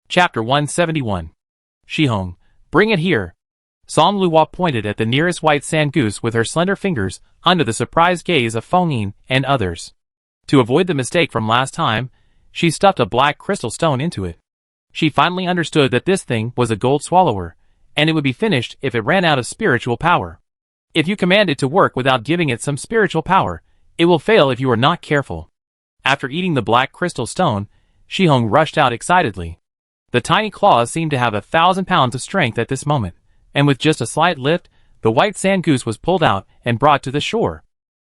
Chapter 171. Shihong, bring it here. Song Luo pointed at the nearest white sand goose with her slender fingers, under the surprised gaze of Feng Yin and others. To avoid the mistake from last time, she stuffed a black crystal stone into it. She finally understood that this thing was a gold swallower, and it would be finished if it ran out of spiritual power. If you command it to work without giving it some spiritual power, it will fail if you are not careful. After eating the black crystal stone, Shihong rushed out excitedly. The tiny claws seemed to have 1,000 pounds of strength at this moment, and with just a slight lift, the white sand goose was pulled out and brought to the shore.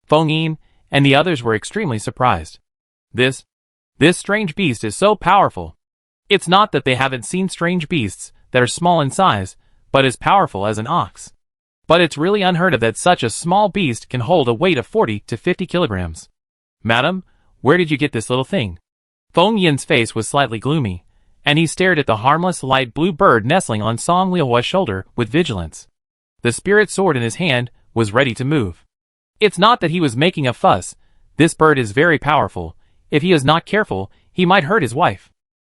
Feng Yin and the others were extremely surprised. This strange beast is so powerful. It's not that they haven't seen strange beasts that are small in size, but as powerful as an ox. But it's really unheard of that such a small beast can hold a weight of 40 to 50 kilograms. Madam, where did you get this little thing? Feng Yin's face was slightly gloomy, and he stared at the harmless light blue bird nestling on Song Luo's shoulder with vigilance. The spirit sword in his hand was ready to move. It's not that he was making a fuss. This bird is very powerful. If he is not careful, he might hurt his wife.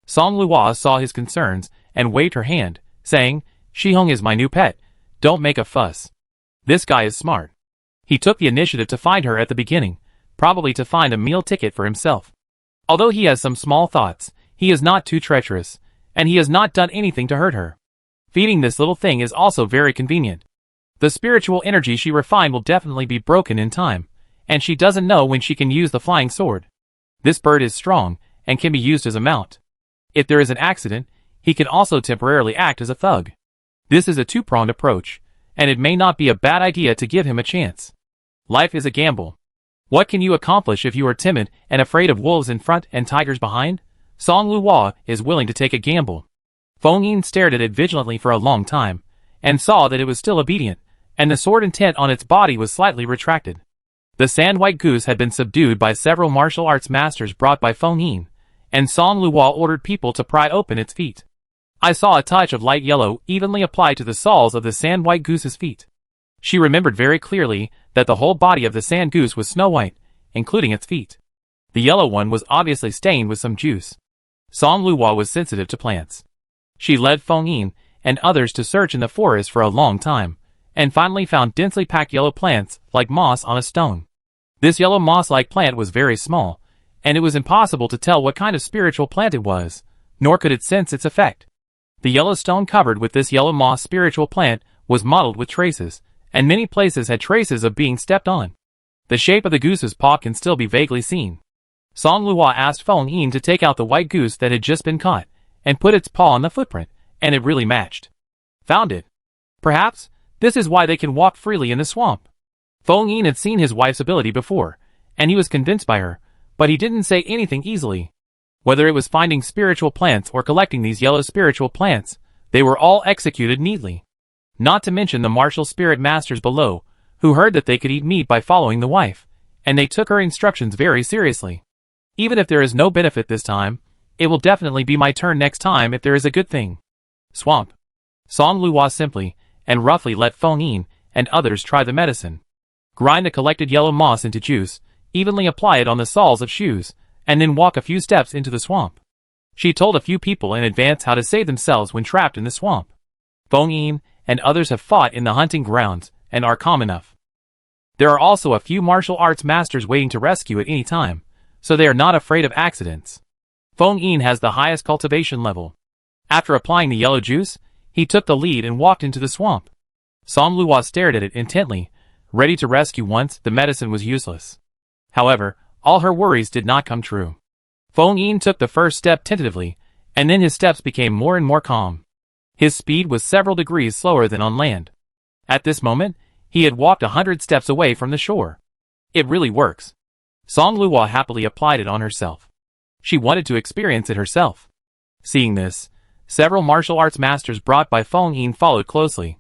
Song Luo saw his concerns and waved her hand, saying, Shihong is my new pet. Don't make a fuss. This guy is smart. He took the initiative to find her at the beginning, probably to find a meal ticket for himself. Although he has some small thoughts, he is not too treacherous, and he has not done anything to hurt her. Feeding this little thing is also very convenient. The spiritual energy she refined will definitely be broken in time, and she doesn't know when she can use the flying sword. This bird is strong, and can be used as a mount. If there is an accident, he can also temporarily act as a thug. This is a two-pronged approach, and it may not be a bad idea to give him a chance. Life is a gamble. What can you accomplish if you are timid and afraid of wolves in front and tigers behind? Song Luo is willing to take a gamble. Feng Yin stared at it vigilantly for a long time, and saw that it was still obedient, and the sword intent on its body was slightly retracted. The sand-white goose had been subdued by several martial arts masters brought by Feng Yin, and Song Luo ordered people to pry open its feet. I saw a touch of light yellow evenly applied to the soles of the sand-white goose's feet. She remembered very clearly that the whole body of the sand goose was snow-white, including its feet. The yellow one was obviously stained with some juice. Song Luo was sensitive to plants. She led Feng Yin and others to search in the forest for a long time, and finally found densely packed yellow plants like moss on a stone. This yellow moss-like plant was very small, and it was impossible to tell what kind of spiritual plant it was, nor could it sense its effect. The yellow stone covered with this yellow moss spiritual plant was mottled with traces, and many places had traces of being stepped on. The shape of the goose's paw can still be vaguely seen. Song Luo asked Feng Yin to take out the white goose that had just been caught, and put its paw on the footprint, and it really matched. Found it. Perhaps, this is why they can walk freely in the swamp. Feng Yin had seen his wife's ability before, and he was convinced by her, but he didn't say anything easily. Whether it was finding spiritual plants or collecting these yellow spiritual plants, they were all executed neatly. Not to mention the martial spirit masters below, who heard that they could eat meat by following the wife, and they took her instructions very seriously. Even if there is no benefit this time, it will definitely be my turn next time if there is a good thing. Swamp. Song Luo simply and roughly let Feng Yin and others try the medicine. Grind the collected yellow moss into juice, evenly apply it on the soles of shoes, and then walk a few steps into the swamp. She told a few people in advance how to save themselves when trapped in the swamp. Feng Yin and others have fought in the hunting grounds and are calm enough. There are also a few martial arts masters waiting to rescue at any time, so they are not afraid of accidents. Feng Yin has the highest cultivation level. After applying the yellow juice, he took the lead and walked into the swamp. Song Luo stared at it intently, ready to rescue once the medicine was useless. However, all her worries did not come true. Feng Yin took the first step tentatively, and then his steps became more and more calm. His speed was several degrees slower than on land. At this moment, he had walked 100 steps away from the shore. It really works. Song Luo happily applied it on herself. She wanted to experience it herself. Seeing this, several martial arts masters brought by Feng Yin followed closely.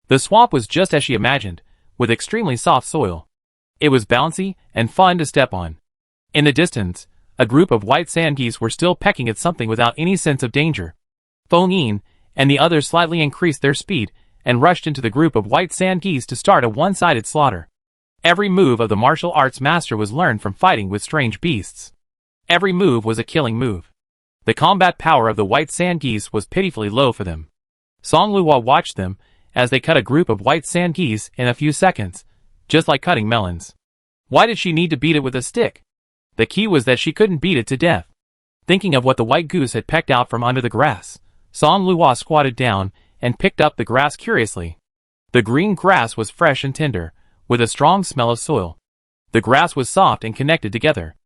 The swamp was just as she imagined, with extremely soft soil. It was bouncy and fun to step on. In the distance, a group of white sand geese were still pecking at something without any sense of danger. Feng Yin and the others slightly increased their speed and rushed into the group of white sand geese to start a one-sided slaughter. Every move of the martial arts master was learned from fighting with strange beasts. Every move was a killing move. The combat power of the white sand geese was pitifully low for them. Song Luo watched them as they cut a group of white sand geese in a few seconds, just like cutting melons. Why did she need to beat it with a stick? The key was that she couldn't beat it to death. Thinking of what the white goose had pecked out from under the grass, Song Luo squatted down and picked up the grass curiously. The green grass was fresh and tender, with a strong smell of soil. The grass was soft and connected together.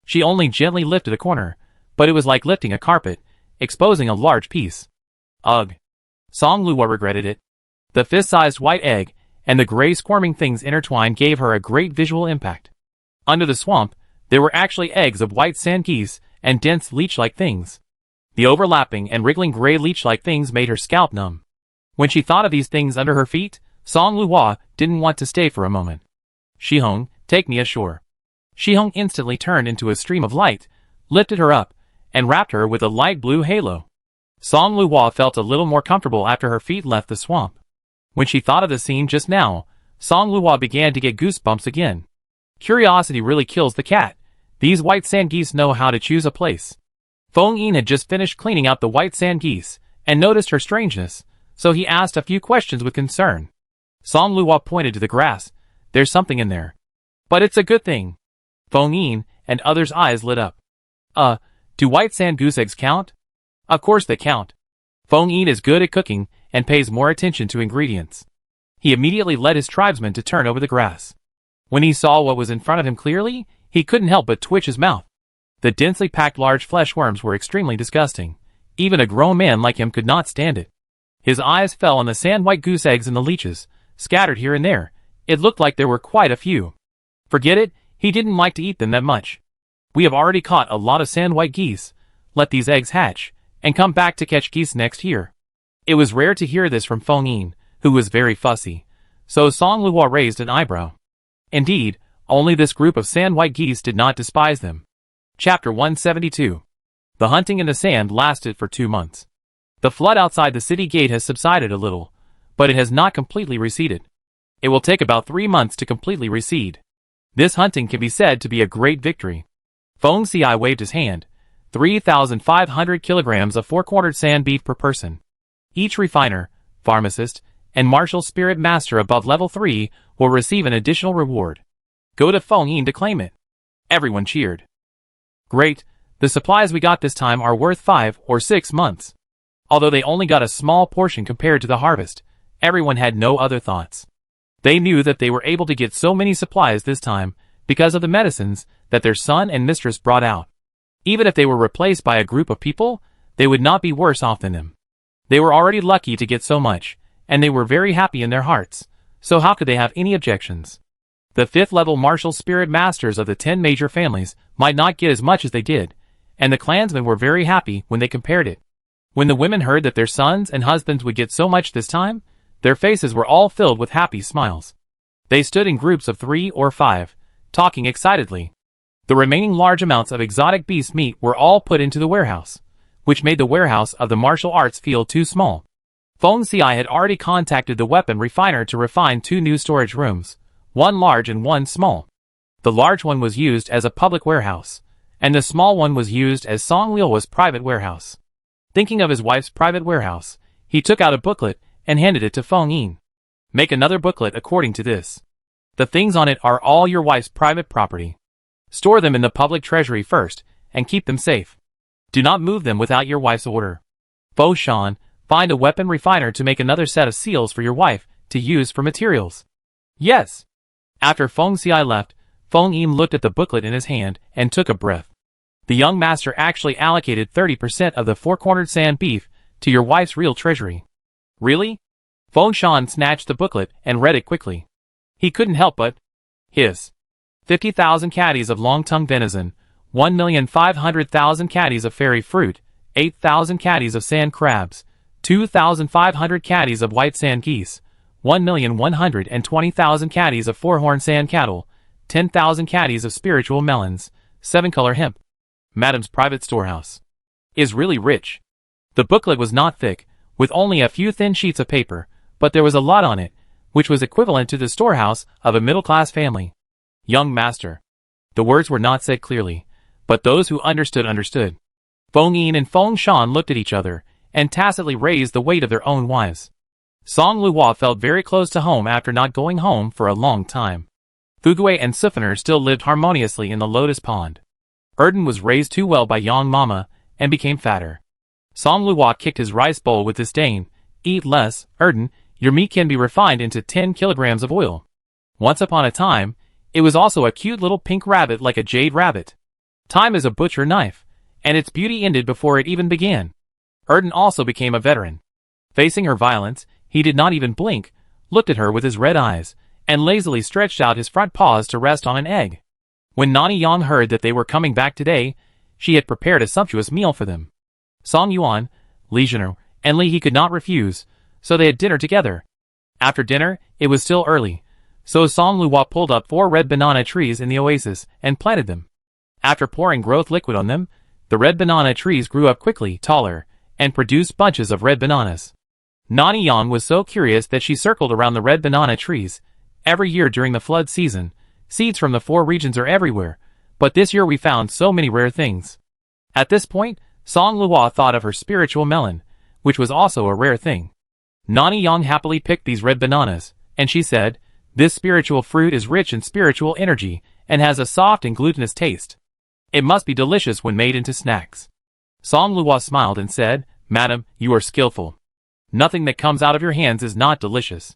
She only gently lifted a corner, but it was like lifting a carpet, exposing a large piece. Ugh! Song Luo regretted it. The fist-sized white egg and the gray squirming things intertwined gave her a great visual impact. Under the swamp, there were actually eggs of white sand geese and dense leech-like things. The overlapping and wriggling gray leech-like things made her scalp numb. When she thought of these things under her feet, Song Luo didn't want to stay for a moment. Shihong, take me ashore. Shihong instantly turned into a stream of light, lifted her up, and wrapped her with a light blue halo. Song Luo felt a little more comfortable after her feet left the swamp. When she thought of the scene just now, Song Luo began to get goosebumps again. Curiosity really kills the cat. These white sand geese know how to choose a place. Feng Yin had just finished cleaning out the white sand geese, and noticed her strangeness, so he asked a few questions with concern. Song Luo pointed to the grass. There's something in there. But it's a good thing. Feng Yin and others' eyes lit up. Do white sand goose eggs count? Of course they count. Feng Yin is good at cooking and pays more attention to ingredients. He immediately led his tribesmen to turn over the grass. When he saw what was in front of him clearly, he couldn't help but twitch his mouth. The densely packed large flesh worms were extremely disgusting. Even a grown man like him could not stand it. His eyes fell on the sand-white goose eggs and the leeches, scattered here and there. It looked like there were quite a few. Forget it, he didn't like to eat them that much. We have already caught a lot of sand-white geese. Let these eggs hatch, and come back to catch geese next year. It was rare to hear this from Feng Yin, who was very fussy, so Song Luo raised an eyebrow. Indeed, only this group of sand-white geese did not despise them. Chapter 172. The hunting in the sand lasted for 2 months. The flood outside the city gate has subsided a little, but it has not completely receded. It will take about 3 months to completely recede. This hunting can be said to be a great victory. Feng Ci waved his hand. 3,500 kilograms of 4-quartered sand beef per person. Each refiner, pharmacist, and martial spirit master above level 3 will receive an additional reward. Go to Feng Yin to claim it. Everyone cheered. Great, the supplies we got this time are worth 5 or 6 months. Although they only got a small portion compared to the harvest, everyone had no other thoughts. They knew that they were able to get so many supplies this time because of the medicines that their son and mistress brought out. Even if they were replaced by a group of people, they would not be worse off than them. They were already lucky to get so much, and they were very happy in their hearts, so how could they have any objections? The 5th level martial spirit masters of the 10 major families might not get as much as they did, and the clansmen were very happy when they compared it. When the women heard that their sons and husbands would get so much this time, their faces were all filled with happy smiles. They stood in groups of 3 or 5, talking excitedly. The remaining large amounts of exotic beast meat were all put into the warehouse, which made the warehouse of the martial arts feel too small. Feng Ci had already contacted the weapon refiner to refine 2 new storage rooms, one large and one small. The large one was used as a public warehouse, and the small one was used as Song Luo's private warehouse. Thinking of his wife's private warehouse, he took out a booklet and handed it to Feng Yin. Make another booklet according to this. The things on it are all your wife's private property. Store them in the public treasury first, and keep them safe. Do not move them without your wife's order. Fo Shan, find a weapon refiner to make another set of seals for your wife to use for materials. Yes. After Feng Ci left, Feng Yin looked at the booklet in his hand and took a breath. The young master actually allocated 30% of the 4-cornered sand beef to your wife's real treasury. Really? Feng Shan snatched the booklet and read it quickly. He couldn't help but hiss. 50,000 caddies of long-tongued venison, 1,500,000 caddies of fairy fruit, 8,000 caddies of sand crabs, 2,500 caddies of white sand geese, 1,120,000 caddies of 4-horn sand cattle, 10,000 caddies of spiritual melons, 7-color hemp. Madam's private storehouse is really rich. The booklet was not thick, with only a few thin sheets of paper, but there was a lot on it, which was equivalent to the storehouse of a middle-class family. Young master. The words were not said clearly, but those who understood understood. Feng Yin and Feng Shan looked at each other, and tacitly raised the weight of their own wives. Song Luo felt very close to home after not going home for a long time. Fugui and Sifener still lived harmoniously in the lotus pond. Erden was raised too well by Yang Mama, and became fatter. Song Luo kicked his rice bowl with disdain. Eat less, Erden, your meat can be refined into 10 kilograms of oil. Once upon a time, it was also a cute little pink rabbit like a jade rabbit. Time is a butcher knife, and its beauty ended before it even began. Erden also became a veteran. Facing her violence, he did not even blink, looked at her with his red eyes, and lazily stretched out his front paws to rest on an egg. When Nani Yang heard that they were coming back today, she had prepared a sumptuous meal for them. Song Yuan, Li Zhen'er, and Li He could not refuse, so they had dinner together. After dinner, it was still early, so Song Luo pulled up 4 red banana trees in the oasis and planted them. After pouring growth liquid on them, the red banana trees grew up quickly, taller, and produced bunches of red bananas. Nani Yang was so curious that she circled around the red banana trees. Every year during the flood season, seeds from the 4 regions are everywhere, but this year we found so many rare things. At this point, Song Luo thought of her spiritual melon, which was also a rare thing. Nani Yang happily picked these red bananas, and she said, "This spiritual fruit is rich in spiritual energy, and has a soft and glutinous taste. It must be delicious when made into snacks." Song Luo smiled and said, "Madam, you are skillful. Nothing that comes out of your hands is not delicious."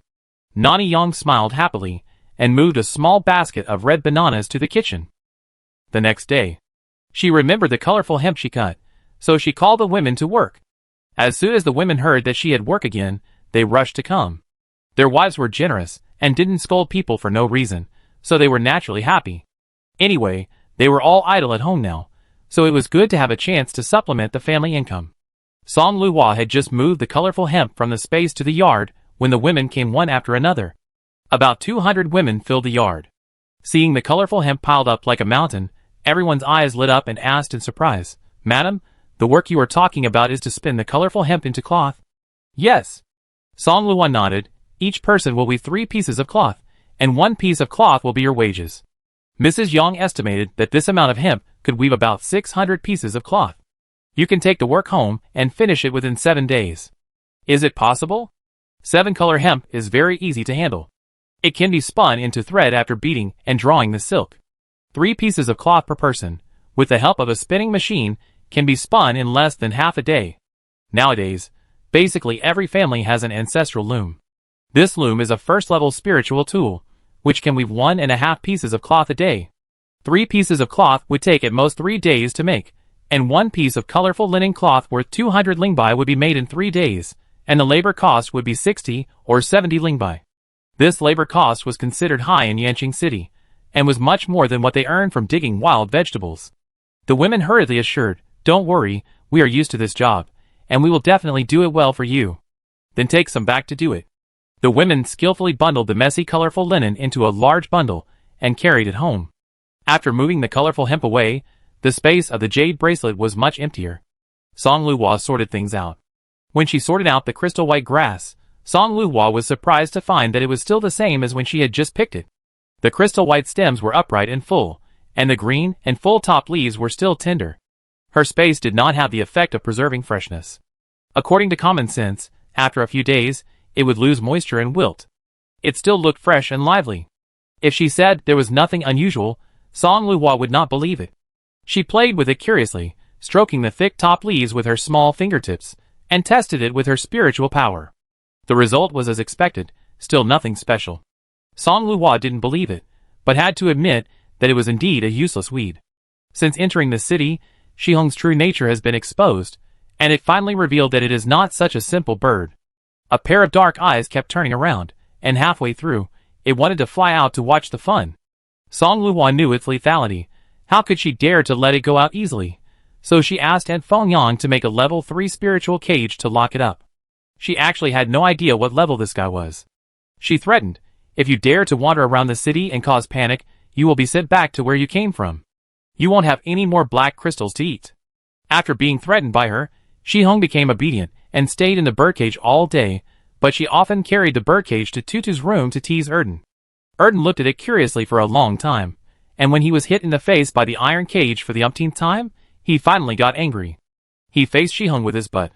Nani Yang smiled happily, and moved a small basket of red bananas to the kitchen. The next day, she remembered the colorful hemp she cut, so she called the women to work. As soon as the women heard that she had work again, they rushed to come. Their wives were generous, and didn't scold people for no reason, so they were naturally happy. Anyway, they were all idle at home now, so it was good to have a chance to supplement the family income. Song Luo had just moved the colorful hemp from the space to the yard, when the women came one after another. About 200 women filled the yard. Seeing the colorful hemp piled up like a mountain, everyone's eyes lit up and asked in surprise, "Madam, the work you are talking about is to spin the colorful hemp into cloth?" "Yes." Song Luo nodded. "Each person will weave 3 pieces of cloth, and 1 piece of cloth will be your wages." Mrs. Yang estimated that this amount of hemp could weave about 600 pieces of cloth. "You can take the work home and finish it within 7 days. Is it possible?" 7-color hemp is very easy to handle. It can be spun into thread after beating and drawing the silk. 3 pieces of cloth per person, with the help of a spinning machine, can be spun in less than half a day. Nowadays, basically every family has an ancestral loom. This loom is a first-level spiritual tool, which can weave 1.5 pieces of cloth a day. 3 pieces of cloth would take at most 3 days to make, and 1 piece of colorful linen cloth worth 200 lingbai would be made in 3 days, and the labor cost would be 60 or 70 lingbai. This labor cost was considered high in Yanqing City, and was much more than what they earned from digging wild vegetables. The women hurriedly assured, "Don't worry, we are used to this job, and we will definitely do it well for you." "Then take some back to do it." The women skillfully bundled the messy colorful linen into a large bundle, and carried it home. After moving the colorful hemp away, the space of the jade bracelet was much emptier. Song Luo sorted things out. When she sorted out the crystal white grass, Song Luo was surprised to find that it was still the same as when she had just picked it. The crystal white stems were upright and full, and the green and full-topped leaves were still tender. Her space did not have the effect of preserving freshness. According to common sense, after a few days, it would lose moisture and wilt. It still looked fresh and lively. If she said there was nothing unusual, Song Luo would not believe it. She played with it curiously, stroking the thick top leaves with her small fingertips, and tested it with her spiritual power. The result was as expected, still nothing special. Song Luo didn't believe it, but had to admit that it was indeed a useless weed. Since entering the city, Shihong's true nature has been exposed, and it finally revealed that it is not such a simple bird. A pair of dark eyes kept turning around, and halfway through, it wanted to fly out to watch the fun. Song Luo knew its lethality. How could she dare to let it go out easily? So she asked Aunt Fengyang to make a level 3 spiritual cage to lock it up. She actually had no idea what level this guy was. She threatened, "If you dare to wander around the city and cause panic, you will be sent back to where you came from. You won't have any more black crystals to eat." After being threatened by her, Shihong became obedient and stayed in the birdcage all day, but she often carried the birdcage to Tutu's room to tease Erden. Erden looked at it curiously for a long time, and when he was hit in the face by the iron cage for the umpteenth time, he finally got angry. He faced Shihong with his butt.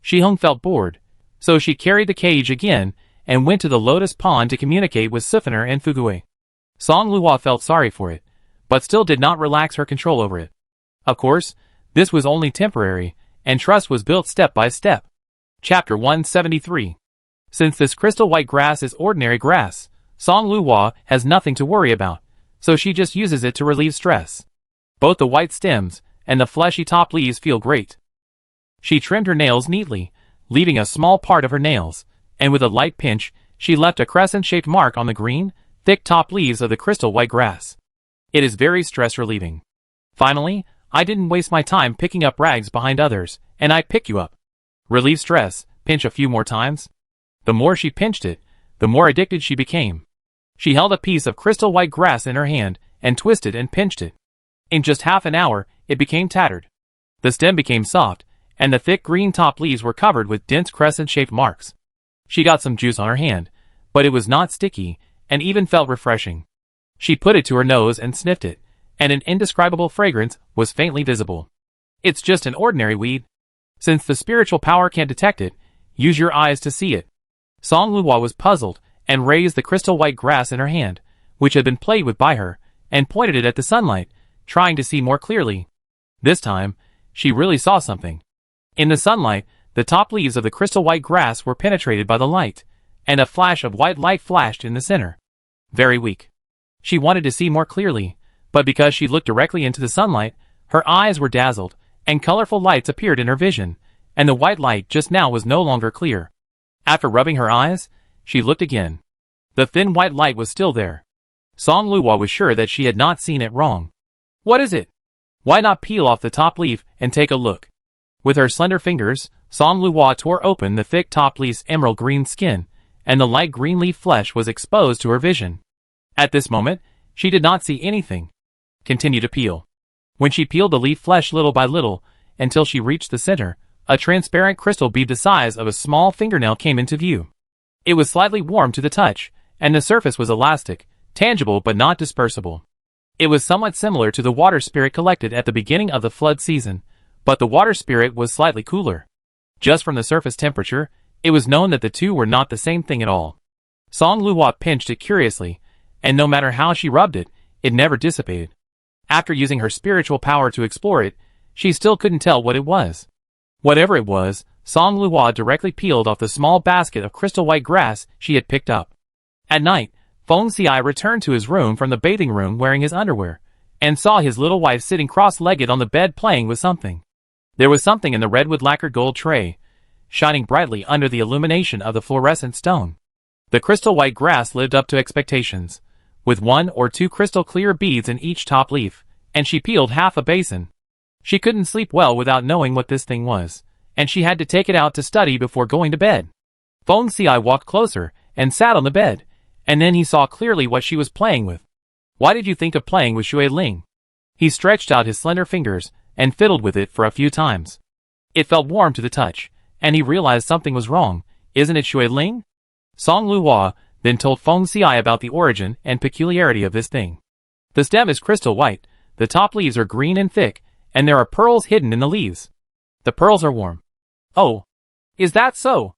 Shihong felt bored, so she carried the cage again and went to the lotus pond to communicate with Sifener and Fugui. Song Luo felt sorry for it, but still did not relax her control over it. Of course, this was only temporary, and trust was built step by step. Chapter 173. Since this crystal white grass is ordinary grass, Song Luo has nothing to worry about, so she just uses it to relieve stress. Both the white stems and the fleshy top leaves feel great. She trimmed her nails neatly, leaving a small part of her nails, and with a light pinch, she left a crescent-shaped mark on the green, thick top leaves of the crystal white grass. It is very stress-relieving. Finally, I didn't waste my time picking up rags behind others, and I pick you up. Relieve stress, pinch a few more times. The more she pinched it, the more addicted she became. She held a piece of crystal white grass in her hand and twisted and pinched it. In just half an hour, it became tattered. The stem became soft, and the thick green top leaves were covered with dense crescent-shaped marks. She got some juice on her hand, but it was not sticky, and even felt refreshing. She put it to her nose and sniffed it, and an indescribable fragrance was faintly visible. It's just an ordinary weed. Since the spiritual power can't detect it, use your eyes to see it. Song Luo was puzzled, and raised the crystal white grass in her hand, which had been played with by her, and pointed it at the sunlight, trying to see more clearly. This time, she really saw something. In the sunlight, the top leaves of the crystal white grass were penetrated by the light, and a flash of white light flashed in the center. Very weak. She wanted to see more clearly, but because she looked directly into the sunlight, her eyes were dazzled, and colorful lights appeared in her vision, and the white light just now was no longer clear. After rubbing her eyes, she looked again. The thin white light was still there. Song Luo was sure that she had not seen it wrong. What is it? Why not peel off the top leaf and take a look? With her slender fingers, Song Luo tore open the thick top leaf's emerald green skin, and the light green leaf flesh was exposed to her vision. At this moment, she did not see anything. Continue to peel. When she peeled the leaf flesh little by little, until she reached the center, a transparent crystal bead the size of a small fingernail came into view. It was slightly warm to the touch, and the surface was elastic, tangible but not dispersible. It was somewhat similar to the water spirit collected at the beginning of the flood season, but the water spirit was slightly cooler. Just from the surface temperature, it was known that the two were not the same thing at all. Song Luo pinched it curiously, and no matter how she rubbed it, it never dissipated. After using her spiritual power to explore it, she still couldn't tell what it was. Whatever it was, Song Luo directly peeled off the small basket of crystal white grass she had picked up. At night, Feng Xiai returned to his room from the bathing room wearing his underwear, and saw his little wife sitting cross-legged on the bed playing with something. There was something in the redwood lacquered gold tray, shining brightly under the illumination of the fluorescent stone. The crystal white grass lived up to expectations, with 1 or 2 crystal clear beads in each top leaf, and she peeled half a basin. She couldn't sleep well without knowing what this thing was, and she had to take it out to study before going to bed. Feng Xiai walked closer and sat on the bed, and then he saw clearly what she was playing with. Why did you think of playing with Shui Ling? He stretched out his slender fingers and fiddled with it for a few times. It felt warm to the touch, and he realized something was wrong. Isn't it Shui Ling? Song Luo then told Feng Xiai about the origin and peculiarity of this thing. The stem is crystal white, the top leaves are green and thick, and there are pearls hidden in the leaves. The pearls are warm. Oh, is that so?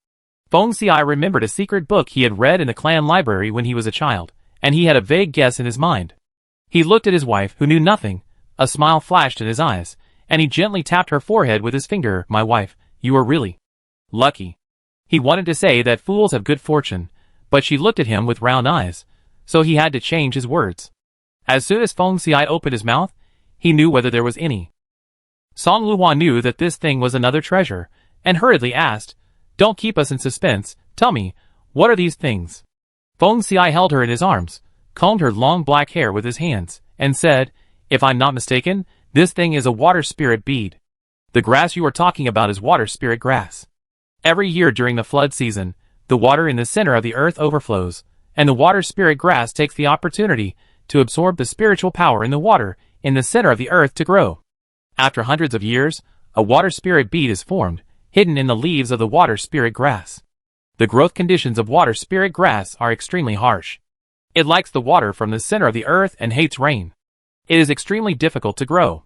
Feng Xiai remembered a secret book he had read in the clan library when he was a child, and he had a vague guess in his mind. He looked at his wife, who knew nothing. A smile flashed in his eyes, and he gently tapped her forehead with his finger. My wife, you are really lucky. He wanted to say that fools have good fortune, but she looked at him with round eyes, so he had to change his words. As soon as Feng Xiai opened his mouth, he knew whether there was any. Song Luo knew that this thing was another treasure, and hurriedly asked, Don't keep us in suspense, tell me, what are these things? Feng Xiai held her in his arms, combed her long black hair with his hands, and said, If I'm not mistaken, this thing is a water spirit bead. The grass you are talking about is water spirit grass. Every year during the flood season, the water in the center of the earth overflows, and the water spirit grass takes the opportunity to absorb the spiritual power in the water in the center of the earth to grow. After hundreds of years, a water spirit bead is formed, hidden in the leaves of the water spirit grass. The growth conditions of water spirit grass are extremely harsh. It likes the water from the center of the earth and hates rain. It is extremely difficult to grow.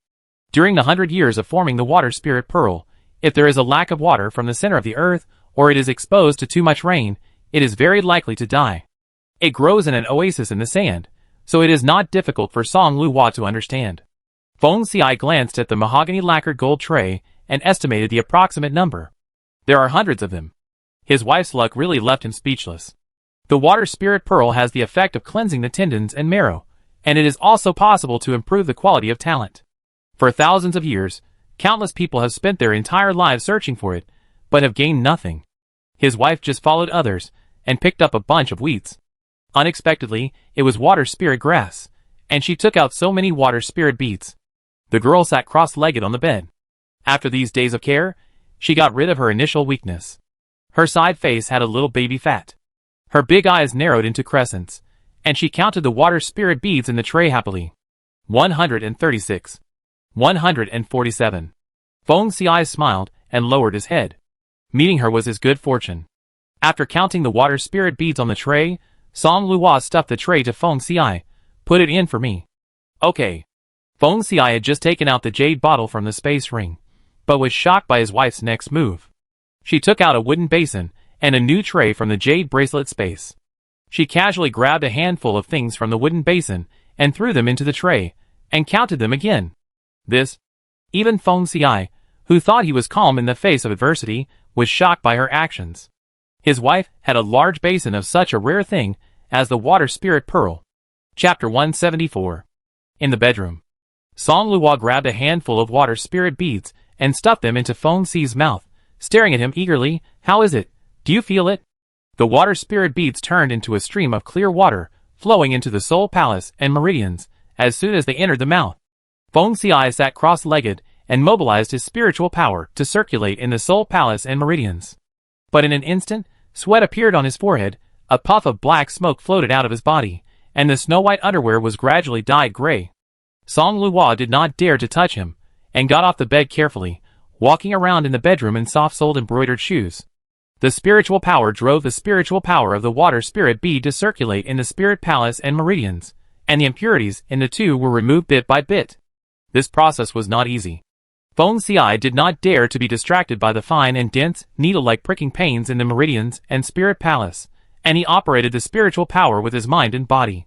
During the 100 years of forming the water spirit pearl, If there is a lack of water from the center of the earth, or it is exposed to too much rain, it is very likely to die. It grows in an oasis in the sand, so it is not difficult for Song Luo to understand. Feng Xiai glanced at the mahogany lacquered gold tray and estimated the approximate number. There are hundreds of them. His wife's luck really left him speechless. The water spirit pearl has the effect of cleansing the tendons and marrow, and it is also possible to improve the quality of talent. For thousands of years, countless people have spent their entire lives searching for it, but have gained nothing. His wife just followed others and picked up a bunch of weeds. Unexpectedly, it was water spirit grass, and she took out so many water spirit beads. The girl sat cross-legged on the bed. After these days of care, she got rid of her initial weakness. Her side face had a little baby fat. Her big eyes narrowed into crescents, and she counted the water spirit beads in the tray happily. 136. 147. Feng Xiai smiled and lowered his head. Meeting her was his good fortune. After counting the water spirit beads on the tray, Song Luo stuffed the tray to Feng Xiai. Put it in for me. Okay. Feng Xiai had just taken out the jade bottle from the space ring, but was shocked by his wife's next move. She took out a wooden basin and a new tray from the jade bracelet space. She casually grabbed a handful of things from the wooden basin and threw them into the tray, and counted them again. Even Feng Xiai, who thought he was calm in the face of adversity, was shocked by her actions. His wife had a large basin of such a rare thing as the water spirit pearl. Chapter 174. In the bedroom. Song Luo grabbed a handful of water spirit beads and stuffed them into Feng Xi's mouth, staring at him eagerly. How is it? Do you feel it? The water spirit beads turned into a stream of clear water, flowing into the soul palace and meridians, as soon as they entered the mouth. Feng Xiai sat cross-legged and mobilized his spiritual power to circulate in the soul palace and meridians. But in an instant, sweat appeared on his forehead, a puff of black smoke floated out of his body, and the snow-white underwear was gradually dyed gray. Song Luo did not dare to touch him, and got off the bed carefully, walking around in the bedroom in soft-soled embroidered shoes. The spiritual power drove the spiritual power of the water spirit bead to circulate in the spirit palace and meridians, and the impurities in the two were removed bit by bit. This process was not easy. Feng Xiai did not dare to be distracted by the fine and dense, needle-like pricking pains in the meridians and spirit palace, and he operated the spiritual power with his mind and body.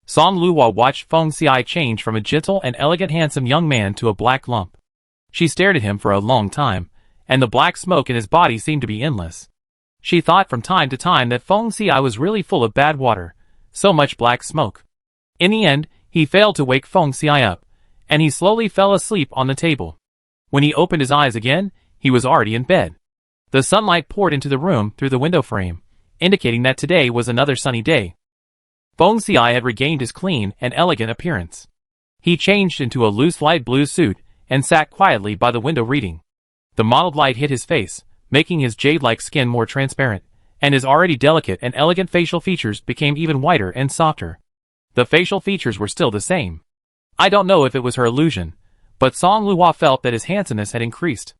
Song Luo watched Feng Xiai change from a gentle and elegant handsome young man to a black lump. She stared at him for a long time, and the black smoke in his body seemed to be endless. She thought from time to time that Feng Xiai was really full of bad water, so much black smoke. In the end, he failed to wake Feng Xiai up, and he slowly fell asleep on the table. When he opened his eyes again, he was already in bed. The sunlight poured into the room through the window frame, indicating that today was another sunny day. Feng Xiai had regained his clean and elegant appearance. He changed into a loose light blue suit and sat quietly by the window reading. The mottled light hit his face, making his jade-like skin more transparent, and his already delicate and elegant facial features became even whiter and softer. The facial features were still the same. I don't know if it was her illusion, but Song Luo felt that his handsomeness had increased.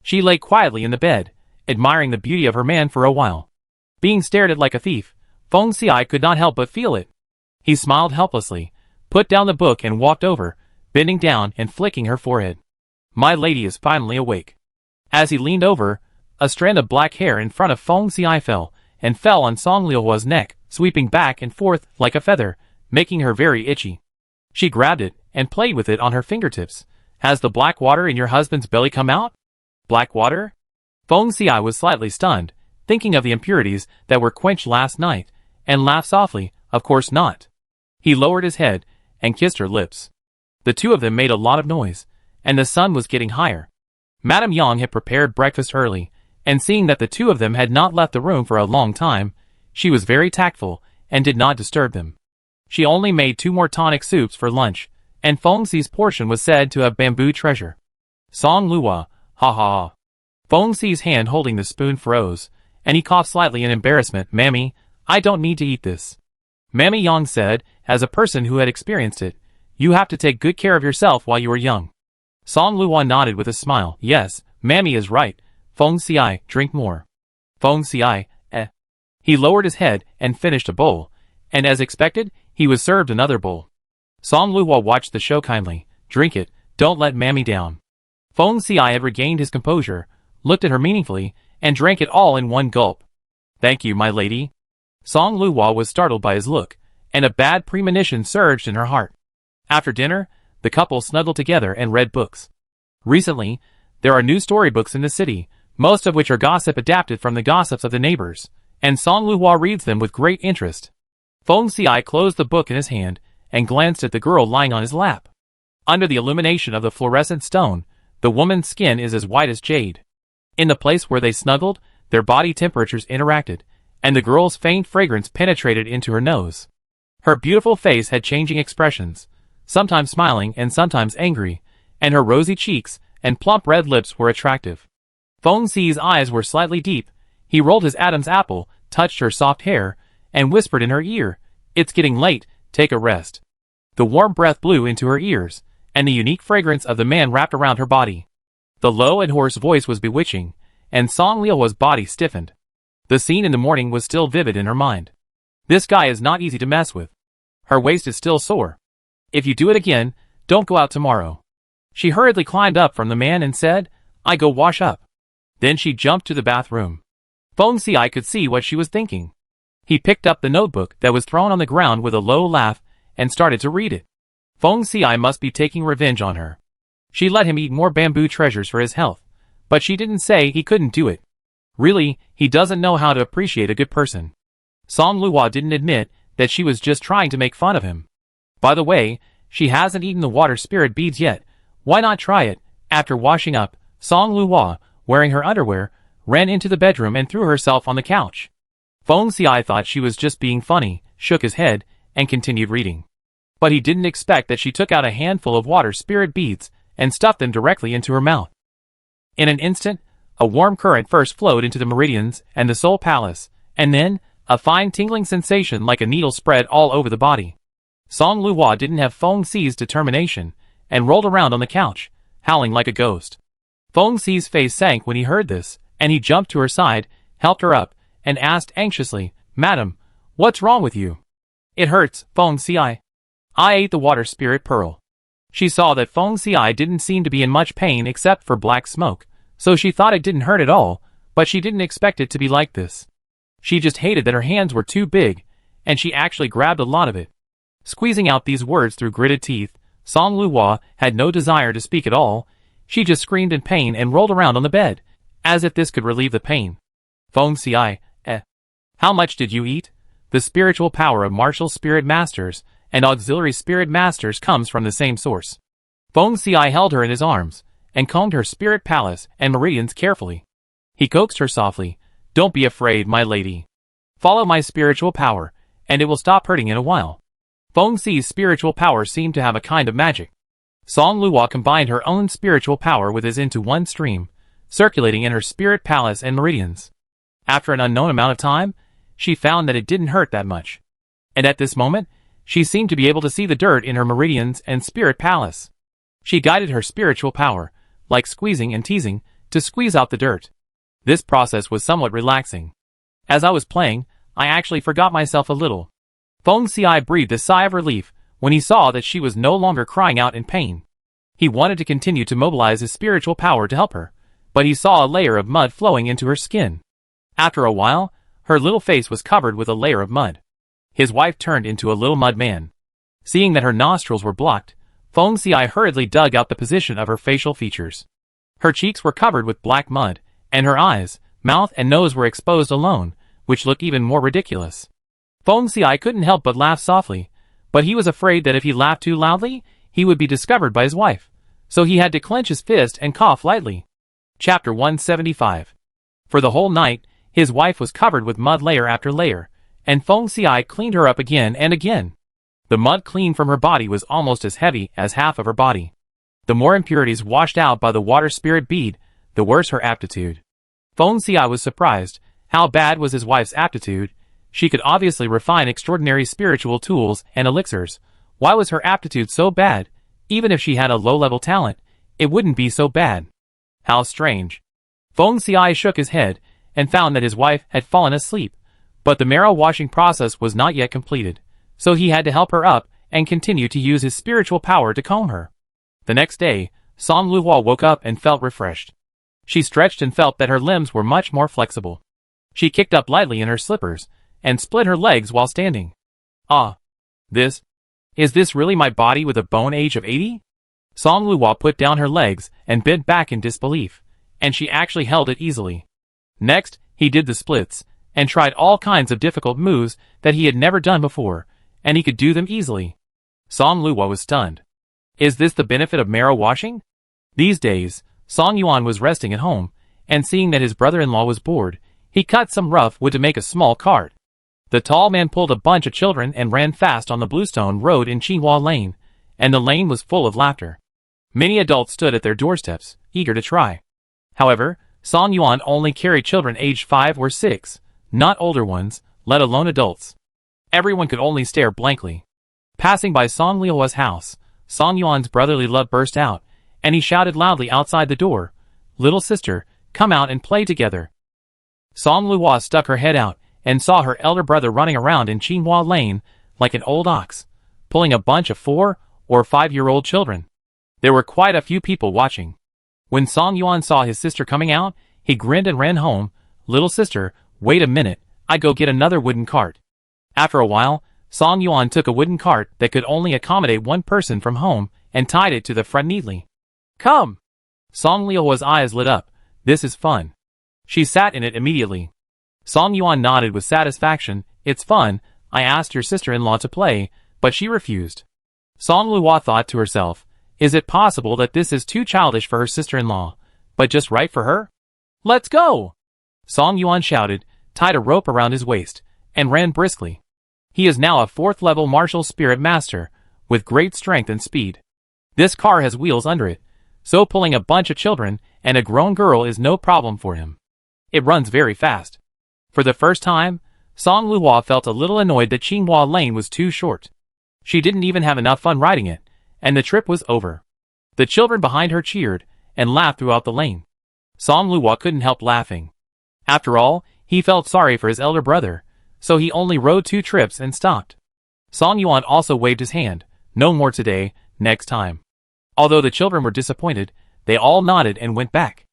She lay quietly in the bed, admiring the beauty of her man for a while. Being stared at like a thief, Feng Xiai could not help but feel it. He smiled helplessly, put down the book and walked over, bending down and flicking her forehead. My lady is finally awake. As he leaned over, a strand of black hair in front of Feng Xiai fell on Song Luo's neck, sweeping back and forth like a feather, making her very itchy. She grabbed it and played with it on her fingertips. Has the black water in your husband's belly come out? Black water? Feng Xiai was slightly stunned, thinking of the impurities that were quenched last night, and laughed softly. Of course not. He lowered his head and kissed her lips. The two of them made a lot of noise, and the sun was getting higher. Madame Yang had prepared breakfast early, and seeing that the two of them had not left the room for a long time, she was very tactful and did not disturb them. She only made 2 more tonic soups for lunch, and Feng Xi's portion was said to have bamboo treasure. Song Luo, ha ha ha. Feng Xi's hand holding the spoon froze, and he coughed slightly in embarrassment. Mammy, I don't need to eat this. Mammy Yang said, as a person who had experienced it, you have to take good care of yourself while you are young. Song Luo nodded with a smile. Yes, Mammy is right. Feng Xiai, drink more. Feng Xiai, He lowered his head and finished a bowl, and as expected, he was served another bowl. Song Luo watched the show kindly. Drink it, don't let Mammy down. Feng Xiai had regained his composure, looked at her meaningfully, and drank it all in one gulp. "Thank you, my lady." Song Luhua was startled by his look, and a bad premonition surged in her heart. After dinner, the couple snuggled together and read books. Recently, there are new storybooks in the city, most of which are gossip adapted from the gossips of the neighbors, and Song Luhua reads them with great interest. Feng Xiai closed the book in his hand and glanced at the girl lying on his lap. Under the illumination of the fluorescent stone, the woman's skin is as white as jade. In the place where they snuggled, their body temperatures interacted, and the girl's faint fragrance penetrated into her nose. Her beautiful face had changing expressions, sometimes smiling and sometimes angry, and her rosy cheeks and plump red lips were attractive. Feng Xi's eyes were slightly deep. He rolled his Adam's apple, touched her soft hair, and whispered in her ear, "It's getting late, take a rest." The warm breath blew into her ears, and the unique fragrance of the man wrapped around her body. The low and hoarse voice was bewitching, and Song Luhua's body stiffened. The scene in the morning was still vivid in her mind. This guy is not easy to mess with. Her waist is still sore. If you do it again, don't go out tomorrow. She hurriedly climbed up from the man and said, "I go wash up." Then she jumped to the bathroom. Feng Xiai could see what she was thinking. He picked up the notebook that was thrown on the ground with a low laugh and started to read it. Feng Xiai must be taking revenge on her. She let him eat more bamboo treasures for his health, but she didn't say he couldn't do it. Really, he doesn't know how to appreciate a good person. Song Luhua didn't admit that she was just trying to make fun of him. By the way, she hasn't eaten the water spirit beads yet. Why not try it? After washing up, Song Luhua, wearing her underwear, ran into the bedroom and threw herself on the couch. Feng Xiai thought she was just being funny, shook his head, and continued reading. But he didn't expect that she took out a handful of water spirit beads and stuffed them directly into her mouth. In an instant, a warm current first flowed into the meridians and the soul palace, and then, a fine tingling sensation like a needle spread all over the body. Song Luhua didn't have Feng Xi's determination, and rolled around on the couch, howling like a ghost. Feng Xi's face sank when he heard this, and he jumped to her side, helped her up, and asked anxiously, "Madam, what's wrong with you?" "It hurts, Feng Xiai. I ate the water spirit pearl." She saw that Feng Xiai didn't seem to be in much pain except for black smoke, so she thought it didn't hurt at all, but she didn't expect it to be like this. She just hated that her hands were too big, and she actually grabbed a lot of it. Squeezing out these words through gritted teeth, Song Luhua had no desire to speak at all. She just screamed in pain and rolled around on the bed, as if this could relieve the pain. "Feng Xiai, how much did you eat?" The spiritual power of martial spirit masters and auxiliary spirit masters comes from the same source. Feng Xiai held her in his arms, and combed her spirit palace and meridians carefully. He coaxed her softly, "Don't be afraid, my lady. Follow my spiritual power, and it will stop hurting in a while." Feng Xi's spiritual power seemed to have a kind of magic. Song Luhua combined her own spiritual power with his into one stream, circulating in her spirit palace and meridians. After an unknown amount of time, she found that it didn't hurt that much. And at this moment, she seemed to be able to see the dirt in her meridians and spirit palace. She guided her spiritual power, like squeezing and teasing, to squeeze out the dirt. This process was somewhat relaxing. As I was playing, I actually forgot myself a little. Feng Xiai breathed a sigh of relief when he saw that she was no longer crying out in pain. He wanted to continue to mobilize his spiritual power to help her, but he saw a layer of mud flowing into her skin. After a while, her little face was covered with a layer of mud. His wife turned into a little mud man. Seeing that her nostrils were blocked, Feng Xiai hurriedly dug out the position of her facial features. Her cheeks were covered with black mud, and her eyes, mouth and nose were exposed alone, which looked even more ridiculous. Feng Xiai couldn't help but laugh softly, but he was afraid that if he laughed too loudly, he would be discovered by his wife, so he had to clench his fist and cough lightly. Chapter 175. For the whole night, his wife was covered with mud layer after layer, and Feng Xiai cleaned her up again and again. The mud cleaned from her body was almost as heavy as half of her body. The more impurities washed out by the water spirit bead, the worse her aptitude. Feng Xiai was surprised. How bad was his wife's aptitude? She could obviously refine extraordinary spiritual tools and elixirs. Why was her aptitude so bad? Even if she had a low-level talent, it wouldn't be so bad. How strange. Feng Xiai shook his head and found that his wife had fallen asleep, but the marrow washing process was not yet completed, so he had to help her up and continue to use his spiritual power to calm her. The next day, Song Luhua woke up and felt refreshed. She stretched and felt that her limbs were much more flexible. She kicked up lightly in her slippers, and split her legs while standing. Ah! Is this really my body with a bone age of 80? Song Luo put down her legs and bent back in disbelief, and she actually held it easily. Next, he did the splits, and tried all kinds of difficult moves that he had never done before, and he could do them easily. Song Luo was stunned. Is this the benefit of marrow washing? These days, Song Yuan was resting at home, and seeing that his brother-in-law was bored, he cut some rough wood to make a small cart. The tall man pulled a bunch of children and ran fast on the bluestone road in Qinghua Lane, and the lane was full of laughter. Many adults stood at their doorsteps, eager to try. However, Song Yuan only carried children aged 5 or 6, not older ones, let alone adults. Everyone could only stare blankly. Passing by Song Luo's house, Song Yuan's brotherly love burst out, and he shouted loudly outside the door, "Little sister, come out and play together." Song Luo stuck her head out, and saw her elder brother running around in Qinghua Lane like an old ox, pulling a bunch of 4 or 5-year-old children. There were quite a few people watching. When Song Yuan saw his sister coming out, he grinned and ran home. "Little sister, wait a minute, I go get another wooden cart." After a while, Song Yuan took a wooden cart that could only accommodate one person from home and tied it to the front neatly. "Come!" Song Luo's eyes lit up. "This is fun." She sat in it immediately. Song Yuan nodded with satisfaction. "It's fun. I asked your sister-in-law to play, but she refused." Song Luo thought to herself, is it possible that this is too childish for her sister-in-law, but just right for her? "Let's go!" Song Yuan shouted, tied a rope around his waist, and ran briskly. He is now a 4th-level martial spirit master, with great strength and speed. This car has wheels under it, so pulling a bunch of children and a grown girl is no problem for him. It runs very fast. For the first time, Song Luo felt a little annoyed that Qinghua Lane was too short. She didn't even have enough fun riding it, and the trip was over. The children behind her cheered and laughed throughout the lane. Song Luo couldn't help laughing. After all, he felt sorry for his elder brother, so he only rode 2 trips and stopped. Song Yuan also waved his hand. "No more today, next time." Although the children were disappointed, they all nodded and went back.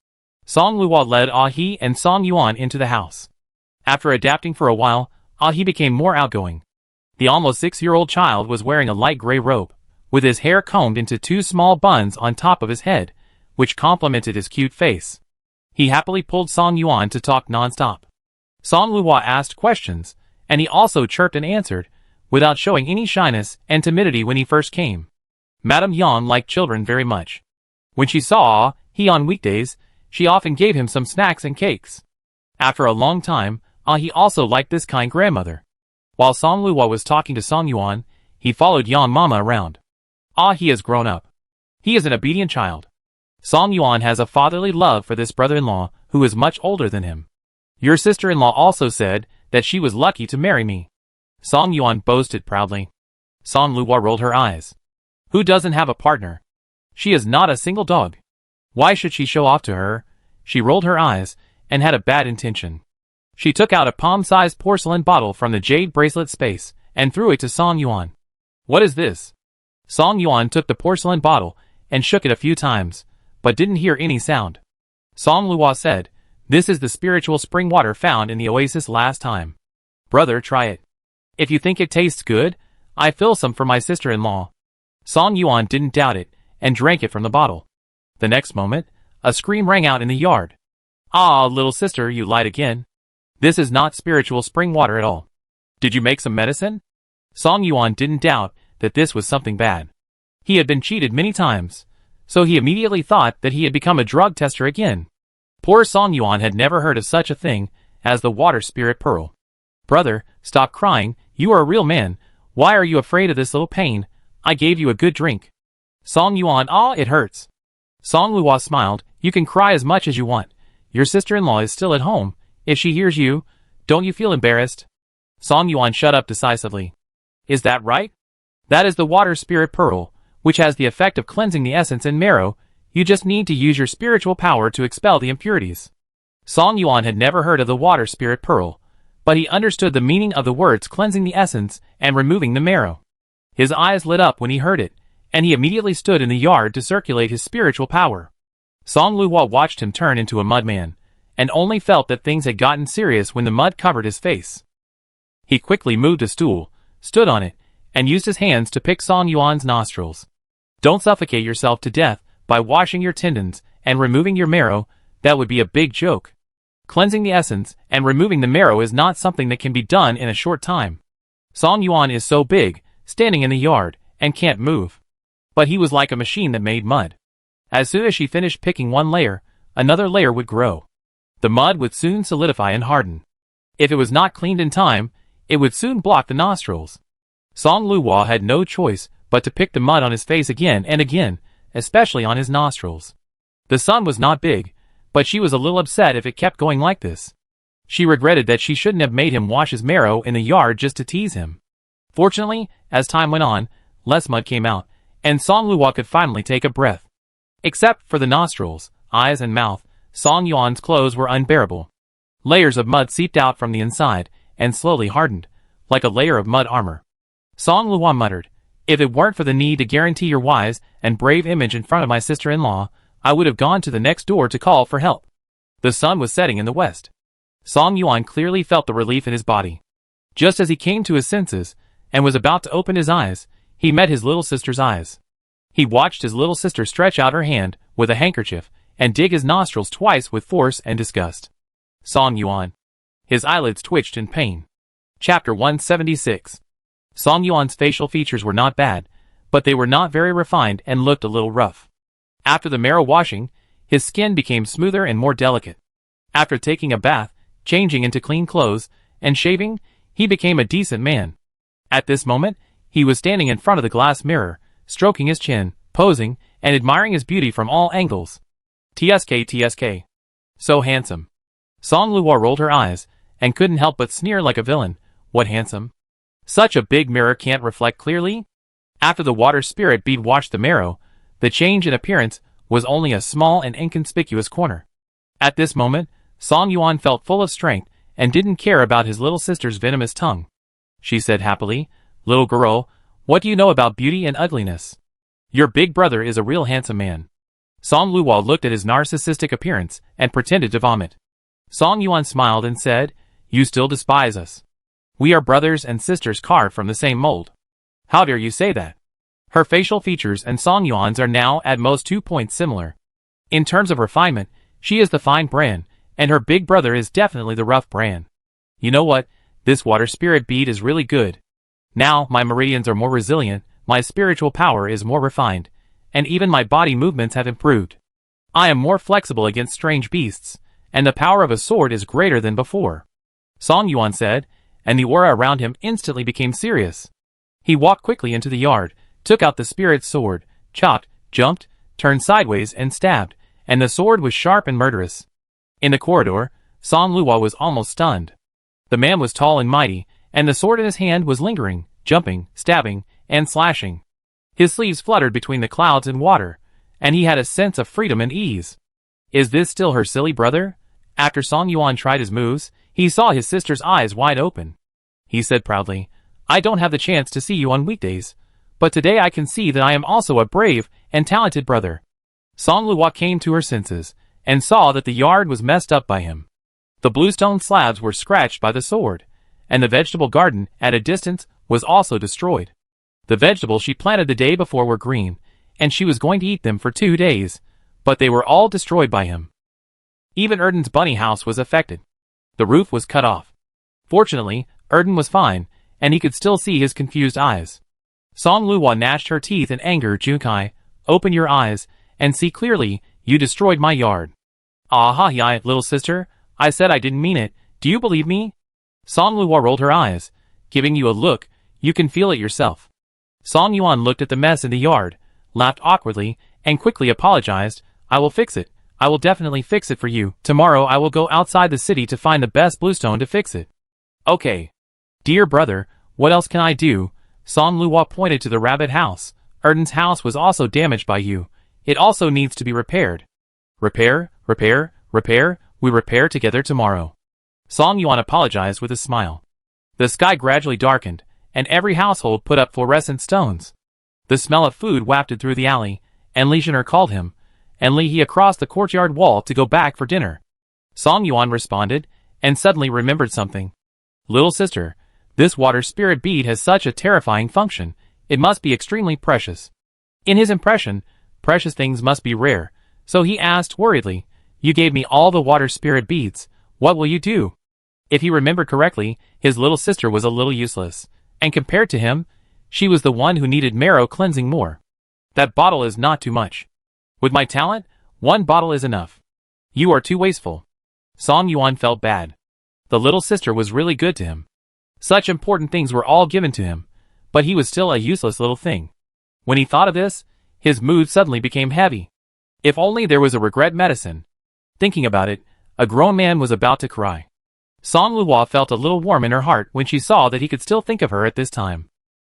Song Luo led Ah-He and Song Yuan into the house. After adapting for a while, Ah-He became more outgoing. The almost 6-year-old child was wearing a light gray robe, with his hair combed into 2 small buns on top of his head, which complemented his cute face. He happily pulled Song Yuan to talk non-stop. Song Luo asked questions, and he also chirped and answered, without showing any shyness and timidity when he first came. Madame Yang liked children very much. When she saw Ah-He on weekdays, she often gave him some snacks and cakes. After a long time, Ah-He also liked this kind grandmother. While Song Luo was talking to Song Yuan, he followed Yang Mama around. Ah-He has grown up. He is an obedient child. Song Yuan has a fatherly love for this brother-in-law who is much older than him. Your sister-in-law also said that she was lucky to marry me. Song Yuan boasted proudly. Song Luo rolled her eyes. Who doesn't have a partner? She is not a single dog. Why should she show off to her? She rolled her eyes and had a bad intention. She took out a palm-sized porcelain bottle from the jade bracelet space and threw it to Song Yuan. What is this? Song Yuan took the porcelain bottle and shook it a few times, but didn't hear any sound. Song Luo said, "This is the spiritual spring water found in the oasis last time. Brother, try it. If you think it tastes good, I fill some for my sister-in-law." Song Yuan didn't doubt it and drank it from the bottle. The next moment, a scream rang out in the yard. "Ah, little sister, you lied again. This is not spiritual spring water at all. Did you make some medicine?" Song Yuan didn't doubt that this was something bad. He had been cheated many times, so he immediately thought that he had become a drug tester again. Poor Song Yuan had never heard of such a thing as the water spirit pearl. "Brother, stop crying, you are a real man. Why are you afraid of this little pain? I gave you a good drink." Song Yuan, it hurts. Song Luo smiled, "You can cry as much as you want. Your sister-in-law is still at home. If she hears you, don't you feel embarrassed?" Song Yuan shut up decisively. "Is that right? That is the water spirit pearl, which has the effect of cleansing the essence and marrow. You just need to use your spiritual power to expel the impurities." Song Yuan had never heard of the water spirit pearl, but he understood the meaning of the words cleansing the essence and removing the marrow. His eyes lit up when he heard it, and he immediately stood in the yard to circulate his spiritual power. Song Luo watched him turn into a mudman, and only felt that things had gotten serious when the mud covered his face. He quickly moved a stool, stood on it, and used his hands to pick Song Yuan's nostrils. Don't suffocate yourself to death by washing your tendons and removing your marrow, that would be a big joke. Cleansing the essence and removing the marrow is not something that can be done in a short time. Song Yuan is so big, standing in the yard, and can't move. But he was like a machine that made mud. As soon as she finished picking one layer, another layer would grow. The mud would soon solidify and harden. If it was not cleaned in time, it would soon block the nostrils. Song Luo had no choice but to pick the mud on his face again and again, especially on his nostrils. The sun was not big, but she was a little upset if it kept going like this. She regretted that she shouldn't have made him wash his marrow in the yard just to tease him. Fortunately, as time went on, less mud came out, and Song Luo could finally take a breath. Except for the nostrils, eyes and mouth, Song Yuan's clothes were unbearable. Layers of mud seeped out from the inside, and slowly hardened, like a layer of mud armor. Song Luo muttered, "If it weren't for the need to guarantee your wise and brave image in front of my sister-in-law, I would have gone to the next door to call for help." The sun was setting in the west. Song Yuan clearly felt the relief in his body. Just as he came to his senses, and was about to open his eyes, he met his little sister's eyes. He watched his little sister stretch out her hand with a handkerchief and dig his nostrils twice with force and disgust. Song Yuan. His eyelids twitched in pain. Chapter 176. Song Yuan's facial features were not bad, but they were not very refined and looked a little rough. After the marrow washing, his skin became smoother and more delicate. After taking a bath, changing into clean clothes, and shaving, he became a decent man. At this moment, he was standing in front of the glass mirror, stroking his chin, posing, and admiring his beauty from all angles. TSK. So handsome. Song Luo rolled her eyes, and couldn't help but sneer like a villain. What handsome? Such a big mirror can't reflect clearly? After the water spirit bead washed the marrow, the change in appearance was only a small and inconspicuous corner. At this moment, Song Yuan felt full of strength, and didn't care about his little sister's venomous tongue. She said happily, "Little girl, what do you know about beauty and ugliness? Your big brother is a real handsome man." Song Luo looked at his narcissistic appearance, and pretended to vomit. Song Yuan smiled and said, "You still despise us. We are brothers and sisters carved from the same mold. How dare you say that?" Her facial features and Song Yuan's are now at most 2 points similar. In terms of refinement, she is the fine brand, and her big brother is definitely the rough brand. You know what? This water spirit bead is really good. Now my meridians are more resilient, my spiritual power is more refined, and even my body movements have improved. I am more flexible against strange beasts, and the power of a sword is greater than before," Song Yuan said, and the aura around him instantly became serious. He walked quickly into the yard, took out the spirit's sword, chopped, jumped, turned sideways and stabbed, and the sword was sharp and murderous. In the corridor, Song Luo was almost stunned. The man was tall and mighty, and the sword in his hand was lingering, jumping, stabbing, and slashing. His sleeves fluttered between the clouds and water, and he had a sense of freedom and ease. Is this still her silly brother? After Song Yuan tried his moves, he saw his sister's eyes wide open. He said proudly, "I don't have the chance to see you on weekdays, but today I can see that I am also a brave and talented brother." Song Luo came to her senses, and saw that the yard was messed up by him. The bluestone slabs were scratched by the sword, and the vegetable garden at a distance was also destroyed. The vegetables she planted the day before were green, and she was going to eat them for 2 days, but they were all destroyed by him. Even Erden's bunny house was affected. The roof was cut off. Fortunately, Erden was fine, and he could still see his confused eyes. Song Luo gnashed her teeth in anger. "Junkai, open your eyes, and see clearly, you destroyed my yard." "Ah, little sister, I said I didn't mean it, do you believe me?" Song Luo rolled her eyes, giving you a look, "You can feel it yourself." Song Yuan looked at the mess in the yard, laughed awkwardly, and quickly apologized. "I will fix it. I will definitely fix it for you. Tomorrow I will go outside the city to find the best bluestone to fix it." "Okay. Dear brother, what else can I do?" Song Luo pointed to the rabbit house. "Erden's house was also damaged by you. It also needs to be repaired." Repair? We repair together tomorrow." Song Yuan apologized with a smile. The sky gradually darkened, and every household put up fluorescent stones. The smell of food wafted through the alley, and Legionnaire called him. and Li He across the courtyard wall to go back for dinner. Song Yuan responded, and suddenly remembered something. Little sister, this water spirit bead has such a terrifying function, it must be extremely precious. In his impression, precious things must be rare, so he asked worriedly, you gave me all the water spirit beads, what will you do? If he remembered correctly, his little sister was a little useless, and compared to him, she was the one who needed marrow cleansing more. That bottle is not too much. With my talent, 1 bottle is enough. You are too wasteful. Song Yuan felt bad. The little sister was really good to him. Such important things were all given to him, but he was still a useless little thing. When he thought of this, his mood suddenly became heavy. If only there was a regret medicine. Thinking about it, a grown man was about to cry. Song Luo felt a little warm in her heart when she saw that he could still think of her at this time.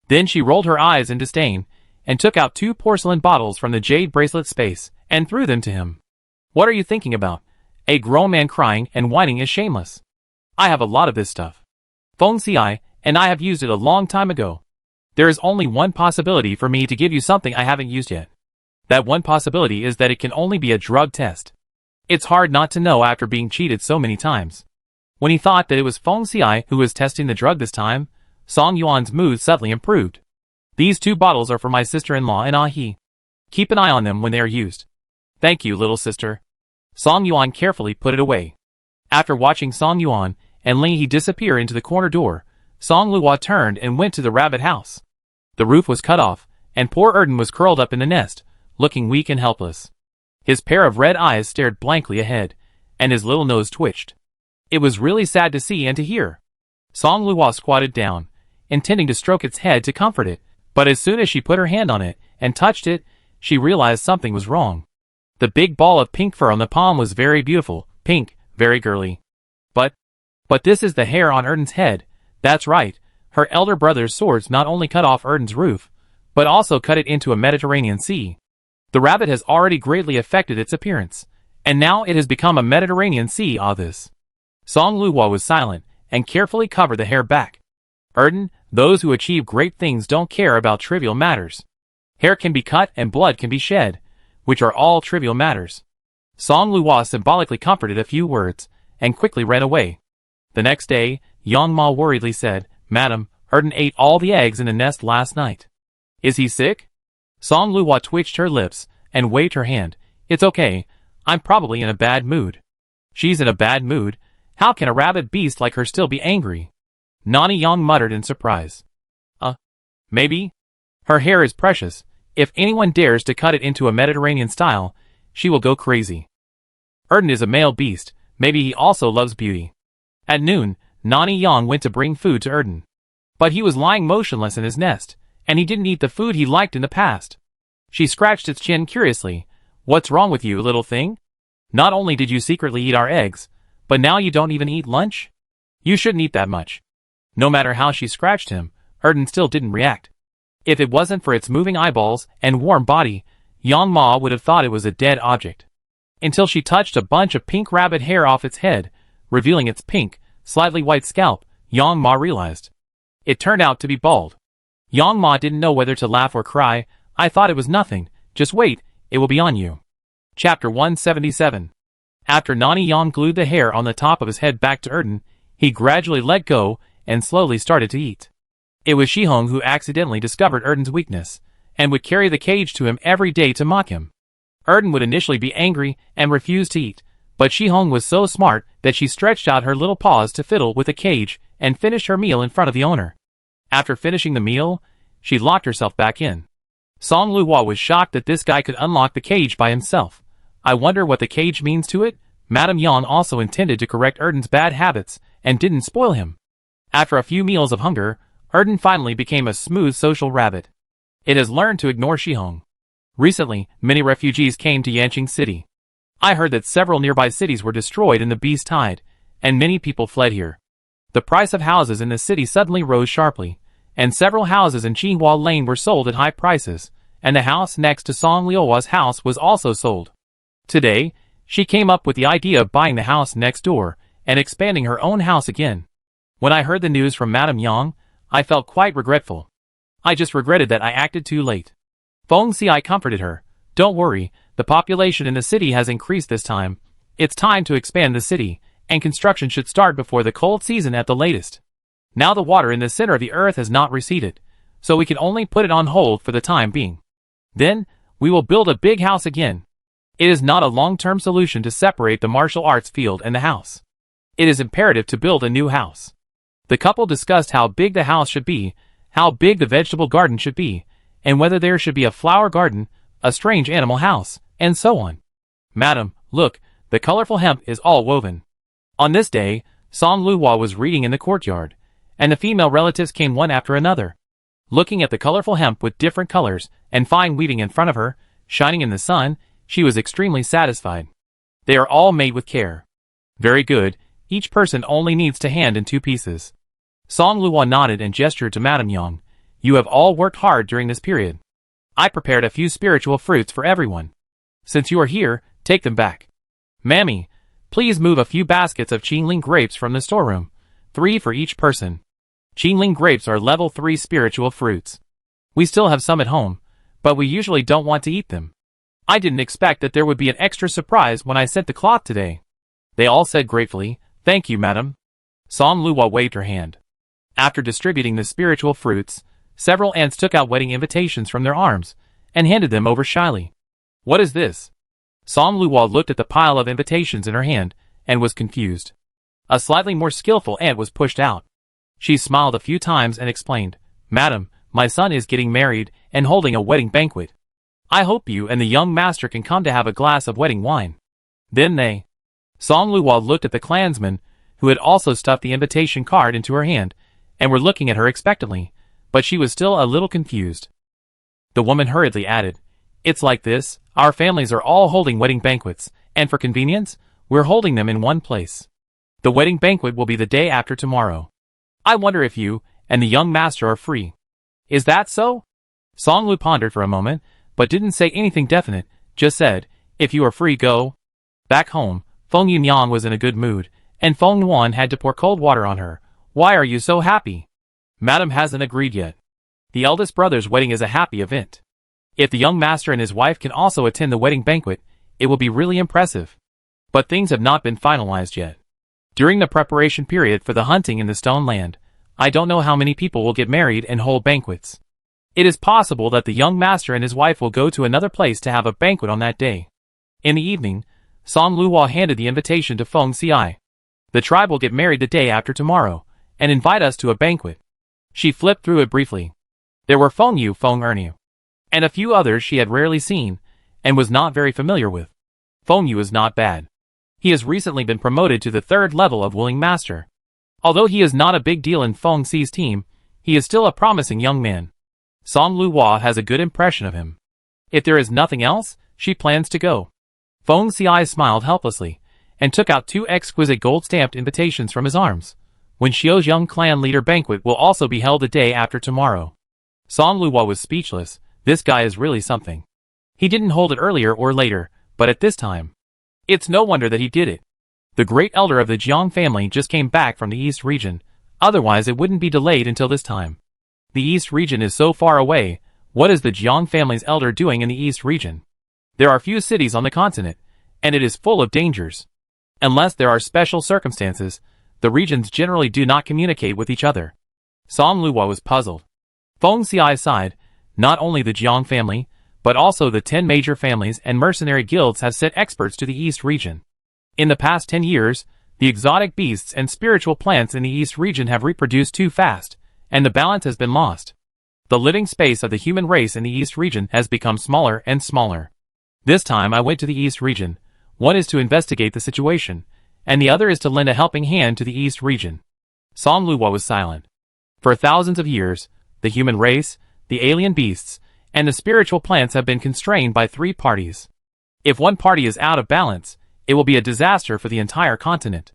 Then she rolled her eyes in disdain, and took out 2 porcelain bottles from the jade bracelet space, and threw them to him. What are you thinking about? A grown man crying and whining is shameless. I have a lot of this stuff. Feng Xi, and I have used it a long time ago. There is only one possibility for me to give you something I haven't used yet. That one possibility is that it can only be a drug test. It's hard not to know after being cheated so many times. When he thought that it was Feng Xi who was testing the drug this time, Song Yuan's mood suddenly improved. These 2 bottles are for my sister-in-law and Ah He. Keep an eye on them when they are used. Thank you, little sister. Song Yuan carefully put it away. After watching Song Yuan and Li He disappear into the corner door, Song Luo turned and went to the rabbit house. The roof was cut off, and poor Erden was curled up in the nest, looking weak and helpless. His pair of red eyes stared blankly ahead, and his little nose twitched. It was really sad to see and to hear. Song Luo squatted down, intending to stroke its head to comfort it, but as soon as she put her hand on it and touched it, she realized something was wrong. The big ball of pink fur on the palm was very beautiful, pink, very girly. But this is the hair on Erden's head. That's right, her elder brother's swords not only cut off Erden's roof, but also cut it into a Mediterranean sea. The rabbit has already greatly affected its appearance, and now it has become a Mediterranean sea. This. Song Luo was silent, and carefully covered the hair back. Erden, those who achieve great things don't care about trivial matters. Hair can be cut and blood can be shed, which are all trivial matters. Song Luo symbolically comforted a few words, and quickly ran away. The next day, Yang Ma worriedly said, Madam, Erden ate all the eggs in the nest last night. Is he sick? Song Luo twitched her lips, and waved her hand. It's okay, I'm probably in a bad mood. She's in a bad mood? How can a rabbit beast like her still be angry? Nani Yang muttered in surprise. Maybe? Her hair is precious. If anyone dares to cut it into a Mediterranean style, she will go crazy. Erden is a male beast, maybe he also loves beauty. At noon, Nani Yang went to bring food to Erden. But he was lying motionless in his nest, and he didn't eat the food he liked in the past. She scratched its chin curiously. What's wrong with you, little thing? Not only did you secretly eat our eggs, but now you don't even eat lunch? You shouldn't eat that much. No matter how she scratched him, Erden still didn't react. If it wasn't for its moving eyeballs and warm body, Yang Ma would have thought it was a dead object. Until she touched a bunch of pink rabbit hair off its head, revealing its pink, slightly white scalp, Yang Ma realized. It turned out to be bald. Yang Ma didn't know whether to laugh or cry. I thought it was nothing. Just wait, it will be on you. Chapter 177. After Nani Yang glued the hair on the top of his head back to Erden, he gradually let go and slowly started to eat. It was Shihong who accidentally discovered Erden's weakness, and would carry the cage to him every day to mock him. Erden would initially be angry and refuse to eat, but Shihong was so smart that she stretched out her little paws to fiddle with the cage and finished her meal in front of the owner. After finishing the meal, she locked herself back in. Song Luo was shocked that this guy could unlock the cage by himself. I wonder what the cage means to it? Madame Yang also intended to correct Erden's bad habits and didn't spoil him. After a few meals of hunger, Erden finally became a smooth social rabbit. It has learned to ignore Shihong. Recently, many refugees came to Yanqing City. I heard that several nearby cities were destroyed in the beast tide, and many people fled here. The price of houses in the city suddenly rose sharply, and several houses in Qinghua Lane were sold at high prices, and the house next to Song Liuhua's house was also sold. Today, she came up with the idea of buying the house next door and expanding her own house again. When I heard the news from Madame Yang, I felt quite regretful. I just regretted that I acted too late. Feng Xi comforted her. Don't worry, The population in the city has increased this time. It's time to expand the city, and construction should start before the cold season at the latest. Now the water in the center of the earth has not receded, so we can only put it on hold for the time being. Then, we will build a big house again. It is not a long-term solution to separate the martial arts field and the house. It is imperative to build a new house. The couple discussed how big the house should be, how big the vegetable garden should be, and whether there should be a flower garden, a strange animal house, and so on. Madam, look, the colorful hemp is all woven. On this day, Song Luhua was reading in the courtyard, and the female relatives came one after another. Looking at the colorful hemp with different colors and fine weaving in front of her, shining in the sun, she was extremely satisfied. They are all made with care. Very good, each person only needs to hand in 2 pieces. Song Luhua nodded and gestured to Madame Yang. You have all worked hard during this period. I prepared a few spiritual fruits for everyone. Since you are here, take them back. Mammy, please move a few baskets of Qingling grapes from the storeroom, 3 for each person. Qingling grapes are level 3 spiritual fruits. We still have some at home, but we usually don't want to eat them. I didn't expect that there would be an extra surprise when I sent the cloth today. They all said gratefully, Thank you, madam. Song Luhua waved her hand. After distributing the spiritual fruits, several ants took out wedding invitations from their arms and handed them over shyly. What is this? Song Luhua looked at the pile of invitations in her hand and was confused. A slightly more skillful ant was pushed out. She smiled a few times and explained, Madam, my son is getting married and holding a wedding banquet. I hope you and the young master can come to have a glass of wedding wine. Then they. Song Luhua looked at the clansmen, who had also stuffed the invitation card into her hand, and were looking at her expectantly, but she was still a little confused. The woman hurriedly added, It's like this, our families are all holding wedding banquets, and for convenience, we're holding them in one place. The wedding banquet will be the day after tomorrow. I wonder if you and the young master are free. Is that so? Song Lu pondered for a moment, but didn't say anything definite, just said, If you are free, go. Back home, Feng Yunyang was in a good mood, and Feng Yuan had to pour cold water on her. Why are you so happy? Madam hasn't agreed yet. The eldest brother's wedding is a happy event. If the young master and his wife can also attend the wedding banquet, it will be really impressive. But things have not been finalized yet. During the preparation period for the hunting in the Stone Land, I don't know how many people will get married and hold banquets. It is possible that the young master and his wife will go to another place to have a banquet on that day. In the evening, Song Luhua handed the invitation to Feng Xiai. The tribe will get married the day after tomorrow, and invite us to a banquet. She flipped through it briefly. There were Feng Yu, Feng Erniu, and a few others she had rarely seen, and was not very familiar with. Feng Yu is not bad. He has recently been promoted to the 3rd level of Willing Master. Although he is not a big deal in Feng Xi's team, he is still a promising young man. Song Luhua has a good impression of him. If there is nothing else, she plans to go. Feng Xiai smiled helplessly, and took out 2 exquisite gold-stamped invitations from his arms. When Xiu's young clan leader banquet will also be held the day after tomorrow. Song Luhua was speechless. This guy is really something. He didn't hold it earlier or later, but at this time. It's no wonder that he did it. The great elder of the Jiang family just came back from the East region, otherwise it wouldn't be delayed until this time. The East region is so far away. What is the Jiang family's elder doing in the East region? There are few cities on the continent, and it is full of dangers. Unless there are special circumstances, the regions generally do not communicate with each other. Song Luhua was puzzled. Feng Xiai sighed. Not only the Jiang family, but also the 10 major families and mercenary guilds have sent experts to the East region. In the past 10 years, the exotic beasts and spiritual plants in the East region have reproduced too fast, and the balance has been lost. The living space of the human race in the East region has become smaller and smaller. This time I went to the East region. One is to investigate the situation, and the other is to lend a helping hand to the East region. Song Luhua was silent. For thousands of years, the human race, the alien beasts, and the spiritual plants have been constrained by 3 parties. If one party is out of balance, it will be a disaster for the entire continent.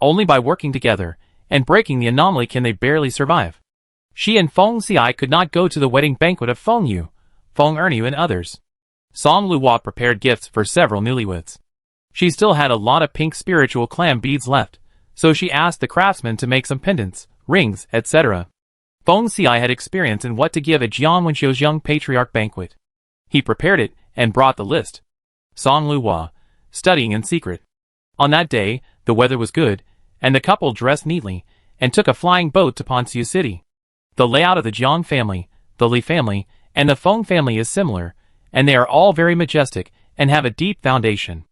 Only by working together and breaking the anomaly can they barely survive. She and Feng Xiai could not go to the wedding banquet of Feng Yu, Feng Erniu and others. Song Luhua prepared gifts for several newlyweds. She still had a lot of pink spiritual clam beads left, so she asked the craftsman to make some pendants, rings, etc. Feng Xiai had experience in what to give at Jiang Wenxiu's young patriarch banquet. He prepared it and brought the list. Song Luhua, studying in secret. On that day, the weather was good, and the couple dressed neatly, and took a flying boat to Ponsiu City. The layout of the Jiang family, the Li family, and the Feng family is similar, and they are all very majestic and have a deep foundation.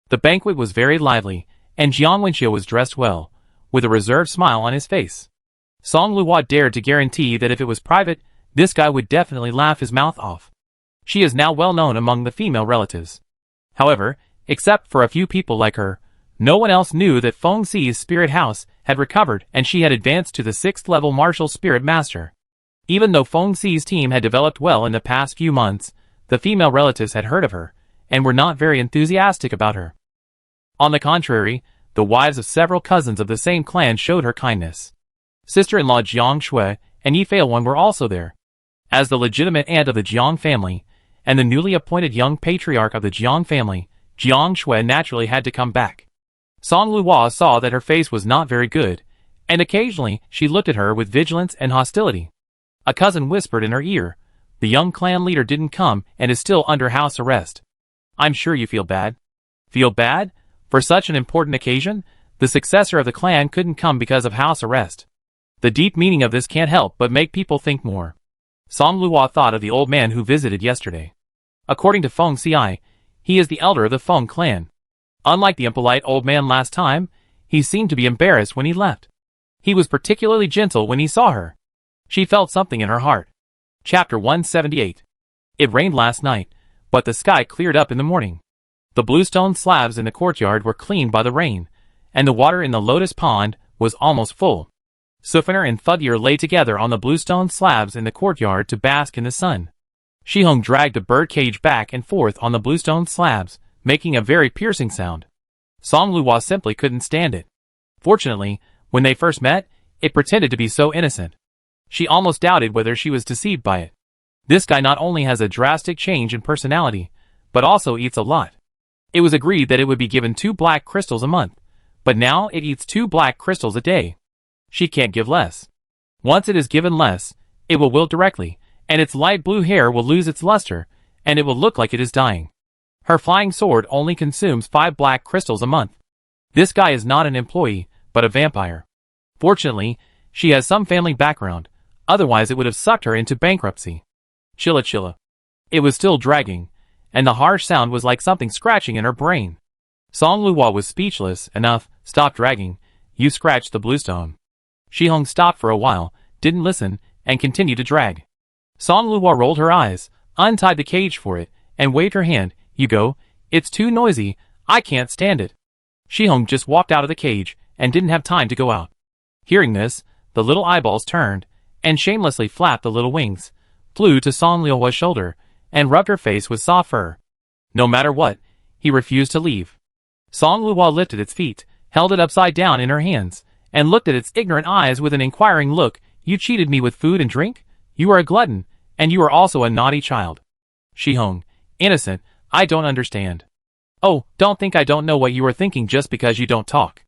The banquet was very lively, and Jiang Wenxiu was dressed well, with a reserved smile on his face. Song Luhua dared to guarantee that if it was private, this guy would definitely laugh his mouth off. She is now well known among the female relatives. However, except for a few people like her, no one else knew that Feng Xi's spirit house had recovered and she had advanced to the 6th level martial spirit master. Even though Feng Xi's team had developed well in the past few months, the female relatives had heard of her, and were not very enthusiastic about her. On the contrary, the wives of several cousins of the same clan showed her kindness. Sister-in-law Jiang Shui and Yi Feiwan were also there. As the legitimate aunt of the Jiang family, and the newly appointed young patriarch of the Jiang family, Jiang Shui naturally had to come back. Song Luhua saw that her face was not very good, and occasionally she looked at her with vigilance and hostility. A cousin whispered in her ear, "The young clan leader didn't come and is still under house arrest. I'm sure you feel bad." Feel bad? For such an important occasion, the successor of the clan couldn't come because of house arrest. The deep meaning of this can't help but make people think more. Song Luhua thought of the old man who visited yesterday. According to Feng Xi, he is the elder of the Feng clan. Unlike the impolite old man last time, he seemed to be embarrassed when he left. He was particularly gentle when he saw her. She felt something in her heart. Chapter 178. It rained last night, but the sky cleared up in the morning. The bluestone slabs in the courtyard were cleaned by the rain, and the water in the lotus pond was almost full. Sufiner and Fudyer lay together on the bluestone slabs in the courtyard to bask in the sun. Shihong dragged a bird cage back and forth on the bluestone slabs, making a very piercing sound. Song Luhua simply couldn't stand it. Fortunately, when they first met, it pretended to be so innocent. She almost doubted whether she was deceived by it. This guy not only has a drastic change in personality, but also eats a lot. It was agreed that it would be given 2 black crystals a month, but now it eats 2 black crystals a day. She can't give less. Once it is given less, it will wilt directly, and its light blue hair will lose its luster, and it will look like it is dying. Her flying sword only consumes 5 black crystals a month. This guy is not an employee, but a vampire. Fortunately, she has some family background, otherwise it would have sucked her into bankruptcy. Chilla chilla. It was still dragging, and the harsh sound was like something scratching in her brain. Song Luhua was speechless enough. "Stop dragging, you scratched the bluestone." Shihong stopped for a while, didn't listen, and continued to drag. Song Luhua rolled her eyes, untied the cage for it, and waved her hand. "You go, it's too noisy, I can't stand it." Shihong just walked out of the cage, and didn't have time to go out. Hearing this, the little eyeballs turned, and shamelessly flapped the little wings, flew to Song Luhua's shoulder, and rubbed her face with soft fur. No matter what, he refused to leave. Song Luhua lifted its feet, held it upside down in her hands, and looked at its ignorant eyes with an inquiring look. "You cheated me with food and drink? You are a glutton, and you are also a naughty child." Shihong, innocent, "I don't understand." "Oh, don't think I don't know what you are thinking just because you don't talk.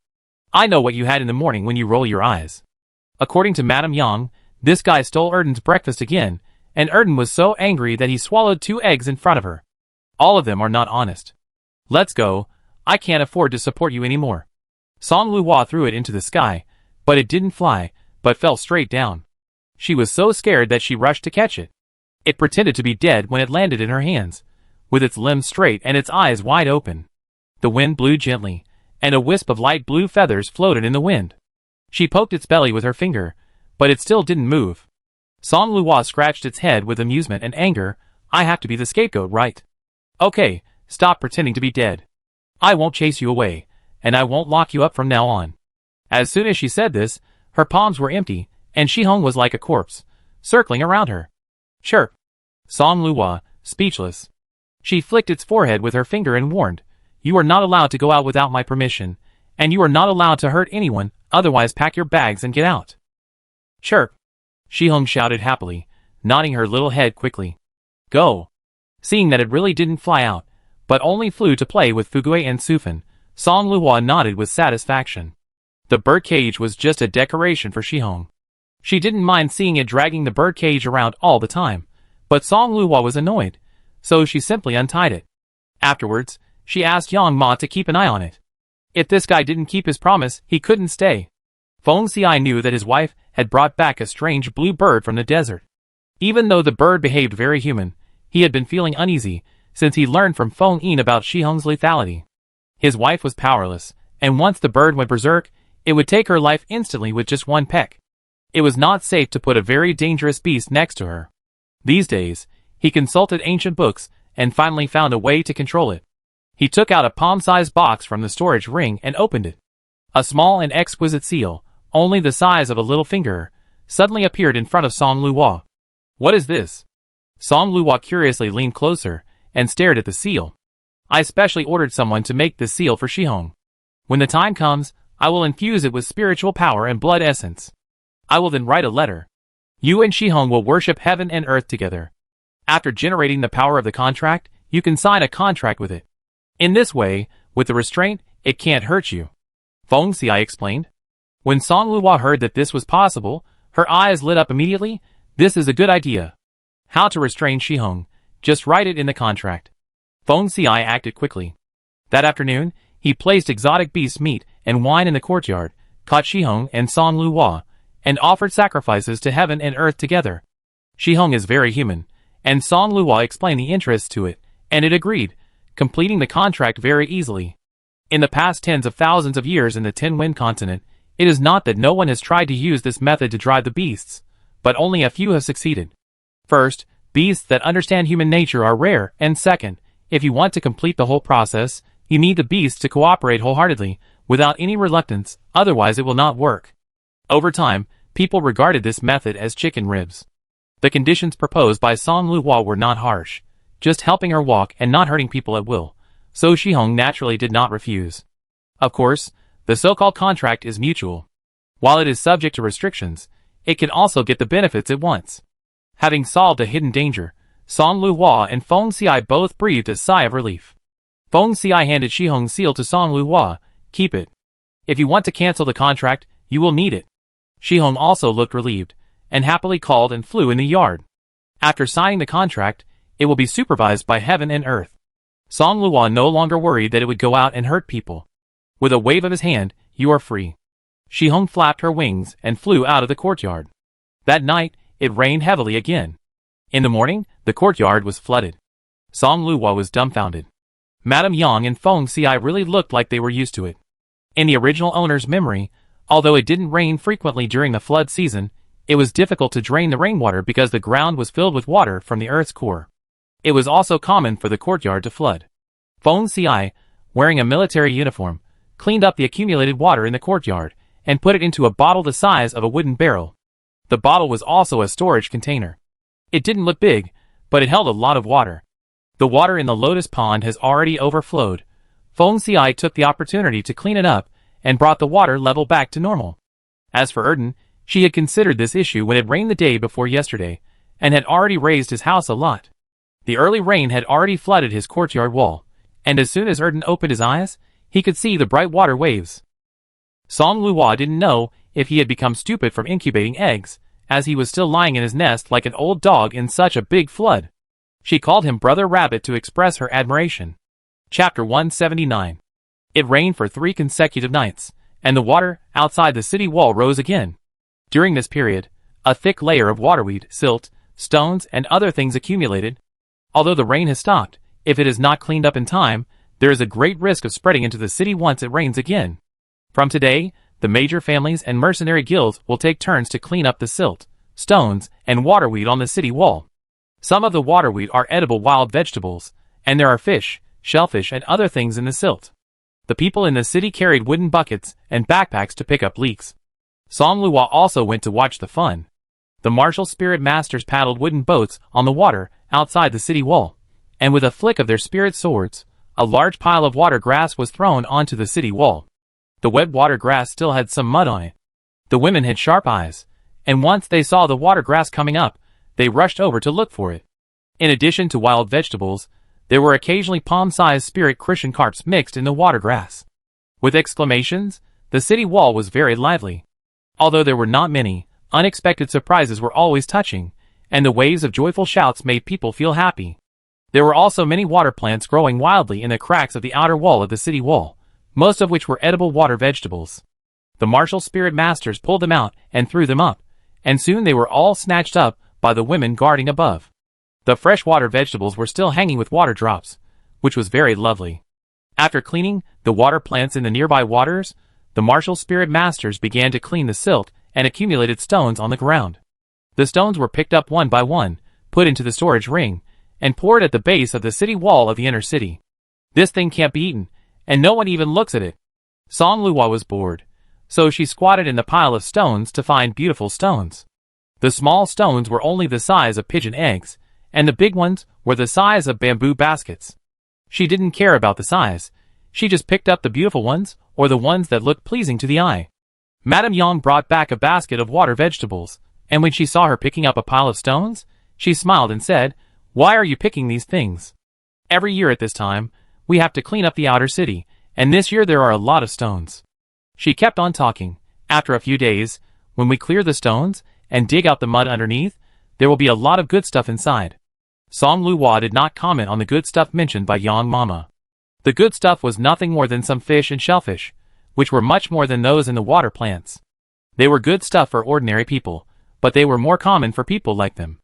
I know what you had in the morning when you roll your eyes." According to Madame Yang, this guy stole Erden's breakfast again, and Erden was so angry that he swallowed 2 eggs in front of her. All of them are not honest. "Let's go, I can't afford to support you anymore." Song Luhua threw it into the sky, but it didn't fly, but fell straight down. She was so scared that she rushed to catch it. It pretended to be dead when it landed in her hands, with its limbs straight and its eyes wide open. The wind blew gently, and a wisp of light blue feathers floated in the wind. She poked its belly with her finger, but it still didn't move. Song Luhua scratched its head with amusement and anger. "I have to be the scapegoat, right? Okay, stop pretending to be dead. I won't chase you away, and I won't lock you up from now on." As soon as she said this, her palms were empty, and Shihong was like a corpse, circling around her. "Chirp." Song Luhua, speechless. She flicked its forehead with her finger and warned, "You are not allowed to go out without my permission, and you are not allowed to hurt anyone, otherwise pack your bags and get out." "Chirp." Shihong shouted happily, nodding her little head quickly. "Go." Seeing that it really didn't fly out, but only flew to play with Fugui and Sufan, Song Luhua nodded with satisfaction. The bird cage was just a decoration for Shihong. She didn't mind seeing it dragging the bird cage around all the time, but Song Luhua was annoyed, so she simply untied it. Afterwards, she asked Yang Ma to keep an eye on it. If this guy didn't keep his promise, he couldn't stay. Feng Xiai knew that his wife had brought back a strange blue bird from the desert. Even though the bird behaved very human, he had been feeling uneasy since he learned from Feng Yin about Shihong's lethality. His wife was powerless, and once the bird went berserk, it would take her life instantly with just one peck. It was not safe to put a very dangerous beast next to her. These days, he consulted ancient books and finally found a way to control it. He took out a palm-sized box from the storage ring and opened it. A small and exquisite seal, only the size of a little finger, suddenly appeared in front of Song Luo. What is this? Song Luo curiously leaned closer and stared at the seal. I specially ordered someone to make this seal for Shihong. When the time comes, I will infuse it with spiritual power and blood essence. I will then write a letter. You and Shihong will worship heaven and earth together. After generating the power of the contract, you can sign a contract with it. In this way, with the restraint, it can't hurt you. Feng Xiai explained. When Song Luo heard that this was possible, her eyes lit up immediately. This is a good idea. How to restrain Shihong? Just write it in the contract. Feng Xiai acted quickly. That afternoon, he placed exotic beast meat and wine in the courtyard, caught Shihong and Song Luo, and offered sacrifices to heaven and earth together. Shihong is very human, and Song Luo explained the interests to it, and it agreed, completing the contract very easily. In the past tens of thousands of years in the Ten Wind continent, it is not that no one has tried to use this method to drive the beasts, but only a few have succeeded. First, beasts that understand human nature are rare, and second, if you want to complete the whole process, you need the beasts to cooperate wholeheartedly, without any reluctance, otherwise it will not work. Over time, people regarded this method as chicken ribs. The conditions proposed by Song Luo were not harsh, just helping her walk and not hurting people at will, so Shihong naturally did not refuse. Of course, the so-called contract is mutual. While it is subject to restrictions, it can also get the benefits it wants. Having solved a hidden danger, Song Luo and Feng Xiai both breathed a sigh of relief. Feng Xiai handed Shihong's seal to Song Luo. Keep it. If you want to cancel the contract, you will need it. Shihong also looked relieved, and happily called and flew in the yard. After signing the contract, it will be supervised by heaven and earth. Song Luo no longer worried that it would go out and hurt people. With a wave of his hand, you are free. Shihong flapped her wings and flew out of the courtyard. That night, it rained heavily again. In the morning, the courtyard was flooded. Song Luo was dumbfounded. Madame Yang and Feng Xiai really looked like they were used to it. In the original owner's memory, although it didn't rain frequently during the flood season, it was difficult to drain the rainwater because the ground was filled with water from the earth's core. It was also common for the courtyard to flood. Feng Xiai, wearing a military uniform, cleaned up the accumulated water in the courtyard and put it into a bottle the size of a wooden barrel. The bottle was also a storage container. It didn't look big, but it held a lot of water. The water in the lotus pond has already overflowed. Feng Xiai took the opportunity to clean it up and brought the water level back to normal. As for Erden, she had considered this issue when it rained the day before yesterday, and had already raised his house a lot. The early rain had already flooded his courtyard wall, and as soon as Erden opened his eyes, he could see the bright water waves. Song Luo didn't know if he had become stupid from incubating eggs, as he was still lying in his nest like an old dog in such a big flood. She called him Brother Rabbit to express her admiration. Chapter 179. It rained for 3 consecutive nights, and the water outside the city wall rose again. During this period, a thick layer of waterweed, silt, stones, and other things accumulated. Although the rain has stopped, if it is not cleaned up in time, there is a great risk of spreading into the city once it rains again. From today, the major families and mercenary guilds will take turns to clean up the silt, stones, and waterweed on the city wall. Some of the waterweed are edible wild vegetables, and there are fish, shellfish, and other things in the silt. The people in the city carried wooden buckets and backpacks to pick up leaks. Song Luo also went to watch the fun. The martial spirit masters paddled wooden boats on the water outside the city wall, and with a flick of their spirit swords, a large pile of water grass was thrown onto the city wall. The wet water grass still had some mud on it. The women had sharp eyes, and once they saw the water grass coming up, they rushed over to look for it. In addition to wild vegetables, there were occasionally palm-sized spirit Christian carps mixed in the water grass. With exclamations, the city wall was very lively. Although there were not many, unexpected surprises were always touching, and the waves of joyful shouts made people feel happy. There were also many water plants growing wildly in the cracks of the outer wall of the city wall, most of which were edible water vegetables. The martial spirit masters pulled them out and threw them up, and soon they were all snatched up by the women guarding above. The freshwater vegetables were still hanging with water drops, which was very lovely. After cleaning the water plants in the nearby waters, the martial spirit masters began to clean the silt and accumulated stones on the ground. The stones were picked up one by one, put into the storage ring, and poured at the base of the city wall of the inner city. This thing can't be eaten, and no one even looks at it. Song Luo was bored, so she squatted in the pile of stones to find beautiful stones. The small stones were only the size of pigeon eggs, and the big ones were the size of bamboo baskets. She didn't care about the size. She just picked up the beautiful ones, or the ones that looked pleasing to the eye. Madame Yang brought back a basket of water vegetables, and when she saw her picking up a pile of stones, she smiled and said, "Why are you picking these things? Every year at this time, we have to clean up the outer city, and this year there are a lot of stones." She kept on talking. "After a few days, when we clear the stones and dig out the mud underneath, there will be a lot of good stuff inside." Song Luo did not comment on the good stuff mentioned by Yang Mama. The good stuff was nothing more than some fish and shellfish, which were much more than those in the water plants. They were good stuff for ordinary people, but they were more common for people like them.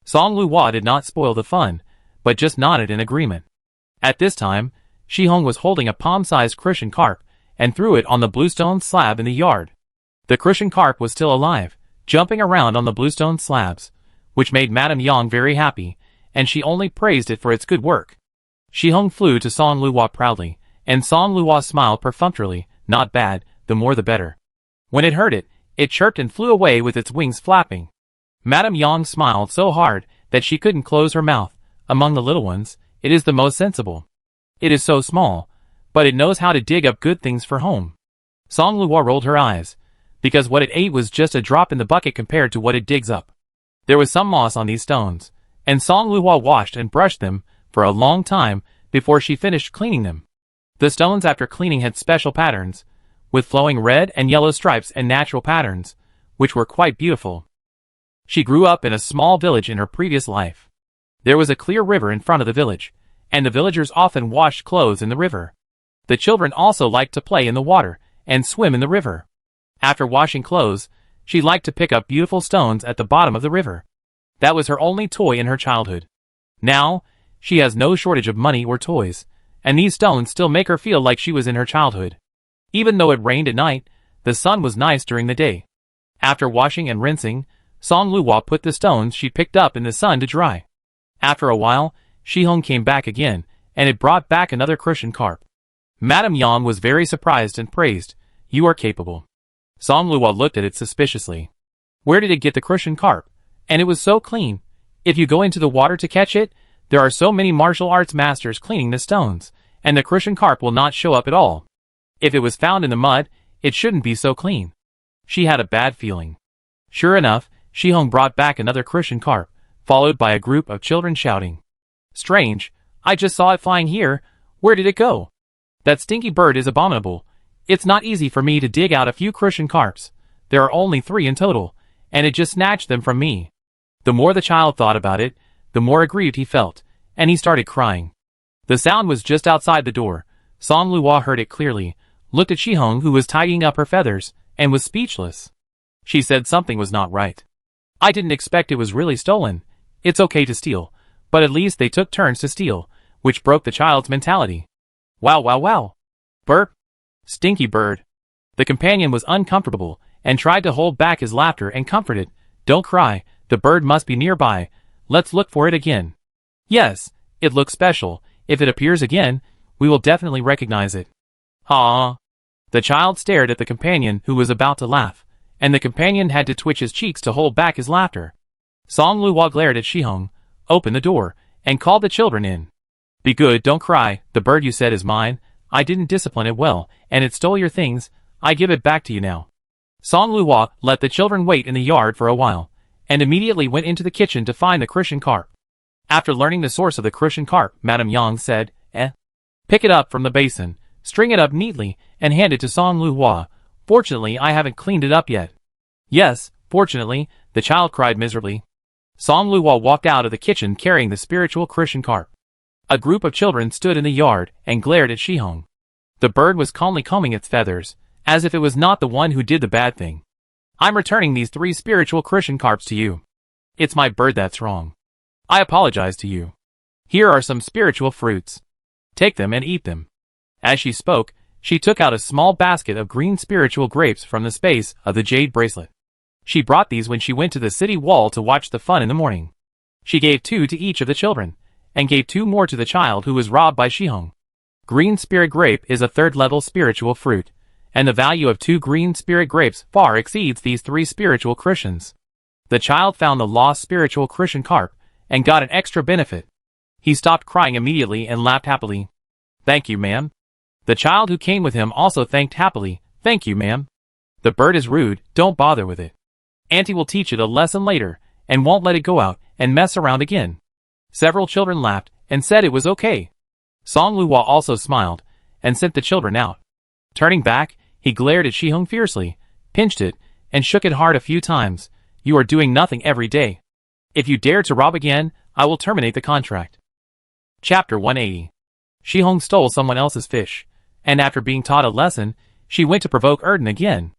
Song Luo did not spoil the fun, but just nodded in agreement. At this time, Shi Hong was holding a palm-sized crucian carp and threw it on the bluestone slab in the yard. The crucian carp was still alive, jumping around on the bluestone slabs, which made Madame Yang very happy, and she only praised it for its good work. Shi Hong flew to Song Luo proudly, and Song Luo smiled perfunctorily. "Not bad, the more the better." When it heard it, it chirped and flew away with its wings flapping. Madame Yang smiled so hard that she couldn't close her mouth. "Among the little ones, it is the most sensible. It is so small, but it knows how to dig up good things for home." Song Luo rolled her eyes, because what it ate was just a drop in the bucket compared to what it digs up. There was some moss on these stones, and Song Luo washed and brushed them for a long time before she finished cleaning them. The stones after cleaning had special patterns, with flowing red and yellow stripes and natural patterns, which were quite beautiful. She grew up in a small village in her previous life. There was a clear river in front of the village, and the villagers often washed clothes in the river. The children also liked to play in the water and swim in the river. After washing clothes, she liked to pick up beautiful stones at the bottom of the river. That was her only toy in her childhood. Now, she has no shortage of money or toys, and these stones still make her feel like she was in her childhood. Even though it rained at night, the sun was nice during the day. After washing and rinsing, Song Luo put the stones she picked up in the sun to dry. After a while, Shi Hong came back again, and it brought back another crucian carp. Madame Yang was very surprised and praised, "You are capable." Song Luo looked at it suspiciously. "Where did it get the crucian carp? And it was so clean. If you go into the water to catch it, there are so many martial arts masters cleaning the stones, and the crucian carp will not show up at all. If it was found in the mud, it shouldn't be so clean." She had a bad feeling. Sure enough, Shi Hong brought back another crucian carp, followed by a group of children shouting, "Strange, I just saw it flying here. Where did it go? That stinky bird is abominable. It's not easy for me to dig out a few crucian carps. There are only 3 in total, and it just snatched them from me." The more the child thought about it, the more aggrieved he felt, and he started crying. The sound was just outside the door. Song Luo heard it clearly, looked at Shi Hong who was tidying up her feathers, and was speechless. She said something was not right. "I didn't expect it was really stolen. It's okay to steal, but at least they took turns to steal," which broke the child's mentality. "Wow wow wow. Burp. Stinky bird." The companion was uncomfortable, and tried to hold back his laughter and comfort it. "Don't cry, the bird must be nearby. Let's look for it again." "Yes, it looks special. If it appears again, we will definitely recognize it." "Ha!" The child stared at the companion who was about to laugh, and the companion had to twitch his cheeks to hold back his laughter. Song Luo glared at Shi Hong, opened the door, and called the children in. "Be good, don't cry. The bird you said is mine. I didn't discipline it well, and it stole your things. I give it back to you now." Song Luo let the children wait in the yard for a while, and immediately went into the kitchen to find the crucian carp. After learning the source of the crucian carp, Madame Yang said, Pick it up from the basin, string it up neatly, and hand it to Song Luo. Fortunately, I haven't cleaned it up yet." "Yes, fortunately," the child cried miserably. Song Luo walked out of the kitchen carrying the spiritual crucian carp. A group of children stood in the yard and glared at Shihong. The bird was calmly combing its feathers, as if it was not the one who did the bad thing. I'm returning these 3 spiritual Christian carps to you. It's my bird that's wrong. I apologize to you. Here are some spiritual fruits. Take them and eat them. As she spoke, she took out a small basket of green spiritual grapes from the space of the jade bracelet. She brought these when she went to the city wall to watch the fun in the morning. She gave 2 to each of the children, and gave 2 more to the child who was robbed by Shihong. Green spirit grape is a 3rd-level spiritual fruit, and the value of 2 green spirit grapes far exceeds these 3 spiritual Christians. The child found the lost spiritual Christian carp, and got an extra benefit. He stopped crying immediately and laughed happily. Thank you, ma'am. The child who came with him also thanked happily. Thank you, ma'am. The bird is rude, don't bother with it. Auntie will teach it a lesson later, and won't let it go out and mess around again. Several children laughed and said it was okay. Song Luhua also smiled, and sent the children out. Turning back, he glared at Shihong fiercely, pinched it, and shook it hard a few times. You are doing nothing every day. If you dare to rob again, I will terminate the contract. Chapter 180. Shihong stole someone else's fish, and after being taught a lesson, she went to provoke Erden again.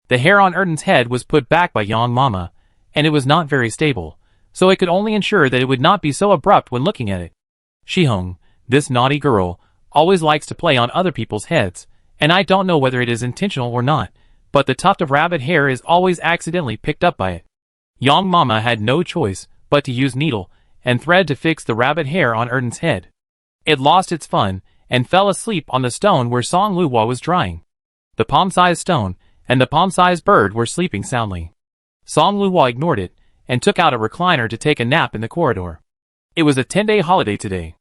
The hair on Erden's head was put back by Yang Mama, and it was not very stable, so it could only ensure that it would not be so abrupt when looking at it. Shihong, this naughty girl, always likes to play on other people's heads, and I don't know whether it is intentional or not, but the tuft of rabbit hair is always accidentally picked up by it. Yang Mama had no choice but to use needle and thread to fix the rabbit hair on Erden's head. It lost its fun and fell asleep on the stone where Song Luhua was drying. The palm-sized stone and the palm-sized bird were sleeping soundly. Song Luhua ignored it and took out a recliner to take a nap in the corridor. It was a 10-day holiday today.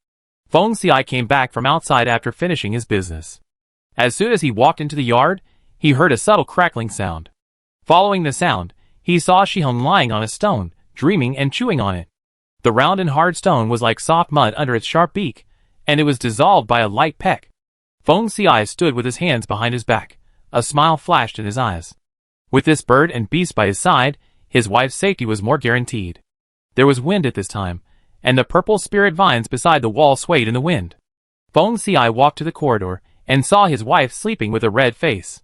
Feng Xiai came back from outside after finishing his business. As soon as he walked into the yard, he heard a subtle crackling sound. Following the sound, he saw Shihong lying on a stone, dreaming and chewing on it. The round and hard stone was like soft mud under its sharp beak, and it was dissolved by a light peck. Feng Xiai stood with his hands behind his back. A smile flashed in his eyes. With this bird and beast by his side, his wife's safety was more guaranteed. There was wind at this time, and the purple spirit vines beside the wall swayed in the wind. Feng Xiai walked to the corridor and saw his wife sleeping with a red face.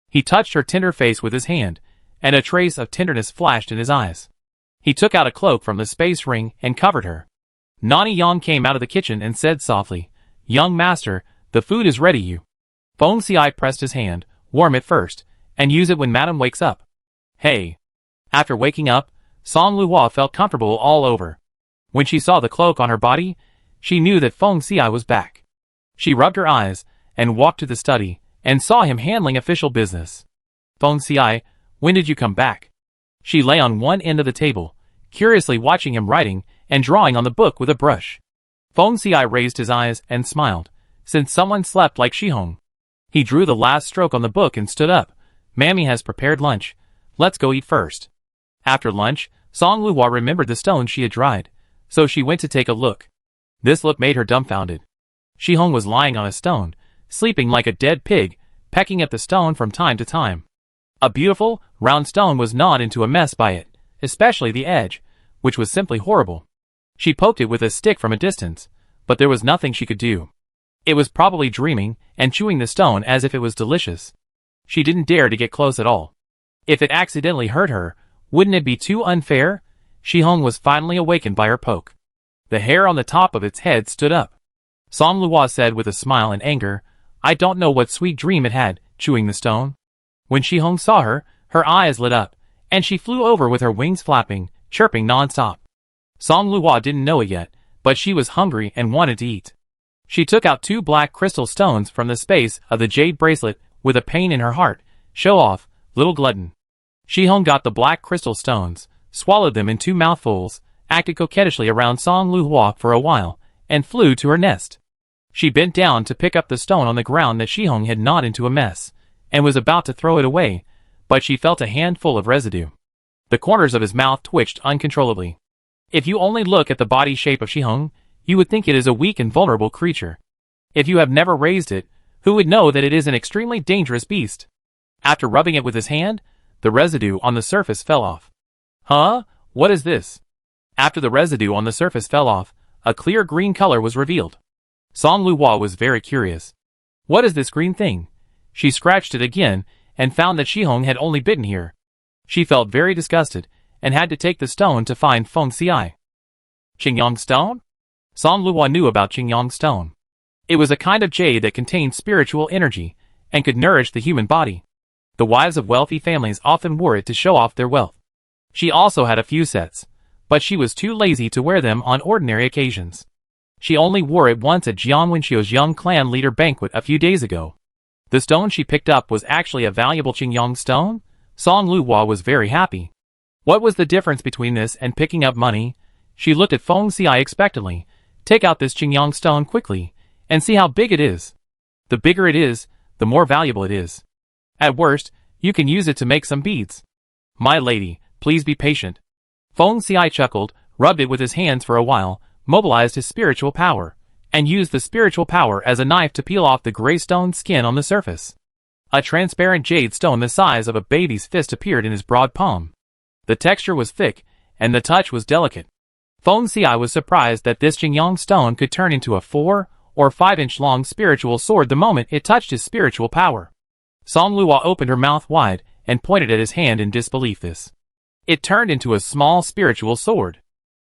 He touched her tender face with his hand, and a trace of tenderness flashed in his eyes. He took out a cloak from the space ring and covered her. Nani Yang came out of the kitchen and said softly, "Young master, the food is ready you." Feng Xiai pressed his hand, warm it first, and use it when madam wakes up. Hey. After waking up, Song Luhua felt comfortable all over. When she saw the cloak on her body, she knew that Feng Xiai was back. She rubbed her eyes and walked to the study and saw him handling official business. Feng Xiai, when did you come back? She lay on one end of the table, curiously watching him writing and drawing on the book with a brush. Feng Xiai raised his eyes and smiled, since someone slept like Shihong. He drew the last stroke on the book and stood up. Mammy has prepared lunch. Let's go eat first. After lunch, Song Luhua remembered the stone she had dried, so she went to take a look. This look made her dumbfounded. Shihong was lying on a stone, sleeping like a dead pig, pecking at the stone from time to time. A beautiful, round stone was gnawed into a mess by it, especially the edge, which was simply horrible. She poked it with a stick from a distance, but there was nothing she could do. It was probably dreaming and chewing the stone as if it was delicious. She didn't dare to get close at all. If it accidentally hurt her, wouldn't it be too unfair? Shihong was finally awakened by her poke. The hair on the top of its head stood up. Song Luhua said with a smile and anger, "I don't know what sweet dream it had, chewing the stone." When Shihong saw her, her eyes lit up, and she flew over with her wings flapping, chirping non-stop. Song Luhua didn't know it yet, but she was hungry and wanted to eat. She took out 2 black crystal stones from the space of the jade bracelet with a pain in her heart. Show off, little glutton. Shihong got the black crystal stones, swallowed them in 2 mouthfuls, acted coquettishly around Song Luhua for a while, and flew to her nest. She bent down to pick up the stone on the ground that Shihong had gnawed into a mess, and was about to throw it away, but she felt a handful of residue. The corners of his mouth twitched uncontrollably. If you only look at the body shape of Shihong, you would think it is a weak and vulnerable creature. If you have never raised it, who would know that it is an extremely dangerous beast? After rubbing it with his hand, the residue on the surface fell off. Huh? What is this? After the residue on the surface fell off, a clear green color was revealed. Song Luhua was very curious. What is this green thing? She scratched it again, and found that Shihong had only bitten here. She felt very disgusted, and had to take the stone to find Feng Xiai. Qingyang Stone? Song Luhua knew about Qingyang Stone. It was a kind of jade that contained spiritual energy, and could nourish the human body. The wives of wealthy families often wore it to show off their wealth. She also had a few sets, but she was too lazy to wear them on ordinary occasions. She only wore it once at Jiang Wenqiu's young clan leader banquet a few days ago. The stone she picked up was actually a valuable Qingyang stone. Song Luhua was very happy. What was the difference between this and picking up money? She looked at Feng Xiai expectantly. Take out this Qingyang stone quickly, and see how big it is. The bigger it is, the more valuable it is. At worst, you can use it to make some beads. My lady, please be patient. Feng Xiai chuckled, rubbed it with his hands for a while, mobilized his spiritual power, and used the spiritual power as a knife to peel off the gray stone skin on the surface. A transparent jade stone the size of a baby's fist appeared in his broad palm. The texture was thick, and the touch was delicate. Feng Xiai was surprised that this Qingyang stone could turn into a 4 or 5-inch long spiritual sword the moment it touched his spiritual power. Song Luhua opened her mouth wide and pointed at his hand in disbelief. It turned into a small spiritual sword.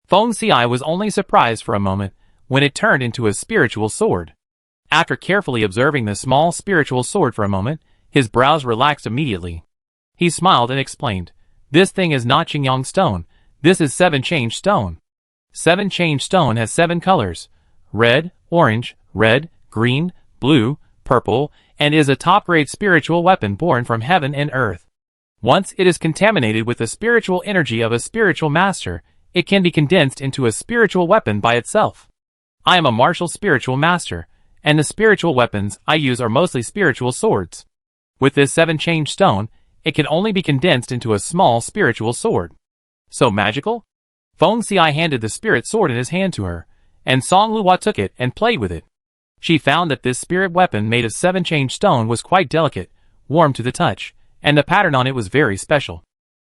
Feng Xiai was only surprised for a moment when it turned into a spiritual sword. After carefully observing the small spiritual sword for a moment, his brows relaxed immediately. He smiled and explained, "This thing is not Qingyang stone, this is 7-change stone. 7-change stone has 7 colors, red, orange, red, green, blue, purple, and is a top-grade spiritual weapon born from heaven and earth. Once it is contaminated with the spiritual energy of a spiritual master, it can be condensed into a spiritual weapon by itself. I am a martial spiritual master, and the spiritual weapons I use are mostly spiritual swords. With this 7-change stone, it can only be condensed into a small spiritual sword." So magical? Feng Xiai handed the spirit sword in his hand to her, and Song Luhua took it and played with it. She found that this spirit weapon made of 7-change stone was quite delicate, warm to the touch, and the pattern on it was very special.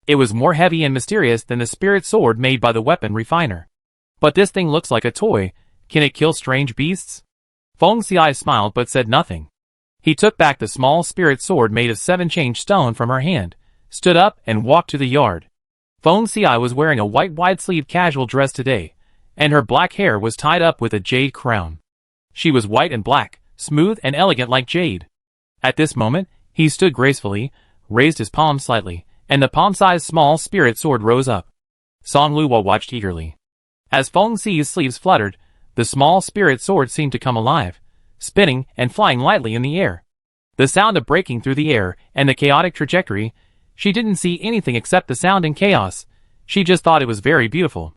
It was more heavy and mysterious than the spirit sword made by the weapon refiner. But this thing looks like a toy. Can it kill strange beasts? Feng Xiai smiled but said nothing. He took back the small spirit sword made of 7-change stone from her hand, stood up and walked to the yard. Feng Xiai was wearing a white wide-sleeved casual dress today, and her black hair was tied up with a jade crown. She was white and black, smooth and elegant like jade. At this moment, he stood gracefully, raised his palm slightly, and the palm-sized small spirit sword rose up. Song Luhua watched eagerly. As Feng Xi's sleeves fluttered, the small spirit sword seemed to come alive, spinning and flying lightly in the air. The sound of breaking through the air and the chaotic trajectory, she didn't see anything except the sound and chaos. She just thought it was very beautiful.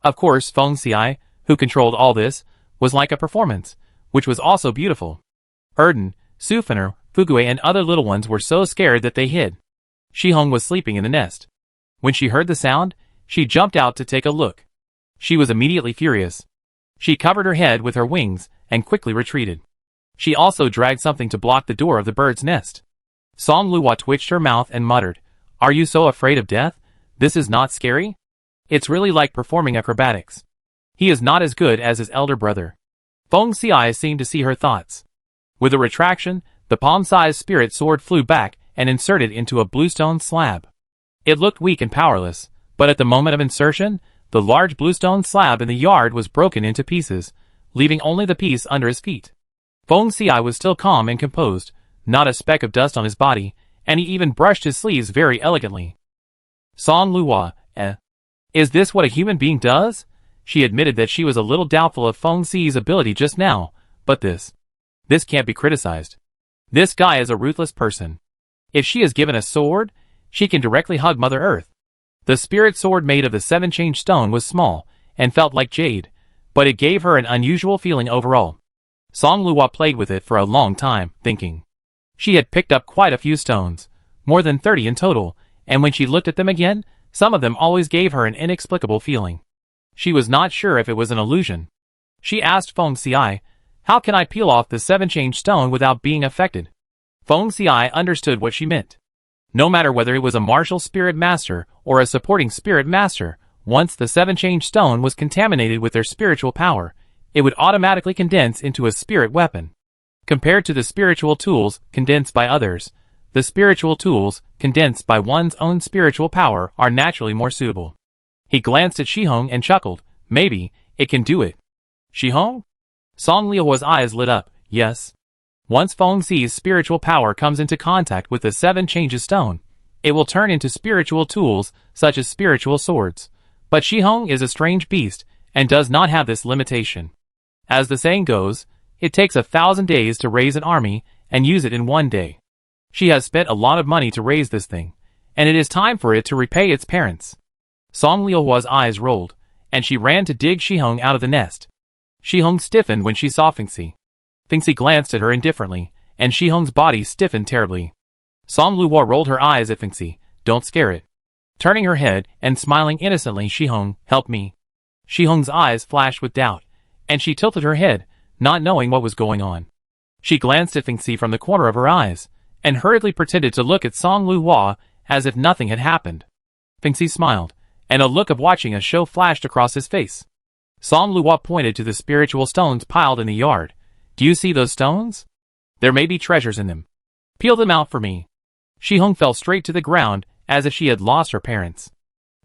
Of course, Feng Xiai, who controlled all this, was like a performance, which was also beautiful. Erden, Sufener, Fugui and other little ones were so scared that they hid. Shihong was sleeping in the nest. When she heard the sound, she jumped out to take a look. She was immediately furious. She covered her head with her wings and quickly retreated. She also dragged something to block the door of the bird's nest. Song Luhua twitched her mouth and muttered, "Are you so afraid of death? This is not scary? It's really like performing acrobatics. He is not as good as his elder brother." Feng Xiai seemed to see her thoughts. With a retraction, the palm-sized spirit sword flew back and inserted into a bluestone slab. It looked weak and powerless, but at the moment of insertion, the large bluestone slab in the yard was broken into pieces, leaving only the piece under his feet. Feng Xiai was still calm and composed, not a speck of dust on his body, and he even brushed his sleeves very elegantly. Song Luhua, is this what a human being does? She admitted that she was a little doubtful of Feng Xi's ability just now, but this can't be criticized. This guy is a ruthless person. If she is given a sword, she can directly hug Mother Earth. The spirit sword made of the 7-change stone was small, and felt like jade, but it gave her an unusual feeling overall. Song Luhua played with it for a long time, thinking. She had picked up quite a few stones, more than 30 in total, and when she looked at them again, some of them always gave her an inexplicable feeling. She was not sure if it was an illusion. She asked Feng Xiai, "How can I peel off the 7-change stone without being affected?" Feng Xiai understood what she meant. No matter whether it was a martial spirit master or a supporting spirit master, once the 7-change stone was contaminated with their spiritual power, it would automatically condense into a spirit weapon. Compared to the spiritual tools condensed by others, the spiritual tools condensed by one's own spiritual power are naturally more suitable. He glanced at Shihong and chuckled. Maybe it can do it. Shihong? Song Liuhua's eyes lit up. Yes. Once Feng Xi's spiritual power comes into contact with the seven changes stone, it will turn into spiritual tools such as spiritual swords. But Shihong is a strange beast and does not have this limitation. As the saying goes, it takes 1,000 days to raise an army and use it in one day. She has spent a lot of money to raise this thing, and it is time for it to repay its parents. Song Liuhua's eyes rolled, and she ran to dig Shihong out of the nest. Shihong stiffened when she saw Fengxi. Fengxi glanced at her indifferently, and Shihong's body stiffened terribly. Song Liuhua rolled her eyes at Fengxi. Don't scare it. Turning her head and smiling innocently, Shihong, help me. Shihong's eyes flashed with doubt, and she tilted her head, not knowing what was going on. She glanced at Fengxi from the corner of her eyes, and hurriedly pretended to look at Song Liuhua as if nothing had happened. Fengxi smiled, and a look of watching a show flashed across his face. Song Liuhua pointed to the spiritual stones piled in the yard. Do you see those stones? There may be treasures in them. Peel them out for me. Shihong fell straight to the ground as if she had lost her parents.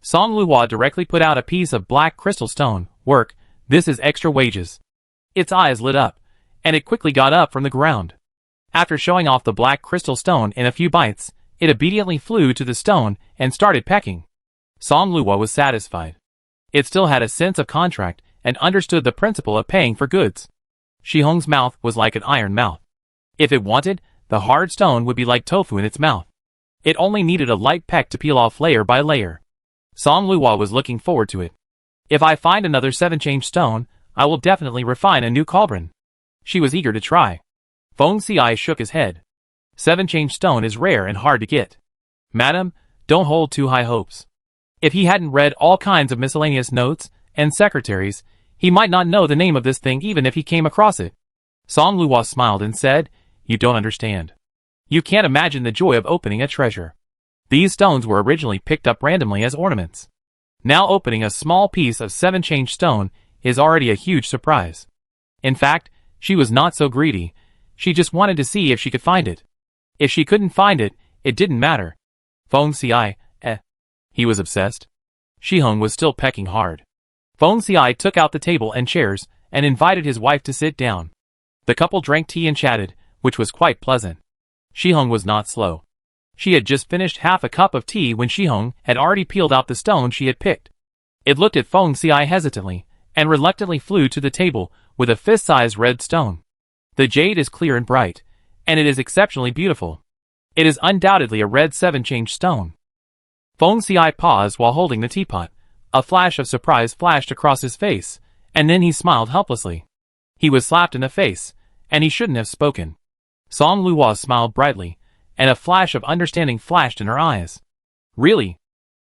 Song Liuhua directly put out a piece of black crystal stone. Work, this is extra wages. Its eyes lit up, and it quickly got up from the ground. After showing off the black crystal stone in a few bites, it obediently flew to the stone and started pecking. Song Liuhua was satisfied. It still had a sense of contract and understood the principle of paying for goods. Shihong's mouth was like an iron mouth. If it wanted, the hard stone would be like tofu in its mouth. It only needed a light peck to peel off layer by layer. Song Liuhua was looking forward to it. If I find another seven-change stone, I will definitely refine a new cauldron. She was eager to try. Feng Xi shook his head. Seven-change stone is rare and hard to get. Madam, don't hold too high hopes. If he hadn't read all kinds of miscellaneous notes and secretaries, he might not know the name of this thing even if he came across it. Song Liuhua smiled and said, You don't understand. You can't imagine the joy of opening a treasure. These stones were originally picked up randomly as ornaments. Now opening a small piece of seven-change stone is already a huge surprise. In fact, she was not so greedy. She just wanted to see if she could find it. If she couldn't find it, it didn't matter. Feng Xi, He was obsessed. Shihong was still pecking hard. Feng Xi took out the table and chairs and invited his wife to sit down. The couple drank tea and chatted, which was quite pleasant. Shihong was not slow. She had just finished half a cup of tea when Shihong had already peeled out the stone she had picked. It looked at Feng Xi hesitantly, and reluctantly flew to the table with a fist-sized red stone. The jade is clear and bright, and it is exceptionally beautiful. It is undoubtedly a red seven-change stone. Feng Xi paused while holding the teapot. A flash of surprise flashed across his face, and then he smiled helplessly. He was slapped in the face, and he shouldn't have spoken. Song Liuhua smiled brightly, and a flash of understanding flashed in her eyes. Really?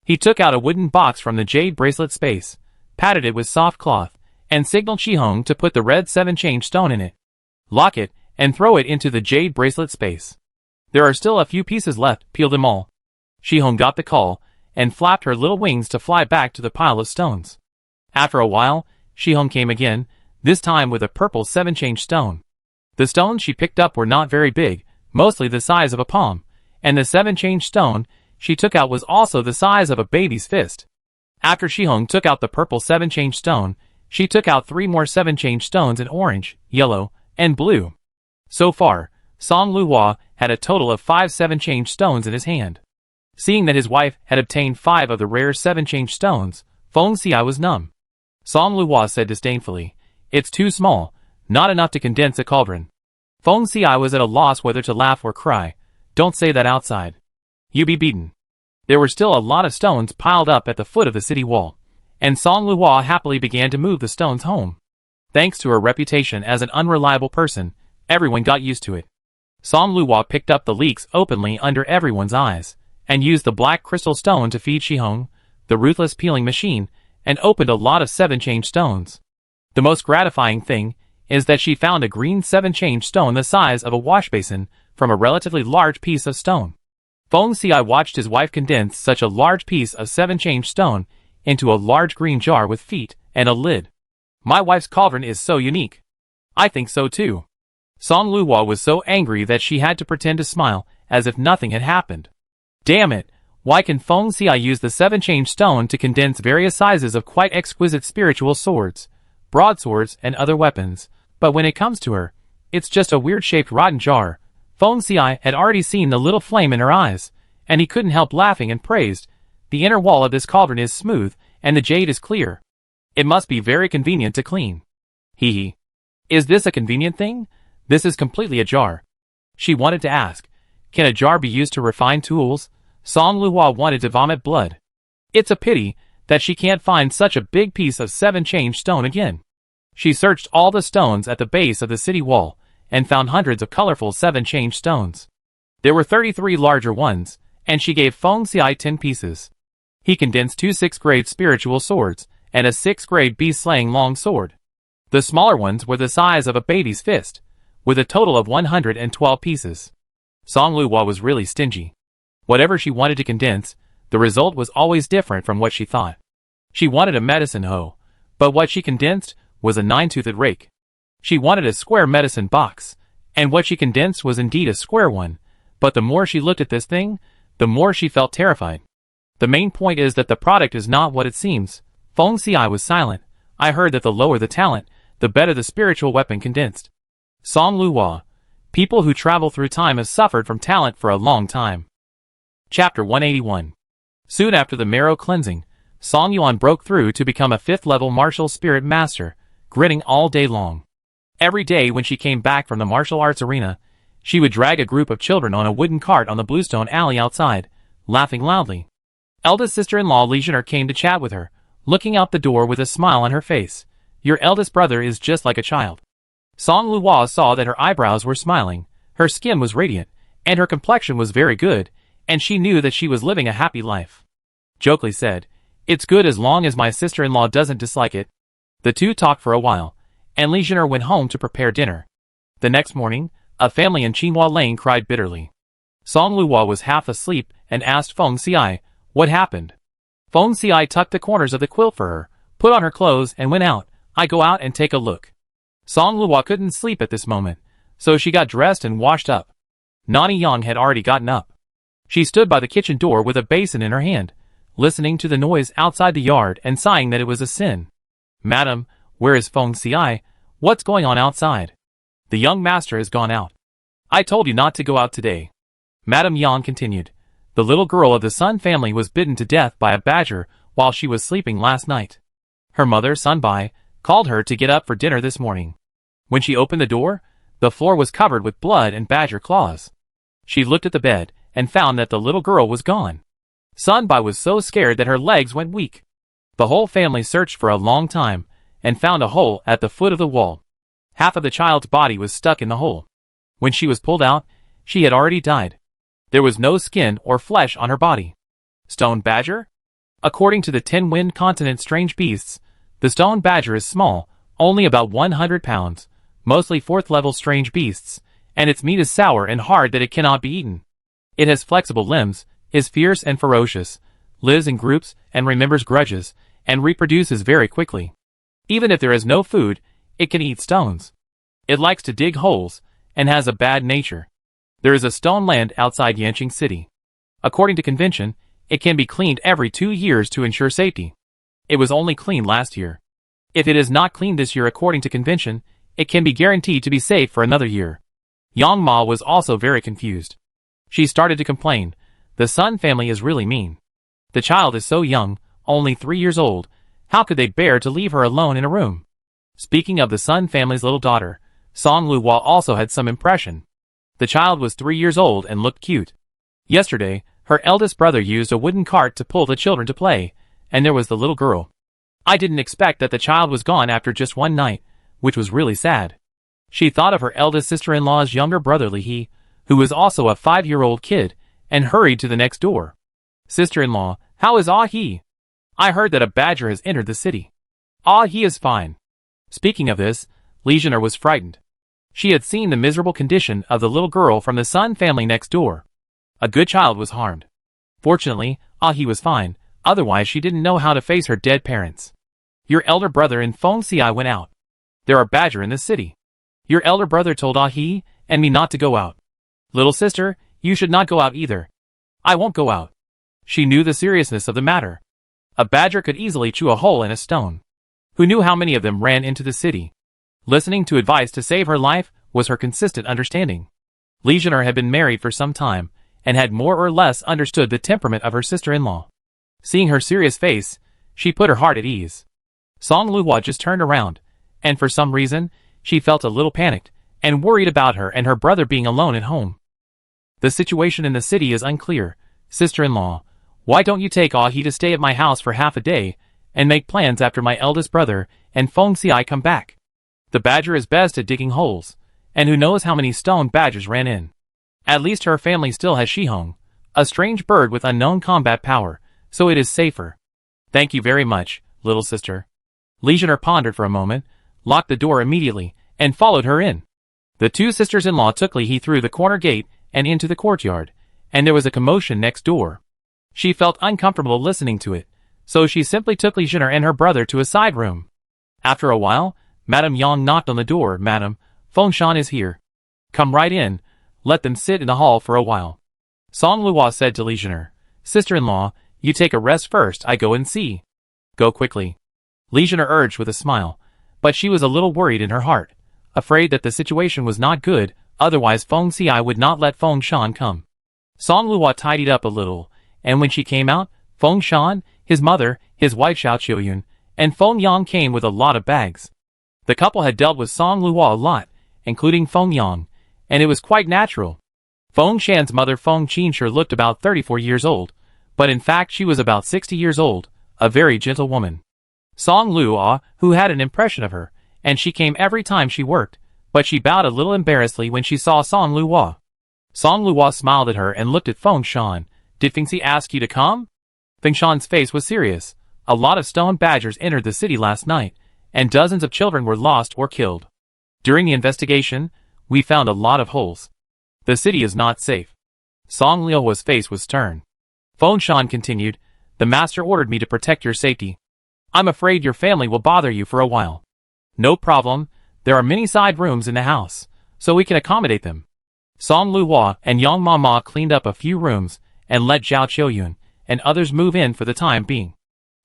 He took out a wooden box from the jade bracelet space, patted it with soft cloth, and signaled Shihong to put the red seven-change stone in it. Lock it, and throw it into the jade bracelet space. There are still a few pieces left, peel them all. Shihong got the call, and flapped her little wings to fly back to the pile of stones. After a while, Shihong came again, this time with a purple seven-change stone. The stones she picked up were not very big, mostly the size of a palm, and the seven-change stone she took out was also the size of a baby's fist. After Shihong took out the purple seven-change stone, she took out 3 more seven-change stones in orange, yellow, and blue. So far, Song Liuhua had a total of 5 seven-change stones in his hand. Seeing that his wife had obtained 5 of the rare seven-change stones, Feng Xi was numb. Song Liuhua said disdainfully, It's too small, not enough to condense a cauldron. Feng Xi was at a loss whether to laugh or cry. Don't say that outside. You be beaten. There were still a lot of stones piled up at the foot of the city wall, and Song Liuhua happily began to move the stones home. Thanks to her reputation as an unreliable person, everyone got used to it. Song Liuhua picked up the leeks openly under everyone's eyes, and used the black crystal stone to feed Shihong, the ruthless peeling machine, and opened a lot of seven-change stones. The most gratifying thing is that she found a green seven-change stone the size of a wash basin from a relatively large piece of stone. Feng Xi watched his wife condense such a large piece of seven-change stone into a large green jar with feet and a lid. My wife's cauldron is so unique. I think so too. Song Luhua was so angry that she had to pretend to smile, as if nothing had happened. Damn it, why can Feng Xiai use the 7-change stone to condense various sizes of quite exquisite spiritual swords, broadswords, and other weapons, but when it comes to her, it's just a weird-shaped rotten jar. Feng Xiai had already seen the little flame in her eyes, and he couldn't help laughing and praised, "The inner wall of this cauldron is smooth, and the jade is clear. It must be very convenient to clean." Hee hee. Is this a convenient thing? This is completely a jar. She wanted to ask, can a jar be used to refine tools? Song Luhua wanted to vomit blood. It's a pity that she can't find such a big piece of 7-change stone again. She searched all the stones at the base of the city wall, and found hundreds of colorful 7-change stones. There were 33 larger ones, and she gave Feng Xiai 10 pieces. He condensed 2 6th-grade spiritual swords, and a 6th-grade beast-slaying long sword. The smaller ones were the size of a baby's fist, with a total of 112 pieces. Song Luhua was really stingy. Whatever she wanted to condense, the result was always different from what she thought. She wanted a medicine hoe, but what she condensed was a 9-toothed rake. She wanted a square medicine box, and what she condensed was indeed a square one, but the more she looked at this thing, the more she felt terrified. The main point is that the product is not what it seems. Feng Xiai was silent. I heard that the lower the talent, the better the spiritual weapon condensed. Song Luhua. People who travel through time have suffered from talent for a long time. Chapter 181. Soon after the marrow cleansing, Song Yuan broke through to become a 5th-level martial spirit master, grinning all day long. Every day when she came back from the martial arts arena, she would drag a group of children on a wooden cart on the bluestone alley outside, laughing loudly. Eldest sister-in-law Li Zhener came to chat with her, looking out the door with a smile on her face. Your eldest brother is just like a child. Song Luhua saw that her eyebrows were smiling, her skin was radiant, and her complexion was very good, and she knew that she was living a happy life. Jokely said, "It's good as long as my sister-in-law doesn't dislike it." The two talked for a while, and Li Zhener went home to prepare dinner. The next morning, a family in Qinghua Lane cried bitterly. Song Luhua was half asleep and asked Feng Xiai, what happened? Feng Xiai tucked the corners of the quilt for her, put on her clothes and went out. I go out and take a look. Song Luhua couldn't sleep at this moment, so she got dressed and washed up. Nani Yang had already gotten up. She stood by the kitchen door with a basin in her hand, listening to the noise outside the yard and sighing that it was a sin. Madam, where is Feng Xiai? What's going on outside? The young master has gone out. I told you not to go out today. Madame Yang continued. The little girl of the Sun family was bitten to death by a badger while she was sleeping last night. Her mother, Sun Bai, called her to get up for dinner this morning. When she opened the door, the floor was covered with blood and badger claws. She looked at the bed and found that the little girl was gone. Sun Bai was so scared that her legs went weak. The whole family searched for a long time and found a hole at the foot of the wall. Half of the child's body was stuck in the hole. When she was pulled out, she had already died. There was no skin or flesh on her body. Stone badger? According to the 10-Wind Continent Strange Beasts, the stone badger is small, only about 100 pounds, mostly 4th-level strange beasts, and its meat is sour and hard that it cannot be eaten. It has flexible limbs, is fierce and ferocious, lives in groups and remembers grudges, and reproduces very quickly. Even if there is no food, it can eat stones. It likes to dig holes, and has a bad nature. There is a stone land outside Yanqing City. According to convention, it can be cleaned every 2 years to ensure safety. It was only cleaned last year. If it is not cleaned this year according to convention, it can be guaranteed to be safe for another year. Yang Ma was also very confused. She started to complain. The Sun family is really mean. The child is so young, only 3 years old. How could they bear to leave her alone in a room? Speaking of the Sun family's little daughter, Song Luhua also had some impression. The child was 3 years old and looked cute. Yesterday, her eldest brother used a wooden cart to pull the children to play, and there was the little girl. I didn't expect that the child was gone after just one night, which was really sad. She thought of her eldest sister-in-law's younger brother Li He, who was also a 5-year-old kid, and hurried to the next door. Sister-in-law, how is Ah He? I heard that a badger has entered the city. Ah He is fine. Speaking of this, Li Zhener was frightened. She had seen the miserable condition of the little girl from the Sun family next door. A good child was harmed. Fortunately, Ah He was fine, otherwise she didn't know how to face her dead parents. Your elder brother and Feng Xiai went out. There are badger in this city. Your elder brother told he and me not to go out. Little sister, you should not go out either. I won't go out. She knew the seriousness of the matter. A badger could easily chew a hole in a stone. Who knew how many of them ran into the city? Listening to advice to save her life was her consistent understanding. Legionnaire had been married for some time, and had more or less understood the temperament of her sister-in-law. Seeing her serious face, she put her heart at ease. Song Luhua just turned around, and for some reason, she felt a little panicked, and worried about her and her brother being alone at home. The situation in the city is unclear. Sister-in-law, why don't you take he to stay at my house for half a day, and make plans after my eldest brother and Feng Xiai come back? The badger is best at digging holes, and who knows how many stone badgers ran in. At least her family still has Shihong, a strange bird with unknown combat power, so it is safer. Thank you very much, little sister. Legionnaire pondered for a moment, locked the door immediately, and followed her in. The two sisters-in-law took Li through the corner gate and into the courtyard, and there was a commotion next door. She felt uncomfortable listening to it, so she simply took Legionnaire and her brother to a side room. After a while, Madame Yang knocked on the door. Madam, Feng Shan is here. Come right in, let them sit in the hall for a while. Song Luhua said to Legionnaire, Sister-in-law, you take a rest first, I go and see. Go quickly. Legionnaire urged with a smile, but she was a little worried in her heart, afraid that the situation was not good, otherwise Feng Xiai would not let Feng Shan come. Song Luhua tidied up a little, and when she came out, Feng Shan, his mother, his wife Xiao Qiuyun, and Feng Yang came with a lot of bags. The couple had dealt with Song Luhua a lot, including Feng Yang, and it was quite natural. Feng Shan's mother Feng Qinshi looked about 34 years old, but in fact she was about 60 years old, a very gentle woman. Song Luhua, who had an impression of her, and she came every time she worked, but she bowed a little embarrassedly when she saw Song Luhua. Song Luhua smiled at her and looked at Feng Shan. Did Feng Xi ask you to come? Feng Shan's face was serious. A lot of stone badgers entered the city last night, and dozens of children were lost or killed. During the investigation, we found a lot of holes. The city is not safe. Song Luhua's face was stern. Feng Shan continued, the master ordered me to protect your safety. I'm afraid your family will bother you for a while. No problem, there are many side rooms in the house, so we can accommodate them. Song Luhua and Yang Mama cleaned up a few rooms, and let Xiao Qiuyun and others move in for the time being.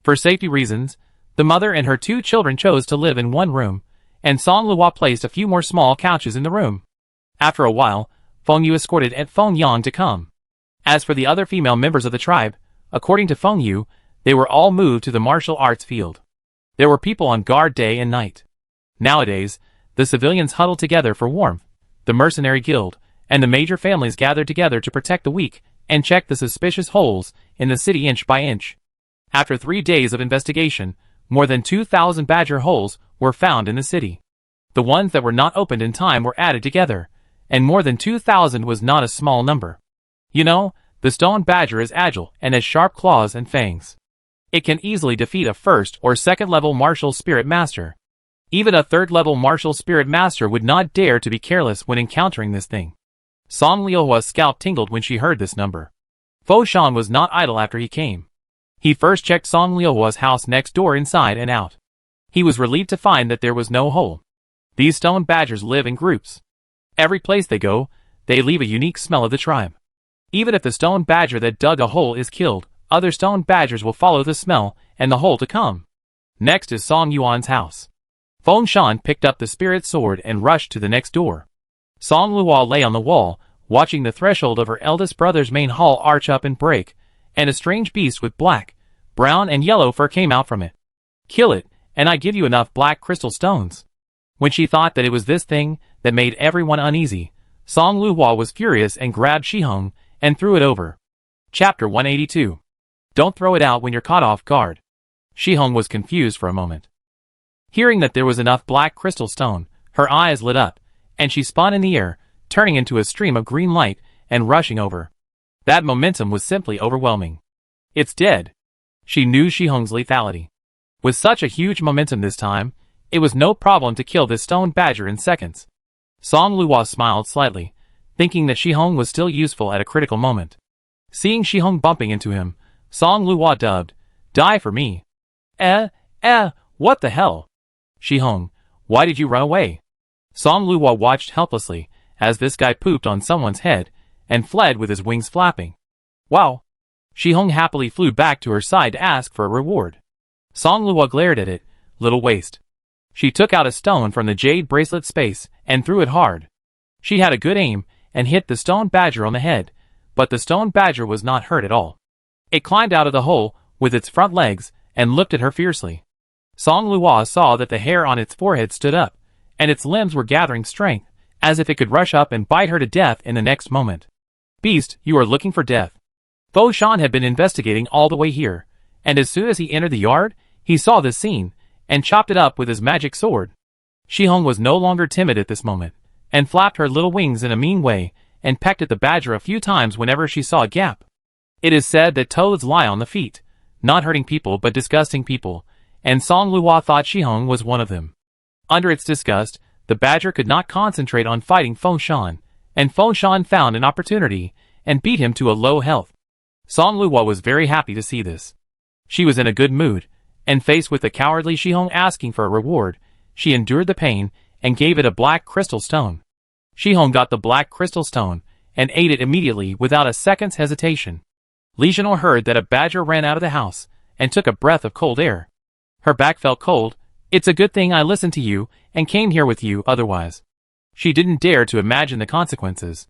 For safety reasons, the mother and her two children chose to live in one room, and Song Luhua placed a few more small couches in the room. After a while, Feng Yu escorted Feng Yang to come. As for the other female members of the tribe, according to Feng Yu, they were all moved to the martial arts field. There were people on guard day and night. Nowadays, the civilians huddled together for warmth, the mercenary guild, and the major families gathered together to protect the weak and check the suspicious holes in the city inch by inch. After 3 days of investigation, more than 2,000 badger holes were found in the city. The ones that were not opened in time were added together, and more than 2,000 was not a small number. You know, the stone badger is agile and has sharp claws and fangs. It can easily defeat a first or second level martial spirit master. Even a third level martial spirit master would not dare to be careless when encountering this thing. Song Luhua's scalp tingled when she heard this number. Feng Shan was not idle after he came. He first checked Song Luhua's house next door inside and out. He was relieved to find that there was no hole. These stone badgers live in groups. Every place they go, they leave a unique smell of the tribe. Even if the stone badger that dug a hole is killed, other stone badgers will follow the smell and the hole to come. Next is Song Yuan's house. Feng Shan picked up the spirit sword and rushed to the next door. Song Luhua lay on the wall, watching the threshold of her eldest brother's main hall arch up and break, and a strange beast with black, brown and yellow fur came out from it. Kill it, and I give you enough black crystal stones. When she thought that it was this thing that made everyone uneasy, Song Luhua was furious and grabbed Shihong and threw it over. Chapter 182. Don't throw it out when you're caught off guard. Shihong was confused for a moment. Hearing that there was enough black crystal stone, her eyes lit up, and she spun in the air, turning into a stream of green light and rushing over. That momentum was simply overwhelming. It's dead. She knew Shihong's lethality. With such a huge momentum this time, it was no problem to kill this stone badger in seconds. Song Luhua smiled slightly, thinking that Shihong was still useful at a critical moment. Seeing Shihong bumping into him, Song Luhua dubbed, "Die for me." What the hell? Shi-hong, why did you run away? Song Luo watched helplessly as this guy pooped on someone's head and fled with his wings flapping. Wow. Shi-hong happily flew back to her side to ask for a reward. Song Luo glared at it. Little waste. She took out a stone from the jade bracelet space and threw it hard. She had a good aim and hit the stone badger on the head, but the stone badger was not hurt at all. It climbed out of the hole with its front legs and looked at her fiercely. Song Luo saw that the hair on its forehead stood up, and its limbs were gathering strength, as if it could rush up and bite her to death in the next moment. Beast, you are looking for death. Fo Shan had been investigating all the way here, and as soon as he entered the yard, he saw this scene, and chopped it up with his magic sword. Shi-hong was no longer timid at this moment, and flapped her little wings in a mean way, and pecked at the badger a few times whenever she saw a gap. It is said that toads lie on the feet, not hurting people but disgusting people, and Song Luo thought Shi-hong was one of them. Under its disgust, the badger could not concentrate on fighting Fo Shan, and Fo Shan found an opportunity, and beat him to a low health. Song Luo was very happy to see this. She was in a good mood, and faced with the cowardly Shi-hong asking for a reward, she endured the pain, and gave it a black crystal stone. Shi-hong got the black crystal stone, and ate it immediately without a second's hesitation. Li Zhenor heard that a badger ran out of the house, and took a breath of cold air. Her back felt cold. It's a good thing I listened to you, and came here with you otherwise. She didn't dare to imagine the consequences.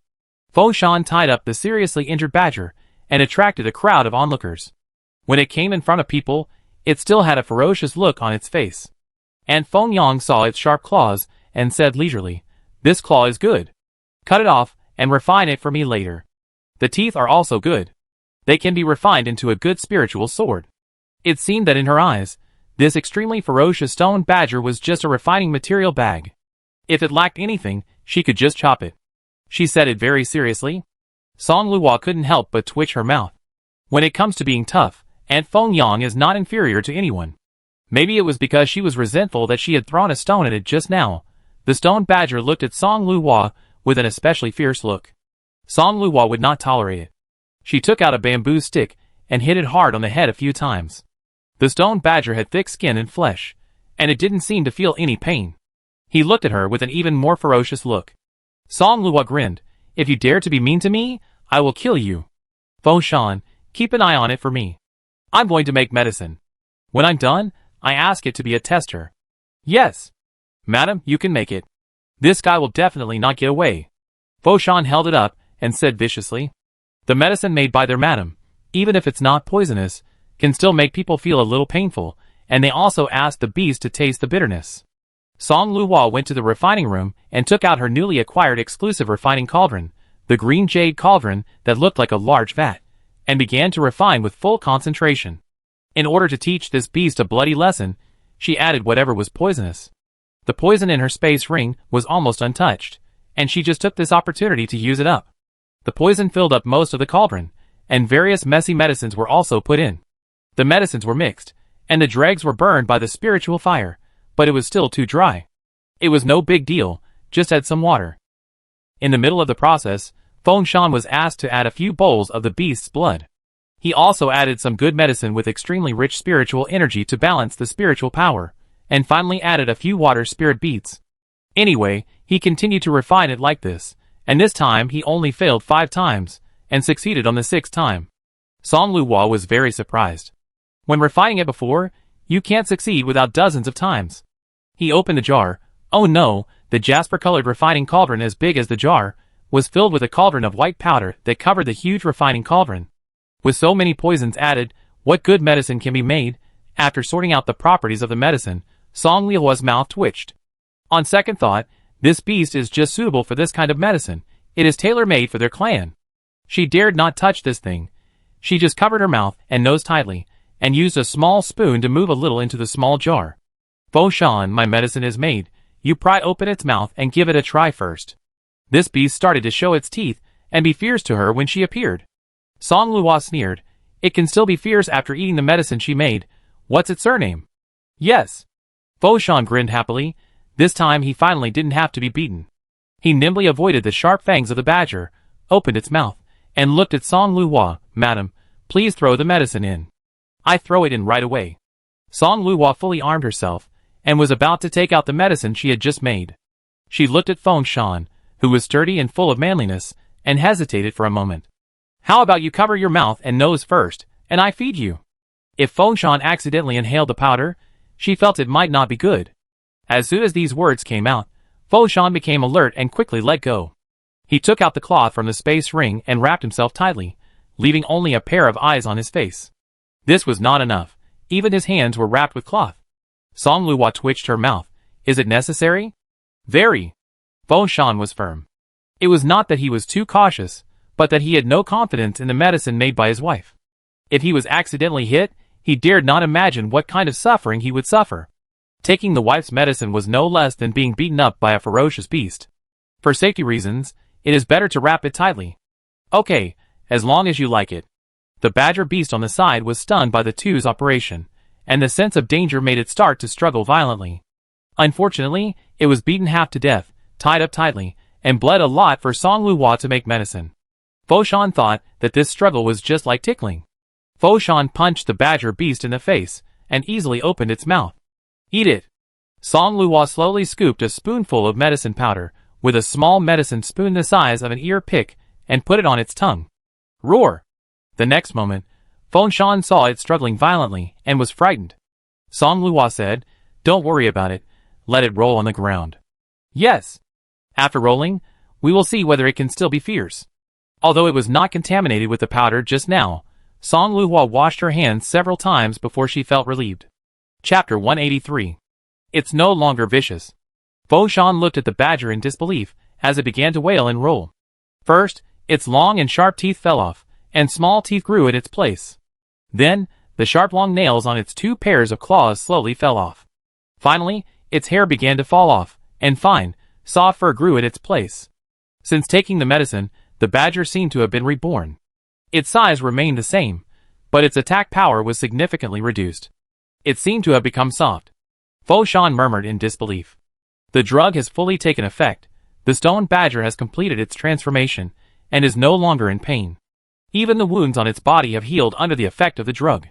Fo Shan tied up the seriously injured badger, and attracted a crowd of onlookers. When it came in front of people, it still had a ferocious look on its face. And Feng Yang saw its sharp claws, and said leisurely, "This claw is good. Cut it off, and refine it for me later. The teeth are also good. They can be refined into a good spiritual sword." It seemed that in her eyes, this extremely ferocious stone badger was just a refining material bag. If it lacked anything, she could just chop it. She said it very seriously. Song Luo couldn't help but twitch her mouth. When it comes to being tough, Aunt Feng Yang is not inferior to anyone. Maybe it was because she was resentful that she had thrown a stone at it just now. The stone badger looked at Song Luo with an especially fierce look. Song Luo would not tolerate it. She took out a bamboo stick and hit it hard on the head a few times. The stone badger had thick skin and flesh, and it didn't seem to feel any pain. He looked at her with an even more ferocious look. Song Luo grinned, "If you dare to be mean to me, I will kill you. Fo Shan, keep an eye on it for me. I'm going to make medicine. When I'm done, I ask it to be a tester." "Yes. Madam, you can make it. This guy will definitely not get away." Fo Shan held it up and said viciously, "The medicine made by their madam, even if it's not poisonous, can still make people feel a little painful, and they also asked the beast to taste the bitterness." Song Luo went to the refining room and took out her newly acquired exclusive refining cauldron, the green jade cauldron that looked like a large vat, and began to refine with full concentration. In order to teach this beast a bloody lesson, she added whatever was poisonous. The poison in her space ring was almost untouched, and she just took this opportunity to use it up. The poison filled up most of the cauldron, and various messy medicines were also put in. The medicines were mixed, and the dregs were burned by the spiritual fire, but it was still too dry. It was no big deal, just add some water. In the middle of the process, Feng Shan was asked to add a few bowls of the beast's blood. He also added some good medicine with extremely rich spiritual energy to balance the spiritual power, and finally added a few water spirit beads. Anyway, he continued to refine it like this, and this time he only failed 5 times, and succeeded on the 6th time. Song Luo was very surprised. When refining it before, you can't succeed without dozens of times. He opened the jar. Oh no, the jasper-colored refining cauldron as big as the jar was filled with a cauldron of white powder that covered the huge refining cauldron. With so many poisons added, what good medicine can be made? After sorting out the properties of the medicine, Song Luo's mouth twitched. On second thought, this beast is just suitable for this kind of medicine. It is tailor-made for their clan. She dared not touch this thing. She just covered her mouth and nose tightly, and used a small spoon to move a little into the small jar. "Fo Shan, my medicine is made. You pry open its mouth and give it a try first." This beast started to show its teeth and be fierce to her when she appeared. Song Luo sneered. "It can still be fierce after eating the medicine she made. What's its surname?" "Yes." Fo Shan grinned happily. This time he finally didn't have to be beaten. He nimbly avoided the sharp fangs of the badger, opened its mouth, and looked at Song Luo. "Madam, please throw the medicine in." "I throw it in right away." Song Luhua fully armed herself, and was about to take out the medicine she had just made. She looked at Feng Shan, who was sturdy and full of manliness, and hesitated for a moment. How about you cover your mouth and nose first, and I feed you? If Feng Shan accidentally inhaled the powder, she felt it might not be good. As soon as these words came out, Feng Shan became alert and quickly let go. He took out the cloth from the space ring and wrapped himself tightly, leaving only a pair of eyes on his face. This was not enough. Even his hands were wrapped with cloth. Song Luhua twitched her mouth. Is it necessary? Very. Feng Shan was firm. It was not that he was too cautious, but that he had no confidence in the medicine made by his wife. If he was accidentally hit, he dared not imagine what kind of suffering he would suffer. Taking the wife's medicine was no less than being beaten up by a ferocious beast. For safety reasons, it is better to wrap it tightly. Okay, as long as you like it. The badger beast on the side was stunned by the two's operation, and the sense of danger made it start to struggle violently. Unfortunately, it was beaten half to death, tied up tightly, and bled a lot for Song Luhua to make medicine. Feng Shan thought that this struggle was just like tickling. Feng Shan punched the badger beast in the face, and easily opened its mouth. Eat it! Song Luhua slowly scooped a spoonful of medicine powder, with a small medicine spoon the size of an ear pick, and put it on its tongue. Roar! The next moment, Feng Shan saw it struggling violently, and was frightened. Song Luhua said, Don't worry about it, let it roll on the ground. Yes. After rolling, we will see whether it can still be fierce. Although it was not contaminated with the powder just now, Song Luhua washed her hands several times before she felt relieved. Chapter 183. It's no longer vicious. Feng Shan looked at the badger in disbelief as it began to wail and roll. First, its long and sharp teeth fell off, and small teeth grew in its place. Then, the sharp long nails on its 2 pairs of claws slowly fell off. Finally, its hair began to fall off, and fine, soft fur grew in its place. Since taking the medicine, the badger seemed to have been reborn. Its size remained the same, but its attack power was significantly reduced. It seemed to have become soft. Feng Shan murmured in disbelief. The drug has fully taken effect. The stone badger has completed its transformation, and is no longer in pain. Even the wounds on its body have healed under the effect of the drug.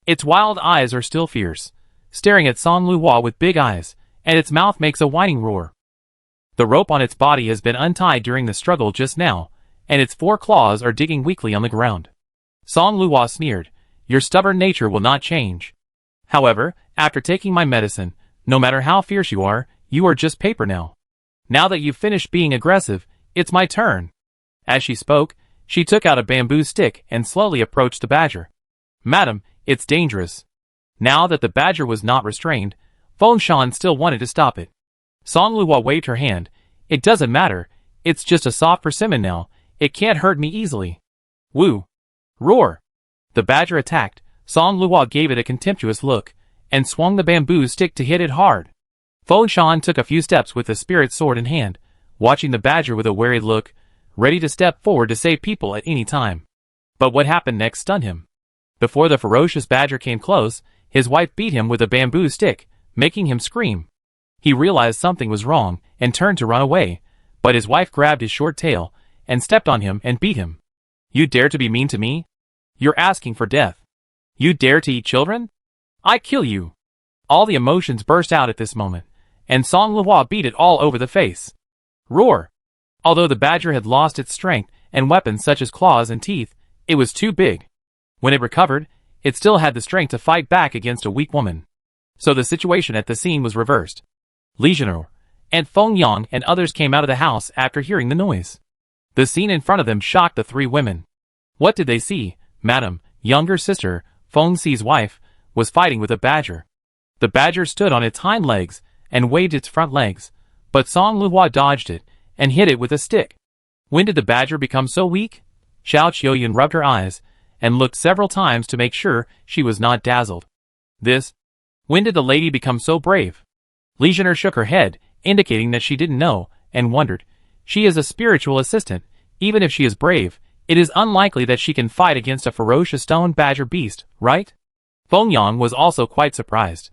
Its wild eyes are still fierce, staring at Song Luhua with big eyes, and its mouth makes a whining roar. The rope on its body has been untied during the struggle just now, and its 4 claws are digging weakly on the ground. Song Luhua sneered, Your stubborn nature will not change. However, after taking my medicine, no matter how fierce you are just paper now. Now that you've finished being aggressive, it's my turn. As she spoke, she took out a bamboo stick and slowly approached the badger. Madam, it's dangerous. Now that the badger was not restrained, Feng Shan still wanted to stop it. Song Luhua waved her hand. It doesn't matter, it's just a soft persimmon now, it can't hurt me easily. Woo! Roar! The badger attacked. Song Luhua gave it a contemptuous look, and swung the bamboo stick to hit it hard. Feng Shan took a few steps with the spirit sword in hand, watching the badger with a wary look, ready to step forward to save people at any time. But what happened next stunned him. Before the ferocious badger came close, his wife beat him with a bamboo stick, making him scream. He realized something was wrong, and turned to run away, but his wife grabbed his short tail, and stepped on him and beat him. You dare to be mean to me? You're asking for death. You dare to eat children? I kill you. All the emotions burst out at this moment, and Song Luhua beat it all over the face. Roar! Although the badger had lost its strength and weapons such as claws and teeth, it was too big. When it recovered, it still had the strength to fight back against a weak woman. So the situation at the scene was reversed. Li Zhenor and Feng Yang and others came out of the house after hearing the noise. The scene in front of them shocked the 3 women. What did they see? Madam, younger sister, Feng Xi's wife, was fighting with a badger. The badger stood on its hind legs and waved its front legs, but Song Luhua dodged it and hit it with a stick. When did the badger become so weak? Xiao Qiuyan rubbed her eyes and looked several times to make sure she was not dazzled. When did the lady become so brave? Li Zhenor shook her head, indicating that she didn't know, and wondered. She is a spiritual assistant. Even if she is brave, it is unlikely that she can fight against a ferocious stone badger beast, right? Feng Yang was also quite surprised.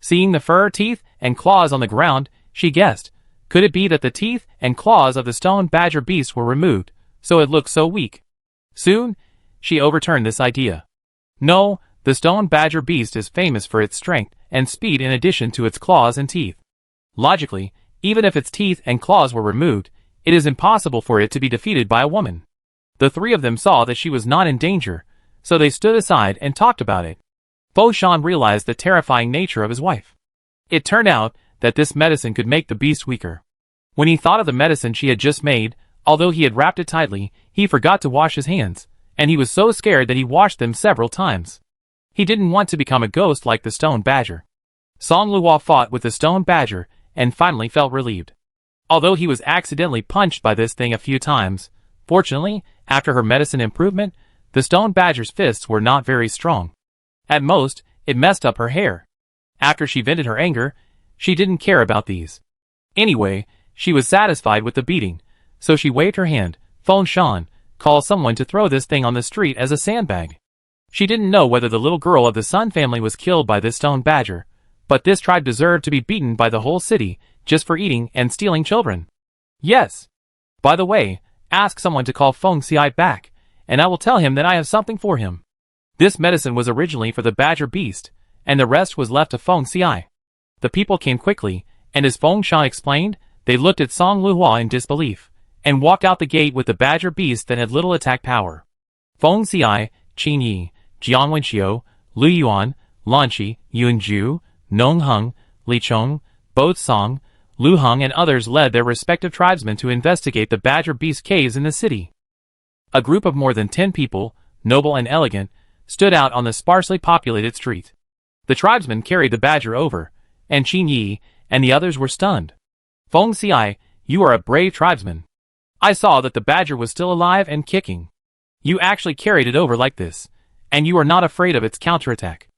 Seeing the fur, teeth, and claws on the ground, she guessed. Could it be that the teeth and claws of the stone badger beast were removed, so it looked so weak? Soon, she overturned this idea. No, The stone badger beast is famous for its strength and speed in addition to its claws and teeth. Logically, even if its teeth and claws were removed, it is impossible for it to be defeated by a woman. The three of them saw that she was not in danger, so they stood aside and talked about it. Fo Shan realized the terrifying nature of his wife. It turned out that this medicine could make the beast weaker. When he thought of the medicine she had just made, although he had wrapped it tightly, he forgot to wash his hands, and he was so scared that he washed them several times. He didn't want to become a ghost like the stone badger. Song Luo fought with the stone badger and finally felt relieved. Although he was accidentally punched by this thing a few times, fortunately, after her medicine improvement, the stone badger's fists were not very strong. At most, it messed up her hair. After she vented her anger, she didn't care about these. Anyway, she was satisfied with the beating, so she waved her hand. Fo Shan, call someone to throw this thing on the street as a sandbag. She didn't know whether the little girl of the Sun family was killed by this stone badger, but this tribe deserved to be beaten by the whole city, just for eating and stealing children. Yes. By the way, ask someone to call Feng Xiai back, and I will tell him that I have something for him. This medicine was originally for the badger beast, and the rest was left to Feng Xiai. The people came quickly, and as Feng Shan explained, they looked at Song Luhua in disbelief, and walked out the gate with the badger beast that had little attack power. Feng Xiai, Qin Yi, Jian Wenxiu, Lu Yuan, Lanqi, Yunju, Nong Heng, Li Chong, Bo Song, Lu Heng and others led their respective tribesmen to investigate the badger beast caves in the city. A group of more than 10 people, noble and elegant, stood out on the sparsely populated street. The tribesmen carried the badger over, and Qin Yi and the others were stunned. Feng Xiai, you are a brave tribesman. I saw that the badger was still alive and kicking. You actually carried it over like this, and you are not afraid of its counterattack.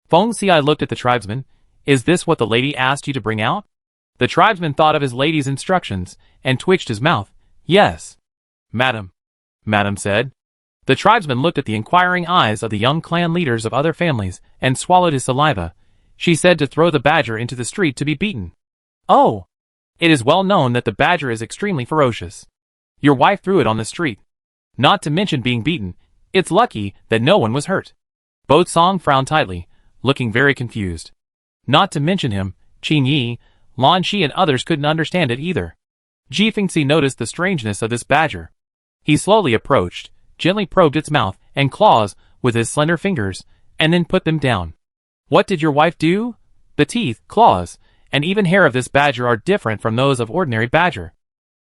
Feng Xiai looked at the tribesman. Is this what the lady asked you to bring out? The tribesman thought of his lady's instructions, and twitched his mouth. Yes. Madam. Madam said. The tribesman looked at the inquiring eyes of the young clan leaders of other families, and swallowed his saliva. She said to throw the badger into the street to be beaten. Oh! It is well known that the badger is extremely ferocious. Your wife threw it on the street. Not to mention being beaten, it's lucky that no one was hurt. Bo Song frowned tightly, looking very confused. Not to mention him, Qin Yi, Lan Shi and others couldn't understand it either. Ji Fengxi noticed the strangeness of this badger. He slowly approached, gently probed its mouth and claws with his slender fingers, and then put them down. What did your wife do? The teeth, claws, and even hair of this badger are different from those of ordinary badger.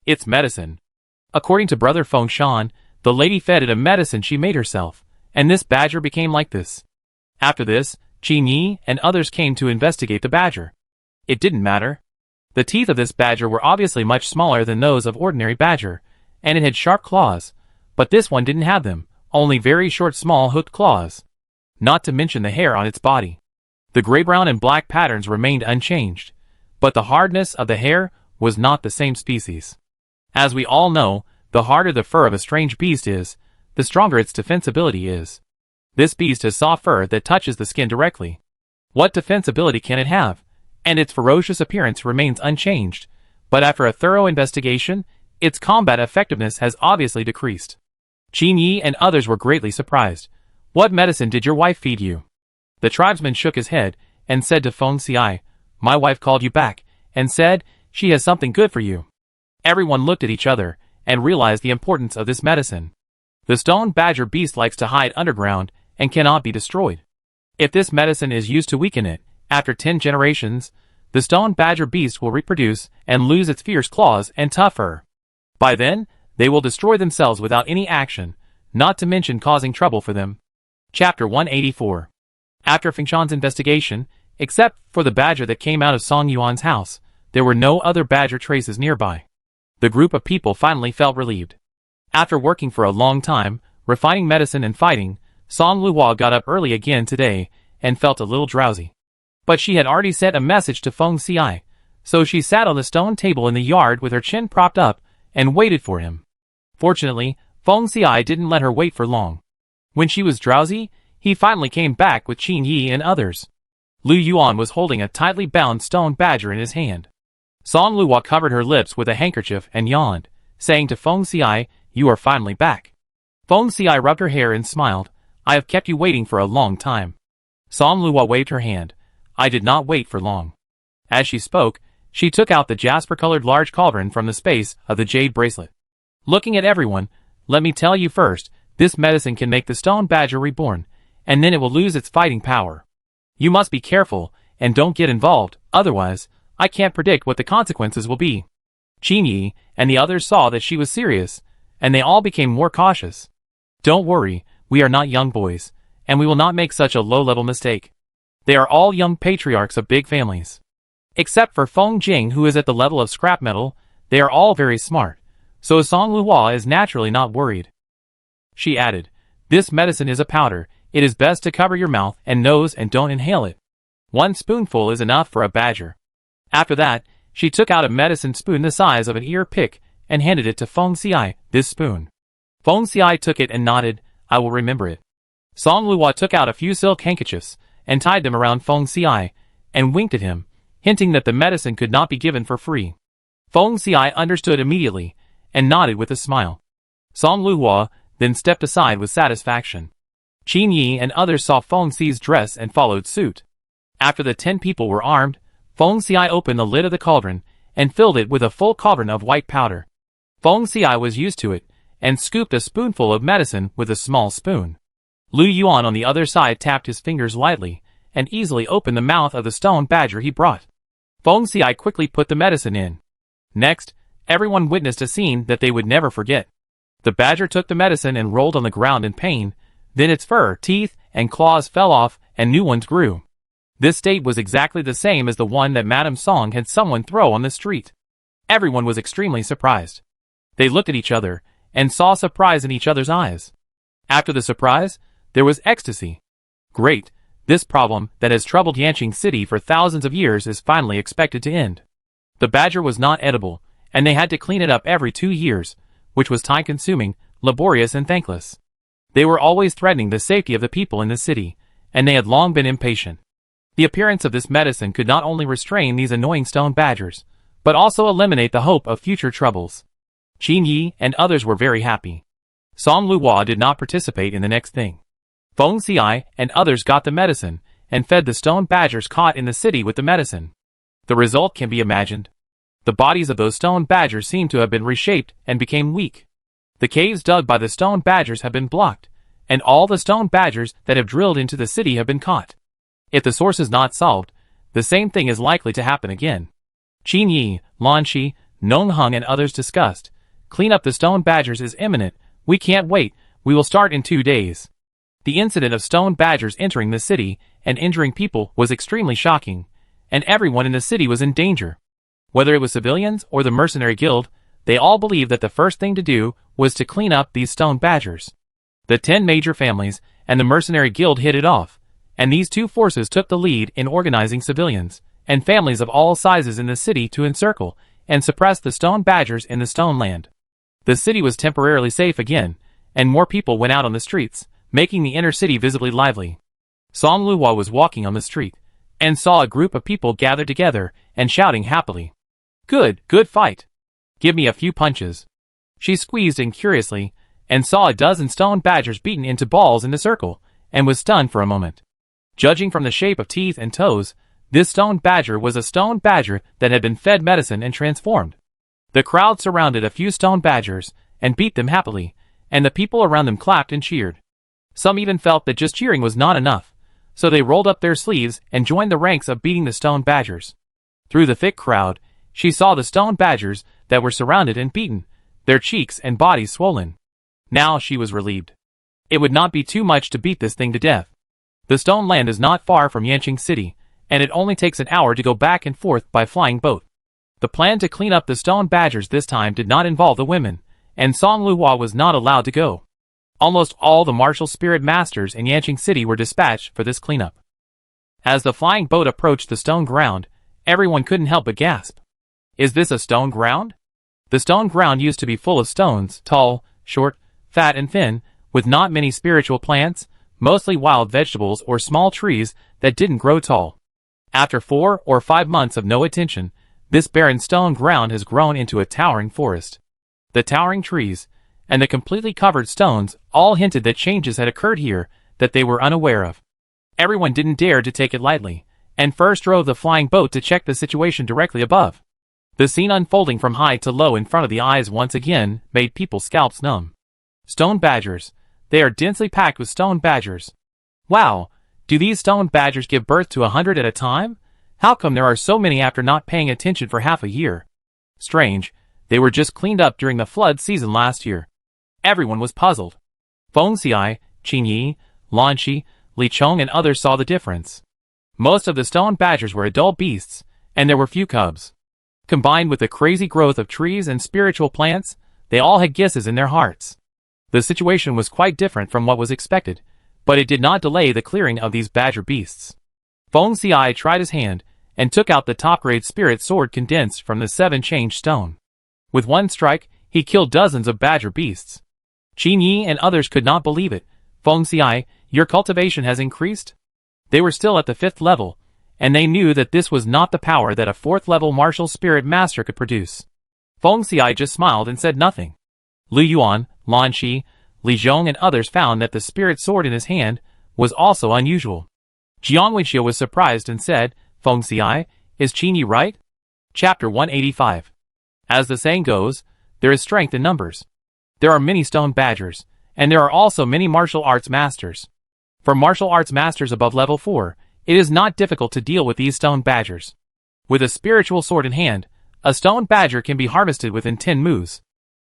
It's medicine. According to Brother Feng Shan, the lady fed it a medicine she made herself, and this badger became like this. After this, Qin Yi and others came to investigate the badger. It didn't matter. The teeth of this badger were obviously much smaller than those of ordinary badger, and it had sharp claws, but this one didn't have them, only very short small hooked claws. Not to mention the hair on its body. The gray-brown and black patterns remained unchanged, but the hardness of the hair was not the same species. As we all know, the harder the fur of a strange beast is, the stronger its defensibility is. This beast has soft fur that touches the skin directly. What defensibility can it have? And its ferocious appearance remains unchanged, but after a thorough investigation, its combat effectiveness has obviously decreased. Qin Yi and others were greatly surprised. What medicine did your wife feed you? The tribesman shook his head and said to Feng Xiai, my wife called you back and said she has something good for you. Everyone looked at each other and realized the importance of this medicine. The stone badger beast likes to hide underground and cannot be destroyed. If this medicine is used to weaken it, after 10 generations, the stone badger beast will reproduce and lose its fierce claws and tough fur. By then, they will destroy themselves without any action, not to mention causing trouble for them. Chapter 184. After Feng Shan's investigation, except for the badger that came out of Song Yuan's house, there were no other badger traces nearby. The group of people finally felt relieved. After working for a long time, refining medicine and fighting, Song Luhua got up early again today and felt a little drowsy. But she had already sent a message to Feng Xiai, so she sat on the stone table in the yard with her chin propped up and waited for him. Fortunately, Feng Xiai didn't let her wait for long. When she was drowsy, he finally came back with Qin Yi and others. Lu Yuan was holding a tightly bound stone badger in his hand. Song Luhua covered her lips with a handkerchief and yawned, saying to Feng Xiai, you are finally back. Feng Xiai rubbed her hair and smiled. I have kept you waiting for a long time. Som Luo waved her hand. I did not wait for long. As she spoke, she took out the jasper-colored large cauldron from the space of the jade bracelet. Looking at everyone, let me tell you first, this medicine can make the stone badger reborn, and then it will lose its fighting power. You must be careful, and don't get involved, otherwise, I can't predict what the consequences will be. Qin Yi and the others saw that she was serious, and they all became more cautious. Don't worry, we are not young boys, and we will not make such a low-level mistake. They are all young patriarchs of big families. Except for Feng Jing, who is at the level of scrap metal, they are all very smart, so Song Luhua is naturally not worried. She added, this medicine is a powder, it is best to cover your mouth and nose and don't inhale it. 1 spoonful is enough for a badger. After that, she took out a medicine spoon the size of an ear pick and handed it to Feng Xiai, this spoon. Feng Xiai took it and nodded, I will remember it. Song Luhua took out a few silk handkerchiefs and tied them around Feng Xiai and winked at him, hinting that the medicine could not be given for free. Feng Xiai understood immediately and nodded with a smile. Song Luhua then stepped aside with satisfaction. Qin Yi and others saw Feng Xi's dress and followed suit. After the 10 people were armed, Feng Xiai opened the lid of the cauldron and filled it with a full cauldron of white powder. Feng Xiai was used to it and scooped a spoonful of medicine with a small spoon. Lu Yuan on the other side tapped his fingers lightly and easily opened the mouth of the stone badger he brought. Feng Xiai quickly put the medicine in. Next, everyone witnessed a scene that they would never forget. The badger took the medicine and rolled on the ground in pain, then its fur, teeth, and claws fell off and new ones grew. This state was exactly the same as the one that Madame Song had someone throw on the street. Everyone was extremely surprised. They looked at each other and saw surprise in each other's eyes. After the surprise, there was ecstasy. Great, this problem that has troubled Yanqing City for thousands of years is finally expected to end. The badger was not edible, and they had to clean it up every 2 years, which was time-consuming, laborious and thankless. They were always threatening the safety of the people in the city, and they had long been impatient. The appearance of this medicine could not only restrain these annoying stone badgers, but also eliminate the hope of future troubles. Qin Yi and others were very happy. Song Luhua did not participate in the next thing. Feng Xiai and others got the medicine, and fed the stone badgers caught in the city with the medicine. The result can be imagined. The bodies of those stone badgers seem to have been reshaped and became weak. The caves dug by the stone badgers have been blocked, and all the stone badgers that have drilled into the city have been caught. If the source is not solved, the same thing is likely to happen again. Qin Yi, Lan Shi, Nong Hung and others discussed. Clean up the stone badgers is imminent, we can't wait, we will start in 2 days. The incident of stone badgers entering the city and injuring people was extremely shocking, and everyone in the city was in danger. Whether it was civilians or the mercenary guild, they all believed that the first thing to do was to clean up these stone badgers. The 10 major families and the mercenary guild hit it off, and these 2 forces took the lead in organizing civilians and families of all sizes in the city to encircle and suppress the stone badgers in the stone land. The city was temporarily safe again, and more people went out on the streets, making the inner city visibly lively. Song Luhua was walking on the street, and saw a group of people gathered together and shouting happily. Good fight. Give me a few punches. She squeezed in curiously, and saw a dozen stone badgers beaten into balls in the circle, and was stunned for a moment. Judging from the shape of teeth and toes, this stone badger was a stone badger that had been fed medicine and transformed. The crowd surrounded a few stone badgers, and beat them happily, and the people around them clapped and cheered. Some even felt that just cheering was not enough, so they rolled up their sleeves and joined the ranks of beating the stone badgers. Through the thick crowd, she saw the stone badgers that were surrounded and beaten, their cheeks and bodies swollen. Now she was relieved. It would not be too much to beat this thing to death. The stone land is not far from Yanqing City, and it only takes an hour to go back and forth by flying boat. The plan to clean up the stone badgers this time did not involve the women, and Song Luhua was not allowed to go. Almost all the martial spirit masters in Yanqing City were dispatched for this cleanup. As the flying boat approached the stone ground, everyone couldn't help but gasp. Is this a stone ground? The stone ground used to be full of stones, tall, short, fat and thin, with not many spiritual plants, mostly wild vegetables or small trees that didn't grow tall. After 4 or 5 months of no attention, this barren stone ground has grown into a towering forest. The towering trees and the completely covered stones all hinted that changes had occurred here that they were unaware of. Everyone didn't dare to take it lightly, and first drove the flying boat to check the situation directly above. The scene unfolding from high to low in front of the eyes once again made people's scalps numb. Stone badgers. They are densely packed with stone badgers. Wow, do these stone badgers give birth to 100 at a time? How come there are so many after not paying attention for half a year? Strange, they were just cleaned up during the flood season last year. Everyone was puzzled. Feng Xiai, Qin Yi, Lan Shi, Li Chong and others saw the difference. Most of the stone badgers were adult beasts, and there were few cubs. Combined with the crazy growth of trees and spiritual plants, they all had guesses in their hearts. The situation was quite different from what was expected, but it did not delay the clearing of these badger beasts. Feng Xiai tried his hand, and took out the top-grade spirit sword condensed from the 7-change stone. With one strike, he killed dozens of badger beasts. Qin Yi and others could not believe it. Feng Xiai, your cultivation has increased? They were still at the 5th level, and they knew that this was not the power that a 4th-level martial spirit master could produce. Feng Xiai just smiled and said nothing. Lu Yuan, Lan Shi, Li Zhong and others found that the spirit sword in his hand was also unusual. Jiang Wenxia was surprised and said, Feng Xiai, is Qin Yi right? Chapter 185. As the saying goes, there is strength in numbers. There are many stone badgers, and there are also many martial arts masters. For martial arts masters above level 4, it is not difficult to deal with these stone badgers. With a spiritual sword in hand, a stone badger can be harvested within 10 moves.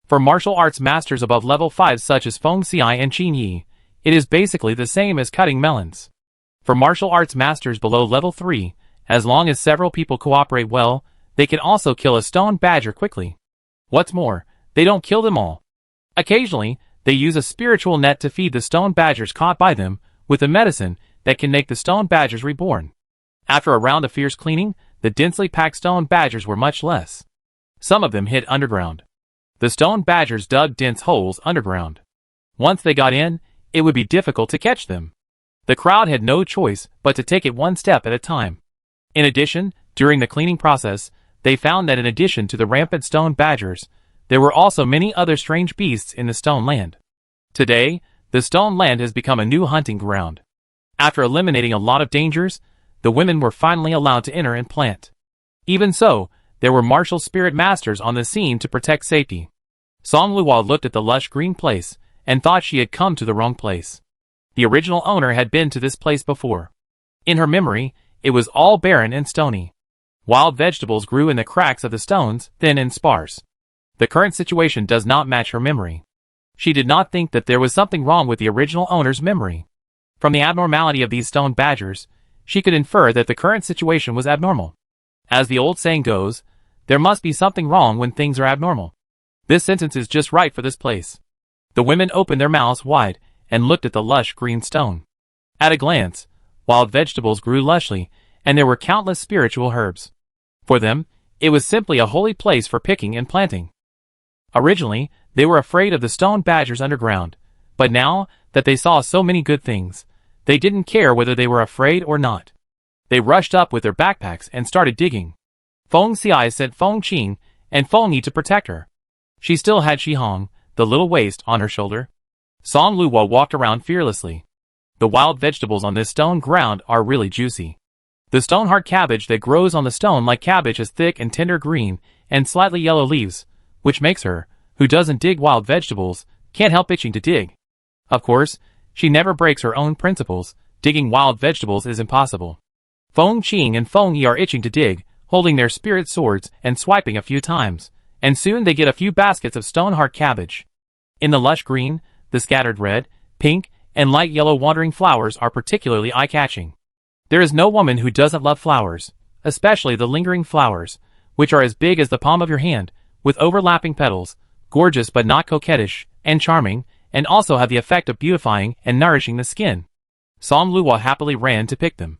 For martial arts masters above level 5 such as Feng Xiai and Qin Yi, it is basically the same as cutting melons. For martial arts masters below level 3, as long as several people cooperate well, they can also kill a stone badger quickly. What's more, they don't kill them all. Occasionally, they use a spiritual net to feed the stone badgers caught by them with a medicine that can make the stone badgers reborn. After a round of fierce cleaning, the densely packed stone badgers were much less. Some of them hid underground. The stone badgers dug dense holes underground. Once they got in, it would be difficult to catch them. The crowd had no choice but to take it one step at a time. In addition, during the cleaning process, they found that in addition to the rampant stone badgers, there were also many other strange beasts in the stone land. Today, the stone land has become a new hunting ground. After eliminating a lot of dangers, the women were finally allowed to enter and plant. Even so, there were martial spirit masters on the scene to protect safety. Song Luo looked at the lush green place and thought she had come to the wrong place. The original owner had been to this place before. In her memory, it was all barren and stony. Wild vegetables grew in the cracks of the stones, thin and sparse. The current situation does not match her memory. She did not think that there was something wrong with the original owner's memory. From the abnormality of these stone badgers, she could infer that the current situation was abnormal. As the old saying goes, there must be something wrong when things are abnormal. This sentence is just right for this place. The women opened their mouths wide and looked at the lush green stone. At a glance, wild vegetables grew lushly, and there were countless spiritual herbs. For them, it was simply a holy place for picking and planting. Originally, they were afraid of the stone badgers underground, but now that they saw so many good things, they didn't care whether they were afraid or not. They rushed up with their backpacks and started digging. Feng Xiai sent Feng Qing and Feng Yi to protect her. She still had Shi Hong, the little waist, on her shoulder. Song Luo walked around fearlessly. The wild vegetables on this stone ground are really juicy. The stoneheart cabbage that grows on the stone like cabbage has thick and tender green and slightly yellow leaves, which makes her, who doesn't dig wild vegetables, can't help itching to dig. Of course, she never breaks her own principles. Digging wild vegetables is impossible. Feng Qing and Feng Yi are itching to dig, holding their spirit swords and swiping a few times, and soon they get a few baskets of stoneheart cabbage. In the lush green, the scattered red, pink, and light yellow wandering flowers are particularly eye-catching. There is no woman who doesn't love flowers, especially the lingering flowers, which are as big as the palm of your hand, with overlapping petals, gorgeous but not coquettish, and charming, and also have the effect of beautifying and nourishing the skin. Song Luo happily ran to pick them.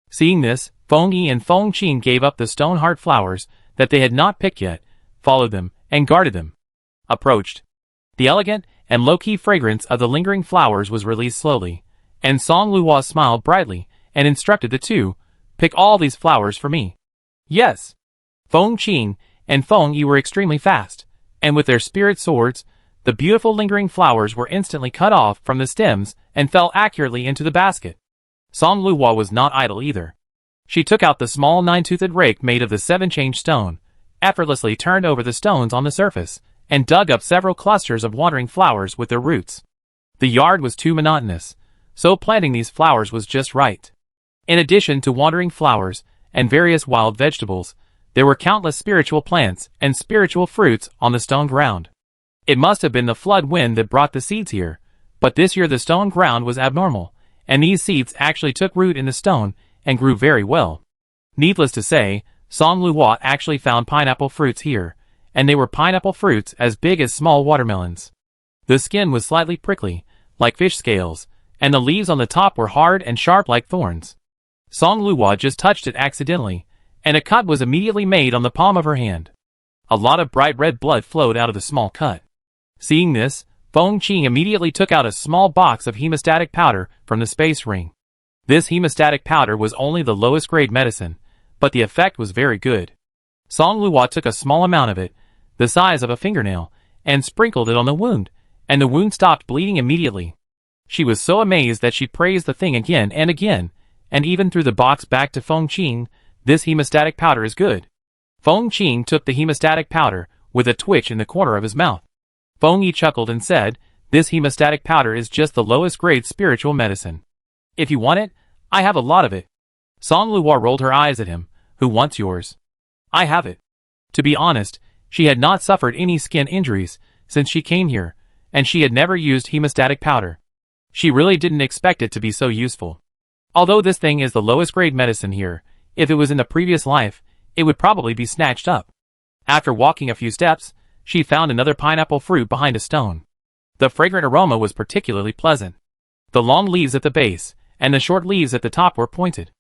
Seeing this, Feng Yi and Feng Qing gave up the stoneheart flowers that they had not picked yet, followed them, and guarded them. Approached. The elegant and low-key fragrance of the lingering flowers was released slowly, and Song Luo smiled brightly and instructed the two, "Pick all these flowers for me." Yes. Feng Qing and Feng Yi were extremely fast, and with their spirit swords, the beautiful lingering flowers were instantly cut off from the stems and fell accurately into the basket. Song Luhua was not idle either. She took out the small 9-toothed rake made of the 7-change stone, effortlessly turned over the stones on the surface, and dug up several clusters of wandering flowers with their roots. The yard was too monotonous, so planting these flowers was just right. In addition to wandering flowers and various wild vegetables, there were countless spiritual plants and spiritual fruits on the stone ground. It must have been the flood wind that brought the seeds here, but this year the stone ground was abnormal, and these seeds actually took root in the stone and grew very well. Needless to say, Song Luhua actually found pineapple fruits here, and they were pineapple fruits as big as small watermelons. The skin was slightly prickly, like fish scales, and the leaves on the top were hard and sharp like thorns. Song Luhua just touched it accidentally, and a cut was immediately made on the palm of her hand. A lot of bright red blood flowed out of the small cut. Seeing this, Feng Qing immediately took out a small box of hemostatic powder from the space ring. This hemostatic powder was only the lowest grade medicine, but the effect was very good. Song Luhua took a small amount of it, the size of a fingernail, and sprinkled it on the wound, and the wound stopped bleeding immediately. She was so amazed that she praised the thing again, and even threw the box back to Feng Qing. This hemostatic powder is good. Feng Qing took the hemostatic powder with a twitch in the corner of his mouth. Feng Yi chuckled and said, "This hemostatic powder is just the lowest grade spiritual medicine. If you want it, I have a lot of it." Song Luhua rolled her eyes at him. "Who wants yours?" "I have it." To be honest, she had not suffered any skin injuries since she came here, and she had never used hemostatic powder. She really didn't expect it to be so useful. Although this thing is the lowest grade medicine here, if it was in the previous life, it would probably be snatched up. After walking a few steps, she found another pineapple fruit behind a stone. The fragrant aroma was particularly pleasant. The long leaves at the base and the short leaves at the top were pointed.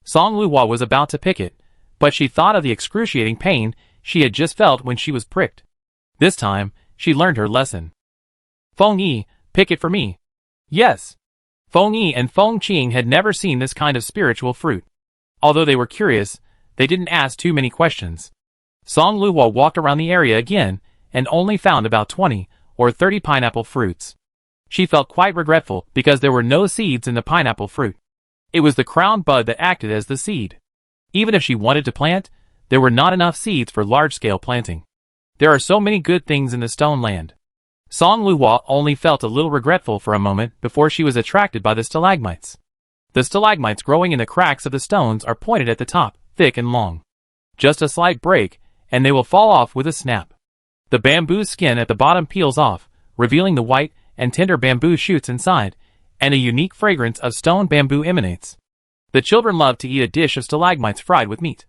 Song Luhua was about to pick it, but she thought of the excruciating pain she had just felt when she was pricked. This time, she learned her lesson. "Feng Yi, pick it for me." "Yes." Feng Yi and Feng Qing had never seen this kind of spiritual fruit. Although they were curious, they didn't ask too many questions. Song Luhua walked around the area again and only found about 20 or 30 pineapple fruits. She felt quite regretful because there were no seeds in the pineapple fruit. It was the crown bud that acted as the seed. Even if she wanted to plant, there were not enough seeds for large-scale planting. There are so many good things in the stone land. Song Luhua only felt a little regretful for a moment before she was attracted by the stalagmites. The stalagmites growing in the cracks of the stones are pointed at the top, thick and long. Just a slight break, and they will fall off with a snap. The bamboo skin at the bottom peels off, revealing the white and tender bamboo shoots inside, and a unique fragrance of stone bamboo emanates. The children love to eat a dish of stalagmites fried with meat.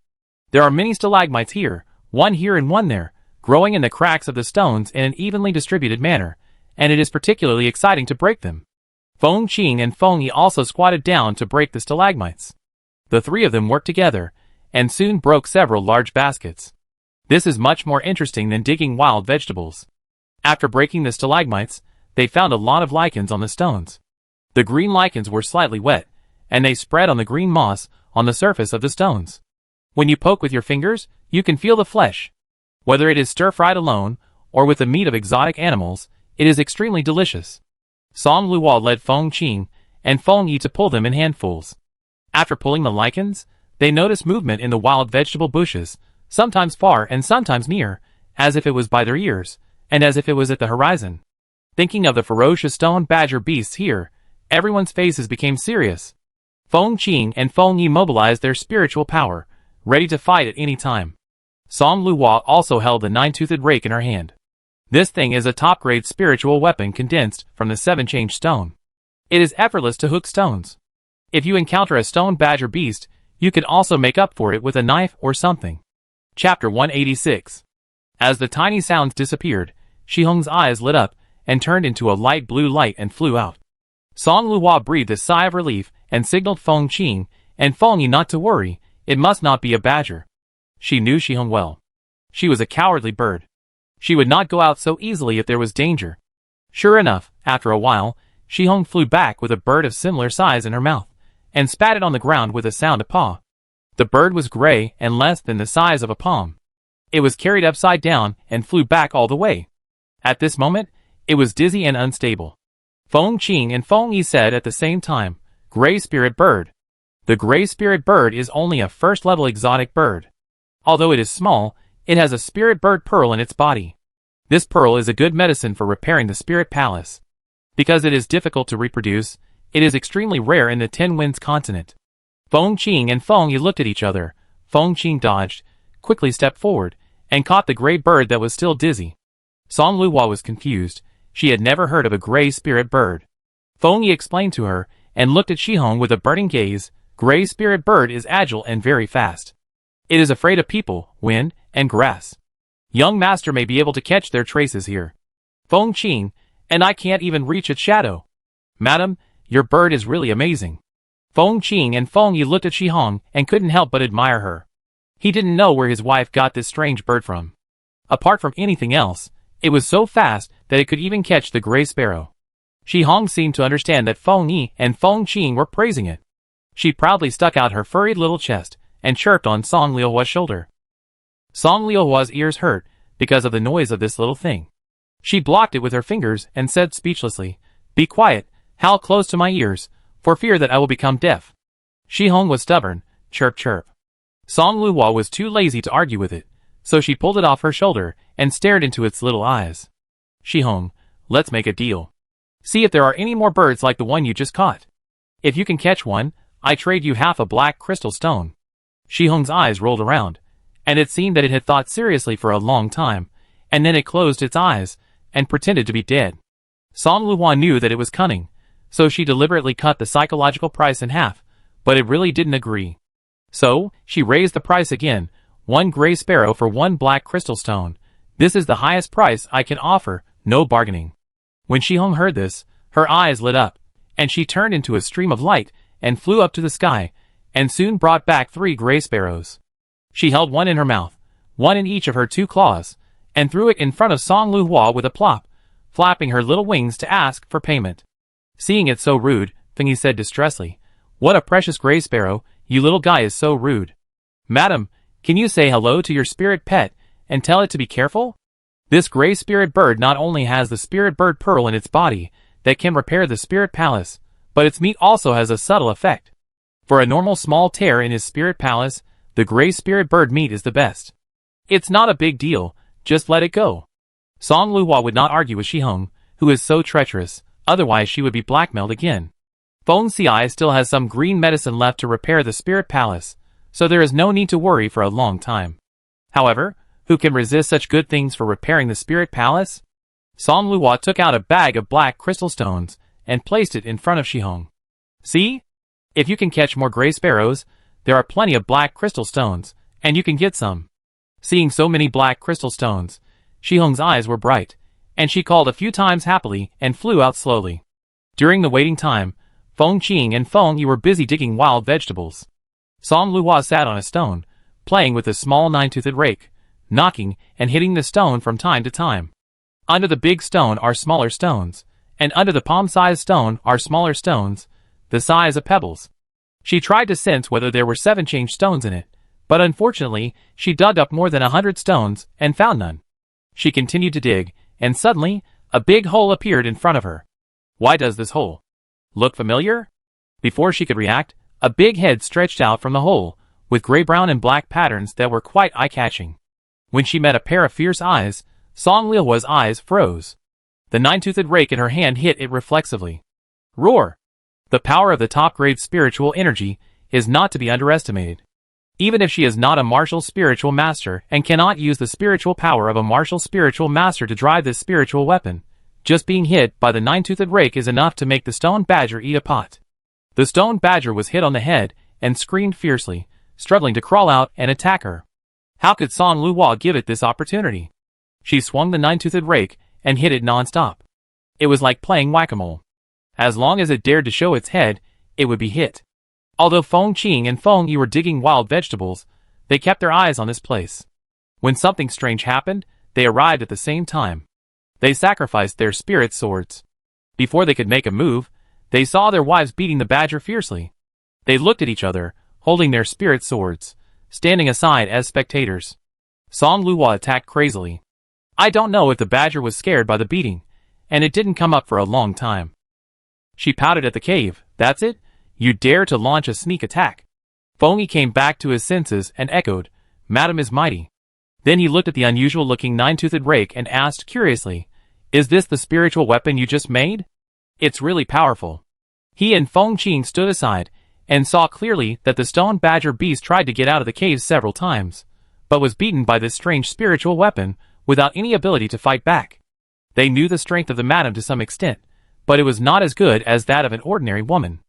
There are many stalagmites here and one there, growing in the cracks of the stones in an evenly distributed manner, and it is particularly exciting to break them. Feng Qing and Feng Yi also squatted down to break the stalagmites. The three of them worked together, and soon broke several large baskets. This is much more interesting than digging wild vegetables. After breaking the stalagmites, they found a lot of lichens on the stones. The green lichens were slightly wet, and they spread on the green moss on the surface of the stones. When you poke with your fingers, you can feel the flesh. Whether it is stir-fried alone, or with the meat of exotic animals, it is extremely delicious. Song Luhua led Feng Qing and Feng Yi to pull them in handfuls. After pulling the lichens, they noticed movement in the wild vegetable bushes, sometimes far and sometimes near, as if it was by their ears, and as if it was at the horizon. Thinking of the ferocious stone badger beasts here, everyone's faces became serious. Feng Qing and Feng Yi mobilized their spiritual power, ready to fight at any time. Song Luhua also held the 9-toothed rake in her hand. This thing is a top-grade spiritual weapon condensed from the 7-change stone. It is effortless to hook stones. If you encounter a stone badger beast, you can also make up for it with a knife or something. Chapter 186. As the tiny sounds disappeared, Shihong's eyes lit up and turned into a light blue light and flew out. Song Luhua breathed a sigh of relief and signaled Feng Qing and Feng Yi not to worry, it must not be a badger. She knew Shihong well. She was a cowardly bird. She would not go out so easily if there was danger. Sure enough, after a while, Shihong flew back with a bird of similar size in her mouth, and spat it on the ground with a sound of paw. The bird was gray and less than the size of a palm. It was carried upside down and flew back all the way. At this moment, it was dizzy and unstable. Feng Qing and Feng Yi said at the same time, "Gray spirit bird." The gray spirit bird is only a first-level exotic bird. Although it is small, it has a spirit bird pearl in its body. This pearl is a good medicine for repairing the spirit palace. Because it is difficult to reproduce, it is extremely rare in the Ten Winds continent. Feng Qing and Feng Yi looked at each other. Feng Qing dodged, quickly stepped forward, and caught the gray bird that was still dizzy. Song Luhua was confused. She had never heard of a gray spirit bird. Feng Yi explained to her, and looked at Shihong with a burning gaze. Gray spirit bird is agile and very fast. It is afraid of people, wind, and grass. Young master may be able to catch their traces here. Feng Qing, and I can't even reach its shadow. Madam, your bird is really amazing. Feng Qing and Feng Yi looked at Shihong and couldn't help but admire her. He didn't know where his wife got this strange bird from. Apart from anything else, it was so fast that it could even catch the gray sparrow. Shihong seemed to understand that Feng Yi and Feng Qing were praising it. She proudly stuck out her furried little chest and chirped on Song Liuhua's shoulder. Song Liuhua's ears hurt because of the noise of this little thing. She blocked it with her fingers and said speechlessly, "Be quiet, howl close to my ears, for fear that I will become deaf." Shihong was stubborn, chirp chirp. Song Luhua was too lazy to argue with it, so she pulled it off her shoulder and stared into its little eyes. "Shihong, let's make a deal. See if there are any more birds like the one you just caught. If you can catch one, I trade you half a black crystal stone." Shihong's eyes rolled around, and it seemed that it had thought seriously for a long time, and then it closed its eyes and pretended to be dead. Song Luhua knew that it was cunning, so she deliberately cut the psychological price in half, but it really didn't agree. So, she raised the price again, 1 gray sparrow for 1 black crystal stone. "This is the highest price I can offer, no bargaining." When Shihong heard this, her eyes lit up, and she turned into a stream of light and flew up to the sky, and soon brought back 3 gray sparrows. She held one in her mouth, one in each of her 2 claws, and threw it in front of Song Luhua with a plop, flapping her little wings to ask for payment. Seeing it so rude, Feng Yi said distressfully, "What a precious gray sparrow, you little guy is so rude. Madam, can you say hello to your spirit pet, and tell it to be careful? This gray spirit bird not only has the spirit bird pearl in its body that can repair the spirit palace, but its meat also has a subtle effect. For a normal small tear in his spirit palace, the gray spirit bird meat is the best. It's not a big deal, just let it go." Song Luhua would not argue with Shihong, who is so treacherous, otherwise she would be blackmailed again. Feng Xi still has some green medicine left to repair the spirit palace, so there is no need to worry for a long time. However, who can resist such good things for repairing the spirit palace? Song Luhua took out a bag of black crystal stones and placed it in front of Shihong. "See? If you can catch more gray sparrows, there are plenty of black crystal stones, and you can get some." Seeing so many black crystal stones, Shihong's eyes were bright, and she called a few times happily and flew out slowly. During the waiting time, Feng Qing and Feng Yi were busy digging wild vegetables. Song Luhua sat on a stone, playing with a small 9-toothed rake, knocking and hitting the stone from time to time. Under the big stone are smaller stones, and under the palm-sized stone are smaller stones, the size of pebbles. She tried to sense whether there were 7 changed stones in it, but unfortunately, she dug up more than 100 stones and found none. She continued to dig, and suddenly, a big hole appeared in front of her. "Why does this hole look familiar?" Before she could react, a big head stretched out from the hole, with gray-brown and black patterns that were quite eye-catching. When she met a pair of fierce eyes, Song Liuhua's eyes froze. The 9-toothed rake in her hand hit it reflexively. Roar! The power of the top-grade spiritual energy is not to be underestimated. Even if she is not a martial spiritual master and cannot use the spiritual power of a martial spiritual master to drive this spiritual weapon, just being hit by the 9-toothed rake is enough to make the stone badger eat a pot. The stone badger was hit on the head and screamed fiercely, struggling to crawl out and attack her. How could Song Luhua give it this opportunity? She swung the 9-toothed rake and hit it non-stop. It was like playing whack-a-mole. As long as it dared to show its head, it would be hit. Although Feng Qing and Feng Yi were digging wild vegetables, they kept their eyes on this place. When something strange happened, they arrived at the same time. They sacrificed their spirit swords. Before they could make a move, they saw their wives beating the badger fiercely. They looked at each other, holding their spirit swords, standing aside as spectators. Song Luhua attacked crazily. I don't know if the badger was scared by the beating, and it didn't come up for a long time. She pouted at the cave. "That's it? You dare to launch a sneak attack? Feng Yi came back to his senses and echoed, Madam is mighty. Then he looked at the unusual-looking nine-toothed rake and asked curiously, Is this the spiritual weapon you just made? It's really powerful. He and Feng Qing stood aside, and saw clearly that the stone badger beast tried to get out of the cave several times, but was beaten by this strange spiritual weapon without any ability to fight back. They knew the strength of the madam to some extent, but it was not as good as that of an ordinary woman.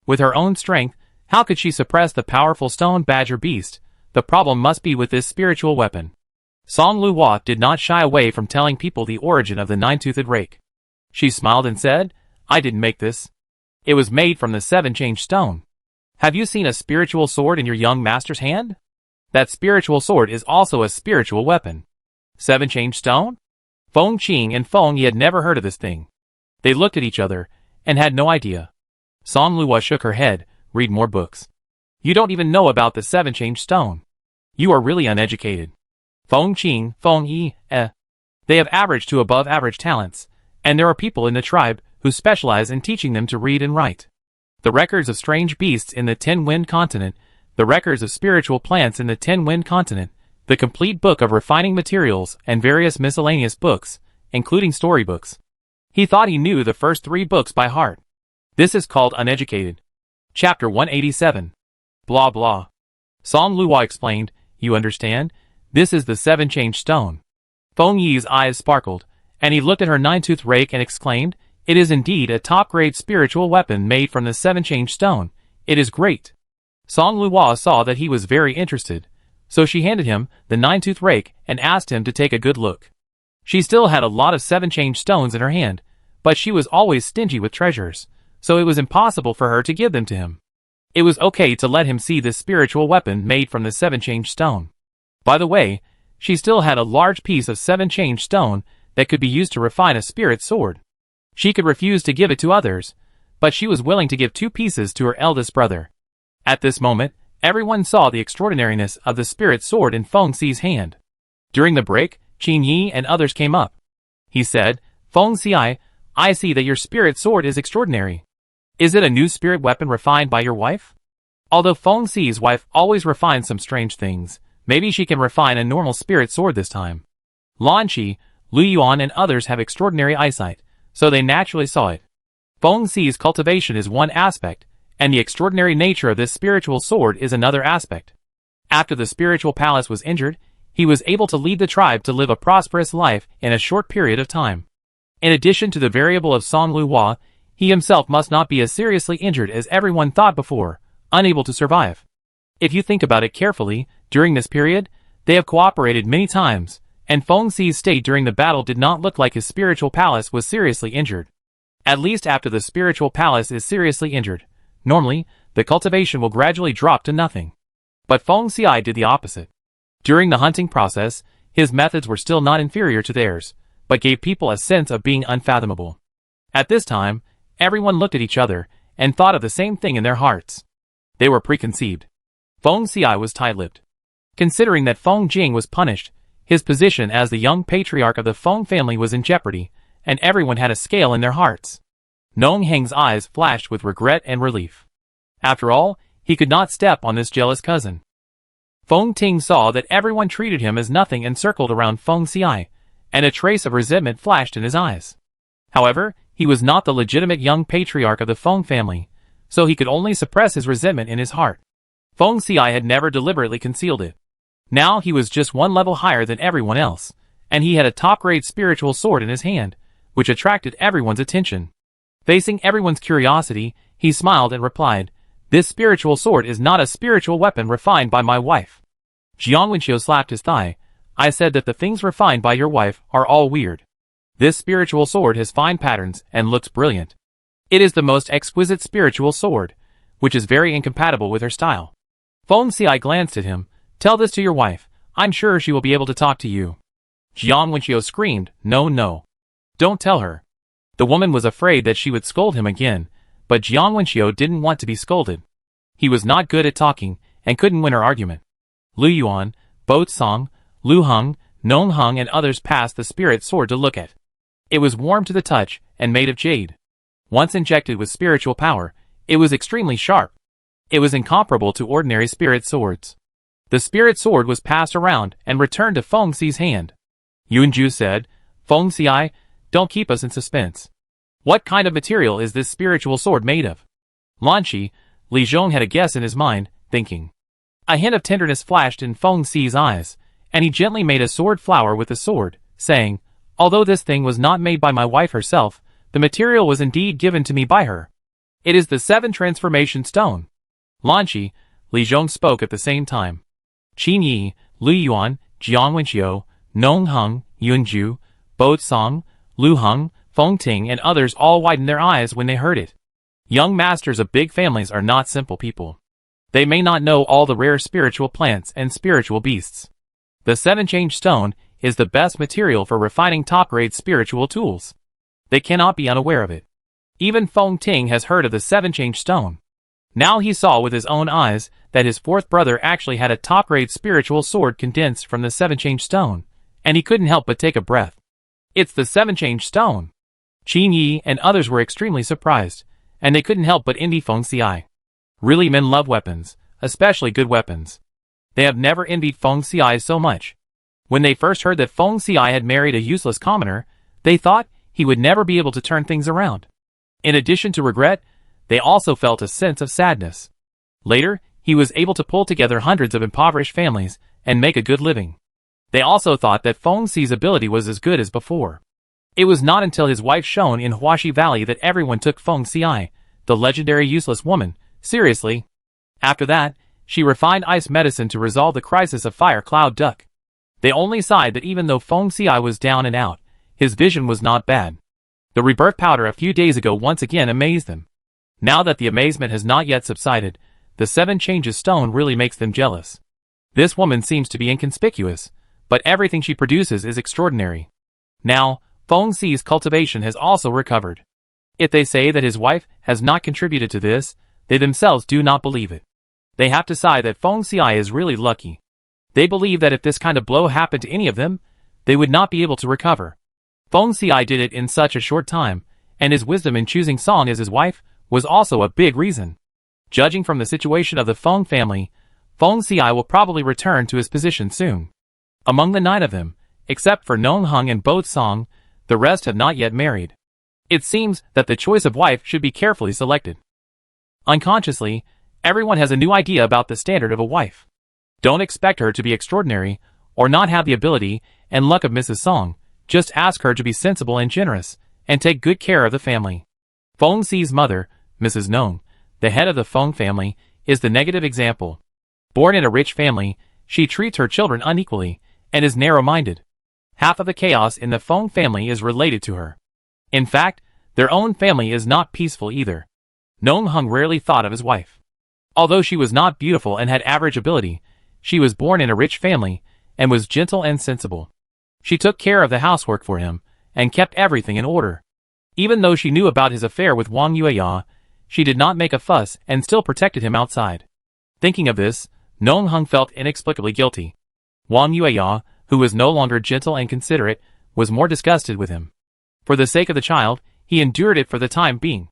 With her own strength, how could she suppress the powerful stone badger beast? The problem must be with this spiritual weapon. Song Luo did not shy away from telling people the origin of the nine-toothed rake. She smiled and said, I didn't make this. It was made from the seven-change stone. Have you seen a spiritual sword in your young master's hand? That spiritual sword is also a spiritual weapon. Seven-change stone? Feng Qing and Feng Yi had never heard of this thing. They looked at each other, and had no idea. Song Luo shook her head, read more books. You don't even know about the seven-change stone. You are really uneducated. Feng Qing, Feng Yi, They have average to above average talents, and there are people in the tribe who specialize in teaching them to read and write. The records of strange beasts in the Ten-Wind Continent, the records of spiritual plants in the Ten-Wind Continent, the complete book of refining materials and various miscellaneous books, including storybooks. He thought he knew the first 3 books by heart. This is called uneducated. Chapter 187. Blah blah. Song Luo explained, You understand? This is the seven-change stone. Feng Yi's eyes sparkled, and he looked at her nine-toothed rake and exclaimed, It is indeed a top-grade spiritual weapon made from the seven-change stone. It is great. Song Luo saw that he was very interested, so she handed him the nine-toothed rake and asked him to take a good look. She still had a lot of seven-change stones in her hand, but she was always stingy with treasures, so it was impossible for her to give them to him. It was okay to let him see this spiritual weapon made from the seven-change stone. By the way, she still had a large piece of seven-change stone that could be used to refine a spirit sword. She could refuse to give it to others, but she was willing to give 2 pieces to her eldest brother. At this moment, everyone saw the extraordinariness of the spirit sword in Feng Xi's hand. During the break, Qin Yi and others came up. He said, Feng Xi, I see that your spirit sword is extraordinary. Is it a new spirit weapon refined by your wife? Although Feng Xi's wife always refines some strange things, maybe she can refine a normal spirit sword this time. Lan Qi, Lu Yuan and others have extraordinary eyesight, so they naturally saw it. Feng Xi's cultivation is one aspect, and the extraordinary nature of this spiritual sword is another aspect. After the spiritual palace was injured, he was able to lead the tribe to live a prosperous life in a short period of time. In addition to the variable of Song Luo, he himself must not be as seriously injured as everyone thought before, unable to survive. If you think about it carefully, during this period, they have cooperated many times, and Feng Xi's state during the battle did not look like his spiritual palace was seriously injured. At least after the spiritual palace is seriously injured, normally, the cultivation will gradually drop to nothing. But Feng Xi did the opposite. During the hunting process, his methods were still not inferior to theirs, but gave people a sense of being unfathomable. At this time, everyone looked at each other, and thought of the same thing in their hearts. They were preconceived. Feng Xi was tight-lipped. Considering that Feng Jing was punished, his position as the young patriarch of the Feng family was in jeopardy, and everyone had a scale in their hearts. Nong Heng's eyes flashed with regret and relief. After all, he could not step on this jealous cousin. Feng Ting saw that everyone treated him as nothing and circled around Feng Xi, and a trace of resentment flashed in his eyes. However, he was not the legitimate young patriarch of the Feng family, so he could only suppress his resentment in his heart. Feng Xi had never deliberately concealed it. Now he was just one level higher than everyone else, and he had a top-grade spiritual sword in his hand, which attracted everyone's attention. Facing everyone's curiosity, he smiled and replied, This spiritual sword is not a spiritual weapon refined by my wife. Jiang Wenqiu slapped his thigh. I said that the things refined by your wife are all weird. This spiritual sword has fine patterns and looks brilliant. It is the most exquisite spiritual sword, which is very incompatible with her style. Feng Xi glanced at him. Tell this to your wife. I'm sure she will be able to talk to you. Jiang Wenqiu screamed, No, no. Don't tell her. The woman was afraid that she would scold him again, but Jiang Wenqiu didn't want to be scolded. He was not good at talking, and couldn't win her argument. Lu Yuan, Bo Song, Lu Heng, Nong Heng and others passed the spirit sword to look at. It was warm to the touch, and made of jade. Once injected with spiritual power, It was extremely sharp. It was incomparable to ordinary spirit swords. The spirit sword was passed around and returned to Feng Xi's hand. Yunju said, "Feng Xi, don't keep us in suspense. What kind of material is this spiritual sword made of?" Lanqi, Li Zhong had a guess in his mind, thinking. A hint of tenderness flashed in Feng Xi's eyes, and he gently made a sword flower with the sword, saying, "Although this thing was not made by my wife herself, the material was indeed given to me by her. It is the 7 transformation stone." Lanqi, Li Zhong spoke at the same time. Qin Yi, Lu Yuan, Jiang Wenqiu, Nong Heng, Yunju, Bo Song, Lu Heng, Feng Ting and others all widened their eyes when they heard it. Young masters of big families are not simple people. They may not know all the rare spiritual plants and spiritual beasts. The 7-change stone is the best material for refining top-grade spiritual tools. They cannot be unaware of it. Even Feng Ting has heard of the 7-change stone. Now he saw with his own eyes that his 4th brother actually had a top-grade spiritual sword condensed from the 7-change stone, and he couldn't help but take a breath. It's the 7-change stone! Qin Yi and others were extremely surprised, and they couldn't help but envy Feng Xi. Really, men love weapons, especially good weapons. They have never envied Feng Xi so much. When they first heard that Feng Xi had married a useless commoner, they thought he would never be able to turn things around. In addition to regret, they also felt a sense of sadness. Later, he was able to pull together hundreds of impoverished families and make a good living. They also thought that Feng Xi's ability was as good as before. It was not until his wife shone in Huaxi Valley that everyone took Feng Xi, the legendary useless woman, seriously. After that, she refined ice medicine to resolve the crisis of Fire Cloud Duck. They only sighed that even though Feng Xi was down and out, his vision was not bad. The rebirth powder a few days ago once again amazed them. Now that the amazement has not yet subsided, the 7 changes stone really makes them jealous. This woman seems to be inconspicuous, but everything she produces is extraordinary. Now, Feng Xi's cultivation has also recovered. If they say that his wife has not contributed to this, they themselves do not believe it. They have to sigh that Feng Xi is really lucky. They believe that if this kind of blow happened to any of them, they would not be able to recover. Feng Xi did it in such a short time, and his wisdom in choosing Song as his wife was also a big reason. Judging from the situation of the Feng family, Feng Xi will probably return to his position soon. Among the 9 of them, except for Nong Heng and Bo Song, the rest have not yet married. It seems that the choice of wife should be carefully selected. Unconsciously, everyone has a new idea about the standard of a wife. Don't expect her to be extraordinary, or not have the ability and luck of Mrs. Song. Just ask her to be sensible and generous, and take good care of the family. Feng Xi's mother, Mrs. Nong, the head of the Feng family, is the negative example. Born in a rich family, she treats her children unequally, and is narrow-minded. Half of the chaos in the Feng family is related to her. In fact, their own family is not peaceful either. Nong Heng rarely thought of his wife. Although she was not beautiful and had average ability, she was born in a rich family, and was gentle and sensible. She took care of the housework for him, and kept everything in order. Even though she knew about his affair with Wang Yueya, she did not make a fuss and still protected him outside. Thinking of this, Nong Heng felt inexplicably guilty. Wang Yueya, who was no longer gentle and considerate, was more disgusted with him. For the sake of the child, he endured it for the time being.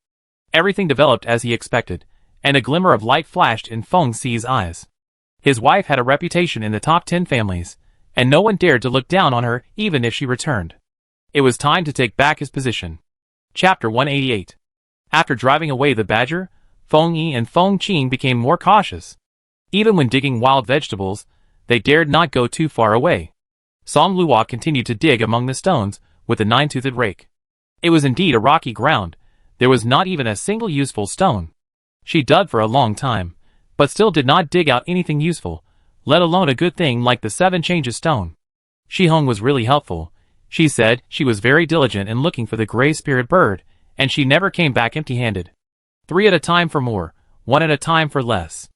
Everything developed as he expected, and a glimmer of light flashed in Feng Xi's eyes. His wife had a reputation in the top 10 families, and no one dared to look down on her even if she returned. It was time to take back his position. Chapter 188. After driving away the badger, Feng Yi and Feng Qing became more cautious. Even when digging wild vegetables, they dared not go too far away. Song Luo continued to dig among the stones with the 9-toothed rake. It was indeed a rocky ground. There was not even a single useful stone. She dug for a long time, but still did not dig out anything useful, let alone a good thing like the 7 changes stone. Shihong was really helpful. She said she was very diligent in looking for the gray spirit bird, and she never came back empty-handed. 3 at a time for more, 1 at a time for less.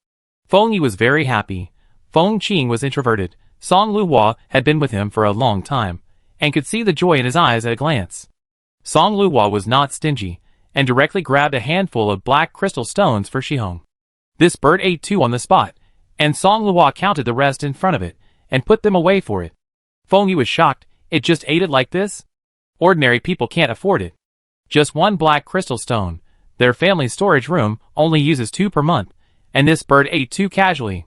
Feng Yi was very happy. Feng Qing was introverted. Song Luo had been with him for a long time, and could see the joy in his eyes at a glance. Song Luo was not stingy, and directly grabbed a handful of black crystal stones for Shihong. This bird ate 2 on the spot, and Song Luo counted the rest in front of it, and put them away for it. Feng Yi was shocked. It just ate it like this? Ordinary people can't afford it. Just 1 black crystal stone, Their family storage room only uses 2 per month, and this bird ate 2 casually.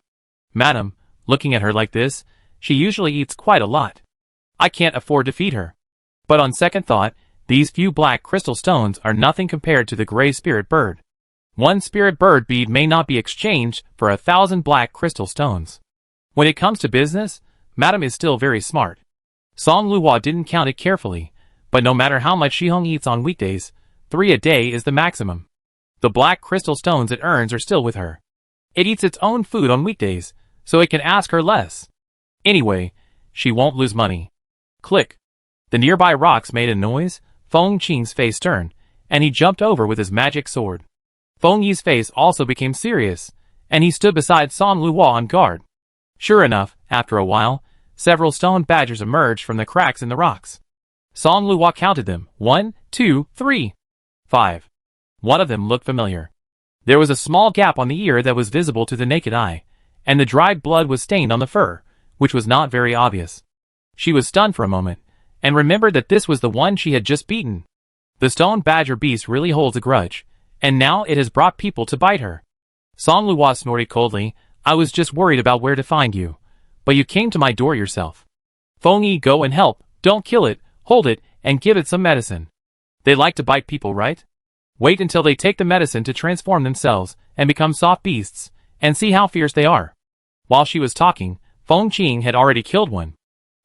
Madam, looking at her like this, she usually eats quite a lot. I can't afford to feed her. But on second thought, these few black crystal stones are nothing compared to the gray spirit bird. 1 spirit bird bead may not be exchanged for 1,000 black crystal stones. When it comes to business, Madam is still very smart. Song Luo didn't count it carefully, but no matter how much Shihong eats on weekdays, 3 a day is the maximum. The black crystal stones it earns are still with her. It eats its own food on weekdays, so it can ask her less. Anyway, she won't lose money. Click. The nearby rocks made a noise. Feng Qing's face turned, and he jumped over with his magic sword. Feng Yi's face also became serious, and he stood beside Song Luo on guard. Sure enough, after a while, several stone badgers emerged from the cracks in the rocks. Song Luo counted them. 1, 2, 3, 5. One of them looked familiar. There was a small gap on the ear that was visible to the naked eye, and the dried blood was stained on the fur, which was not very obvious. She was stunned for a moment, and remembered that this was the one she had just beaten. The stone badger beast really holds a grudge, and now it has brought people to bite her. Song Luo snorted coldly, I was just worried about where to find you, but you came to my door yourself. Feng Yi, go and help, don't kill it, hold it, and give it some medicine. They like to bite people, right? Wait until they take the medicine to transform themselves and become soft beasts, and see how fierce they are. While she was talking, Feng Qing had already killed one.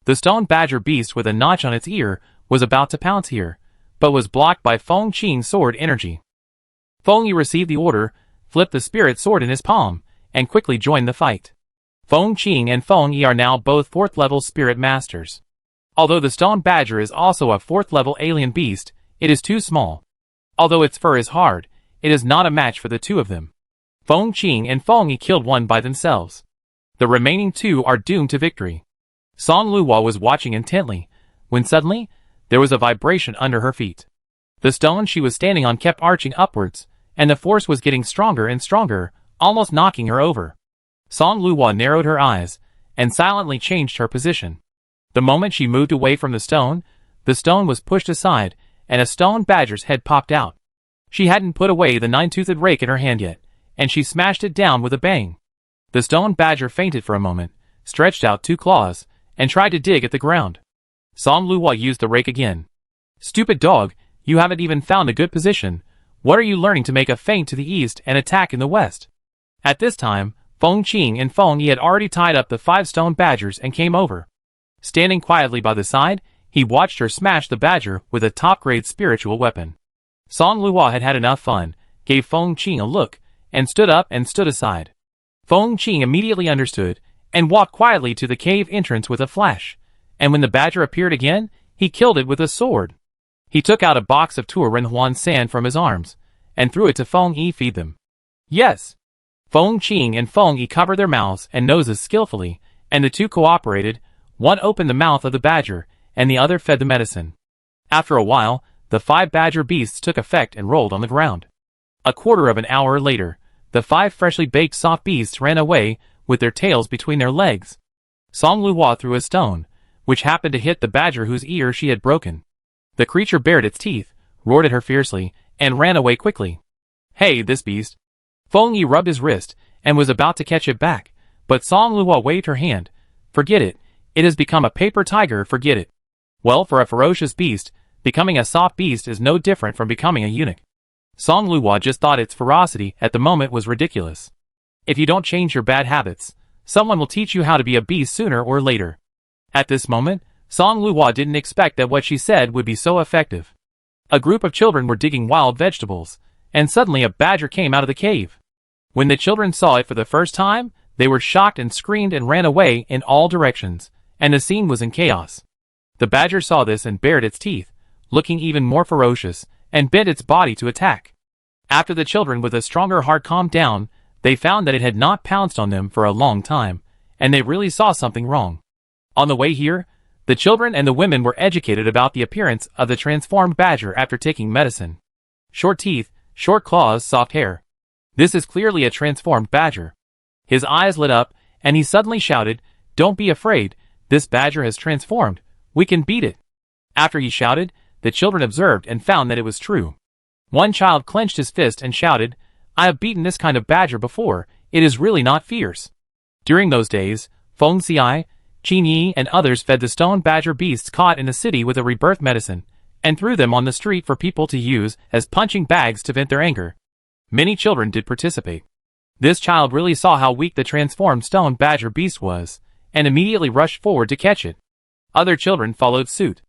The stone badger beast with a notch on its ear was about to pounce here, but was blocked by Feng Qing's sword energy. Feng Yi received the order, flipped the spirit sword in his palm, and quickly joined the fight. Feng Qing and Feng Yi are now both 4th level spirit masters. Although the stone badger is also a 4th level alien beast, it is too small. Although its fur is hard, it is not a match for the 2 of them. Feng Qing and Feng Yi killed one by themselves. The remaining 2 are doomed to victory. Song Luo was watching intently, when suddenly, there was a vibration under her feet. The stone she was standing on kept arching upwards, and the force was getting stronger and stronger, almost knocking her over. Song Luo narrowed her eyes, and silently changed her position. The moment she moved away from the stone was pushed aside, and a stone badger's head popped out. She hadn't put away the 9-toothed rake in her hand yet, and she smashed it down with a bang. The stone badger fainted for a moment, stretched out 2 claws, and tried to dig at the ground. Song Luo used the rake again. Stupid dog, you haven't even found a good position. What are you learning to make a feint to the east and attack in the west? At this time, Feng Qing and Feng Yi had already tied up the 5 stone badgers and came over. Standing quietly by the side, he watched her smash the badger with a top-grade spiritual weapon. Song Luo had had enough fun, gave Feng Qing a look, and stood up and stood aside. Feng Qing immediately understood, and walked quietly to the cave entrance with a flash, and when the badger appeared again, he killed it with a sword. He took out a box of Turin Huan sand from his arms, and threw it to Feng Yi. Feed them. Yes. Feng Qing and Feng Yi covered their mouths and noses skillfully, and the 2 cooperated. One opened the mouth of the badger, and the other fed the medicine. After a while, the 5 badger beasts took effect and rolled on the ground. A quarter of an hour later, the 5 freshly baked soft beasts ran away, with their tails between their legs. Song Luo threw a stone, which happened to hit the badger whose ear she had broken. The creature bared its teeth, roared at her fiercely, and ran away quickly. Hey, this beast. Feng Yi rubbed his wrist, and was about to catch it back, but Song Luo waved her hand. Forget it. It has become a paper tiger, forget it. Well, for a ferocious beast, becoming a soft beast is no different from becoming a eunuch. Song Luo just thought its ferocity at the moment was ridiculous. If you don't change your bad habits, someone will teach you how to be a beast sooner or later. At this moment, Song Luo didn't expect that what she said would be so effective. A group of children were digging wild vegetables, and suddenly a badger came out of the cave. When the children saw it for the first time, they were shocked and screamed and ran away in all directions, and the scene was in chaos. The badger saw this and bared its teeth, looking even more ferocious, and bent its body to attack. After the children with a stronger heart calmed down, they found that it had not pounced on them for a long time, and they really saw something wrong. On the way here, the children and the women were educated about the appearance of the transformed badger after taking medicine. Short teeth, short claws, soft hair. This is clearly a transformed badger. His eyes lit up, and he suddenly shouted, "Don't be afraid, this badger has transformed, we can beat it." After he shouted, the children observed and found that it was true. One child clenched his fist and shouted, "I have beaten this kind of badger before, it is really not fierce." During those days, Feng Xiai, Qin Yi and others fed the stone badger beasts caught in the city with a rebirth medicine, and threw them on the street for people to use as punching bags to vent their anger. Many children did participate. This child really saw how weak the transformed stone badger beast was, and immediately rushed forward to catch it. Other children followed suit.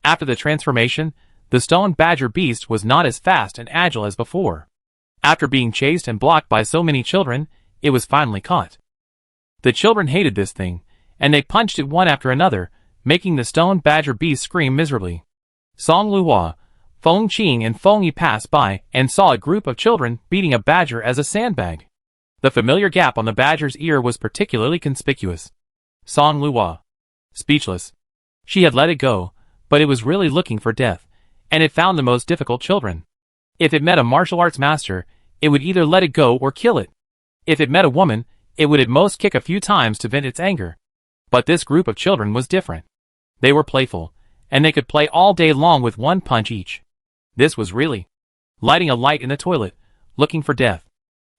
After the transformation, the stone badger beast was not as fast and agile as before. After being chased and blocked by so many children, it was finally caught. The children hated this thing, and they punched it one after another, making the stone badger beast scream miserably. Song Luhua, Feng Qing and Feng Yi passed by and saw a group of children beating a badger as a sandbag. The familiar gap on the badger's ear was particularly conspicuous. Song Luhua, speechless. She had let it go, but it was really looking for death, and it found the most difficult children. If it met a martial arts master, it would either let it go or kill it. If it met a woman, it would at most kick a few times to vent its anger. But this group of children was different. They were playful, and they could play all day long with one punch each. This was really lighting a light in the toilet, looking for death.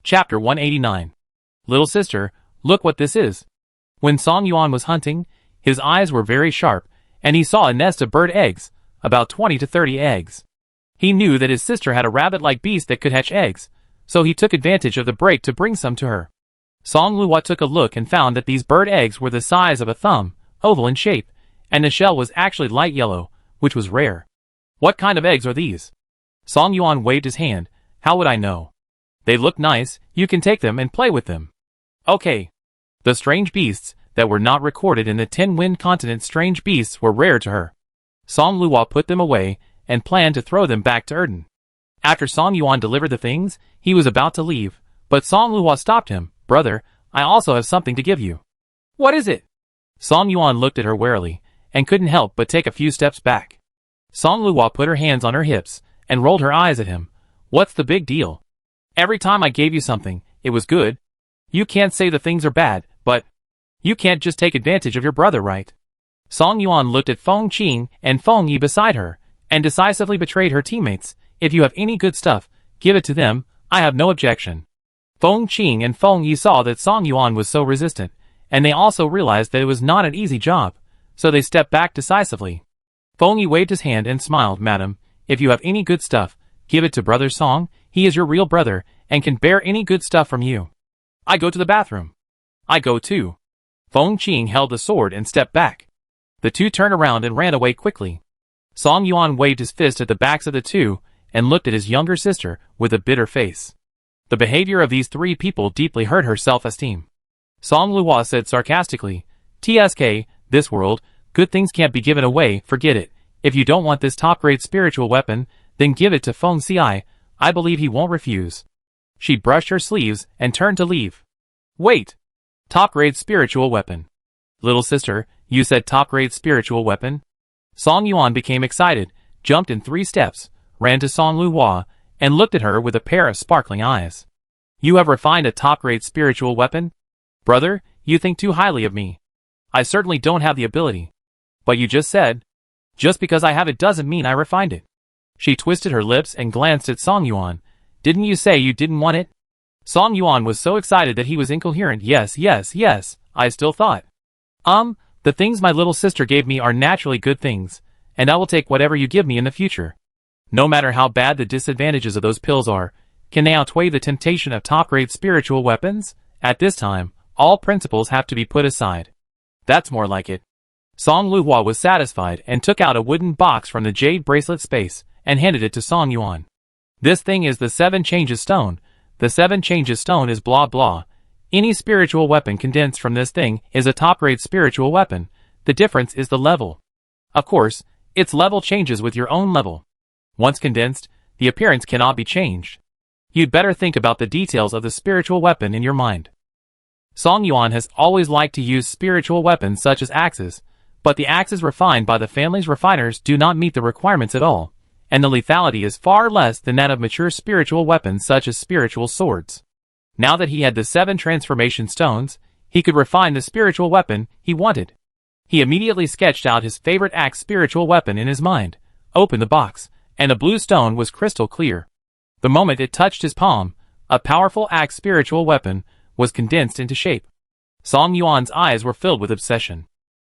Chapter 189. Little sister, look what this is. When Song Yuan was hunting, his eyes were very sharp, and he saw a nest of bird eggs, about 20 to 30 eggs. He knew that his sister had a rabbit-like beast that could hatch eggs, so he took advantage of the break to bring some to her. Song Luhua took a look and found that these bird eggs were the size of a thumb, oval in shape, and the shell was actually light yellow, which was rare. What kind of eggs are these? Song Yuan waved his hand. How would I know? They look nice, you can take them and play with them. Okay. The strange beasts that were not recorded in the 10 Wind Continent strange beasts were rare to her. Song Luhua put them away and planned to throw them back to Erden. After Song Yuan delivered the things, he was about to leave, but Song Luhua stopped him. Brother, I also have something to give you. What is it? Song Yuan looked at her warily, and couldn't help but take a few steps back. Song Luhua put her hands on her hips, and rolled her eyes at him. What's the big deal? Every time I gave you something, it was good. You can't say the things are bad, but you can't just take advantage of your brother, right? Song Yuan looked at Feng Qing and Feng Yi beside her, and decisively betrayed her teammates. If you have any good stuff, give it to them, I have no objection. Feng Qing and Feng Yi saw that Song Yuan was so resistant, and they also realized that it was not an easy job, so they stepped back decisively. Feng Yi waved his hand and smiled. Madam, if you have any good stuff, give it to Brother Song, he is your real brother, and can bear any good stuff from you. I go to the bathroom. I go too. Feng Qing held the sword and stepped back. The two turned around and ran away quickly. Song Yuan waved his fist at the backs of the two, and looked at his younger sister with a bitter face. The behavior of these three people deeply hurt her self-esteem. Song Luhua said sarcastically, "TSK, this world, good things can't be given away, forget it. If you don't want this top-grade spiritual weapon, then give it to Feng Xiai, I believe he won't refuse." She brushed her sleeves and turned to leave. Wait! Top-grade spiritual weapon. Little sister, you said top-grade spiritual weapon? Song Yuan became excited, jumped in 3 steps, ran to Song Luhua, and looked at her with a pair of sparkling eyes. You have refined a top-grade spiritual weapon? Brother, you think too highly of me. I certainly don't have the ability. But you just said, just because I have it doesn't mean I refined it. She twisted her lips and glanced at Song Yuan. Didn't you say you didn't want it? Song Yuan was so excited that he was incoherent. Yes, I still thought. The things my little sister gave me are naturally good things, and I will take whatever you give me in the future. No matter how bad the disadvantages of those pills are, can they outweigh the temptation of top-grade spiritual weapons? At this time, all principles have to be put aside. That's more like it. Song Luhua was satisfied and took out a wooden box from the jade bracelet space and handed it to Song Yuan. This thing is the 7 changes stone. The 7 changes stone is blah blah. Any spiritual weapon condensed from this thing is a top-grade spiritual weapon. The difference is the level. Of course, its level changes with your own level. Once condensed, the appearance cannot be changed. You'd better think about the details of the spiritual weapon in your mind. Song Yuan has always liked to use spiritual weapons such as axes, but the axes refined by the family's refiners do not meet the requirements at all, and the lethality is far less than that of mature spiritual weapons such as spiritual swords. Now that he had the 7 transformation stones, he could refine the spiritual weapon he wanted. He immediately sketched out his favorite axe spiritual weapon in his mind, opened the box, and the blue stone was crystal clear. The moment it touched his palm, a powerful axe spiritual weapon was condensed into shape. Song Yuan's eyes were filled with obsession.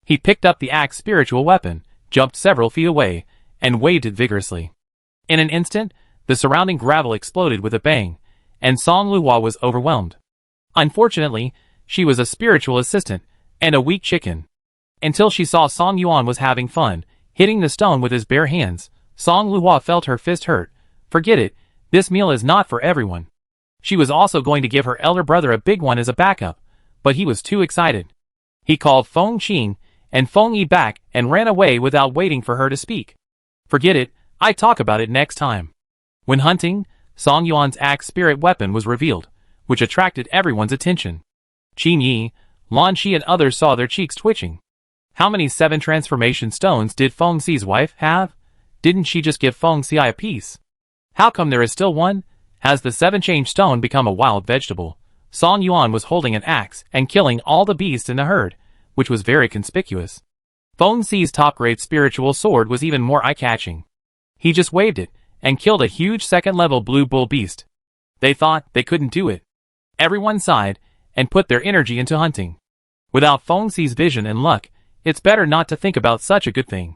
He picked up the axe spiritual weapon, jumped several feet away, and waved it vigorously. In an instant, the surrounding gravel exploded with a bang, and Song Luhua was overwhelmed. Unfortunately, she was a spiritual assistant, and a weak chicken. Until she saw Song Yuan was having fun, hitting the stone with his bare hands, Song Luhua felt her fist hurt. Forget it, this meal is not for everyone. She was also going to give her elder brother a big one as a backup, but he was too excited. He called Feng Qing and Feng Yi back and ran away without waiting for her to speak. Forget it, I talk about it next time. When hunting, Song Yuan's axe spirit weapon was revealed, which attracted everyone's attention. Qin Yi, Lan Shi and others saw their cheeks twitching. How many 7 transformation stones did Feng Xi's wife have? Didn't she just give Feng Xi a piece? How come there is still one? Has the 7-change stone become a wild vegetable? Song Yuan was holding an axe and killing all the beasts in the herd, which was very conspicuous. Feng Xi's top-grade spiritual sword was even more eye-catching. He just waved it and killed a huge second-level blue bull beast. They thought they couldn't do it. Everyone sighed and put their energy into hunting. Without Feng Xi's vision and luck, it's better not to think about such a good thing.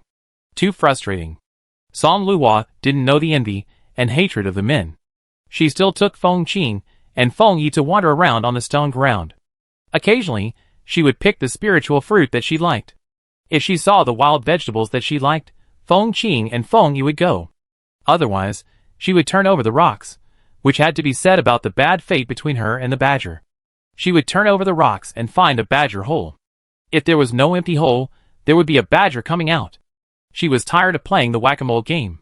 Too frustrating. Song Luhua didn't know the envy and hatred of the men. She still took Feng Qing and Feng Yi to wander around on the stone ground. Occasionally, she would pick the spiritual fruit that she liked. If she saw the wild vegetables that she liked, Feng Qing and Feng Yi would go. Otherwise, she would turn over the rocks, which had to be said about the bad fate between her and the badger. She would turn over the rocks and find a badger hole. If there was no empty hole, there would be a badger coming out. She was tired of playing the whack-a-mole game.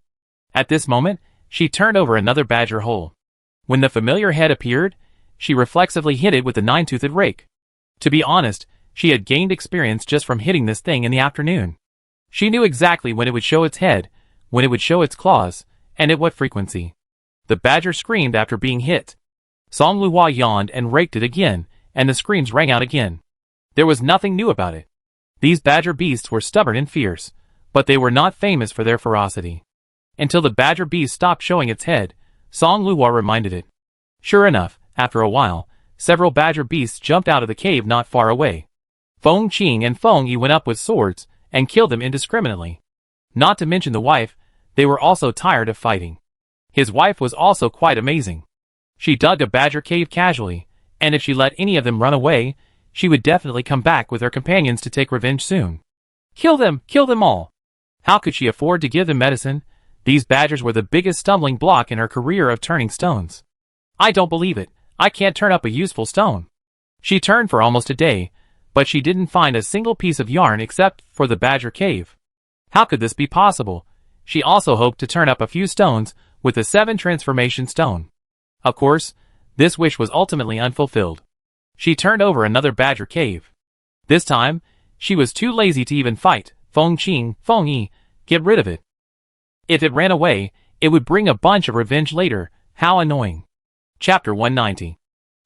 At this moment, she turned over another badger hole. When the familiar head appeared, she reflexively hit it with the 9-toothed rake. To be honest, she had gained experience just from hitting this thing in the afternoon. She knew exactly when it would show its head, when it would show its claws, and at what frequency. The badger screamed after being hit. Song Luhua yawned and raked it again, and the screams rang out again. There was nothing new about it. These badger beasts were stubborn and fierce, but they were not famous for their ferocity. Until the badger beast stopped showing its head, Song Luhua reminded it. Sure enough, after a while, several badger beasts jumped out of the cave not far away. Feng Qing and Feng Yi went up with swords and killed them indiscriminately. Not to mention the wife, they were also tired of fighting. His wife was also quite amazing. She dug a badger cave casually, and if she let any of them run away, she would definitely come back with her companions to take revenge soon. Kill them all! How could she afford to give them medicine? These badgers were the biggest stumbling block in her career of turning stones. I don't believe it, I can't turn up a useful stone. She turned for almost a day, but she didn't find a single piece of yarn except for the badger cave. How could this be possible? She also hoped to turn up a few stones with the 7 transformation stone. Of course, this wish was ultimately unfulfilled. She turned over another badger cave. This time, she was too lazy to even fight. Feng Qing, Feng Yi, get rid of it. If it ran away, it would bring a bunch of revenge later. How annoying. Chapter 190.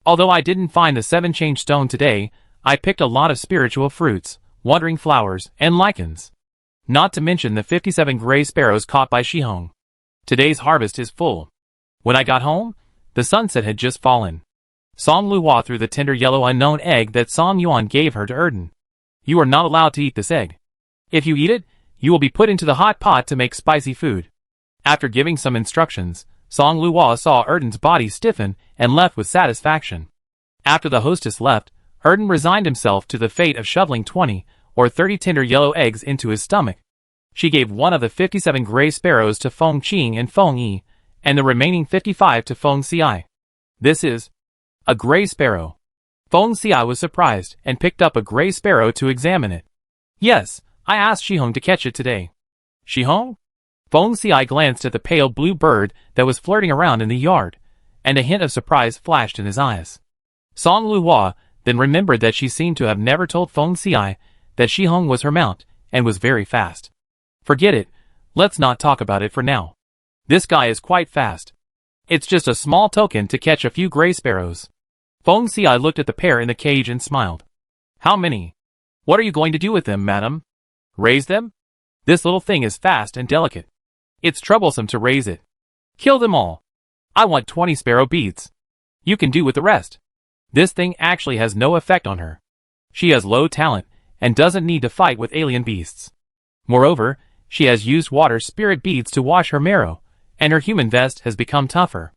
Although I didn't find the 7-change stone today, I picked a lot of spiritual fruits, wandering flowers, and lichens. Not to mention the 57 gray sparrows caught by Shihong. Today's harvest is full. When I got home, the sunset had just fallen. Song Luhua threw the tender yellow unknown egg that Song Yuan gave her to Erden. You are not allowed to eat this egg. If you eat it, you will be put into the hot pot to make spicy food. After giving some instructions, Song Luhua saw Erden's body stiffen and left with satisfaction. After the hostess left, Erden resigned himself to the fate of shoveling 20 or 30 tender yellow eggs into his stomach. She gave one of the 57 gray sparrows to Feng Qing and Feng Yi, and the remaining 55 to Feng Xi. This is a gray sparrow. Feng Xi was surprised and picked up a gray sparrow to examine it. Yes, I asked Shihong to catch it today. Shihong? Feng Xi glanced at the pale blue bird that was flirting around in the yard, and a hint of surprise flashed in his eyes. Song Luhua then remembered that she seemed to have never told Feng Xi that Shihong was her mount and was very fast. Forget it, let's not talk about it for now. This guy is quite fast. It's just a small token to catch a few gray sparrows. Feng Xi looked at the pair in the cage and smiled. How many? What are you going to do with them, madam? Raise them? This little thing is fast and delicate. It's troublesome to raise it. Kill them all. I want 20 sparrow beads. You can do with the rest. This thing actually has no effect on her. She has low talent and doesn't need to fight with alien beasts. Moreover, she has used water spirit beads to wash her marrow, and her human vest has become tougher.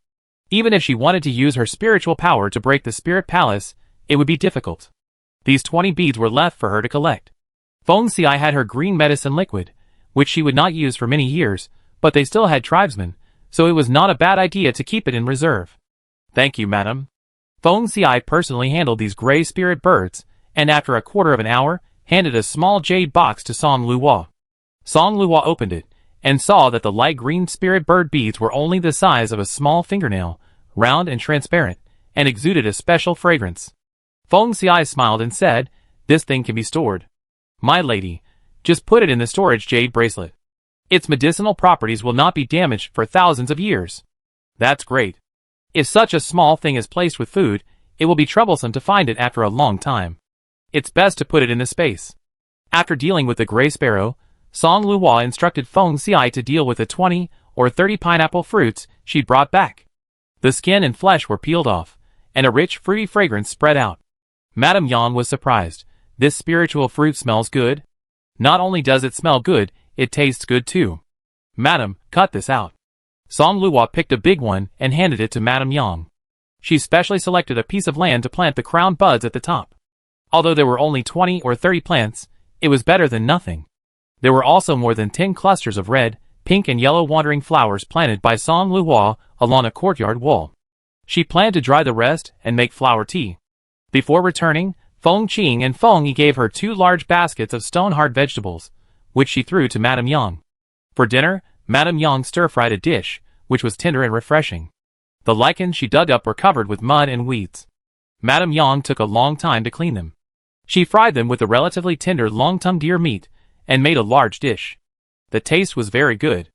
Even if she wanted to use her spiritual power to break the spirit palace, it would be difficult. These 20 beads were left for her to collect. Feng Xiai had her green medicine liquid, which she would not use for many years, but they still had tribesmen, so it was not a bad idea to keep it in reserve. Thank you, madam. Feng Xiai personally handled these gray spirit birds, and after a quarter of an hour, handed a small jade box to Song Luo. Song Luo opened it, and saw that the light green spirit bird beads were only the size of a small fingernail, round and transparent, and exuded a special fragrance. Feng Xiai smiled and said, "This thing can be stored. My lady, just put it in the storage jade bracelet. Its medicinal properties will not be damaged for thousands of years." That's great. If such a small thing is placed with food, it will be troublesome to find it after a long time. It's best to put it in this space. After dealing with the gray sparrow, Song Luo instructed Feng Xiai to deal with the 20 or 30 pineapple fruits she brought back. The skin and flesh were peeled off, and a rich fruity fragrance spread out. Madame Yang was surprised. This spiritual fruit smells good. Not only does it smell good, it tastes good too. Madam, cut this out. Song Luo picked a big one and handed it to Madame Yang. She specially selected a piece of land to plant the crown buds at the top. Although there were only 20 or 30 plants, it was better than nothing. There were also more than 10 clusters of red, pink and yellow wandering flowers planted by Song Luo along a courtyard wall. She planned to dry the rest and make flower tea. Before returning, Feng Qing and Feng Yi gave her 2 large baskets of stone-hard vegetables, which she threw to Madame Yang. For dinner, Madame Yang stir-fried a dish, which was tender and refreshing. The lichens she dug up were covered with mud and weeds. Madame Yang took a long time to clean them. She fried them with the relatively tender long-tongued deer meat, and made a large dish. The taste was very good.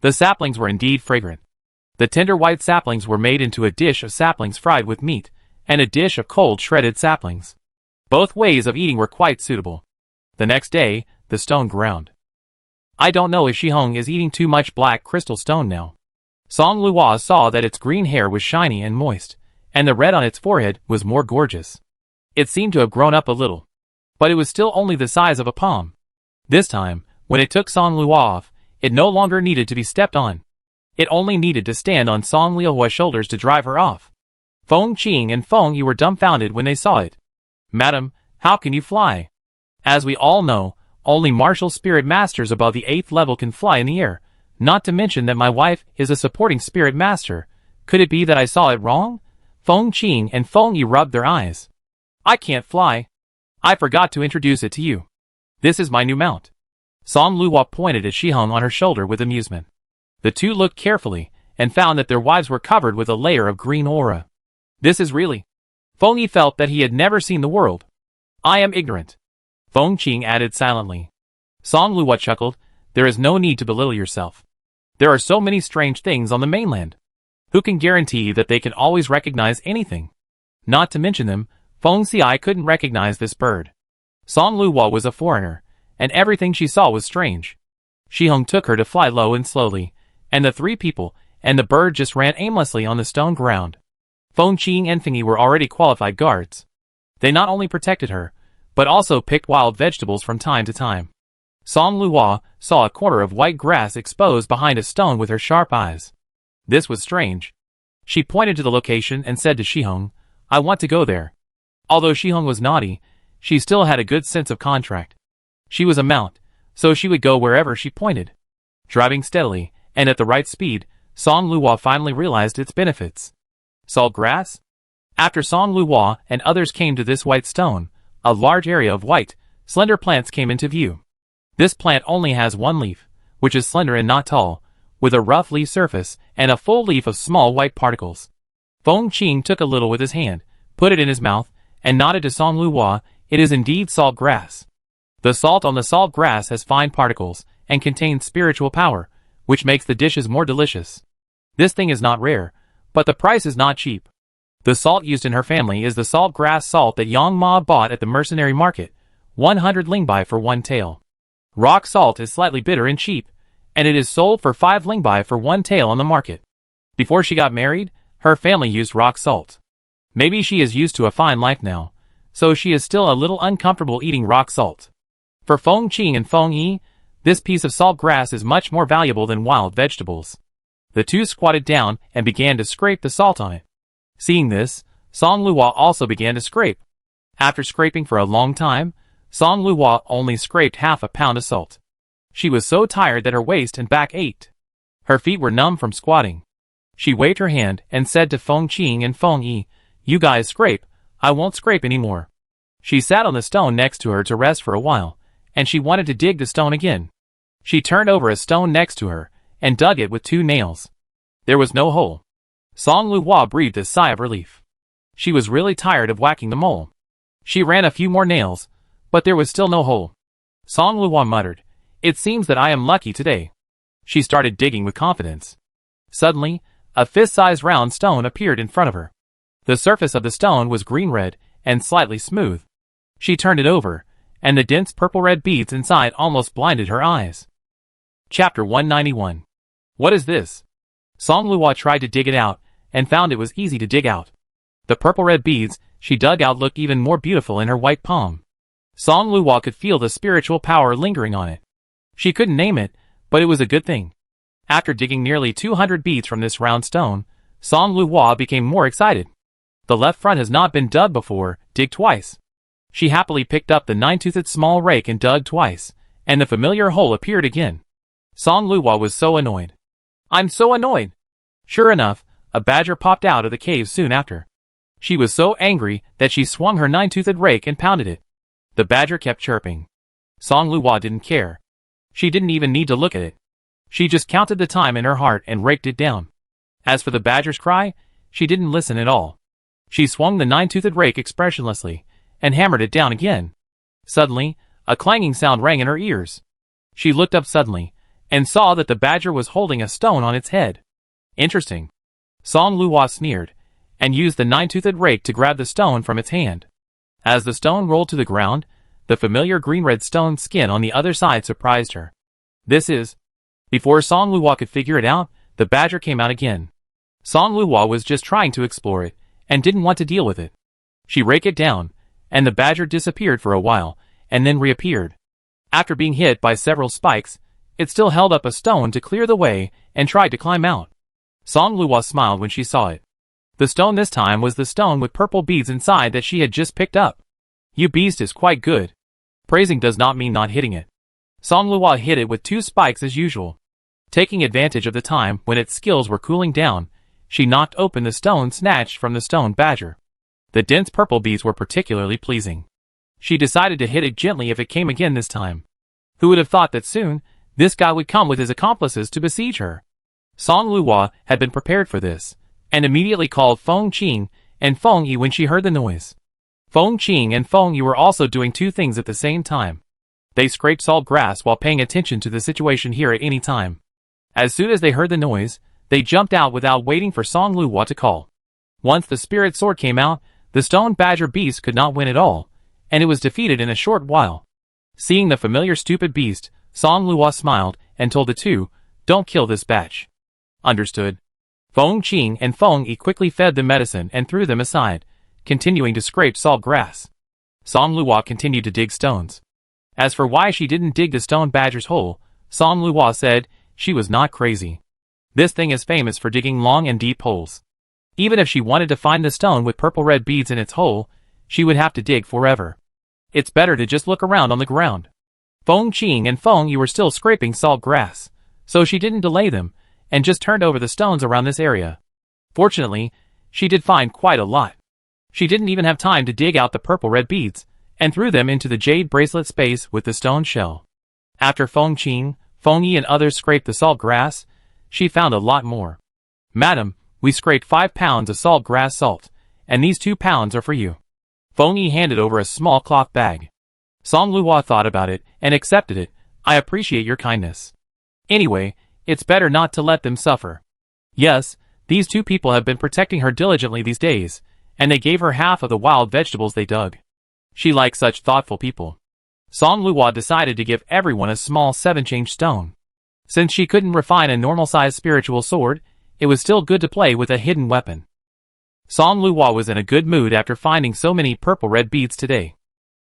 The saplings were indeed fragrant. The tender white saplings were made into a dish of saplings fried with meat, and a dish of cold shredded saplings. Both ways of eating were quite suitable. The next day, the stone ground. I don't know if Shihong is eating too much black crystal stone now. Song Luo saw that its green hair was shiny and moist, and the red on its forehead was more gorgeous. It seemed to have grown up a little, but it was still only the size of a palm. This time, when it took Song Luo off, it no longer needed to be stepped on. It only needed to stand on Song Luo's shoulders to drive her off. Feng Qing and Feng Yi were dumbfounded when they saw it. "Madam, how can you fly?" As we all know, only martial spirit masters above the 8th level can fly in the air, not to mention that my wife is a supporting spirit master. Could it be that I saw it wrong? Feng Qing and Feng Yi rubbed their eyes. "I can't fly. I forgot to introduce it to you. This is my new mount." Song Luo pointed at Shihong on her shoulder with amusement. The two looked carefully, and found that their wives were covered with a layer of green aura. This is really... Feng Yi felt that he had never seen the world. "I am ignorant," Feng Qing added silently. Song Luo chuckled. "There is no need to belittle yourself. There are so many strange things on the mainland. Who can guarantee that they can always recognize anything? Not to mention them, Feng Xiai couldn't recognize this bird. Song Luo was a foreigner, and everything she saw was strange. Shihong took her to fly low and slowly, and the 3 people and the bird just ran aimlessly on the stone ground. Feng Qing and Feng Yi were already qualified guards. They not only protected her, but also picked wild vegetables from time to time. Song Luo saw a corner of white grass exposed behind a stone with her sharp eyes. This was strange. She pointed to the location and said to Shihong, "I want to go there." Although Shihong was naughty, she still had a good sense of contract. She was a mount, so she would go wherever she pointed. Driving steadily, and at the right speed, Song Luo finally realized its benefits. Salt grass? After Song Luo and others came to this white stone, a large area of white, slender plants came into view. This plant only has 1 leaf, which is slender and not tall, with a rough leaf surface and a full leaf of small white particles. Feng Qing took a little with his hand, put it in his mouth, and nodded to Song Luo. "It is indeed salt grass. The salt on the salt grass has fine particles, and contains spiritual power, which makes the dishes more delicious. This thing is not rare, but the price is not cheap. The salt used in her family is the salt grass salt that Yang Ma bought at the mercenary market, 100 lingbai for 1 tael. Rock salt is slightly bitter and cheap, and it is sold for 5 lingbai for 1 tael on the market. Before she got married, her family used rock salt. Maybe she is used to a fine life now, so she is still a little uncomfortable eating rock salt. For Feng Qing and Feng Yi, this piece of salt grass is much more valuable than wild vegetables. The two squatted down and began to scrape the salt on it. Seeing this, Song Luo also began to scrape. After scraping for a long time, Song Luo only scraped half a pound of salt. She was so tired that her waist and back ached. Her feet were numb from squatting. She waved her hand and said to Feng Qing and Feng Yi, "You guys scrape, I won't scrape anymore." She sat on the stone next to her to rest for a while, and she wanted to dig the stone again. She turned over a stone next to her, and dug it with 2 nails. There was no hole. Song Luo breathed a sigh of relief. She was really tired of whacking the mole. She ran a few more nails, but there was still no hole. Song Luo muttered, "It seems that I am lucky today." She started digging with confidence. Suddenly, a fist-sized round stone appeared in front of her. The surface of the stone was green-red and slightly smooth. She turned it over, and the dense purple-red beads inside almost blinded her eyes. Chapter 191. What is this? Song Luo tried to dig it out, and found it was easy to dig out. The purple-red beads she dug out looked even more beautiful in her white palm. Song Luo could feel the spiritual power lingering on it. She couldn't name it, but it was a good thing. After digging nearly 200 beads from this round stone, Song Luo became more excited. The left front has not been dug before, dig twice. She happily picked up the 9-toothed small rake and dug twice, and the familiar hole appeared again. Song Luo was so annoyed. "I'm so annoyed." Sure enough, a badger popped out of the cave soon after. She was so angry that she swung her 9-toothed rake and pounded it. The badger kept chirping. Song Luo didn't care. She didn't even need to look at it. She just counted the time in her heart and raked it down. As for the badger's cry, she didn't listen at all. She swung the 9-toothed rake expressionlessly, and hammered it down again. Suddenly, a clanging sound rang in her ears. She looked up suddenly, and saw that the badger was holding a stone on its head. Interesting. Song Luo sneered, and used the 9-toothed rake to grab the stone from its hand. As the stone rolled to the ground, the familiar green-red stone skin on the other side surprised her. This is... Before Song Luo could figure it out, the badger came out again. Song Luo was just trying to explore it, and didn't want to deal with it. She raked it down, and the badger disappeared for a while, and then reappeared. After being hit by several spikes, it still held up a stone to clear the way, and tried to climb out. Song Luo smiled when she saw it. The stone this time was the stone with purple beads inside that she had just picked up. "You beast is quite good." Praising does not mean not hitting it. Song Luo hit it with 2 spikes as usual. Taking advantage of the time when its skills were cooling down, she knocked open the stone snatched from the stone badger. The dense purple beads were particularly pleasing. She decided to hit it gently if it came again this time. Who would have thought that soon, this guy would come with his accomplices to besiege her? Song Luo had been prepared for this, and immediately called Feng Qing and Feng Yi when she heard the noise. Feng Qing and Feng Yi were also doing 2 things at the same time. They scraped salt grass while paying attention to the situation here at any time. As soon as they heard the noise, they jumped out without waiting for Song Luo to call. Once the spirit sword came out, the stone badger beast could not win at all, and it was defeated in a short while. Seeing the familiar stupid beast, Song Luo smiled and told the two, "Don't kill this batch." Understood. Feng Qing and Feng Yi quickly fed them medicine and threw them aside, continuing to scrape salt grass. Song Luo continued to dig stones. As for why she didn't dig the stone badger's hole, Song Luo said she was not crazy. This thing is famous for digging long and deep holes. Even if she wanted to find the stone with purple-red beads in its hole, she would have to dig forever. It's better to just look around on the ground. Feng Qing and Feng Yi were still scraping salt grass, so she didn't delay them, and just turned over the stones around this area. Fortunately, she did find quite a lot. She didn't even have time to dig out the purple-red beads, and threw them into the jade bracelet space with the stone shell. After Feng Qing, Feng Yi and others scraped the salt grass, she found a lot more. "Madam, we scraped 5 pounds of salt grass salt, and these 2 pounds are for you." Feng Yi handed over a small cloth bag. Song Luo thought about it and accepted it. "I appreciate your kindness. Anyway, it's better not to let them suffer." Yes, these 2 people have been protecting her diligently these days, and they gave her half of the wild vegetables they dug. She liked such thoughtful people. Song Luo decided to give everyone a small 7-change stone. Since she couldn't refine a normal-sized spiritual sword, it was still good to play with a hidden weapon. Song Luo was in a good mood after finding so many purple-red beads today.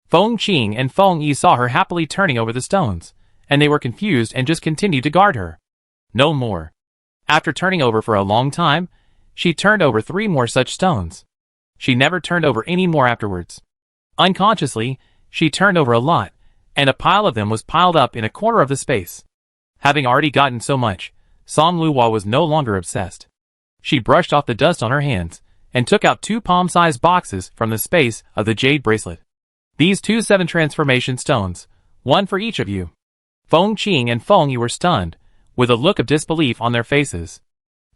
Feng Qing and Feng Yi saw her happily turning over the stones, and they were confused and just continued to guard her. No more. After turning over for a long time, she turned over 3 more such stones. She never turned over any more afterwards. Unconsciously, she turned over a lot, and a pile of them was piled up in a corner of the space. Having already gotten so much, Song Luo was no longer obsessed. She brushed off the dust on her hands, and took out 2 palm-sized boxes from the space of the jade bracelet. These 2 7 transformation stones, 1 for each of you. Feng Qing and Feng Yi were stunned, with a look of disbelief on their faces.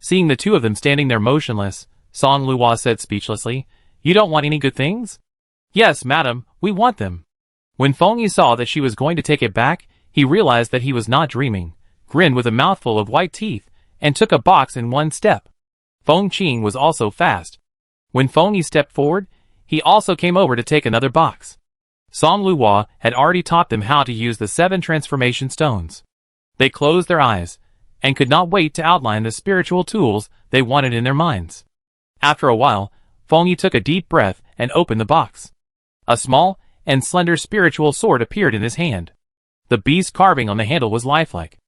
Seeing the 2 of them standing there motionless, Song Luo said speechlessly, "You don't want any good things?" "Yes, madam, we want them." When Feng Yi saw that she was going to take it back, he realized that he was not dreaming, grinned with a mouthful of white teeth, and took a box in 1 step. Feng Qing was also fast. When Feng Yi stepped forward, he also came over to take another box. Song Luo had already taught them how to use the 7 transformation stones. They closed their eyes, and could not wait to outline the spiritual tools they wanted in their minds. After a while, Feng Yi took a deep breath and opened the box. A small and slender spiritual sword appeared in his hand. The beast carving on the handle was lifelike.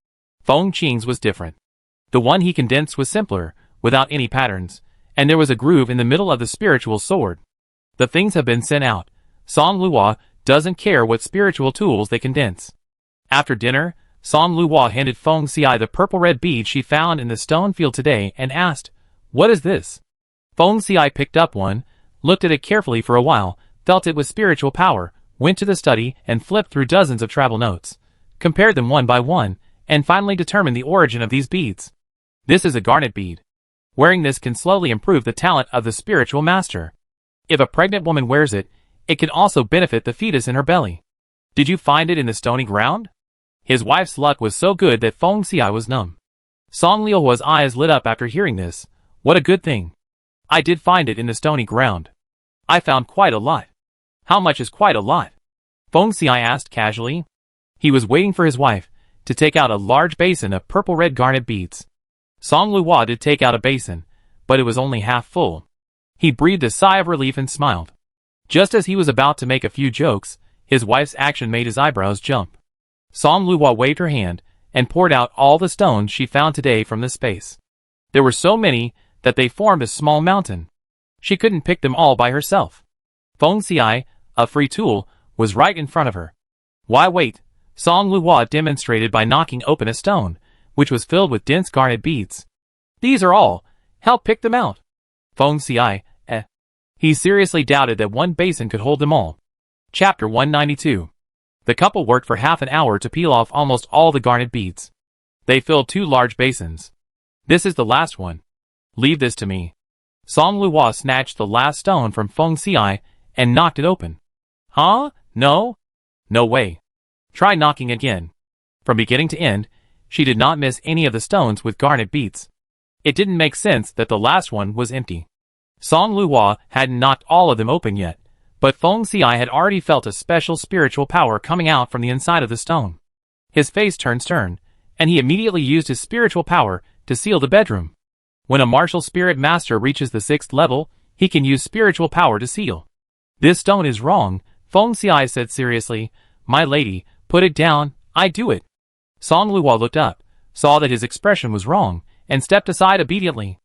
Feng Qing's was different. The one he condensed was simpler, without any patterns, and there was a groove in the middle of the spiritual sword. The things have been sent out. Song Luo doesn't care what spiritual tools they condense. After dinner, Song Luo handed Feng Xi the purple-red bead she found in the stone field today and asked, "What is this?" Feng Xi picked up one, looked at it carefully for a while, felt it was spiritual power, went to the study and flipped through dozens of travel notes, compared them one by one, and finally determined the origin of these beads. This is a garnet bead. Wearing this can slowly improve the talent of the spiritual master. If a pregnant woman wears it, it can also benefit the fetus in her belly. Did you find it in the stony ground? His wife's luck was so good that Feng Xi was numb. Song Luo's eyes lit up after hearing this. What a good thing. I did find it in the stony ground. I found quite a lot. How much is quite a lot? Feng Xi asked casually. He was waiting for his wife to take out a large basin of purple-red garnet beads. Song Luo did take out a basin, but it was only half full. He breathed a sigh of relief and smiled. Just as he was about to make a few jokes, his wife's action made his eyebrows jump. Song Luo waved her hand and poured out all the stones she found today from the space. There were so many that they formed a small mountain. She couldn't pick them all by herself. Feng Xi, a free tool, was right in front of her. Why wait? Song Luo demonstrated by knocking open a stone, which was filled with dense garnet beads. These are all. Help pick them out. Feng Xi, He seriously doubted that one basin could hold them all. Chapter 192. The couple worked for half an hour to peel off almost all the garnet beads. They filled 2 large basins. This is the last one. Leave this to me. Song Luo snatched the last stone from Feng Xi and knocked it open. Huh? No? No way. Try knocking again. From beginning to end, she did not miss any of the stones with garnet beads. It didn't make sense that the last one was empty. Song Luo hadn't knocked all of them open yet, but Feng Xi had already felt a special spiritual power coming out from the inside of the stone. His face turned stern, and he immediately used his spiritual power to seal the bedroom. When a martial spirit master reaches the 6th level, he can use spiritual power to seal. This stone is wrong, Feng Xi said seriously. My lady, put it down, I do it. Song Luo looked up, saw that his expression was wrong, and stepped aside obediently.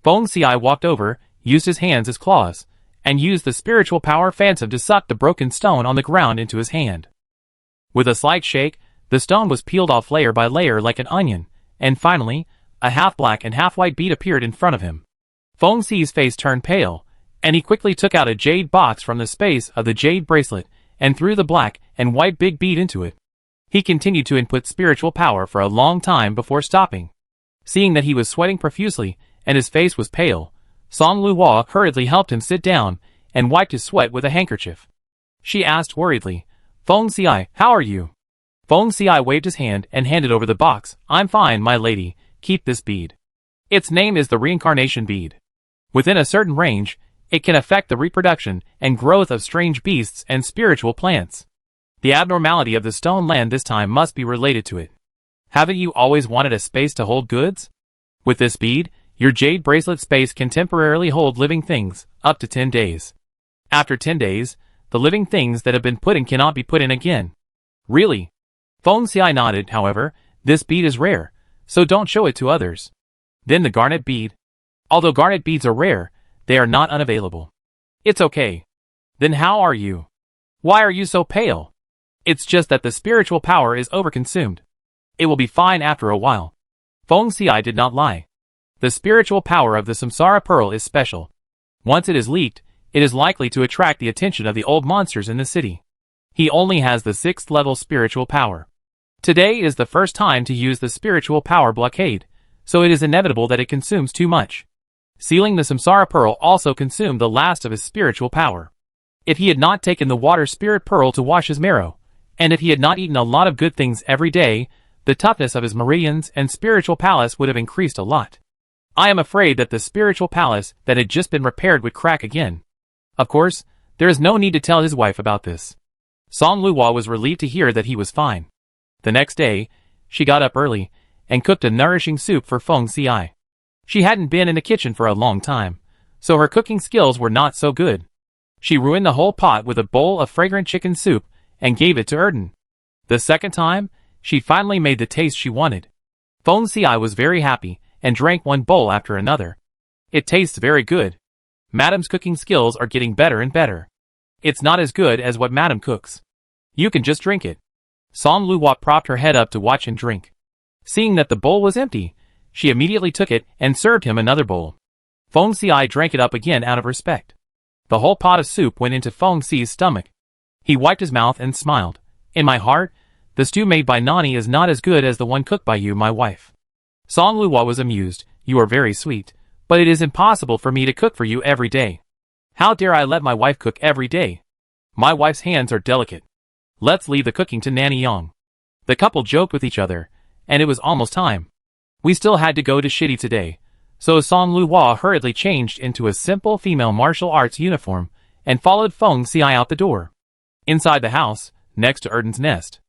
Feng Xi walked over, used his hands as claws, and used the spiritual power phantom to suck the broken stone on the ground into his hand. With a slight shake, the stone was peeled off layer by layer like an onion, and finally, a half-black and half-white bead appeared in front of him. Feng Xi's face turned pale, and he quickly took out a jade box from the space of the jade bracelet and threw the black and white big bead into it. He continued to input spiritual power for a long time before stopping. Seeing that he was sweating profusely and his face was pale, Song Luo hurriedly helped him sit down and wiped his sweat with a handkerchief. She asked worriedly, Feng Xi, how are you? Feng Xi waved his hand and handed over the box. I'm fine, my lady, keep this bead. Its name is the reincarnation bead. Within a certain range, it can affect the reproduction and growth of strange beasts and spiritual plants. The abnormality of the stone land this time must be related to it. Haven't you always wanted a space to hold goods? With this bead, Your jade bracelet space can temporarily hold living things, up to 10 days. After 10 days, the living things that have been put in cannot be put in again. Really? Feng Xiai nodded. However, this bead is rare, so don't show it to others. Then the garnet bead. Although garnet beads are rare, they are not unavailable. It's okay. Then how are you? Why are you so pale? It's just that the spiritual power is overconsumed. It will be fine after a while. Feng Xiai did not lie. The spiritual power of the Samsara Pearl is special. Once it is leaked, it is likely to attract the attention of the old monsters in the city. He only has the 6th level spiritual power. Today is the first time to use the spiritual power blockade, so it is inevitable that it consumes too much. Sealing the Samsara Pearl also consumed the last of his spiritual power. If he had not taken the water spirit pearl to wash his marrow, and if he had not eaten a lot of good things every day, the toughness of his meridians and spiritual palace would have increased a lot. I am afraid that the spiritual palace that had just been repaired would crack again. Of course, there is no need to tell his wife about this. Song Luhua was relieved to hear that he was fine. The next day, she got up early and cooked a nourishing soup for Feng Xiai. She hadn't been in the kitchen for a long time, so her cooking skills were not so good. She ruined the whole pot with a bowl of fragrant chicken soup and gave it to Erden. The second time, she finally made the taste she wanted. Feng Xiai was very happy and drank one bowl after another. It tastes very good. Madam's cooking skills are getting better and better. It's not as good as what Madam cooks. You can just drink it. Song Luhua propped her head up to watch and drink. Seeing that the bowl was empty, she immediately took it and served him another bowl. Feng Xiai drank it up again out of respect. The whole pot of soup went into Feng Xi's stomach. He wiped his mouth and smiled. In my heart, the stew made by Nani is not as good as the one cooked by you, my wife. Song Luhua was amused. You are very sweet, but it is impossible for me to cook for you every day. How dare I let my wife cook every day? My wife's hands are delicate. Let's leave the cooking to Nanny Yang. The couple joked with each other, and it was almost time. We still had to go to Shitty today, so Song Luhua hurriedly changed into a simple female martial arts uniform and followed Feng Xiai out the door. Inside the house, next to Erden's nest,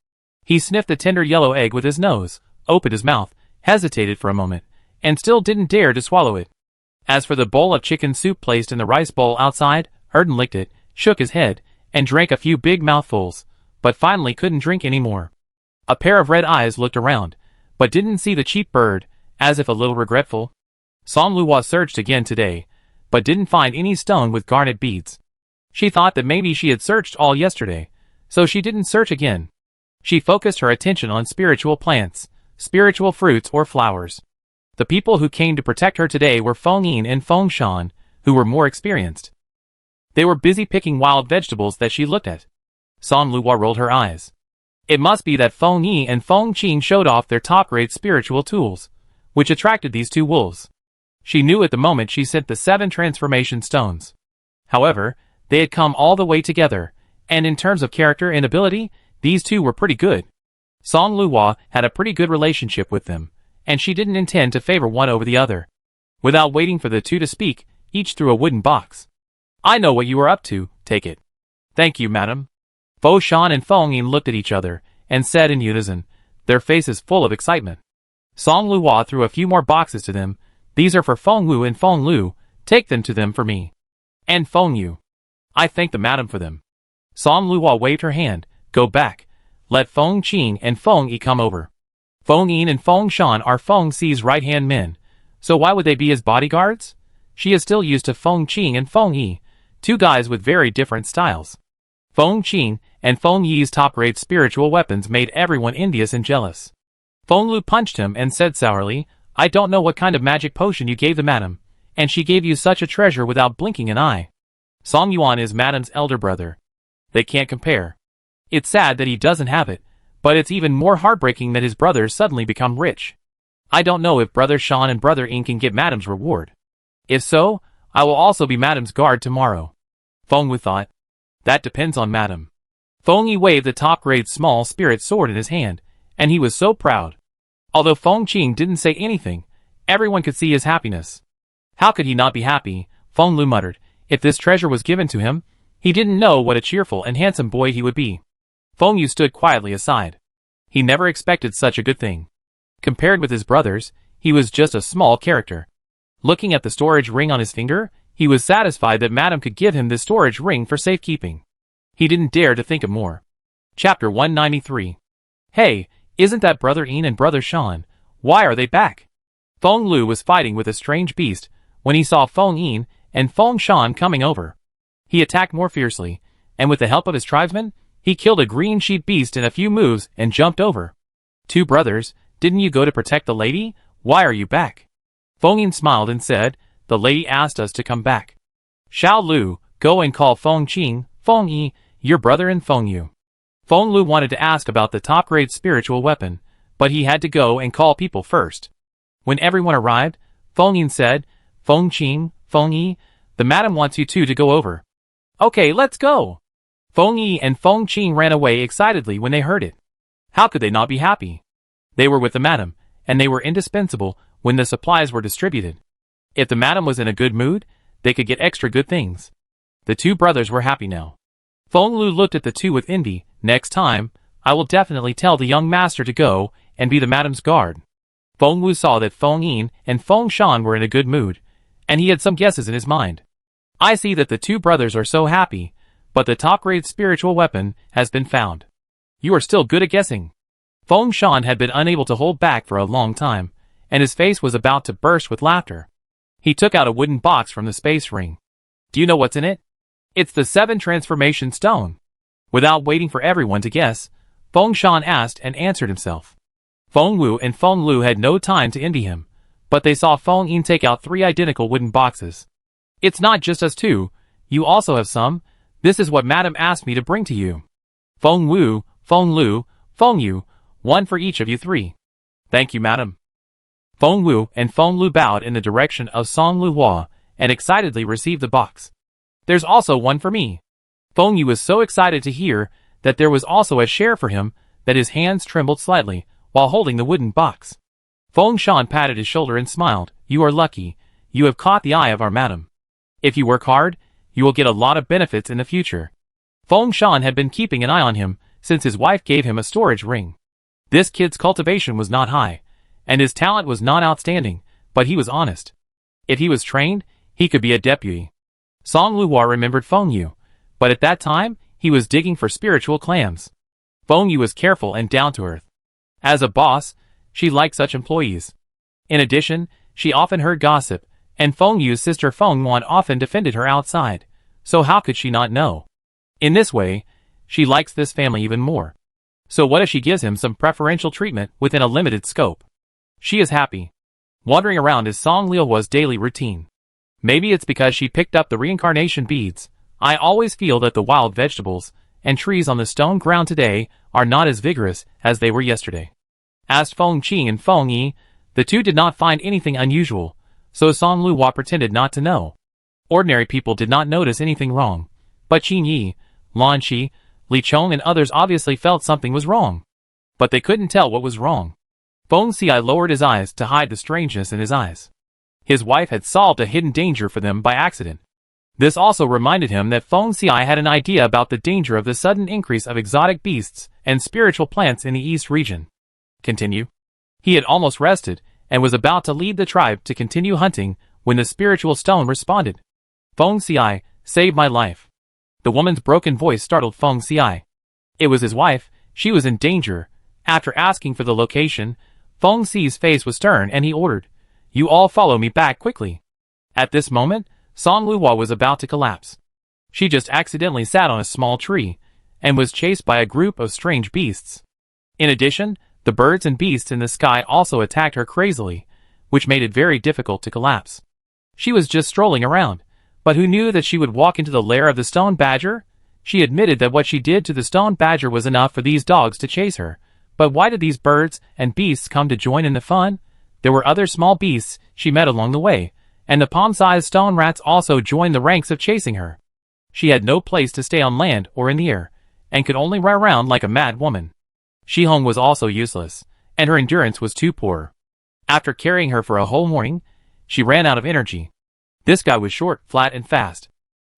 he sniffed the tender yellow egg with his nose, opened his mouth, hesitated for a moment, and still didn't dare to swallow it. As for the bowl of chicken soup placed in the rice bowl outside, Erden licked it, shook his head, and drank a few big mouthfuls, but finally couldn't drink any more. A pair of red eyes looked around, but didn't see the cheap bird, as if a little regretful. Song Luhua searched again today, but didn't find any stone with garnet beads. She thought that maybe she had searched all yesterday, so she didn't search again. She focused her attention on spiritual plants, spiritual fruits or flowers. The people who came to protect her today were Feng Yin and Feng Shan, who were more experienced. They were busy picking wild vegetables that she looked at. Song Luhua rolled her eyes. It must be that Feng Yi and Feng Qing showed off their top-grade spiritual tools, which attracted these two wolves. She knew at the moment she sent the 7 transformation stones. However, they had come all the way together, and in terms of character and ability, these two were pretty good. Song Luhua had a pretty good relationship with them, and she didn't intend to favor one over the other. Without waiting for the two to speak, each threw a wooden box. I know what you are up to, take it. Thank you, madam. Fo Shan and Feng Yin looked at each other, and said in unison, their faces full of excitement. Song Luhua threw a few more boxes to them. These are for Feng Wu and Feng Lu, take them to them for me. And Feng Yu. I thank the madam for them. Song Luhua waved her hand, go back. Let Feng Qing and Feng Yi come over. Feng Yin and Feng Shan are Feng Xi's right-hand men, so why would they be his bodyguards? She is still used to Feng Qing and Feng Yi, two guys with very different styles. Feng Qing and Feng Yi's top-grade spiritual weapons made everyone envious and jealous. Feng Lu punched him and said sourly, I don't know what kind of magic potion you gave the madam, and she gave you such a treasure without blinking an eye. Song Yuan is madam's elder brother. They can't compare. It's sad that he doesn't have it, but it's even more heartbreaking that his brothers suddenly become rich. I don't know if Brother Shan and Brother Yin can get madam's reward. If so, I will also be madam's guard tomorrow. Feng Wu thought. That depends on madam. Feng Yi waved the top-grade small spirit sword in his hand, and he was so proud. Although Feng Qing didn't say anything, everyone could see his happiness. How could he not be happy, Feng Lu muttered. If this treasure was given to him, he didn't know what a cheerful and handsome boy he would be. Feng Yu stood quietly aside. He never expected such a good thing. Compared with his brothers, he was just a small character. Looking at the storage ring on his finger, he was satisfied that Madame could give him this storage ring for safekeeping. He didn't dare to think of more. Chapter 193. Hey, isn't that Brother Ian and Brother Sean? Why are they back? Feng Lu was fighting with a strange beast when he saw Feng Ian and Feng Shan coming over. He attacked more fiercely, and with the help of his tribesmen, he killed a green sheep beast in a few moves and jumped over. Two brothers, didn't you go to protect the lady? Why are you back? Feng Ian smiled and said, the lady asked us to come back. Xiao Lu, go and call Feng Qing, Feng Yi, your brother and Feng Yu. Feng Lu wanted to ask about the top-grade spiritual weapon, but he had to go and call people first. When everyone arrived, Feng Yin said, Feng Qing, Feng Yi, the madam wants you two to go over. Okay, let's go. Feng Yi and Feng Qing ran away excitedly when they heard it. How could they not be happy? They were with the madam, and they were indispensable when the supplies were distributed. If the madam was in a good mood, they could get extra good things. The two brothers were happy now. Feng Lu looked at the two with envy. Next time, I will definitely tell the young master to go and be the madam's guard. Feng Lu saw that Feng Yin and Feng Shan were in a good mood, and he had some guesses in his mind. I see that the two brothers are so happy, but the top-grade spiritual weapon has been found. You are still good at guessing. Feng Shan had been unable to hold back for a long time, and his face was about to burst with laughter. He took out a wooden box from the space ring. Do you know what's in it? It's the 7 transformation stone. Without waiting for everyone to guess, Feng Shan asked and answered himself. Feng Wu and Feng Lu had no time to envy him, but they saw Feng Yin take out 3 identical wooden boxes. It's not just us two, you also have some. This is what Madam asked me to bring to you. Feng Wu, Feng Lu, Feng Yu, one for each of you 3. Thank you, Madam. Feng Wu and Feng Lu bowed in the direction of Song Luhua and excitedly received the box. There's also one for me. Feng Yu was so excited to hear that there was also a share for him that his hands trembled slightly while holding the wooden box. Feng Shan patted his shoulder and smiled. You are lucky. You have caught the eye of our madam. If you work hard, you will get a lot of benefits in the future. Feng Shan had been keeping an eye on him since his wife gave him a storage ring. This kid's cultivation was not high, and his talent was not outstanding, but he was honest. If he was trained, he could be a deputy. Song Luhua remembered Feng Yu, but at that time, he was digging for spiritual clams. Feng Yu was careful and down to earth. As a boss, she liked such employees. In addition, she often heard gossip, and Feng Yu's sister Feng Yuan often defended her outside, so how could she not know? In this way, she likes this family even more. So what if she gives him some preferential treatment within a limited scope? She is happy. Wandering around is Song Luhua's daily routine. Maybe it's because she picked up the reincarnation beads. I always feel that the wild vegetables and trees on the stone ground today are not as vigorous as they were yesterday. Asked Feng Qing and Feng Yi, the two did not find anything unusual, so Song Luhua pretended not to know. Ordinary people did not notice anything wrong, but Qin Yi, Lan Qi, Li Chong and others obviously felt something was wrong. But they couldn't tell what was wrong. Feng Xi lowered his eyes to hide the strangeness in his eyes. His wife had solved a hidden danger for them by accident. This also reminded him that Feng Xi had an idea about the danger of the sudden increase of exotic beasts and spiritual plants in the East region. Continue. He had almost rested, and was about to lead the tribe to continue hunting, when the spiritual stone responded. Feng Xi, saved my life. The woman's broken voice startled Feng Xi. It was his wife, she was in danger. After asking for the location, Feng Xi's face was stern and he ordered, you all follow me back quickly. At this moment, Song Luhua was about to collapse. She just accidentally sat on a small tree, and was chased by a group of strange beasts. In addition, the birds and beasts in the sky also attacked her crazily, which made it very difficult to collapse. She was just strolling around, but who knew that she would walk into the lair of the stone badger? She admitted that what she did to the stone badger was enough for these dogs to chase her, but why did these birds and beasts come to join in the fun? There were other small beasts she met along the way, and the palm-sized stone rats also joined the ranks of chasing her. She had no place to stay on land or in the air, and could only run around like a mad woman. Shihong was also useless, and her endurance was too poor. After carrying her for a whole morning, she ran out of energy. This guy was short, flat, and fast.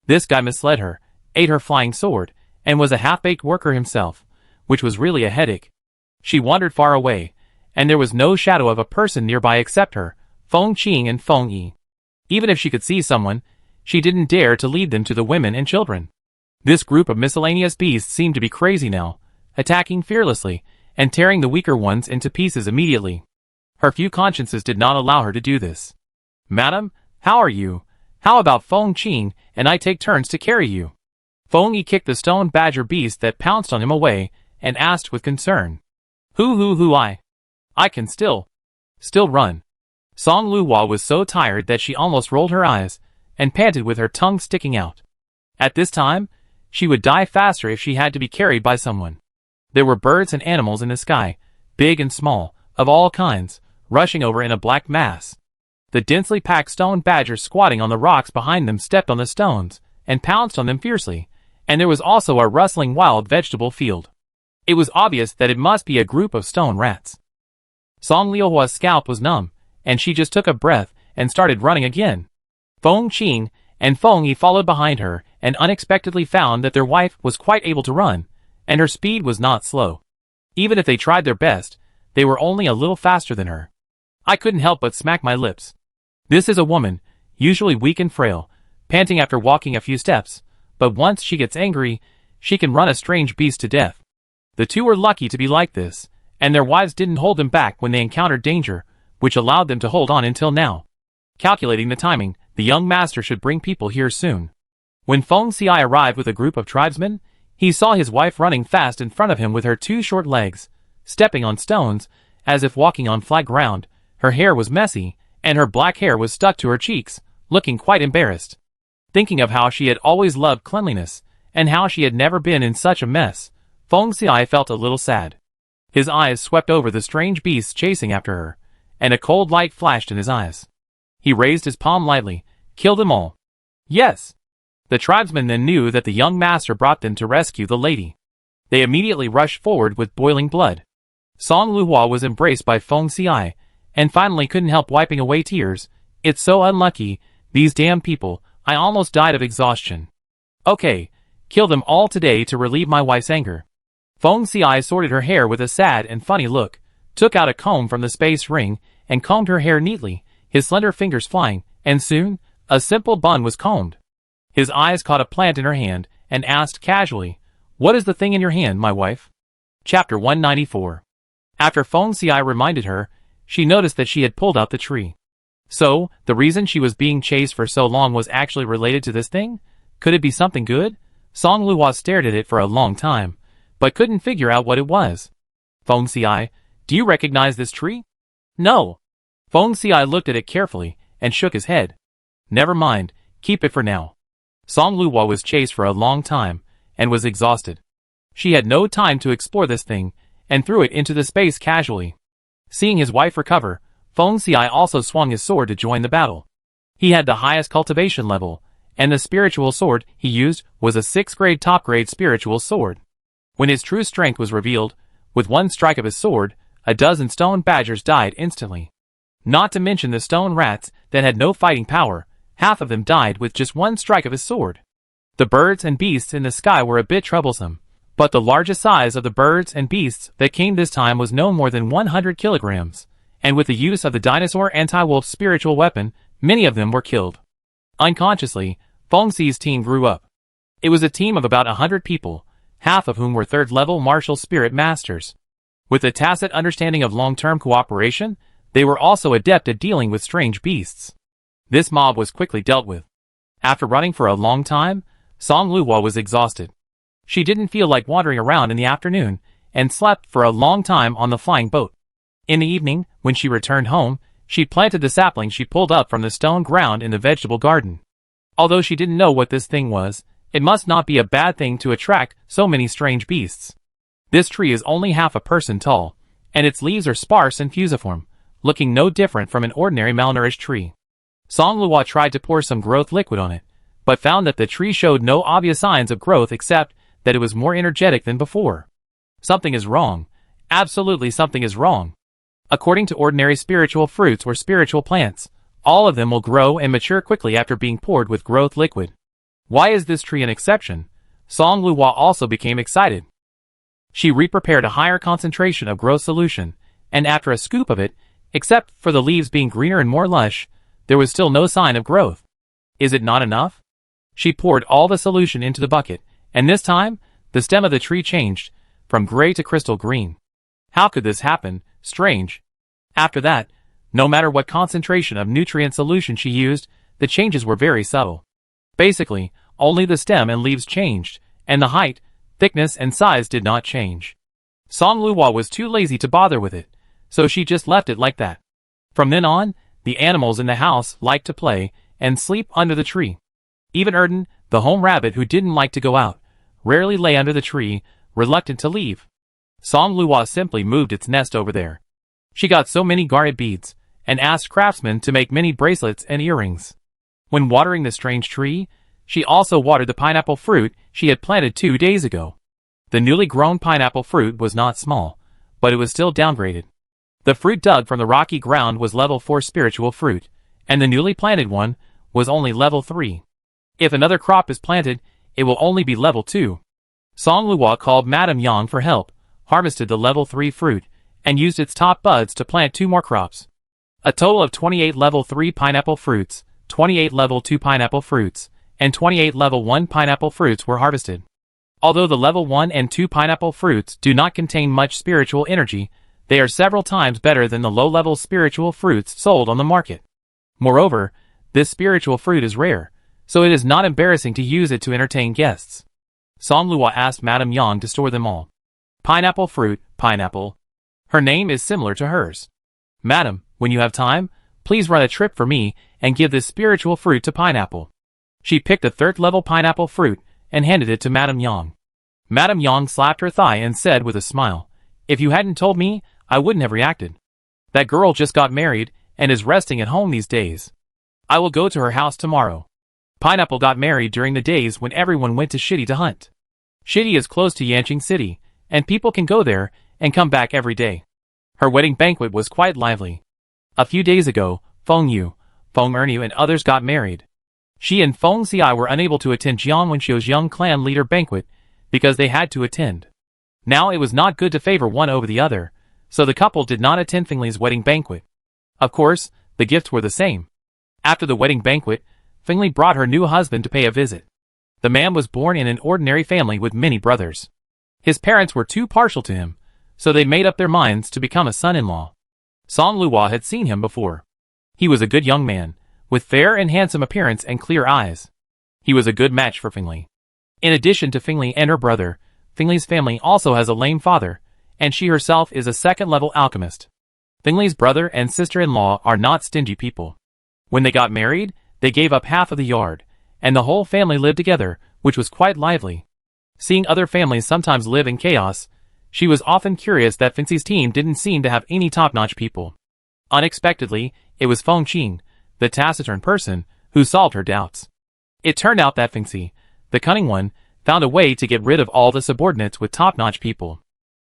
This guy misled her, ate her flying sword, and was a half-baked worker himself, which was really a headache. She wandered far away, and there was no shadow of a person nearby except her, Feng Qing and Feng Yi. Even if she could see someone, she didn't dare to lead them to the women and children. This group of miscellaneous beasts seemed to be crazy now, attacking fearlessly, and tearing the weaker ones into pieces immediately. Her few consciences did not allow her to do this. "Madam, how are you? How about Feng Qing and I take turns to carry you?" Feng Yi kicked the stone badger beast that pounced on him away, and asked with concern. Who I can still run." Song Luhua was so tired that she almost rolled her eyes, and panted with her tongue sticking out. At this time, she would die faster if she had to be carried by someone. There were birds and animals in the sky, big and small, of all kinds, rushing over in a black mass. The densely packed stone badgers squatting on the rocks behind them stepped on the stones, and pounced on them fiercely, and there was also a rustling wild vegetable field. It was obvious that it must be a group of stone rats. Song Liuhua's scalp was numb, and she just took a breath and started running again. Feng Qing and Feng Yi followed behind her and unexpectedly found that their wife was quite able to run, and her speed was not slow. Even if they tried their best, they were only a little faster than her. I couldn't help but smack my lips. This is a woman, usually weak and frail, panting after walking a few steps, but once she gets angry, she can run a strange beast to death. The two were lucky to be like this, and their wives didn't hold them back when they encountered danger, which allowed them to hold on until now. Calculating the timing, the young master should bring people here soon. When Feng Xi arrived with a group of tribesmen, he saw his wife running fast in front of him with her two short legs, stepping on stones, as if walking on flat ground. Her hair was messy, and her black hair was stuck to her cheeks, looking quite embarrassed. Thinking of how she had always loved cleanliness, and how she had never been in such a mess, Feng Xi felt a little sad. His eyes swept over the strange beasts chasing after her, and a cold light flashed in his eyes. He raised his palm lightly. "Kill them all." "Yes." The tribesmen then knew that the young master brought them to rescue the lady. They immediately rushed forward with boiling blood. Song Luhua was embraced by Feng Xi, and finally couldn't help wiping away tears. "It's so unlucky, these damn people, I almost died of exhaustion." "Okay, kill them all today to relieve my wife's anger." Feng Xi sorted her hair with a sad and funny look, took out a comb from the space ring, and combed her hair neatly, his slender fingers flying, and soon, a simple bun was combed. His eyes caught a plant in her hand, and asked casually, "What is the thing in your hand, my wife?" Chapter 194. After Feng Xi reminded her, she noticed that she had pulled out the tree. So, the reason she was being chased for so long was actually related to this thing? Could it be something good? Song Luhua stared at it for a long time, but couldn't figure out what it was. "Feng Xi, do you recognize this tree?" "No." Feng Xi looked at it carefully, and shook his head. "Never mind, keep it for now." Song Luhua was chased for a long time, and was exhausted. She had no time to explore this thing, and threw it into the space casually. Seeing his wife recover, Feng Xi also swung his sword to join the battle. He had the highest cultivation level, and the spiritual sword he used was a 6th grade top grade spiritual sword. When his true strength was revealed, with one strike of his sword, a dozen stone badgers died instantly. Not to mention the stone rats that had no fighting power, half of them died with just one strike of his sword. The birds and beasts in the sky were a bit troublesome, but the largest size of the birds and beasts that came this time was no more than 100 kilograms, and with the use of the dinosaur anti-wolf spiritual weapon, many of them were killed. Unconsciously, Feng Xi's team grew up. It was a team of about 100 people, half of whom were 3rd-level martial spirit masters. With a tacit understanding of long-term cooperation, they were also adept at dealing with strange beasts. This mob was quickly dealt with. After running for a long time, Song Luhua was exhausted. She didn't feel like wandering around in the afternoon, and slept for a long time on the flying boat. In the evening, when she returned home, she planted the sapling she pulled up from the stone ground in the vegetable garden. Although she didn't know what this thing was, it must not be a bad thing to attract so many strange beasts. This tree is only half a person tall, and its leaves are sparse and fusiform, looking no different from an ordinary malnourished tree. Song Luhua tried to pour some growth liquid on it, but found that the tree showed no obvious signs of growth except that it was more energetic than before. Something is wrong. Absolutely something is wrong. According to ordinary spiritual fruits or spiritual plants, all of them will grow and mature quickly after being poured with growth liquid. Why is this tree an exception? Song Luhua also became excited. She re-prepared a higher concentration of growth solution, and after a scoop of it, except for the leaves being greener and more lush, there was still no sign of growth. Is it not enough? She poured all the solution into the bucket, and this time, the stem of the tree changed, from gray to crystal green. How could this happen? Strange. After that, no matter what concentration of nutrient solution she used, the changes were very subtle. Basically, only the stem and leaves changed, and the height, thickness and size did not change. Song Luo was too lazy to bother with it, so she just left it like that. From then on, the animals in the house liked to play and sleep under the tree. Even Erden, the home rabbit who didn't like to go out, rarely lay under the tree, reluctant to leave. Song Luo simply moved its nest over there. She got so many garnet beads, and asked craftsmen to make many bracelets and earrings. When watering the strange tree, she also watered the pineapple fruit she had planted 2 days ago. The newly grown pineapple fruit was not small, but it was still downgraded. The fruit dug from the rocky ground was level 4 spiritual fruit, and the newly planted one was only level 3. If another crop is planted, it will only be level 2. Song Luo called Madame Yang for help, harvested the level 3 fruit, and used its top buds to plant 2 more crops. A total of 28 level 3 pineapple fruits, 28 level 2 pineapple fruits, and 28 level 1 pineapple fruits were harvested. Although the level 1 and 2 pineapple fruits do not contain much spiritual energy, they are several times better than the low-level spiritual fruits sold on the market. Moreover, this spiritual fruit is rare, so it is not embarrassing to use it to entertain guests. Song Luo asked Madame Yang to store them all. Pineapple fruit, pineapple. Her name is similar to hers. Madam, when you have time, please run a trip for me and give this spiritual fruit to Pineapple. She picked a 3rd-level pineapple fruit and handed it to Madame Yang. Madame Yang slapped her thigh and said with a smile, "If you hadn't told me, I wouldn't have reacted. That girl just got married and is resting at home these days. I will go to her house tomorrow." Pineapple got married during the days when everyone went to Shitty to hunt. Shitty is close to Yanqing City, and people can go there and come back every day. Her wedding banquet was quite lively. A few days ago, Feng Yu, Feng Ernu and others got married. She and Feng Xi were unable to attend Jiang Wenxiu's young clan leader banquet because they had to attend. Now it was not good to favor one over the other, so the couple did not attend Fingley's wedding banquet. Of course, the gifts were the same. After the wedding banquet, Fingley brought her new husband to pay a visit. The man was born in an ordinary family with many brothers. His parents were too partial to him, so they made up their minds to become a son-in-law. Song Luo had seen him before. He was a good young man, with fair and handsome appearance and clear eyes. He was a good match for Fingley. In addition to Fingley and her brother, Fingley's family also has a lame father, and she herself is a 2nd-level alchemist. Fingley's brother and sister-in-law are not stingy people. When they got married, they gave up half of the yard, and the whole family lived together, which was quite lively. Seeing other families sometimes live in chaos, she was often curious that Finley's team didn't seem to have any top-notch people. Unexpectedly, it was Feng Qing, the taciturn person, who solved her doubts. It turned out that Finley, the cunning one, found a way to get rid of all the subordinates with top-notch people.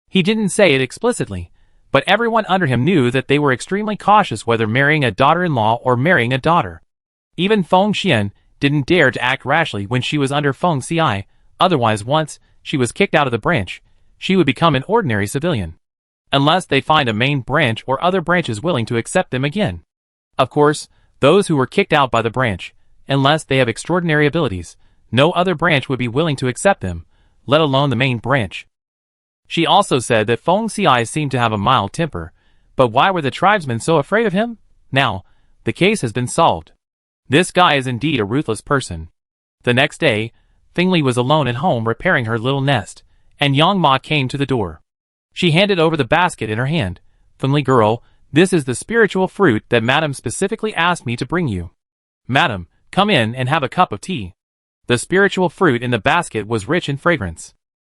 He didn't say it explicitly, but everyone under him knew that they were extremely cautious whether marrying a daughter-in-law or marrying a daughter. Even Feng Xian didn't dare to act rashly when she was under Feng Xi, otherwise once she was kicked out of the branch, she would become an ordinary civilian. Unless they find a main branch or other branches willing to accept them again. Of course, those who were kicked out by the branch, unless they have extraordinary abilities, no other branch would be willing to accept them, let alone the main branch. She also said that Feng Xi seemed to have a mild temper, but why were the tribesmen so afraid of him? Now, the case has been solved. This guy is indeed a ruthless person. The next day, Fingley was alone at home repairing her little nest, and Yang Ma came to the door. She handed over the basket in her hand. "Finley girl, this is the spiritual fruit that Madam specifically asked me to bring you. Madam, come in and have a cup of tea." The spiritual fruit in the basket was rich in fragrance.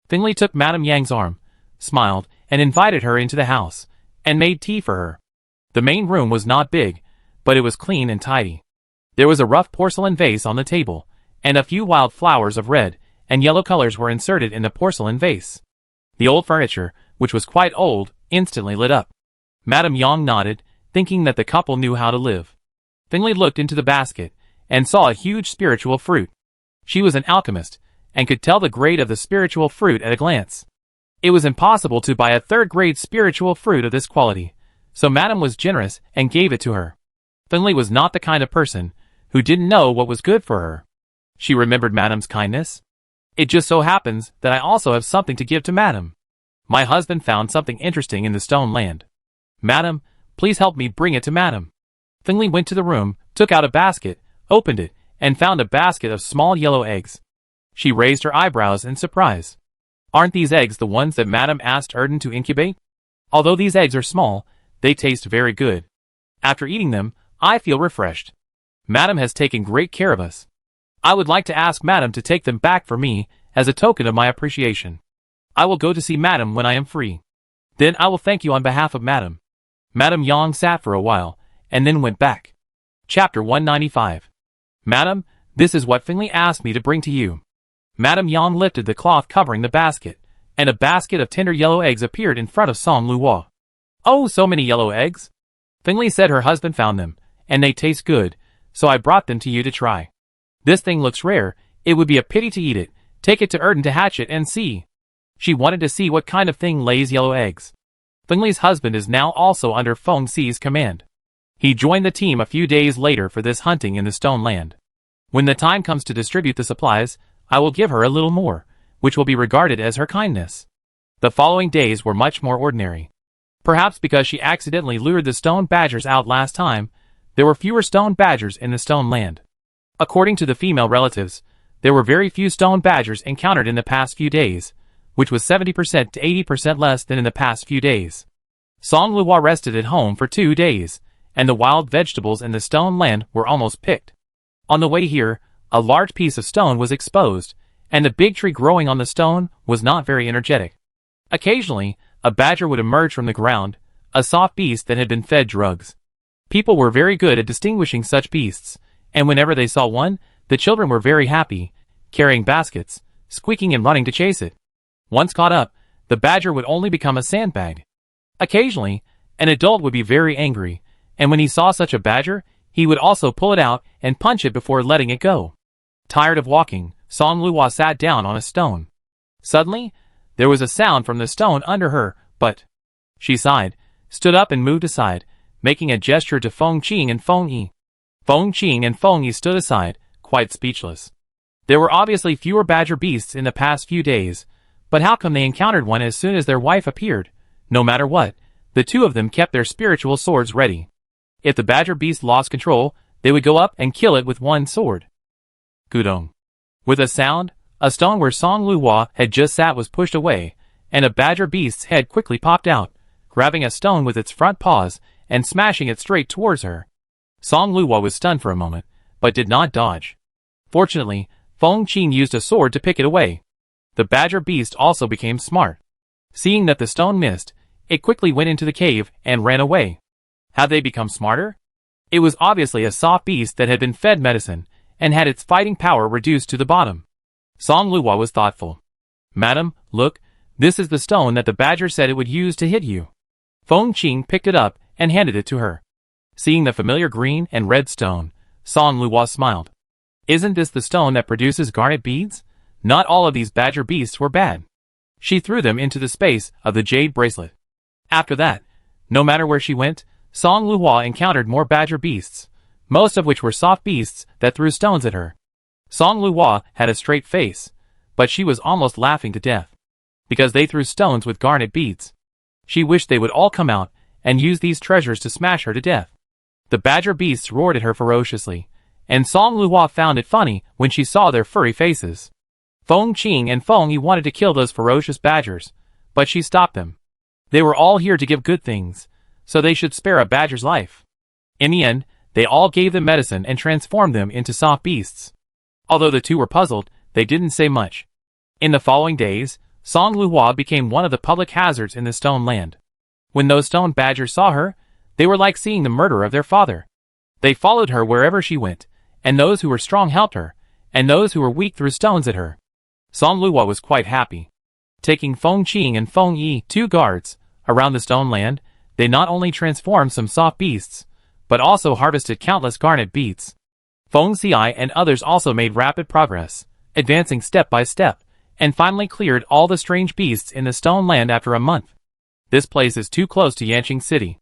Finley took Madame Yang's arm, smiled, and invited her into the house, and made tea for her. The main room was not big, but it was clean and tidy. There was a rough porcelain vase on the table, and a few wild flowers of red and yellow colors were inserted in the porcelain vase. The old furniture, which was quite old, instantly lit up. Madame Yang nodded, thinking that the couple knew how to live. Finley looked into the basket, and saw a huge spiritual fruit. She was an alchemist, and could tell the grade of the spiritual fruit at a glance. It was impossible to buy a 3rd-grade spiritual fruit of this quality, so Madame was generous and gave it to her. Finley was not the kind of person who didn't know what was good for her. She remembered Madame's kindness. It just so happens that I also have something to give to Madame. My husband found something interesting in the stone land. Madame, please help me bring it to Madame. Finley went to the room, took out a basket, opened it, and found a basket of small yellow eggs. She raised her eyebrows in surprise. Aren't these eggs the ones that Madame asked Erden to incubate? Although these eggs are small, they taste very good. After eating them, I feel refreshed. Madame has taken great care of us. I would like to ask Madame to take them back for me as a token of my appreciation. I will go to see Madame when I am free. Then I will thank you on behalf of Madame. Madame Yang sat for a while, and then went back. Chapter 195. Madame, this is what Finley asked me to bring to you. Madame Yang lifted the cloth covering the basket, and a basket of tender yellow eggs appeared in front of Song Luo. Oh, so many yellow eggs! Finley said her husband found them, and they taste good, so I brought them to you to try. This thing looks rare, it would be a pity to eat it, take it to Erden to hatch it and see. She wanted to see what kind of thing lays yellow eggs. Finley's husband is now also under Feng Xi's command. He joined the team a few days later for this hunting in the stone land. When the time comes to distribute the supplies, I will give her a little more, which will be regarded as her kindness. The following days were much more ordinary. Perhaps because she accidentally lured the stone badgers out last time, there were fewer stone badgers in the stone land. According to the female relatives, there were very few stone badgers encountered in the past few days, which was 70% to 80% less than in the past few days. Song Luo rested at home for 2 days, and the wild vegetables in the stone land were almost picked. On the way here, a large piece of stone was exposed, and the big tree growing on the stone was not very energetic. Occasionally, a badger would emerge from the ground, a soft beast that had been fed drugs. People were very good at distinguishing such beasts, and whenever they saw one, the children were very happy, carrying baskets, squeaking and running to chase it. Once caught up, the badger would only become a sandbag. Occasionally, an adult would be very angry, and when he saw such a badger, he would also pull it out and punch it before letting it go. Tired of walking, Song Luo sat down on a stone. Suddenly, there was a sound from the stone under her, but she sighed, stood up and moved aside, making a gesture to Feng Qing and Feng Yi. Feng Qing and Feng Yi stood aside, quite speechless. There were obviously fewer badger beasts in the past few days, but how come they encountered one as soon as their wife appeared? No matter what, the two of them kept their spiritual swords ready. If the badger beast lost control, they would go up and kill it with one sword. Gudong. With a sound, a stone where Song Luo had just sat was pushed away, and a badger beast's head quickly popped out, grabbing a stone with its front paws and smashing it straight towards her. Song Luo was stunned for a moment, but did not dodge. Fortunately, Feng Qing used a sword to pick it away. The badger beast also became smart. Seeing that the stone missed, it quickly went into the cave and ran away. Had they become smarter? It was obviously a soft beast that had been fed medicine, and had its fighting power reduced to the bottom. Song Luo was thoughtful. Madam, look, this is the stone that the badger said it would use to hit you. Feng Qing picked it up and handed it to her. Seeing the familiar green and red stone, Song Luo smiled. Isn't this the stone that produces garnet beads? Not all of these badger beasts were bad. She threw them into the space of the jade bracelet. After that, no matter where she went, Song Luo encountered more badger beasts, most of which were soft beasts that threw stones at her. Song Luo had a straight face, but she was almost laughing to death, because they threw stones with garnet beads. She wished they would all come out and use these treasures to smash her to death. The badger beasts roared at her ferociously, and Song Luo found it funny when she saw their furry faces. Feng Qing and Feng Yi wanted to kill those ferocious badgers, but she stopped them. They were all here to give good things, so they should spare a badger's life. In the end, they all gave them medicine and transformed them into soft beasts. Although the two were puzzled, they didn't say much. In the following days, Song Luo became one of the public hazards in the stone land. When those stone badgers saw her, they were like seeing the murder of their father. They followed her wherever she went, and those who were strong helped her, and those who were weak threw stones at her. Song Luo was quite happy. Taking Feng Qing and Feng Yi, 2 guards, around the stone land, they not only transformed some soft beasts, but also harvested countless garnet beads. Feng Xi and others also made rapid progress, advancing step by step, and finally cleared all the strange beasts in the stone land after a month. This place is too close to Yanqing City.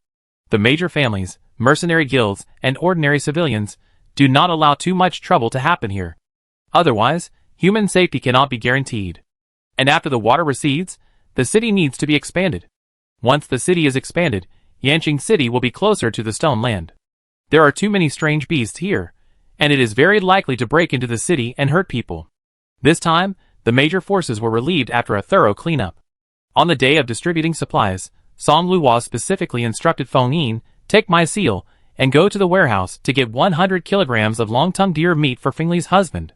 The major families, mercenary guilds, and ordinary civilians, do not allow too much trouble to happen here. Otherwise, human safety cannot be guaranteed. And after the water recedes, the city needs to be expanded. Once the city is expanded, Yanqing City will be closer to the Stone Land. There are too many strange beasts here, and it is very likely to break into the city and hurt people. This time, the major forces were relieved after a thorough cleanup. On the day of distributing supplies, Song Luo specifically instructed Feng Yin, take my seal, and go to the warehouse to get 100 kilograms of long-tongued deer meat for Fingley's husband.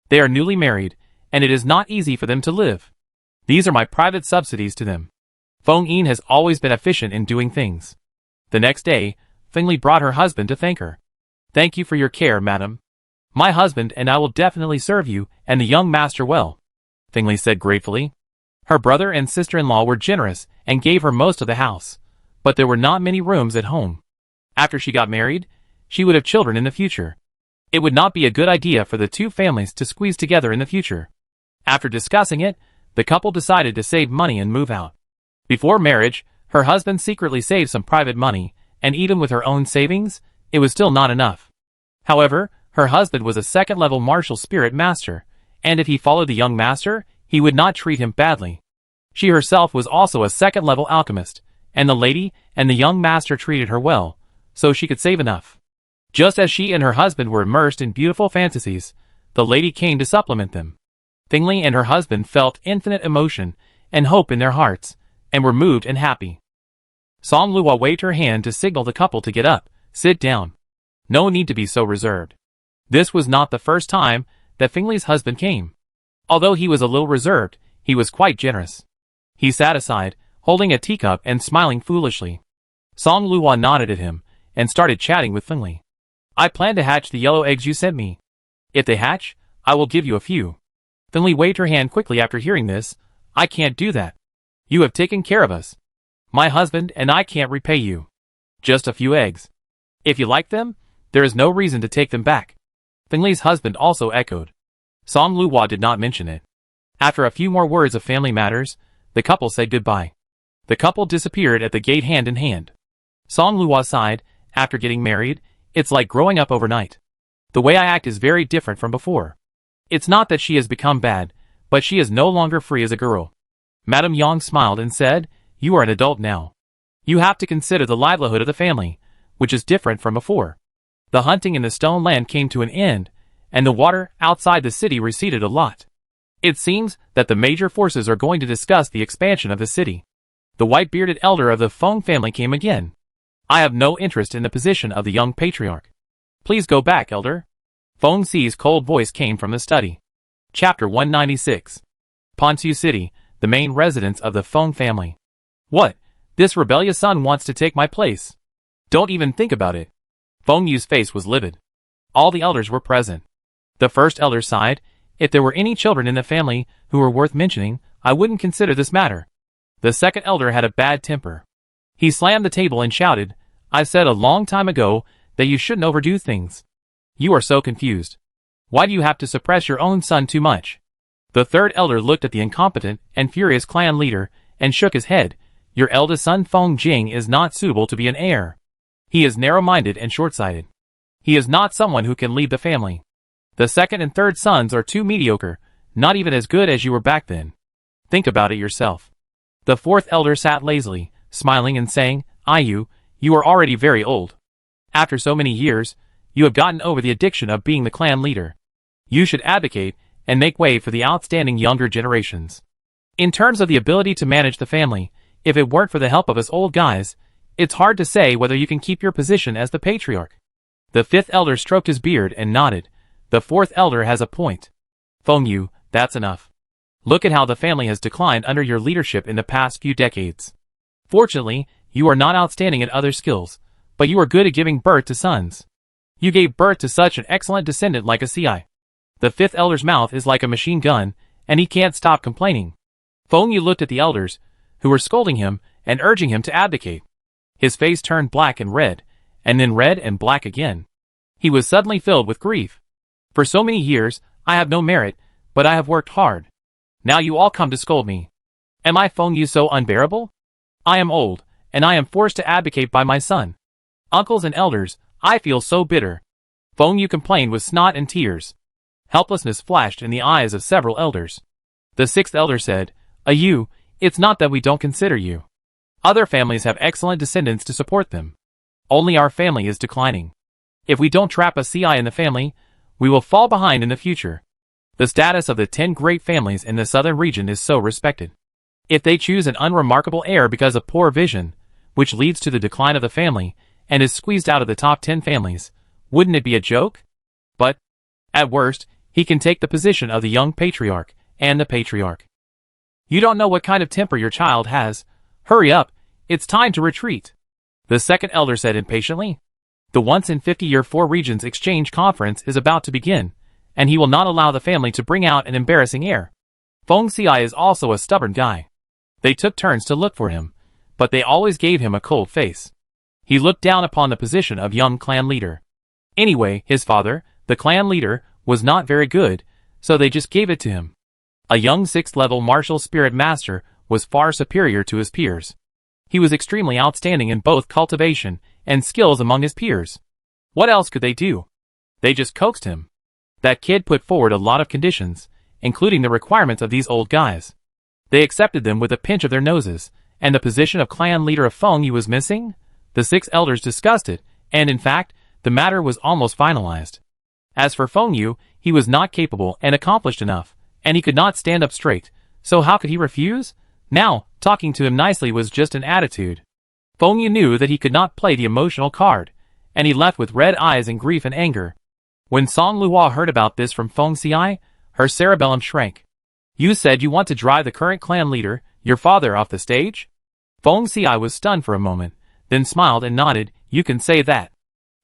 They are newly married, and it is not easy for them to live. These are my private subsidies to them. Feng Yin has always been efficient in doing things. The next day, Fingley brought her husband to thank her. Thank you for your care, madam. My husband and I will definitely serve you and the young master well, Fingley said gratefully. Her brother and sister-in-law were generous and gave her most of the house, but there were not many rooms at home. After she got married, she would have children in the future. It would not be a good idea for the two families to squeeze together in the future. After discussing it, the couple decided to save money and move out. Before marriage, her husband secretly saved some private money, and even with her own savings, it was still not enough. However, her husband was a second-level martial spirit master, and if he followed the young master, he would not treat him badly. She herself was also a second-level alchemist, and the lady and the young master treated her well, so she could save enough. Just as she and her husband were immersed in beautiful fantasies, the lady came to supplement them. Fingley and her husband felt infinite emotion and hope in their hearts, and were moved and happy. Song Luo waved her hand to signal the couple to get up, sit down. No need to be so reserved. This was not the first time that Fingley's husband came. Although he was a little reserved, he was quite generous. He sat aside, holding a teacup and smiling foolishly. Song Luo nodded at him, and started chatting with Fingley. I plan to hatch the yellow eggs you sent me. If they hatch, I will give you a few. Fingley waved her hand quickly after hearing this. I can't do that. You have taken care of us. My husband and I can't repay you. Just a few eggs. If you like them, there is no reason to take them back. Fingley's husband also echoed. Song Luo did not mention it. After a few more words of family matters, the couple said goodbye. The couple disappeared at the gate hand in hand. Song Luo sighed. After getting married, it's like growing up overnight. The way I act is very different from before. It's not that she has become bad, but she is no longer free as a girl. Madame Yang smiled and said, you are an adult now. You have to consider the livelihood of the family, which is different from before. The hunting in the Stone Land came to an end, and the water outside the city receded a lot. It seems that the major forces are going to discuss the expansion of the city. The white-bearded elder of the Feng family came again. I have no interest in the position of the young patriarch. Please go back, elder. Feng Xi's cold voice came from the study. Chapter 196. Pontu City, the main residence of the Feng family. What? This rebellious son wants to take my place. Don't even think about it. Feng Yu's face was livid. All the elders were present. The first elder sighed. If there were any children in the family who were worth mentioning, I wouldn't consider this matter. The second elder had a bad temper. He slammed the table and shouted, I said a long time ago that you shouldn't overdo things. You are so confused. Why do you have to suppress your own son too much? The third elder looked at the incompetent and furious clan leader and shook his head. Your eldest son Feng Jing is not suitable to be an heir. He is narrow-minded and short-sighted. He is not someone who can lead the family. The second and third sons are too mediocre, not even as good as you were back then. Think about it yourself. The fourth elder sat lazily, smiling and saying, Ayu, you are already very old. After so many years, you have gotten over the addiction of being the clan leader. You should advocate and make way for the outstanding younger generations. In terms of the ability to manage the family, if it weren't for the help of us old guys, it's hard to say whether you can keep your position as the patriarch. The fifth elder stroked his beard and nodded. The fourth elder has a point. Feng Yu, that's enough. Look at how the family has declined under your leadership in the past few decades. Fortunately, you are not outstanding at other skills, but you are good at giving birth to sons. You gave birth to such an excellent descendant like a CI. The fifth elder's mouth is like a machine gun, and he can't stop complaining. Feng Yu looked at the elders, who were scolding him and urging him to abdicate. His face turned black and red, and then red and black again. He was suddenly filled with grief. For so many years, I have no merit, but I have worked hard. Now you all come to scold me. Am I Feng Yu so unbearable? I am old, and I am forced to abdicate by my son. Uncles and elders, I feel so bitter. Feng Yu complained with snot and tears. Helplessness flashed in the eyes of several elders. The sixth elder said, "You, it's not that we don't consider you. Other families have excellent descendants to support them. Only our family is declining. If we don't trap a CI in the family, we will fall behind in the future. The status of the 10 great families in the southern region is so respected. If they choose an unremarkable heir because of poor vision, which leads to the decline of the family, and is squeezed out of the top 10 families, wouldn't it be a joke? But, at worst, he can take the position of the young patriarch, and the patriarch. You don't know what kind of temper your child has. Hurry up, it's time to retreat," the second elder said impatiently. The once-in-50-year 4 regions exchange conference is about to begin, and he will not allow the family to bring out an embarrassing heir. Feng Xiai is also a stubborn guy. They took turns to look for him, but they always gave him a cold face. He looked down upon the position of young clan leader. Anyway, his father, the clan leader, was not very good, so they just gave it to him. A young 6th-level martial spirit master was far superior to his peers. He was extremely outstanding in both cultivation and skills among his peers. What else could they do? They just coaxed him. That kid put forward a lot of conditions, including the requirements of these old guys. They accepted them with a pinch of their noses, and the position of clan leader of Feng Yu was missing? The 6 elders discussed it, and in fact, the matter was almost finalized. As for Feng Yu, he was not capable and accomplished enough, and he could not stand up straight, so how could he refuse? Now, talking to him nicely was just an attitude. Feng Yu knew that he could not play the emotional card, and he left with red eyes in grief and anger. When Song Luo heard about this from Feng Xiai, her cerebellum shrank. "You said you want to drive the current clan leader, your father, off the stage?" Feng Xiai was stunned for a moment, then smiled and nodded. "You can say that.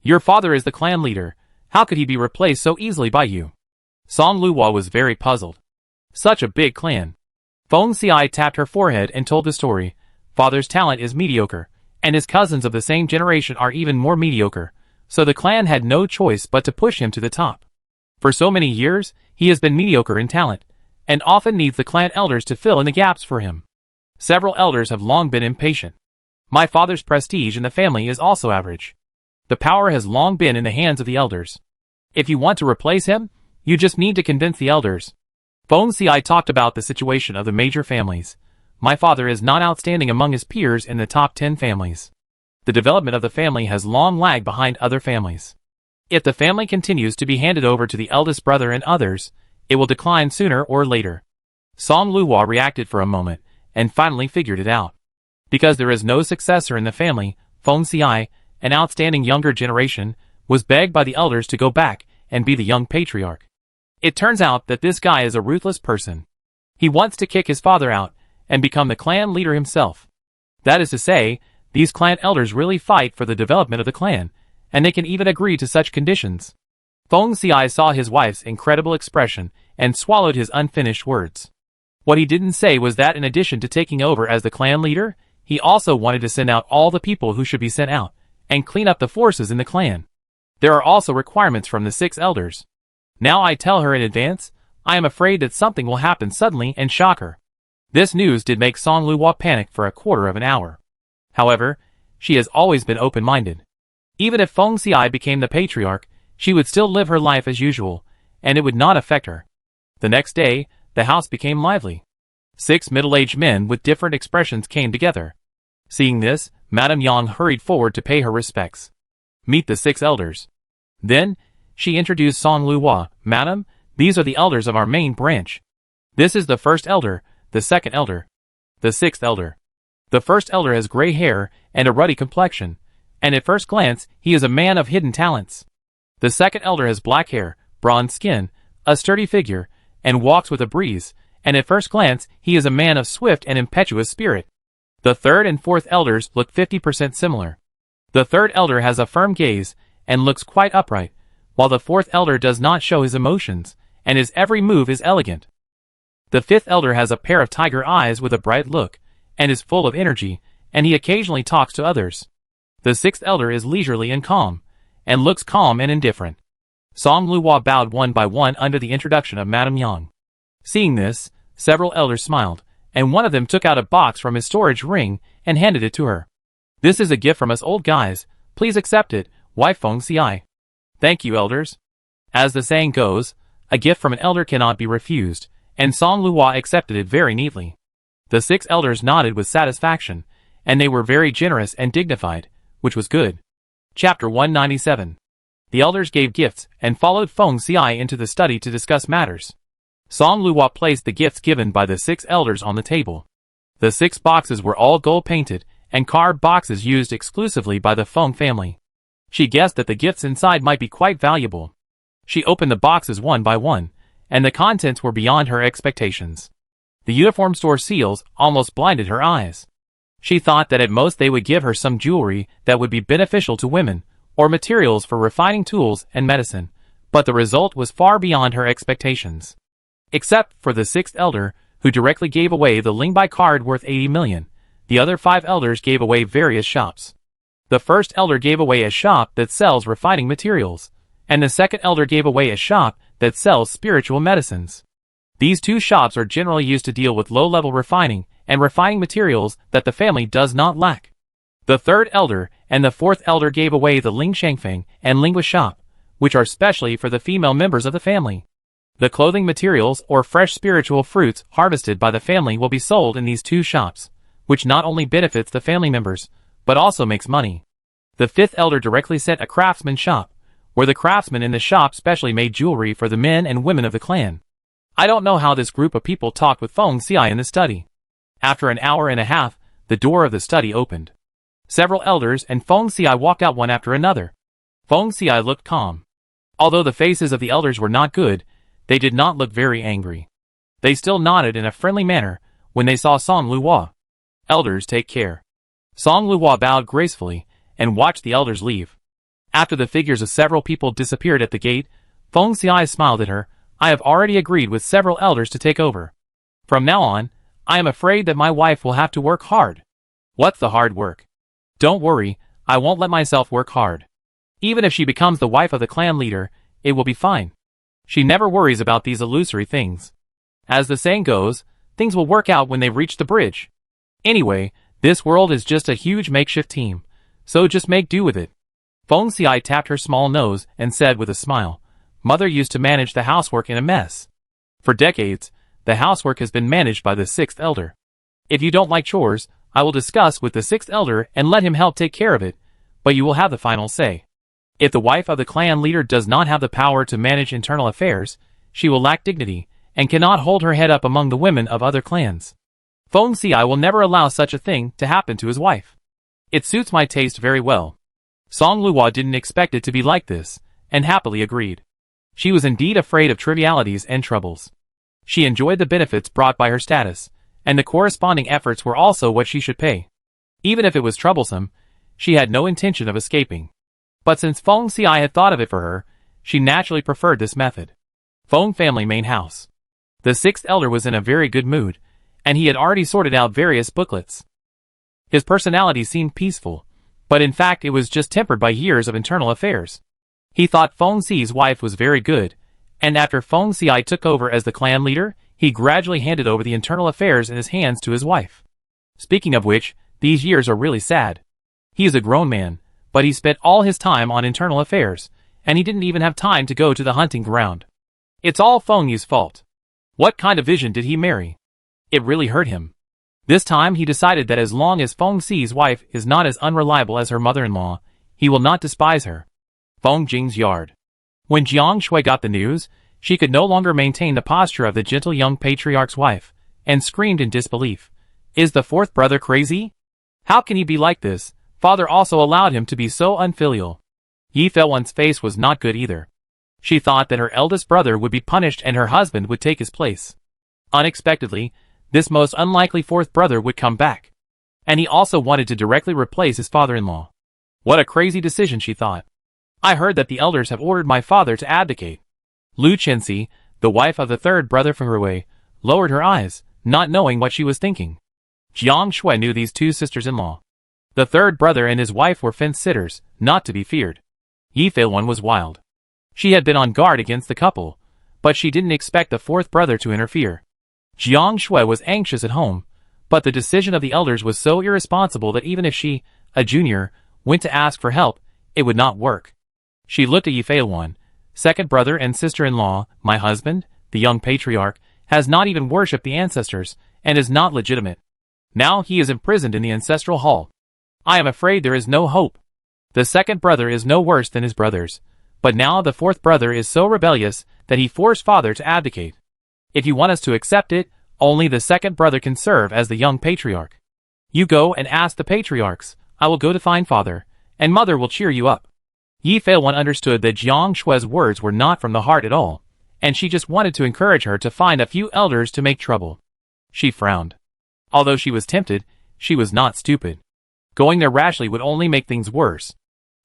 Your father is the clan leader. How could he be replaced so easily by you?" Song Luo was very puzzled. Such a big clan. Feng Xiai tapped her forehead and told the story. Father's talent is mediocre, and his cousins of the same generation are even more mediocre, so the clan had no choice but to push him to the top. For so many years, he has been mediocre in talent, and often needs the clan elders to fill in the gaps for him. Several elders have long been impatient. My father's prestige in the family is also average. The power has long been in the hands of the elders. If you want to replace him, you just need to convince the elders. Feng Xiai talked about the situation of the major families. My father is not outstanding among his peers in the top 10 families. The development of the family has long lagged behind other families. If the family continues to be handed over to the eldest brother and others, it will decline sooner or later. Song Luo reacted for a moment, and finally figured it out. Because there is no successor in the family, Feng Xiai, an outstanding younger generation, was begged by the elders to go back and be the young patriarch. It turns out that this guy is a ruthless person. He wants to kick his father out and become the clan leader himself. That is to say, these clan elders really fight for the development of the clan, and they can even agree to such conditions. Feng Xiai saw his wife's incredible expression and swallowed his unfinished words. What he didn't say was that in addition to taking over as the clan leader, he also wanted to send out all the people who should be sent out, and clean up the forces in the clan. There are also requirements from the 6 elders. Now I tell her in advance, I am afraid that something will happen suddenly and shock her. This news did make Song Luo panic for a quarter of an hour. However, she has always been open-minded. Even if Feng Xiai became the patriarch, she would still live her life as usual, and it would not affect her. The next day, the house became lively. 6 middle-aged men with different expressions came together. Seeing this, Madame Yang hurried forward to pay her respects. Meet the 6 elders. Then, she introduced Song Luo. Madam, these are the elders of our main branch. This is the first elder, the second elder, the 6th elder. The first elder has gray hair and a ruddy complexion, and at first glance, he is a man of hidden talents. The second elder has black hair, bronze skin, a sturdy figure, and walks with a breeze, and at first glance, he is a man of swift and impetuous spirit. The third and fourth elders look 50% similar. The third elder has a firm gaze and looks quite upright, while the fourth elder does not show his emotions, and his every move is elegant. The 5th elder has a pair of tiger eyes with a bright look, and is full of energy, and he occasionally talks to others. The 6th elder is leisurely and calm, and looks calm and indifferent. Song Luo bowed one by one under the introduction of Madame Yang. Seeing this, several elders smiled, and one of them took out a box from his storage ring and handed it to her. This is a gift from us old guys, Please accept it, wife Feng Xiai. Thank you, elders. As the saying goes, a gift from an elder cannot be refused, and Song Luo accepted it very neatly. The 6 elders nodded with satisfaction, and they were very generous and dignified, which was good. Chapter 197. The elders gave gifts and followed Feng Xiai into the study to discuss matters. Song Luo placed the gifts given by the 6 elders on the table. The 6 boxes were all gold-painted and carved boxes used exclusively by the Feng family. She guessed that the gifts inside might be quite valuable. She opened the boxes one by one, and the contents were beyond her expectations. The uniform store seals almost blinded her eyes. She thought that at most they would give her some jewelry that would be beneficial to women, or materials for refining tools and medicine, but the result was far beyond her expectations. Except for the 6th elder, who directly gave away the Lingbai card worth 80 million, the other 5 elders gave away various shops. The first elder gave away a shop that sells refining materials, and the second elder gave away a shop that sells spiritual medicines. These 2 shops are generally used to deal with low-level refining and refining materials that the family does not lack. The 3rd elder and the 4th elder gave away the Ling Shangfeng and Lingua shop, which are specially for the female members of the family. The clothing materials or fresh spiritual fruits harvested by the family will be sold in these 2 shops, which not only benefits the family members, but also makes money. The 5th elder directly set a craftsman shop, where the craftsmen in the shop specially made jewelry for the men and women of the clan. I don't know how this group of people talked with Feng Xiai in the study. After an hour and a half, the door of the study opened. Several elders and Feng Xiai walked out one after another. Feng Xiai looked calm. Although the faces of the elders were not good, they did not look very angry. They still nodded in a friendly manner when they saw Song Luo. Elders, take care. Song Luo bowed gracefully and watched the elders leave. After the figures of several people disappeared at the gate, Feng Xiai smiled at her. I have already agreed with several elders to take over. From now on, I am afraid that my wife will have to work hard. What's the hard work? Don't worry, I won't let myself work hard. Even if she becomes the wife of the clan leader, it will be fine. She never worries about these illusory things. As the saying goes, things will work out when they reach the bridge. Anyway, this world is just a huge makeshift team, so just make do with it. Feng Xiai tapped her small nose and said with a smile, Mother used to manage the housework in a mess. For decades, the housework has been managed by the 6th elder. If you don't like chores, I will discuss with the 6th elder and let him help take care of it, but you will have the final say. If the wife of the clan leader does not have the power to manage internal affairs, she will lack dignity and cannot hold her head up among the women of other clans. Feng Xiai will never allow such a thing to happen to his wife. It suits my taste very well. Song Luo didn't expect it to be like this, and happily agreed. She was indeed afraid of trivialities and troubles. She enjoyed the benefits brought by her status, and the corresponding efforts were also what she should pay. Even if it was troublesome, she had no intention of escaping. But since Feng Xiai had thought of it for her, she naturally preferred this method. Feng family main house. The 6th elder was in a very good mood, and he had already sorted out various booklets. His personality seemed peaceful, but in fact it was just tempered by years of internal affairs. He thought Feng Xi's wife was very good, and after Feng Xiai took over as the clan leader, he gradually handed over the internal affairs in his hands to his wife. Speaking of which, these years are really sad. He is a grown man, but he spent all his time on internal affairs, and he didn't even have time to go to the hunting ground. It's all Feng Yi's fault. What kind of vision did he marry? It really hurt him. This time he decided that as long as Feng Xi's wife is not as unreliable as her mother-in-law, he will not despise her. Feng Jing's yard. When Jiang Shui got the news, she could no longer maintain the posture of the gentle young patriarch's wife, and screamed in disbelief. Is the 4th brother crazy? How can he be like this? Father also allowed him to be so unfilial. Yi Feilwen's face was not good either. She thought that her eldest brother would be punished and her husband would take his place. Unexpectedly, this most unlikely 4th brother would come back. And he also wanted to directly replace his father-in-law. What a crazy decision, she thought. I heard that the elders have ordered my father to abdicate. Lu Chenxi, the wife of the 3rd brother from Rui, lowered her eyes, not knowing what she was thinking. Jiang Shui knew these 2 sisters-in-law. The 3rd brother and his wife were fence-sitters, not to be feared. Yi Feilwen was wild. She had been on guard against the couple, but she didn't expect the 4th brother to interfere. Jiang Shui was anxious at home, but the decision of the elders was so irresponsible that even if she, a junior, went to ask for help, It would not work. She looked at Yifei-1, second brother and sister-in-law. My husband, the young patriarch, has not even worshipped the ancestors, and is not legitimate. Now he is imprisoned in the ancestral hall. I am afraid there is no hope. The second brother is no worse than his brothers, but now the fourth brother is so rebellious that he forced father to abdicate. If you want us to accept it, only the second brother can serve as the young patriarch. You go and ask the patriarchs. I will go to find father, and mother will cheer you up. Yifei-1 understood that Jiang Shui's words were not from the heart at all, and she just wanted to encourage her to find a few elders to make trouble. She frowned. Although she was tempted, she was not stupid. Going there rashly would only make things worse.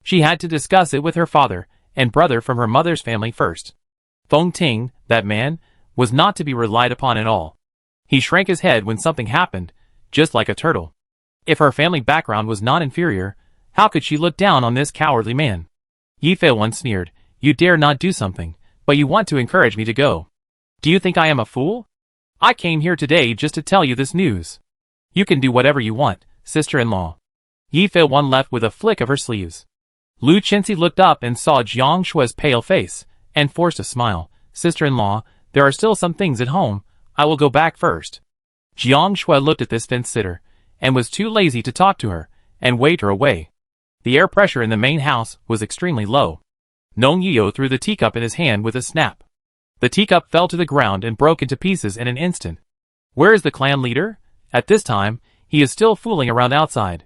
She had to discuss it with her father and brother from her mother's family first. Feng Ting, that man, was not to be relied upon at all. He shrank his head when something happened, just like a turtle. If her family background was not inferior, how could she look down on this cowardly man? Yifei-1 sneered. You dare not do something, but you want to encourage me to go. Do you think I am a fool? I came here today just to tell you this news. You can do whatever you want, sister-in-law. Yifei-1 left with a flick of her sleeves. Lu Chenxi looked up and saw Jiang Shui's pale face, and forced a smile. Sister-in-law, there are still some things at home. I will go back first. Jiang Shui looked at this fence-sitter, and was too lazy to talk to her, and waved her away. The air pressure in the main house was extremely low. Nong Yuyo threw the teacup in his hand with a snap. The teacup fell to the ground and broke into pieces in an instant. Where is the clan leader? At this time, he is still fooling around outside.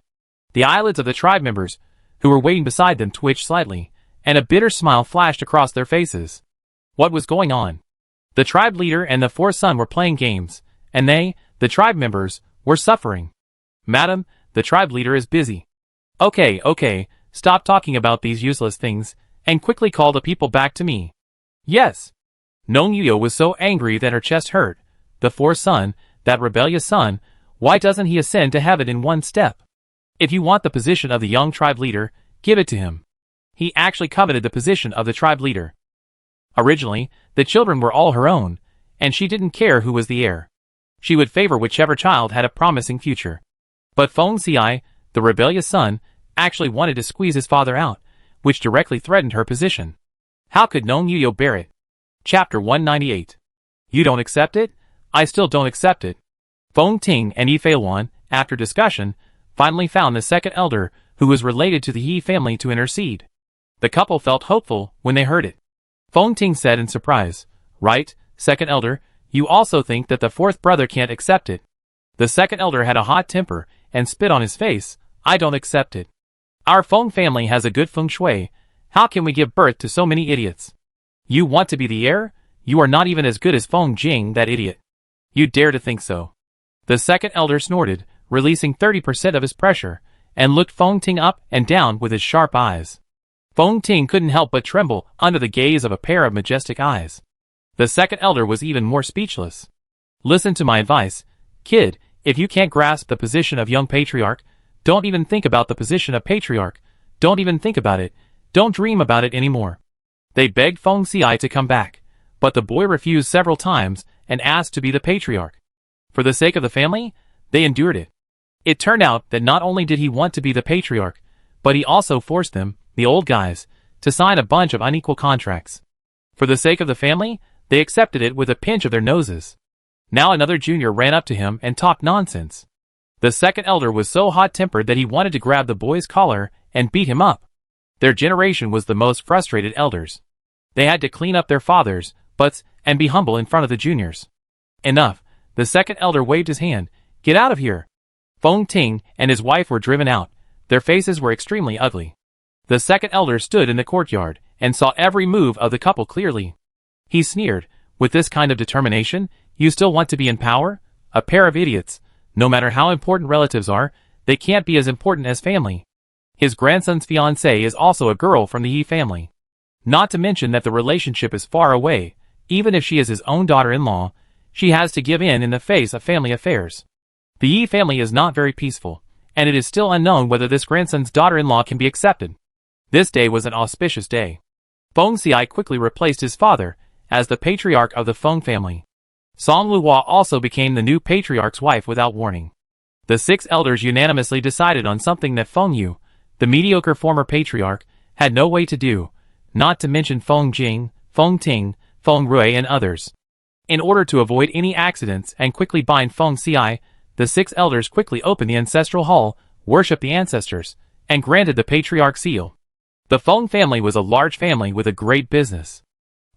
The eyelids of the tribe members, who were waiting beside them, twitched slightly, and a bitter smile flashed across their faces. What was going on? The tribe leader and the fourth son were playing games, and they, the tribe members, were suffering. Madam, the tribe leader is busy. Okay, stop talking about these useless things, and quickly call the people back to me. Yes. Nong Yuyo was so angry that her chest hurt. The fourth son, that rebellious son, why doesn't he ascend to heaven in one step? If you want the position of the young tribe leader, give it to him. He actually coveted the position of the tribe leader. Originally, the children were all her own, and she didn't care who was the heir. She would favor whichever child had a promising future. But Feng Xi, the rebellious son, actually wanted to squeeze his father out, which directly threatened her position. How could Nong Yuyo bear it? Chapter 198. You don't accept it? I still don't accept it. Feng Ting and Yifei-1, after discussion, finally found the second elder, who was related to the He family, to intercede. The couple felt hopeful when they heard it. Feng Ting said in surprise, Right, second elder, you also think that the fourth brother can't accept it. The second elder had a hot temper, and spit on his face. I don't accept it. Our Feng family has a good feng shui. How can we give birth to so many idiots? You want to be the heir? You are not even as good as Feng Jing, that idiot. You dare to think so. The second elder snorted, releasing 30% of his pressure, and looked Feng Ting up and down with his sharp eyes. Feng Ting couldn't help but tremble under the gaze of a pair of majestic eyes. The second elder was even more speechless. Listen to my advice, kid. If you can't grasp the position of young patriarch, don't even think about the position of patriarch. Don't even think about it. Don't dream about it anymore. They begged Feng Xi to come back, but the boy refused several times and asked to be the patriarch. For the sake of the family, they endured it. It turned out that not only did he want to be the patriarch, but he also forced them, the old guys, to sign a bunch of unequal contracts. For the sake of the family, they accepted it with a pinch of their noses. Now another junior ran up to him and talked nonsense. The second elder was so hot-tempered that he wanted to grab the boy's collar and beat him up. Their generation was the most frustrated elders. They had to clean up their fathers' butts and be humble in front of the juniors. Enough. The second elder waved his hand. Get out of here. Feng Ting and his wife were driven out. Their faces were extremely ugly. The second elder stood in the courtyard and saw every move of the couple clearly. He sneered. With this kind of determination, you still want to be in power? A pair of idiots. No matter how important relatives are, they can't be as important as family. His grandson's fiancée is also a girl from the Yi family. Not to mention that the relationship is far away. Even if she is his own daughter-in-law, she has to give in the face of family affairs. The Yi family is not very peaceful, and it is still unknown whether this grandson's daughter-in-law can be accepted. This day was an auspicious day. Feng Xi quickly replaced his father as the patriarch of the Feng family. Song Luhua also became the new patriarch's wife without warning. The 6 elders unanimously decided on something that Feng Yu, the mediocre former patriarch, had no way to do, not to mention Feng Jing, Feng Ting, Feng Rui and others. In order to avoid any accidents and quickly bind Feng Xi, the 6 elders quickly opened the ancestral hall, worshipped the ancestors, and granted the patriarch seal. The Feng family was a large family with a great business.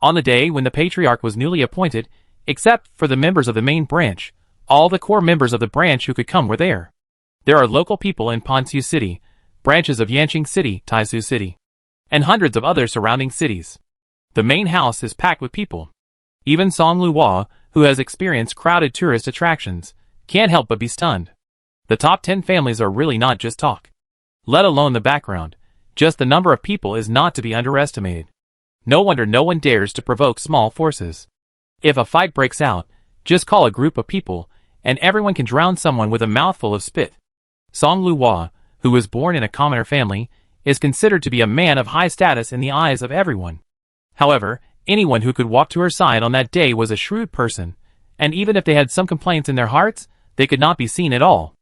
On the day when the patriarch was newly appointed, except for the members of the main branch, all the core members of the branch who could come were there. There are local people in Ponsu City, branches of Yanqing City, Taizu City, and hundreds of other surrounding cities. The main house is packed with people. Even Song Luhua, who has experienced crowded tourist attractions, can't help but be stunned. The top 10 families are really not just talk. Let alone the background, just the number of people is not to be underestimated. No wonder no one dares to provoke small forces. If a fight breaks out, just call a group of people, and everyone can drown someone with a mouthful of spit. Song Luhua, who was born in a commoner family, is considered to be a man of high status in the eyes of everyone. However, anyone who could walk to her side on that day was a shrewd person, and even if they had some complaints in their hearts, they could not be seen at all.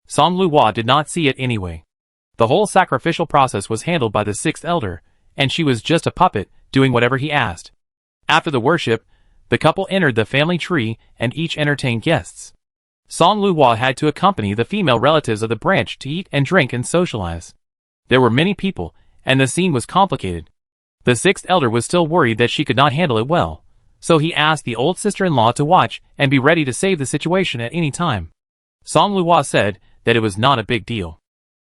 Song Luhua did not see it anyway. The whole sacrificial process was handled by the 6th elder, and she was just a puppet, doing whatever he asked. After the worship, the couple entered the family tree and each entertained guests. Song Luhua had to accompany the female relatives of the branch to eat and drink and socialize. There were many people, and the scene was complicated. The 6th elder was still worried that she could not handle it well, so he asked the old sister-in-law to watch and be ready to save the situation at any time. Song Luhua said that it was not a big deal.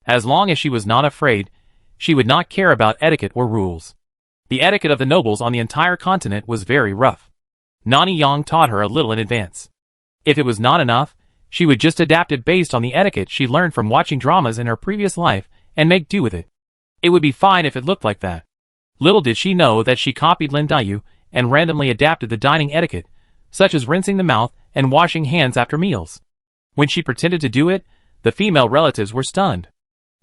As long as she was not afraid, she would not care about etiquette or rules. The etiquette of the nobles on the entire continent was very rough. Nani Yang taught her a little in advance. If it was not enough, she would just adapt it based on the etiquette she learned from watching dramas in her previous life and make do with it. It would be fine if it looked like that. Little did she know that she copied Lin Dayu and randomly adapted the dining etiquette, such as rinsing the mouth and washing hands after meals. When she pretended to do it, the female relatives were stunned.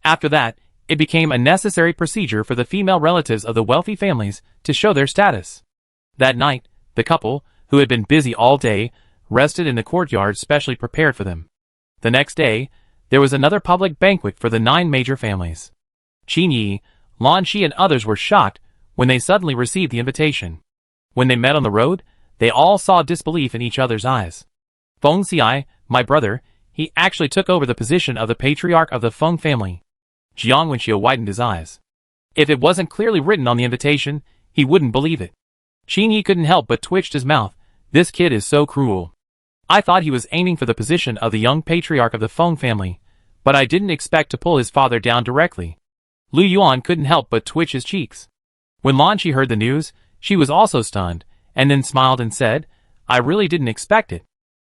After that, it became a necessary procedure for the female relatives of the wealthy families to show their status. That night, the couple, who had been busy all day, rested in the courtyard specially prepared for them. The next day, there was another public banquet for the 9 major families. Qin Yi, Lan Shi and others were shocked when they suddenly received the invitation. When they met on the road, they all saw disbelief in each other's eyes. Feng Xi, my brother, he actually took over the position of the patriarch of the Feng family. Jiang Wenxiu widened his eyes. If it wasn't clearly written on the invitation, he wouldn't believe it. Qin Yi couldn't help but twitched his mouth. This kid is so cruel. I thought he was aiming for the position of the young patriarch of the Feng family, but I didn't expect to pull his father down directly. Lu Yuan couldn't help but twitch his cheeks. When Lan Shi heard the news, she was also stunned, and then smiled and said, I really didn't expect it.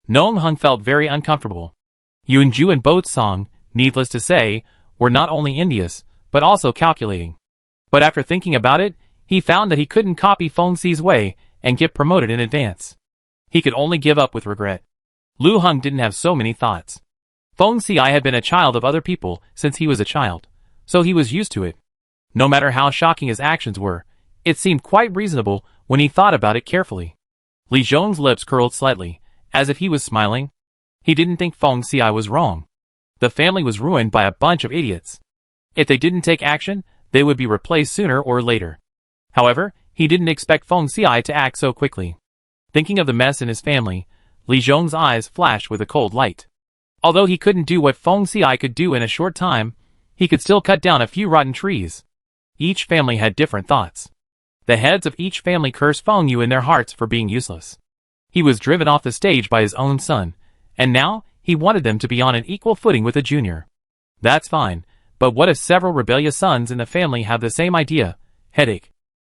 Nong Hung felt very uncomfortable. Yunju and Bo Song, needless to say, were not only envious, but also calculating. But after thinking about it, he found that he couldn't copy Feng Xi's way and get promoted in advance. He could only give up with regret. Lu Hung didn't have so many thoughts. Feng Xi had been a child of other people since he was a child, so he was used to it. No matter how shocking his actions were, it seemed quite reasonable when he thought about it carefully. Li Zhong's lips curled slightly, as if he was smiling. He didn't think Feng Xi was wrong. The family was ruined by a bunch of idiots. If they didn't take action, they would be replaced sooner or later. However, he didn't expect Feng Xi to act so quickly. Thinking of the mess in his family, Li Zhong's eyes flashed with a cold light. Although he couldn't do what Feng Xi could do in a short time, he could still cut down a few rotten trees. Each family had different thoughts. The heads of each family cursed Feng Yu in their hearts for being useless. He was driven off the stage by his own son, and now he wanted them to be on an equal footing with a junior. That's fine, but what if several rebellious sons in the family have the same idea? Headache.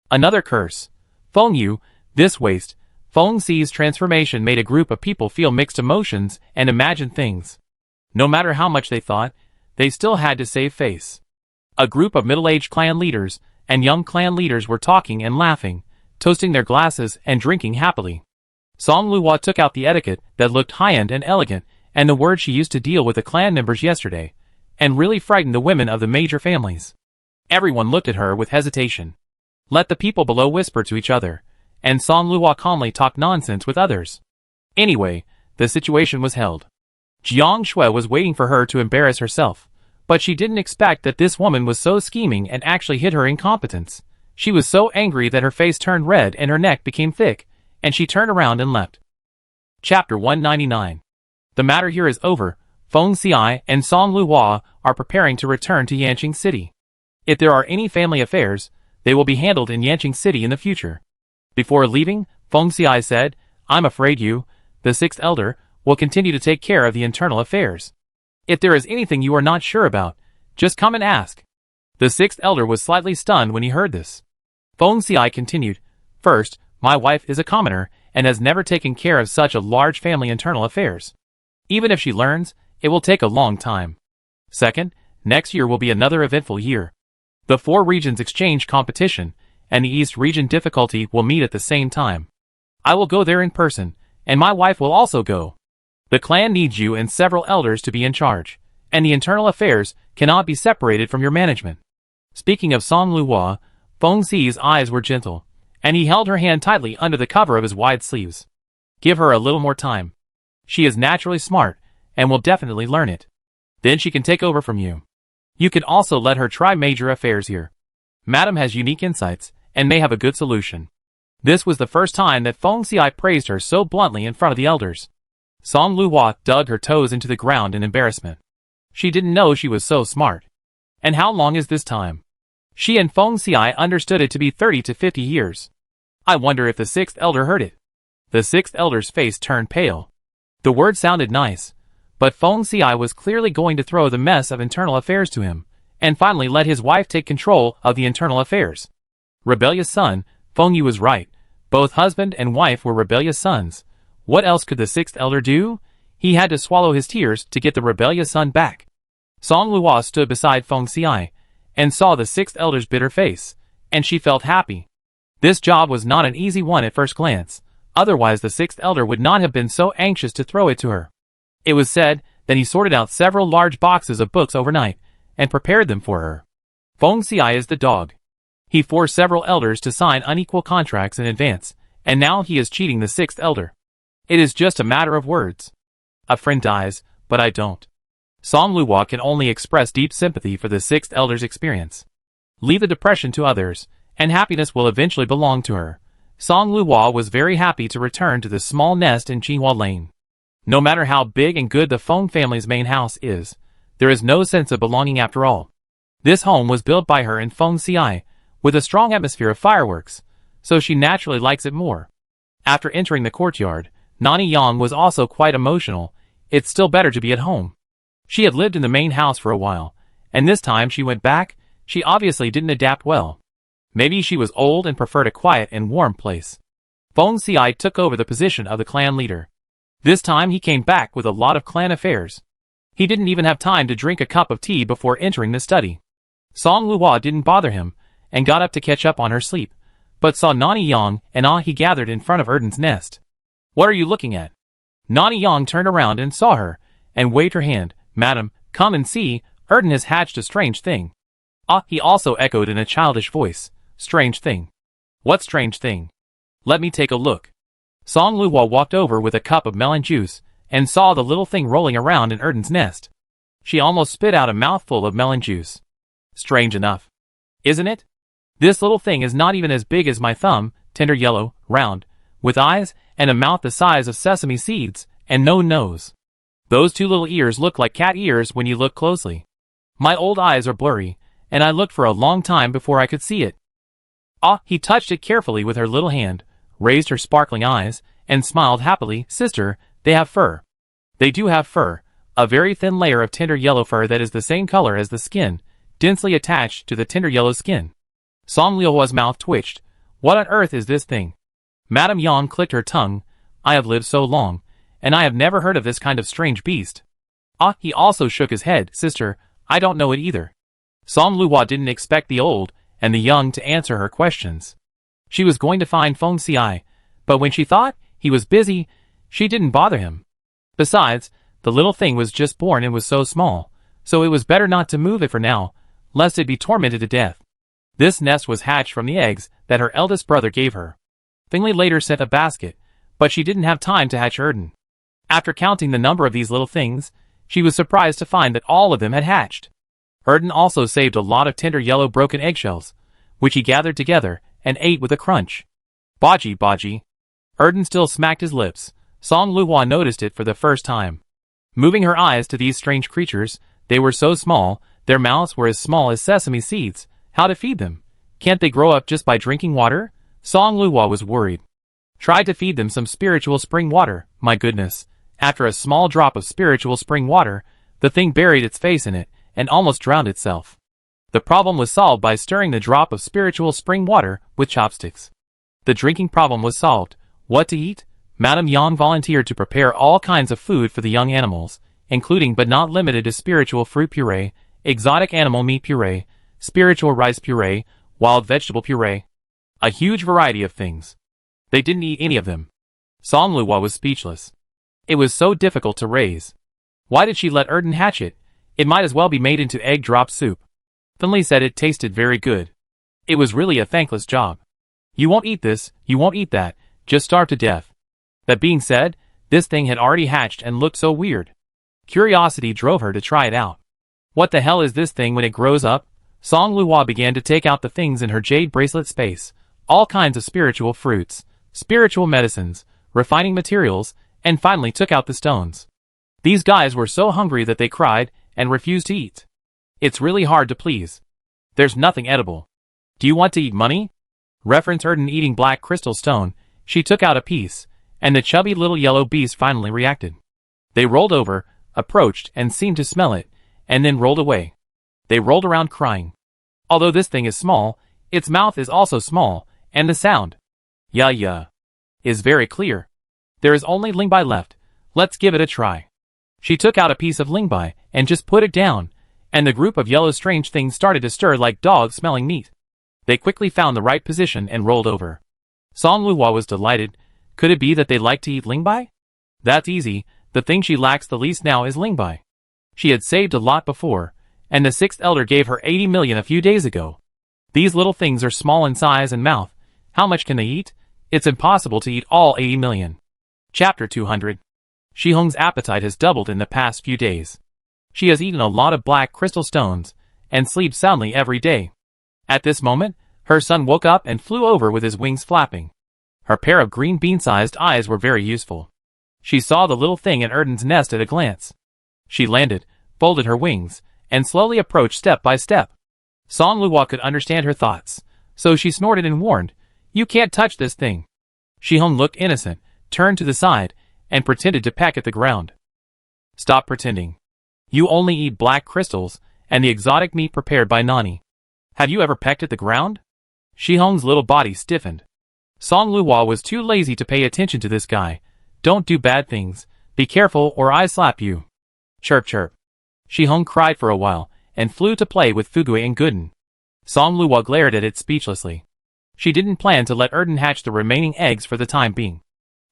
Another curse. Feng Yu, this waste. Feng Xi's transformation made a group of people feel mixed emotions and imagine things. No matter how much they thought, they still had to save face. A group of middle-aged clan leaders and young clan leaders were talking and laughing, toasting their glasses and drinking happily. Song Luhua took out the etiquette that looked high-end and elegant and the words she used to deal with the clan members yesterday, and really frightened the women of the major families. Everyone looked at her with hesitation. Let the people below whisper to each other, and Song Luhua calmly talked nonsense with others. Anyway, the situation was held. Jiang Shui was waiting for her to embarrass herself, But she didn't expect that this woman was so scheming and actually hid her incompetence. She was so angry that her face turned red and her neck became thick, and she turned around and left. Chapter 199. The matter here is over. Feng Xiai and Song Luhua are preparing to return to Yanqing City. If there are any family affairs, they will be handled in Yanqing City in the future. Before leaving, Feng Xiai said, I'm afraid you, the sixth elder, will continue to take care of the internal affairs. If there is anything you are not sure about, just come and ask. The sixth elder was slightly stunned when he heard this. Feng Xiai continued, First, my wife is a commoner and has never taken care of such a large family internal affairs. Even if she learns, it will take a long time. Second, next year will be another eventful year. The 4 regions exchange competition, and the East region difficulty will meet at the same time. I will go there in person, and my wife will also go. The clan needs you and several elders to be in charge, and the internal affairs cannot be separated from your management. Speaking of Song Luhua, Feng Xi's eyes were gentle, and he held her hand tightly under the cover of his wide sleeves. Give her a little more time. She is naturally smart, and will definitely learn it. Then she can take over from you. You can also let her try major affairs here. Madam has unique insights, and may have a good solution. This was the first time that Feng Xiai praised her so bluntly in front of the elders. Song Luhua dug her toes into the ground in embarrassment. She didn't know she was so smart. And how long is this time? She and Feng Xiai understood it to be 30 to 50 years. I wonder if the sixth elder heard it. The sixth elder's face turned pale. The word sounded nice, but Feng Xiai was clearly going to throw the mess of internal affairs to him, and finally let his wife take control of the internal affairs. Rebellious son, Feng Yu was right. Both husband and wife were rebellious sons. What else could the sixth elder do? He had to swallow his tears to get the rebellious son back. Song Luhua stood beside Feng Xiai, and saw the sixth elder's bitter face, and she felt happy. This job was not an easy one at first glance, otherwise the sixth elder would not have been so anxious to throw it to her. It was said that he sorted out several large boxes of books overnight, and prepared them for her. Feng Xiai is the dog. He forced several elders to sign unequal contracts in advance, and now he is cheating the sixth elder. It is just a matter of words. A friend dies, but I don't. Song Luhua can only express deep sympathy for the sixth elder's experience. Leave the depression to others, and happiness will eventually belong to her. Song Luhua was very happy to return to the small nest in Jinhua Lane. No matter how big and good the Feng family's main house is, there is no sense of belonging after all. This home was built by her and Feng Xiai, with a strong atmosphere of fireworks, so she naturally likes it more. After entering the courtyard, Nani Yang was also quite emotional. It's still better to be at home. She had lived in the main house for a while, and this time she went back. She obviously didn't adapt well. Maybe she was old and preferred a quiet and warm place. Feng Xiai took over the position of the clan leader. This time he came back with a lot of clan affairs. He didn't even have time to drink a cup of tea before entering the study. Song Luhua didn't bother him, and got up to catch up on her sleep, but saw Nani Yang and he gathered in front of Erden's nest. What are you looking at? Nani Yang turned around and saw her, and waved her hand. Madam, come and see, Erden has hatched a strange thing. He also echoed in a childish voice. Strange thing. What strange thing? Let me take a look. Song Luhua walked over with a cup of melon juice, and saw the little thing rolling around in Erden's nest. She almost spit out a mouthful of melon juice. Strange enough. Isn't it? This little thing is not even as big as my thumb, tender yellow, round, with eyes, and a mouth the size of sesame seeds, and no nose. Those 2 little ears look like cat ears when you look closely. My old eyes are blurry, and I looked for a long time before I could see it. He touched it carefully with her little hand, raised her sparkling eyes, and smiled happily. Sister, they have fur. They do have fur, a very thin layer of tender yellow fur that is the same color as the skin, densely attached to the tender yellow skin. Song Luhua's mouth twitched. What on earth is this thing? Madame Yang clicked her tongue. I have lived so long, and I have never heard of this kind of strange beast. He also shook his head. Sister, I don't know it either. Song Luhua didn't expect the old and the young to answer her questions. She was going to find Feng Xiai, but when she thought he was busy, she didn't bother him. Besides, the little thing was just born and was so small, so it was better not to move it for now, lest it be tormented to death. This nest was hatched from the eggs that her eldest brother gave her. Fingley later sent a basket, but she didn't have time to hatch Erden. After counting the number of these little things, she was surprised to find that all of them had hatched. Erden also saved a lot of tender yellow broken eggshells, which he gathered together and ate with a crunch. Baji baji. Erden still smacked his lips. Song Luhua noticed it for the first time. Moving her eyes to these strange creatures, they were so small, their mouths were as small as sesame seeds. How to feed them? Can't they grow up just by drinking water? Song Luhua was worried. Tried to feed them some spiritual spring water. My goodness. After a small drop of spiritual spring water, the thing buried its face in it and almost drowned itself. The problem was solved by stirring the drop of spiritual spring water with chopsticks. The drinking problem was solved. What to eat? Madame Yang volunteered to prepare all kinds of food for the young animals, including but not limited to spiritual fruit puree, exotic animal meat puree, spiritual rice puree, wild vegetable puree. A huge variety of things. They didn't eat any of them. Song Luhua was speechless. It was so difficult to raise. Why did she let Erden hatch it? It might as well be made into egg drop soup. Finley said it tasted very good. It was really a thankless job. You won't eat this, you won't eat that, just starve to death. That being said, this thing had already hatched and looked so weird. Curiosity drove her to try it out. What the hell is this thing when it grows up? Song Luhua began to take out the things in her jade bracelet space. All kinds of spiritual fruits, spiritual medicines, refining materials, and finally took out the stones. These guys were so hungry that they cried and refused to eat. It's really hard to please. There's nothing edible. Do you want to eat money? Reference Erden eating black crystal stone. She took out a piece, and the chubby little yellow beast finally reacted. They rolled over, approached, and seemed to smell it, and then rolled away. They rolled around crying. Although this thing is small, its mouth is also small, and the sound, yeah, is very clear. There is only Lingbai left. Let's give it a try. She took out a piece of Lingbai and just put it down, and the group of yellow strange things started to stir like dogs smelling meat. They quickly found the right position and rolled over. Song Luhua was delighted. Could it be that they like to eat Lingbai? That's easy. The thing she lacks the least now is Lingbai. She had saved a lot before, and the sixth elder gave her 80 million a few days ago. These little things are small in size and mouth. How much can they eat? It's impossible to eat all 80 million. Chapter 200. Shihong's appetite has doubled in the past few days. She has eaten a lot of black crystal stones, and sleeps soundly every day. At this moment, her son woke up and flew over with his wings flapping. Her pair of green bean-sized eyes were very useful. She saw the little thing in Erden's nest at a glance. She landed, folded her wings, and slowly approached step by step. Song Luhua could understand her thoughts, so she snorted and warned, "You can't touch this thing." Shihong looked innocent, turned to the side, and pretended to peck at the ground. Stop pretending. You only eat black crystals, and the exotic meat prepared by Nani. Have you ever pecked at the ground? Shihong's little body stiffened. Song Luhua was too lazy to pay attention to this guy. Don't do bad things. Be careful or I slap you. Chirp chirp. Shihong cried for a while, and flew to play with Fugui and Gooden. Song Luhua glared at it speechlessly. She didn't plan to let Erden hatch the remaining eggs for the time being.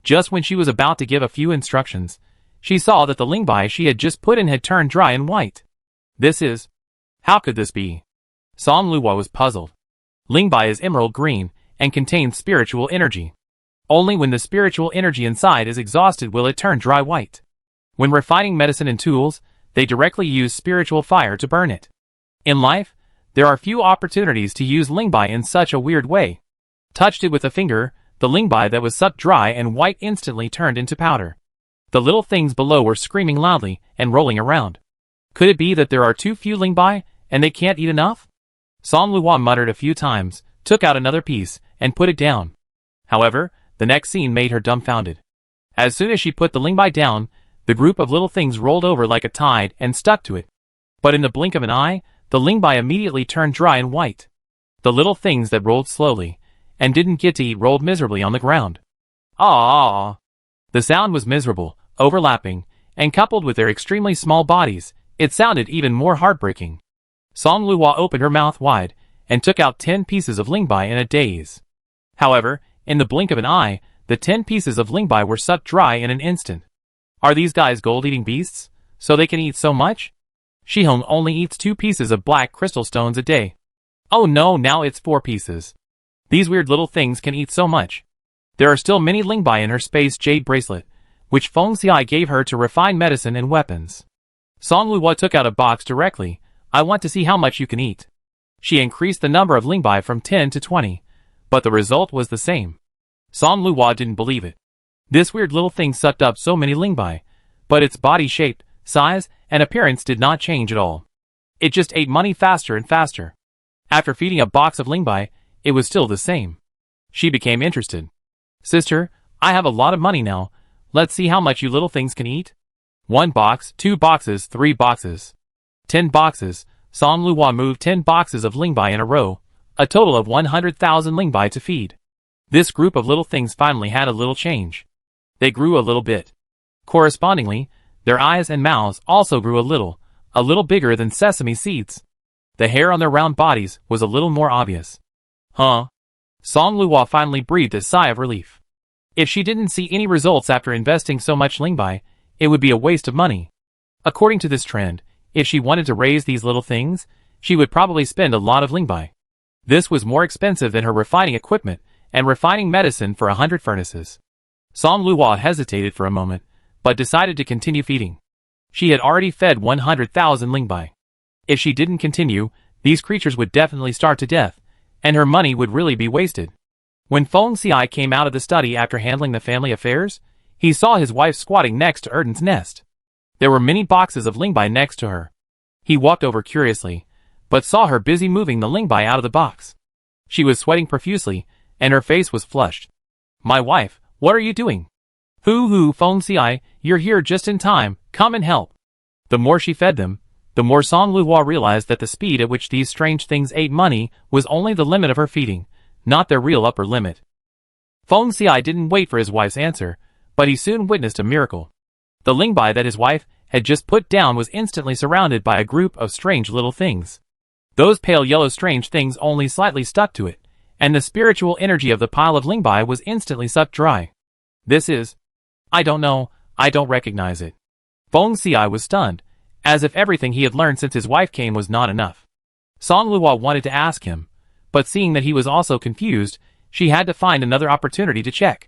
Just when she was about to give a few instructions, she saw that the Lingbai she had just put in had turned dry and white. How could this be? Song Luhua was puzzled. Lingbai is emerald green, and contains spiritual energy. Only when the spiritual energy inside is exhausted will it turn dry white. When refining medicine and tools, they directly use spiritual fire to burn it. In life, there are few opportunities to use Lingbai in such a weird way. Touched it with a finger, the Lingbai that was sucked dry and white instantly turned into powder. The little things below were screaming loudly and rolling around. Could it be that there are too few Lingbai, and they can't eat enough? Song Luhua muttered a few times, took out another piece, and put it down. However, the next scene made her dumbfounded. As soon as she put the Lingbai down, the group of little things rolled over like a tide and stuck to it. But in the blink of an eye, the Lingbai immediately turned dry and white. The little things that rolled slowly, and didn't get to eat rolled miserably on the ground. Ah! The sound was miserable, overlapping, and coupled with their extremely small bodies, it sounded even more heartbreaking. Song Luhua opened her mouth wide, and took out 10 pieces of Lingbai in a daze. However, in the blink of an eye, the 10 pieces of Lingbai were sucked dry in an instant. Are these guys gold-eating beasts, so they can eat so much? Shihong only eats 2 pieces of black crystal stones a day. Oh no, now it's 4 pieces. These weird little things can eat so much. There are still many Lingbai in her space jade bracelet, which Feng Xiai gave her to refine medicine and weapons. Song Luhua took out a box directly, I want to see how much you can eat. She increased the number of lingbai from 10 to 20, but the result was the same. Song Luo didn't believe it. This weird little thing sucked up so many lingbai, but its body shape, size, and appearance did not change at all. It just ate money faster and faster. After feeding a box of lingbai, it was still the same. She became interested. Sister, I have a lot of money now. Let's see how much you little things can eat. 1 box, 2 boxes, 3 boxes. 10 boxes. Song Luo moved 10 boxes of lingbai in a row, a total of 100,000 lingbai to feed. This group of little things finally had a little change. They grew a little bit. Correspondingly, their eyes and mouths also grew a little bigger than sesame seeds. The hair on their round bodies was a little more obvious. Huh? Song Luo finally breathed a sigh of relief. If she didn't see any results after investing so much lingbai, it would be a waste of money. According to this trend, if she wanted to raise these little things, she would probably spend a lot of lingbai. This was more expensive than her refining equipment and refining medicine for 100 furnaces. Song Luo hesitated for a moment, but decided to continue feeding. She had already fed 100,000 lingbai. If she didn't continue, these creatures would definitely starve to death, and her money would really be wasted. When Feng Xiai came out of the study after handling the family affairs, he saw his wife squatting next to Erden's nest. There were many boxes of lingbai next to her. He walked over curiously, but saw her busy moving the lingbai out of the box. She was sweating profusely, and her face was flushed. My wife, what are you doing? Hoo, Feng Xiai, you're here just in time, come and help. The more she fed them, the more Song Luo realized that the speed at which these strange things ate money was only the limit of her feeding, not their real upper limit. Feng Xiai didn't wait for his wife's answer, but he soon witnessed a miracle. The lingbai that his wife had just put down was instantly surrounded by a group of strange little things. Those pale yellow strange things only slightly stuck to it, and the spiritual energy of the pile of lingbai was instantly sucked dry. This is... I don't know, I don't recognize it. Feng Xiai was stunned, as if everything he had learned since his wife came was not enough. Song Luo wanted to ask him, but seeing that he was also confused, she had to find another opportunity to check.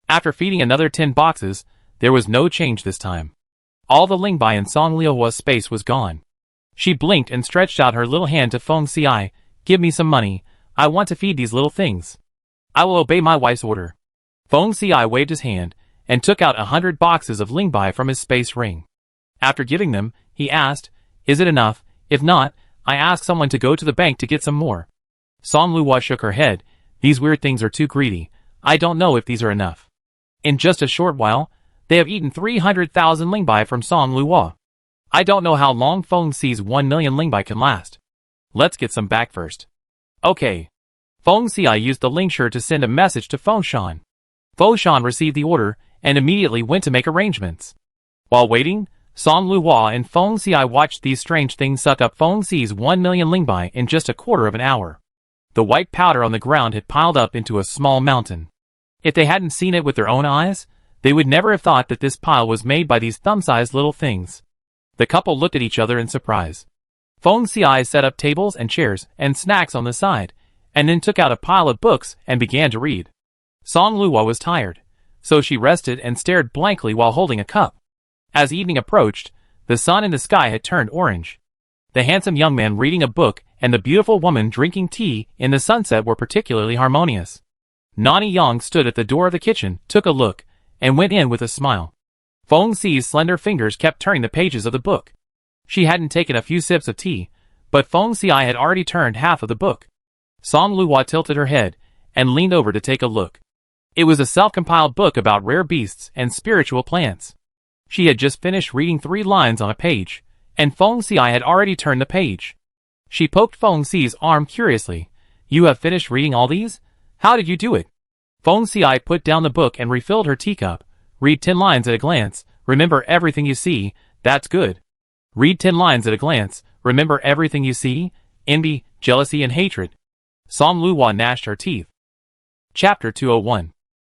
After feeding another 10 boxes, there was no change this time. All the lingbai in Song Luo's space was gone. She blinked and stretched out her little hand to Feng Xiai. Give me some money, I want to feed these little things. I will obey my wife's order. Feng Xiai waved his hand, and took out 100 boxes of lingbai from his space ring. After giving them, he asked, is it enough? If not, I ask someone to go to the bank to get some more. Song Luo shook her head. These weird things are too greedy. I don't know if these are enough. In just a short while, they have eaten 300,000 lingbai from Song Luo. I don't know how long Feng Xi's 1 million lingbai can last. Let's get some back first. Okay. Feng Xiai used the linkshare to send a message to Feng Shan. Feng Shan received the order and immediately went to make arrangements. While waiting, Song Luo and Feng Xiai watched these strange things suck up Feng Xi's 1 million lingbai in just a quarter of an hour. The white powder on the ground had piled up into a small mountain. If they hadn't seen it with their own eyes, they would never have thought that this pile was made by these thumb-sized little things. The couple looked at each other in surprise. Feng Xiai set up tables and chairs and snacks on the side, and then took out a pile of books and began to read. Song Luo was tired, so she rested and stared blankly while holding a cup. As evening approached, the sun in the sky had turned orange. The handsome young man reading a book and the beautiful woman drinking tea in the sunset were particularly harmonious. Nani Yang stood at the door of the kitchen, took a look, and went in with a smile. Feng Xi's slender fingers kept turning the pages of the book. She hadn't taken a few sips of tea, but Feng Xiai had already turned half of the book. Song Luo tilted her head and leaned over to take a look. It was a self-compiled book about rare beasts and spiritual plants. She had just finished reading 3 lines on a page, and Feng Xiai had already turned the page. She poked Feng Xi's arm curiously. You have finished reading all these? How did you do it? Feng Xiai put down the book and refilled her teacup. Read 10 lines at a glance. Remember everything you see. That's good. Read 10 lines at a glance. Remember everything you see. Envy, jealousy and hatred. Song Luo gnashed her teeth. Chapter 201.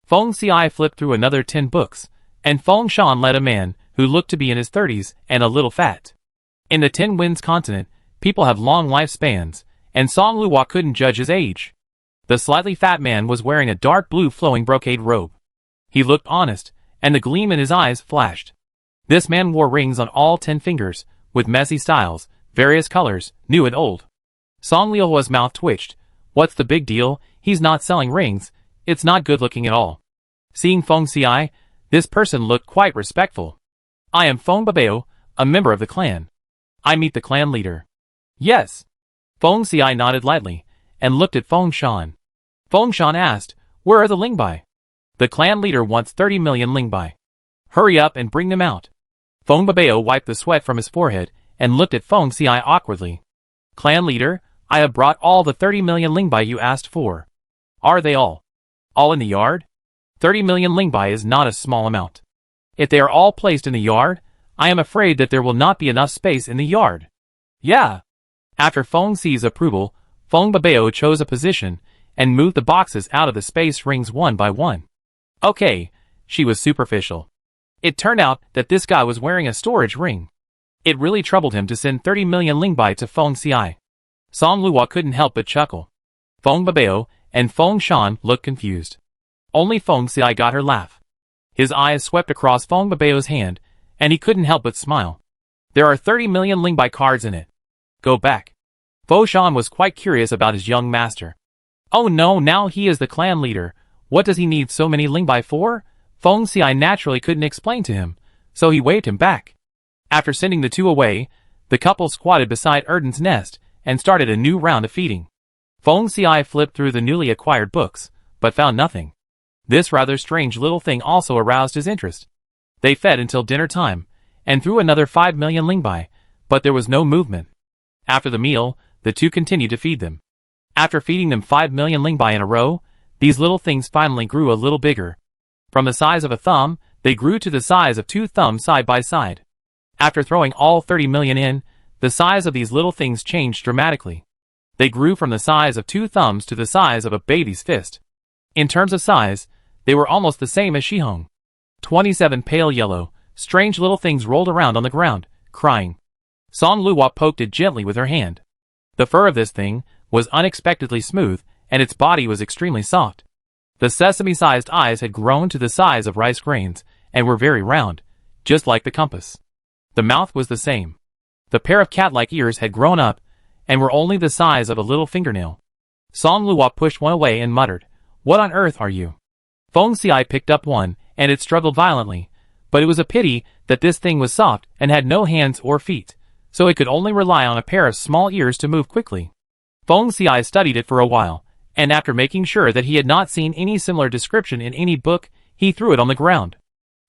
Feng Xiai flipped through another 10 books, and Feng Shan led a man who looked to be in his 30s and a little fat. In the 10 Winds continent, people have long lifespans, and Song Luo couldn't judge his age. The slightly fat man was wearing a dark blue flowing brocade robe. He looked honest, and the gleam in his eyes flashed. This man wore rings on all 10 fingers, with messy styles, Various colors, new and old. Song Liuhua's mouth twitched. What's the big deal? He's not selling rings. It's not good looking at all. Seeing Feng Xiai, this person looked quite respectful. I am Feng Babao, a member of the clan. I meet the clan leader. Yes. Feng Xiai nodded lightly, and looked at Feng Shan. Feng Shan asked, where are the Lingbai? The clan leader wants 30 million Lingbai. Hurry up and bring them out. Feng Babao wiped the sweat from his forehead, and looked at Feng Xiai awkwardly. Clan leader, I have brought all the 30 million Lingbai you asked for. Are they all in the yard? 30 million Lingbai is not a small amount. If they are all placed in the yard, I am afraid that there will not be enough space in the yard. Yeah. After Feng Xi's approval, Feng Babao chose a position, and moved the boxes out of the space rings one by one. Okay, she was superficial. It turned out that this guy was wearing a storage ring. It really troubled him to send 30 million Lingbai to Feng Xiai. Song Luo couldn't help but chuckle. Feng Babao and Feng Shan looked confused. Only Feng Xiai got her laugh. His eyes swept across Feng Babao's hand, and he couldn't help but smile. There are 30 million Lingbai cards in it. Go back. Feng Shan was quite curious about his young master. Oh no, now he is the clan leader. What does he need so many Lingbai for? Feng Xiai naturally couldn't explain to him, so he waved him back. After sending the two away, the couple squatted beside Erden's nest and started a new round of feeding. Feng Xiai flipped through the newly acquired books, but found nothing. This rather strange little thing also aroused his interest. They fed until dinner time, and threw another 5 million Lingbai, but there was no movement. After the meal, the two continued to feed them. After feeding them 5 million Lingbai in a row, these little things finally grew a little bigger. From the size of a thumb, they grew to the size of 2 thumbs side by side. After throwing all 30 million in, the size of these little things changed dramatically. They grew from the size of 2 thumbs to the size of a baby's fist. In terms of size, they were almost the same as Shihong. 27 pale yellow, strange little things rolled around on the ground, crying. Song Luo poked it gently with her hand. The fur of this thing was unexpectedly smooth, and its body was extremely soft. The sesame-sized eyes had grown to the size of rice grains, and were very round, just like the compass. The mouth was the same. The pair of cat-like ears had grown up, and were only the size of a little fingernail. Song Luo pushed one away and muttered, What on earth are you? Feng Xiai picked up one, and it struggled violently, but it was a pity that this thing was soft and had no hands or feet, so it could only rely on a pair of small ears to move quickly. Feng Xiai studied it for a while, and after making sure that he had not seen any similar description in any book, he threw it on the ground.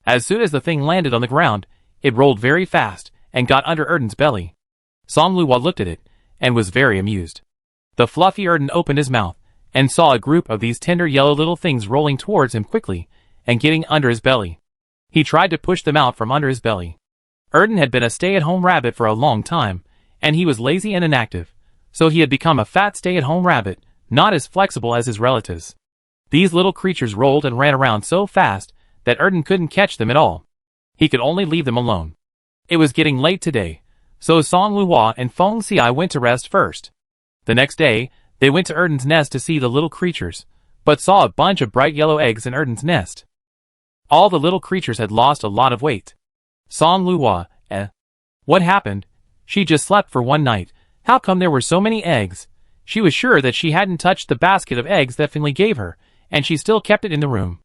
As soon as the thing landed on the ground, it rolled very fast, and got under Erden's belly. Song Luo looked at it, and was very amused. The fluffy Erden opened his mouth, and saw a group of these tender yellow little things rolling towards him quickly, and getting under his belly. He tried to push them out from under his belly. Erden had been a stay-at-home rabbit for a long time, and he was lazy and inactive, so he had become a fat stay-at-home rabbit, not as flexible as his relatives. These little creatures rolled and ran around so fast that Erden couldn't catch them at all. He could only leave them alone. It was getting late today, so Song Luo and Feng Xiai went to rest first. The next day, they went to Erden's nest to see the little creatures, but saw a bunch of bright yellow eggs in Erden's nest. All the little creatures had lost a lot of weight. Song Luo, what happened? She just slept for one night. How come there were so many eggs? She was sure that she hadn't touched the basket of eggs that Finley gave her, and she still kept it in the room.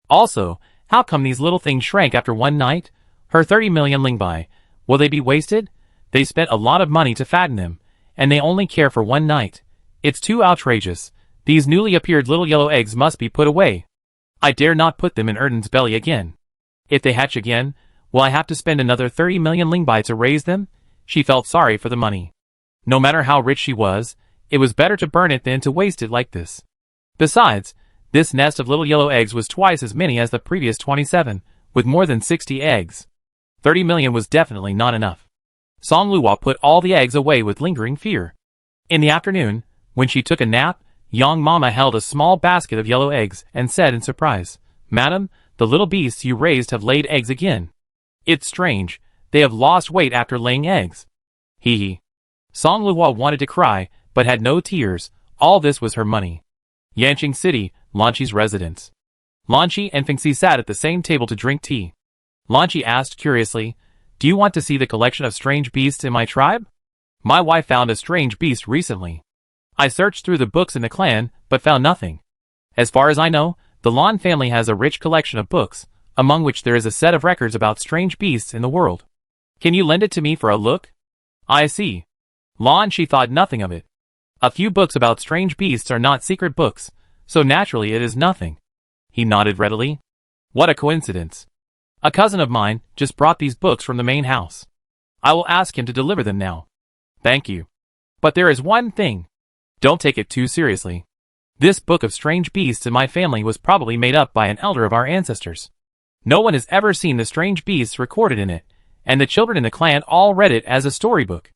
Also, how come these little things shrank after one night? Her 30 million Lingbai. Will they be wasted? They spent a lot of money to fatten them, and they only care for one night. It's too outrageous. These newly appeared little yellow eggs must be put away. I dare not put them in Erden's belly again. If they hatch again, will I have to spend another 30 million Lingbai to raise them? She felt sorry for the money. No matter how rich she was, it was better to burn it than to waste it like this. Besides, this nest of little yellow eggs was twice as many as the previous 27, with more than 60 eggs. 30 million was definitely not enough. Song Luo put all the eggs away with lingering fear. In the afternoon, when she took a nap, Young Mama held a small basket of yellow eggs and said in surprise, Madam, the little beasts you raised have laid eggs again. It's strange, they have lost weight after laying eggs. Hee hee. Song Luo wanted to cry, but had no tears. All this was her money. Yanqing City, Lanqi's residence. Lanqi and Fengxi sat at the same table to drink tea. Lanqi asked curiously, Do you want to see the collection of strange beasts in my tribe? My wife found a strange beast recently. I searched through the books in the clan, but found nothing. As far as I know, the Lon family has a rich collection of books, among which there is a set of records about strange beasts in the world. Can you lend it to me for a look? I see. Lon, she thought nothing of it. A few books about strange beasts are not secret books, so naturally it is nothing. He nodded readily. What a coincidence. A cousin of mine just brought these books from the main house. I will ask him to deliver them now. Thank you. But there is one thing. Don't take it too seriously. This book of strange beasts in my family was probably made up by an elder of our ancestors. No one has ever seen the strange beasts recorded in it, and the children in the clan all read it as a storybook.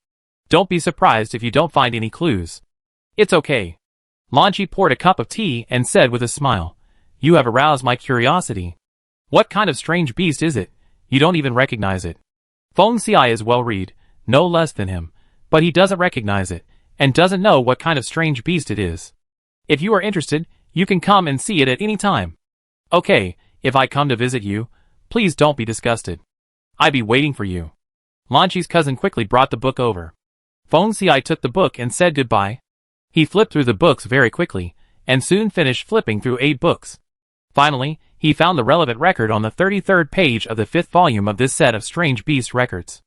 Don't be surprised if you don't find any clues. It's okay. Lanchi poured a cup of tea and said with a smile, You have aroused my curiosity. What kind of strange beast is it? You don't even recognize it. Feng Xiai is well-read, no less than him, but he doesn't recognize it, and doesn't know what kind of strange beast it is. If you are interested, you can come and see it at any time. Okay, if I come to visit you, please don't be disgusted. I'll be waiting for you. Lanchi's cousin quickly brought the book over. Feng Xiai took the book and said goodbye. He flipped through the books very quickly, and soon finished flipping through 8 books. Finally, he found the relevant record on the 33rd page of the 5th volume of this set of strange beast records.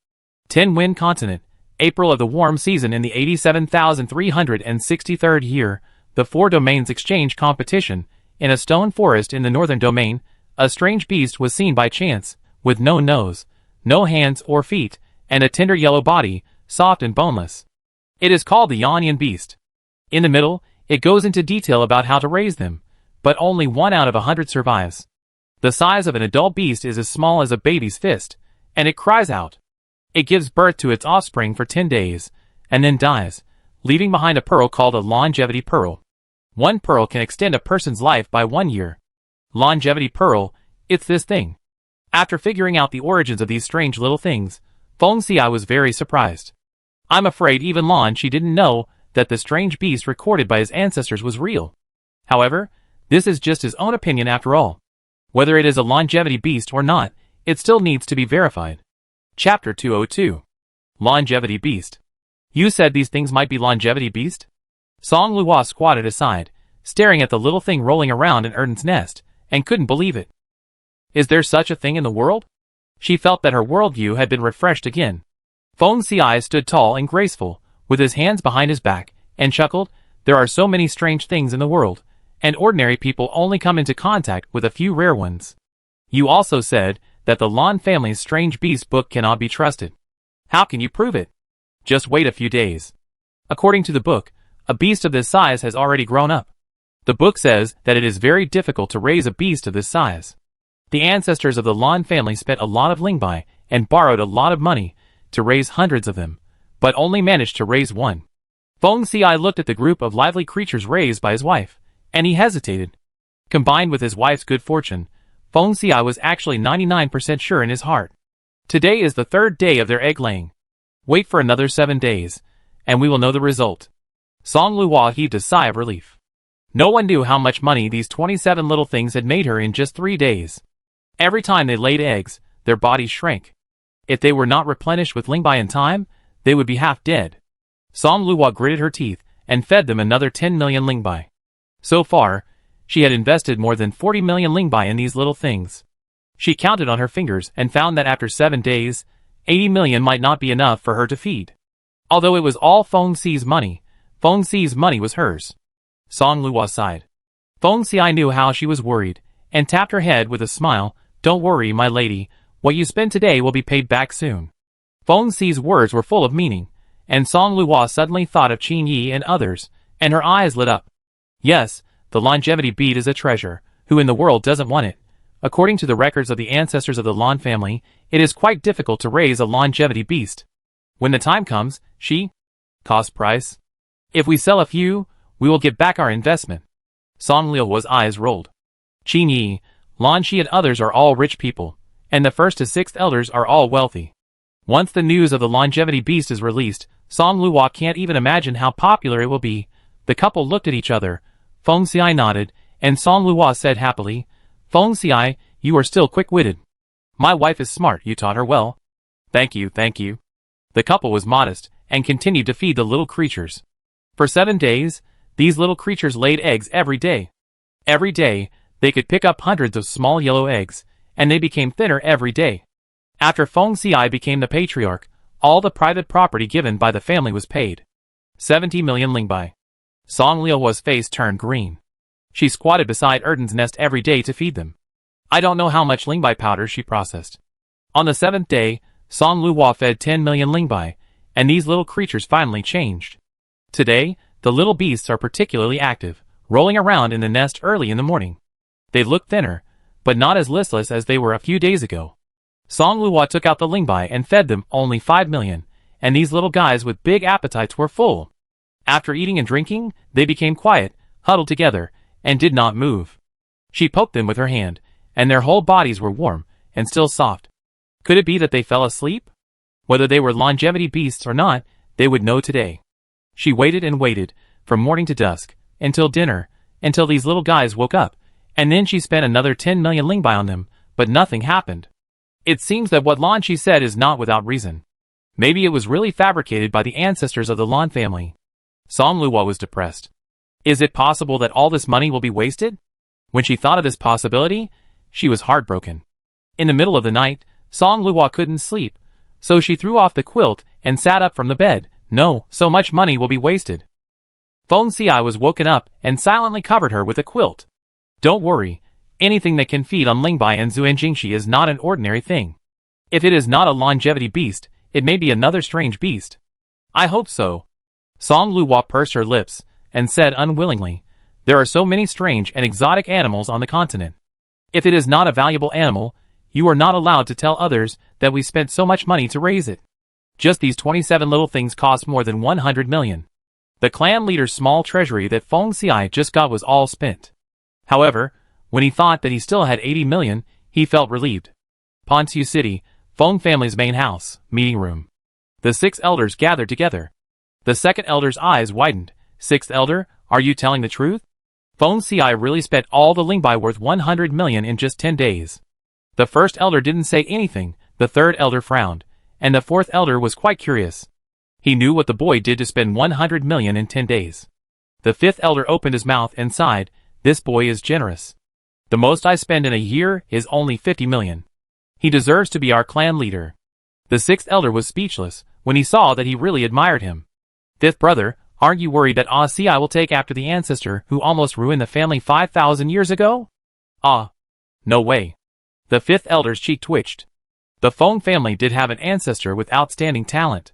10 Wind Continent, April of the warm season in the 87,363rd year, the 4 domains exchange competition. In a stone forest in the northern domain, a strange beast was seen by chance, with no nose, no hands or feet, and a tender yellow body, soft and boneless. It is called the Yanyan beast. In the middle, it goes into detail about how to raise them, but only 1 out of 100 survives. The size of an adult beast is as small as a baby's fist, and it cries out. It gives birth to its offspring for 10 days, and then dies, leaving behind a pearl called a longevity pearl. 1 pearl can extend a person's life by 1 year. Longevity pearl, it's this thing. After figuring out the origins of these strange little things, Feng Xiai was very surprised. I'm afraid even Lanchi didn't know that the strange beast recorded by his ancestors was real. However, this is just his own opinion after all. Whether it is a longevity beast or not, it still needs to be verified. Chapter 202. Longevity Beast. You said these things might be longevity beast? Song Luo squatted aside, staring at the little thing rolling around in Erden's nest, and couldn't believe it. Is there such a thing in the world? She felt that her worldview had been refreshed again. Feng Xiai stood tall and graceful, with his hands behind his back, and chuckled, There are so many strange things in the world, and ordinary people only come into contact with a few rare ones. You also said that the Lon family's strange beast book cannot be trusted. How can you prove it? Just wait a few days. According to the book, a beast of this size has already grown up. The book says that it is very difficult to raise a beast of this size. The ancestors of the Lon family spent a lot of lingbai and borrowed a lot of money to raise hundreds of them, but only managed to raise 1. Feng Xiai looked at the group of lively creatures raised by his wife, and he hesitated. Combined with his wife's good fortune, Feng Xiai was actually 99% sure in his heart. Today is the 3rd day of their egg laying. Wait for another 7 days, and we will know the result. Song Luo heaved a sigh of relief. No one knew how much money these 27 little things had made her in just 3 days. Every time they laid eggs, their bodies shrank. If they were not replenished with lingbai in time, they would be half dead. Song Luo gritted her teeth and fed them another 10 million lingbai. So far, she had invested more than 40 million lingbai in these little things. She counted on her fingers and found that after 7 days, 80 million might not be enough for her to feed. Although it was all Feng Xi's money was hers. Song Luo sighed. Feng Xiai knew how she was worried, and tapped her head with a smile. Don't worry, my lady, what you spend today will be paid back soon. Feng Xi's words were full of meaning, and Song Luo suddenly thought of Qin Yi and others, and her eyes lit up. Yes, the longevity beast is a treasure, who in the world doesn't want it? According to the records of the ancestors of the Lon family, it is quite difficult to raise a longevity beast. When the time comes, cost price. If we sell a few, we will get back our investment. Song Luo's eyes rolled. Qin Yi, Lan Shi and others are all rich people, and the 1st to 6th elders are all wealthy. Once the news of the longevity beast is released, Song Luo can't even imagine how popular it will be. The couple looked at each other. Feng Xiai nodded, and Song Luo said happily, Feng Xiai, you are still quick-witted. My wife is smart, you taught her well. Thank you, thank you. The couple was modest, and continued to feed the little creatures. For 7 days, these little creatures laid eggs every day. Every day, they could pick up hundreds of small yellow eggs, and they became thinner every day. After Feng Xiai became the patriarch, all the private property given by the family was paid. 70 million lingbai. Song Liuhua's face turned green. She squatted beside Erden's nest every day to feed them. I don't know how much lingbai powder she processed. On the 7th day, Song Liuhua fed 10 million lingbai, and these little creatures finally changed. Today, the little beasts are particularly active, rolling around in the nest early in the morning. They look thinner, but not as listless as they were a few days ago. Song Liuhua took out the lingbai and fed them only 5 million, and these little guys with big appetites were full. After eating and drinking, they became quiet, huddled together, and did not move. She poked them with her hand, and their whole bodies were warm and still soft. Could it be that they fell asleep? Whether they were longevity beasts or not, they would know today. She waited and waited, from morning to dusk, until dinner, until these little guys woke up, and then she spent another 10 million lingbai on them, but nothing happened. It seems that what Lan Qi said is not without reason. Maybe it was really fabricated by the ancestors of the Lan family. Song Liuhua was depressed. Is it possible that all this money will be wasted? When she thought of this possibility, she was heartbroken. In the middle of the night, Song Liuhua couldn't sleep, so she threw off the quilt and sat up from the bed. No, so much money will be wasted. Feng Xiai was woken up and silently covered her with a quilt. Don't worry, anything that can feed on lingbai and zuanjingshi is not an ordinary thing. If it is not a longevity beast, it may be another strange beast. I hope so. Song Liuhua pursed her lips and said unwillingly, there are so many strange and exotic animals on the continent. If it is not a valuable animal, you are not allowed to tell others that we spent so much money to raise it. Just these 27 little things cost more than 100 million. The clan leader's small treasury that Feng Xiai just got was all spent. However, when he thought that he still had 80 million, he felt relieved. Pontu City, Feng family's main house, meeting room. The 6 elders gathered together. The second elder's eyes widened. 6th elder, are you telling the truth? Feng Xiai really spent all the lingbai worth 100 million in just 10 days. The first elder didn't say anything, the third elder frowned, and the fourth elder was quite curious. He knew what the boy did to spend 100 million in 10 days. The fifth elder opened his mouth and sighed, this boy is generous. The most I spend in a year is only 50 million. He deserves to be our clan leader. The 6th elder was speechless when he saw that he really admired him. 5th brother, aren't you worried that Xiai will take after the ancestor who almost ruined the family 5,000 years ago? No way. The 5th elder's cheek twitched. The Feng family did have an ancestor with outstanding talent.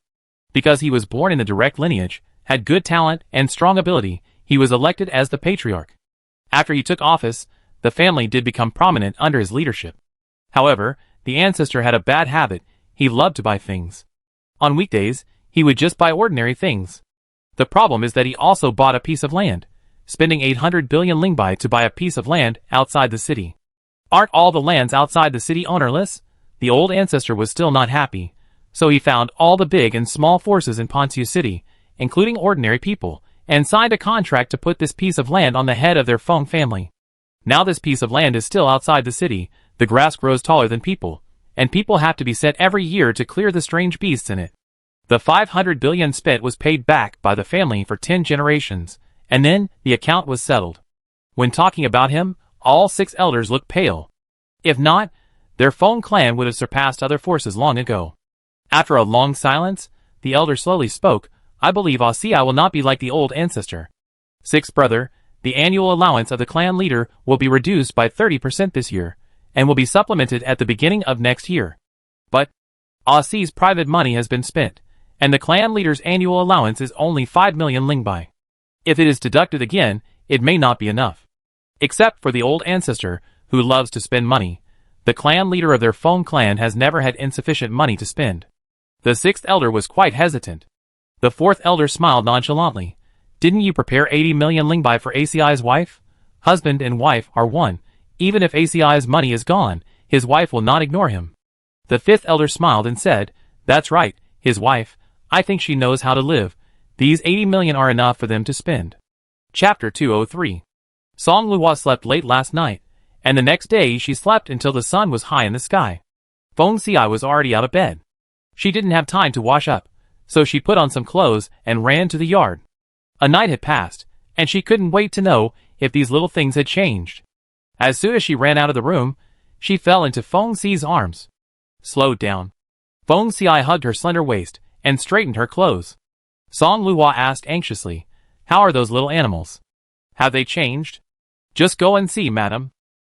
Because he was born in the direct lineage, had good talent and strong ability, he was elected as the patriarch. After he took office, the family did become prominent under his leadership. However, the ancestor had a bad habit, he loved to buy things. On weekdays, he would just buy ordinary things. The problem is that he also bought a piece of land, spending 800 billion lingbai to buy a piece of land outside the city. Aren't all the lands outside the city ownerless? The old ancestor was still not happy, so he found all the big and small forces in Pontu City, including ordinary people, and signed a contract to put this piece of land on the head of their Feng family. Now this piece of land is still outside the city, the grass grows taller than people, and people have to be sent every year to clear the strange beasts in it. The 500 billion spent was paid back by the family for 10 generations, and then the account was settled. When talking about him, all 6 elders looked pale. If not, their Feng clan would have surpassed other forces long ago. After a long silence, the elder slowly spoke, I believe Xiai will not be like the old ancestor. 6th brother, the annual allowance of the clan leader will be reduced by 30% this year, and will be supplemented at the beginning of next year. But Xiai's private money has been spent, and the clan leader's annual allowance is only 5 million lingbai. If it is deducted again, it may not be enough. Except for the old ancestor, who loves to spend money, the clan leader of their Feng clan has never had insufficient money to spend. The 6th elder was quite hesitant. The 4th elder smiled nonchalantly. Didn't you prepare 80 million lingbai for Xiai's wife? Husband and wife are one. Even if Xiai's money is gone, his wife will not ignore him. The 5th elder smiled and said, that's right, his wife. I think she knows how to live. These 80 million are enough for them to spend. Chapter 203. Song Liuhua slept late last night, and the next day she slept until the sun was high in the sky. Feng Xiai was already out of bed. She didn't have time to wash up, So she put on some clothes and ran to the yard. A night had passed, and she couldn't wait to know if these little things had changed. As soon as she ran out of the room, she fell into Feng Xi's arms. Slowed down. Feng Xi hugged her slender waist and straightened her clothes. Song Luo asked anxiously, "How are those little animals? Have they changed?" "Just go and see, madam."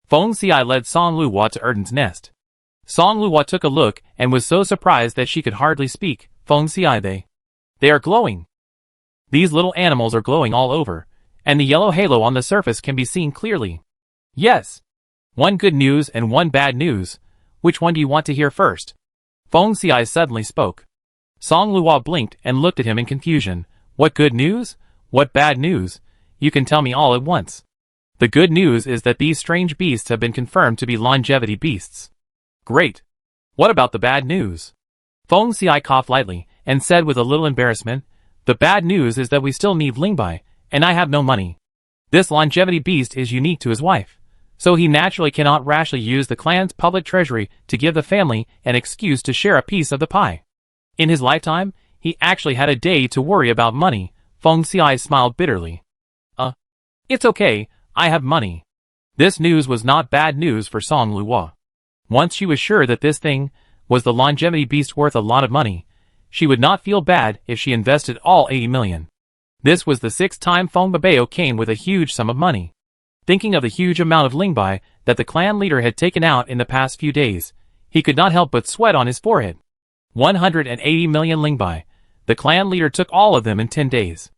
Feng Xi led Song Luo to Erden's nest. Song Luo took a look and was so surprised that she could hardly speak. "Feng Xi, they are glowing. These little animals are glowing all over, and the yellow halo on the surface can be seen clearly." "Yes. One good news and one bad news. Which one do you want to hear first?" Feng Xi suddenly spoke. Song Luo blinked and looked at him in confusion. "What good news? What bad news? You can tell me all at once." "The good news is that these strange beasts have been confirmed to be longevity beasts." "Great. What about the bad news?" Feng Xi coughed lightly and said with a little embarrassment, "The bad news is that we still need Lingbai, and I have no money. This longevity beast is unique to his wife, so he naturally cannot rashly use the clan's public treasury to give the family an excuse to share a piece of the pie. In his lifetime, he actually had a day to worry about money." Feng Xi smiled bitterly. It's okay, I have money." This news was not bad news for Song Luo. Once she was sure that this thing was the longevity beast worth a lot of money, she would not feel bad if she invested all 80 million. This was the 6th time Feng Babao came with a huge sum of money. Thinking of the huge amount of Lingbai that the clan leader had taken out in the past few days, he could not help but sweat on his forehead. 180 million Lingbai. The clan leader took all of them in 10 days.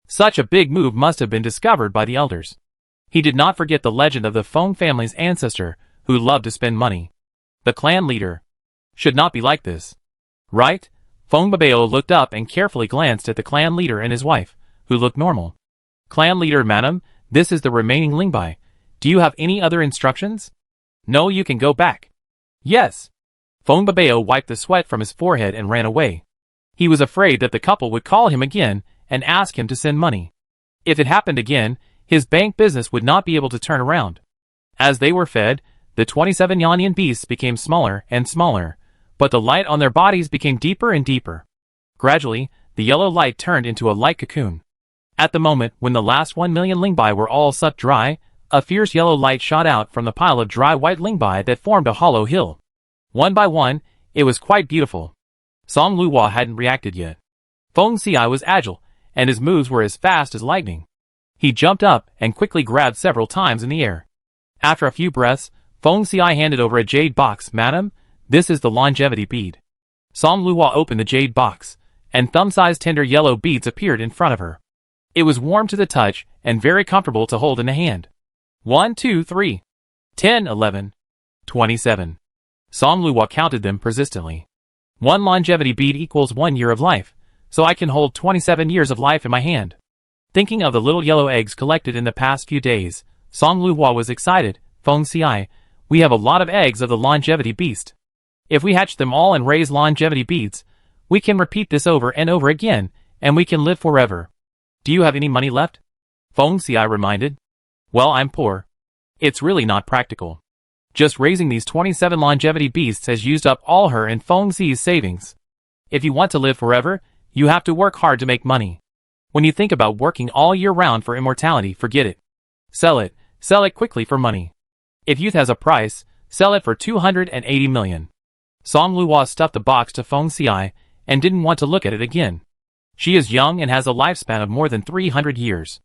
Such a big move must have been discovered by the elders. He did not forget the legend of the Feng family's ancestor, who loved to spend money. The clan leader should not be like this. Right? Feng Babao looked up and carefully glanced at the clan leader and his wife, who looked normal. "Clan leader, madam, this is the remaining Lingbai. Do you have any other instructions?" "No, you can go back." "Yes." Feng Babao wiped the sweat from his forehead and ran away. He was afraid that the couple would call him again and ask him to send money. If it happened again, his bank business would not be able to turn around. As they were fed, the 27 Yanyan beasts became smaller and smaller, but the light on their bodies became deeper and deeper. Gradually, the yellow light turned into a light cocoon. At the moment when the last 1 million Lingbai were all sucked dry, a fierce yellow light shot out from the pile of dry white Lingbai that formed a hollow hill. One by one, it was quite beautiful. Song Luo hadn't reacted yet. Feng Xi was agile, and his moves were as fast as lightning. He jumped up and quickly grabbed several times in the air. After a few breaths, Feng Xi handed over a jade box. "Madam, this is the longevity bead." Song Luo opened the jade box, and thumb-sized tender yellow beads appeared in front of her. It was warm to the touch and very comfortable to hold in the hand. 1, 2, 3, 10, 11, 27. Song Luo counted them persistently. One longevity bead equals 1 year of life, so I can hold 27 years of life in my hand. Thinking of the little yellow eggs collected in the past few days, Song Luo was excited. "Feng Xi, we have a lot of eggs of the longevity beast. If we hatch them all and raise longevity beads, we can repeat this over and over again, and we can live forever. Do you have any money left?" Feng Xi reminded. "Well, I'm poor. It's really not practical. Just raising these 27 longevity beasts has used up all her and Feng Xi's savings. If you want to live forever, you have to work hard to make money. When you think about working all year round for immortality, forget it. Sell it quickly for money. If youth has a price, sell it for 280 million. Song Luo stuffed the box to Feng Xi and didn't want to look at it again. She is young and has a lifespan of more than 300 years.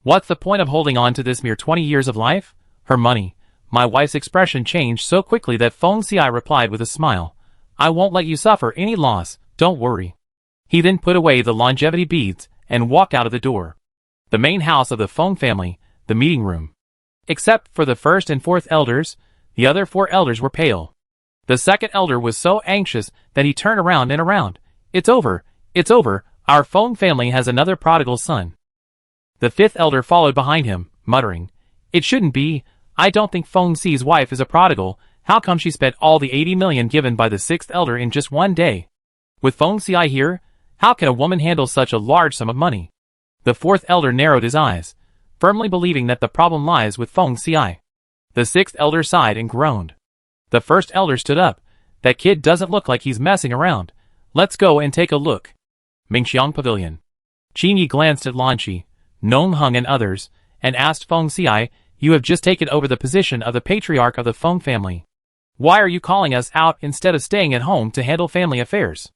What's the point of holding on to this mere 20 years of life? Her money. My wife's expression changed so quickly that Feng Xi replied with a smile. "I won't let you suffer any loss, don't worry." He then put away the longevity beads and walked out of the door. The main house of the Feng family, the meeting room. Except for the first and fourth elders, the other 4 elders were pale. The second elder was so anxious that he turned around and around. It's over, our Feng family has another prodigal son." The 5th elder followed behind him, muttering, "It shouldn't be. I don't think Feng Xi's wife is a prodigal. How come she spent all the 80 million given by the 6th elder in just one day? With Feng Xi here, how can a woman handle such a large sum of money?" The 4th elder narrowed his eyes, firmly believing that the problem lies with Feng Xi. The 6th elder sighed and groaned. The 1st elder stood up. "That kid doesn't look like he's messing around. Let's go and take a look." Mingxiang Pavilion. Qin Yi glanced at Lan Shi, Nong Hung and others, and asked Feng Xiai, "You have just taken over the position of the patriarch of the Feng family. Why are you calling us out instead of staying at home to handle family affairs?"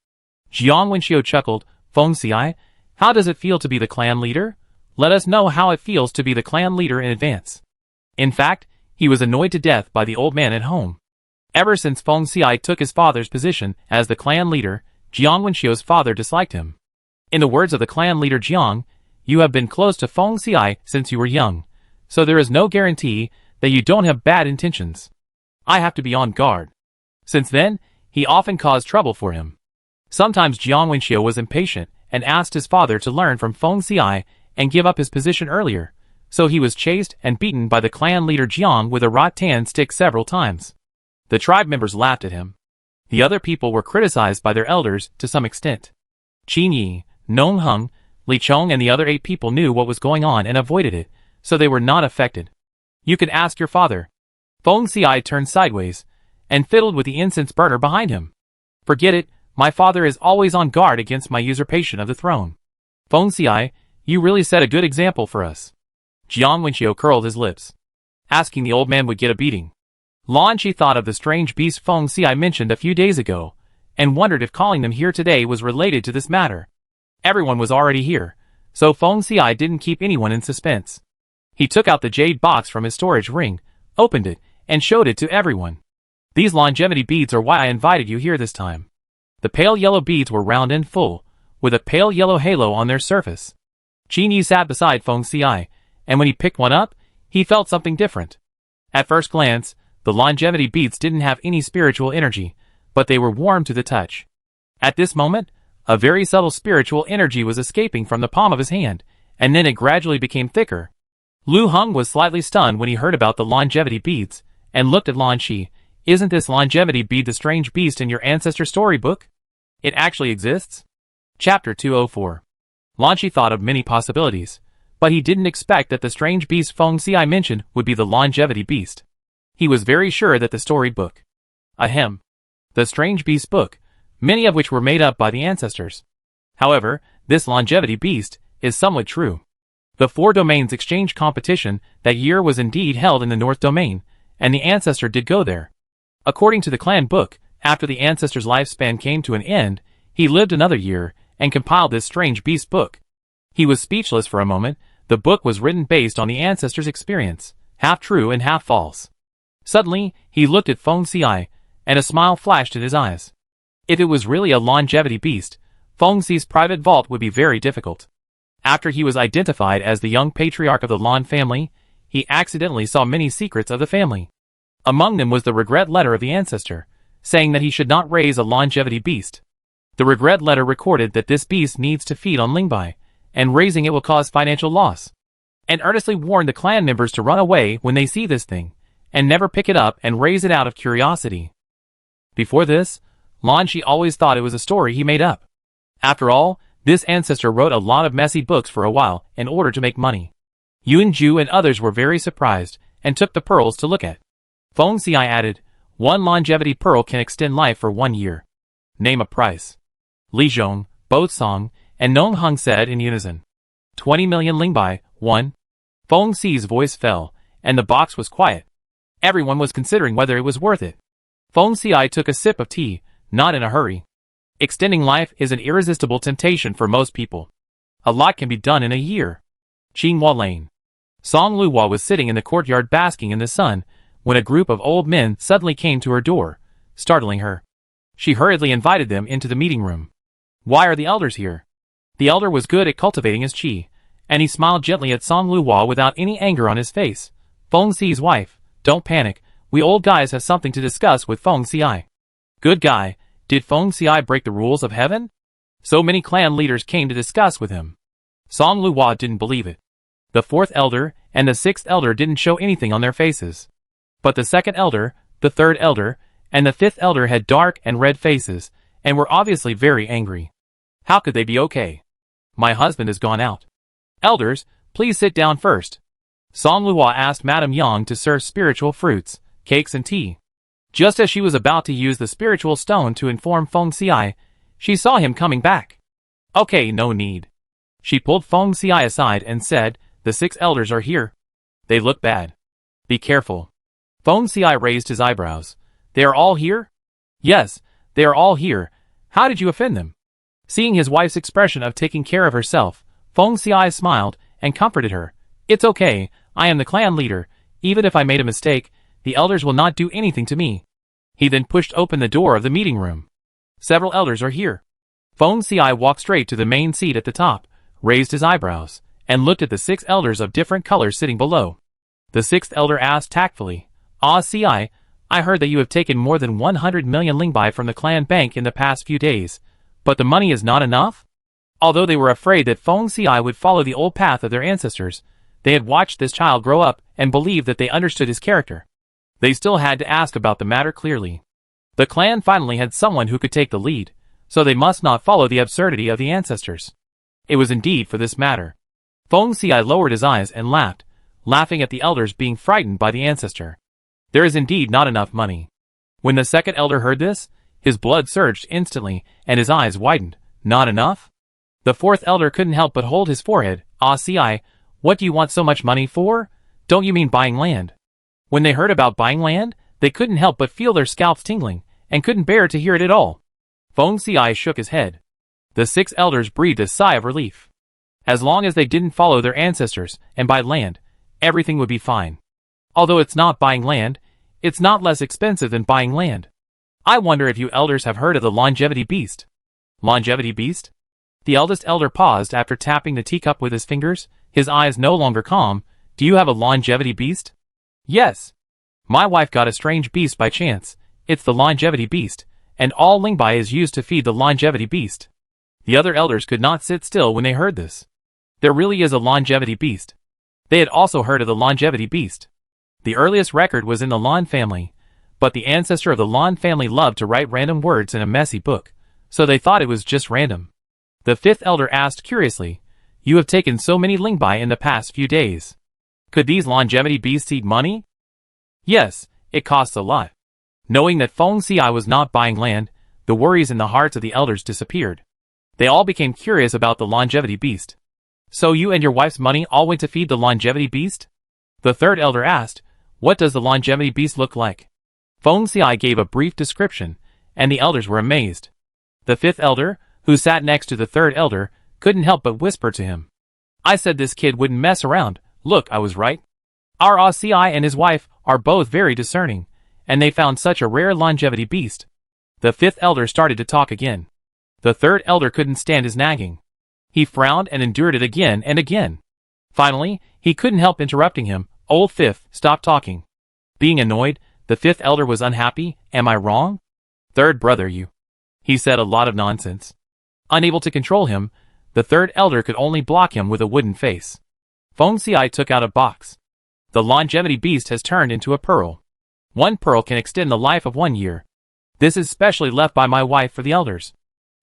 Jiang Wenxiu chuckled. "Feng Xiai, how does it feel to be the clan leader? Let us know how it feels to be the clan leader in advance." In fact, he was annoyed to death by the old man at home. Ever since Feng Xiai took his father's position as the clan leader, Jiang Wenxiu's father disliked him. In the words of the clan leader Jiang, "You have been close to Feng Xiai since you were young, so there is no guarantee that you don't have bad intentions. I have to be on guard." Since then, he often caused trouble for him. Sometimes Jiang Wenxiu was impatient and asked his father to learn from Feng Xiai and give up his position earlier, so he was chased and beaten by the clan leader Jiang with a rattan stick several times. The tribe members laughed at him. The other people were criticized by their elders to some extent. Qin Yi, Nong Hung, Li Chong and the other 8 people knew what was going on and avoided it, so they were not affected. "You can ask your father." Feng Xiai turned sideways and fiddled with the incense burner behind him. "Forget it, my father is always on guard against my usurpation of the throne." "Feng Xiai, you really set a good example for us." Jiang Wenxiu curled his lips. Asking the old man would get a beating. Lan Shi thought of the strange beast Feng Xiai mentioned a few days ago, and wondered if calling them here today was related to this matter. Everyone was already here, so Feng Xiai didn't keep anyone in suspense. He took out the jade box from his storage ring, opened it, and showed it to everyone. "These longevity beads are why I invited you here this time." The pale yellow beads were round and full, with a pale yellow halo on their surface. Qin Yi sat beside Feng Xiai, and when he picked one up, he felt something different. At first glance, the longevity beads didn't have any spiritual energy, but they were warm to the touch. At this moment, a very subtle spiritual energy was escaping from the palm of his hand, and then it gradually became thicker. Lu Hung was slightly stunned when he heard about the longevity beads, and looked at Lan Shi. "Isn't this longevity bead the strange beast in your ancestor storybook? It actually exists?" Chapter 204. Lan Shi thought of many possibilities, but he didn't expect that the strange beast Feng Xiai mentioned would be the longevity beast. He was very sure that the storybook. Ahem. The strange beast book, many of which were made up by the ancestors. However, this longevity beast is somewhat true. The 4 domains exchange competition that year was indeed held in the North Domain, and the ancestor did go there. According to the clan book, after the ancestor's lifespan came to an end, he lived another year and compiled this strange beast book. He was speechless for a moment. The book was written based on the ancestor's experience, half true and half false. Suddenly, he looked at Feng Xiai, and a smile flashed in his eyes. If it was really a longevity beast, Feng Xi's private vault would be very difficult. After he was identified as the young patriarch of the Lan family, he accidentally saw many secrets of the family. Among them was the regret letter of the ancestor, saying that he should not raise a longevity beast. The regret letter recorded that this beast needs to feed on Lingbai, and raising it will cause financial loss, and earnestly warned the clan members to run away when they see this thing, and never pick it up and raise it out of curiosity. Before this, Lan Shi always thought it was a story he made up. After all, this ancestor wrote a lot of messy books for a while in order to make money. Yun Ju and others were very surprised, and took the pearls to look at. Feng Xiai added, "1 longevity pearl can extend life for 1 year. Name a price." Li Zhong, Bo Song, and Nong Hung said in unison. 20 million Lingbai, 1. Feng Xi's voice fell, and the box was quiet. Everyone was considering whether it was worth it. Feng Xiai took a sip of tea, not in a hurry. Extending life is an irresistible temptation for most people. A lot can be done in a year. Qinghua Lane. Song Luhua was sitting in the courtyard basking in the sun, when a group of old men suddenly came to her door, startling her. She hurriedly invited them into the meeting room. "Why are the elders here?" The elder was good at cultivating his qi, and he smiled gently at Song Luhua without any anger on his face. "Feng Xi's wife, don't panic, we old guys have something to discuss with Feng Xiai." "Good guy, did Feng Xiai break the rules of heaven?" So many clan leaders came to discuss with him. Song Luhua didn't believe it. The 4th elder and the 6th elder didn't show anything on their faces. But the 2nd elder, the 3rd elder, and the 5th elder had dark and red faces, and were obviously very angry. How could they be okay? "My husband has gone out." "Elders, please sit down first." Song Luhua asked Madame Yang to serve spiritual fruits, cakes and tea. Just as she was about to use the spiritual stone to inform Feng Xiai, she saw him coming back. Okay, no need. She pulled Feng Xiai aside and said, the 6 elders are here. They look bad. Be careful. Feng Xiai raised his eyebrows. They are all here? Yes, they are all here. How did you offend them? Seeing his wife's expression of taking care of herself, Feng Xiai smiled and comforted her. It's okay, I am the clan leader. Even if I made a mistake, the elders will not do anything to me. He then pushed open the door of the meeting room. Several elders are here. Feng Xiai walked straight to the main seat at the top, raised his eyebrows, and looked at the 6 elders of different colors sitting below. The 6th elder asked tactfully, Xiai, I heard that you have taken more than 100 million lingbai from the clan bank in the past few days, but the money is not enough? Although they were afraid that Feng Xiai would follow the old path of their ancestors, they had watched this child grow up and believed that they understood his character. They still had to ask about the matter clearly. The clan finally had someone who could take the lead, so they must not follow the absurdity of the ancestors. It was indeed for this matter. Feng Xiai lowered his eyes and laughed, laughing at the elders being frightened by the ancestor. There is indeed not enough money. When the 2nd elder heard this, his blood surged instantly and his eyes widened. Not enough? The 4th elder couldn't help but hold his forehead. Xiai, what do you want so much money for? Don't you mean buying land? When they heard about buying land, they couldn't help but feel their scalps tingling, and couldn't bear to hear it at all. Feng Xiai shook his head. The 6 elders breathed a sigh of relief. As long as they didn't follow their ancestors and buy land, everything would be fine. Although it's not buying land, it's not less expensive than buying land. I wonder if you elders have heard of the longevity beast. Longevity beast? The eldest elder paused after tapping the teacup with his fingers, his eyes no longer calm. Do you have a longevity beast? Yes. My wife got a strange beast by chance. It's the longevity beast, and all lingbai is used to feed the longevity beast. The other elders could not sit still when they heard this. There really is a longevity beast. They had also heard of the longevity beast. The earliest record was in the Lan family, but the ancestor of the Lan family loved to write random words in a messy book, so they thought it was just random. The 5th elder asked curiously, You have taken so many lingbai in the past few days. Could these longevity beasts eat money? Yes, it costs a lot. Knowing that Feng Xiai was not buying land, the worries in the hearts of the elders disappeared. They all became curious about the longevity beast. So you and your wife's money all went to feed the longevity beast? The 3rd elder asked, What does the longevity beast look like? Feng Xiai gave a brief description, and the elders were amazed. The 5th elder, who sat next to the 3rd elder, couldn't help but whisper to him. I said this kid wouldn't mess around. Look, I was right. Our Xiai and his wife are both very discerning, and they found such a rare longevity beast. The 5th elder started to talk again. The 3rd elder couldn't stand his nagging. He frowned and endured it again and again. Finally, he couldn't help interrupting him. Old 5th, stop talking. Being annoyed, the 5th elder was unhappy. Am I wrong? 3rd brother, you. He said a lot of nonsense. Unable to control him, the 3rd elder could only block him with a wooden face. Feng Xiai took out a box. The longevity beast has turned into a pearl. 1 pearl can extend the life of 1 year. This is specially left by my wife for the elders.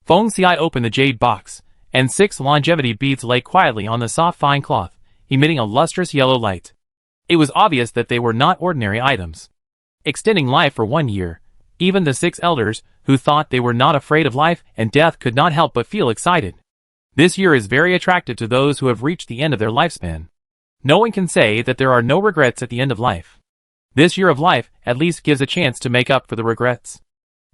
Feng Xiai opened the jade box, and 6 longevity beads lay quietly on the soft fine cloth, emitting a lustrous yellow light. It was obvious that they were not ordinary items. Extending life for 1 year, even the 6 elders, who thought they were not afraid of life and death, could not help but feel excited. This year is very attractive to those who have reached the end of their lifespan. No one can say that there are no regrets at the end of life. This year of life at least gives a chance to make up for the regrets.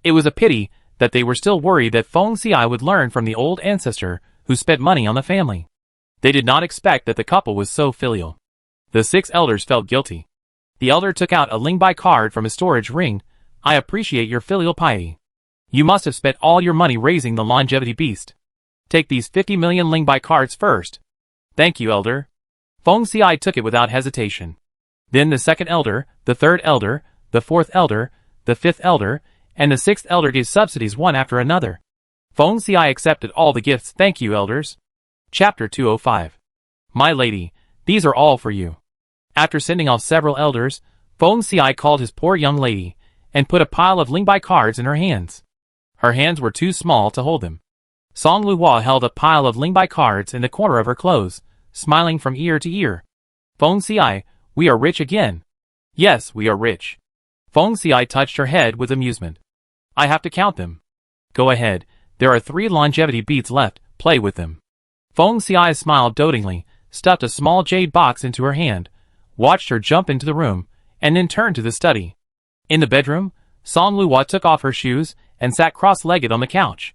It was a pity that they were still worried that Feng Xiai would learn from the old ancestor who spent money on the family. They did not expect that the couple was so filial. The 6 elders felt guilty. The elder took out a lingbai card from his storage ring. I appreciate your filial piety. You must have spent all your money raising the longevity beast. Take these 50 million lingbai cards first. Thank you, elder. Feng Xiai took it without hesitation. Then the 2nd elder, the 3rd elder, the 4th elder, the 5th elder, and the 6th elder gave subsidies one after another. Feng Xiai accepted all the gifts. Thank you, elders. Chapter 205. My lady, these are all for you. After sending off several elders, Feng Xiai called his poor young lady, and put a pile of lingbai cards in her hands. Her hands were too small to hold them. Song Luhua held a pile of lingbai cards in the corner of her clothes, smiling from ear to ear. Feng Xiai, we are rich again. Yes, we are rich. Feng Xiai touched her head with amusement. I have to count them. Go ahead, there are 3 longevity beads left, play with them. Feng Xiai smiled dotingly, stuffed a small jade box into her hand, watched her jump into the room, and then turned to the study. In the bedroom, Song Luo took off her shoes and sat cross-legged on the couch.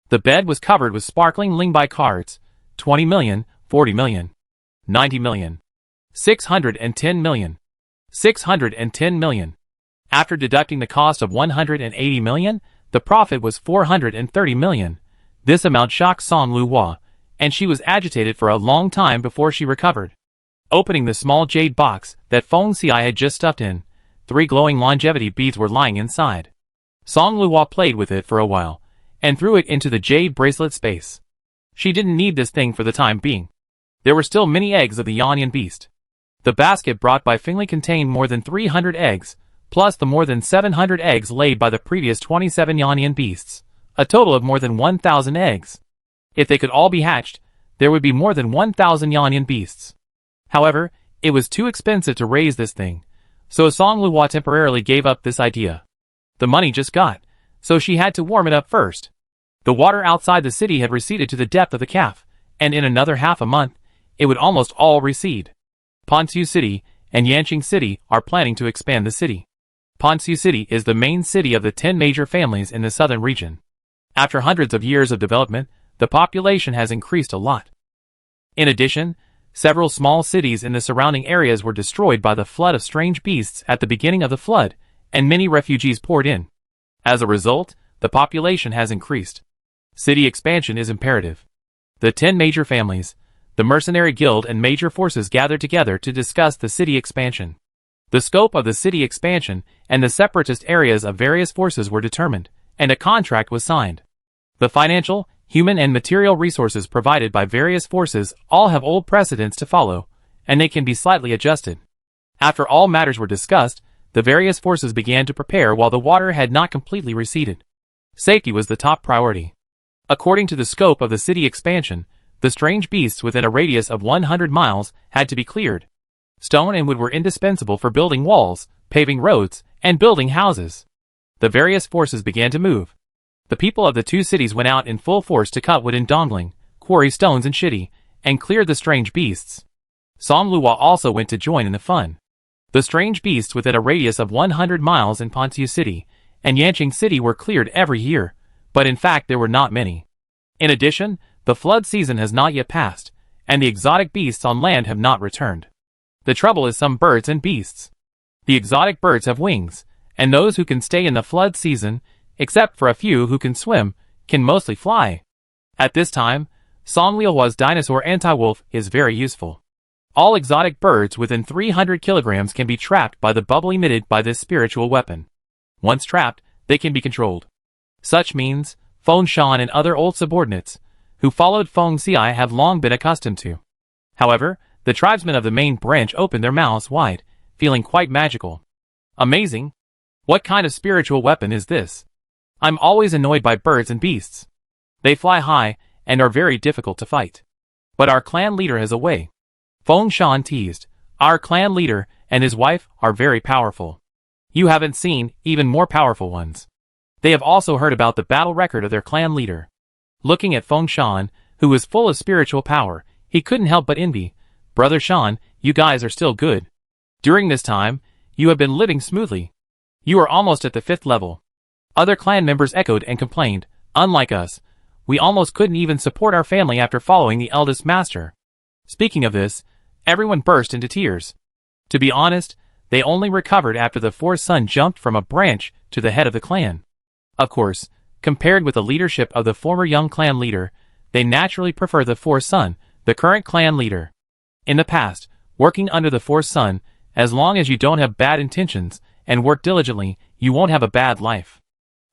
The bed was covered with sparkling Lingbai cards, 20 million, 40 million, 90 million, 610 million, 610 million. After deducting the cost of 180 million, the profit was 430 million. This amount shocked Song Luo, and she was agitated for a long time before she recovered. Opening the small jade box that Feng Xiai had just stuffed in, 3 glowing longevity beads were lying inside. Song Luo played with it for a while, and threw it into the jade bracelet space. She didn't need this thing for the time being. There were still many eggs of the Yanyan beast. The basket brought by Fingli contained more than 300 eggs, plus the more than 700 eggs laid by the previous 27 Yanyan beasts, a total of more than 1,000 eggs. If they could all be hatched, there would be more than 1,000 Yanyan beasts. However, it was too expensive to raise this thing, so Song Luo temporarily gave up this idea. The money just got, so she had to warm it up first. The water outside the city had receded to the depth of the calf, and in another half a month, it would almost all recede. Ponsu City and Yanqing City are planning to expand the city. Ponsu City is the main city of the 10 major families in the southern region. After hundreds of years of development, the population has increased a lot. In addition, several small cities in the surrounding areas were destroyed by the flood of strange beasts at the beginning of the flood, and many refugees poured in. As a result, the population has increased. City expansion is imperative. The 10 major families, the mercenary guild and major forces gathered together to discuss the city expansion. The scope of the city expansion and the separatist areas of various forces were determined, and a contract was signed. The financial, human and material resources provided by various forces all have old precedents to follow, and they can be slightly adjusted. After all matters were discussed, the various forces began to prepare while the water had not completely receded. Safety was the top priority. According to the scope of the city expansion, the strange beasts within a radius of 100 miles had to be cleared. Stone and wood were indispensable for building walls, paving roads, and building houses. The various forces began to move. The people of the 2 cities went out in full force to cut wood in Dongling, quarry stones in Shidi, and clear the strange beasts. Song Luo also went to join in the fun. The strange beasts within a radius of 100 miles in Ponsu City and Yanqing City were cleared every year, but in fact there were not many. In addition, the flood season has not yet passed, and the exotic beasts on land have not returned. The trouble is some birds and beasts. The exotic birds have wings, and those who can stay in the flood season, except for a few who can swim, can mostly fly. At this time, Song Luo's dinosaur anti-wolf is very useful. All exotic birds within 300 kilograms can be trapped by the bubble emitted by this spiritual weapon. Once trapped, they can be controlled. Such means, Feng Shan and other old subordinates, who followed Feng Xiai have long been accustomed to. However, the tribesmen of the main branch opened their mouths wide, feeling quite magical. Amazing! What kind of spiritual weapon is this? I'm always annoyed by birds and beasts. They fly high, and are very difficult to fight. But our clan leader has a way. Feng Shan teased. Our clan leader and his wife are very powerful. You haven't seen even more powerful ones. They have also heard about the battle record of their clan leader. Looking at Feng Shan, who was full of spiritual power, he couldn't help but envy. Brother Shan, you guys are still good. During this time, you have been living smoothly. You are almost at the 5th level. Other clan members echoed and complained, unlike us, we almost couldn't even support our family after following the eldest master. Speaking of this, everyone burst into tears. To be honest, they only recovered after the 4th son jumped from a branch to the head of the clan. Of course, compared with the leadership of the former young clan leader, they naturally prefer the 4th son, the current clan leader. In the past, working under the 4th son, as long as you don't have bad intentions and work diligently, you won't have a bad life.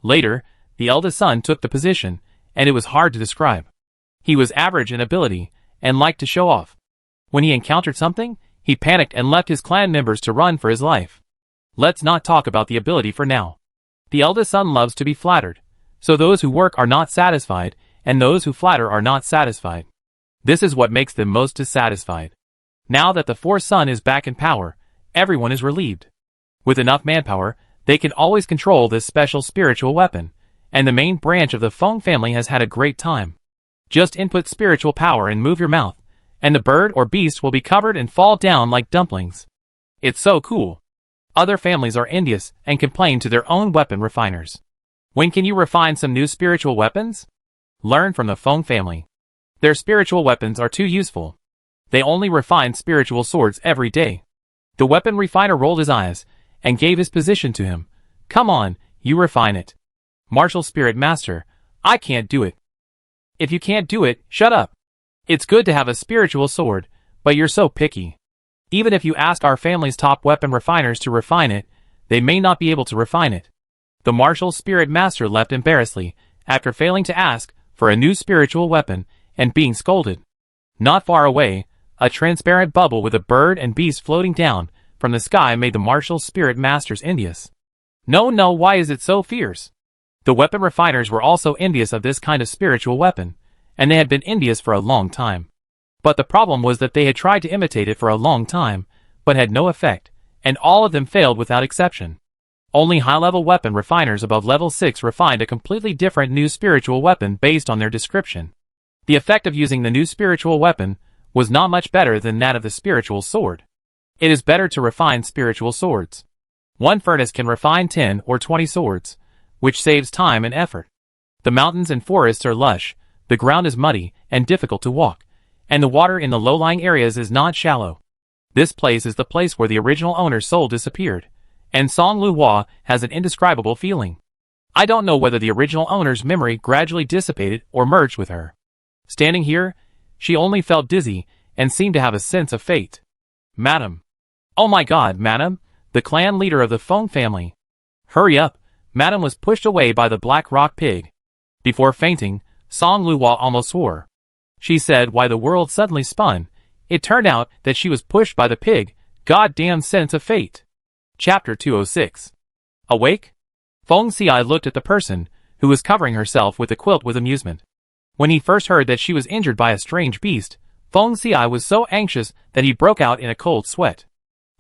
Later, the eldest son took the position, and it was hard to describe. He was average in ability, and liked to show off. When he encountered something, he panicked and left his clan members to run for his life. Let's not talk about the ability for now. The eldest son loves to be flattered, so those who work are not satisfied, and those who flatter are not satisfied. This is what makes them most dissatisfied. Now that the 4th son is back in power, everyone is relieved. With enough manpower, they can always control this special spiritual weapon, and the main branch of the Feng family has had a great time. Just input spiritual power and move your mouth, and the bird or beast will be covered and fall down like dumplings. It's so cool. Other families are envious and complain to their own weapon refiners. When can you refine some new spiritual weapons? Learn from the Feng family. Their spiritual weapons are too useful. They only refine spiritual swords every day. The weapon refiner rolled his eyes and gave his position to him. Come on, you refine it. Martial Spirit Master, I can't do it. If you can't do it, shut up. It's good to have a spiritual sword, but you're so picky. Even if you ask our family's top weapon refiners to refine it, they may not be able to refine it. The Martial Spirit Master left embarrassedly, after failing to ask for a new spiritual weapon and being scolded. Not far away, a transparent bubble with a bird and beast floating down from the sky made the Martial Spirit Masters envious. No, why is it so fierce? The weapon refiners were also envious of this kind of spiritual weapon, and they had been envious for a long time. But the problem was that they had tried to imitate it for a long time, but had no effect, and all of them failed without exception. Only high-level weapon refiners above level 6 refined a completely different new spiritual weapon based on their description. The effect of using the new spiritual weapon was not much better than that of the spiritual sword. It is better to refine spiritual swords. One furnace can refine 10 or 20 swords, which saves time and effort. The mountains and forests are lush, the ground is muddy and difficult to walk, and the water in the low-lying areas is not shallow. This place is the place where the original owner's soul disappeared, and Song Luhua has an indescribable feeling. I don't know whether the original owner's memory gradually dissipated or merged with her. Standing here, she only felt dizzy and seemed to have a sense of fate. Madam. Oh my god, Madam, the clan leader of the Feng family. Hurry up, Madam was pushed away by the Black Rock Pig. Before fainting, Song Luhua almost swore. She said why the world suddenly spun. It turned out that she was pushed by the pig. Goddamn sense of fate. Chapter 206. Awake? Feng Xiai looked at the person, who was covering herself with a quilt with amusement. When he first heard that she was injured by a strange beast, Feng Xiai was so anxious that he broke out in a cold sweat.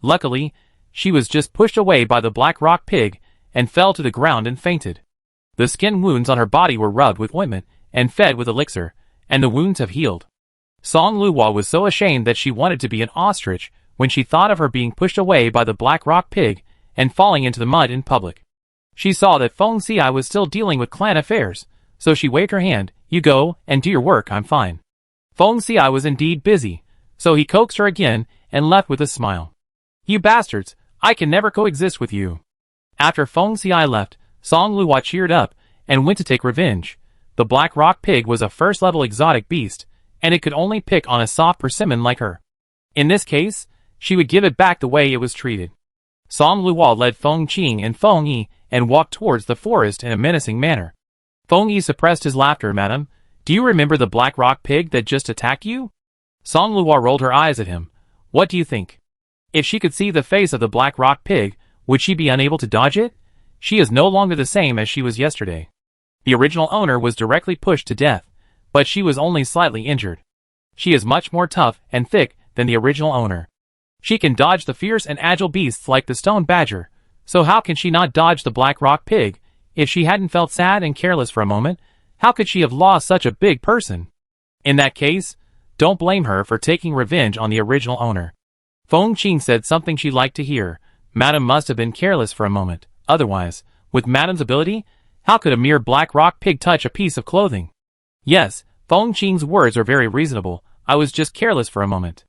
Luckily, she was just pushed away by the Black Rock Pig, and fell to the ground and fainted. The skin wounds on her body were rubbed with ointment, and fed with elixir, and the wounds have healed. Song Luhua was so ashamed that she wanted to be an ostrich when she thought of her being pushed away by the Black Rock Pig and falling into the mud in public. She saw that Feng Xiai was still dealing with clan affairs, so she waved her hand. You go and do your work, I'm fine. Feng Xiai was indeed busy, so he coaxed her again and left with a smile. You bastards, I can never coexist with you. After Feng Xiai left, Song Luhua cheered up and went to take revenge. The Black Rock Pig was a first-level exotic beast, and it could only pick on a soft persimmon like her. In this case, she would give it back the way it was treated. Song Luhua led Feng Qing and Feng Yi and walked towards the forest in a menacing manner. Feng Yi suppressed his laughter. Madam, do you remember the Black Rock Pig that just attacked you? Song Luhua rolled her eyes at him. What do you think? If she could see the face of the Black Rock Pig, would she be unable to dodge it? She is no longer the same as she was yesterday. The original owner was directly pushed to death, but she was only slightly injured. She is much more tough and thick than the original owner. She can dodge the fierce and agile beasts like the stone badger, so how can she not dodge the Black Rock Pig? If she hadn't felt sad and careless for a moment, how could she have lost such a big person? In that case, don't blame her for taking revenge on the original owner. Feng Qing said something she liked to hear. Madam must have been careless for a moment. Otherwise, with Madam's ability, how could a mere Black Rock Pig touch a piece of clothing? Yes, Feng Qing's words are very reasonable. I was just careless for a moment.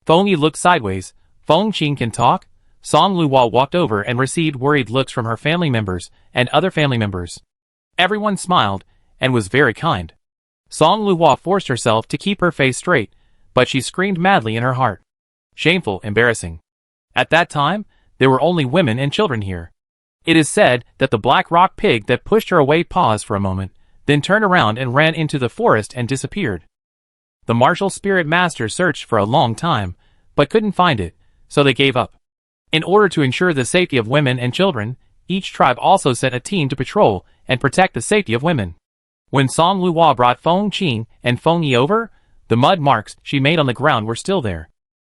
Feng Yi looked sideways. Feng Qing can talk? Song Luhua walked over and received worried looks from her family members and other family members. Everyone smiled and was very kind. Song Luhua forced herself to keep her face straight, but she screamed madly in her heart. Shameful, embarrassing. At that time, there were only women and children here. It is said that the Black Rock Pig that pushed her away paused for a moment, then turned around and ran into the forest and disappeared. The Martial Spirit Master searched for a long time, but couldn't find it, so they gave up. In order to ensure the safety of women and children, each tribe also sent a team to patrol and protect the safety of women. When Song Luhua brought Feng Qing and Feng Yi over, the mud marks she made on the ground were still there.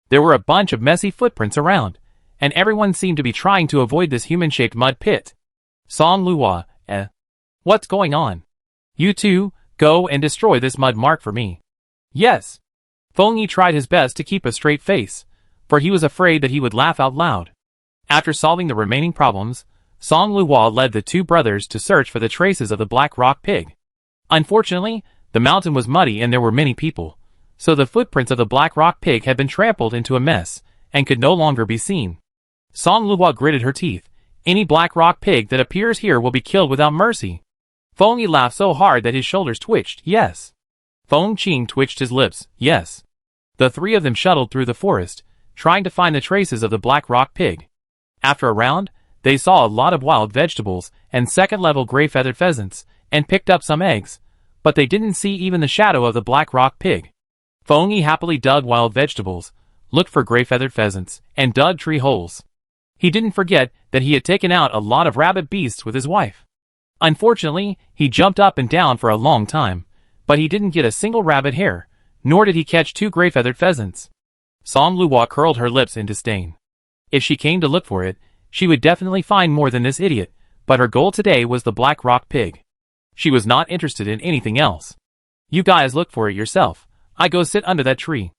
There were a bunch of messy footprints around, and everyone seemed to be trying to avoid this human-shaped mud pit. Song Luhua, what's going on? You two, Go and destroy this mud mark for me. Yes. Feng Yi tried his best to keep a straight face, for he was afraid that he would laugh out loud. After solving the remaining problems, Song Luo led the two brothers to search for the traces of the black rock pig. Unfortunately, the mountain was muddy and there were many people, so the footprints of the black rock pig had been trampled into a mess, and could no longer be seen. Song Luo gritted her teeth. Any black rock pig that appears here will be killed without mercy. Feng Yi laughed so hard that his shoulders twitched. Yes. Feng Qing twitched his lips. Yes. The three of them shuttled through the forest, trying to find the traces of the black rock pig. After a round, they saw a lot of wild vegetables and second-level gray-feathered pheasants, and picked up some eggs, but they didn't see even the shadow of the black rock pig. Feng Yi happily dug wild vegetables, looked for gray-feathered pheasants, and dug tree holes. He didn't forget that he had taken out a lot of rabbit beasts with his wife. Unfortunately, he jumped up and down for a long time, but he didn't get a single rabbit hare, nor did he catch two gray-feathered pheasants. Song Luo curled her lips in disdain. If she came to look for it, she would definitely find more than this idiot, but her goal today was the black rock pig. She was not interested in anything else. You guys look for it yourself. I go sit under that tree.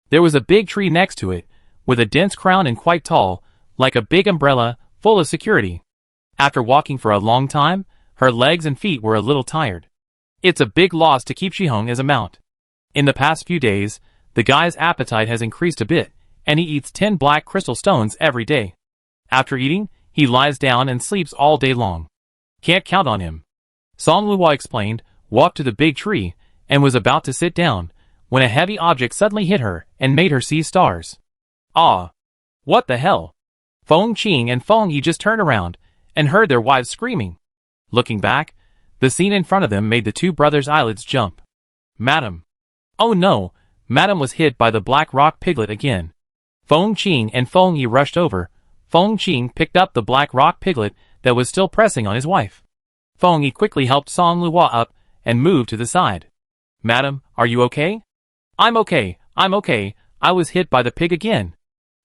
There was a big tree next to it, with a dense crown and quite tall, like a big umbrella, full of security. After walking for a long time, her legs and feet were a little tired. It's a big loss to keep Shihong as a mount. In the past few days, the guy's appetite has increased a bit, and he eats 10 black crystal stones every day. After eating, he lies down and sleeps all day long. Can't count on him. Song Luo explained, walked to the big tree, and was about to sit down, when a heavy object suddenly hit her and made her see stars. Ah! What the hell? Feng Qing and Feng Yi just turned around, and heard their wives screaming. Looking back, the scene in front of them made the two brothers' eyelids jump. Madam! Oh no! Madam was hit by the black rock piglet again. Feng Qing and Feng Yi rushed over. Feng Qing picked up the black rock piglet that was still pressing on his wife. Feng Yi quickly helped Song Luo up, and moved to the side. Madam, are you okay? I'm okay, I was hit by the pig again.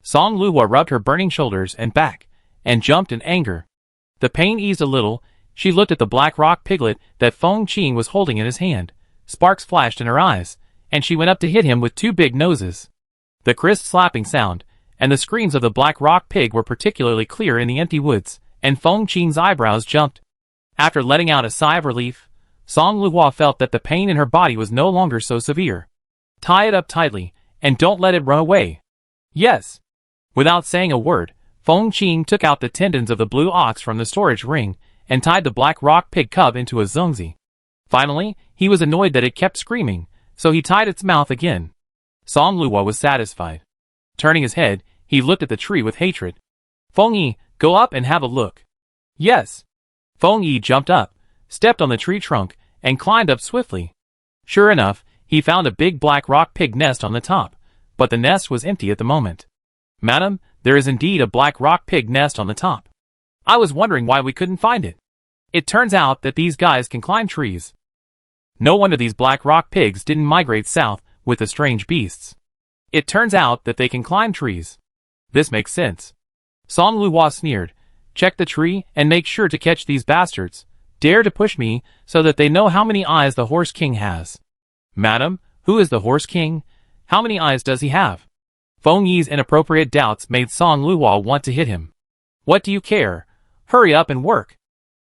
Song Luo rubbed her burning shoulders and back, and jumped in anger. The pain eased a little. She looked at the black rock piglet that Feng Qing was holding in his hand. Sparks flashed in her eyes, and she went up to hit him with two big noses. The crisp slapping sound, and the screams of the black rock pig were particularly clear in the empty woods, and Feng Qing's eyebrows jumped. After letting out a sigh of relief, Song Luo felt that the pain in her body was no longer so severe. Tie it up tightly, and don't let it run away. Yes. Without saying a word, Feng Qing took out the tendons of the blue ox from the storage ring, and tied the black rock pig cub into a zongzi. Finally, he was annoyed that it kept screaming, so he tied its mouth again. Song Luo was satisfied. Turning his head, he looked at the tree with hatred. Feng Yi, go up and have a look. Yes. Feng Yi jumped up, stepped on the tree trunk, and climbed up swiftly. Sure enough, he found a big black rock pig nest on the top, but the nest was empty at the moment. Madam, there is indeed a black rock pig nest on the top. I was wondering why we couldn't find it. It turns out that these guys can climb trees. No wonder these black rock pigs didn't migrate south with the strange beasts. It turns out that they can climb trees. This makes sense. Song Luo sneered. Check the tree and make sure to catch these bastards. Dare to push me so that they know how many eyes the Horse King has. Madam, who is the Horse King? How many eyes does he have? Feng Yi's inappropriate doubts made Song Luo want to hit him. What do you care? Hurry up and work.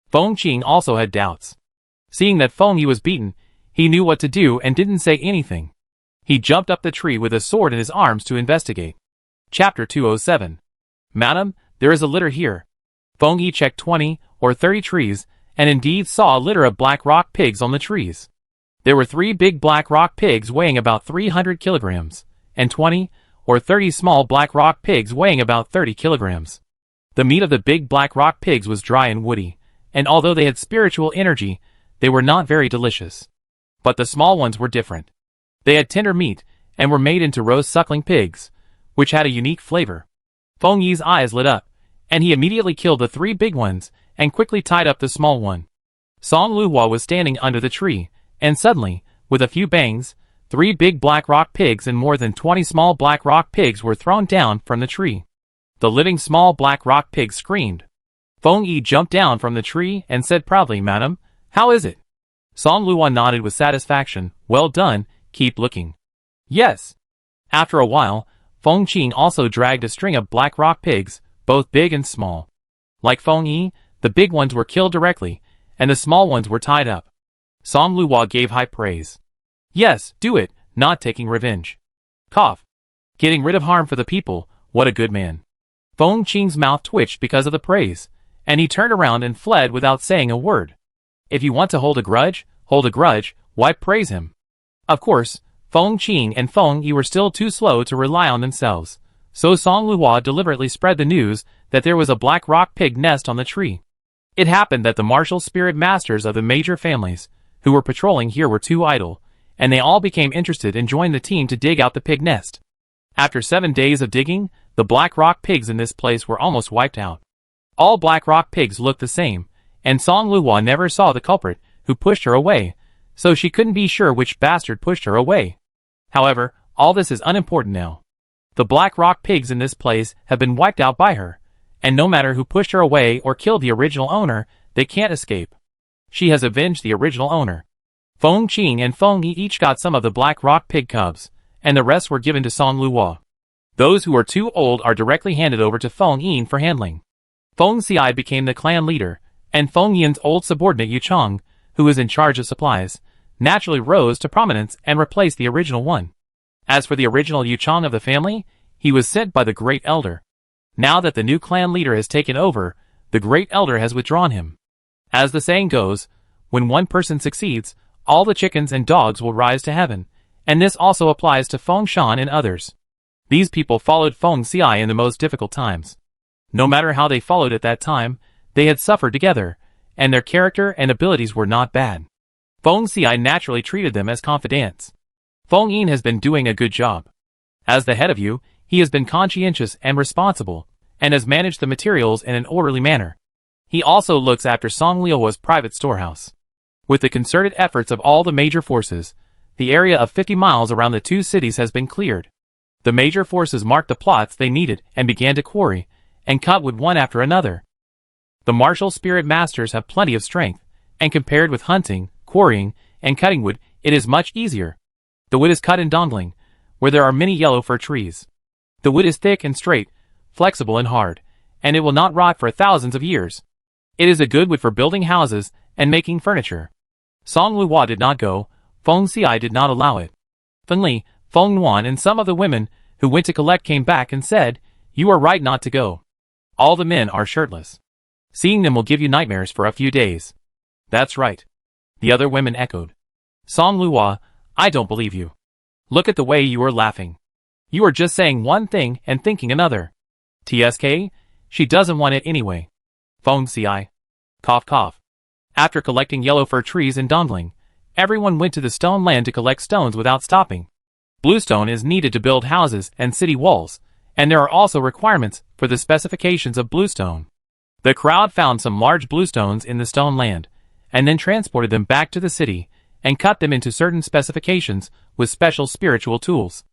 Feng Qing also had doubts. Seeing that Feng Yi was beaten, he knew what to do and didn't say anything. He jumped up the tree with a sword in his arms to investigate. Chapter 207. Madam, there is a litter here. Feng Yi checked 20 or 30 trees, and indeed saw a litter of black rock pigs on the trees. There were 3 big black rock pigs weighing about 300 kilograms, and 20 or 30 small black rock pigs weighing about 30 kilograms. The meat of the big black rock pigs was dry and woody, and although they had spiritual energy, they were not very delicious. But the small ones were different. They had tender meat, and were made into roast suckling pigs, which had a unique flavor. Feng Yi's eyes lit up, and he immediately killed the 3 big ones, and quickly tied up the small one. Song Luo was standing under the tree, and suddenly, with a few bangs, 3 big black rock pigs and more than 20 small black rock pigs were thrown down from the tree. The living small black rock pig screamed. Feng Yi jumped down from the tree and said proudly, Madam, how is it? Song Luo nodded with satisfaction. Well done, keep looking. Yes. After a while, Feng Qing also dragged a string of black rock pigs, both big and small. Like Feng Yi, the big ones were killed directly, and the small ones were tied up. Song Luo gave high praise. Yes, do it, not taking revenge. Cough. Getting rid of harm for the people, what a good man. Feng Qing's mouth twitched because of the praise, and he turned around and fled without saying a word. If you want to hold a grudge, why praise him? Of course, Feng Qing and Feng Yi were still too slow to rely on themselves, so Song Luo deliberately spread the news that there was a black rock pig nest on the tree. It happened that the martial spirit masters of the major families, who were patrolling here, were too idle, and they all became interested and joined the team to dig out the pig nest. After 7 days of digging, the black rock pigs in this place were almost wiped out. All black rock pigs looked the same, and Song Luo never saw the culprit who pushed her away, so she couldn't be sure which bastard pushed her away. However, all this is unimportant now. The black rock pigs in this place have been wiped out by her, and no matter who pushed her away or killed the original owner, they can't escape. She has avenged the original owner. Feng Qing and Feng Yi each got some of the black rock pig cubs, and the rest were given to Song Luo. Those who are too old are directly handed over to Feng Yin for handling. Feng Xi became the clan leader, and Feng Yin's old subordinate Yu Chong, who is in charge of supplies, naturally rose to prominence and replaced the original one. As for the original Yu Chong of the family, he was sent by the Great Elder. Now that the new clan leader has taken over, the Great Elder has withdrawn him. As the saying goes, when one person succeeds, all the chickens and dogs will rise to heaven, and this also applies to Feng Shan and others. These people followed Feng Xi in the most difficult times. No matter how they followed at that time, they had suffered together, and their character and abilities were not bad. Feng Xi naturally treated them as confidants. Feng Yin has been doing a good job. As the head of Yu, he has been conscientious and responsible, and has managed the materials in an orderly manner. He also looks after Song Luo's private storehouse. With the concerted efforts of all the major forces, the area of 50 miles around the two cities has been cleared. The major forces marked the plots they needed and began to quarry and cut wood one after another. The martial spirit masters have plenty of strength, and compared with hunting, quarrying, and cutting wood, it is much easier. The wood is cut in Dongling, where there are many yellow fir trees. The wood is thick and straight, flexible and hard, and it will not rot for thousands of years. It is a good wood for building houses and making furniture. Song Luo did not go, Feng Xi did not allow it. Feng Li, Feng Yuan and some of the women who went to collect came back and said, "You are right not to go. All the men are shirtless. Seeing them will give you nightmares for a few days." "That's right," the other women echoed. "Song Luo, I don't believe you. Look at the way you are laughing. You are just saying one thing and thinking another. TSK, she doesn't want it anyway." Feng Xi. Cough cough. After collecting yellow fir trees in Dongling, everyone went to the stone land to collect stones without stopping. Bluestone is needed to build houses and city walls, and there are also requirements for the specifications of bluestone. The crowd found some large bluestones in the stone land, and then transported them back to the city, and cut them into certain specifications with special spiritual tools.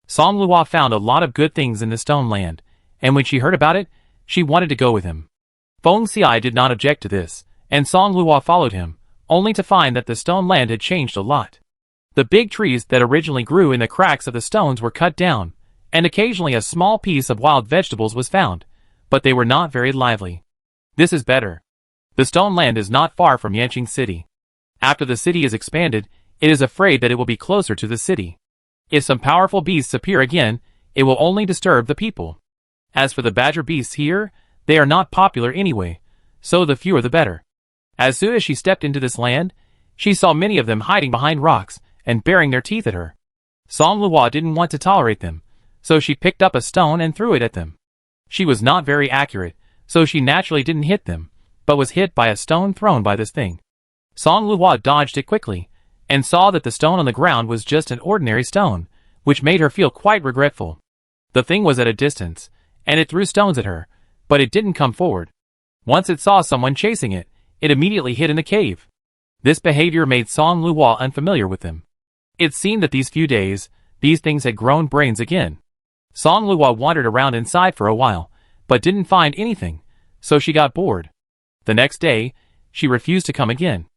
Song Luo found a lot of good things in the stone land, and when she heard about it, she wanted to go with him. Feng Xi did not object to this, and Song Luo followed him, only to find that the stone land had changed a lot. The big trees that originally grew in the cracks of the stones were cut down, and occasionally a small piece of wild vegetables was found, but they were not very lively. This is better. The stone land is not far from Yanqing City. After the city is expanded, it is afraid that it will be closer to the city. If some powerful beasts appear again, it will only disturb the people. As for the badger beasts here, they are not popular anyway, so the fewer the better. As soon as she stepped into this land, she saw many of them hiding behind rocks and baring their teeth at her. Song Luo didn't want to tolerate them, so she picked up a stone and threw it at them. She was not very accurate, so she naturally didn't hit them, but was hit by a stone thrown by this thing. Song Luo dodged it quickly, and saw that the stone on the ground was just an ordinary stone, which made her feel quite regretful. The thing was at a distance, and it threw stones at her, but it didn't come forward. Once it saw someone chasing it, it immediately hid in the cave. This behavior made Song Luo unfamiliar with them. It seemed that these few days, these things had grown brains again. Song Luo wandered around inside for a while, but didn't find anything, so she got bored. The next day, she refused to come again.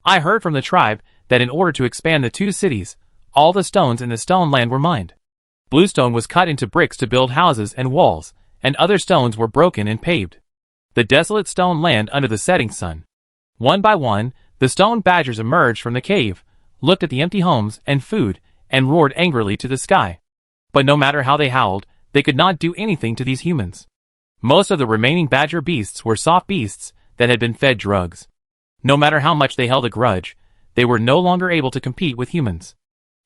I heard from the tribe that in order to expand the two cities, all the stones in the stone land were mined. Bluestone was cut into bricks to build houses and walls, and other stones were broken and paved. The desolate stone land under the setting sun. One by one, the stone badgers emerged from the cave, looked at the empty homes and food, and roared angrily to the sky. But no matter how they howled, they could not do anything to these humans. Most of the remaining badger beasts were soft beasts that had been fed drugs. No matter how much they held a grudge, they were no longer able to compete with humans.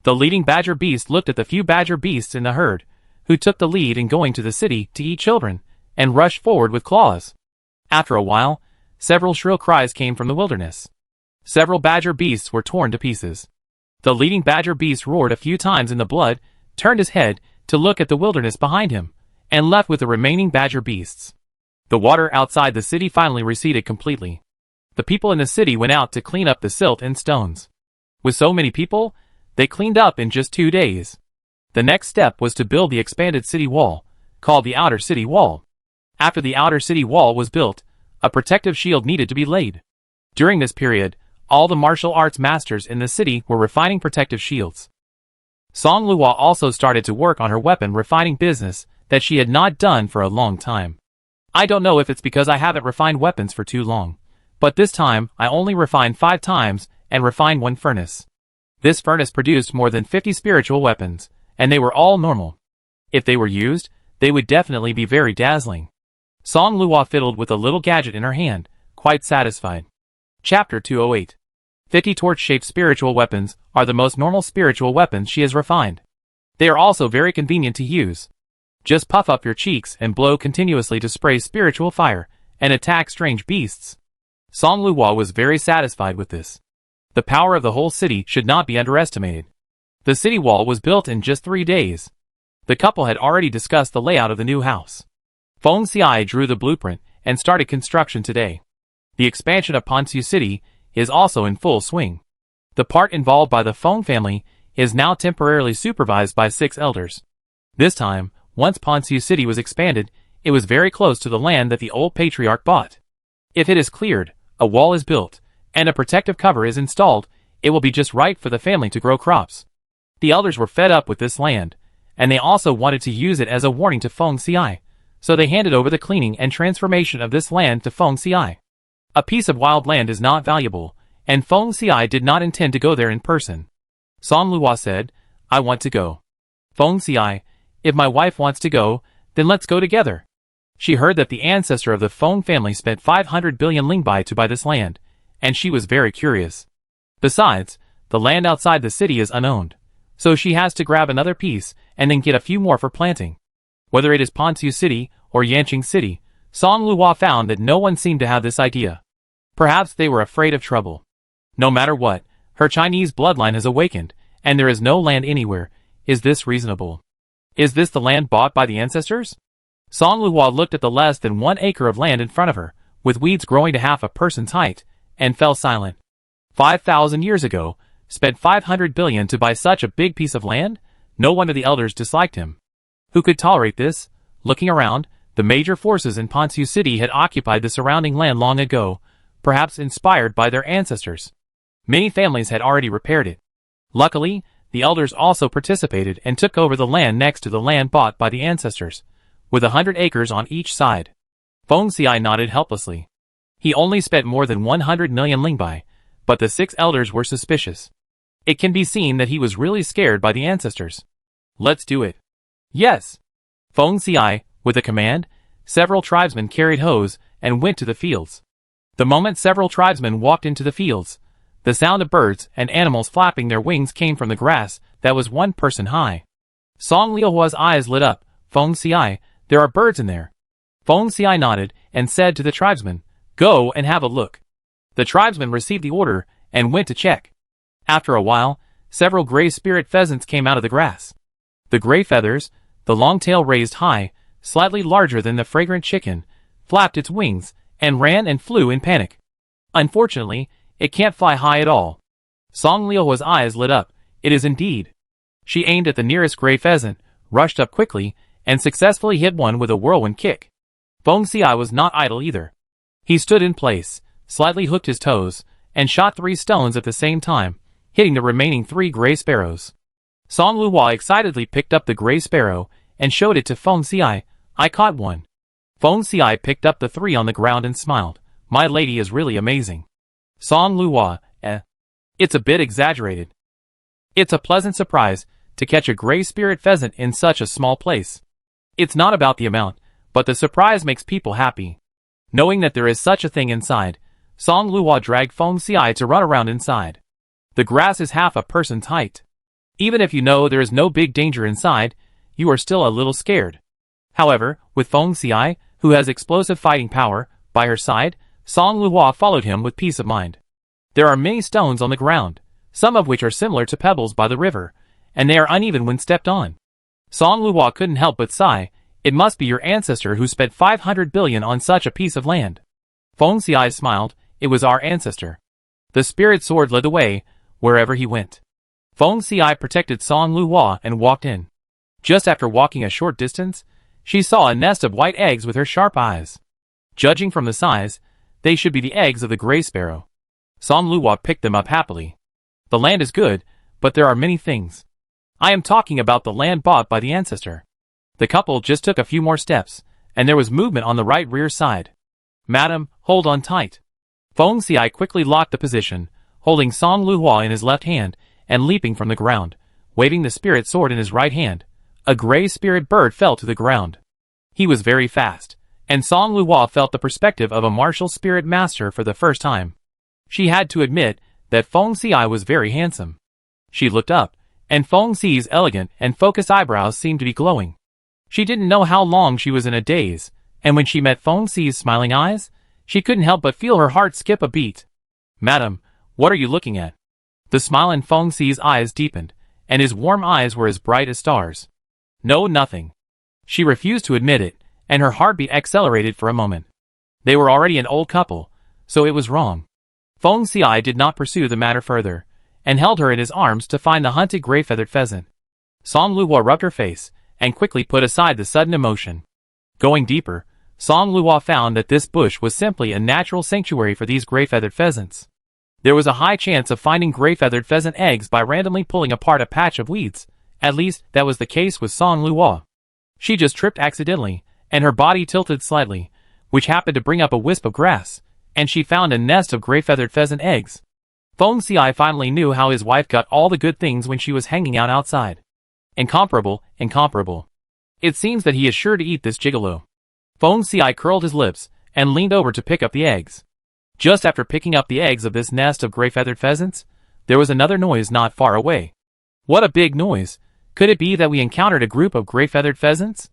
The leading badger beast looked at the few badger beasts in the herd, who took the lead in going to the city to eat children, and rushed forward with claws. After a while, several shrill cries came from the wilderness. Several badger beasts were torn to pieces. The leading badger beast roared a few times in the blood, turned his head to look at the wilderness behind him, and left with the remaining badger beasts. The water outside the city finally receded completely. The people in the city went out to clean up the silt and stones. With so many people, they cleaned up in just 2 days. The next step was to build the expanded city wall, called the outer city wall. After the outer city wall was built, a protective shield needed to be laid. During this period, all the martial arts masters in the city were refining protective shields. Song Luo also started to work on her weapon refining business that she had not done for a long time. I don't know if it's because I haven't refined weapons for too long, but this time I only refined 5 times and refined 1 furnace. This furnace produced more than 50 spiritual weapons, and they were all normal. If they were used, they would definitely be very dazzling. Song Luo fiddled with a little gadget in her hand, quite satisfied. Chapter 208. 50 torch-shaped spiritual weapons are the most normal spiritual weapons she has refined. They are also very convenient to use. Just puff up your cheeks and blow continuously to spray spiritual fire and attack strange beasts. Song Luo was very satisfied with this. The power of the whole city should not be underestimated. The city wall was built in just 3 days. The couple had already discussed the layout of the new house. Feng Xiai drew the blueprint and started construction today. The expansion of Ponsu City is also in full swing. The part involved by the Feng family is now temporarily supervised by 6 elders. This time, once Ponsu City was expanded, it was very close to the land that the old patriarch bought. If it is cleared, a wall is built, and a protective cover is installed, it will be just right for the family to grow crops. The elders were fed up with this land, and they also wanted to use it as a warning to Feng Xiai, so they handed over the cleaning and transformation of this land to Feng Xiai. A piece of wild land is not valuable, and Feng Xiai did not intend to go there in person. Song Luo said, "I want to go." Feng Xiai, "If my wife wants to go, then let's go together." She heard that the ancestor of the Feng family spent 500 billion lingbai to buy this land, and she was very curious. Besides, the land outside the city is unowned, so she has to grab another piece and then get a few more for planting. Whether it is Ponsu City or Yanqing City, Song Luo found that no one seemed to have this idea. Perhaps they were afraid of trouble. No matter what, her Chinese bloodline has awakened, and there is no land anywhere. Is this reasonable? Is this the land bought by the ancestors? Song Luo looked at the less than 1 acre of land in front of her, with weeds growing to half a person's height, and fell silent. 5,000 years ago, spent 500 billion to buy such a big piece of land? No wonder the elders disliked him. Who could tolerate this? Looking around, the major forces in Ponsu City had occupied the surrounding land long ago, perhaps inspired by their ancestors. Many families had already repaired it. Luckily, the elders also participated and took over the land next to the land bought by the ancestors, with 100 acres on each side. Feng Xiai nodded helplessly. He only spent more than 100 million lingbai, but the 6 elders were suspicious. It can be seen that he was really scared by the ancestors. Let's do it. Yes. Feng Xiai, with a command, several tribesmen carried hoes and went to the fields. The moment several tribesmen walked into the fields, the sound of birds and animals flapping their wings came from the grass that was 1 person high. Song Liuhua's eyes lit up. Feng Xiai, there are birds in there. Feng Xiai nodded and said to the tribesmen, "Go and have a look." The tribesmen received the order and went to check. After a while, several gray spirit pheasants came out of the grass. The gray feathers, the long tail raised high, slightly larger than the fragrant chicken, flapped its wings, and ran and flew in panic. Unfortunately, it can't fly high at all. Song Liuhua's eyes lit up. It is indeed. She aimed at the nearest gray pheasant, rushed up quickly, and successfully hit one with a whirlwind kick. Feng Xiai was not idle either. He stood in place, slightly hooked his toes, and shot 3 stones at the same time, hitting the remaining 3 gray sparrows. Song Luhua excitedly picked up the gray sparrow and showed it to Feng Xiai. I caught one. Feng Xiai picked up the 3 on the ground and smiled. My lady is really amazing. Song Luhua, it's a bit exaggerated. It's a pleasant surprise to catch a gray spirit pheasant in such a small place. It's not about the amount, but the surprise makes people happy. Knowing that there is such a thing inside, Song Luhua dragged Feng Xiai to run around inside. The grass is half a person's height. Even if you know there is no big danger inside, you are still a little scared. However, with Feng Xiai, who has explosive fighting power, by her side, Song Luhua followed him with peace of mind. There are many stones on the ground, some of which are similar to pebbles by the river, and they are uneven when stepped on. Song Luhua couldn't help but sigh. It must be your ancestor who spent 500 billion on such a piece of land. Feng Xiai smiled. It was our ancestor. The spirit sword led the way, wherever he went. Feng Xiai protected Song Luhua and walked in. Just after walking a short distance, she saw a nest of white eggs with her sharp eyes. Judging from the size, they should be the eggs of the gray sparrow. Song Luhua picked them up happily. The land is good, but there are many things. I am talking about the land bought by the ancestor. The couple just took a few more steps, and there was movement on the right rear side. Madam, hold on tight. Feng Xiai quickly locked the position, holding Song Luhua in his left hand, and leaping from the ground, waving the spirit sword in his right hand. A gray spirit bird fell to the ground. He was very fast, and Song Luhua felt the perspective of a martial spirit master for the first time. She had to admit that Feng Xiai was very handsome. She looked up, and Feng Xi's elegant and focused eyebrows seemed to be glowing. She didn't know how long she was in a daze, and when she met Feng Xi's smiling eyes, she couldn't help but feel her heart skip a beat. Madam, what are you looking at? The smile in Feng Xi's eyes deepened, and his warm eyes were as bright as stars. No, nothing. She refused to admit it, and her heartbeat accelerated for a moment. They were already an old couple, so it was wrong. Feng Xiai did not pursue the matter further, and held her in his arms to find the hunted gray-feathered pheasant. Song Luhua rubbed her face, and quickly put aside the sudden emotion. Going deeper, Song Luhua found that this bush was simply a natural sanctuary for these gray-feathered pheasants. There was a high chance of finding gray-feathered pheasant eggs by randomly pulling apart a patch of weeds. At least, that was the case with Song Luhua. She just tripped accidentally, and her body tilted slightly, which happened to bring up a wisp of grass, and she found a nest of gray-feathered pheasant eggs. Feng Xiai finally knew how his wife got all the good things when she was hanging out outside. Incomparable, incomparable. It seems that he is sure to eat this gigolo. Feng Xiai curled his lips, and leaned over to pick up the eggs. Just after picking up the eggs of this nest of gray-feathered pheasants, there was another noise not far away. What a big noise! Could it be that we encountered a group of gray-feathered pheasants?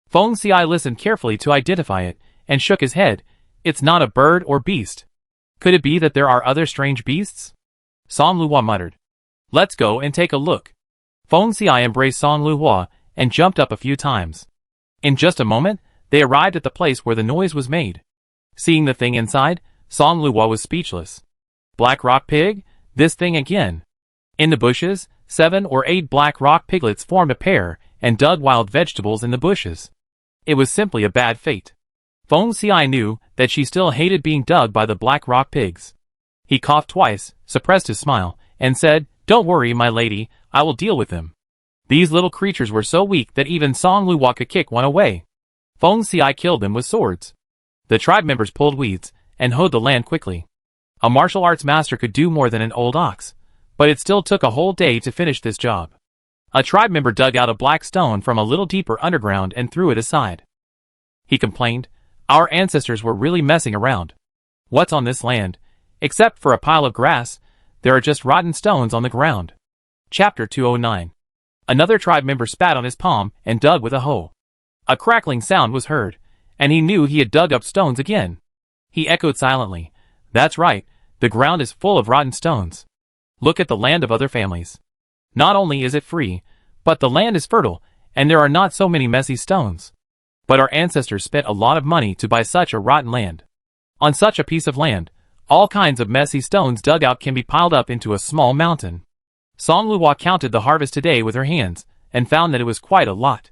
Feng Xiai listened carefully to identify it, and shook his head. It's not a bird or beast. Could it be that there are other strange beasts? Song Luhua muttered. Let's go and take a look. Feng Xiai embraced Song Luhua, and jumped up a few times. In just a moment, they arrived at the place where the noise was made. Seeing the thing inside, Song Luhua was speechless. Black rock pig? This thing again. In the bushes, 7 or 8 black rock piglets formed a pair, and dug wild vegetables in the bushes. It was simply a bad fate. Feng Xiai knew that she still hated being dug by the black rock pigs. He coughed twice, suppressed his smile, and said, Don't worry, my lady, I will deal with them. These little creatures were so weak that even Song Luhua could kick one away. Feng Xiai killed them with swords. The tribe members pulled weeds, and hoed the land quickly. A martial arts master could do more than an old ox, but it still took a whole day to finish this job. A tribe member dug out a black stone from a little deeper underground and threw it aside. He complained, Our ancestors were really messing around. What's on this land? Except for a pile of grass, there are just rotten stones on the ground. Chapter 209. Another tribe member spat on his palm and dug with a hoe. A crackling sound was heard, and he knew he had dug up stones again. He echoed silently, That's right, the ground is full of rotten stones. Look at the land of other families. Not only is it free, but the land is fertile, and there are not so many messy stones. But our ancestors spent a lot of money to buy such a rotten land. On such a piece of land, all kinds of messy stones dug out can be piled up into a small mountain. Song Luhua counted the harvest today with her hands, and found that it was quite a lot.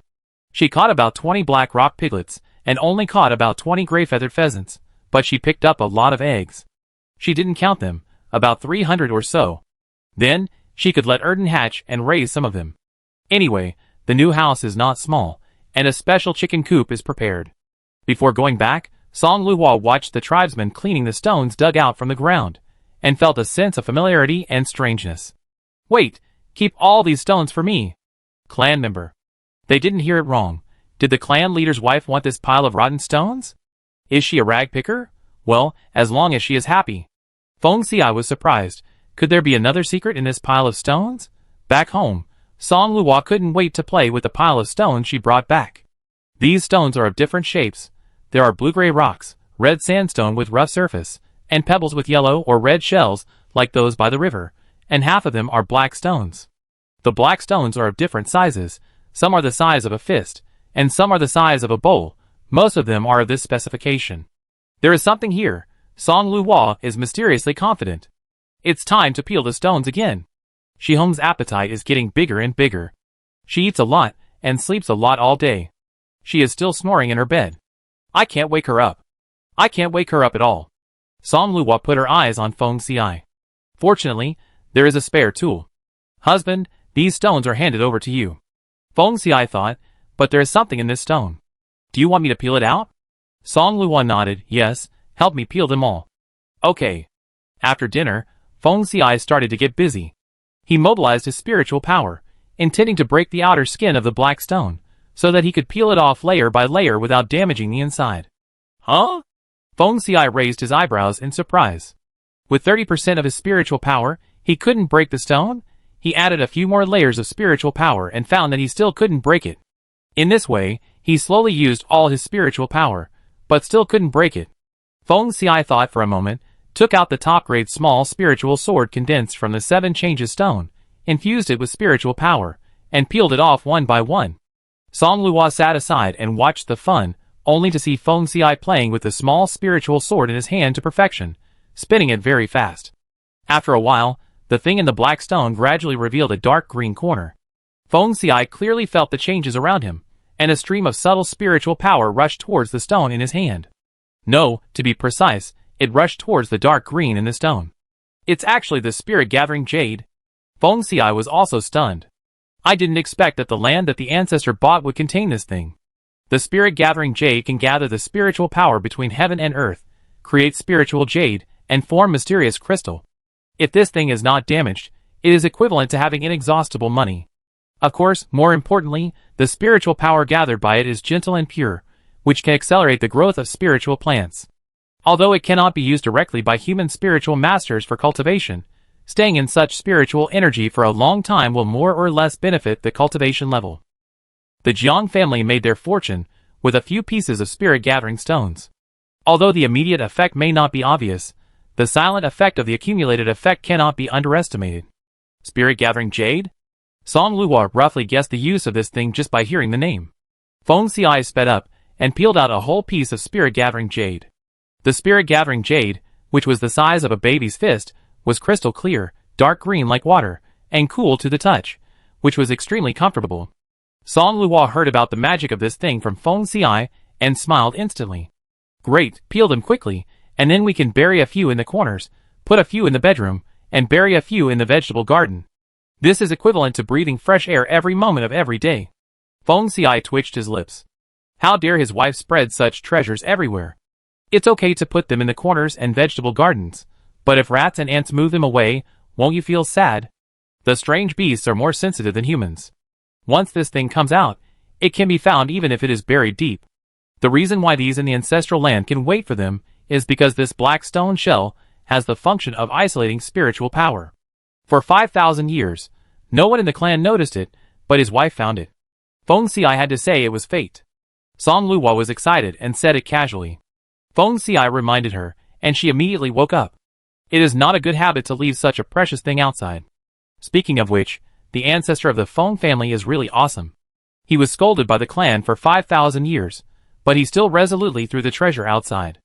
She caught about 20 black rock piglets, and only caught about 20 gray-feathered pheasants, but she picked up a lot of eggs. She didn't count them, about 300 or so. Then, she could let Erden hatch and raise some of them. Anyway, the new house is not small, and a special chicken coop is prepared. Before going back, Song Luo watched the tribesmen cleaning the stones dug out from the ground, and felt a sense of familiarity and strangeness. Wait, keep all these stones for me. Clan member. They didn't hear it wrong. Did the clan leader's wife want this pile of rotten stones? Is she a rag picker? Well, as long as she is happy. Feng Xiai was surprised. Could there be another secret in this pile of stones? Back home, Song Luo couldn't wait to play with the pile of stones she brought back. These stones are of different shapes. There are blue-gray rocks, red sandstone with rough surface, and pebbles with yellow or red shells like those by the river, and half of them are black stones. The black stones are of different sizes. Some are the size of a fist, and some are the size of a bowl. Most of them are of this specification. There is something here. Song Luo is mysteriously confident. It's time to peel the stones again. Shihong's appetite is getting bigger and bigger. She eats a lot and sleeps a lot all day. She is still snoring in her bed. I can't wake her up. I can't wake her up at all. Song Luo put her eyes on Feng Xiai. Fortunately, there is a spare tool. Husband, these stones are handed over to you. Feng Xiai thought, but there is something in this stone. Do you want me to peel it out? Song Luo nodded, yes, help me peel them all. Okay. After dinner, Feng Xiai started to get busy. He mobilized his spiritual power, intending to break the outer skin of the black stone, so that he could peel it off layer by layer without damaging the inside. Huh? Feng Xiai raised his eyebrows in surprise. With 30% of his spiritual power, he couldn't break the stone? He added a few more layers of spiritual power and found that he still couldn't break it. In this way, he slowly used all his spiritual power, but still couldn't break it. Feng Xiai thought for a moment, took out the top-grade small spiritual sword condensed from the 7 changes stone, infused it with spiritual power, and peeled it off one by one. Song Luo sat aside and watched the fun, only to see Feng Xiai playing with the small spiritual sword in his hand to perfection, spinning it very fast. After a while, the thing in the black stone gradually revealed a dark green corner. Feng Xiai clearly felt the changes around him, and a stream of subtle spiritual power rushed towards the stone in his hand. No, to be precise, it rushed towards the dark green in the stone. It's actually the spirit-gathering jade. Feng Xiai was also stunned. I didn't expect that the land that the ancestor bought would contain this thing. The spirit-gathering jade can gather the spiritual power between heaven and earth, create spiritual jade, and form mysterious crystal. If this thing is not damaged, it is equivalent to having inexhaustible money. Of course, more importantly, the spiritual power gathered by it is gentle and pure, which can accelerate the growth of spiritual plants. Although it cannot be used directly by human spiritual masters for cultivation, staying in such spiritual energy for a long time will more or less benefit the cultivation level. The Jiang family made their fortune with a few pieces of spirit-gathering stones. Although the immediate effect may not be obvious, the silent effect of the accumulated effect cannot be underestimated. Spirit-gathering jade? Song Luo roughly guessed the use of this thing just by hearing the name. Feng Xiai sped up and peeled out a whole piece of spirit-gathering jade. The spirit-gathering jade, which was the size of a baby's fist, was crystal clear, dark green like water, and cool to the touch, which was extremely comfortable. Song Luo heard about the magic of this thing from Feng Xiai and smiled instantly. Great, peel them quickly, and then we can bury a few in the corners, put a few in the bedroom, and bury a few in the vegetable garden. This is equivalent to breathing fresh air every moment of every day. Feng Xiai twitched his lips. How dare his wife spread such treasures everywhere? It's okay to put them in the corners and vegetable gardens, but if rats and ants move them away, won't you feel sad? The strange beasts are more sensitive than humans. Once this thing comes out, it can be found even if it is buried deep. The reason why these in the ancestral land can wait for them is because this black stone shell has the function of isolating spiritual power. For 5,000 years, no one in the clan noticed it, but his wife found it. Feng Xiai had to say it was fate. Song Luo was excited and said it casually. Feng Xiai reminded her, and she immediately woke up. It is not a good habit to leave such a precious thing outside. Speaking of which, the ancestor of the Feng family is really awesome. He was scolded by the clan for 5,000 years, but he still resolutely threw the treasure outside.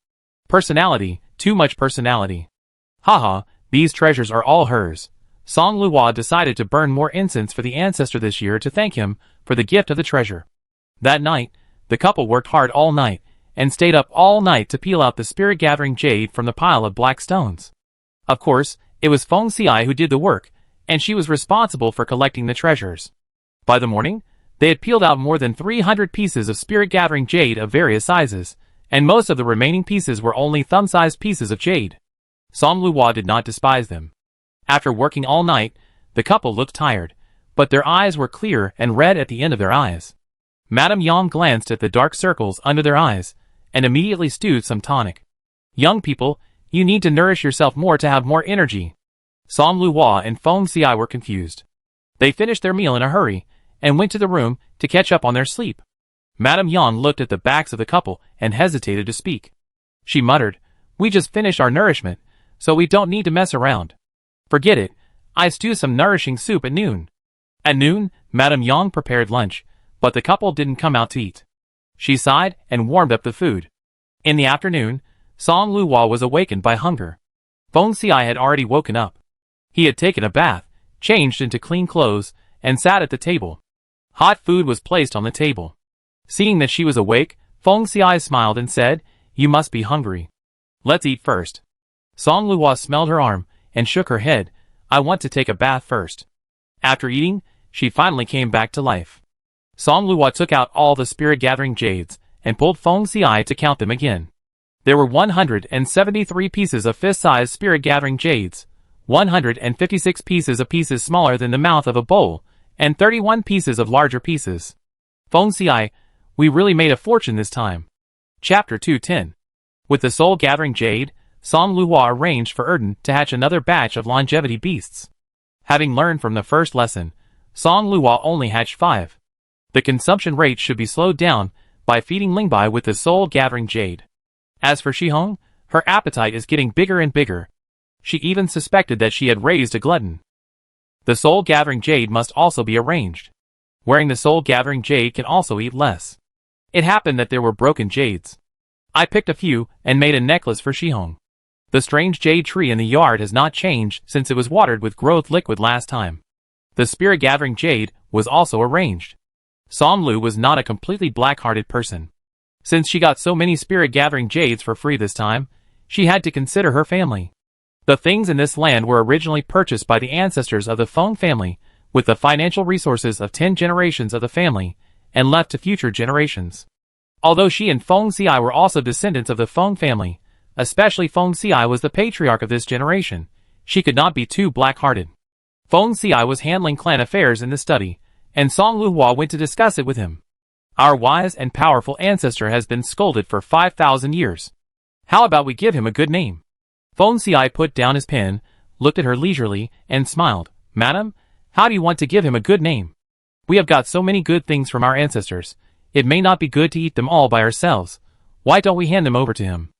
Personality, too much personality. Haha, these treasures are all hers. Song Luo decided to burn more incense for the ancestor this year to thank him for the gift of the treasure. That night, the couple worked hard all night, and stayed up all night to peel out the spirit-gathering jade from the pile of black stones. Of course, It was Feng Xiai who did the work, and she was responsible for collecting the treasures. By the morning, they had peeled out more than 300 pieces of spirit-gathering jade of various sizes, and most of the remaining pieces were only thumb-sized pieces of jade. Som Luo did not despise them. After working all night, the couple looked tired, but their eyes were clear and red at the end of their eyes. Madame Yang glanced at the dark circles under their eyes, and immediately stewed some tonic. Young people, you need to nourish yourself more to have more energy. Som Luo and Feng Xiai were confused. They finished their meal in a hurry, and went to the room to catch up on their sleep. Madame Yang looked at the backs of the couple and hesitated to speak. She muttered, "We just finished our nourishment, so we don't need to mess around. Forget it, I stew some nourishing soup at noon." At noon, Madame Yang prepared lunch, but the couple didn't come out to eat. She sighed and warmed up the food. In the afternoon, Som Luo was awakened by hunger. Feng Xiai had already woken up. He had taken a bath, changed into clean clothes, and sat at the table. Hot food was placed on the table. Seeing that she was awake, Feng Xiai smiled and said, "You must be hungry. Let's eat first." Som Luo smelled her arm and shook her head. "I want to take a bath first." After eating, she finally came back to life. Som Luo took out all the spirit-gathering jades and pulled Feng Xiai to count them again. There were 173 pieces of fist-sized spirit-gathering jades, 156 pieces of pieces smaller than the mouth of a bowl, and 31 pieces of larger pieces. Feng Xiai, we really made a fortune this time. Chapter 210. With the soul-gathering jade, Som Luo arranged for Erden to hatch another batch of longevity beasts. Having learned from the first lesson, Som Luo only hatched 5. The consumption rate should be slowed down by feeding Lingbai with the soul-gathering jade. As for Shihong, her appetite is getting bigger and bigger. She even suspected that she had raised a glutton. The soul-gathering jade must also be arranged. Wearing the soul-gathering jade can also eat less. It happened that there were broken jades. I picked a few and made a necklace for Shihong. The strange jade tree in the yard has not changed since it was watered with growth liquid last time. The spirit-gathering jade was also arranged. Som Lu was not a completely black-hearted person. Since she got so many spirit-gathering jades for free this time, she had to consider her family. The things in this land were originally purchased by the ancestors of the Feng family, with the financial resources of 10 generations of the family, and left to future generations. Although she and Feng Xiai were also descendants of the Feng family, especially Feng Xiai was the patriarch of this generation, she could not be too black-hearted. Feng Xiai was handling clan affairs in the study, and Som Luo went to discuss it with him. Our wise and powerful ancestor has been scolded for 5,000 years. How about we give him a good name? Feng Xiai put down his pen, looked at her leisurely, and smiled. "Madam, how do you want to give him a good name? We have got so many good things from our ancestors. It may not be good to eat them all by ourselves. Why don't we hand them over to him?"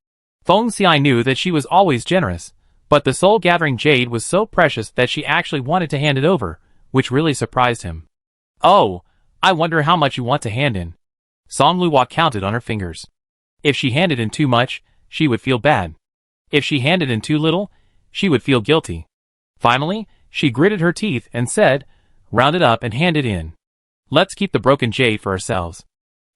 Feng Xiai knew that she was always generous, but the soul-gathering jade was so precious that she actually wanted to hand it over, which really surprised him. "Oh, I wonder how much you want to hand in." Som Luo counted on her fingers. If she handed in too much, she would feel bad. If she handed in too little, she would feel guilty. Finally, she gritted her teeth and said, "Round it up and hand it in. Let's keep the broken jade for ourselves.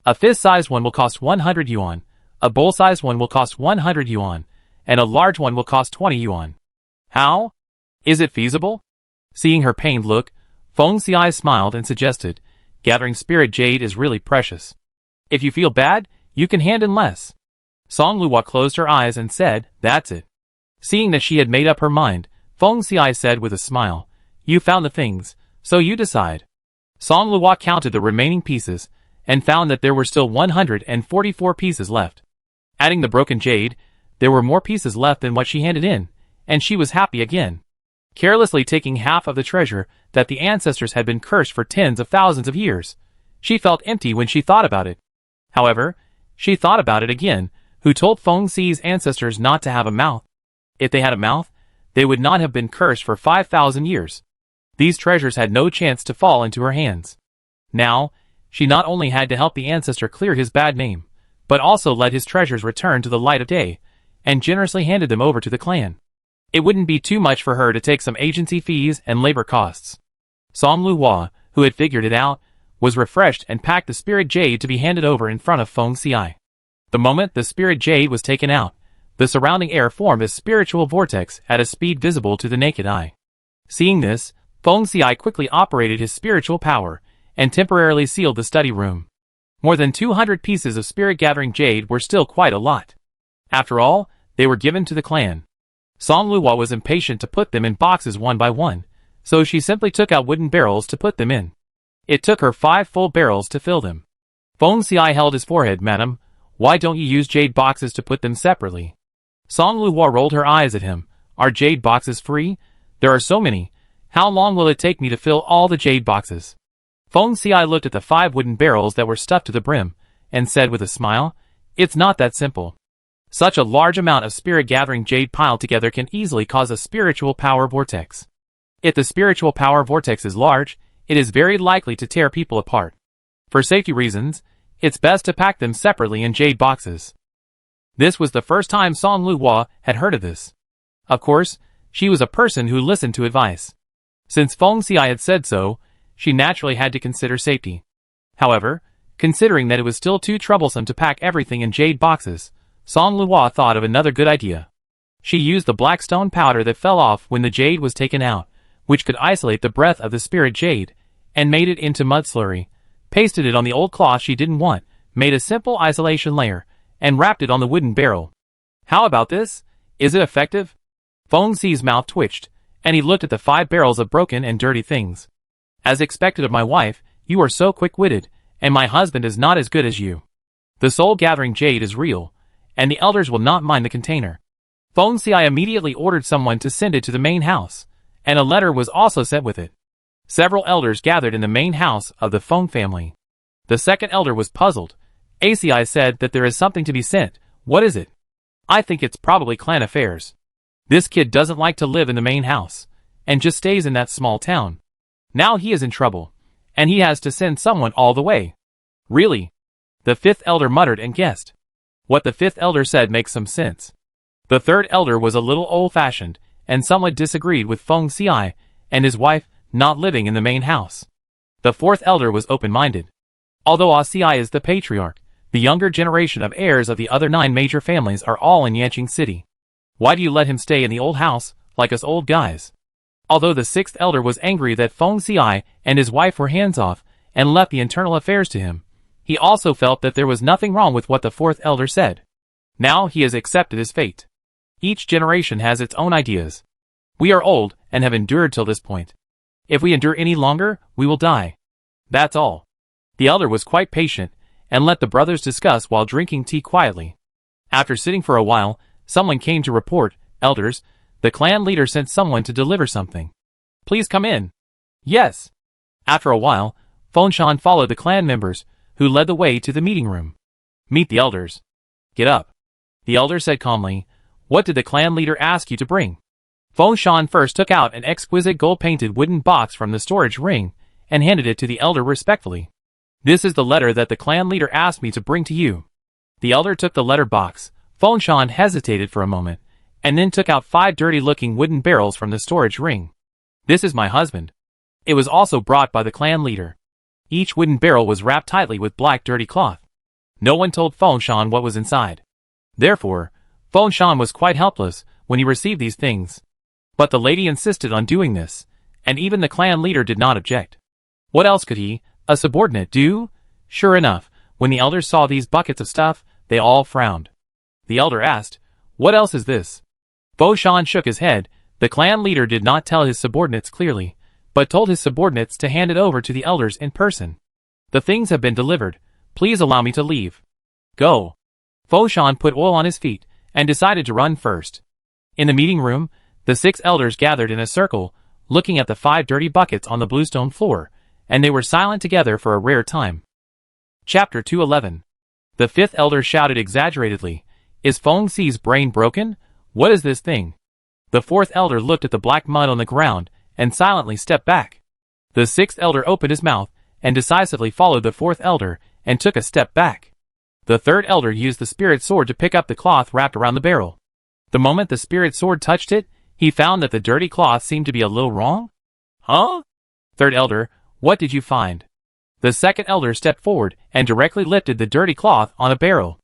A fist-sized one will cost 100 yuan, a bowl-sized one will cost 100 yuan, and a large one will cost 20 yuan. How? Is it feasible?" Seeing her pained look, Feng Xiai smiled and suggested, "Gathering spirit jade is really precious. If you feel bad, you can hand in less." Som Luo closed her eyes and said, "That's it." Seeing that she had made up her mind, Feng Xiai said with a smile, "You found the things, so you decide." Som Luo counted the remaining pieces, and found that there were still 144 pieces left. Adding the broken jade, there were more pieces left than what she handed in, and she was happy again. Carelessly taking half of the treasure that the ancestors had been cursed for tens of thousands of years, she felt empty when she thought about it. However, she thought about it again. Who told Feng Xi's ancestors not to have a mouth? If they had a mouth, they would not have been cursed for 5,000 years. These treasures had no chance to fall into her hands. Now, she not only had to help the ancestor clear his bad name, but also let his treasures return to the light of day, and generously handed them over to the clan. It wouldn't be too much for her to take some agency fees and labor costs. Som Luo, who had figured it out, was refreshed and packed the spirit jade to be handed over in front of Feng Xiai. The moment the spirit jade was taken out, The surrounding air formed a spiritual vortex at a speed visible to the naked eye. Seeing this, Feng Xiai quickly operated his spiritual power and temporarily sealed the study room. More than 200 pieces of spirit-gathering jade were still quite a lot. After all, they were given to the clan. Song Luo was impatient to put them in boxes one by one, so she simply took out wooden barrels to put them in. It took her 5 full barrels to fill them. Feng Xiai held his forehead. "Madam, why don't you use jade boxes to put them separately?" Song Luo rolled her eyes at him. "Are jade boxes free? There are so many. How long will it take me to fill all the jade boxes?" Feng Xiai looked at the 5 wooden barrels that were stuffed to the brim, and said with a smile, "It's not that simple. Such a large amount of spirit-gathering jade piled together can easily cause a spiritual power vortex. If the spiritual power vortex is large, it is very likely to tear people apart. For safety reasons, it's best to pack them separately in jade boxes." This was the first time Song Luo had heard of this. Of course, she was a person who listened to advice. Since Feng Xiai had said so, she naturally had to consider safety. However, considering that it was still too troublesome to pack everything in jade boxes, Song Luo thought of another good idea. She used the black stone powder that fell off when the jade was taken out, which could isolate the breath of the spirit jade, and made it into mud slurry, pasted it on the old cloth she didn't want, made a simple isolation layer, and wrapped it on the wooden barrel. "How about this? Is it effective?" Feng Xi's mouth twitched, and he looked at the 5 barrels of broken and dirty things. "As expected of my wife, you are so quick-witted, and my husband is not as good as you. The soul-gathering jade is real, and the elders will not mind the container." Feng Xiai immediately ordered someone to send it to the main house, and a letter was also sent with it. Several elders gathered in the main house of the Feng family. The second elder was puzzled. "ACI said that there is something to be sent. What is it?" "I think it's probably clan affairs. This kid doesn't like to live in the main house, and just stays in that small town. Now he is in trouble, and he has to send someone all the way." "Really?" The 5th elder muttered and guessed. What the 5th elder said makes some sense. The 3rd elder was a little old-fashioned, and somewhat disagreed with Feng Xiai and his wife not living in the main house. The 4th elder was open-minded. Although ACI is the patriarch, the younger generation of heirs of the other 9 major families are all in Yanqing City. Why do you let him stay in the old house, like us old guys? Although the 6th elder was angry that Feng Xiai and his wife were hands-off and left the internal affairs to him, he also felt that there was nothing wrong with what the 4th elder said. Now he has accepted his fate. Each generation has its own ideas. We are old and have endured till this point. If we endure any longer, we will die. That's all. The elder was quite patient and let the brothers discuss while drinking tea quietly. After sitting for a while, someone came to report, "Elders, the clan leader sent someone to deliver something. Please come in." "Yes." After a while, Fengshan followed the clan members, who led the way to the meeting room. "Meet the elders." "Get up." The elder said calmly, "What did the clan leader ask you to bring?" Fengshan first took out an exquisite gold-painted wooden box from the storage ring and handed it to the elder respectfully. "This is the letter that the clan leader asked me to bring to you." The elder took the letter box. Fengshan hesitated for a moment, and then took out 5 dirty-looking wooden barrels from the storage ring. "This is my husband." It was also brought by the clan leader. Each wooden barrel was wrapped tightly with black dirty cloth. No one told Fengshan what was inside. Therefore, Fengshan was quite helpless when he received these things. But the lady insisted on doing this, and even the clan leader did not object. What else could he, a subordinate, do? Sure enough, when the elders saw these buckets of stuff, they all frowned. The elder asked, "What else is this?" Fengshan shook his head. The clan leader did not tell his subordinates clearly, but told his subordinates to hand it over to the elders in person. "The things have been delivered. Please allow me to leave." "Go." Fengshan put oil on his feet and decided to run first. In the meeting room, the 6 elders gathered in a circle, looking at the 5 dirty buckets on the bluestone floor, and they were silent together for a rare time. Chapter 211. The 5th elder shouted exaggeratedly, "Is Feng Xi's brain broken? What is this thing?" The 4th elder looked at the black mud on the ground and silently stepped back. The 6th elder opened his mouth and decisively followed the 4th elder and took a step back. The 3rd elder used the spirit sword to pick up the cloth wrapped around the barrel. The moment the spirit sword touched it, he found that the dirty cloth seemed to be a little wrong. "Huh?" "3rd elder, what did you find?" The 2nd elder stepped forward and directly lifted the dirty cloth on a barrel.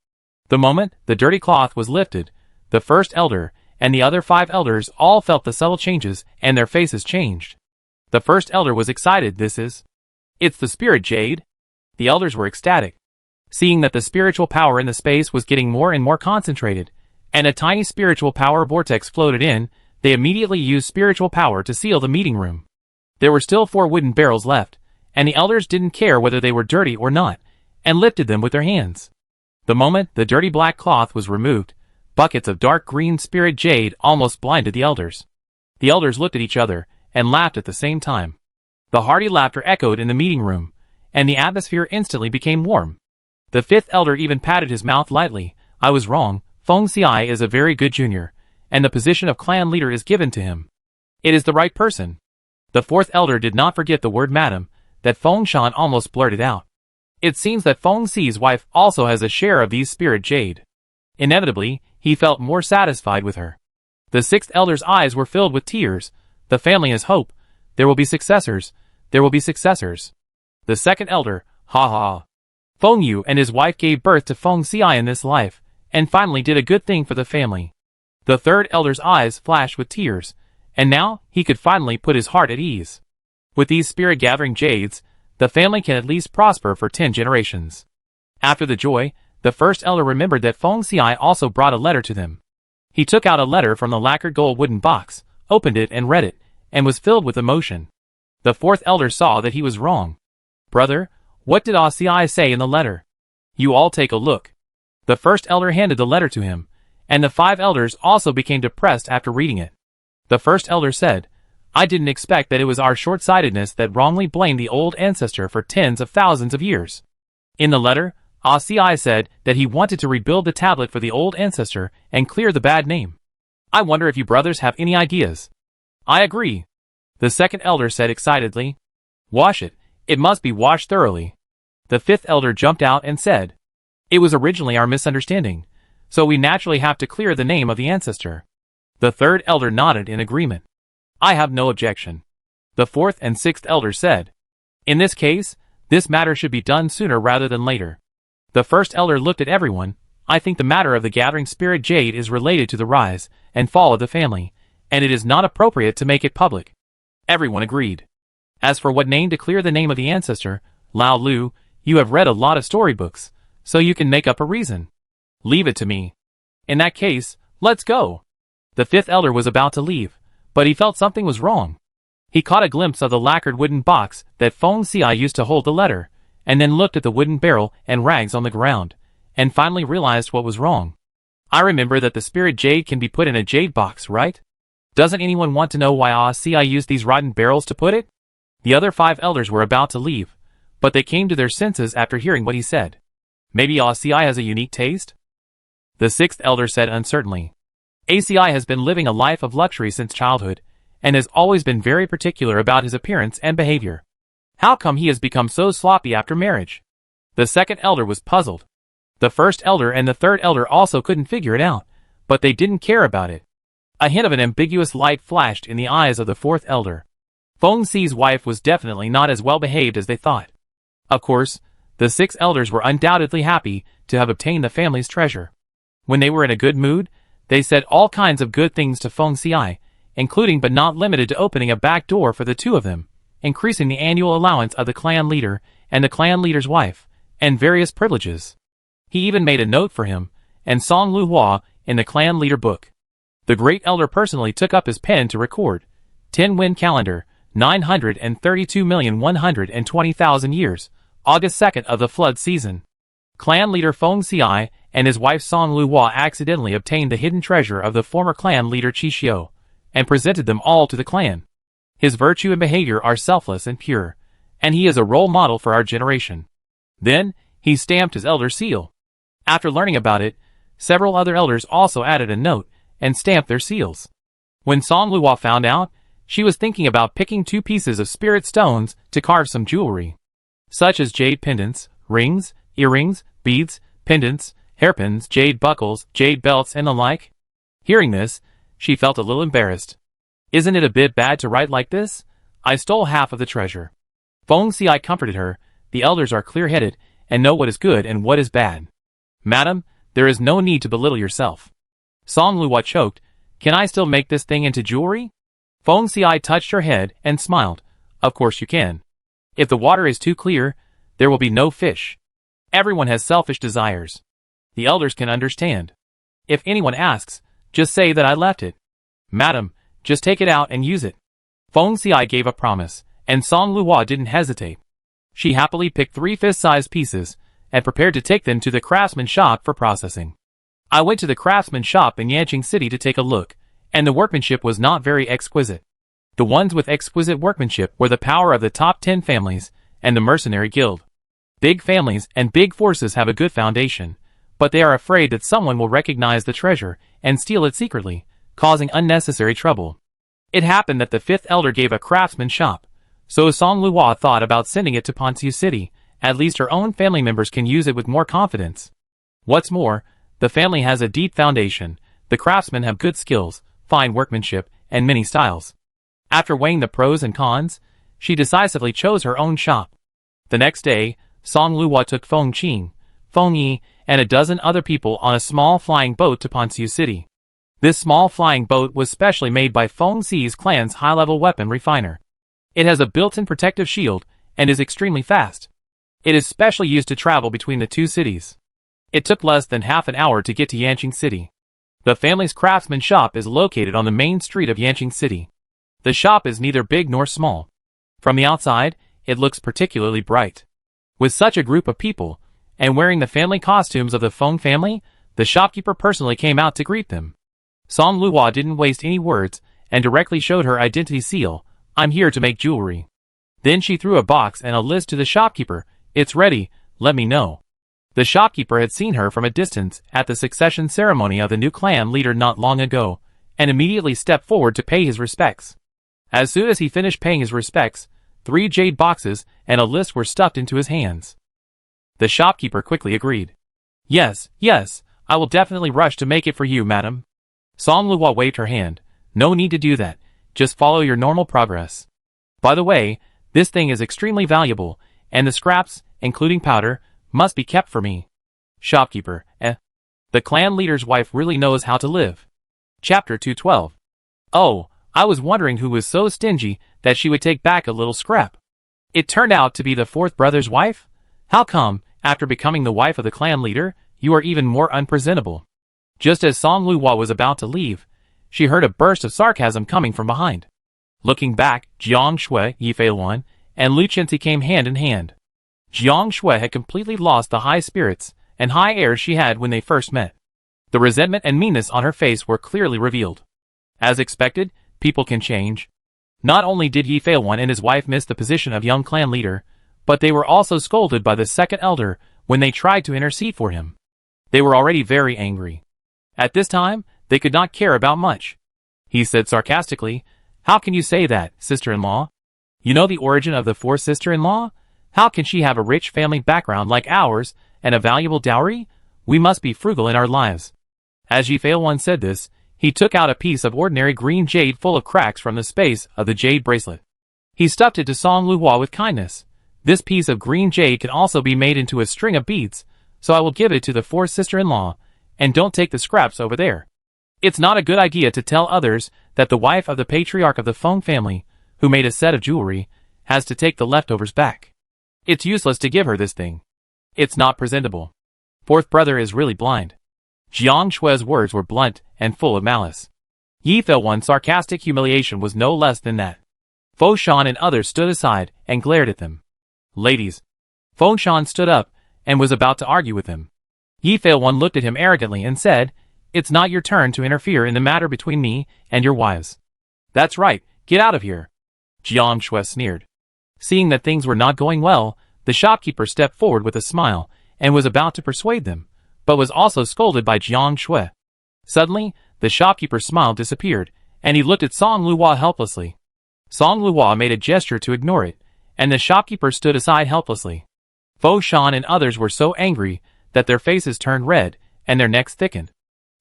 The moment the dirty cloth was lifted, The first elder, and the other 5 elders all felt the subtle changes, and their faces changed. The first elder was excited. It's the spirit jade. The elders were ecstatic, seeing that the spiritual power in the space was getting more and more concentrated, and a tiny spiritual power vortex floated in. They immediately used spiritual power to seal the meeting room. There were still 4 wooden barrels left, and the elders didn't care whether they were dirty or not, and lifted them with their hands. The moment the dirty black cloth was removed, buckets of dark green spirit jade almost blinded the elders. The elders looked at each other and laughed at the same time. The hearty laughter echoed in the meeting room, and the atmosphere instantly became warm. The 5th elder even patted his mouth lightly. I was wrong. Feng Xiai is a very good junior, and the position of clan leader is given to him. It is the right person. The 4th elder did not forget the word madam that Feng Shan almost blurted out. It seems that Feng Xi's wife also has a share of these spirit jade. Inevitably, he felt more satisfied with her. The 6th elder's eyes were filled with tears. The family has hope. There will be successors. There will be successors. The 2nd elder, ha ha. Feng Yu and his wife gave birth to Feng Xiai in this life, and finally did a good thing for the family. The 3rd elder's eyes flashed with tears, and now he could finally put his heart at ease. With these spirit-gathering jades, the family can at least prosper for 10 generations. After the joy, the 1st elder remembered that Feng Xiai also brought a letter to them. He took out a letter from the lacquered gold wooden box, opened it and read it, and was filled with emotion. The 4th elder saw that he was wrong. Brother, what did Xiai say in the letter? You all take a look. The 1st elder handed the letter to him, and the 5 elders also became depressed after reading it. The 1st elder said, I didn't expect that it was our short-sightedness that wrongly blamed the old ancestor for tens of thousands of years. In the letter, Xiai said that he wanted to rebuild the tablet for the old ancestor and clear the bad name. I wonder if you brothers have any ideas. I agree. The 2nd elder said excitedly. Wash it. It must be washed thoroughly. The 5th elder jumped out and said, it was originally our misunderstanding, so we naturally have to clear the name of the ancestor. The 3rd elder nodded in agreement. I have no objection. The 4th and 6th elders said, in this case, this matter should be done sooner rather than later. The 1st elder looked at everyone. I think the matter of the gathering spirit jade is related to the rise and fall of the family, and it is not appropriate to make it public. Everyone agreed. As for what name to clear the name of the ancestor, Lao Lu, you have read a lot of storybooks, so you can make up a reason. Leave it to me. In that case, let's go. The 5th elder was about to leave, but he felt something was wrong. He caught a glimpse of the lacquered wooden box that Feng Xiai used to hold the letter, and then looked at the wooden barrel and rags on the ground, and finally realized what was wrong. I remember that the spirit jade can be put in a jade box, right? Doesn't anyone want to know why Xiai used these rotten barrels to put it? The other 5 elders were about to leave, but they came to their senses after hearing what he said. Maybe Xiai has a unique taste? The 6th elder said uncertainly. Xiai has been living a life of luxury since childhood, and has always been very particular about his appearance and behavior. How come he has become so sloppy after marriage? The 2nd elder was puzzled. The 1st elder and the 3rd elder also couldn't figure it out, but they didn't care about it. A hint of an ambiguous light flashed in the eyes of the 4th elder. Feng Xi's wife was definitely not as well behaved as they thought. Of course, the 6 elders were undoubtedly happy to have obtained the family's treasure. When they were in a good mood, they said all kinds of good things to Feng Xiai, including but not limited to opening a back door for the 2 of them, increasing the annual allowance of the clan leader and the clan leader's wife, and various privileges. He even made a note for him and Song Lu Hua in the clan leader book. The great elder personally took up his pen to record 10 Wind Calendar, 932,120,000 years, August 2nd of the flood season. Clan leader Feng Xiai and his wife Song Lu Hua accidentally obtained the hidden treasure of the former clan leader Qi Xiu, and presented them all to the clan. His virtue and behavior are selfless and pure, and he is a role model for our generation. Then, he stamped his elder seal. After learning about it, several other elders also added a note and stamped their seals. When Song Lu Hua found out, she was thinking about picking 2 pieces of spirit stones to carve some jewelry, such as jade pendants, rings, earrings, beads, pendants, hairpins, jade buckles, jade belts, and the like. Hearing this, she felt a little embarrassed. Isn't it a bit bad to write like this? I stole half of the treasure. Feng Xiai comforted her. The elders are clear-headed and know what is good and what is bad. Madam, there is no need to belittle yourself. Song Luo choked. Can I still make this thing into jewelry? Feng Xiai touched her head and smiled. Of course you can. If the water is too clear, there will be no fish. Everyone has selfish desires. The elders can understand. If anyone asks, just say that I left it. Madam, just take it out and use it. Feng Xiai gave a promise, and Song Luo didn't hesitate. She happily picked 3 fist-sized pieces and prepared to take them to the craftsman shop for processing. I went to the craftsman shop in Yanqing City to take a look, and the workmanship was not very exquisite. The ones with exquisite workmanship were the power of the top 10 families and the mercenary guild. Big families and big forces have a good foundation, but they are afraid that someone will recognize the treasure and steal it secretly, causing unnecessary trouble. It happened that the 5th elder gave a craftsman shop, so Song Luo thought about sending it to Ponzu City. At least her own family members can use it with more confidence. What's more, the family has a deep foundation, the craftsmen have good skills, fine workmanship, and many styles. After weighing the pros and cons, she decisively chose her own shop. The next day, Song Luo took Feng Qing, Feng Yi, and a dozen other people on a small flying boat to Ponzu City. This small flying boat was specially made by Feng Xi's clan's high-level weapon refiner. It has a built-in protective shield and is extremely fast. It is specially used to travel between the 2 cities. It took less than half an hour to get to Yanqing City. The family's craftsman shop is located on the main street of Yanqing City. The shop is neither big nor small. From the outside, it looks particularly bright. With such a group of people, and wearing the family costumes of the Feng family, the shopkeeper personally came out to greet them. Song Luo didn't waste any words and directly showed her identity seal. I'm here to make jewelry. Then she threw a box and a list to the shopkeeper. It's ready, let me know. The shopkeeper had seen her from a distance at the succession ceremony of the new clan leader not long ago, and immediately stepped forward to pay his respects. As soon as he finished paying his respects, 3 jade boxes and a list were stuffed into his hands. The shopkeeper quickly agreed. Yes, I will definitely rush to make it for you, madam. Song Luo waved her hand. No need to do that, just follow your normal progress. By the way, this thing is extremely valuable, and the scraps, including powder, must be kept for me. Shopkeeper, The clan leader's wife really knows how to live. Chapter 212. Oh, I was wondering who was so stingy that she would take back a little scrap. It turned out to be the 4th brother's wife? How come, after becoming the wife of the clan leader, you are even more unpresentable? Just as Song Luo was about to leave, she heard a burst of sarcasm coming from behind. Looking back, Jiang Shui, Yifei and Lu Chenzi came hand in hand. Jiang Shui had completely lost the high spirits and high airs she had when they first met. The resentment and meanness on her face were clearly revealed. As expected, people can change. Not only did Yifei and his wife miss the position of young clan leader, but they were also scolded by the 2nd elder when they tried to intercede for him. They were already very angry. At this time, they could not care about much. He said sarcastically, How can you say that, sister-in-law? You know the origin of the 4th sister-in-law? How can she have a rich family background like ours and a valuable dowry? We must be frugal in our lives. As Yifei said this, he took out a piece of ordinary green jade full of cracks from the space of the jade bracelet. He stuffed it to Song Luo with kindness. This piece of green jade can also be made into a string of beads, so I will give it to the 4th sister-in-law, and don't take the scraps over there. It's not a good idea to tell others that the wife of the patriarch of the Feng family, who made a set of jewelry, has to take the leftovers back. It's useless to give her this thing. It's not presentable. 4th brother is really blind. Jiang Shui's words were blunt and full of malice. Yifei sarcastic humiliation was no less than that. Fo Shan and others stood aside and glared at them. Ladies. Fo Shan stood up and was about to argue with him. Yifei looked at him arrogantly and said, It's not your turn to interfere in the matter between me and your wives. That's right, get out of here. Jiang Shui sneered. Seeing that things were not going well, the shopkeeper stepped forward with a smile and was about to persuade them, but was also scolded by Jiang Shui. Suddenly, the shopkeeper's smile disappeared, and he looked at Song Luo helplessly. Song Luo made a gesture to ignore it, and the shopkeeper stood aside helplessly. Fo Shan and others were so angry that their faces turned red and their necks thickened.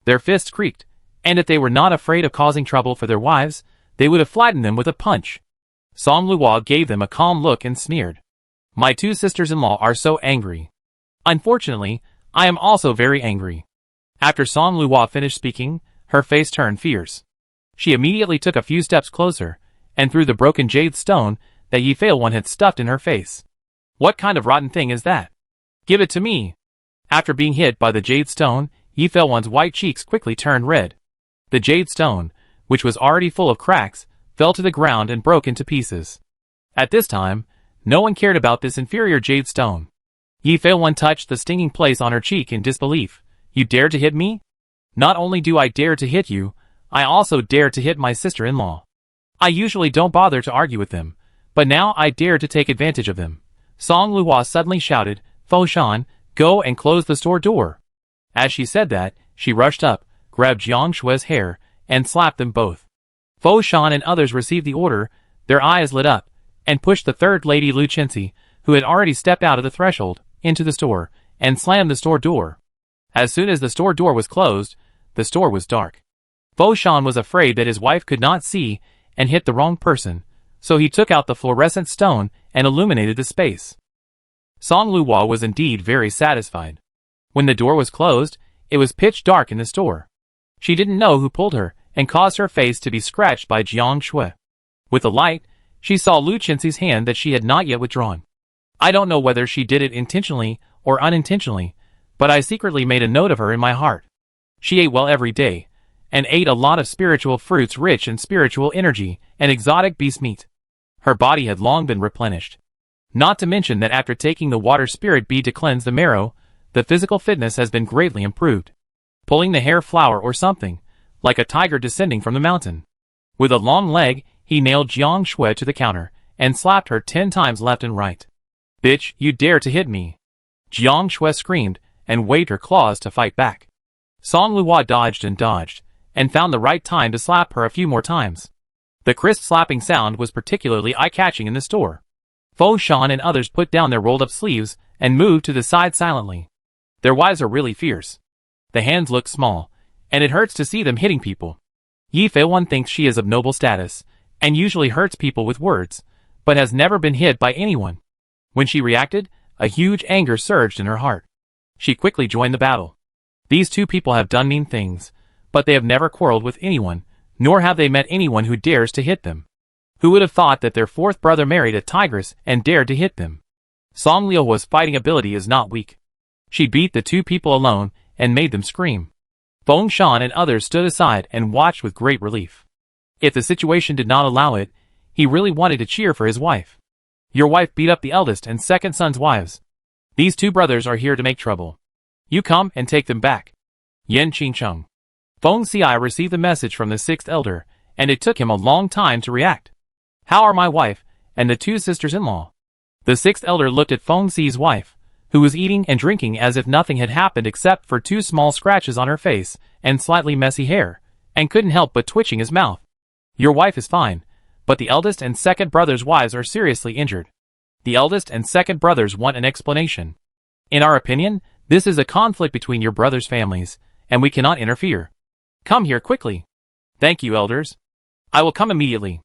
Their fists creaked, and if they were not afraid of causing trouble for their wives, they would have flattened them with a punch. Song Luo gave them a calm look and sneered. My 2 sisters-in-law are so angry. Unfortunately, I am also very angry. After Song Luo finished speaking, Her face turned fierce. She immediately took a few steps closer, and threw the broken jade stone that Yi Fei-1 had stuffed in her face. What kind of rotten thing is that? Give it to me. After being hit by the jade stone, Yi Fei-1's white cheeks quickly turned red. The jade stone, which was already full of cracks, fell to the ground and broke into pieces. At this time, no one cared about this inferior jade stone. Yi Fei-1 touched the stinging place on her cheek in disbelief. You dare to hit me? Not only do I dare to hit you, I also dare to hit my sister-in-law. I usually don't bother to argue with them, but now I dare to take advantage of them. Song Luo suddenly shouted, Fo Shan, go and close the store door. As she said that, she rushed up, grabbed Jiang Shue's hair, and slapped them both. Fo Shan and others received the order, their eyes lit up, and pushed the third lady Lu Chenxi, who had already stepped out of the threshold, into the store, and slammed the store door. As soon as the store door was closed, the store was dark. Fo Shan was afraid that his wife could not see and hit the wrong person, so he took out the fluorescent stone and illuminated the space. Song Luo was indeed very satisfied. When the door was closed, it was pitch dark in the store. She didn't know who pulled her and caused her face to be scratched by Jiang Shui. With the light, she saw Lu Chenxi's hand that she had not yet withdrawn. I don't know whether she did it intentionally or unintentionally, but I secretly made a note of her in my heart. She ate well every day, and ate a lot of spiritual fruits rich in spiritual energy and exotic beast meat. Her body had long been replenished. Not to mention that after taking the water spirit bead to cleanse the marrow, the physical fitness has been greatly improved. Pulling the hair flower or something, like a tiger descending from the mountain. With a long leg, he nailed Jiang Shui to the counter, and slapped her 10 times left and right. Bitch, you dare to hit me. Jiang Shui screamed, and waved her claws to fight back. Song Luo dodged, and found the right time to slap her a few more times. The crisp slapping sound was particularly eye-catching in the store. Fo Shan and others put down their rolled-up sleeves, and moved to the side silently. Their wives are really fierce. The hands look small, and it hurts to see them hitting people. Yi Fei-1 thinks she is of noble status, and usually hurts people with words, but has never been hit by anyone. When she reacted, a huge anger surged in her heart. She quickly joined the battle. These two people have done mean things, but they have never quarreled with anyone, nor have they met anyone who dares to hit them. Who would have thought that their fourth brother married a tigress and dared to hit them? Song Luo's fighting ability is not weak. She beat the two people alone and made them scream. Feng Shan and others stood aside and watched with great relief. If the situation did not allow it, he really wanted to cheer for his wife. Your wife beat up the eldest and second son's wives. These two brothers are here to make trouble. You come and take them back. Yan Qingcheng. Feng Xi received the message from the sixth elder, and it took him a long time to react. How are my wife and the two sisters-in-law? The sixth elder looked at Feng Xi's wife, who was eating and drinking as if nothing had happened except for 2 small scratches on her face and slightly messy hair, and couldn't help but twitching his mouth. Your wife is fine, but the eldest and second brothers' wives are seriously injured. The eldest and second brothers want an explanation. In our opinion, this is a conflict between your brothers' families, and we cannot interfere. Come here quickly. Thank you, elders. I will come immediately.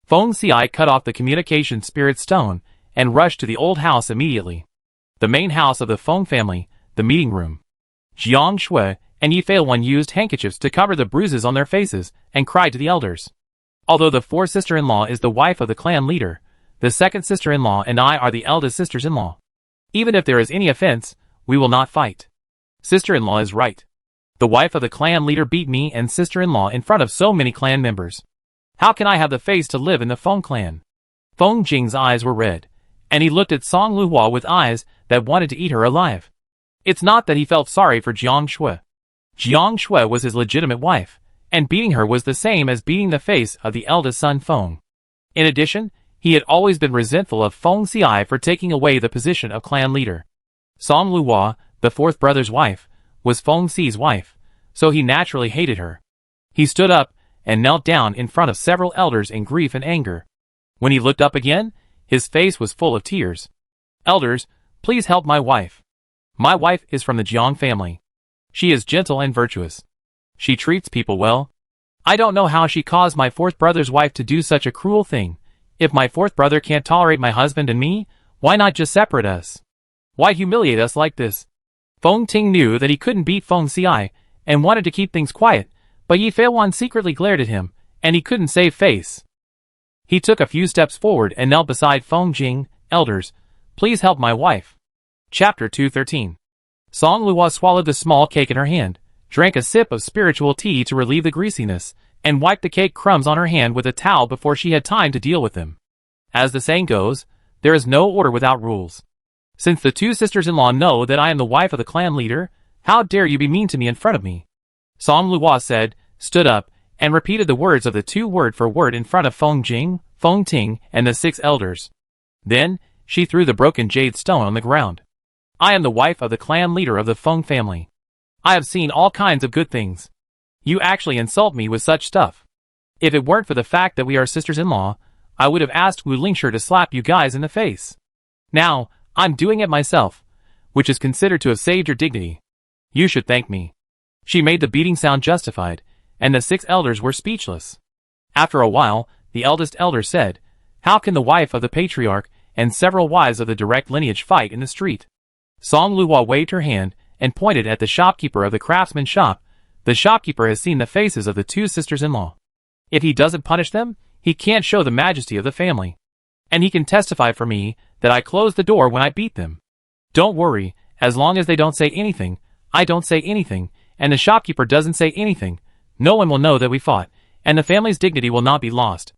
Feng Xi cut off the communication spirit stone and rushed to the old house immediately. The main house of the Feng family, the meeting room. Jiang Shui and Yi Fei-1 used handkerchiefs to cover the bruises on their faces and cried to the elders. Although the fourth sister-in-law is the wife of the clan leader, the second sister-in-law and I are the eldest sisters-in-law. Even if there is any offense, we will not fight. Sister-in-law is right. The wife of the clan leader beat me and sister-in-law in front of so many clan members. How can I have the face to live in the Feng clan? Feng Jing's eyes were red, and he looked at Song Luo with eyes that wanted to eat her alive. It's not that he felt sorry for Jiang Shui. Jiang Shui was his legitimate wife, and beating her was the same as beating the face of the eldest son Feng. In addition, he had always been resentful of Feng Xi for taking away the position of clan leader. Song Luo, the fourth brother's wife, was Feng Xi's wife, so he naturally hated her. He stood up and knelt down in front of several elders in grief and anger. When he looked up again, his face was full of tears. Elders, please help my wife. My wife is from the Jiang family. She is gentle and virtuous. She treats people well. I don't know how she caused my fourth brother's wife to do such a cruel thing. If my fourth brother can't tolerate my husband and me, why not just separate us? Why humiliate us like this? Feng Ting knew that he couldn't beat Feng Xi and wanted to keep things quiet, but Yi Feiwan secretly glared at him, and he couldn't save face. He took a few steps forward and knelt beside Feng Jing. Elders, please help my wife. Chapter 213. Song Luo swallowed the small cake in her hand, drank a sip of spiritual tea to relieve the greasiness, and wiped the cake crumbs on her hand with a towel before she had time to deal with them. As the saying goes, there is no order without rules. Since the two sisters-in-law know that I am the wife of the clan leader, how dare you be mean to me in front of me? Song Luo said, stood up, and repeated the words of the two word for word in front of Feng Jing, Feng Ting, and the 6 elders. Then, she threw the broken jade stone on the ground. I am the wife of the clan leader of the Feng family. I have seen all kinds of good things. You actually insult me with such stuff. If it weren't for the fact that we are sisters-in-law, I would have asked Wu Lingshi to slap you guys in the face. Now, I'm doing it myself, which is considered to have saved your dignity. You should thank me. She made the beating sound justified, and the 6 elders were speechless. After a while, the eldest elder said, how can the wife of the patriarch and several wives of the direct lineage fight in the street? Song Luo waved her hand and pointed at the shopkeeper of the craftsman shop. The shopkeeper has seen the faces of the two sisters-in-law. If he doesn't punish them, he can't show the majesty of the family. And he can testify for me that I closed the door when I beat them. Don't worry, as long as they don't say anything, I don't say anything, and the shopkeeper doesn't say anything, no one will know that we fought, and the family's dignity will not be lost.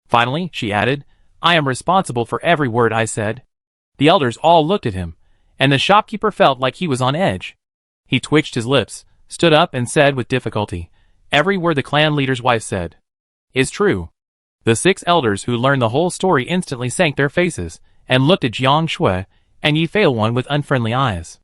Finally, she added, I am responsible for every word I said. The elders all looked at him, and the shopkeeper felt like he was on edge. He twitched his lips, stood up and said with difficulty, every word the clan leader's wife said is true. The 6 elders who learned the whole story instantly sank their faces, and looked at Jiang Shui and Yi Feiwan with unfriendly eyes.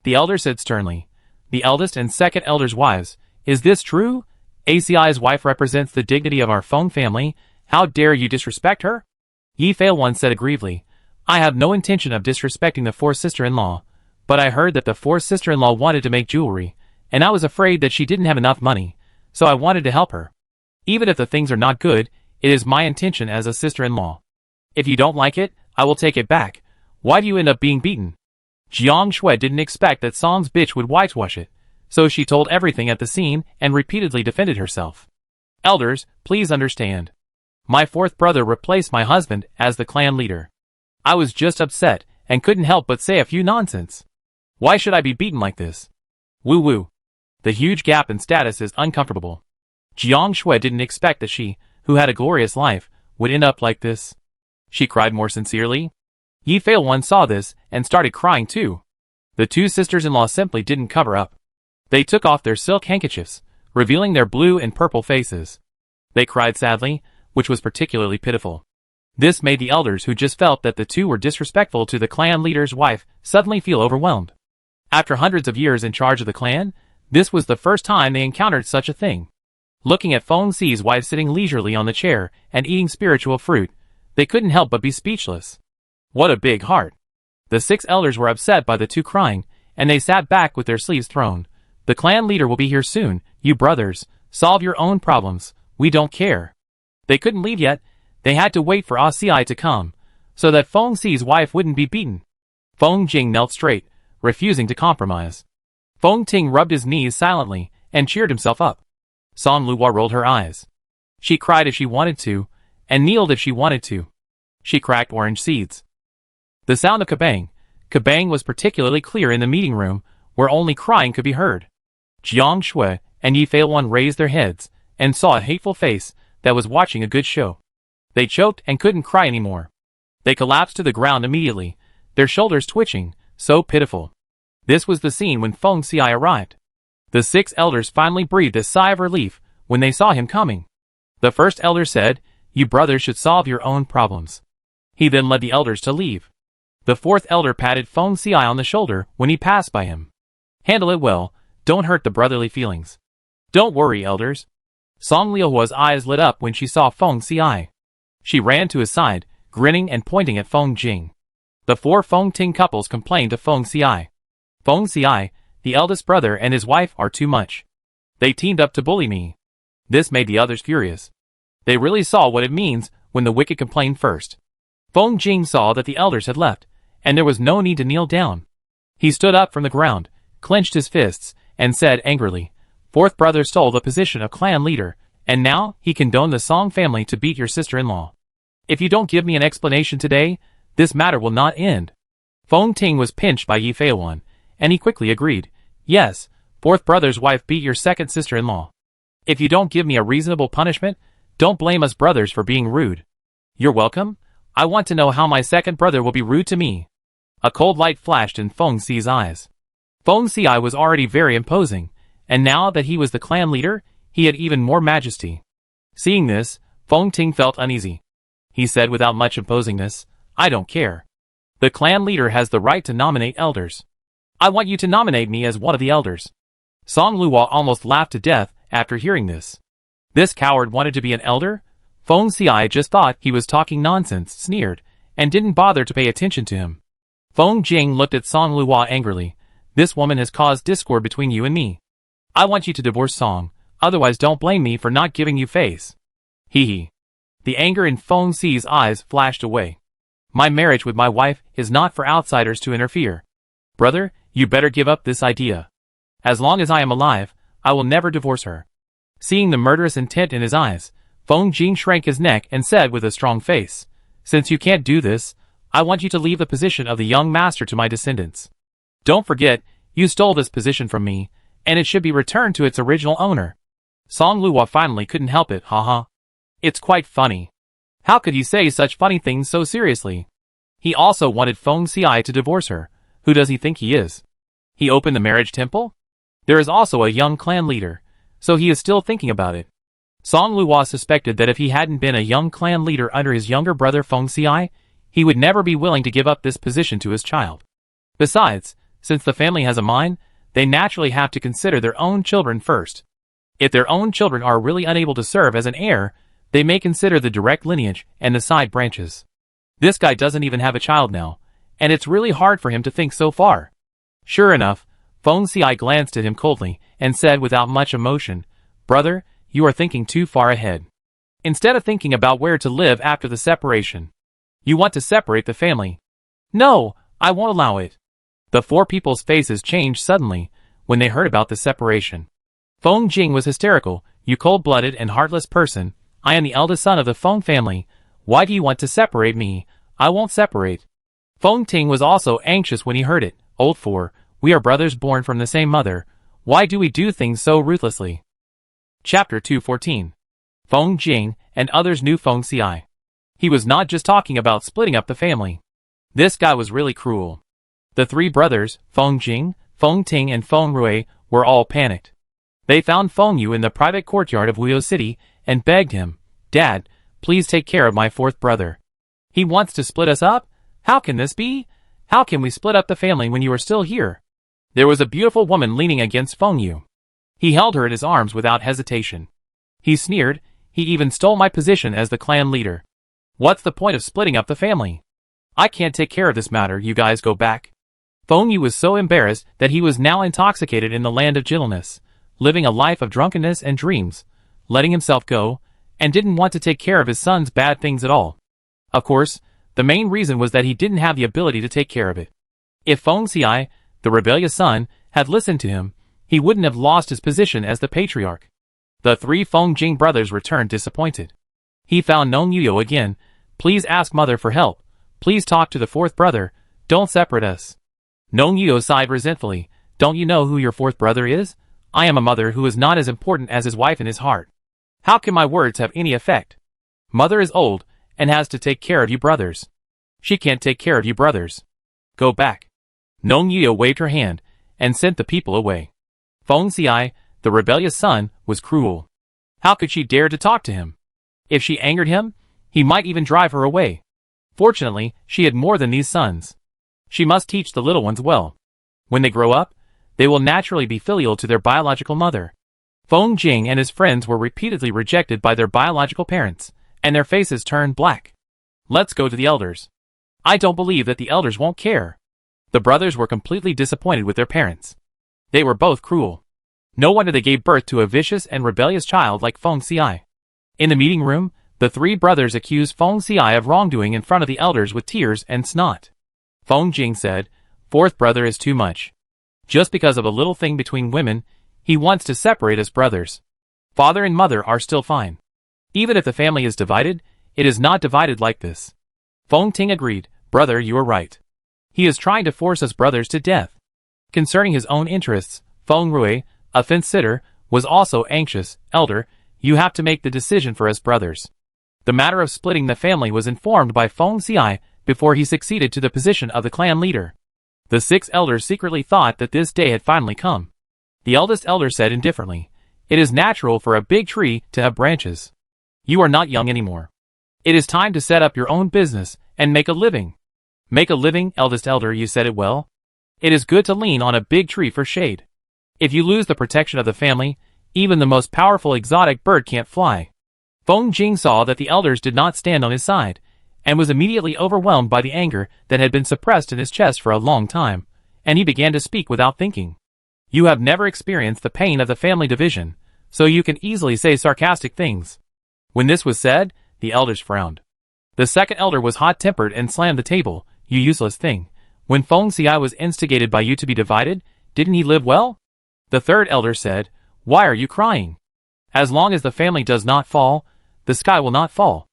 The elder said sternly, the eldest and second elder's wives, is this true? ACI's wife represents the dignity of our Feng family, how dare you disrespect her? Yi Feiwan said aggrievedly, I have no intention of disrespecting the 4th sister-in-law, but I heard that the 4th sister-in-law wanted to make jewelry, and I was afraid that she didn't have enough money, so I wanted to help her. Even if the things are not good, it is my intention as a sister-in-law. If you don't like it, I will take it back. Why do you end up being beaten? Jiang Shui didn't expect that Song's bitch would whitewash it, so she told everything at the scene and repeatedly defended herself. Elders, please understand. My 4th brother replaced my husband as the clan leader. I was just upset and couldn't help but say a few nonsense. Why should I be beaten like this? Woo woo. The huge gap in status is uncomfortable. Jiang Shui didn't expect that she, who had a glorious life, would end up like this. She cried more sincerely. Yi Feiwan saw this and started crying too. The two sisters-in-law simply didn't cover up. They took off their silk handkerchiefs, revealing their blue and purple faces. They cried sadly, which was particularly pitiful. This made the elders who just felt that the two were disrespectful to the clan leader's wife suddenly feel overwhelmed. After hundreds of years in charge of the clan, this was the first time they encountered such a thing. Looking at Feng Xi's wife sitting leisurely on the chair and eating spiritual fruit, they couldn't help but be speechless. What a big heart. The 6 elders were upset by the two crying, and they sat back with their sleeves thrown. The clan leader will be here soon, you brothers, solve your own problems, we don't care. They couldn't leave yet, they had to wait for ACI to come, so that Feng Xi's wife wouldn't be beaten. Feng Jing knelt straight, refusing to compromise. Feng Ting rubbed his knees silently, and cheered himself up. Song Luo rolled her eyes. She cried if she wanted to, and kneeled if she wanted to. She cracked orange seeds. The sound of kabang, kabang was particularly clear in the meeting room, where only crying could be heard. Jiang Shui and Yi Feiwan raised their heads, and saw a hateful face that was watching a good show. They choked and couldn't cry anymore. They collapsed to the ground immediately, their shoulders twitching, so pitiful. This was the scene when Feng Xi arrived. The 6 elders finally breathed a sigh of relief when they saw him coming. The first elder said, you brothers should solve your own problems. He then led the elders to leave. The 4th elder patted Feng Xi on the shoulder when he passed by him. Handle it well, don't hurt the brotherly feelings. Don't worry, elders. Song Liuhua's eyes lit up when she saw Feng Xi. She ran to his side, grinning and pointing at Feng Jing. The 4 Feng Ting couples complained to Feng Xi. Feng Xi, the eldest brother and his wife are too much. They teamed up to bully me. This made the others furious. They really saw what it means when the wicked complained first. Feng Jing saw that the elders had left, and there was no need to kneel down. He stood up from the ground, clenched his fists, and said angrily, Fourth brother stole the position of clan leader, and now he condoned the Song family to beat your sister-in-law. If you don't give me an explanation today, this matter will not end. Feng Ting was pinched by EP1, and he quickly agreed. Yes, fourth brother's wife beat your second sister-in-law. If you don't give me a reasonable punishment, don't blame us brothers for being rude. You're welcome. I want to know how my second brother will be rude to me. A cold light flashed in Feng Xi's eyes. Feng Xi was already very imposing, and now that he was the clan leader, he had even more majesty. Seeing this, Feng Ting felt uneasy. He said without much imposingness, I don't care. The clan leader has the right to nominate elders. I want you to nominate me as one of the elders. Song Luo almost laughed to death after hearing this. This coward wanted to be an elder? Feng Xi just thought he was talking nonsense, sneered, and didn't bother to pay attention to him. Feng Jing looked at Song Luo angrily. This woman has caused discord between you and me. I want you to divorce Song, otherwise don't blame me for not giving you face. Hee hee. The anger in Feng Xi's eyes flashed away. My marriage with my wife is not for outsiders to interfere. Brother, you better give up this idea. As long as I am alive, I will never divorce her. Seeing the murderous intent in his eyes, Feng Jing shrank his neck and said with a strong face, Since you can't do this, I want you to leave the position of the young master to my descendants. Don't forget, you stole this position from me, and it should be returned to its original owner. Song Luo finally couldn't help it, haha. It's quite funny. How could he say such funny things so seriously? He also wanted Feng Xi to divorce her. Who does he think he is? He opened the marriage temple? There is also a young clan leader, so he is still thinking about it. Song Luo suspected that if he hadn't been a young clan leader under his younger brother Feng Xi, he would never be willing to give up this position to his child. Besides, since the family has a mind, they naturally have to consider their own children first. If their own children are really unable to serve as an heir, they may consider the direct lineage and the side branches. This guy doesn't even have a child now, and it's really hard for him to think so far. Sure enough, Feng Xi glanced at him coldly and said without much emotion, Brother, you are thinking too far ahead. Instead of thinking about where to live after the separation, you want to separate the family. No, I won't allow it. The four people's faces changed suddenly when they heard about the separation. Feng Jing was hysterical. You cold-blooded and heartless person. I am the eldest son of the Feng family. Why do you want to separate me? I won't separate. Feng Ting was also anxious when he heard it. Old four, we are brothers born from the same mother. Why do we do things so ruthlessly? Chapter 214. Feng Jing and others knew Feng Xi. He was not just talking about splitting up the family. This guy was really cruel. The three brothers, Feng Jing, Feng Ting and Feng Rui, were all panicked. They found Feng Yu in the private courtyard of Wuyo City and begged him, Dad, please take care of my fourth brother. He wants to split us up? How can this be? How can we split up the family when you are still here? There was a beautiful woman leaning against Feng Yu. He held her in his arms without hesitation. He sneered, he even stole my position as the clan leader. What's the point of splitting up the family? I can't take care of this matter, you guys go back. Feng Yu was so embarrassed that he was now intoxicated in the land of gentleness, living a life of drunkenness and dreams, letting himself go, and didn't want to take care of his son's bad things at all. Of course, the main reason was that he didn't have the ability to take care of it. If Feng Xi, the rebellious son, had listened to him, he wouldn't have lost his position as the patriarch. The three Feng Jing brothers returned disappointed. He found Nong Yuyo again. Please ask mother for help. Please talk to the fourth brother. Don't separate us. Nong Yuyo sighed resentfully. Don't you know who your fourth brother is? I am a mother who is not as important as his wife in his heart. How can my words have any effect? Mother is old and has to take care of you brothers. She can't take care of you brothers. Go back. Nong Yuyo waved her hand and sent the people away. Feng Xi, the rebellious son, was cruel. How could she dare to talk to him? If she angered him, he might even drive her away. Fortunately, she had more than these sons. She must teach the little ones well. When they grow up, they will naturally be filial to their biological mother. Feng Jing and his friends were repeatedly rejected by their biological parents, and their faces turned black. Let's go to the elders. I don't believe that the elders won't care. The brothers were completely disappointed with their parents. They were both cruel. No wonder they gave birth to a vicious and rebellious child like Feng Xi. In the meeting room, the three brothers accused Feng Xi of wrongdoing in front of the elders with tears and snot. Feng Jing said, Fourth brother is too much. Just because of a little thing between women, He wants to separate us brothers. Father and mother are still fine. Even if the family is divided, it is not divided like this. Feng Ting agreed. Brother, you are right. He is trying to force us brothers to death. Concerning his own interests, Feng Rui, a fence-sitter, was also anxious. Elder, you have to make the decision for us brothers. The matter of splitting the family was informed by Feng Xiai before he succeeded to the position of the clan leader. The 6 elders secretly thought that this day had finally come. The eldest elder said indifferently, "It is natural for a big tree to have branches. You are not young anymore. It is time to set up your own business and make a living." Make a living, eldest elder, you said it well. It is good to lean on a big tree for shade. If you lose the protection of the family, even the most powerful exotic bird can't fly. Feng Jing saw that the elders did not stand on his side, and was immediately overwhelmed by the anger that had been suppressed in his chest for a long time, and he began to speak without thinking. You have never experienced the pain of the family division, so you can easily say sarcastic things. When this was said, the elders frowned. The second elder was hot-tempered and slammed the table. You useless thing. When Feng Xiai was instigated by you to be divided, didn't he live well? The third elder said, Why are you crying? As long as the family does not fall, the sky will not fall.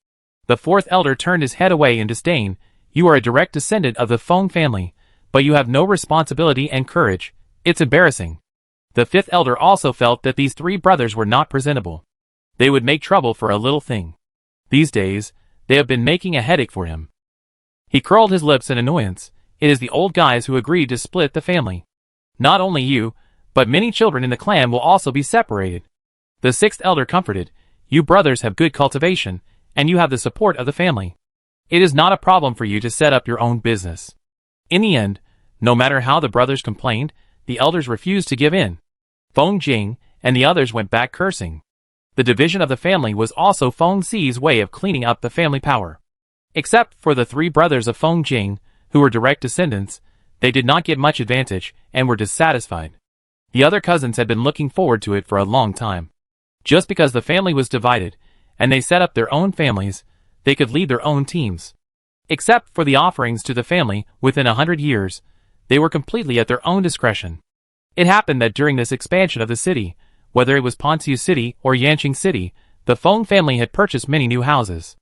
The fourth elder turned his head away in disdain. You are a direct descendant of the Feng family, but you have no responsibility and courage. It's embarrassing. The fifth elder also felt that these 3 brothers were not presentable. They would make trouble for a little thing. These days, they have been making a headache for him. He curled his lips in annoyance. It is the old guys who agreed to split the family. Not only you, but many children in the clan will also be separated. The 6th elder comforted. You brothers have good cultivation, and you have the support of the family. It is not a problem for you to set up your own business. In the end, no matter how the brothers complained, the elders refused to give in. Feng Jing and the others went back cursing. The division of the family was also Feng Xi's way of cleaning up the family power. Except for the 3 brothers of Feng Jing, who were direct descendants, they did not get much advantage and were dissatisfied. The other cousins had been looking forward to it for a long time. Just because the family was divided, and they set up their own families, they could lead their own teams. Except for the offerings to the family within 100 years, they were completely at their own discretion. It happened that during this expansion of the city, whether it was Ponsiu City or Yanqing City, the Feng family had purchased many new houses.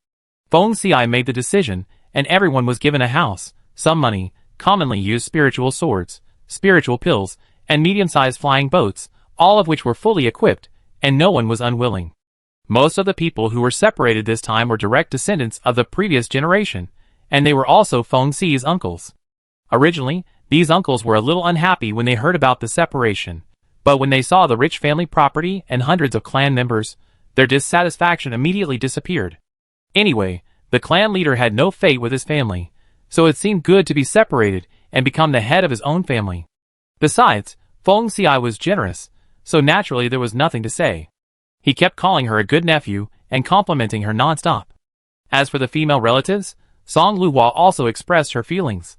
Feng Xiai made the decision, and everyone was given a house, some money, commonly used spiritual swords, spiritual pills, and medium-sized flying boats, all of which were fully equipped, and no one was unwilling. Most of the people who were separated this time were direct descendants of the previous generation, and they were also Feng Xi's uncles. Originally, these uncles were a little unhappy when they heard about the separation, but when they saw the rich family property and hundreds of clan members, their dissatisfaction immediately disappeared. Anyway, the clan leader had no fate with his family, so it seemed good to be separated and become the head of his own family. Besides, Feng Xiai was generous, so naturally there was nothing to say. He kept calling her a good nephew and complimenting her non-stop. As for the female relatives, Song Luhua also expressed her feelings.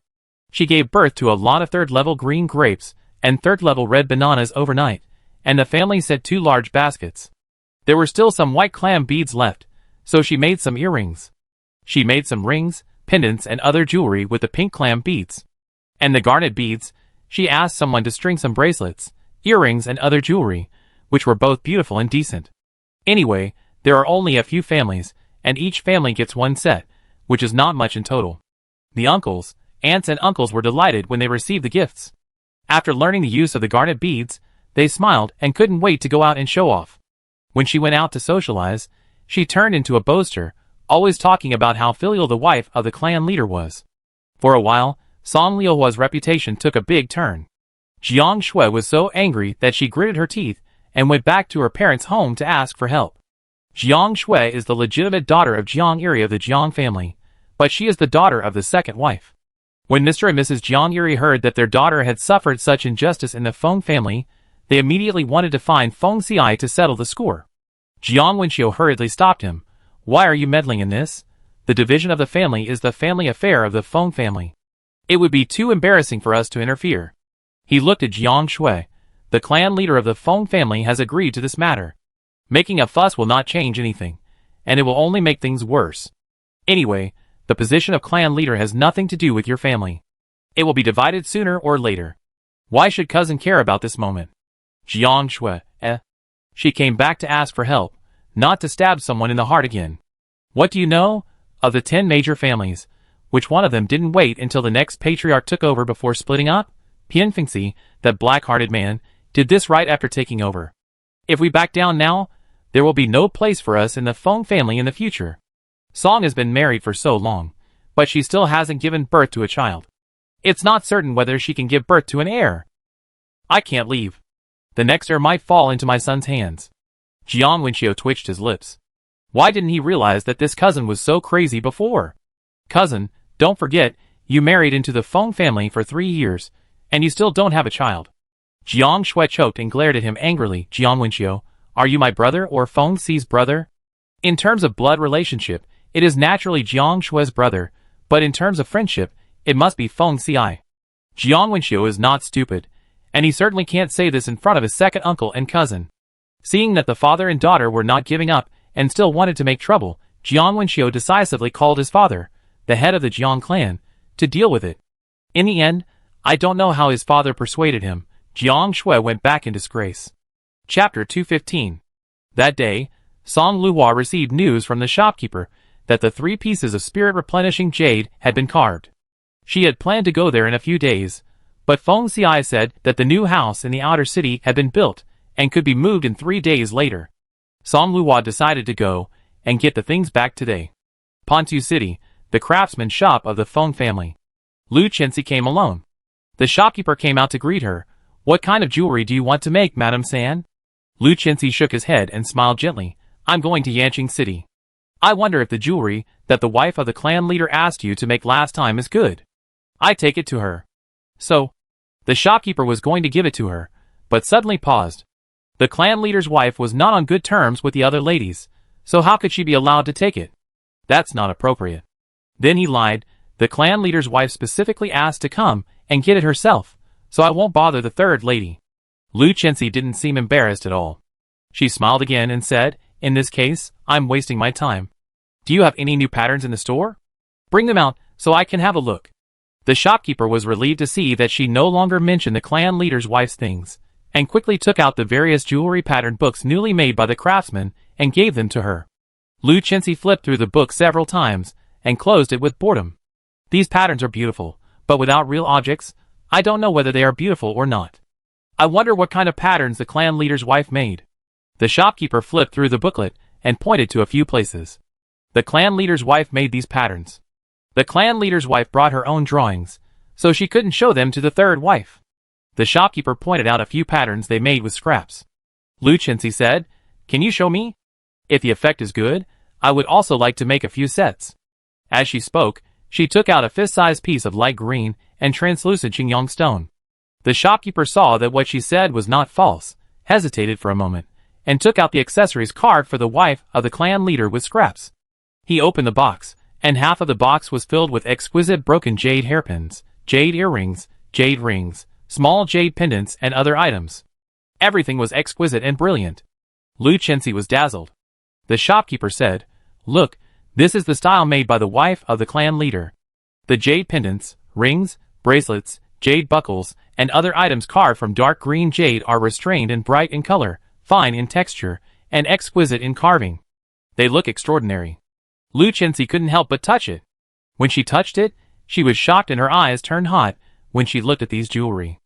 She gave birth to a lot of 3rd-level green grapes and 3rd-level red bananas overnight, and the family set 2 large baskets. There were still some white clam beads left, so she made some earrings. She made some rings, pendants, and other jewelry with the pink clam beads. And the garnet beads, she asked someone to string some bracelets, earrings, and other jewelry, which were both beautiful and decent. Anyway, there are only a few families, and each family gets 1 set, which is not much in total. The uncles, aunts, and uncles were delighted when they received the gifts. After learning the use of the garnet beads, they smiled and couldn't wait to go out and show off. When she went out to socialize, she turned into a boaster, always talking about how filial the wife of the clan leader was. For a while, Song Liuhua's reputation took a big turn. Jiang Shui was so angry that she gritted her teeth and went back to her parents' home to ask for help. Jiang Shui is the legitimate daughter of Jiang Iri of the Jiang family, but she is the daughter of the second wife. When Mr. and Mrs. Jiang Iri heard that their daughter had suffered such injustice in the Feng family, they immediately wanted to find Feng Xiai to settle the score. Jiang Wenxiu hurriedly stopped him. Why are you meddling in this? The division of the family is the family affair of the Feng family. It would be too embarrassing for us to interfere. He looked at Jiang Shui. The clan leader of the Feng family has agreed to this matter. Making a fuss will not change anything, and it will only make things worse. Anyway, the position of clan leader has nothing to do with your family. It will be divided sooner or later. Why should cousin care about this moment? Jiang Shui, She came back to ask for help, not to stab someone in the heart again. What do you know? Of the 10 major families, which one of them didn't wait until the next patriarch took over before splitting up? Pianfengxi, that black-hearted man, did this right after taking over. If we back down now, there will be no place for us in the Feng family in the future. Song has been married for so long, but she still hasn't given birth to a child. It's not certain whether she can give birth to an heir. I can't leave. The next heir might fall into my son's hands. Jiang Wenxiu twitched his lips. Why didn't he realize that this cousin was so crazy before? Cousin, don't forget, you married into the Feng family for 3 years, and you still don't have a child. Jiang Shui choked and glared at him angrily. Jiang Wenxiu, are you my brother or Feng Xi's brother? In terms of blood relationship, it is naturally Jiang Shui's brother, but in terms of friendship, it must be Feng Xi. Jiang Wenxiu is not stupid, and he certainly can't say this in front of his second uncle and cousin. Seeing that the father and daughter were not giving up and still wanted to make trouble, Jiang Wenxiu decisively called his father, the head of the Jiang clan, to deal with it. In the end, I don't know how his father persuaded him. Jiang Shui went back in disgrace. Chapter 215. That day, Song Luhua received news from the shopkeeper that the 3 pieces of spirit-replenishing jade had been carved. She had planned to go there in a few days, but Feng Xi said that the new house in the outer city had been built and could be moved in 3 days later. Song Luhua decided to go and get the things back today. Pontu City, the craftsman shop of the Feng family. Lu Chenxi came alone. The shopkeeper came out to greet her. What kind of jewelry do you want to make, Madam San? Lu Chenxi shook his head and smiled gently. I'm going to Yanqing City. I wonder if the jewelry that the wife of the clan leader asked you to make last time is good. I take it to her. So, the shopkeeper was going to give it to her, but suddenly paused. The clan leader's wife was not on good terms with the other ladies, so how could she be allowed to take it? That's not appropriate. Then he lied. The clan leader's wife specifically asked to come and get it herself, so I won't bother the third lady. Lu Chenxi didn't seem embarrassed at all. She smiled again and said, in this case, I'm wasting my time. Do you have any new patterns in the store? Bring them out so I can have a look. The shopkeeper was relieved to see that she no longer mentioned the clan leader's wife's things, and quickly took out the various jewelry pattern books newly made by the craftsman and gave them to her. Lu Chenxi flipped through the book several times and closed it with boredom. These patterns are beautiful, but without real objects, I don't know whether they are beautiful or not. I wonder what kind of patterns the clan leader's wife made. The shopkeeper flipped through the booklet and pointed to a few places. The clan leader's wife made these patterns. The clan leader's wife brought her own drawings, so she couldn't show them to the third wife. The shopkeeper pointed out a few patterns they made with scraps. Lu Chenxi said, can you show me? If the effect is good, I would also like to make a few sets. As she spoke, she took out a fist-sized piece of light green and translucent Qingyang stone. The shopkeeper saw that what she said was not false, hesitated for a moment, and took out the accessories carved for the wife of the clan leader with scraps. He opened the box, and half of the box was filled with exquisite broken jade hairpins, jade earrings, jade rings, small jade pendants, and other items. Everything was exquisite and brilliant. Lu Chenxi was dazzled. The shopkeeper said, look, this is the style made by the wife of the clan leader. The jade pendants, rings, bracelets, jade buckles, and other items carved from dark green jade are restrained and bright in color, fine in texture, and exquisite in carving. They look extraordinary. Lu Chenxi couldn't help but touch it. When she touched it, she was shocked and her eyes turned hot when she looked at these jewelry.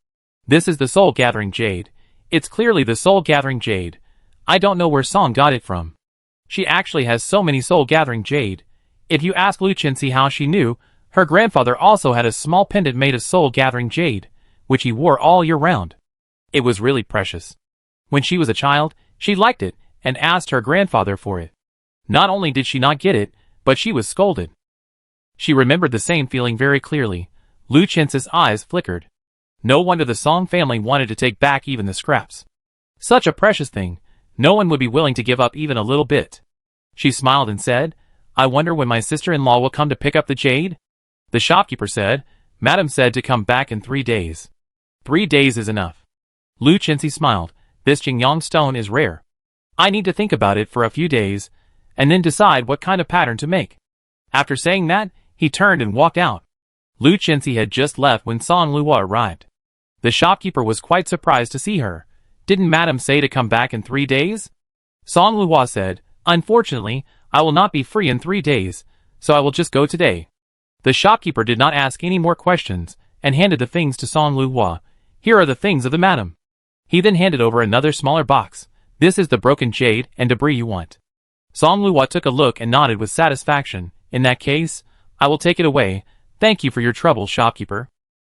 This is the soul-gathering jade. It's clearly the soul-gathering jade. I don't know where Song got it from. She actually has so many soul-gathering jade. If you ask Lu Chenxi how she knew, her grandfather also had a small pendant made of soul-gathering jade, which he wore all year round. It was really precious. When she was a child, she liked it and asked her grandfather for it. Not only did she not get it, but she was scolded. She remembered the same feeling very clearly. Lu Chenxi's eyes flickered. No wonder the Song family wanted to take back even the scraps. Such a precious thing, no one would be willing to give up even a little bit. She smiled and said, I wonder when my sister-in-law will come to pick up the jade? The shopkeeper said, Madam said to come back in 3 days. 3 days is enough. Lu Chenxi smiled. This Qingyang stone is rare. I need to think about it for a few days, and then decide what kind of pattern to make. After saying that, he turned and walked out. Lu Chenxi had just left when Song Luhua arrived. The shopkeeper was quite surprised to see her. Didn't Madame say to come back in 3 days? Song Luo said, unfortunately, I will not be free in 3 days, so I will just go today. The shopkeeper did not ask any more questions, and handed the things to Song Luo. Here are the things of the madam. He then handed over another smaller box. This is the broken jade and debris you want. Song Luo took a look and nodded with satisfaction. In that case, I will take it away. Thank you for your trouble, shopkeeper.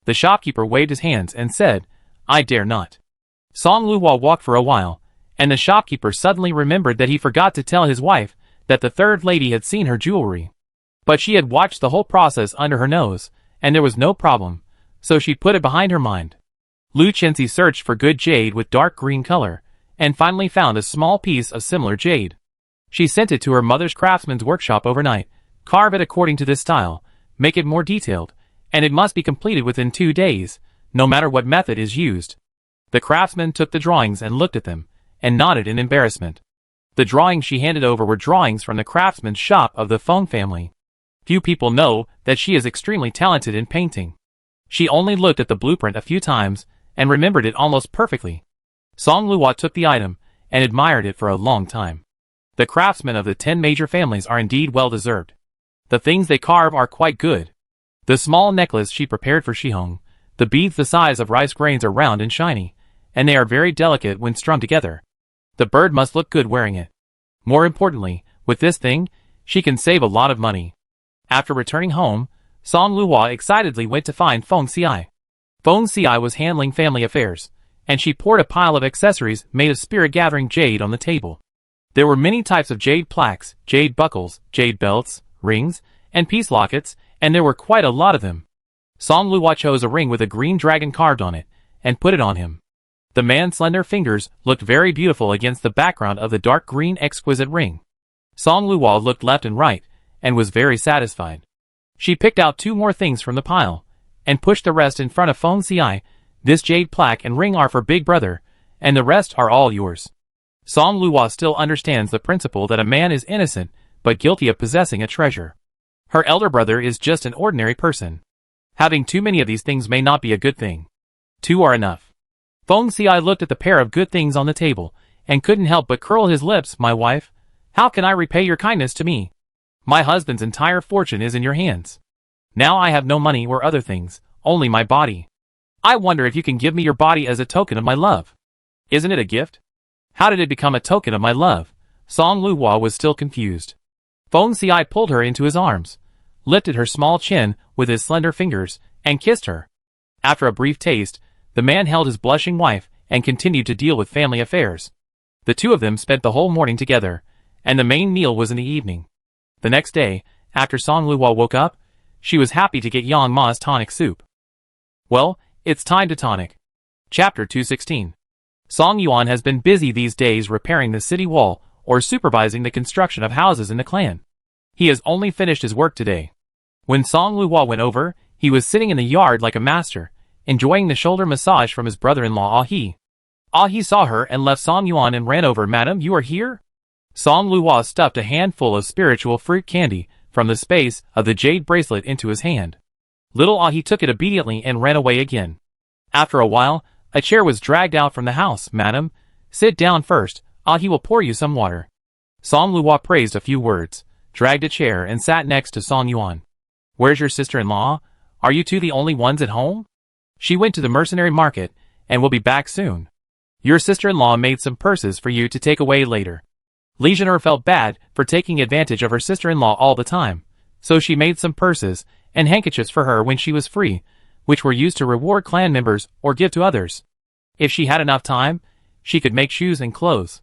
The shopkeeper waved his hands and said, I dare not. Song Luo walked for a while, and the shopkeeper suddenly remembered that he forgot to tell his wife that the third lady had seen her jewelry. But she had watched the whole process under her nose, and there was no problem, so she put it behind her mind. Lu Chenxi searched for good jade with dark green color, and finally found a small piece of similar jade. She sent it to her mother's craftsman's workshop overnight. Carve it according to this style, make it more detailed, and it must be completed within 2 days, no matter what method is used. The craftsman took the drawings and looked at them, and nodded in embarrassment. The drawings she handed over were drawings from the craftsman's shop of the Feng family. Few people know that she is extremely talented in painting. She only looked at the blueprint a few times, and remembered it almost perfectly. Song Luo took the item, and admired it for a long time. The craftsmen of the 10 major families are indeed well deserved. The things they carve are quite good. The small necklace she prepared for Shihong, the beads the size of rice grains are round and shiny, and they are very delicate when strung together. The bird must look good wearing it. More importantly, with this thing, she can save a lot of money. After returning home, Song Luo excitedly went to find Feng Xi. Feng Xi was handling family affairs, and she poured a pile of accessories made of spirit-gathering jade on the table. There were many types of jade plaques, jade buckles, jade belts, rings, and peace lockets, and there were quite a lot of them. Song Luo chose a ring with a green dragon carved on it, and put it on him. The man's slender fingers looked very beautiful against the background of the dark green exquisite ring. Song Luo looked left and right, and was very satisfied. She picked out 2 more things from the pile, and pushed the rest in front of Feng Xi. This jade plaque and ring are for Big Brother, and the rest are all yours. Song Luo still understands the principle that a man is innocent, but guilty of possessing a treasure. Her elder brother is just an ordinary person. Having too many of these things may not be a good thing. 2 are enough. Feng Xi looked at the pair of good things on the table, and couldn't help but curl his lips. My wife, how can I repay your kindness to me? My husband's entire fortune is in your hands. Now I have no money or other things, only my body. I wonder if you can give me your body as a token of my love. Isn't it a gift? How did it become a token of my love? Song Luo was still confused. Feng Xi pulled her into his arms, lifted her small chin with his slender fingers, and kissed her. After a brief taste, the man held his blushing wife and continued to deal with family affairs. The 2 of them spent the whole morning together, and the main meal was in the evening. The next day, after Song Luo woke up, she was happy to get Yang Ma's tonic soup. Well, it's time to tonic. Chapter 216. Song Yuan has been busy these days repairing the city wall or supervising the construction of houses in the clan. He has only finished his work today. When Song Luo went over, he was sitting in the yard like a master, enjoying the shoulder massage from his brother-in-law Ah-hee. Ah-hee saw her and left Song Yuan and ran over. Madam, you are here? Song Luo stuffed a handful of spiritual fruit candy from the space of the jade bracelet into his hand. Little Ah-hee took it obediently and ran away again. After a while, a chair was dragged out from the house. Madam, sit down first. Ah-hee will pour you some water. Song Luo praised a few words, dragged a chair and sat next to Song Yuan. Where's your sister-in-law? Are you 2 the only ones at home? She went to the mercenary market and will be back soon. Your sister-in-law made some purses for you to take away later. Legionnaire felt bad for taking advantage of her sister-in-law all the time, so she made some purses and handkerchiefs for her when she was free, which were used to reward clan members or give to others. If she had enough time, she could make shoes and clothes.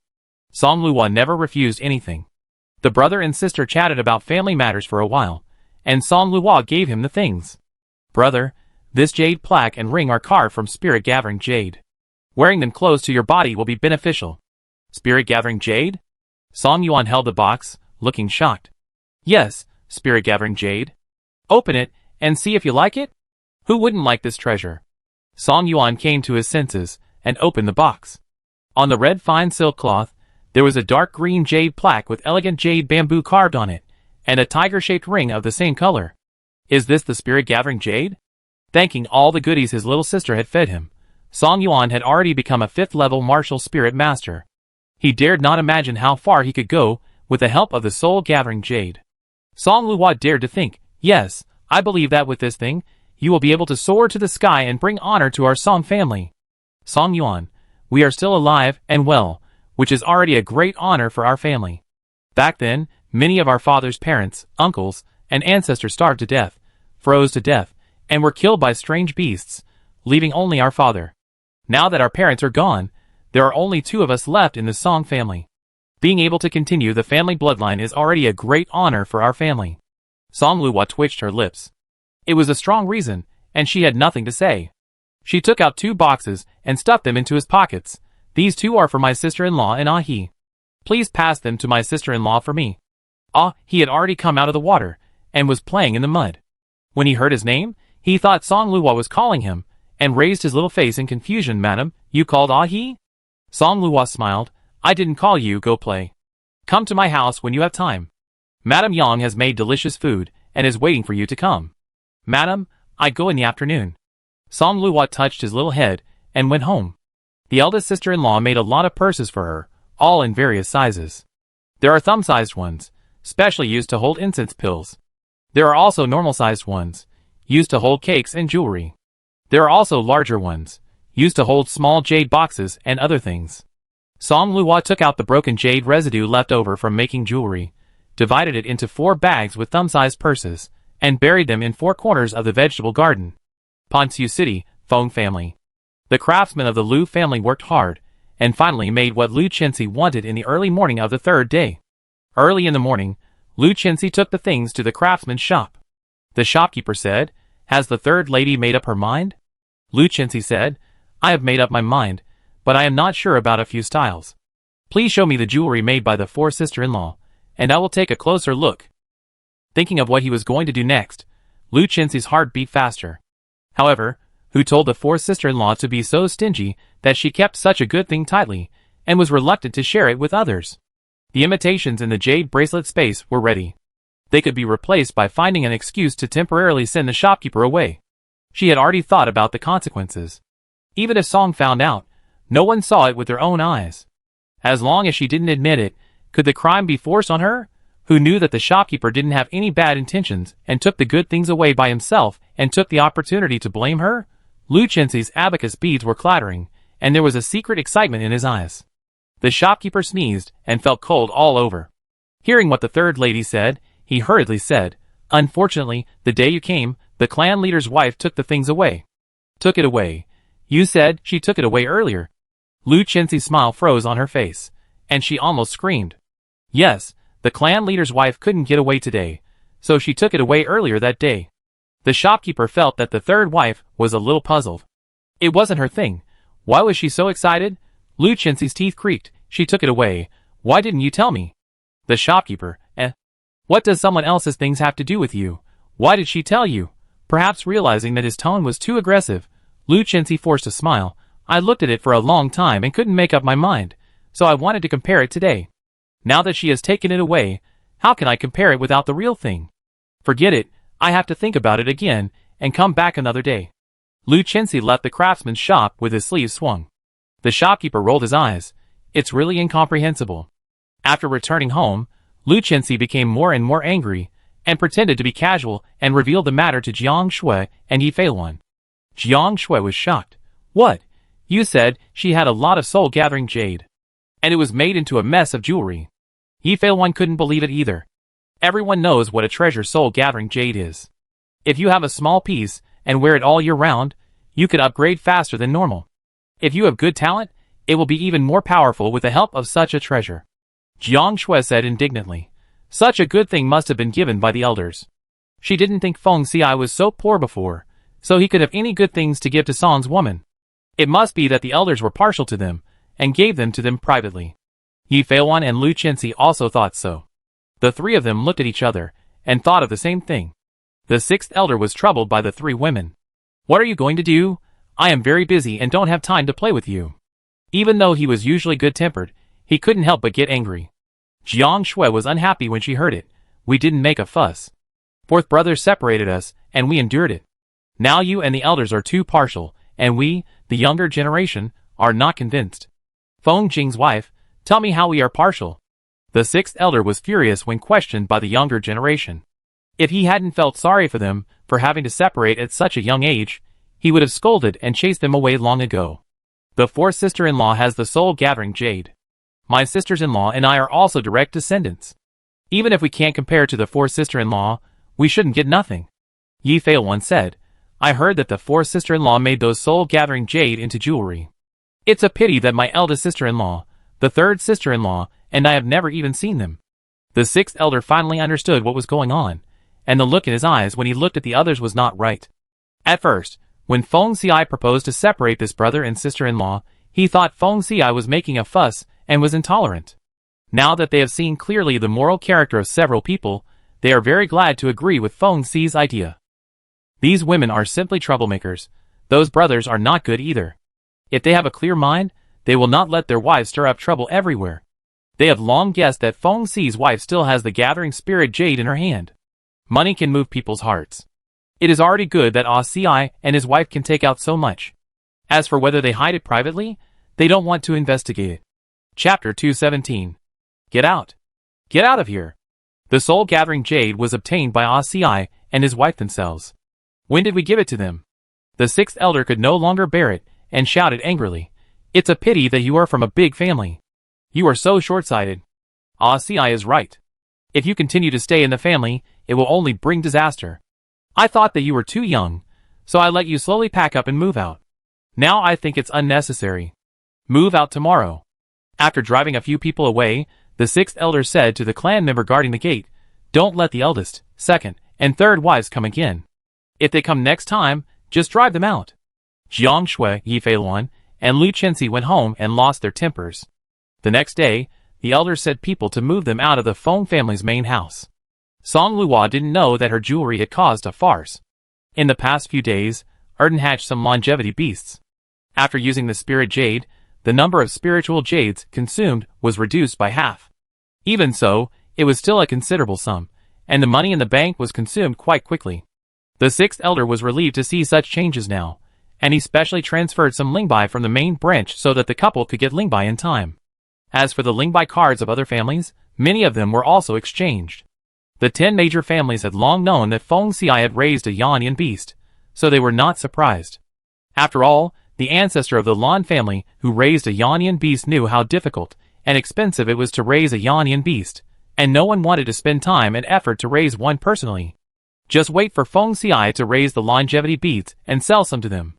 Song Luo never refused anything. The brother and sister chatted about family matters for a while, and Song Luo gave him the things. Brother, this jade plaque and ring are carved from spirit-gathering jade. Wearing them close to your body will be beneficial. Spirit-gathering jade? Song Yuan held the box, looking shocked. Yes, spirit-gathering jade. Open it, and see if you like it? Who wouldn't like this treasure? Song Yuan came to his senses, and opened the box. On the red fine silk cloth, there was a dark green jade plaque with elegant jade bamboo carved on it, and a tiger-shaped ring of the same color. Is this the spirit-gathering jade? Thanking all the goodies his little sister had fed him, Song Yuan had already become a 5th-level martial spirit master. He dared not imagine how far he could go with the help of the soul-gathering jade. Song Luo dared to think, yes, I believe that with this thing, you will be able to soar to the sky and bring honor to our Song family. Song Yuan, we are still alive and well, which is already a great honor for our family. Back then, many of our father's parents, uncles, and ancestors starved to death, froze to death, and were killed by strange beasts, leaving only our father. Now that our parents are gone, there are only 2 of us left in the Song family. Being able to continue the family bloodline is already a great honor for our family. Song Luo twitched her lips. It was a strong reason, and she had nothing to say. She took out 2 boxes and stuffed them into his pockets. These 2 are for my sister-in-law and Ahi. Please pass them to my sister-in-law for me. He had already come out of the water, and was playing in the mud. When he heard his name, he thought Song Luo was calling him, and raised his little face in confusion. Madam, you called Ahi? Song Luo smiled. I didn't call you, go play. Come to my house when you have time. Madam Yang has made delicious food, and is waiting for you to come. Madam, I go in the afternoon. Song Luo touched his little head, and went home. The eldest sister-in-law made a lot of purses for her, all in various sizes. There are thumb-sized ones, specially used to hold incense pills. There are also normal-sized ones, used to hold cakes and jewelry. There are also larger ones, used to hold small jade boxes and other things. Song Luo took out the broken jade residue left over from making jewelry, divided it into 4 bags with thumb-sized purses, and buried them in 4 corners of the vegetable garden. Ponsu City, Feng family. The craftsmen of the Lu family worked hard, and finally made what Lu Chenxi wanted in the early morning of the 3rd day. Early in the morning, Lu Chenxi took the things to the craftsman's shop. The shopkeeper said, has the 3rd lady made up her mind? Lu Chenxi said, I have made up my mind, but I am not sure about a few styles. Please show me the jewelry made by the 4 sister-in-law, and I will take a closer look. Thinking of what he was going to do next, Lu Chenxi's heart beat faster. However, who told the 4 sister-in-law to be so stingy that she kept such a good thing tightly, and was reluctant to share it with others? The imitations in the jade bracelet space were ready. They could be replaced by finding an excuse to temporarily send the shopkeeper away. She had already thought about the consequences. Even if Song found out, no one saw it with their own eyes. As long as she didn't admit it, could the crime be forced on her, who knew that the shopkeeper didn't have any bad intentions and took the good things away by himself and took the opportunity to blame her? Lu Chenxi's abacus beads were clattering, and there was a secret excitement in his eyes. The shopkeeper sneezed and felt cold all over. Hearing what the 3rd lady said, he hurriedly said, unfortunately, the day you came, the clan leader's wife took the things away. Took it away. You said she took it away earlier. Lu Chenxi's smile froze on her face, and she almost screamed. Yes, the clan leader's wife couldn't get away today, so she took it away earlier that day. The shopkeeper felt that the 3rd wife was a little puzzled. It wasn't her thing. Why was she so excited? Lu Chenxi's teeth creaked. She took it away. Why didn't you tell me? The shopkeeper, What does someone else's things have to do with you? Why did she tell you? Perhaps realizing that his tone was too aggressive, Lu Chenxi forced a smile. I looked at it for a long time and couldn't make up my mind, so I wanted to compare it today. Now that she has taken it away, how can I compare it without the real thing? Forget it, I have to think about it again, and come back another day. Lu Chenxi left the craftsman's shop with his sleeves swung. The shopkeeper rolled his eyes. It's really incomprehensible. After returning home, Lu Chenxi became more and more angry, and pretended to be casual and revealed the matter to Jiang Shui and Yi Feiluan. Jiang Shui was shocked. What? You said she had a lot of soul-gathering jade, and it was made into a mess of jewelry. Yi Feiluan couldn't believe it either. Everyone knows what a treasure soul-gathering jade is. If you have a small piece and wear it all year round, you could upgrade faster than normal. If you have good talent, it will be even more powerful with the help of such a treasure. Jiang Shui said indignantly. Such a good thing must have been given by the elders. She didn't think Feng Xi was so poor before, so he could have any good things to give to Song's woman. It must be that the elders were partial to them, and gave them to them privately. Yi Feiluan and Lu Chenxi also thought so. The 3 of them looked at each other, and thought of the same thing. The 6th elder was troubled by the 3 women. What are you going to do? I am very busy and don't have time to play with you. Even though he was usually good-tempered, he couldn't help but get angry. Jiang Shui was unhappy when she heard it. We didn't make a fuss. 4th brother separated us, and we endured it. Now you and the elders are too partial, and we, the younger generation, are not convinced. Feng Jing's wife, tell me how we are partial. The sixth elder was furious when questioned by the younger generation. If he hadn't felt sorry for them for having to separate at such a young age, he would have scolded and chased them away long ago. The fourth sister-in-law has the soul-gathering jade. My sisters-in-law and I are also direct descendants. Even if we can't compare to the fourth sister-in-law, we shouldn't get nothing. Yi Fei once said, I heard that the fourth sister-in-law made those soul-gathering jade into jewelry. It's a pity that my eldest sister-in-law, the third sister-in-law, and I have never even seen them. The sixth elder finally understood what was going on, and the look in his eyes when he looked at the others was not right. At first, when Feng Xi proposed to separate this brother and sister-in-law, he thought Feng Xi was making a fuss and was intolerant. Now that they have seen clearly the moral character of several people, they are very glad to agree with Feng Xi's idea. These women are simply troublemakers. Those brothers are not good either. If they have a clear mind, they will not let their wives stir up trouble everywhere. They have long guessed that Feng Xi's wife still has the gathering spirit jade in her hand. Money can move people's hearts. It is already good that Ci and his wife can take out so much. As for whether they hide it privately, they don't want to investigate it. Chapter 217. Get out. Get out of here. The soul-gathering jade was obtained by Ci and his wife themselves. When did we give it to them? The sixth elder could no longer bear it, and shouted angrily, It's a pity that you are from a big family. You are so short-sighted. Ci is right. If you continue to stay in the family, it will only bring disaster. I thought that you were too young, so I let you slowly pack up and move out. Now I think it's unnecessary. Move out tomorrow. After driving a few people away, the sixth elder said to the clan member guarding the gate, Don't let the eldest, second, and third wives come again. If they come next time, just drive them out. Jiang Shui, Yi Feiluan, and Lu Chenxi went home and lost their tempers. The next day, the elder said people to move them out of the Feng family's main house. Song Luo didn't know that her jewelry had caused a farce. In the past few days, Erden hatched some longevity beasts. After using the spirit jade, the number of spiritual jades consumed was reduced by half. Even so, it was still a considerable sum, and the money in the bank was consumed quite quickly. The sixth elder was relieved to see such changes now, and he specially transferred some Lingbai from the main branch so that the couple could get Lingbai in time. As for the Lingbai cards of other families, many of them were also exchanged. The 10 major families had long known that Feng Xi had raised a Yanyan beast, so they were not surprised. After all, the ancestor of the Lan family who raised a Yanyan beast knew how difficult and expensive it was to raise a Yanyan beast, and no one wanted to spend time and effort to raise one personally. Just wait for Feng Xi to raise the longevity beads and sell some to them.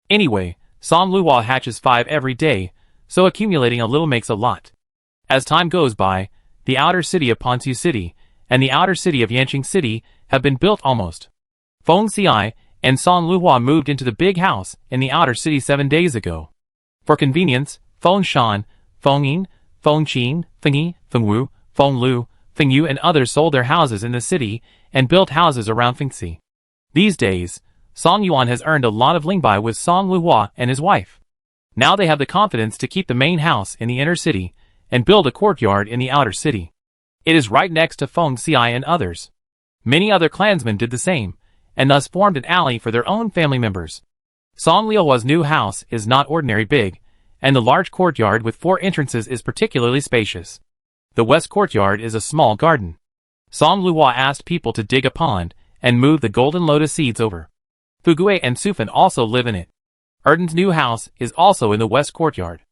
Anyway, Song Luo hatches 5 every day, so accumulating a little makes a lot. As time goes by, the outer city of Pontu City and the outer city of Yanqing City have been built almost. Feng Xi and Song Luo moved into the big house in the outer city 7 days ago. For convenience, Feng Shan, Feng Yin, Feng Qin, Feng Yi, Feng Wu, Feng Lu, Feng Yu and others sold their houses in the city and built houses around Fengxi. These days, Song Yuan has earned a lot of Lingbai with Song Luo and his wife. Now they have the confidence to keep the main house in the inner city and build a courtyard in the outer city. It is right next to Feng Xi and others. Many other clansmen did the same, and thus formed an alley for their own family members. Song Liuhua's new house is not ordinary big, and the large courtyard with 4 entrances is particularly spacious. The west courtyard is a small garden. Song Luo asked people to dig a pond and move the golden lotus seeds over. Fugue and Sufan also live in it. Erden's new house is also in the west courtyard.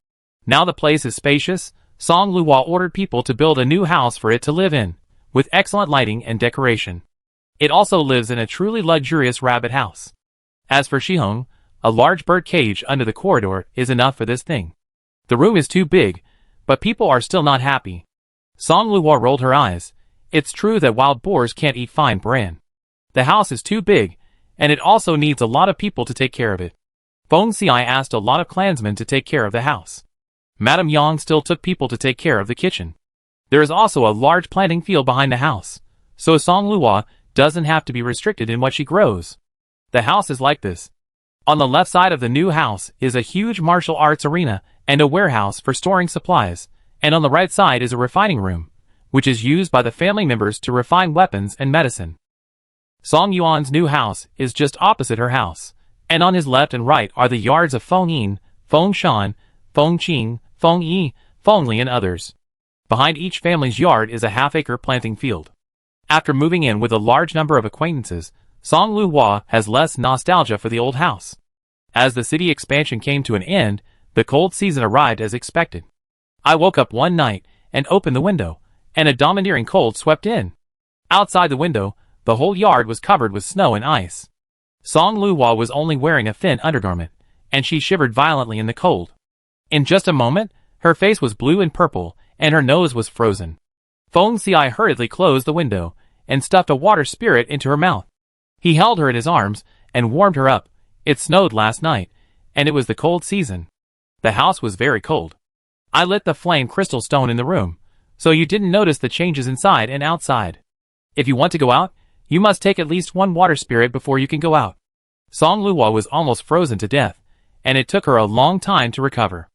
Now the place is spacious, Song Luo ordered people to build a new house for it to live in, with excellent lighting and decoration. It also lives in a truly luxurious rabbit house. As for Shihong, a large bird cage under the corridor is enough for this thing. The room is too big, but people are still not happy. Song Luo rolled her eyes. It's true that wild boars can't eat fine bran. The house is too big, and it also needs a lot of people to take care of it. Feng Xi asked a lot of clansmen to take care of the house. Madame Yang still took people to take care of the kitchen. There is also a large planting field behind the house, so Song Luo doesn't have to be restricted in what she grows. The house is like this. On the left side of the new house is a huge martial arts arena and a warehouse for storing supplies, and on the right side is a refining room, which is used by the family members to refine weapons and medicine. Song Yuan's new house is just opposite her house, and on his left and right are the yards of Feng Yin, Feng Shan, Feng Qing, Feng Yi, Feng Li, and others. Behind each family's yard is a half-acre planting field. After moving in with a large number of acquaintances, Song Luhua has less nostalgia for the old house. As the city expansion came to an end, the cold season arrived as expected. I woke up one night and opened the window, and a domineering cold swept in. Outside the window, the whole yard was covered with snow and ice. Song Luhua was only wearing a thin undergarment, and she shivered violently in the cold. In just a moment, her face was blue and purple, and her nose was frozen. Feng Xi hurriedly closed the window and stuffed a water spirit into her mouth. He held her in his arms and warmed her up. It snowed last night, and it was the cold season. The house was very cold. I lit the flame crystal stone in the room, so you didn't notice the changes inside and outside. If you want to go out, you must take at least one water spirit before you can go out. Song Luhua was almost frozen to death, and it took her a long time to recover.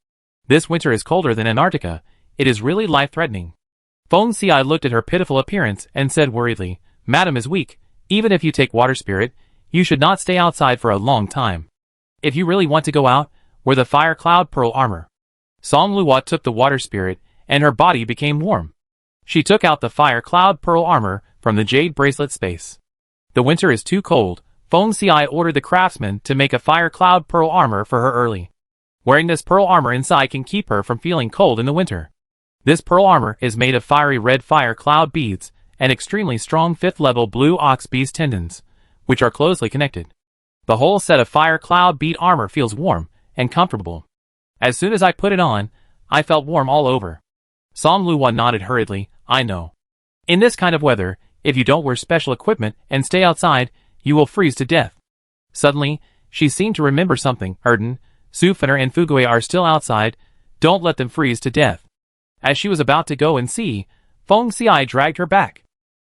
This winter is colder than Antarctica. It is really life-threatening. Feng Xi looked at her pitiful appearance and said worriedly, "Madam is weak. Even if you take water spirit, you should not stay outside for a long time. If you really want to go out, wear the fire cloud pearl armor." Song Luhua took the water spirit, and her body became warm. She took out the fire cloud pearl armor from the jade bracelet space. The winter is too cold. Feng Xi ordered the craftsman to make a fire cloud pearl armor for her early. Wearing this pearl armor inside can keep her from feeling cold in the winter. This pearl armor is made of fiery red fire cloud beads and extremely strong 5th level blue ox beast tendons, which are closely connected. The whole set of fire cloud bead armor feels warm and comfortable. As soon as I put it on, I felt warm all over. Song Luhua nodded hurriedly. "I know. In this kind of weather, if you don't wear special equipment and stay outside, you will freeze to death." Suddenly, she seemed to remember something. "Erden, Sufener and Fugui are still outside. Don't let them freeze to death." As she was about to go and see, Feng Xi dragged her back.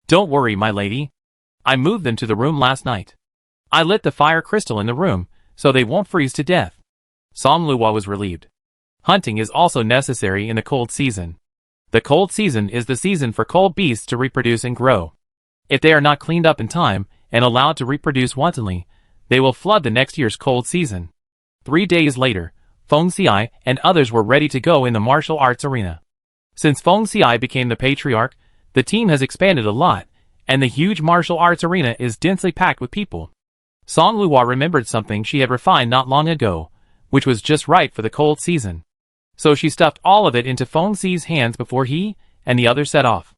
"Don't worry, my lady. I moved them to the room last night. I lit the fire crystal in the room, so they won't freeze to death." Song Luhua was relieved. Hunting is also necessary in the cold season. The cold season is the season for cold beasts to reproduce and grow. If they are not cleaned up in time and allowed to reproduce wantonly, they will flood the next year's cold season. 3 days later, Feng Xi and others were ready to go in the martial arts arena. Since Feng Xi became the patriarch, the team has expanded a lot, and the huge martial arts arena is densely packed with people. Song Luhua remembered something she had refined not long ago, which was just right for the cold season. So she stuffed all of it into Feng Xi's hands before he and the others set off.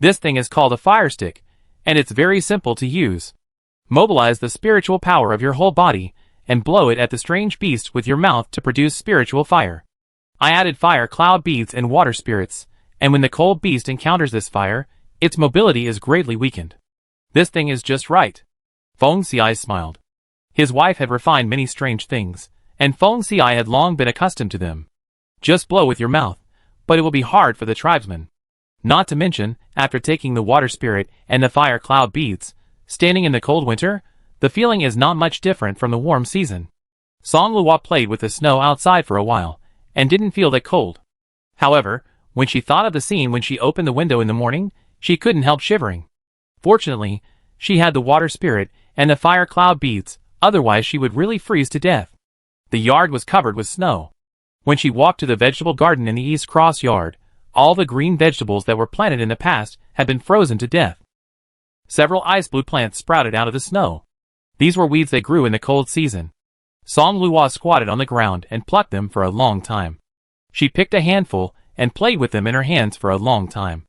This thing is called a fire stick, and it's very simple to use. Mobilize the spiritual power of your whole body, and blow it at the strange beast with your mouth to produce spiritual fire. I added fire cloud beads and water spirits, and when the cold beast encounters this fire, its mobility is greatly weakened. This thing is just right. Feng Xi smiled. His wife had refined many strange things, and Feng Xi had long been accustomed to them. Just blow with your mouth, but it will be hard for the tribesmen. Not to mention, after taking the water spirit and the fire cloud beads, standing in the cold winter, the feeling is not much different from the warm season. Song Luhua played with the snow outside for a while, and didn't feel that cold. However, when she thought of the scene when she opened the window in the morning, she couldn't help shivering. Fortunately, she had the water spirit and the fire cloud beads, otherwise she would really freeze to death. The yard was covered with snow. When she walked to the vegetable garden in the East Cross yard, all the green vegetables that were planted in the past had been frozen to death. Several ice blue plants sprouted out of the snow. These were weeds that grew in the cold season. Song Luhua squatted on the ground and plucked them for a long time. She picked a handful and played with them in her hands for a long time.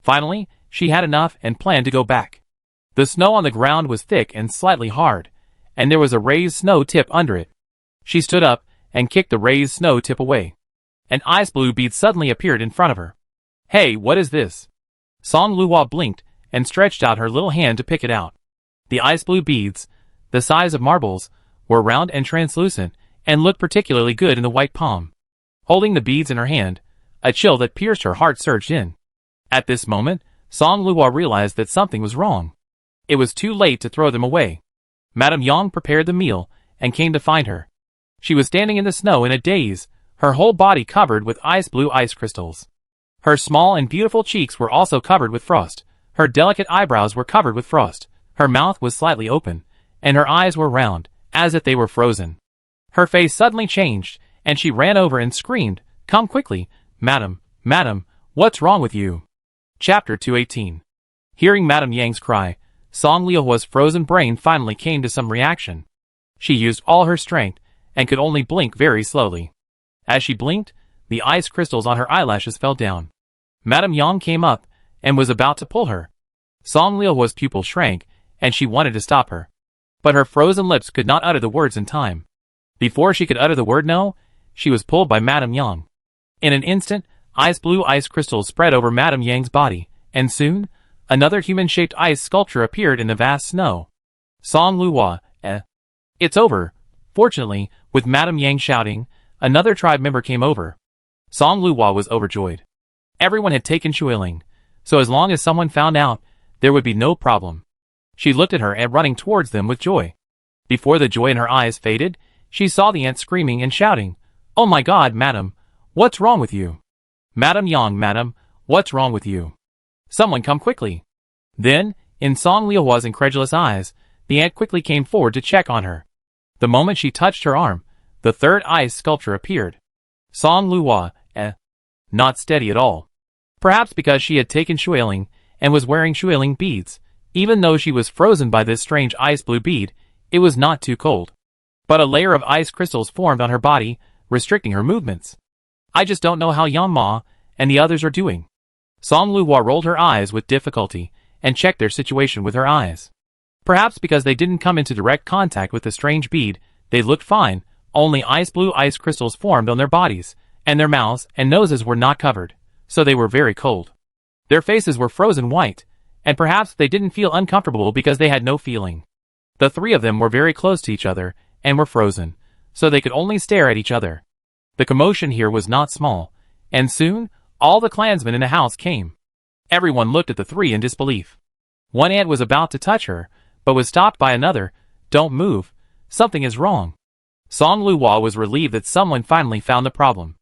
Finally, she had enough and planned to go back. The snow on the ground was thick and slightly hard, and there was a raised snow tip under it. She stood up and kicked the raised snow tip away. An ice blue bead suddenly appeared in front of her. "Hey, what is this?" Song Luhua blinked and stretched out her little hand to pick it out. The ice blue beads, the size of marbles, were round and translucent, and looked particularly good in the white palm. Holding the beads in her hand, a chill that pierced her heart surged in. At this moment, Song Luhua realized that something was wrong. It was too late to throw them away. Madame Yang prepared the meal, and came to find her. She was standing in the snow in a daze, her whole body covered with ice blue ice crystals. Her small and beautiful cheeks were also covered with frost, her delicate eyebrows were covered with frost, her mouth was slightly open, and her eyes were round, as if they were frozen. Her face suddenly changed, and she ran over and screamed, "Come quickly, madam, madam, what's wrong with you?" Chapter 218. Hearing Madame Yang's cry, Song Liuhua's frozen brain finally came to some reaction. She used all her strength, and could only blink very slowly. As she blinked, the ice crystals on her eyelashes fell down. Madame Yang came up, and was about to pull her. Song Liuhua's pupil shrank, and she wanted to stop her. But her frozen lips could not utter the words in time. Before she could utter the word no, she was pulled by Madame Yang. In an instant, ice-blue ice crystals spread over Madame Yang's body, and soon, another human-shaped ice sculpture appeared in the vast snow. Song Liuhua, It's over. Fortunately, with Madame Yang shouting, another tribe member came over. Song Liuhua was overjoyed. Everyone had taken Shuiling, so as long as someone found out, there would be no problem. She looked at her and running towards them with joy. Before the joy in her eyes faded, she saw the ant screaming and shouting, "Oh my God, madam, what's wrong with you? Madame Yang, madam, what's wrong with you? Someone come quickly." Then, in Song Liuhua's incredulous eyes, the ant quickly came forward to check on her. The moment she touched her arm, the third ice sculpture appeared. Song Liuhua, not steady at all. Perhaps because she had taken Shuiling, and was wearing Shuiling beads. Even though she was frozen by this strange ice-blue bead, it was not too cold. But a layer of ice crystals formed on her body, restricting her movements. "I just don't know how Yang Ma and the others are doing." Song Liuhua rolled her eyes with difficulty, and checked their situation with her eyes. Perhaps because they didn't come into direct contact with the strange bead, they looked fine, only ice-blue ice crystals formed on their bodies, and their mouths and noses were not covered, so they were very cold. Their faces were frozen white, and perhaps they didn't feel uncomfortable because they had no feeling. The three of them were very close to each other, and were frozen, so they could only stare at each other. The commotion here was not small, and soon, all the clansmen in the house came. Everyone looked at the three in disbelief. One ant was about to touch her, but was stopped by another. "Don't move, something is wrong." Song Liuhua was relieved that someone finally found the problem.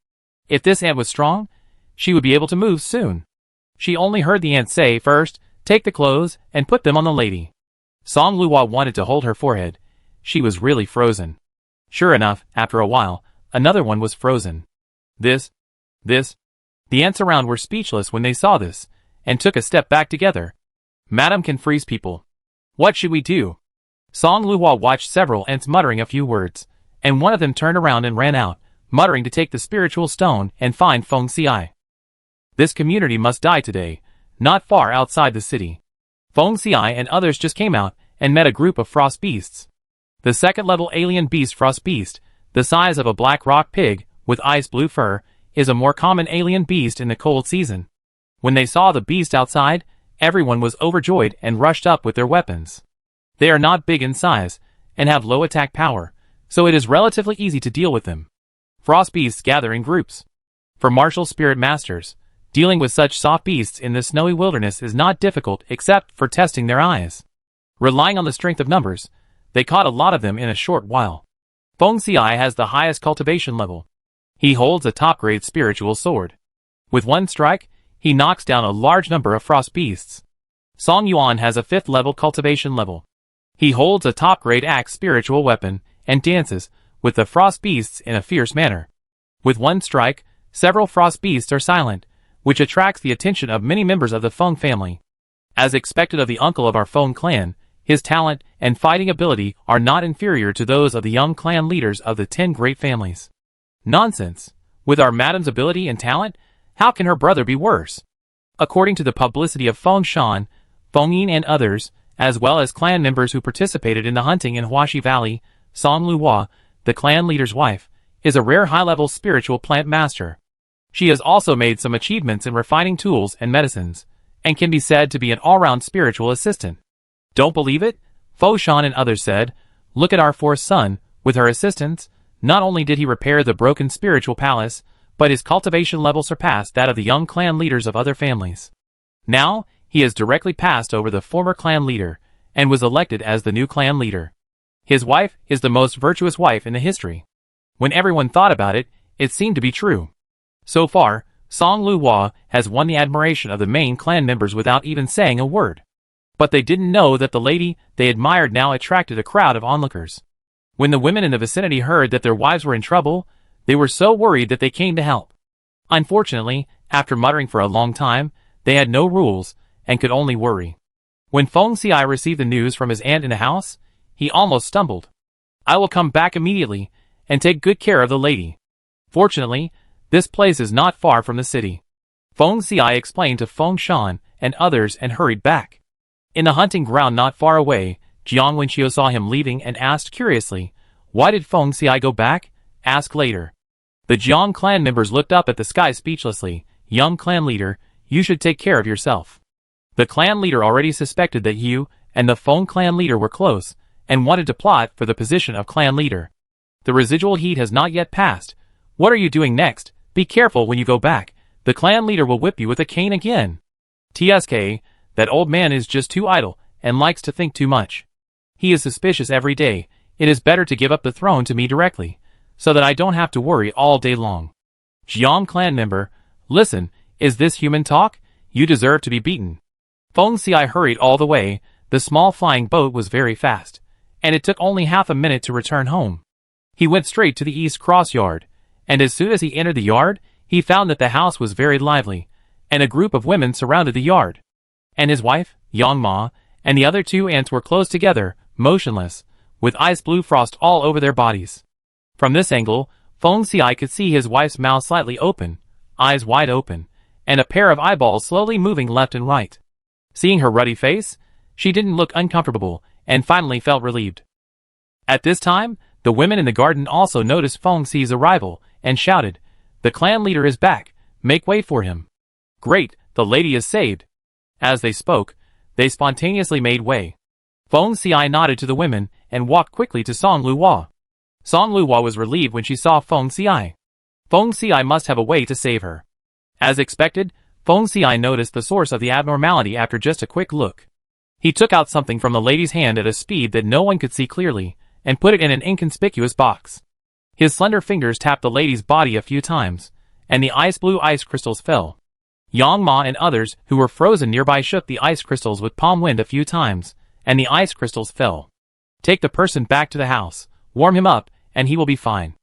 If this ant was strong, she would be able to move soon. She only heard the ant say, "First, take the clothes and put them on the lady." Song Liuhua wanted to hold her forehead. She was really frozen. Sure enough, after a while, another one was frozen. This. The ants around were speechless when they saw this, and took a step back together. "Madam can freeze people. What should we do?" Song Liuhua watched several ants muttering a few words, and one of them turned around and ran out, muttering to take the spiritual stone and find Feng Xiai. This community must die today, not far outside the city. Feng Xiai and others just came out and met a group of frost beasts. The second-level alien beast frost beast, the size of a black rock pig with ice-blue fur, is a more common alien beast in the cold season. When they saw the beast outside, everyone was overjoyed and rushed up with their weapons. They are not big in size, and have low attack power, so it is relatively easy to deal with them. Frost beasts gather in groups. For martial spirit masters, dealing with such soft beasts in the snowy wilderness is not difficult except for testing their eyes. Relying on the strength of numbers, they caught a lot of them in a short while. Feng Xiai has the highest cultivation level. He holds a top-grade spiritual sword. With one strike, he knocks down a large number of frost beasts. Song Yuan has a 5th-level cultivation level. He holds a top-grade axe spiritual weapon, and dances with the frost beasts in a fierce manner. With one strike, several frost beasts are silent, which attracts the attention of many members of the Feng family. As expected of the uncle of our Feng clan, his talent and fighting ability are not inferior to those of the young clan leaders of the 10 great families. Nonsense! With our madam's ability and talent, how can her brother be worse? According to the publicity of Feng Shan, Feng Yin and others, as well as clan members who participated in the hunting in Huaxi Valley, Song Liuhua, the clan leader's wife, is a rare high-level spiritual plant master. She has also made some achievements in refining tools and medicines, and can be said to be an all-round spiritual assistant. Don't believe it? Fo Shan and others said, "Look at our fourth son, with her assistance. Not only did he repair the broken spiritual palace, but his cultivation level surpassed that of the young clan leaders of other families. Now, he has directly passed over the former clan leader, and was elected as the new clan leader. His wife is the most virtuous wife in the history." When everyone thought about it, it seemed to be true. So far, Song Liuhua has won the admiration of the main clan members without even saying a word. But they didn't know that the lady they admired now attracted a crowd of onlookers. When the women in the vicinity heard that their wives were in trouble, they were so worried that they came to help. Unfortunately, after muttering for a long time, they had no rules, and could only worry. When Feng Xiai received the news from his aunt in the house, he almost stumbled. "I will come back immediately, and take good care of the lady." Fortunately, this place is not far from the city. Feng Xiai explained to Feng Shan and others and hurried back. In the hunting ground not far away, Jiang Wenqiu saw him leaving and asked curiously, "Why did Feng Xiai go back?" Ask later. The Jiang clan members looked up at the sky speechlessly. "Young clan leader, you should take care of yourself." The clan leader already suspected that you and the Feng clan leader were close, and wanted to plot for the position of clan leader. The residual heat has not yet passed. What are you doing next? Be careful when you go back. The clan leader will whip you with a cane again. TSK, that old man is just too idle, and likes to think too much. He is suspicious every day. It is better to give up the throne to me directly, so that I don't have to worry all day long. Jiang clan member, listen, is this human talk? You deserve to be beaten. Feng Xiai hurried all the way. The small flying boat was very fast, and it took only half a minute to return home. He went straight to the East Cross yard, and as soon as he entered the yard, he found that the house was very lively, and a group of women surrounded the yard. And his wife, Yang Ma, and the other two aunts were close together, motionless, with ice blue frost all over their bodies. From this angle, Feng Xiai could see his wife's mouth slightly open, eyes wide open, and a pair of eyeballs slowly moving left and right. Seeing her ruddy face, she didn't look uncomfortable, and finally felt relieved. At this time, the women in the garden also noticed Feng Xi's arrival, and shouted, "The clan leader is back, make way for him." "Great, the lady is saved." As they spoke, they spontaneously made way. Feng Xiai nodded to the women, and walked quickly to Song Luhua. Song Luhua was relieved when she saw Feng Xiai. Feng Xiai must have a way to save her. As expected, Feng Xiai noticed the source of the abnormality after just a quick look. He took out something from the lady's hand at a speed that no one could see clearly, and put it in an inconspicuous box. His slender fingers tapped the lady's body a few times, and the ice-blue ice crystals fell. Yang Ma and others who were frozen nearby shook the ice crystals with palm wind a few times, and the ice crystals fell. "Take the person back to the house, warm him up, and he will be fine,"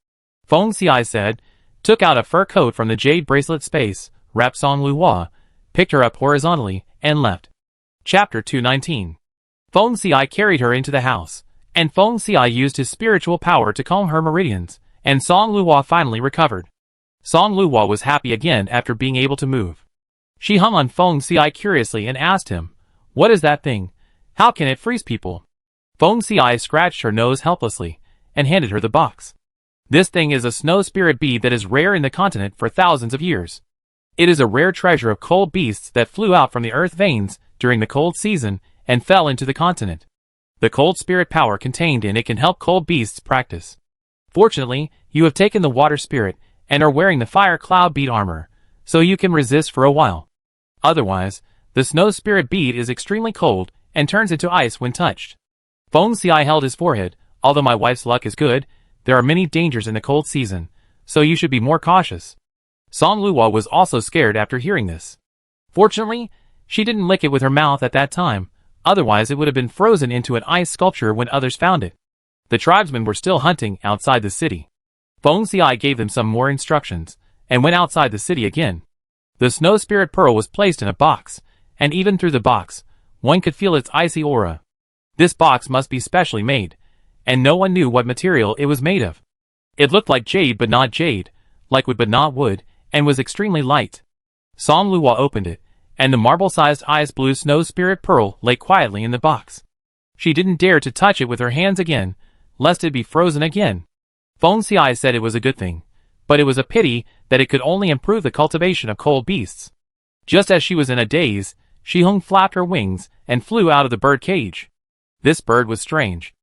Feng Xiai said, took out a fur coat from the jade bracelet space, wrapped Song Luhua, picked her up horizontally, and left. Chapter 219. Feng Xiai carried her into the house, and Feng Xiai used his spiritual power to calm her meridians, and Song Luhua finally recovered. Song Luhua was happy again after being able to move. She hung on Feng Xiai curiously and asked him, "What is that thing? How can it freeze people?" Feng Xiai scratched her nose helplessly, and handed her the box. "This thing is a snow spirit bead that is rare in the continent for thousands of years. It is a rare treasure of cold beasts that flew out from the earth veins during the cold season and fell into the continent. The cold spirit power contained in it can help cold beasts practice. Fortunately, you have taken the water spirit and are wearing the fire cloud bead armor, so you can resist for a while. Otherwise, the snow spirit bead is extremely cold and turns into ice when touched." Feng Xiai held his forehead. "Although my wife's luck is good, there are many dangers in the cold season, so you should be more cautious." Song Luhua was also scared after hearing this. Fortunately, she didn't lick it with her mouth at that time, otherwise it would have been frozen into an ice sculpture when others found it. The tribesmen were still hunting outside the city. Feng Xiai gave them some more instructions, and went outside the city again. The snow spirit pearl was placed in a box, and even through the box, one could feel its icy aura. This box must be specially made, and no one knew what material it was made of. It looked like jade but not jade, like wood but not wood, and was extremely light. Song Luhua opened it, and the marble-sized ice-blue snow spirit pearl lay quietly in the box. She didn't dare to touch it with her hands again, lest it be frozen again. Feng Xiai said it was a good thing, but it was a pity that it could only improve the cultivation of cold beasts. Just as she was in a daze, Shihong flapped her wings and flew out of the bird cage. This bird was strange.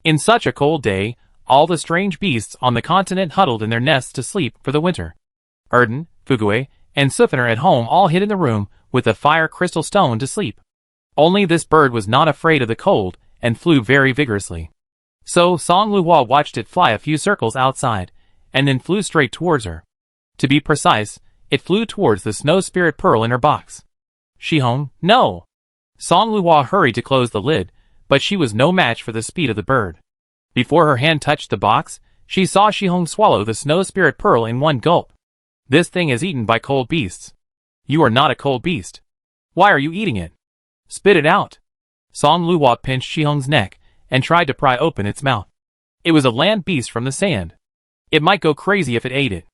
In such a cold day, all the strange beasts on the continent huddled in their nests to sleep for the winter. Erden, Fugui, and Sufener at home all hid in the room with a fire crystal stone to sleep. Only this bird was not afraid of the cold and flew very vigorously. So Song Luhua watched it fly a few circles outside, and then flew straight towards her. To be precise, it flew towards the snow spirit pearl in her box. Shihong, no! Song Luhua hurried to close the lid, but she was no match for the speed of the bird. Before her hand touched the box, she saw Shihong swallow the snow spirit pearl in one gulp. This thing is eaten by cold beasts. You are not a cold beast. Why are you eating it? Spit it out. Song Luhua pinched Shihong's neck and tried to pry open its mouth. It was a land beast from the sand. It might go crazy if it ate it.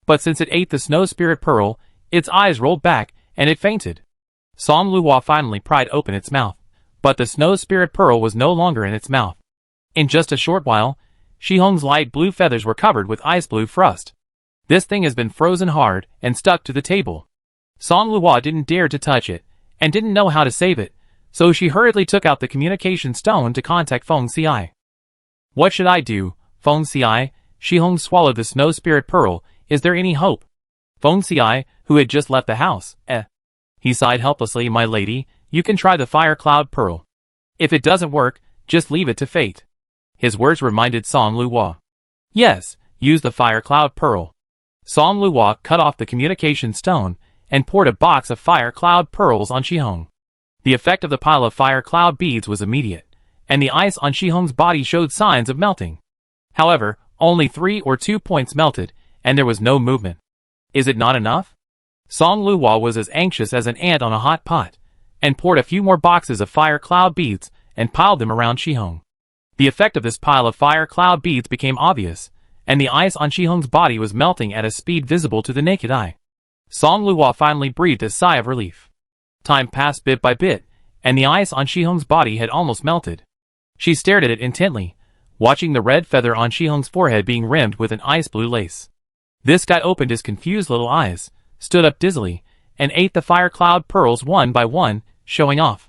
But since it ate the snow spirit pearl, its eyes rolled back and it fainted. Song Luhua finally pried open its mouth, but the snow spirit pearl was no longer in its mouth. In just a short while, Shihong's light blue feathers were covered with ice blue frost. This thing has been frozen hard and stuck to the table. Song Luhua didn't dare to touch it, and didn't know how to save it, so she hurriedly took out the communication stone to contact Feng Xiai. What should I do, Feng Xiai? Shihong swallowed the snow spirit pearl. Is there any hope? Feng Xiai, who had just left the house, He sighed helplessly. My lady, you can try the fire cloud pearl. If it doesn't work, just leave it to fate. His words reminded Song Luhua. Yes, use the fire cloud pearl. Song Luhua cut off the communication stone and poured a box of fire cloud pearls on Shihong. The effect of the pile of fire cloud beads was immediate, and the ice on Shihong's body showed signs of melting. However, only 3 or 2 points melted, and there was no movement. Is it not enough? Song Luhua was as anxious as an ant on a hot pot, and poured a few more boxes of fire cloud beads and piled them around Shihong. The effect of this pile of fire cloud beads became obvious, and the ice on Shihong's body was melting at a speed visible to the naked eye. Song Luhua finally breathed a sigh of relief. Time passed bit by bit, and the ice on Shihong's body had almost melted. She stared at it intently, watching the red feather on Shihong's forehead being rimmed with an ice blue lace. This guy opened his confused little eyes, stood up dizzily, and ate the fire cloud pearls one by one, showing off.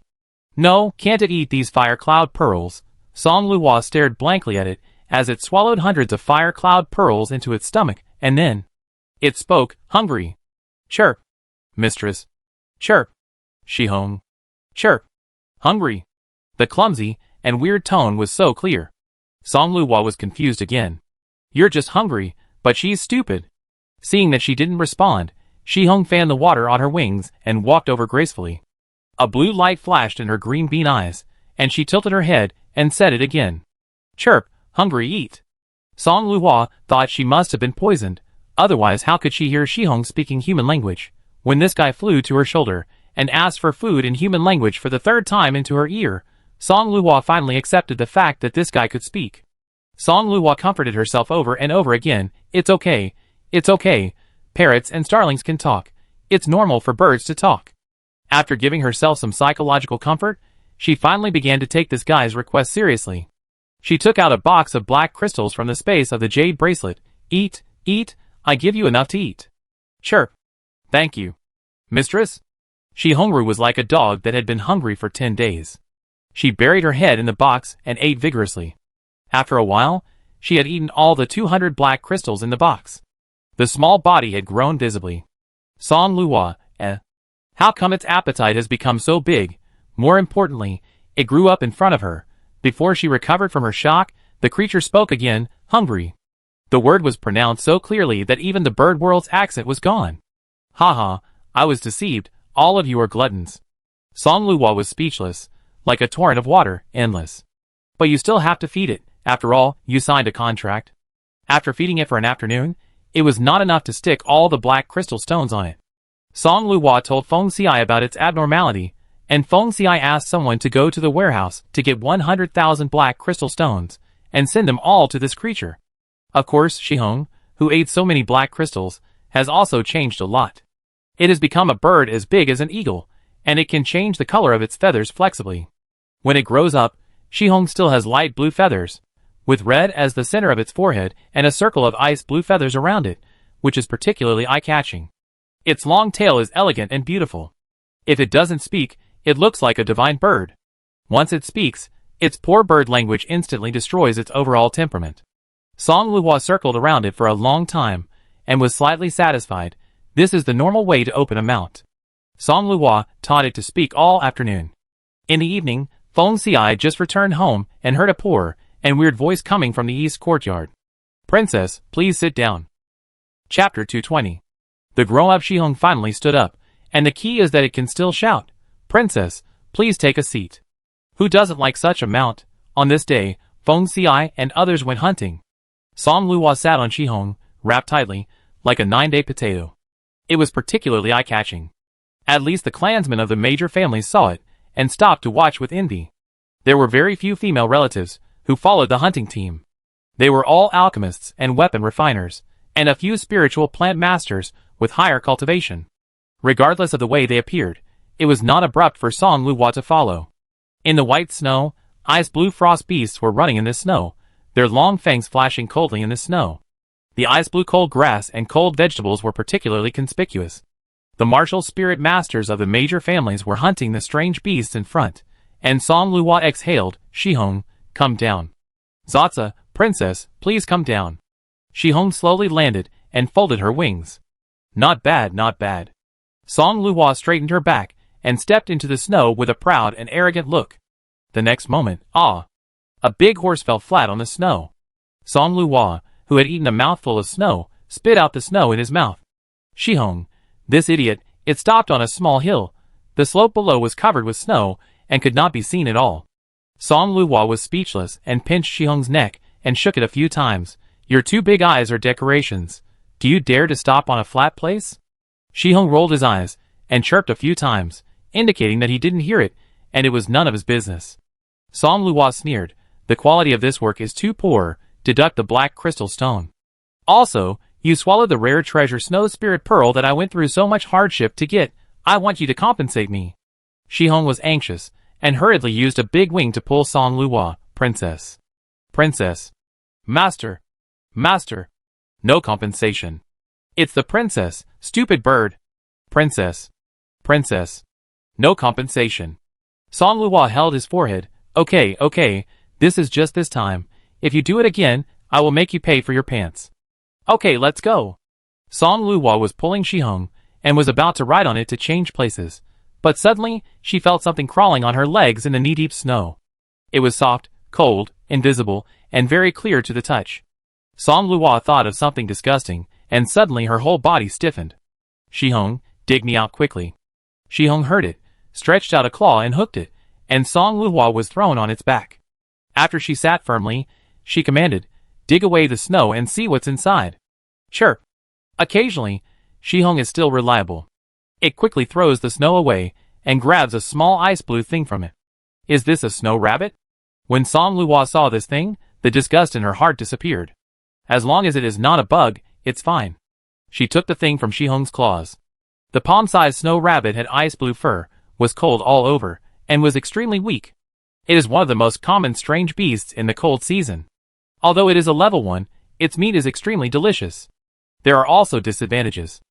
No, can't it eat these fire cloud pearls? Song Luhua stared blankly at it as it swallowed hundreds of fire cloud pearls into its stomach, and then it spoke, hungry. Chirp. Mistress. Chirp. Shihong. Chirp. Hungry. The clumsy and weird tone was so clear. Song Luhua was confused again. You're just hungry, but she's stupid. Seeing that she didn't respond, Shihong fanned the water on her wings and walked over gracefully. A blue light flashed in her green bean eyes, and she tilted her head and said it again. Chirp, hungry, eat. Song Luhua thought she must have been poisoned, otherwise how could she hear Shihong speaking human language, when this guy flew to her shoulder and asked for food in human language for the 3rd time into her ear. Song Luhua finally accepted the fact that this guy could speak. Song Luhua comforted herself over and over again. It's okay. It's okay. Parrots and starlings can talk. It's normal for birds to talk. After giving herself some psychological comfort, she finally began to take this guy's request seriously. She took out a box of black crystals from the space of the jade bracelet. Eat, eat, I give you enough to eat. Chirp. Thank you. Mistress? Shihongru was like a dog that had been hungry for 10 days. She buried her head in the box and ate vigorously. After a while, she had eaten all the 200 black crystals in the box. The small body had grown visibly. Song Luhua, How come its appetite has become so big? More importantly, it grew up in front of her. Before she recovered from her shock, the creature spoke again, hungry. The word was pronounced so clearly that even the bird world's accent was gone. Haha, I was deceived, all of you are gluttons. Song Luhua was speechless, like a torrent of water, endless. But you still have to feed it, after all, you signed a contract. After feeding it for an afternoon, it was not enough to stick all the black crystal stones on it. Song Luhua told Feng Xiai about its abnormality, and Feng Xiai asked someone to go to the warehouse to get 100,000 black crystal stones, and send them all to this creature. Of course, Shihong, who ate so many black crystals, has also changed a lot. It has become a bird as big as an eagle, and it can change the color of its feathers flexibly. When it grows up, Shihong still has light blue feathers, with red as the center of its forehead and a circle of ice blue feathers around it, which is particularly eye-catching. Its long tail is elegant and beautiful. If it doesn't speak, it looks like a divine bird. Once it speaks, its poor bird language instantly destroys its overall temperament. Song Luhua circled around it for a long time, and was slightly satisfied. This is the normal way to open a mount. Song Luhua taught it to speak all afternoon. In the evening, Feng Xiai just returned home and heard a poor and weird voice coming from the east courtyard. Princess, please sit down. Chapter 220. The grown-up Shihong finally stood up, and the key is that it can still shout, Princess, please take a seat. Who doesn't like such a mount? On this day, Feng Xiai and others went hunting. Song Luo sat on Shihong, wrapped tightly, like a 9-day potato. It was particularly eye-catching. At least the clansmen of the major families saw it, and stopped to watch with envy. There were very few female relatives who followed the hunting team. They were all alchemists and weapon refiners, and a few spiritual plant masters with higher cultivation. Regardless of the way they appeared, it was not abrupt for Song Luo to follow. In the white snow, ice-blue frost beasts were running in the snow, their long fangs flashing coldly in the snow. The ice-blue cold grass and cold vegetables were particularly conspicuous. The martial spirit masters of the major families were hunting the strange beasts in front, and Song Luo exhaled, "Shihong, come down. Zatsa, princess, please come down." Shihong slowly landed and folded her wings. "Not bad, not bad." Song Luo straightened her back and stepped into the snow with a proud and arrogant look. The next moment, a big horse fell flat on the snow. Song Luo, who had eaten a mouthful of snow, spit out the snow in his mouth. "Shihong, this idiot, it stopped on a small hill. The slope below was covered with snow and could not be seen at all." Song Luo was speechless and pinched Shihong's neck and shook it a few times. "Your two big eyes are decorations. Do you dare to stop on a flat place?" Shihong rolled his eyes and chirped a few times, indicating that he didn't hear it and it was none of his business. Song Luo sneered, "The quality of this work is too poor, deduct the black crystal stone. Also, you swallowed the rare treasure snow spirit pearl that I went through so much hardship to get. I want you to compensate me." Shihong was anxious, and hurriedly used a big wing to pull Song Luo. "Princess. Princess. Master. Master. No compensation. It's the princess, stupid bird. Princess. Princess. No compensation." Song Luo held his forehead. Okay, this is just this time. If you do it again, I will make you pay for your pants." "Okay, let's go." Song Luo was pulling Shihong, and was about to ride on it to change places. But suddenly, she felt something crawling on her legs in the knee-deep snow. It was soft, cold, invisible, and very clear to the touch. Song Luo thought of something disgusting, and suddenly her whole body stiffened. "Shihong, dig me out quickly." Shihong heard it, stretched out a claw and hooked it, and Song Luo was thrown on its back. After she sat firmly, she commanded, "Dig away the snow and see what's inside." Chirp. Occasionally, Shihong is still reliable. It quickly throws the snow away and grabs a small ice-blue thing from it. Is this a snow rabbit? When Song Luo saw this thing, the disgust in her heart disappeared. As long as it is not a bug, it's fine. She took the thing from Shihong's claws. The palm-sized snow rabbit had ice-blue fur, was cold all over, and was extremely weak. It is one of the most common strange beasts in the cold season. Although it is a level one, its meat is extremely delicious. There are also disadvantages.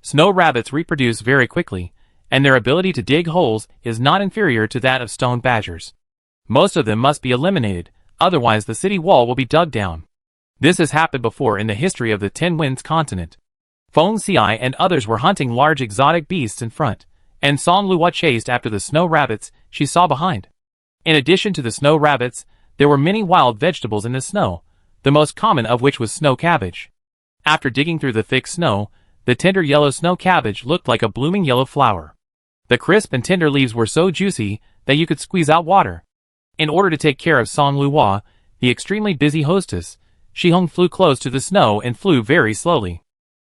Snow rabbits reproduce very quickly, and their ability to dig holes is not inferior to that of stone badgers. Most of them must be eliminated, otherwise the city wall will be dug down. This has happened before in the history of the Ten Winds continent. Feng Xiai and others were hunting large exotic beasts in front, and Song Luo chased after the snow rabbits she saw behind. In addition to the snow rabbits, there were many wild vegetables in the snow, the most common of which was snow cabbage. After digging through the thick snow, the tender yellow snow cabbage looked like a blooming yellow flower. The crisp and tender leaves were so juicy that you could squeeze out water. In order to take care of Song Luo, the extremely busy hostess, Shihong flew close to the snow and flew very slowly.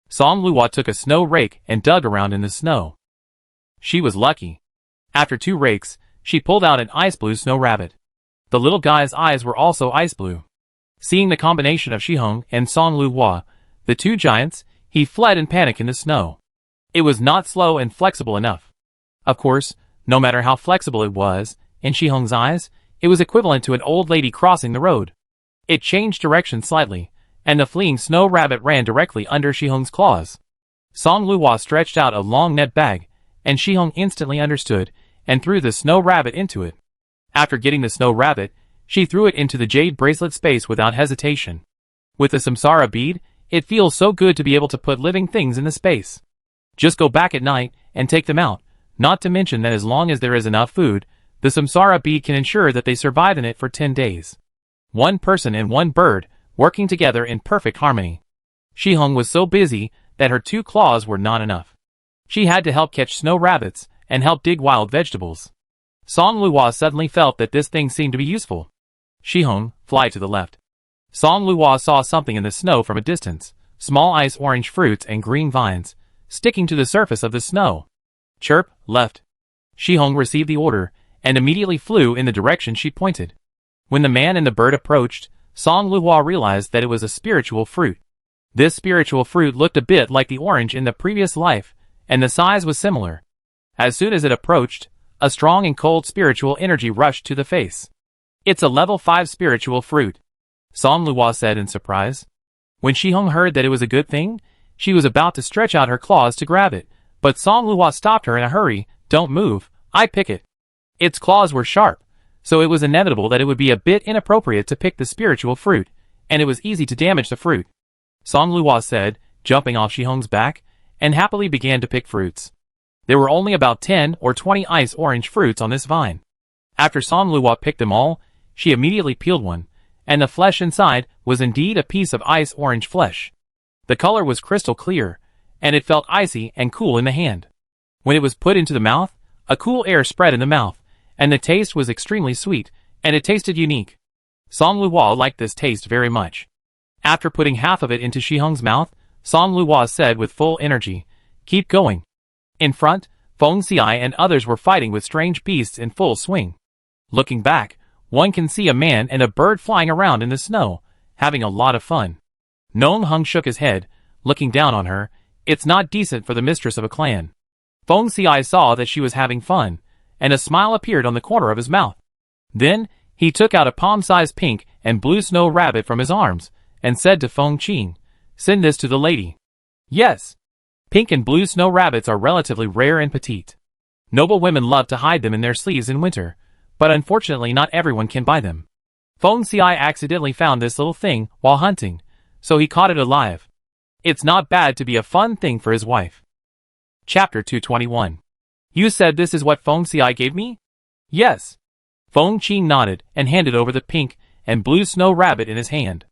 Song Luo took a snow rake and dug around in the snow. She was lucky. After 2 rakes, she pulled out an ice-blue snow rabbit. The little guy's eyes were also ice-blue. Seeing the combination of Shihong and Song Luo, the 2 giants, he fled in panic in the snow. It was not slow and flexible enough. Of course, no matter how flexible it was, in Shihong's eyes, it was equivalent to an old lady crossing the road. It changed direction slightly, and the fleeing snow rabbit ran directly under Shihong's claws. Song Luo stretched out a long net bag, and Shihong instantly understood, and threw the snow rabbit into it. After getting the snow rabbit, she threw it into the jade bracelet space without hesitation. With the samsara bead, it feels so good to be able to put living things in the space. Just go back at night and take them out, not to mention that as long as there is enough food, the samsara bead can ensure that they survive in it for 10 days. One person and one bird, working together in perfect harmony. Shihong was so busy that her 2 claws were not enough. She had to help catch snow rabbits and help dig wild vegetables. Song Luo suddenly felt that this thing seemed to be useful. Shihong, fly to the left. Song Luo saw something in the snow from a distance, small ice orange fruits and green vines, sticking to the surface of the snow. Chirp, left. Shihong received the order, and immediately flew in the direction she pointed. When the man and the bird approached, Song Luo realized that it was a spiritual fruit. This spiritual fruit looked a bit like the orange in the previous life, and the size was similar. As soon as it approached, a strong and cold spiritual energy rushed to the face. It's a level 5 spiritual fruit, Song Luo said in surprise. When Shihong heard that it was a good thing, she was about to stretch out her claws to grab it, but Song Luo stopped her in a hurry. Don't move, I pick it. Its claws were sharp, so it was inevitable that it would be a bit inappropriate to pick the spiritual fruit, and it was easy to damage the fruit. Song Luo said, jumping off Shihong's back, and happily began to pick fruits. There were only about 10 or 20 ice orange fruits on this vine. After Song Luo picked them all, she immediately peeled one, and the flesh inside was indeed a piece of ice orange flesh. The color was crystal clear, and it felt icy and cool in the hand. When it was put into the mouth, a cool air spread in the mouth, and the taste was extremely sweet, and it tasted unique. Song Luo liked this taste very much. After putting half of it into Shihong's mouth, Song Luo said with full energy, "Keep going." In front, Feng Xiai and others were fighting with strange beasts in full swing. Looking back, one can see a man and a bird flying around in the snow, having a lot of fun. Nong Hung shook his head, looking down on her. It's not decent for the mistress of a clan. Feng Xiai saw that she was having fun, and a smile appeared on the corner of his mouth. Then, he took out a palm-sized pink and blue snow rabbit from his arms, and said to Feng Qing, "Send this to the lady." Yes. Pink and blue snow rabbits are relatively rare and petite. Noble women love to hide them in their sleeves in winter, but unfortunately not everyone can buy them. Feng Xiai accidentally found this little thing while hunting, so he caught it alive. It's not bad to be a fun thing for his wife. Chapter 221. You said this is what Feng Xiai gave me? Yes. Feng Qing nodded and handed over the pink and blue snow rabbit in his hand.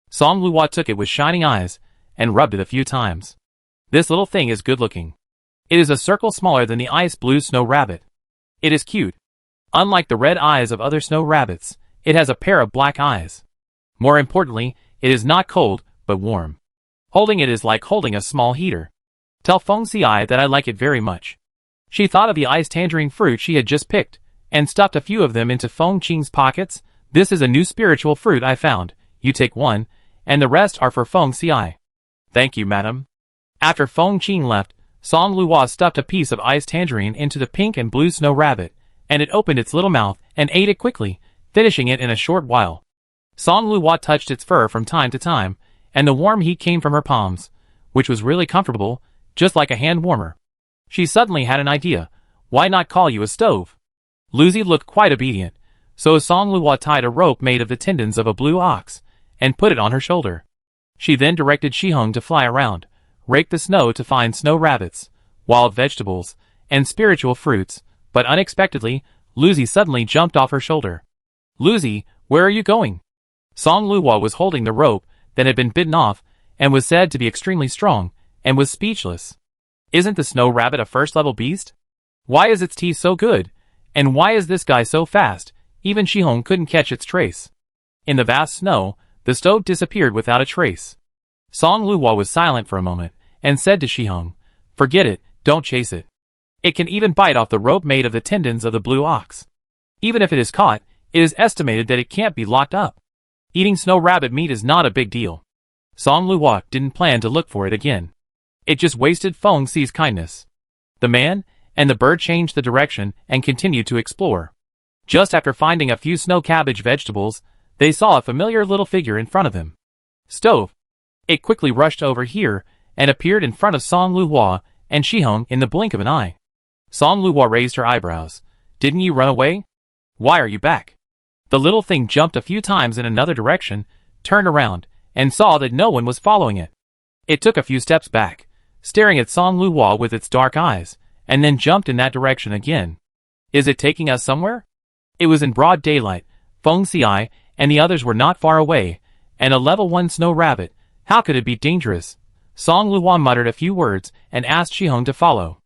Song Luo took it with shining eyes and rubbed it a few times. This little thing is good looking. It is a circle smaller than the ice blue snow rabbit. It is cute. Unlike the red eyes of other snow rabbits, it has a pair of black eyes. More importantly, it is not cold, but warm. Holding it is like holding a small heater. Tell Feng Xiai that I like it very much. She thought of the ice tangerine fruit she had just picked, and stuffed a few of them into Feng Qing's pockets. This is a new spiritual fruit I found. You take one, and the rest are for Feng Xiai. Thank you, madam. After Feng Qing left, Song Luo stuffed a piece of ice tangerine into the pink and blue snow rabbit, and it opened its little mouth and ate it quickly, finishing it in a short while. Song Luo touched its fur from time to time, and the warm heat came from her palms, which was really comfortable, just like a hand warmer. She suddenly had an idea. Why not call you a stove? Lucy looked quite obedient, so Song Luo tied a rope made of the tendons of a blue ox, and put it on her shoulder. She then directed Shihong to fly around, rake the snow to find snow rabbits, wild vegetables, and spiritual fruits, but unexpectedly, Lucy suddenly jumped off her shoulder. Lucy, where are you going? Song Luo was holding the rope that had been bitten off, and was said to be extremely strong, and was speechless. Isn't the snow rabbit a first-level beast? Why is its teeth so good? And why is this guy so fast? Even Shihong couldn't catch its trace. In the vast snow, the stove disappeared without a trace. Song Luo was silent for a moment, and said to Shihong, "Forget it, don't chase it. It can even bite off the rope made of the tendons of the blue ox. Even if it is caught, it is estimated that it can't be locked up. Eating snow rabbit meat is not a big deal." Song Luo didn't plan to look for it again. It just wasted Feng Xi's kindness. The man and the bird changed the direction and continued to explore. Just after finding a few snow cabbage vegetables, they saw a familiar little figure in front of them. Stove. It quickly rushed over here and appeared in front of Song Luo and Shihong in the blink of an eye. Song Luo raised her eyebrows. Didn't you run away? Why are you back? The little thing jumped a few times in another direction, turned around, and saw that no one was following it. It took a few steps back, staring at Song Luo with its dark eyes, and then jumped in that direction again. Is it taking us somewhere? It was in broad daylight. Feng Xiai and the others were not far away, and a level 1 snow rabbit. How could it be dangerous? Song Luo muttered a few words and asked Shihong to follow.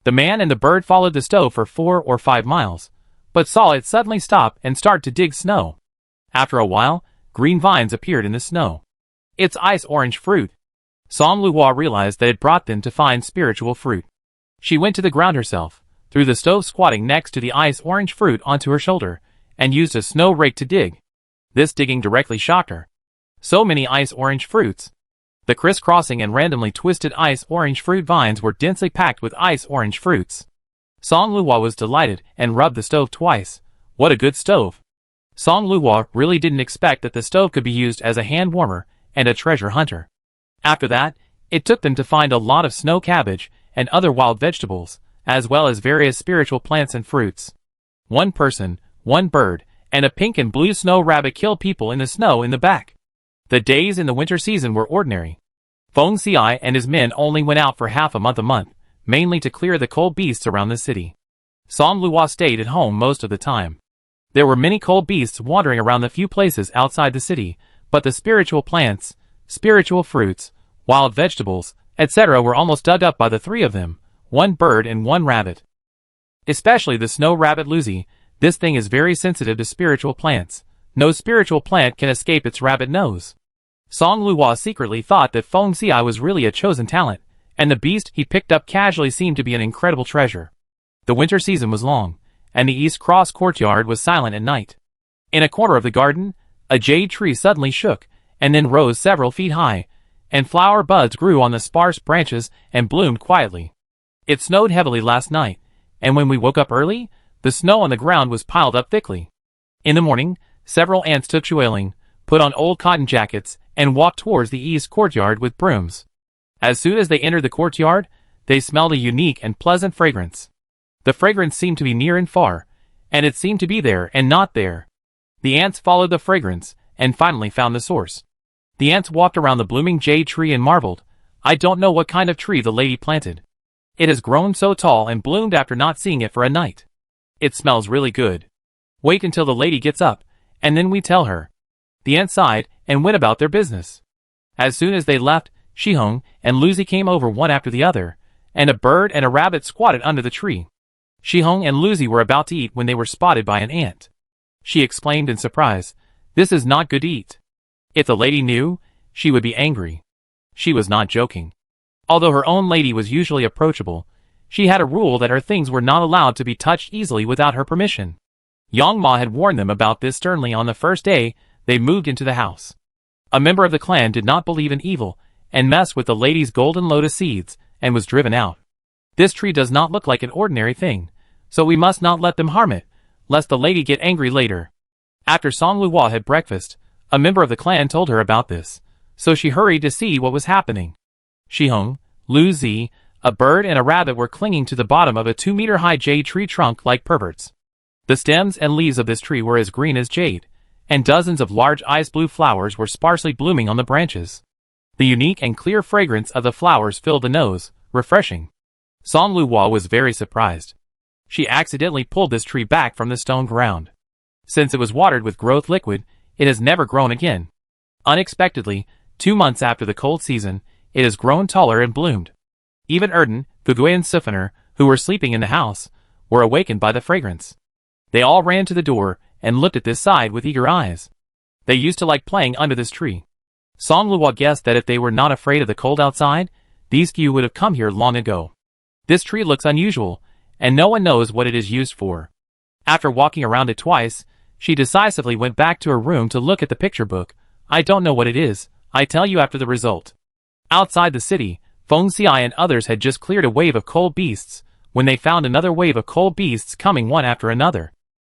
The man and the bird followed the stove for 4 or 5 miles, but saw it suddenly stop and start to dig snow. After a while, green vines appeared in the snow. It's ice-orange fruit. Som Luo realized that it brought them to find spiritual fruit. She went to the ground herself, threw the stove squatting next to the ice-orange fruit onto her shoulder, and used a snow rake to dig. This digging directly shocked her. So many ice-orange fruits. The crisscrossing and randomly twisted ice-orange fruit vines were densely packed with ice-orange fruits. Song Luo was delighted and rubbed the stove twice. What a good stove! Song Luo really didn't expect that the stove could be used as a hand warmer and a treasure hunter. After that, it took them to find a lot of snow cabbage and other wild vegetables, as well as various spiritual plants and fruits. One person, one bird, and a pink and blue snow rabbit killed people in the snow in the back. The days in the winter season were ordinary. Feng Xiai and his men only went out for half a month, mainly to clear the cold beasts around the city. Som Luo stayed at home most of the time. There were many cold beasts wandering around the few places outside the city, but the spiritual plants, spiritual fruits, wild vegetables, etc. were almost dug up by the three of them, one bird and one rabbit. Especially the snow rabbit Lucy, this thing is very sensitive to spiritual plants. No spiritual plant can escape its rabbit nose. Song Luo secretly thought that Feng Xiai was really a chosen talent, and the beast he picked up casually seemed to be an incredible treasure. The winter season was long, and the East Cross courtyard was silent at night. In a corner of the garden, a jade tree suddenly shook, and then rose several feet high, and flower buds grew on the sparse branches and bloomed quietly. It snowed heavily last night, and when we woke up early, the snow on the ground was piled up thickly. In the morning, several ants took shualing, put on old cotton jackets, and walked towards the east courtyard with brooms. As soon as they entered the courtyard, they smelled a unique and pleasant fragrance. The fragrance seemed to be near and far, and it seemed to be there and not there. The ants followed the fragrance, and finally found the source. The ants walked around the blooming jade tree and marveled, I don't know what kind of tree the lady planted. It has grown so tall and bloomed after not seeing it for a night. It smells really good. Wait until the lady gets up, and then we tell her. The ants sighed and went about their business. As soon as they left, Shihong and Lucy came over one after the other, and a bird and a rabbit squatted under the tree. Shihong and Lucy were about to eat when they were spotted by an ant. She exclaimed in surprise, This is not good to eat. If the lady knew, she would be angry. She was not joking. Although her own lady was usually approachable, she had a rule that her things were not allowed to be touched easily without her permission. Yang Ma had warned them about this sternly on the first day they moved into the house. A member of the clan did not believe in evil and messed with the lady's golden lotus seeds and was driven out. This tree does not look like an ordinary thing, so we must not let them harm it, lest the lady get angry later. After Song Luo had breakfast, a member of the clan told her about this, so she hurried to see what was happening. Shihong, Lu Zi, a bird and a rabbit were clinging to the bottom of a 2-meter-high jade tree trunk like perverts. The stems and leaves of this tree were as green as jade, and dozens of large ice-blue flowers were sparsely blooming on the branches. The unique and clear fragrance of the flowers filled the nose, refreshing. Song Luo was very surprised. She accidentally pulled this tree back from the stone ground. Since it was watered with growth liquid, it has never grown again. Unexpectedly, 2 months after the cold season, it has grown taller and bloomed. Even Erden, Gugui and Sifener, who were sleeping in the house, were awakened by the fragrance. They all ran to the door and looked at this side with eager eyes. They used to like playing under this tree. Song Luo guessed that if they were not afraid of the cold outside, these few would have come here long ago. This tree looks unusual, and no one knows what it is used for. After walking around it twice, she decisively went back to her room to look at the picture book. I don't know what it is, I tell you after the result. Outside the city, Feng Xiai and others had just cleared a wave of cold beasts, when they found another wave of cold beasts coming one after another.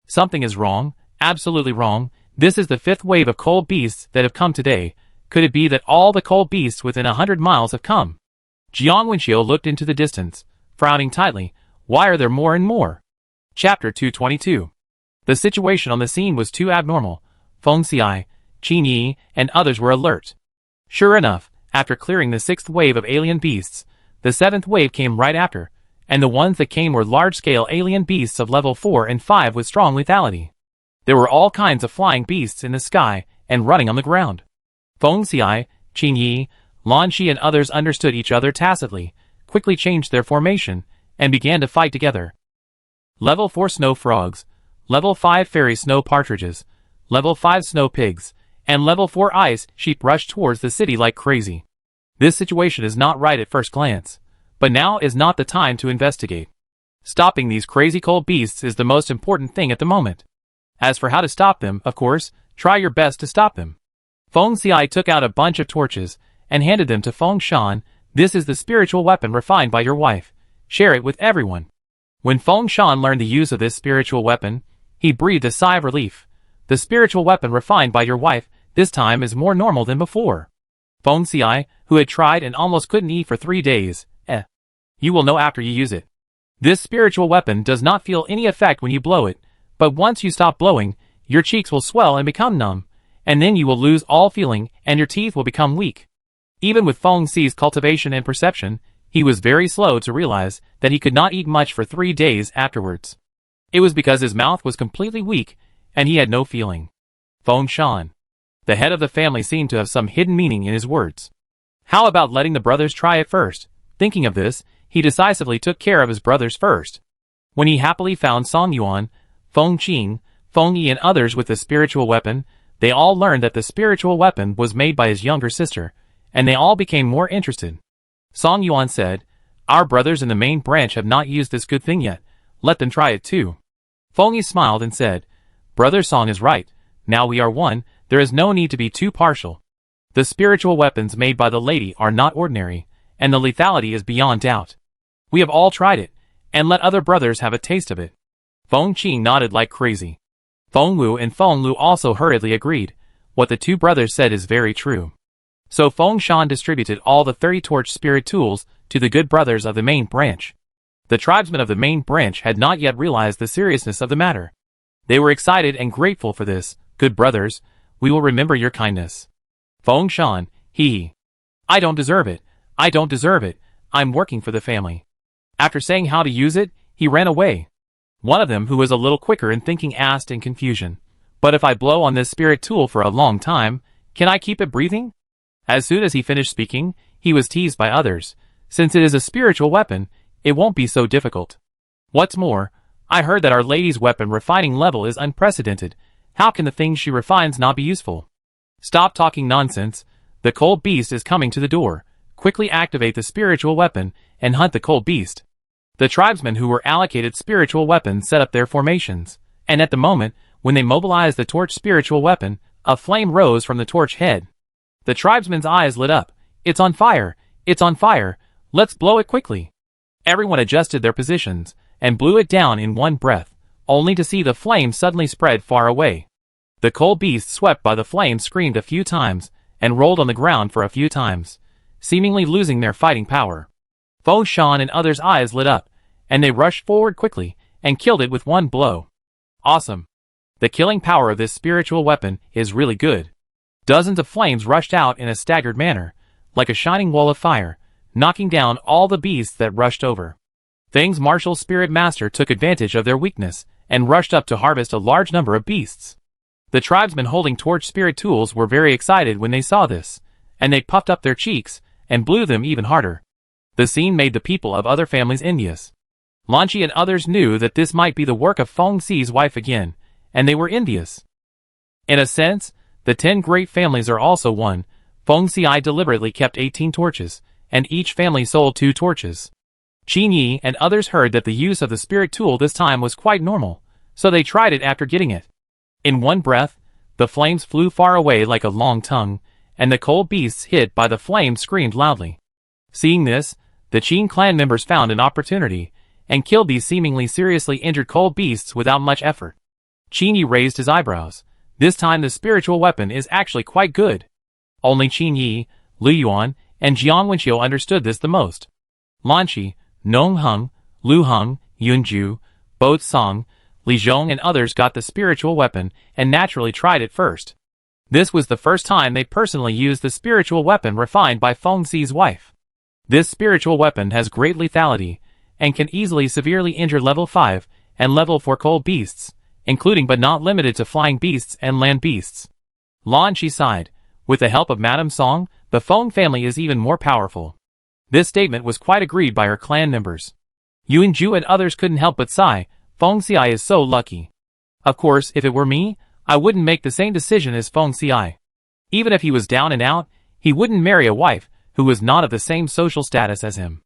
Something is wrong, absolutely wrong. This is the 5th wave of cold beasts that have come today. Could it be that all the cold beasts within 100 miles have come? Jiang Wenxiu looked into the distance, frowning tightly. Why are there more and more? Chapter 222. The situation on the scene was too abnormal. Feng Xiai, Qin Yi, and others were alert. Sure enough, after clearing the 6th wave of alien beasts, the 7th wave came right after, and the ones that came were large-scale alien beasts of level 4 and 5 with strong lethality. There were all kinds of flying beasts in the sky and running on the ground. Feng Xiai, Qin Yi, Lan Shi and others understood each other tacitly, quickly changed their formation, and began to fight together. Level 4 snow frogs, Level 5 fairy snow partridges, level 5 snow pigs, and level 4 ice sheep rushed towards the city like crazy. This situation is not right at first glance, but now is not the time to investigate. Stopping these crazy cold beasts is the most important thing at the moment. As for how to stop them, of course, try your best to stop them. Feng Xiai took out a bunch of torches and handed them to Feng Shan. This is the spiritual weapon refined by your wife. Share it with everyone. When Feng Shan learned the use of this spiritual weapon, he breathed a sigh of relief. The spiritual weapon refined by your wife this time is more normal than before. Feng Xiai, who had tried and almost couldn't eat for 3 days, you will know after you use it. This spiritual weapon does not feel any effect when you blow it, but once you stop blowing, your cheeks will swell and become numb, and then you will lose all feeling and your teeth will become weak. Even with Feng Xi's cultivation and perception, he was very slow to realize that he could not eat much for 3 days afterwards. It was because his mouth was completely weak and he had no feeling. Feng Shan, the head of the family, seemed to have some hidden meaning in his words. How about letting the brothers try it first? Thinking of this, he decisively took care of his brothers first. When he happily found Song Yuan, Feng Qing, Feng Yi and others with the spiritual weapon, they all learned that the spiritual weapon was made by his younger sister, and they all became more interested. Song Yuan said, "Our brothers in the main branch have not used this good thing yet. Let them try it too." Feng Yi smiled and said, "Brother Song is right. Now we are one, there is no need to be too partial. The spiritual weapons made by the lady are not ordinary, and the lethality is beyond doubt. We have all tried it, and let other brothers have a taste of it." Feng Qing nodded like crazy. Feng Wu and Feng Lu also hurriedly agreed. What the two brothers said is very true. So Feng Shan distributed all the 30 torch spirit tools to the good brothers of the main branch. The tribesmen of the main branch had not yet realized the seriousness of the matter. They were excited and grateful for this. "Good brothers, we will remember your kindness." Feng Shan, I don't deserve it. I don't deserve it. I'm working for the family. After saying how to use it, he ran away. One of them, who was a little quicker in thinking, asked in confusion, "But if I blow on this spirit tool for a long time, can I keep it breathing?" As soon as he finished speaking, he was teased by others. "Since it is a spiritual weapon, it won't be so difficult. What's more, I heard that Our Lady's weapon refining level is unprecedented. How can the things she refines not be useful?" "Stop talking nonsense. The cold beast is coming to the door. Quickly activate the spiritual weapon and hunt the cold beast." The tribesmen who were allocated spiritual weapons set up their formations, and at the moment, when they mobilized the torch spiritual weapon, a flame rose from the torch head. The tribesmen's eyes lit up. "It's on fire! It's on fire! Let's blow it quickly!" Everyone adjusted their positions, and blew it down in one breath, only to see the flame suddenly spread far away. The cold beast, swept by the flame, screamed a few times, and rolled on the ground for a few times, seemingly losing their fighting power. Feng Shan and others' eyes lit up, and they rushed forward quickly, and killed it with one blow. Awesome! The killing power of this spiritual weapon is really good. Dozens of flames rushed out in a staggered manner, like a shining wall of fire, knocking down all the beasts that rushed over. Thing's martial spirit master took advantage of their weakness, and rushed up to harvest a large number of beasts. The tribesmen holding torch spirit tools were very excited when they saw this, and they puffed up their cheeks, and blew them even harder. The scene made the people of other families envious. Lanchi and others knew that this might be the work of Feng Xi's wife again, and they were envious. In a sense, the 10 great families are also one. Feng Xi deliberately kept 18 torches, and each family sold 2 torches. Qin Yi and others heard that the use of the spirit tool this time was quite normal, so they tried it after getting it. In one breath, the flames flew far away like a long tongue, and the cold beasts hit by the flames screamed loudly. Seeing this, the Qin clan members found an opportunity, and killed these seemingly seriously injured cold beasts without much effort. Qin Yi raised his eyebrows. This time the spiritual weapon is actually quite good. Only Qin Yi, Lu Yuan, and Jiang Wenqiu understood this the most. Lanchi, Nong Heng, Lu Heng, Yunju, Bo Song, Li Zhong and others got the spiritual weapon and naturally tried it first. This was the first time they personally used the spiritual weapon refined by Feng Xi's wife. This spiritual weapon has great lethality, and can easily severely injure level 5 and level 4 cold beasts, including but not limited to flying beasts and land beasts. Lan Chi sighed. With the help of Madame Song, the Feng family is even more powerful. This statement was quite agreed by her clan members. Yunju and others couldn't help but sigh. Feng Xi is so lucky. Of course, if it were me, I wouldn't make the same decision as Feng Ci. Even if he was down and out, he wouldn't marry a wife who was not of the same social status as him.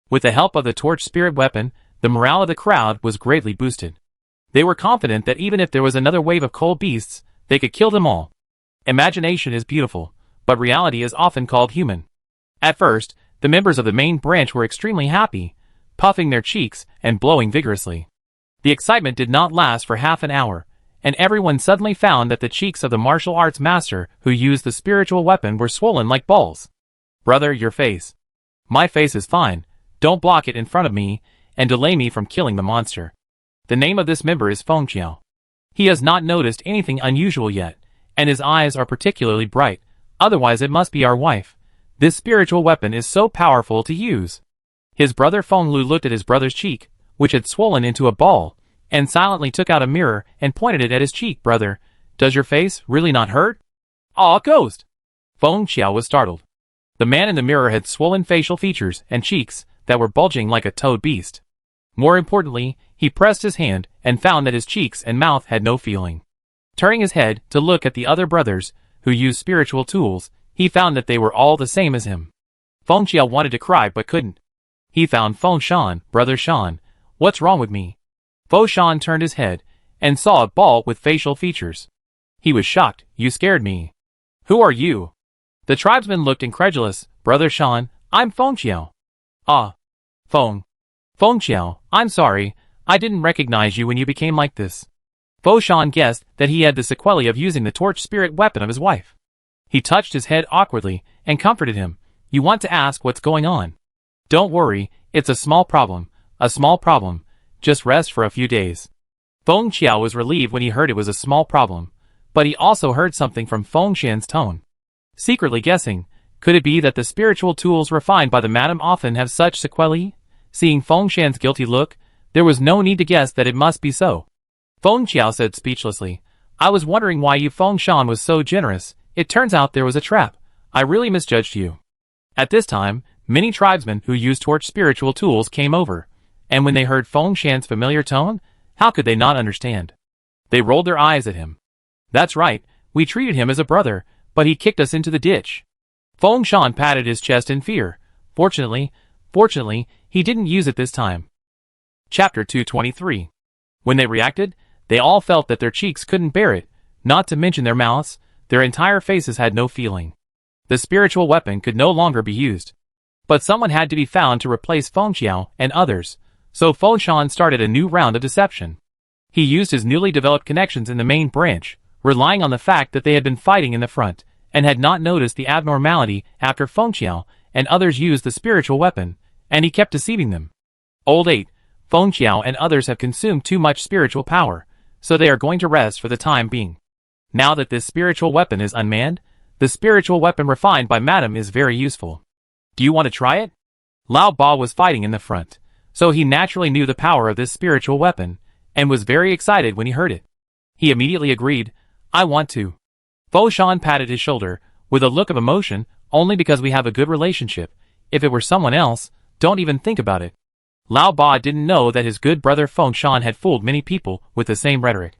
With the help of the torch spirit weapon, the morale of the crowd was greatly boosted. They were confident that even if there was another wave of cold beasts, they could kill them all. Imagination is beautiful, but reality is often called human. At first, the members of the main branch were extremely happy, puffing their cheeks and blowing vigorously. The excitement did not last for half an hour, and everyone suddenly found that the cheeks of the martial arts master who used the spiritual weapon were swollen like balls. Brother, your face. My face is fine, don't block it in front of me, and delay me from killing the monster. The name of this member is Feng Qiao. He has not noticed anything unusual yet, and his eyes are particularly bright, otherwise it must be our wife. This spiritual weapon is so powerful to use. His brother Feng Lu looked at his brother's cheek, which had swollen into a ball, and silently took out a mirror and pointed it at his cheek. Brother, does your face really not hurt? Aw, ghost! Feng Qiao was startled. The man in the mirror had swollen facial features and cheeks that were bulging like a toad beast. More importantly, he pressed his hand and found that his cheeks and mouth had no feeling. Turning his head to look at the other brothers, who used spiritual tools, he found that they were all the same as him. Feng Qiao wanted to cry but couldn't. He found Feng Shan. Brother Shan, what's wrong with me? Feng Shan turned his head and saw a ball with facial features. He was shocked. You scared me. Who are you? The tribesman looked incredulous. Brother Shan, I'm Feng Qiao. Ah. Feng Qiao, I'm sorry, I didn't recognize you when you became like this. Feng Shan guessed that he had the sequelae of using the torch spirit weapon of his wife. He touched his head awkwardly and comforted him. You want to ask what's going on? Don't worry, it's a small problem, just rest for a few days. Feng Qiao was relieved when he heard it was a small problem, but he also heard something from Feng Shan's tone. Secretly guessing, could it be that the spiritual tools refined by the madam often have such sequelae? Seeing Feng Shan's guilty look, there was no need to guess that it must be so. Feng Qiao said speechlessly, I was wondering why you Feng Shan was so generous. It turns out there was a trap. I really misjudged you. At this time, many tribesmen who used torch spiritual tools came over, and when they heard Feng Shan's familiar tone, how could they not understand? They rolled their eyes at him. That's right, we treated him as a brother, but he kicked us into the ditch. Feng Shan patted his chest in fear. Fortunately, he didn't use it this time. Chapter 223. When they reacted, they all felt that their cheeks couldn't bear it, not to mention their mouths, their entire faces had no feeling. The spiritual weapon could no longer be used. But someone had to be found to replace Feng Qiao and others, so Feng Shan started a new round of deception. He used his newly developed connections in the main branch, relying on the fact that they had been fighting in the front, and had not noticed the abnormality after Feng Qiao and others used the spiritual weapon, and he kept deceiving them. Old 8, Feng Qiao and others have consumed too much spiritual power, so they are going to rest for the time being. Now that this spiritual weapon is unmanned, the spiritual weapon refined by Madam is very useful. Do you want to try it? Lao Ba was fighting in the front, so he naturally knew the power of this spiritual weapon, and was very excited when he heard it. He immediately agreed, I want to. Feng Shan patted his shoulder, with a look of emotion, only because we have a good relationship. If it were someone else, don't even think about it. Lao Ba didn't know that his good brother Feng Shan had fooled many people with the same rhetoric.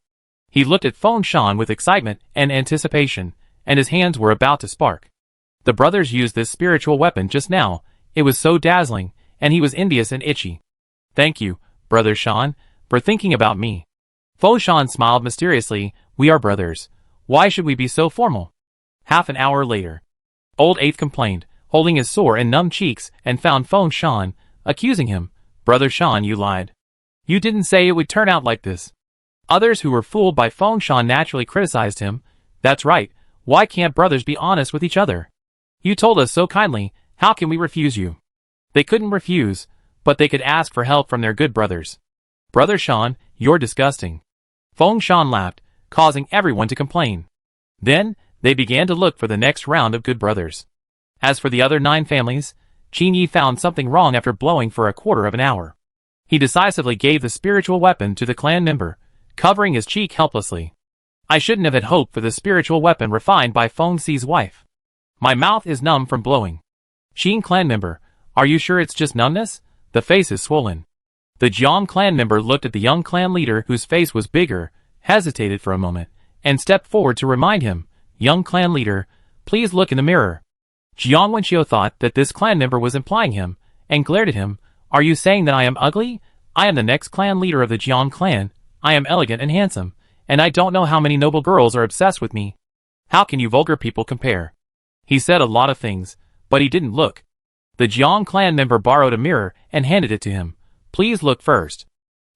He looked at Feng Shan with excitement and anticipation, and his hands were about to spark. The brothers used this spiritual weapon just now, it was so dazzling, and he was envious and itchy. Thank you, Brother Shan, for thinking about me. Feng Shan smiled mysteriously, we are brothers. Why should we be so formal? Half an hour later. Old 8 complained, holding his sore and numb cheeks, and found Feng Shan, accusing him. Brother Shan, you lied. You didn't say it would turn out like this. Others who were fooled by Feng Shan naturally criticized him. That's right, why can't brothers be honest with each other? You told us so kindly, how can we refuse you? They couldn't refuse, but they could ask for help from their good brothers. Brother Shan, you're disgusting. Feng Shan laughed, causing everyone to complain. Then, they began to look for the next round of good brothers. As for the other 9 families, Qin Yi found something wrong after blowing for a quarter of an hour. He decisively gave the spiritual weapon to the clan member, covering his cheek helplessly. I shouldn't have had hope for the spiritual weapon refined by Feng Xi's wife. My mouth is numb from blowing. Qin clan member, are you sure it's just numbness? The face is swollen. The Jiang clan member looked at the young clan leader whose face was bigger, hesitated for a moment, and stepped forward to remind him, "Young clan leader, please look in the mirror." Jiang Wenxiu thought that this clan member was implying him, and glared at him. "Are you saying that I am ugly? I am the next clan leader of the Jiang clan. I am elegant and handsome, and I don't know how many noble girls are obsessed with me. How can you vulgar people compare?" He said a lot of things, but he didn't look. The Jiang clan member borrowed a mirror and handed it to him. "Please look first."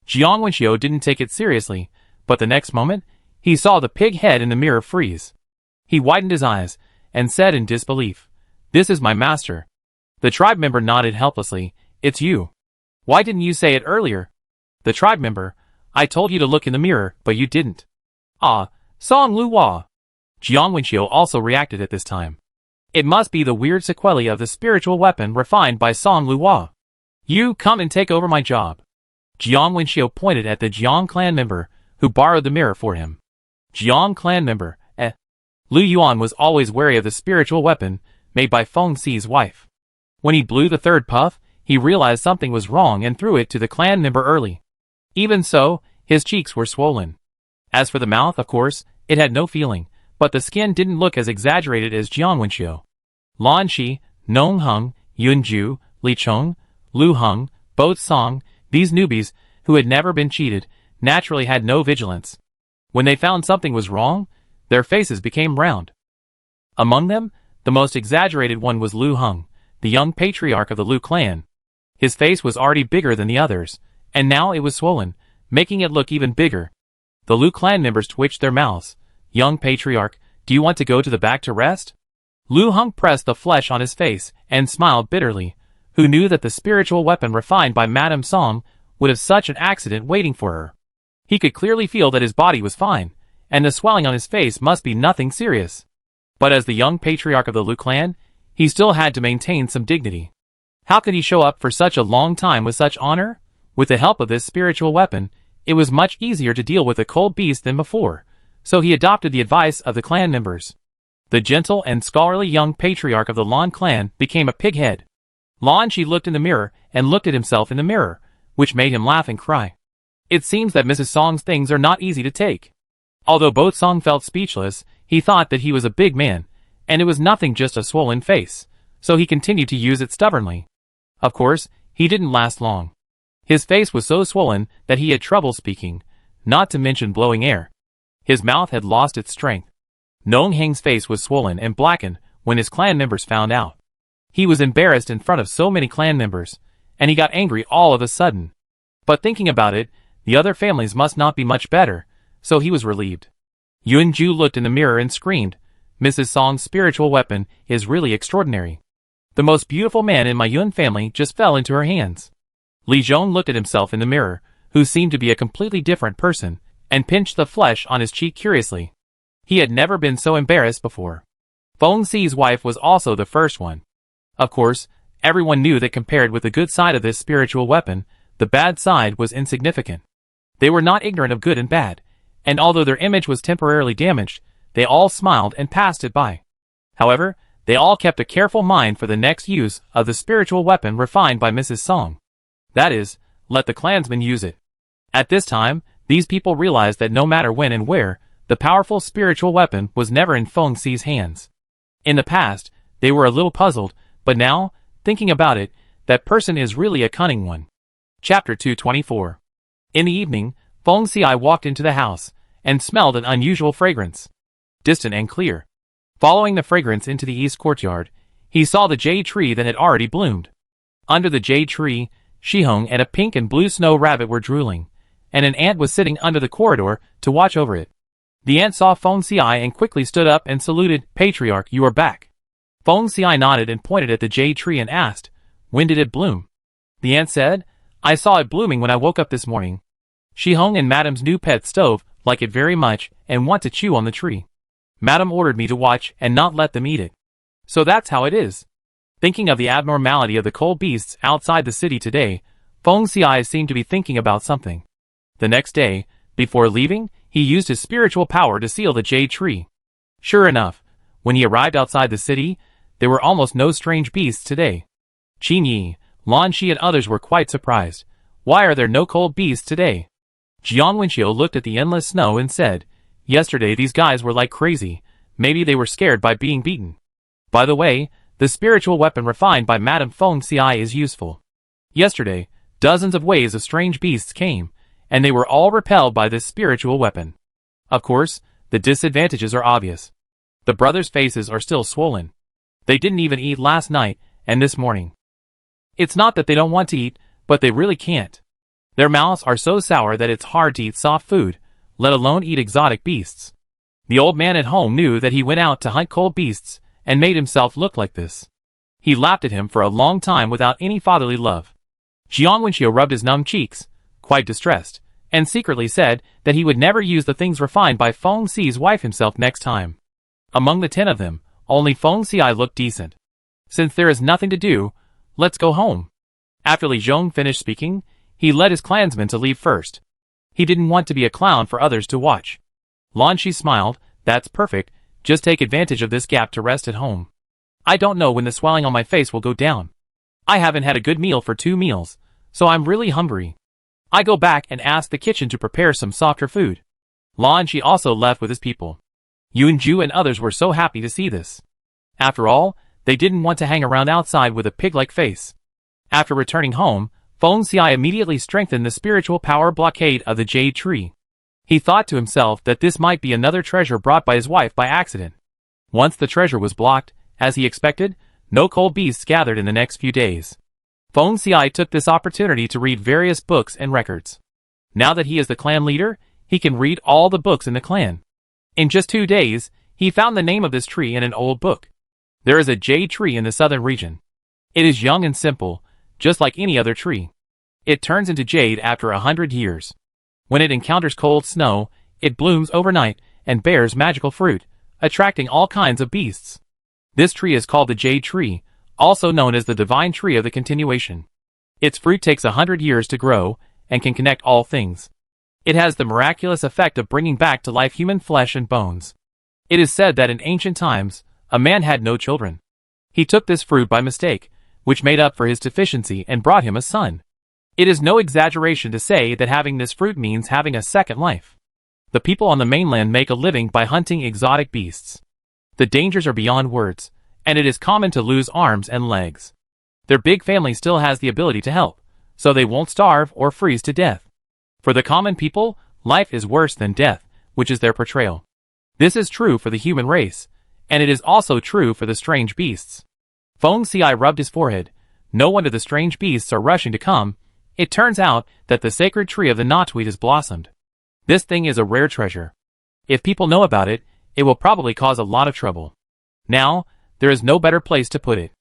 Jiang Wenxiu didn't take it seriously, but the next moment, he saw the pig head in the mirror freeze. He widened his eyes, and said in disbelief, "This is my master." The tribe member nodded helplessly. "It's you. Why didn't you say it earlier?" The tribe member, "I told you to look in the mirror, but you didn't." "Ah, Song Luhua." Jiang Wenxiu also reacted at this time. It must be the weird sequelae of the spiritual weapon refined by Song Luhua. "You come and take over my job." Jiang Wenxiu pointed at the Jiang clan member, who borrowed the mirror for him. Jiang clan member, Lu Yuan was always wary of the spiritual weapon made by Feng Xi's wife. When he blew the third puff, he realized something was wrong and threw it to the clan member early. Even so, his cheeks were swollen. As for the mouth, of course, it had no feeling, but the skin didn't look as exaggerated as Jiang Wenxiu. Lan Shi, Nong Heng, Yunju, Li Chong, Lu Heng, both Song, these newbies, who had never been cheated, naturally had no vigilance. When they found something was wrong, their faces became round. Among them, the most exaggerated one was Lu Heng, the young patriarch of the Lu clan. His face was already bigger than the others, and now it was swollen, making it look even bigger. The Lu clan members twitched their mouths. "Young patriarch, do you want to go to the back to rest?" Lu Heng pressed the flesh on his face and smiled bitterly. Who knew that the spiritual weapon refined by Madame Song would have such an accident waiting for her? He could clearly feel that his body was fine, and the swelling on his face must be nothing serious. But as the young patriarch of the Lu clan, he still had to maintain some dignity. How could he show up for such a long time with such honor? With the help of this spiritual weapon, it was much easier to deal with the cold beast than before, so he adopted the advice of the clan members. The gentle and scholarly young patriarch of the Lan clan became a pighead. Lan Shi looked in the mirror and looked at himself in the mirror, which made him laugh and cry. It seems that Mrs. Song's things are not easy to take. Although both Song felt speechless, he thought that he was a big man, and it was nothing just a swollen face, so he continued to use it stubbornly. Of course, he didn't last long. His face was so swollen that he had trouble speaking, not to mention blowing air. His mouth had lost its strength. Nong Heng's face was swollen and blackened when his clan members found out. He was embarrassed in front of so many clan members, and he got angry all of a sudden. But thinking about it, the other families must not be much better, so he was relieved. Yunju looked in the mirror and screamed, "Mrs. Song's spiritual weapon is really extraordinary. The most beautiful man in my Yun family just fell into her hands." Li Zhong looked at himself in the mirror, who seemed to be a completely different person, and pinched the flesh on his cheek curiously. He had never been so embarrassed before. Feng Xi's wife was also the first one. Of course, everyone knew that compared with the good side of this spiritual weapon, the bad side was insignificant. They were not ignorant of good and bad, and although their image was temporarily damaged, they all smiled and passed it by. However, they all kept a careful mind for the next use of the spiritual weapon refined by Mrs. Song. That is, let the clansmen use it. At this time, these people realized that no matter when and where, the powerful spiritual weapon was never in Feng Xi's hands. In the past, they were a little puzzled, but now, thinking about it, that person is really a cunning one. Chapter 224. In the evening, Feng Xi walked into the house, and smelled an unusual fragrance. Distant and clear. Following the fragrance into the east courtyard, he saw the jade tree that had already bloomed. Under the jade tree, Shihong and a pink and blue snow rabbit were drooling, and an ant was sitting under the corridor to watch over it. The ant saw Feng Xi and quickly stood up and saluted, "Patriarch, you are back." Feng Xi nodded and pointed at the jade tree and asked, "When did it bloom?" The ant said, "I saw it blooming when I woke up this morning. Shihong and Madame's new pet stove like it very much and want to chew on the tree. Madame ordered me to watch and not let them eat it. So that's how it is." Thinking of the abnormality of the cold beasts outside the city today, Feng Xi seemed to be thinking about something. The next day, before leaving, he used his spiritual power to seal the jade tree. Sure enough, when he arrived outside the city, there were almost no strange beasts today. Qin Yi, Lan Shi and others were quite surprised. Why are there no cold beasts today? Jiang Wenxiu looked at the endless snow and said, Yesterday these guys were like crazy. Maybe they were scared by being beaten. By the way, the spiritual weapon refined by Madame Feng Xiai is useful. Yesterday, dozens of waves of strange beasts came, and they were all repelled by this spiritual weapon. Of course, the disadvantages are obvious. The brothers' faces are still swollen. They didn't even eat last night and this morning. It's not that they don't want to eat, but they really can't. Their mouths are so sour that it's hard to eat soft food, let alone eat exotic beasts. The old man at home knew that he went out to hunt cold beasts and made himself look like this. He laughed at him for a long time without any fatherly love. Jiang Wenxiu rubbed his numb cheeks, quite distressed, and secretly said that he would never use the things refined by Feng Xi's wife himself next time. Among the 10 of them, only Feng Xi looked decent. Since there is nothing to do, let's go home. After Li Zhong finished speaking, he led his clansmen to leave first. He didn't want to be a clown for others to watch. Lan Shi smiled, that's perfect, just take advantage of this gap to rest at home. I don't know when the swelling on my face will go down. I haven't had a good meal for 2 meals, so I'm really hungry. I go back and ask the kitchen to prepare some softer food. Lan Shi also left with his people. Yunju and others were so happy to see this. After all, they didn't want to hang around outside with a pig-like face. After returning home, Feng Xi immediately strengthened the spiritual power blockade of the jade tree. He thought to himself that this might be another treasure brought by his wife by accident. Once the treasure was blocked, as he expected, no cold beasts gathered in the next few days. Feng Xi took this opportunity to read various books and records. Now that he is the clan leader, he can read all the books in the clan. In just 2 days, he found the name of this tree in an old book. There is a jade tree in the southern region. It is young and simple, just like any other tree. It turns into jade after 100 years. When it encounters cold snow, it blooms overnight and bears magical fruit, attracting all kinds of beasts. This tree is called the jade tree, also known as the divine tree of the continuation. Its fruit takes 100 years to grow and can connect all things. It has the miraculous effect of bringing back to life human flesh and bones. It is said that in ancient times, a man had no children. He took this fruit by mistake, which made up for his deficiency and brought him a son. It is no exaggeration to say that having this fruit means having a second life. The people on the mainland make a living by hunting exotic beasts. The dangers are beyond words, and it is common to lose arms and legs. Their big family still has the ability to help, so they won't starve or freeze to death. For the common people, life is worse than death, which is their portrayal. This is true for the human race, and it is also true for the strange beasts. Feng Xi rubbed his forehead. No wonder the strange beasts are rushing to come. It turns out that the sacred tree of the knotweed has blossomed. This thing is a rare treasure. If people know about it, it will probably cause a lot of trouble. Now, there is no better place to put it.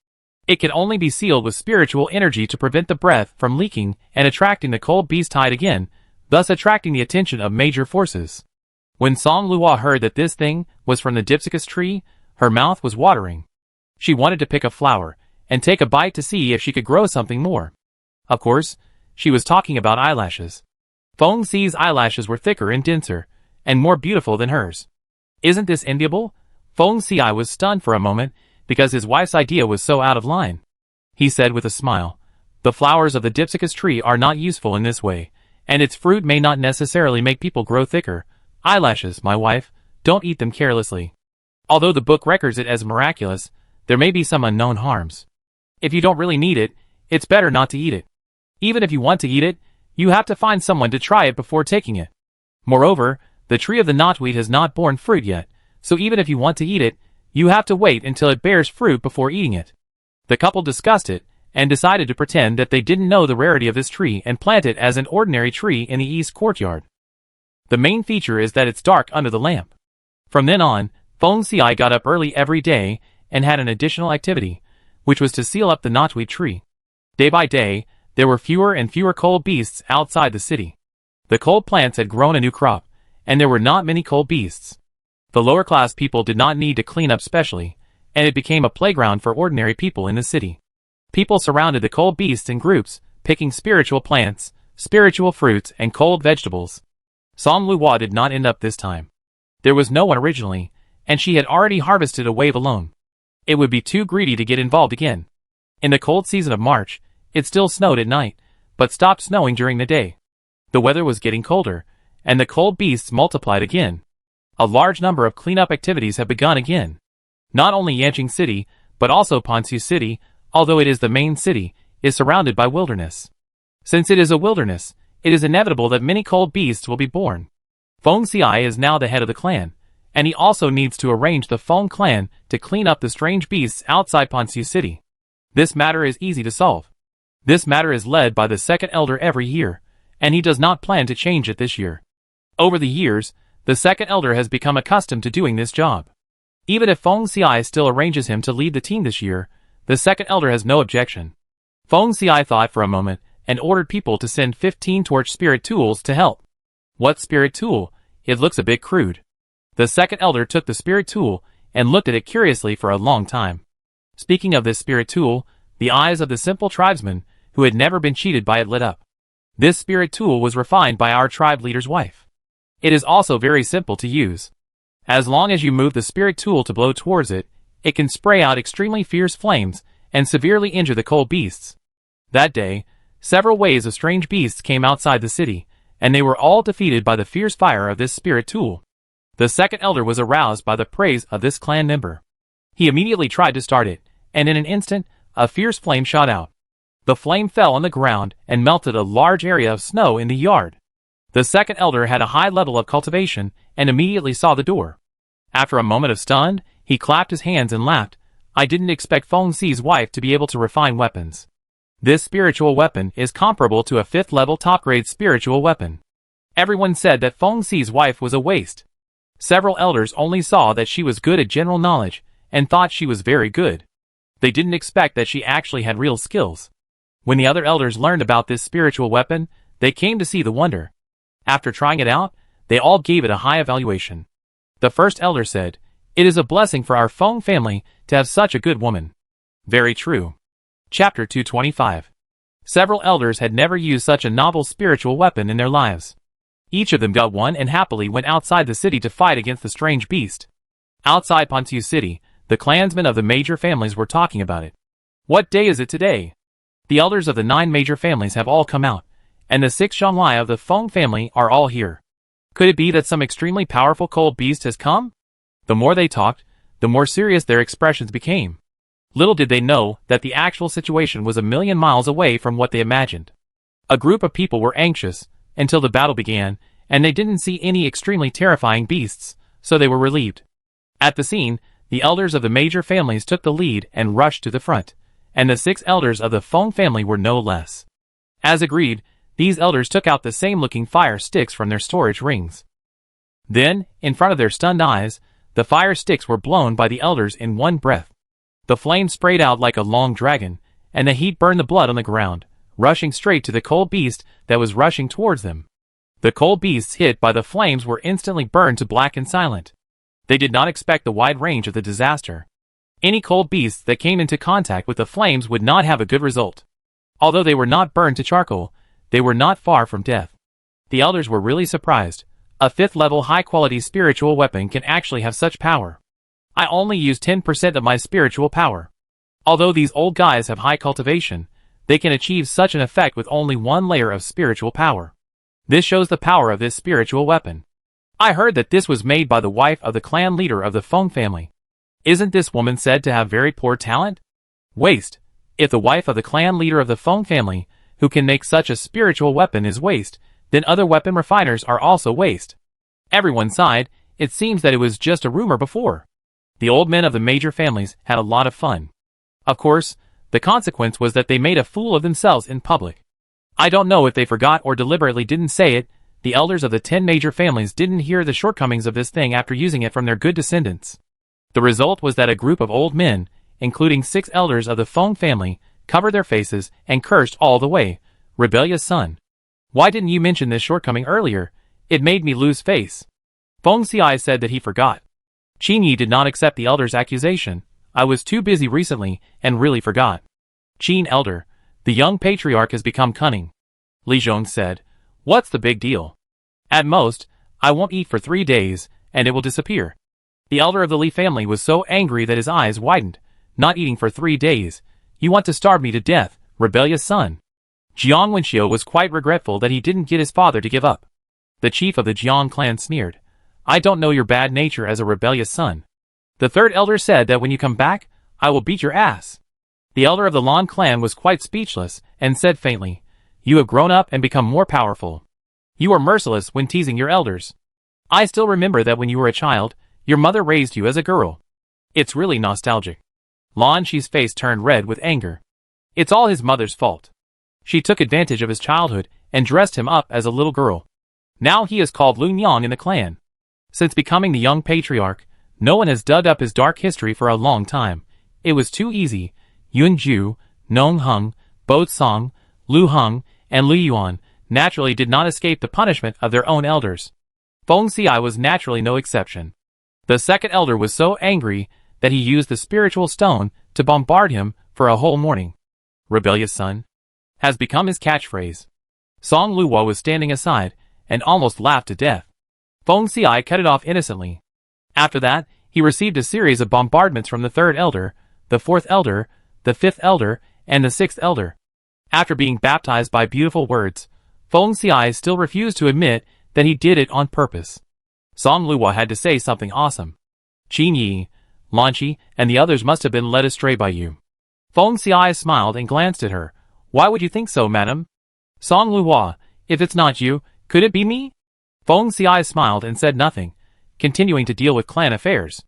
It can only be sealed with spiritual energy to prevent the breath from leaking and attracting the cold beast tide again, thus attracting the attention of major forces. When Song Luo heard that this thing was from the Dipsicus tree, her mouth was watering. She wanted to pick a flower and take a bite to see if she could grow something more. Of course, she was talking about eyelashes. Feng Xi's eyelashes were thicker and denser, and more beautiful than hers. Isn't this enviable? Feng Xi was stunned for a moment, because his wife's idea was so out of line. He said with a smile, the flowers of the Dipsicus tree are not useful in this way, and its fruit may not necessarily make people grow thicker. Eyelashes, my wife, don't eat them carelessly. Although the book records it as miraculous, there may be some unknown harms. If you don't really need it, it's better not to eat it. Even if you want to eat it, you have to find someone to try it before taking it. Moreover, the tree of the knotweed has not borne fruit yet, so even if you want to eat it, you have to wait until it bears fruit before eating it. The couple discussed it, and decided to pretend that they didn't know the rarity of this tree and plant it as an ordinary tree in the east courtyard. The main feature is that it's dark under the lamp. From then on, Feng Xi got up early every day and had an additional activity, which was to seal up the knotweed tree. Day by day, there were fewer and fewer cold beasts outside the city. The cold plants had grown a new crop, and there were not many cold beasts. The lower class people did not need to clean up specially, and it became a playground for ordinary people in the city. People surrounded the cold beasts in groups, picking spiritual plants, spiritual fruits, and cold vegetables. Song Luo did not end up this time. There was no one originally, and she had already harvested a wave alone. It would be too greedy to get involved again. In the cold season of March, it still snowed at night, but stopped snowing during the day. The weather was getting colder, and the cold beasts multiplied again. A large number of cleanup activities have begun again. Not only Yanqing City, but also Ponsu City, although it is the main city, is surrounded by wilderness. Since it is a wilderness, it is inevitable that many cold beasts will be born. Feng Xiai is now the head of the clan, and he also needs to arrange the Feng clan to clean up the strange beasts outside Ponsu City. This matter is easy to solve. This matter is led by the second elder every year, and he does not plan to change it this year. Over the years, the second elder has become accustomed to doing this job. Even if Feng Xiai still arranges him to lead the team this year, the second elder has no objection. Feng Xiai thought for a moment and ordered people to send 15 torch spirit tools to help. What spirit tool? It looks a bit crude. The second elder took the spirit tool and looked at it curiously for a long time. Speaking of this spirit tool, the eyes of the simple tribesman, who had never been cheated by it, lit up. This spirit tool was refined by our tribe leader's wife. It is also very simple to use. As long as you move the spirit tool to blow towards it, it can spray out extremely fierce flames and severely injure the cold beasts. That day, several waves of strange beasts came outside the city, and they were all defeated by the fierce fire of this spirit tool. The second elder was aroused by the praise of this clan member. He immediately tried to start it, and in an instant, a fierce flame shot out. The flame fell on the ground and melted a large area of snow in the yard. The second elder had a high level of cultivation and immediately saw the door. After a moment of stunned, he clapped his hands and laughed. I didn't expect Feng Xi's wife to be able to refine weapons. This spiritual weapon is comparable to a 5th level top grade spiritual weapon. Everyone said that Feng Xi's wife was a waste. Several elders only saw that she was good at general knowledge and thought she was very good. They didn't expect that she actually had real skills. When the other elders learned about this spiritual weapon, they came to see the wonder. After trying it out, they all gave it a high evaluation. The first elder said, "It is a blessing for our Feng family to have such a good woman." Very true. Chapter 225. Several elders had never used such a novel spiritual weapon in their lives. Each of them got one and happily went outside the city to fight against the strange beast. Outside Ponsu City, the clansmen of the major families were talking about it. What day is it today? The elders of the 9 major families have all come out, and the 6 Zhonglai of the Feng family are all here. Could it be that some extremely powerful cold beast has come? The more they talked, the more serious their expressions became. Little did they know that the actual situation was a million miles away from what they imagined. A group of people were anxious until the battle began, and they didn't see any extremely terrifying beasts, so they were relieved. At the scene, the elders of the major families took the lead and rushed to the front, and the 6 elders of the Feng family were no less. As agreed, these elders took out the same-looking fire sticks from their storage rings. Then, in front of their stunned eyes, the fire sticks were blown by the elders in one breath. The flame sprayed out like a long dragon, and the heat burned the blood on the ground, rushing straight to the cold beast that was rushing towards them. The cold beasts hit by the flames were instantly burned to black and silent. They did not expect the wide range of the disaster. Any cold beasts that came into contact with the flames would not have a good result. Although they were not burned to charcoal, they were not far from death. The elders were really surprised. A 5th level high-quality spiritual weapon can actually have such power. I only use 10% of my spiritual power. Although these old guys have high cultivation, they can achieve such an effect with only 1 layer of spiritual power. This shows the power of this spiritual weapon. I heard that this was made by the wife of the clan leader of the Feng family. Isn't this woman said to have very poor talent? Waste. If the wife of the clan leader of the Feng family, who can make such a spiritual weapon, is waste, then other weapon refiners are also waste. Everyone sighed. It seems that it was just a rumor before. The old men of the major families had a lot of fun. Of course, the consequence was that they made a fool of themselves in public. I don't know if they forgot or deliberately didn't say it. The elders of the 10 major families didn't hear the shortcomings of this thing after using it from their good descendants. The result was that a group of old men, including 6 elders of the Feng family, covered their faces and cursed all the way. Rebellious son. Why didn't you mention this shortcoming earlier? It made me lose face. Feng Xiai said that he forgot. Qin Yi did not accept the elder's accusation. I was too busy recently and really forgot. Qin elder, the young patriarch has become cunning. Li Zhong said, what's the big deal? At most, I won't eat for 3 days, and it will disappear. The elder of the Li family was so angry that his eyes widened. Not eating for 3 days. You want to starve me to death, rebellious son. Jiang Wenxiu was quite regretful that he didn't get his father to give up. The chief of the Jiang clan sneered. I don't know your bad nature as a rebellious son. The third elder said that when you come back, I will beat your ass. The elder of the Lan clan was quite speechless and said faintly, You have grown up and become more powerful. You are merciless when teasing your elders. I still remember that when you were a child, your mother raised you as a girl. It's really nostalgic. Lan Shi's face turned red with anger. It's all his mother's fault. She took advantage of his childhood and dressed him up as a little girl. Now he is called Lun Yang in the clan. Since becoming the young patriarch, no one has dug up his dark history for a long time. It was too easy. Yun Ju, Nong Hung, Bo Song, Lu Hung, and Lu Yuan naturally did not escape the punishment of their own elders. Feng Xiai was naturally no exception. The second elder was so angry that he used the spiritual stone to bombard him for a whole morning. Rebellious son has become his catchphrase. Song Luo was standing aside and almost laughed to death. Feng Xiai cut it off innocently. After that, he received a series of bombardments from the third elder, the fourth elder, the fifth elder, and the sixth elder. After being baptized by beautiful words, Feng Xiai still refused to admit that he did it on purpose. Song Luo had to say something awesome. Qin Yi, Lan Shi, and the others must have been led astray by you. Feng Xiai smiled and glanced at her. Why would you think so, madam? Song Luo, if it's not you, could it be me? Feng Xiai smiled and said nothing, continuing to deal with clan affairs.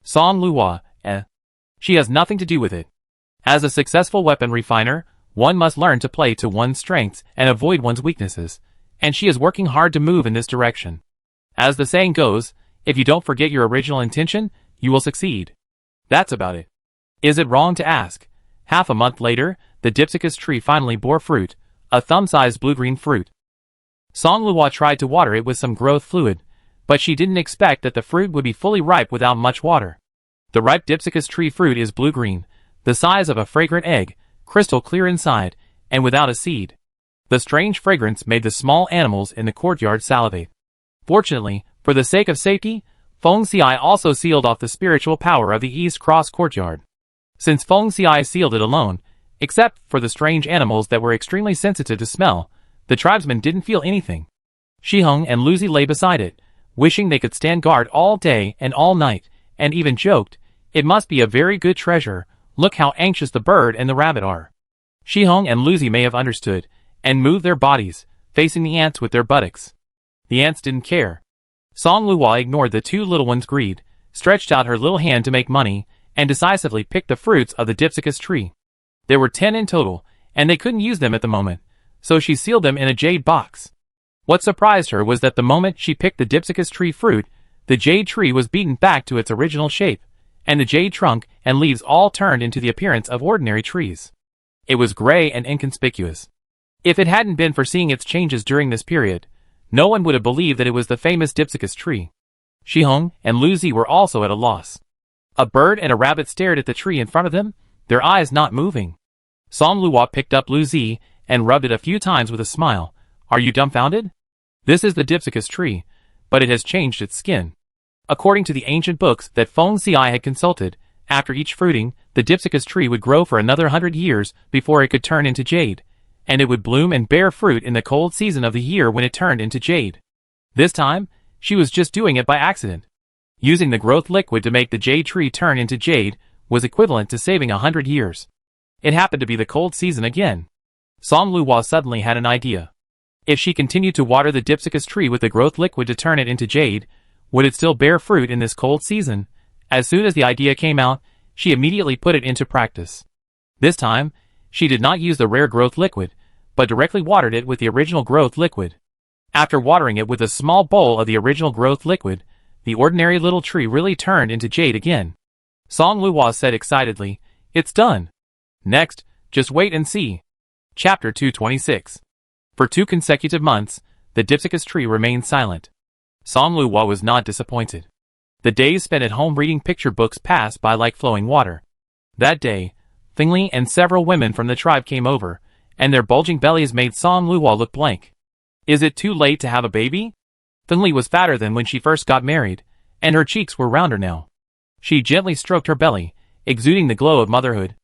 Song Luo, she has nothing to do with it. As a successful weapon refiner, one must learn to play to one's strengths and avoid one's weaknesses, and she is working hard to move in this direction. As the saying goes, if you don't forget your original intention, you will succeed. That's about it. Is it wrong to ask? Half a month later, the dipsicus tree finally bore fruit, a thumb-sized blue-green fruit. Song Luo tried to water it with some growth fluid, but she didn't expect that the fruit would be fully ripe without much water. The ripe dipsicus tree fruit is blue-green, the size of a fragrant egg, crystal clear inside, and without a seed. The strange fragrance made the small animals in the courtyard salivate. Fortunately, for the sake of safety, Feng Xiai also sealed off the spiritual power of the East Cross courtyard. Since Feng Xiai sealed it alone, except for the strange animals that were extremely sensitive to smell, the tribesmen didn't feel anything. Shihong and Luzi lay beside it, wishing they could stand guard all day and all night, and even joked, It must be a very good treasure, look how anxious the bird and the rabbit are. Shihong and Luzi may have understood, and moved their bodies, facing the ants with their buttocks. The ants didn't care. Song Luo ignored the two little ones' greed, stretched out her little hand to make money, and decisively picked the fruits of the dipsicus tree. There were 10 in total, and they couldn't use them at the moment, so she sealed them in a jade box. What surprised her was that the moment she picked the dipsicus tree fruit, the jade tree was beaten back to its original shape, and the jade trunk and leaves all turned into the appearance of ordinary trees. It was gray and inconspicuous. If it hadn't been for seeing its changes during this period, no one would have believed that it was the famous dipsicus tree. Shihong and Luzi were also at a loss. A bird and a rabbit stared at the tree in front of them, their eyes not moving. Song Luo picked up Luzi and rubbed it a few times with a smile. Are you dumbfounded? This is the dipsicus tree, but it has changed its skin. According to the ancient books that Feng Xiai had consulted, after each fruiting, the dipsicus tree would grow for another 100 years before it could turn into jade, and it would bloom and bear fruit in the cold season of the year when it turned into jade. This time, she was just doing it by accident. Using the growth liquid to make the jade tree turn into jade was equivalent to saving 100 years. It happened to be the cold season again. Song Luo suddenly had an idea. If she continued to water the dipsicus tree with the growth liquid to turn it into jade, would it still bear fruit in this cold season? As soon as the idea came out, she immediately put it into practice. This time, she did not use the rare growth liquid, but directly watered it with the original growth liquid. After watering it with a small bowl of the original growth liquid, the ordinary little tree really turned into jade again. Song Luo said excitedly, It's done. Next, just wait and see. Chapter 226. For 2 consecutive months, the dipsicus tree remained silent. Song Luo was not disappointed. The days spent at home reading picture books passed by like flowing water. That day, Fingli and several women from the tribe came over, and their bulging bellies made Song Luo look blank. Is it too late to have a baby? Fingli was fatter than when she first got married, and her cheeks were rounder now. She gently stroked her belly, exuding the glow of motherhood.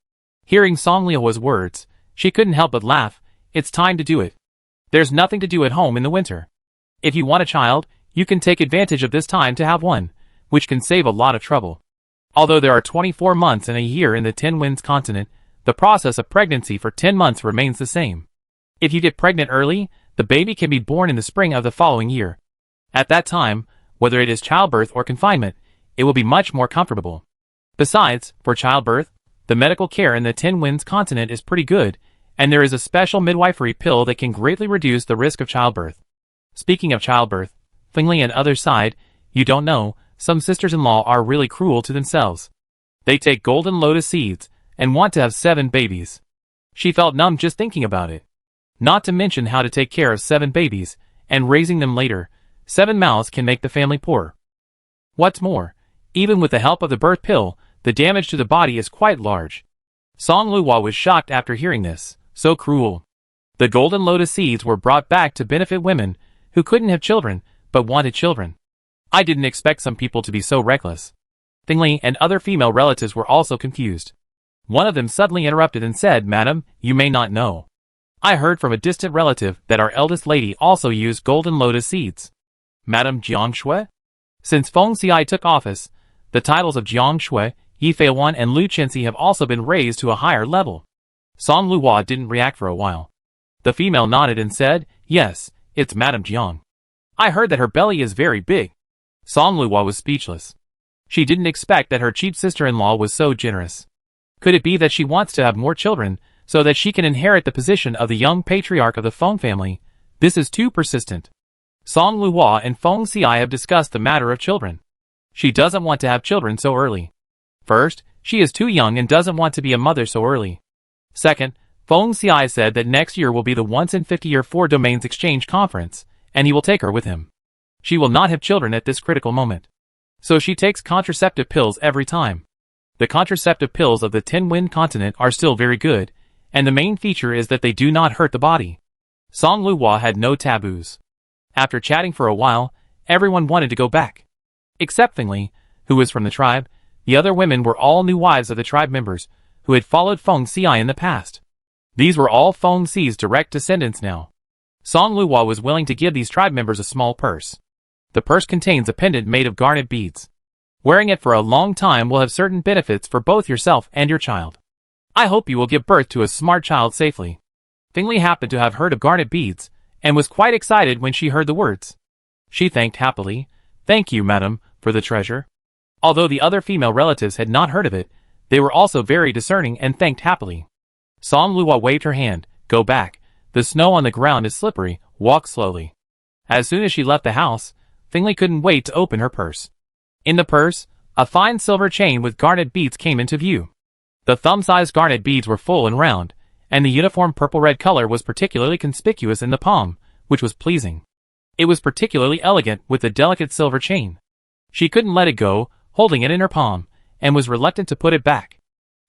Hearing Song Luo's words, she couldn't help but laugh. It's time to do it. There's nothing to do at home in the winter. If you want a child, You can take advantage of this time to have one, which can save a lot of trouble. Although there are 24 months and a year in the 10 Winds continent, the process of pregnancy for 10 months remains the same. If you get pregnant early, the baby can be born in the spring of the following year. At that time, whether it is childbirth or confinement, it will be much more comfortable. Besides, for childbirth, the medical care in the 10 Winds continent is pretty good, and there is a special midwifery pill that can greatly reduce the risk of childbirth. Speaking of childbirth, Finley and other side, you don't know, some sisters-in-law are really cruel to themselves. They take golden lotus seeds and want to have 7 babies. She felt numb just thinking about it. Not to mention how to take care of 7 babies, and raising them later. 7 mouths can make the family poor. What's more, even with the help of the birth pill, the damage to the body is quite large. Song Luhua was shocked after hearing this. So cruel. The golden lotus seeds were brought back to benefit women who couldn't have children, but wanted children. I didn't expect some people to be so reckless. Finley and other female relatives were also confused. One of them suddenly interrupted and said, "Madam, you may not know. I heard from a distant relative that our eldest lady also used golden lotus seeds." Madam Jiang Shui? Since Feng Xiai took office, the titles of Jiang Shui, Yi Feiwan and Lu Chenxi have also been raised to a higher level. Song Luhua didn't react for a while. The female nodded and said, "Yes, it's Madam Jiang. I heard that her belly is very big." Song Luhua was speechless. She didn't expect that her cheap sister-in-law was so generous. Could it be that she wants to have more children, so that she can inherit the position of the young patriarch of the Feng family? This is too persistent. Song Luhua and Feng Xiai have discussed the matter of children. She doesn't want to have children so early. First, she is too young and doesn't want to be a mother so early. Second, Feng Xiai said that next year will be the once-in-50-year 4 Domains Exchange Conference, and he will take her with him. She will not have children at this critical moment. So she takes contraceptive pills every time. The contraceptive pills of the 10 Wind continent are still very good, and the main feature is that they do not hurt the body. Song Luhua had no taboos. After chatting for a while, everyone wanted to go back. Except Finley, who was from the tribe. The other women were all new wives of the tribe members, who had followed Feng Xiai in the past. These were all Feng Xi's direct descendants now. Song Luhua was willing to give these tribe members a small purse. The purse contains a pendant made of garnet beads. Wearing it for a long time will have certain benefits for both yourself and your child. I hope you will give birth to a smart child safely. Finley happened to have heard of garnet beads, and was quite excited when she heard the words. She thanked happily, "Thank you, madam, for the treasure." Although the other female relatives had not heard of it, they were also very discerning and thanked happily. Song Luhua waved her hand, "Go back. The snow on the ground is slippery, walk slowly." As soon as she left the house, Finley couldn't wait to open her purse. In the purse, a fine silver chain with garnet beads came into view. The thumb-sized garnet beads were full and round, and the uniform purple-red color was particularly conspicuous in the palm, which was pleasing. It was particularly elegant with the delicate silver chain. She couldn't let it go, holding it in her palm, and was reluctant to put it back.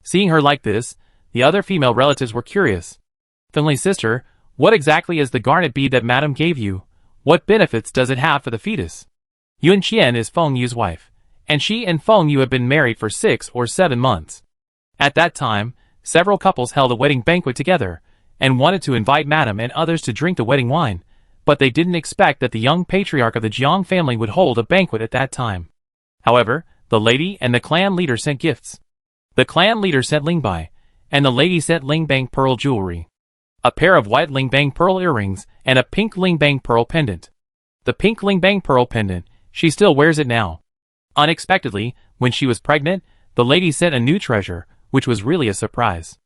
Seeing her like this, the other female relatives were curious. "Finley's sister, what exactly is the garnet bead that madam gave you? What benefits does it have for the fetus?" Yun Qian is Feng Yu's wife, and she and Feng Yu have been married for 6 or 7 months. At that time, several couples held a wedding banquet together, and wanted to invite madam and others to drink the wedding wine, but they didn't expect that the young patriarch of the Jiang family would hold a banquet at that time. However, the lady and the clan leader sent gifts. The clan leader sent Lingbai, and the lady sent Lingbang pearl jewelry. A pair of white Lingbang pearl earrings, and a pink Lingbang pearl pendant. The pink Lingbang pearl pendant, she still wears it now. Unexpectedly, when she was pregnant, the lady sent a new treasure, which was really a surprise.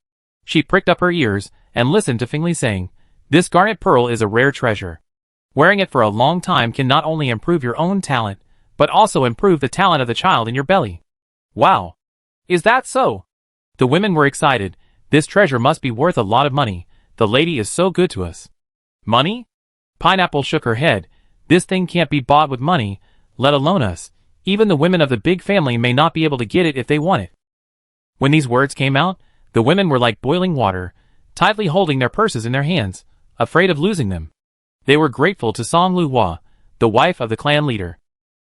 She pricked up her ears, and listened to Finley saying, "This garnet pearl is a rare treasure. Wearing it for a long time can not only improve your own talent, but also improve the talent of the child in your belly." Wow! Is that so? The women were excited. This treasure must be worth a lot of money. The lady is so good to us. Money? Pineapple shook her head. This thing can't be bought with money, let alone us. Even the women of the big family may not be able to get it if they want it. When these words came out, the women were like boiling water, tightly holding their purses in their hands, afraid of losing them. They were grateful to Song Luhua, the wife of the clan leader.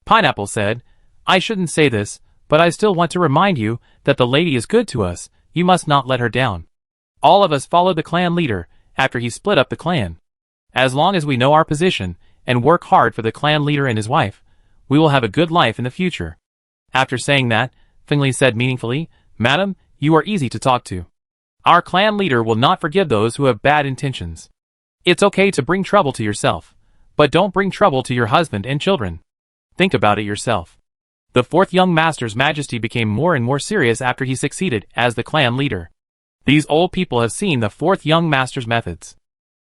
Pineapple said, "I shouldn't say this, but I still want to remind you that the lady is good to us. You must not let her down." All of us followed the clan leader after he split up the clan. As long as we know our position, and work hard for the clan leader and his wife, we will have a good life in the future. After saying that, Fengli said meaningfully, Madam, you are easy to talk to. Our clan leader will not forgive those who have bad intentions. It's okay to bring trouble to yourself, but don't bring trouble to your husband and children. Think about it yourself. The fourth young master's majesty became more and more serious after he succeeded as the clan leader. These old people have seen the fourth young master's methods.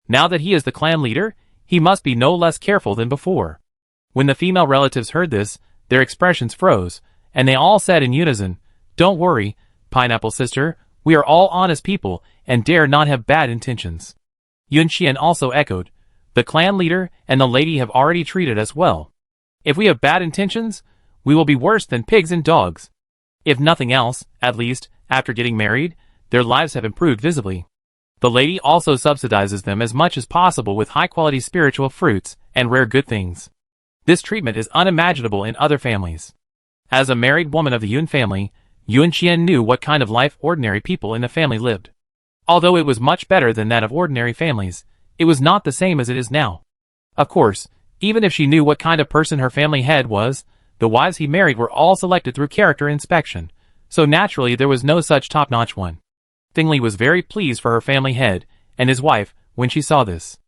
Now that he is the clan leader, he must be no less careful than before. When the female relatives heard this, their expressions froze, and they all said in unison, Don't worry, Pineapple Sister, we are all honest people and dare not have bad intentions. Yun Qian also echoed, The clan leader and the lady have already treated us well. If we have bad intentions, we will be worse than pigs and dogs. If nothing else, at least, after getting married, their lives have improved visibly. The lady also subsidizes them as much as possible with high-quality spiritual fruits and rare good things. This treatment is unimaginable in other families. As a married woman of the Yun family, Yun Qian knew what kind of life ordinary people in the family lived. Although it was much better than that of ordinary families, it was not the same as it is now. Of course, even if she knew what kind of person her family head was, the wives he married were all selected through character inspection, so naturally there was no such top-notch one. Fengli was very pleased for her family head and his wife when she saw this.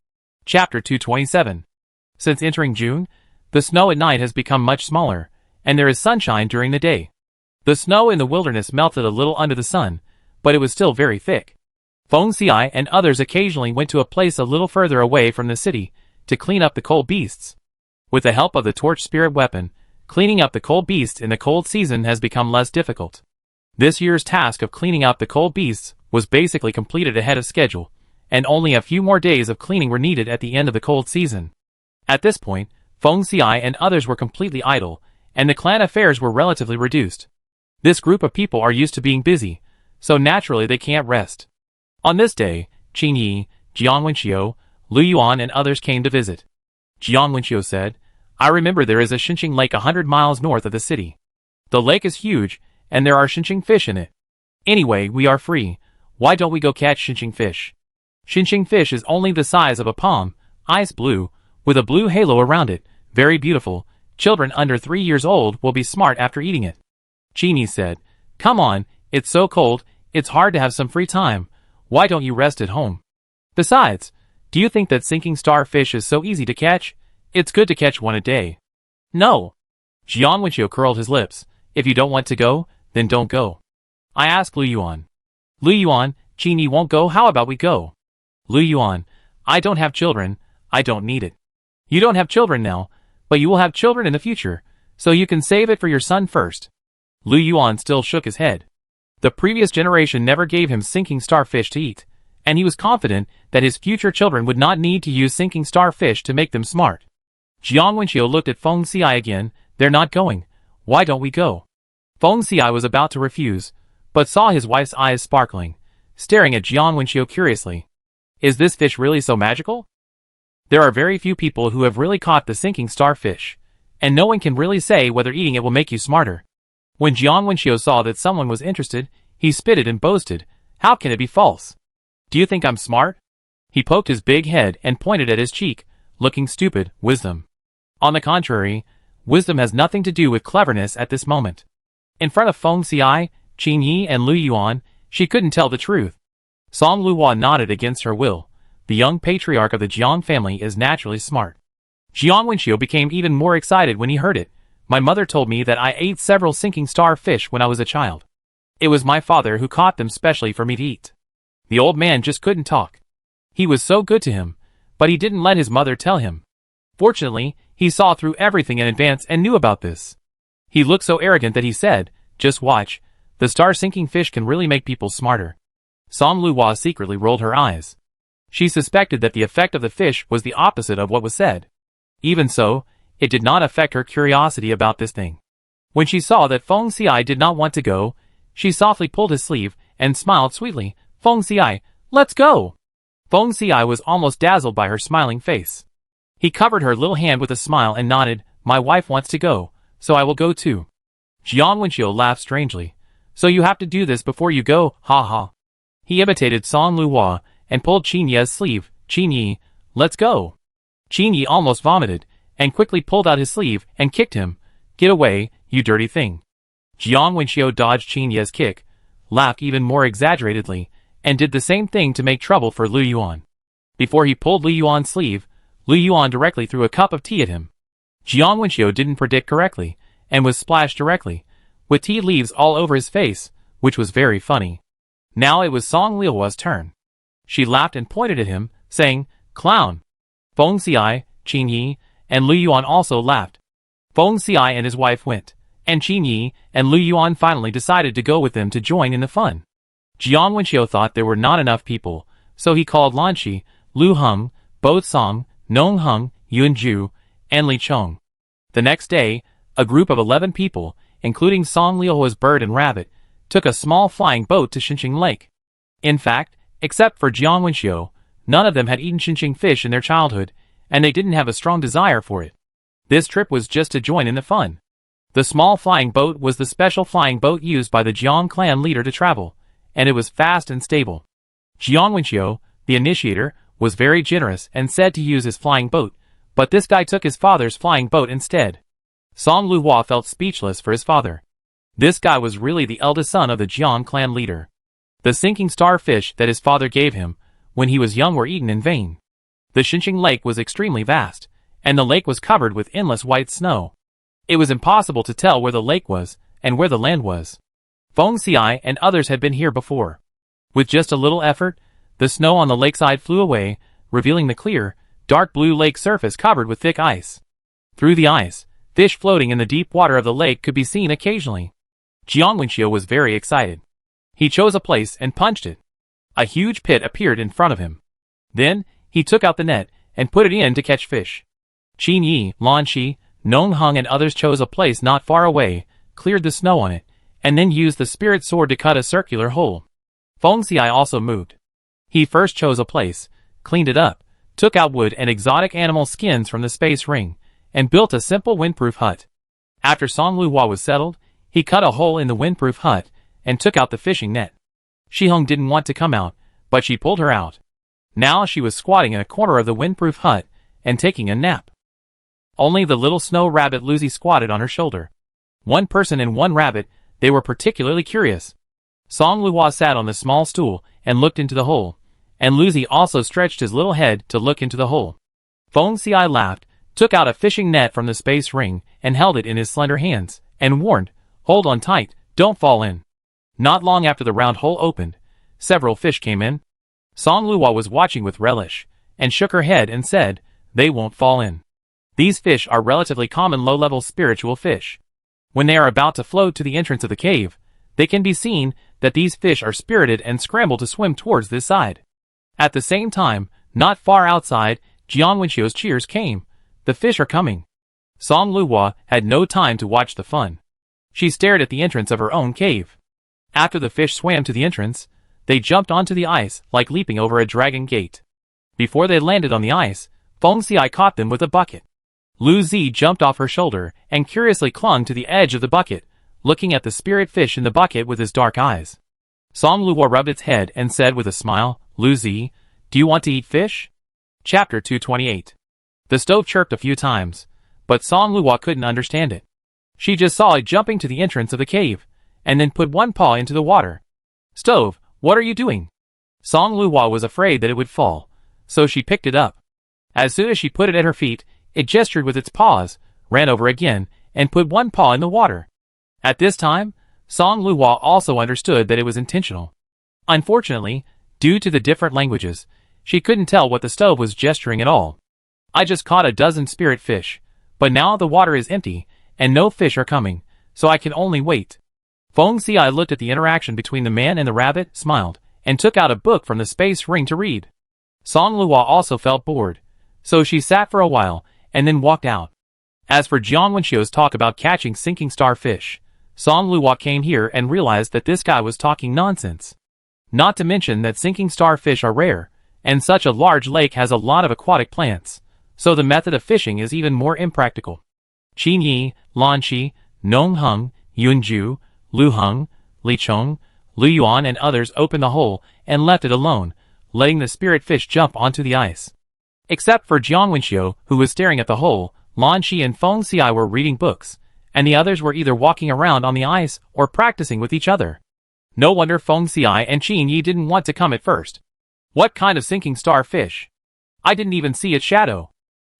Chapter 227. Since entering June, the snow at night has become much smaller, and there is sunshine during the day. The snow in the wilderness melted a little under the sun, but it was still very thick. Feng Xiai and others occasionally went to a place a little further away from the city to clean up the cold beasts. With the help of the torch spirit weapon, cleaning up the cold beasts in the cold season has become less difficult. This year's task of cleaning up the cold beasts was basically completed ahead of schedule, and only a few more days of cleaning were needed at the end of the cold season. At this point, Feng Xiai and others were completely idle, and the clan affairs were relatively reduced. This group of people are used to being busy, so naturally they can't rest. On this day, Qin Yi, Jiang Wenxiu, Lu Yuan and others came to visit. Jiang Wenxiu said, I remember there is a Xinqing lake 100 miles north of the city. The lake is huge, and there are Xinqing fish in it. Anyway, we are free. Why don't we go catch Xinqing fish? Xinqing fish is only the size of a palm, ice blue, with a blue halo around it, very beautiful. Children under 3 years old will be smart after eating it. Qin Yi said, Come on, it's so cold, it's hard to have some free time. Why don't you rest at home? Besides, do you think that sinking starfish is so easy to catch? It's good to catch one a day. No. Jiang Wenxiu curled his lips. If you don't want to go, then don't go. I asked Lu Yuan. Lu Yuan, Qin Yi won't go, how about we go? Lu Yuan, I don't have children, I don't need it. You don't have children now, but you will have children in the future, so you can save it for your son first. Lu Yuan still shook his head. The previous generation never gave him sinking starfish to eat, and he was confident that his future children would not need to use sinking starfish to make them smart. Jiang Wenxiu looked at Feng Xiai again. They're not going. Why don't we go? Feng Xiai was about to refuse, but saw his wife's eyes sparkling, staring at Jiang Wenxiu curiously. Is this fish really so magical? There are very few people who have really caught the sinking starfish, and no one can really say whether eating it will make you smarter. When Jiang Wenxiu saw that someone was interested, he spitted and boasted, How can it be false? Do you think I'm smart? He poked his big head and pointed at his cheek, looking stupid. Wisdom. On the contrary, wisdom has nothing to do with cleverness at this moment. In front of Feng Xiai, Qin Yi and Lu Yuan, she couldn't tell the truth. Song Luhua nodded against her will. The young patriarch of the Jiang family is naturally smart. Jiang Wenxiu became even more excited when he heard it. My mother told me that I ate several sinking starfish when I was a child. It was my father who caught them specially for me to eat. The old man just couldn't talk. He was so good to him, but he didn't let his mother tell him. Fortunately, he saw through everything in advance and knew about this. He looked so arrogant that he said, Just watch, the star-sinking fish can really make people smarter. Song Luhua secretly rolled her eyes. She suspected that the effect of the fish was the opposite of what was said. Even so, it did not affect her curiosity about this thing. When she saw that Feng Xiai did not want to go, she softly pulled his sleeve and smiled sweetly. Feng Xiai, let's go! Feng Xiai was almost dazzled by her smiling face. He covered her little hand with a smile and nodded. My wife wants to go, so I will go too. Jiang Wenxiu laughed strangely. So you have to do this before you go, ha ha. He imitated Song Luhua and pulled Qin Yi's sleeve. Qin Yi, let's go. Qin Yi almost vomited, and quickly pulled out his sleeve and kicked him. "Get away, you dirty thing." Jiang Wenxiu dodged Qin Yi's kick, laughed even more exaggeratedly, and did the same thing to make trouble for Lu Yuan. Before he pulled Lu Yuan's sleeve, Lu Yuan directly threw a cup of tea at him. Jiang Wenxiu didn't predict correctly, and was splashed directly, with tea leaves all over his face, which was very funny. Now it was Song Liuhua's turn. She laughed and pointed at him, saying, "Clown." Feng Xiai, Qin Yi, and Lu Yuan also laughed. Feng Xiai and his wife went, and Qin Yi and Lu Yuan finally decided to go with them to join in the fun. Jiang Wenxiu thought there were not enough people, so he called Lan Shi, Lu Heng, Bo Song, Nong Heng, Yun Ju, and Li Chong. The next day, a group of 11 people, including Song Liuhua's bird and rabbit, took a small flying boat to Xinqing Lake. In fact, except for Jiang Wenxiu, none of them had eaten Xinqing fish in their childhood, and they didn't have a strong desire for it. This trip was just to join in the fun. The small flying boat was the special flying boat used by the Jiang clan leader to travel, and it was fast and stable. Jiang Wenxiu, the initiator, was very generous and said to use his flying boat, but this guy took his father's flying boat instead. Song Luhua felt speechless for his father. This guy was really the eldest son of the Jiang clan leader. The sinking starfish that his father gave him when he was young were eaten in vain. The Xinqing Lake was extremely vast, and the lake was covered with endless white snow. It was impossible to tell where the lake was and where the land was. Feng Xiai and others had been here before. With just a little effort, the snow on the lakeside flew away, revealing the clear, dark blue lake surface covered with thick ice. Through the ice, fish floating in the deep water of the lake could be seen occasionally. Jiang Wenxiu was very excited. He chose a place and punched it. A huge pit appeared in front of him. Then, he took out the net and put it in to catch fish. Qin Yi, Lan Shi, Nong Heng and others chose a place not far away, cleared the snow on it, and then used the spirit sword to cut a circular hole. Feng Xiai also moved. He first chose a place, cleaned it up, took out wood and exotic animal skins from the space ring, and built a simple windproof hut. After Song Luhua was settled, he cut a hole in the windproof hut, and took out the fishing net. Shihong didn't want to come out, but she pulled her out. Now she was squatting in a corner of the windproof hut, and taking a nap. Only the little snow rabbit Lucy squatted on her shoulder. One person and one rabbit, they were particularly curious. Song Luhua sat on the small stool and looked into the hole, and Lucy also stretched his little head to look into the hole. Feng Xiai laughed, took out a fishing net from the space ring, and held it in his slender hands, and warned, "Hold on tight, don't fall in." Not long after the round hole opened, several fish came in. Song Luhua was watching with relish, and shook her head and said, "They won't fall in." These fish are relatively common low-level spiritual fish. When they are about to float to the entrance of the cave, they can be seen that these fish are spirited and scramble to swim towards this side. At the same time, not far outside, Jiang Wenxiu's cheers came. "The fish are coming." Song Luhua had no time to watch the fun. She stared at the entrance of her own cave. After the fish swam to the entrance, they jumped onto the ice like leaping over a dragon gate. Before they landed on the ice, Feng Xiai caught them with a bucket. Lu Zi jumped off her shoulder and curiously clung to the edge of the bucket, looking at the spirit fish in the bucket with his dark eyes. Song Luhua rubbed its head and said with a smile, "Lu Zi, do you want to eat fish?" Chapter 228. The stove chirped a few times, but Song Luhua couldn't understand it. She just saw it jumping to the entrance of the cave, and then put one paw into the water. "Stove, what are you doing?" Song Luhua was afraid that it would fall, so she picked it up. As soon as she put it at her feet, it gestured with its paws, ran over again, and put one paw in the water. At this time, Song Luhua also understood that it was intentional. Unfortunately, due to the different languages, she couldn't tell what the stove was gesturing at all. "I just caught a dozen spirit fish, but now the water is empty, and no fish are coming, so I can only wait." Feng Xiai looked at the interaction between the man and the rabbit, smiled, and took out a book from the space ring to read. Song Luhua also felt bored, so she sat for a while, and then walked out. As for Jiang Wenxiu's talk about catching sinking starfish, Song Luhua came here and realized that this guy was talking nonsense. Not to mention that sinking starfish are rare, and such a large lake has a lot of aquatic plants, so the method of fishing is even more impractical. Qin Yi, Lan Shi, Nong Heng, Yun Ju, Lu Heng, Li Chong, Lu Yuan and others opened the hole and left it alone, letting the spirit fish jump onto the ice. Except for Jiang Wenxiu, who was staring at the hole, Lan Shi and Feng Xi were reading books, and the others were either walking around on the ice or practicing with each other. No wonder Feng Xi and Qin Yi didn't want to come at first. What kind of sinking star fish? I didn't even see its shadow.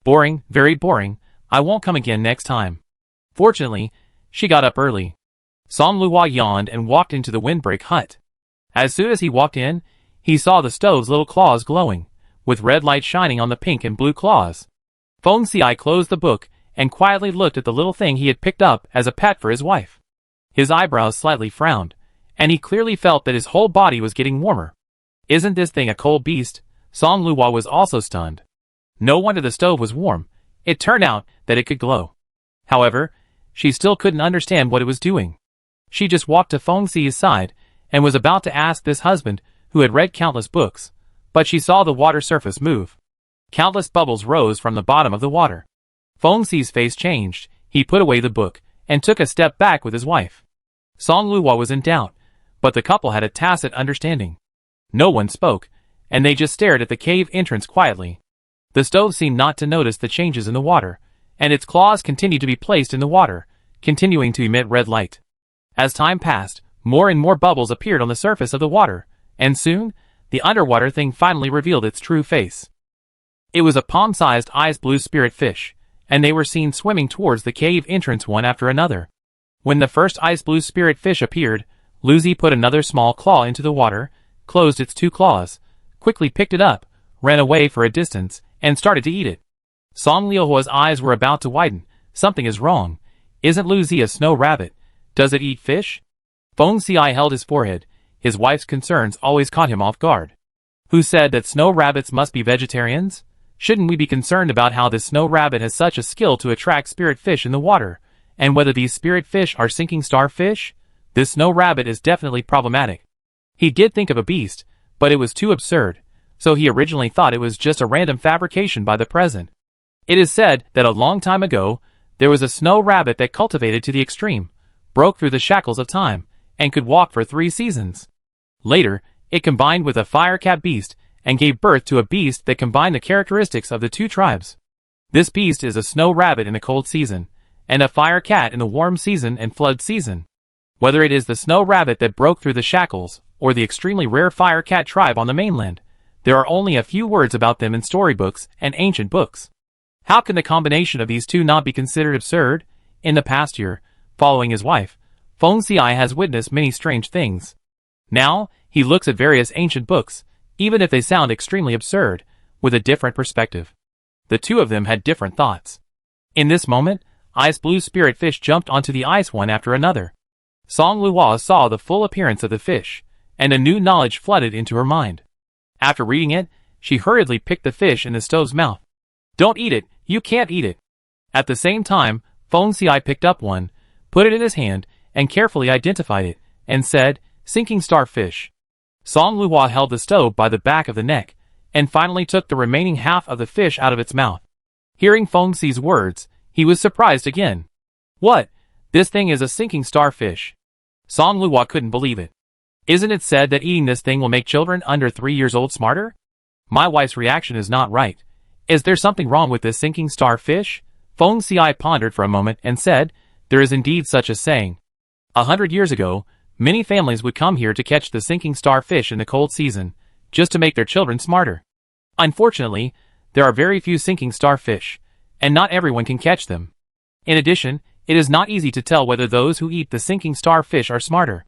Boring, very boring. I won't come again next time. Fortunately, she got up early. Song Luo yawned and walked into the windbreak hut. As soon as he walked in, he saw the stove's little claws glowing, with red light shining on the pink and blue claws. Feng Xi closed the book and quietly looked at the little thing he had picked up as a pet for his wife. His eyebrows slightly frowned, and he clearly felt that his whole body was getting warmer. Isn't this thing a cold beast? Song Luo was also stunned. No wonder the stove was warm. It turned out that it could glow. However, she still couldn't understand what it was doing. She just walked to Feng Xi's side and was about to ask this husband, who had read countless books, but she saw the water surface move. Countless bubbles rose from the bottom of the water. Feng Xi's face changed. He put away the book and took a step back with his wife. Song Luo was in doubt, but the couple had a tacit understanding. No one spoke, and they just stared at the cave entrance quietly. The stove seemed not to notice the changes in the water, and its claws continued to be placed in the water, continuing to emit red light. As time passed, more and more bubbles appeared on the surface of the water, and soon, the underwater thing finally revealed its true face. It was a palm-sized ice blue spirit fish, and they were seen swimming towards the cave entrance one after another. When the first ice blue spirit fish appeared, Luzi put another small claw into the water, closed its two claws, quickly picked it up, ran away for a distance, and started to eat it. Song Liuhua's eyes were about to widen. Something is wrong. Isn't Luzi a snow rabbit? Does it eat fish? Feng Xi held his forehead. His wife's concerns always caught him off guard. Who said that snow rabbits must be vegetarians? Shouldn't we be concerned about how this snow rabbit has such a skill to attract spirit fish in the water, and whether these spirit fish are sinking star fish? This snow rabbit is definitely problematic. He did think of a beast, but it was too absurd, so he originally thought it was just a random fabrication by the present. It is said that a long time ago, there was a snow rabbit that cultivated to the extreme, broke through the shackles of time, and could walk for 3 seasons. Later, it combined with a fire cat beast, and gave birth to a beast that combined the characteristics of the two tribes. This beast is a snow rabbit in the cold season, and a fire cat in the warm season and flood season. Whether it is the snow rabbit that broke through the shackles, or the extremely rare fire cat tribe on the mainland, there are only a few words about them in storybooks and ancient books. How can the combination of these two not be considered absurd? In the past year, following his wife, Feng Xi has witnessed many strange things. Now, he looks at various ancient books, even if they sound extremely absurd, with a different perspective. The two of them had different thoughts. In this moment, ice blue spirit fish jumped onto the ice one after another. Song Luo saw the full appearance of the fish, and a new knowledge flooded into her mind. After reading it, she hurriedly picked the fish in the stove's mouth. Don't eat it, you can't eat it. At the same time, Feng Xi picked up one, put it in his hand, and carefully identified it, and said, sinking star fish. Song Luo held the stove by the back of the neck, and finally took the remaining half of the fish out of its mouth. Hearing Feng Xi's words, he was surprised again. What? This thing is a sinking star fish. Song Luo couldn't believe it. Isn't it said that eating this thing will make children under 3 years old smarter? My wife's reaction is not right. Is there something wrong with this sinking star fish? Feng Xi pondered for a moment and said, there is indeed such a saying. 100 years ago, many families would come here to catch the sinking star fish in the cold season, just to make their children smarter. Unfortunately, there are very few sinking star fish, and not everyone can catch them. In addition, it is not easy to tell whether those who eat the sinking star fish are smarter.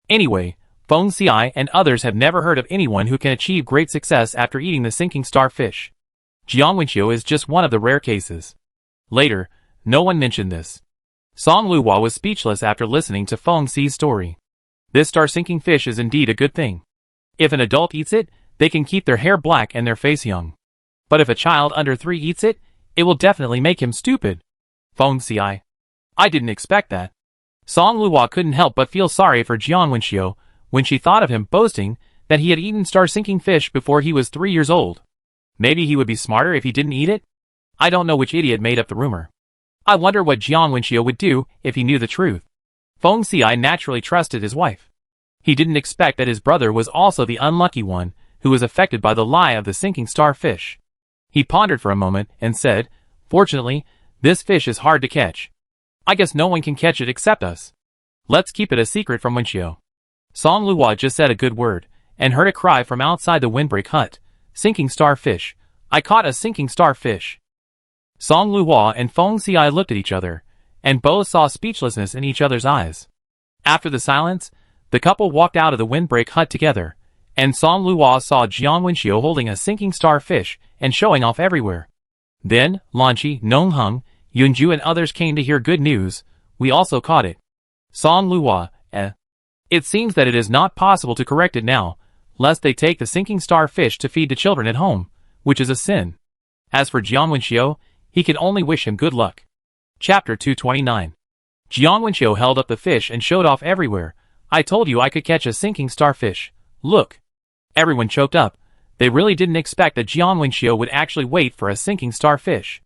Anyway, Feng Xi and others have never heard of anyone who can achieve great success after eating the sinking star fish. Jiang Wenxiu is just one of the rare cases. Later, no one mentioned this. Song Luo was speechless after listening to Feng Xi's story. This star-sinking fish is indeed a good thing. If an adult eats it, they can keep their hair black and their face young. But if a child under 3 eats it, it will definitely make him stupid. Feng Xi. I didn't expect that. Song Luo couldn't help but feel sorry for Jiang Wenxiu when she thought of him boasting that he had eaten star-sinking fish before he was 3 years old. Maybe he would be smarter if he didn't eat it? I don't know which idiot made up the rumor. I wonder what Jiang Wenxiu would do if he knew the truth. Feng Xi naturally trusted his wife. He didn't expect that his brother was also the unlucky one who was affected by the lie of the sinking star fish. He pondered for a moment and said, "Fortunately, this fish is hard to catch. I guess no one can catch it except us. Let's keep it a secret from Wenxiu." Song Luo just said a good word, and heard a cry from outside the windbreak hut. "Sinking starfish! I caught a sinking starfish!" Song Luo and Feng Xiai looked at each other, and both saw speechlessness in each other's eyes. After the silence, the couple walked out of the windbreak hut together, and Song Luo saw Jiang Wenxiu holding a sinking starfish and showing off everywhere. Then, Lanqi, Nongheng, Yunju and others came to hear good news. "We also caught it." Song Luo, It seems that it is not possible to correct it now, lest they take the sinking starfish to feed the children at home, which is a sin. As for Jiang Wenxiu, he can only wish him good luck. Chapter 229. Jiang Wenxiu held up the fish and showed off everywhere. "I told you I could catch a sinking starfish. Look." Everyone choked up. They really didn't expect that Jiang Wenxiu would actually wait for a sinking starfish.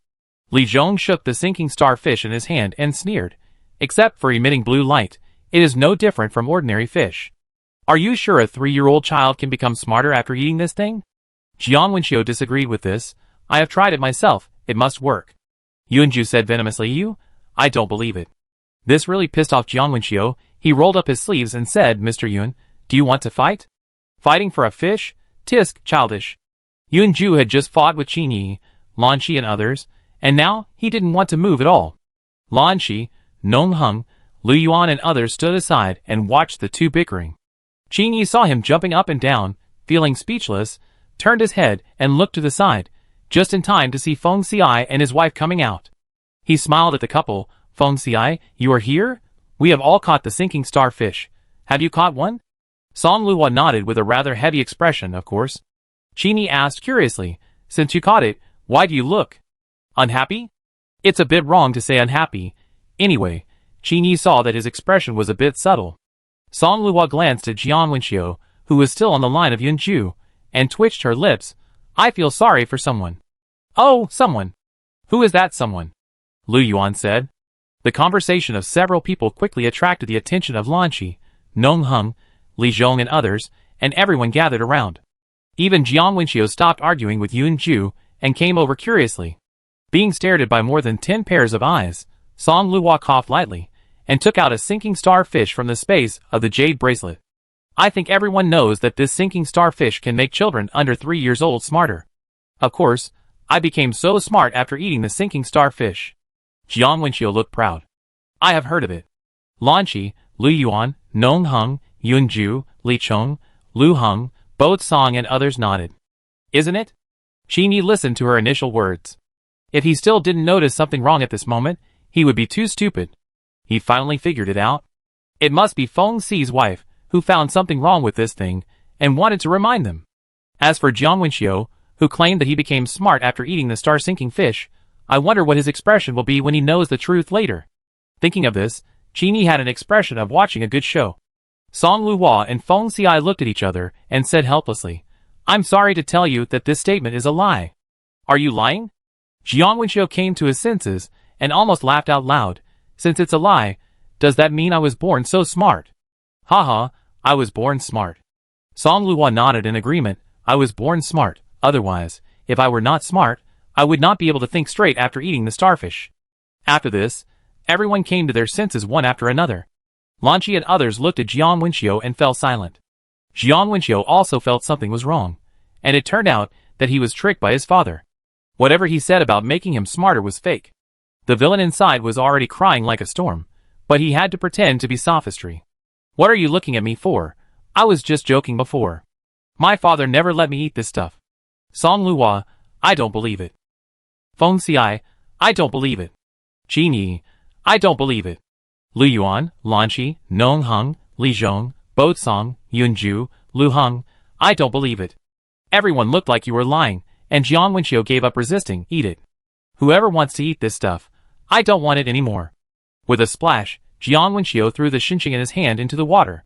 Li Zhong shook the sinking starfish in his hand and sneered. "Except for emitting blue light, it is no different from ordinary fish. Are you sure a 3-year-old child can become smarter after eating this thing?" Jiang Wenxiu disagreed with this. "I have tried it myself. It must work." Yunju said venomously, I don't believe it." This really pissed off Jiang Wenxiu. He rolled up his sleeves and said, "Mr. Yun, do you want to fight? Fighting for a fish? Tisk, childish." Yunju had just fought with Qingyi, Lanqi and others, and now he didn't want to move at all. Lanqi, Nongheng, Lu Yuan and others stood aside and watched the two bickering. Qingyi saw him jumping up and down, feeling speechless, turned his head and looked to the side, just in time to see Feng Xiai and his wife coming out. He smiled at the couple. "Feng Xiai, you are here? We have all caught the sinking starfish. Have you caught one?" Song Luo nodded with a rather heavy expression, of course. Qingyi asked curiously, "Since you caught it, why do you look unhappy?" It's a bit wrong to say unhappy. Anyway, Qingyi saw that his expression was a bit subtle. Song Luo glanced at Jiang Wenxiu, who was still on the line of Yunju, and twitched her lips. "I feel sorry for someone." "Oh, someone. Who is that someone?" Lu Yuan said. The conversation of several people quickly attracted the attention of Lanqi, Nongheng, Li Zhong and others, and everyone gathered around. Even Jiang Wenxiu stopped arguing with Yunju and came over curiously. Being stared at by more than 10 pairs of eyes, Song Luo coughed lightly and took out a sinking starfish from the space of the jade bracelet. "I think everyone knows that this sinking starfish can make children under 3 years old smarter. Of course, I became so smart after eating the sinking starfish." Jiang Wenxiu looked proud. "I have heard of it." Lanqi, Lu Yuan, Nongheng, Yunju, Li Chong, Lu Heng, Bo Song and others nodded. "Isn't it?" Qingyi listened to her initial words. If he still didn't notice something wrong at this moment, he would be too stupid. He finally figured it out. It must be Feng Xi's wife, who found something wrong with this thing, and wanted to remind them. As for Jiang Wenxiu, who claimed that he became smart after eating the star-sinking fish, I wonder what his expression will be when he knows the truth later. Thinking of this, Qingyi had an expression of watching a good show. Song Luo and Feng Xiai looked at each other and said helplessly, "I'm sorry to tell you that this statement is a lie." "Are you lying?" Jiang Wenxiu came to his senses and almost laughed out loud. "Since it's a lie, does that mean I was born so smart?" "Haha, I was born smart." Song Luo nodded in agreement. "I was born smart. Otherwise, if I were not smart, I would not be able to think straight after eating the starfish." After this, everyone came to their senses one after another. Lanqi and others looked at Jiang Wenxiu and fell silent. Jiang Wenxiu also felt something was wrong, and it turned out that he was tricked by his father. Whatever he said about making him smarter was fake. The villain inside was already crying like a storm, but he had to pretend to be sophistry. "What are you looking at me for? I was just joking before. My father never let me eat this stuff." Song Luo, "I don't believe it." Feng Xiai, "I don't believe it." Qingyi, "I don't believe it." Lu Yuan, Lanqi, Nongheng, Li Zhong, Bo Song, Yunju, Lu Heng, "I don't believe it." Everyone looked like you were lying, and Jiang Wenxiu gave up resisting. "Eat it. Whoever wants to eat this stuff, I don't want it anymore." With a splash, Jiang Wenxiu threw the xinqing in his hand into the water.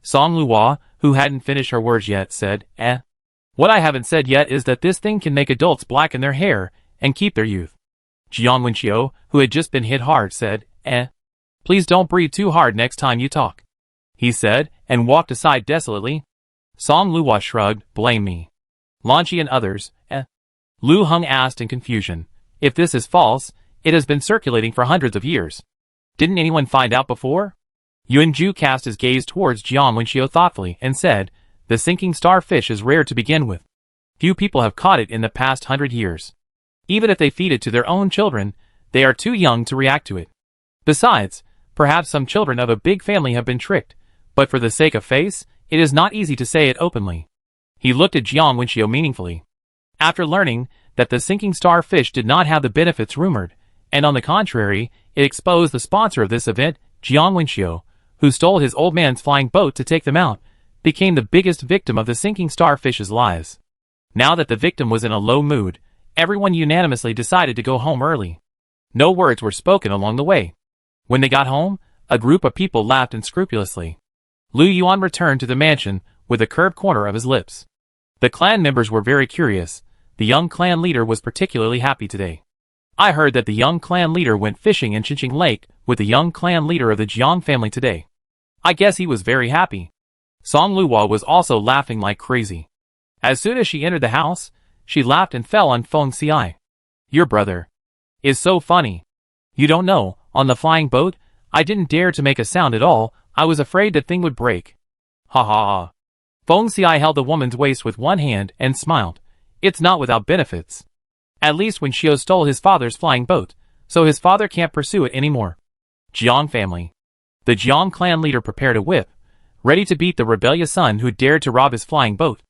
Song Luo, who hadn't finished her words yet, said, "What I haven't said yet is that this thing can make adults blacken their hair and keep their youth." Jiang Wenxiu, who had just been hit hard, said, "Please don't breathe too hard next time you talk," he said, and walked aside desolately. Song Luo shrugged, "Blame me." Lanqi and others, Lu Heng asked in confusion. If this is false, it has been circulating for hundreds of years. Didn't anyone find out before? Yuan Ju cast his gaze towards Jiang Wenxiu thoughtfully and said, the sinking starfish is rare to begin with. Few people have caught it in the past 100 years. Even if they feed it to their own children, they are too young to react to it. Besides, perhaps some children of a big family have been tricked, but for the sake of face, it is not easy to say it openly. He looked at Jiang Wenxiu meaningfully. After learning that the sinking starfish did not have the benefits rumored, and on the contrary, it exposed the sponsor of this event, Jiang Wenxiu, who stole his old man's flying boat to take them out, became the biggest victim of the sinking starfish's lies. Now that the victim was in a low mood, everyone unanimously decided to go home early. No words were spoken along the way. When they got home, a group of people laughed unscrupulously. Lu Yuan returned to the mansion with a curved corner of his lips. The clan members were very curious. The young clan leader was particularly happy today. I heard that the young clan leader went fishing in Qinqing Lake with the young clan leader of the Jiang family today. I guess he was very happy. Song Luo was also laughing like crazy. As soon as she entered the house, she laughed and fell on Feng Xiai. Your brother is so funny. You don't know, on the flying boat, I didn't dare to make a sound at all. I was afraid the thing would break. Ha ha ha. Feng Xiai held the woman's waist with one hand and smiled. It's not without benefits. At least when Xiao stole his father's flying boat, so his father can't pursue it anymore. Jiang family. The Jiang clan leader prepared a whip, ready to beat the rebellious son who dared to rob his flying boat.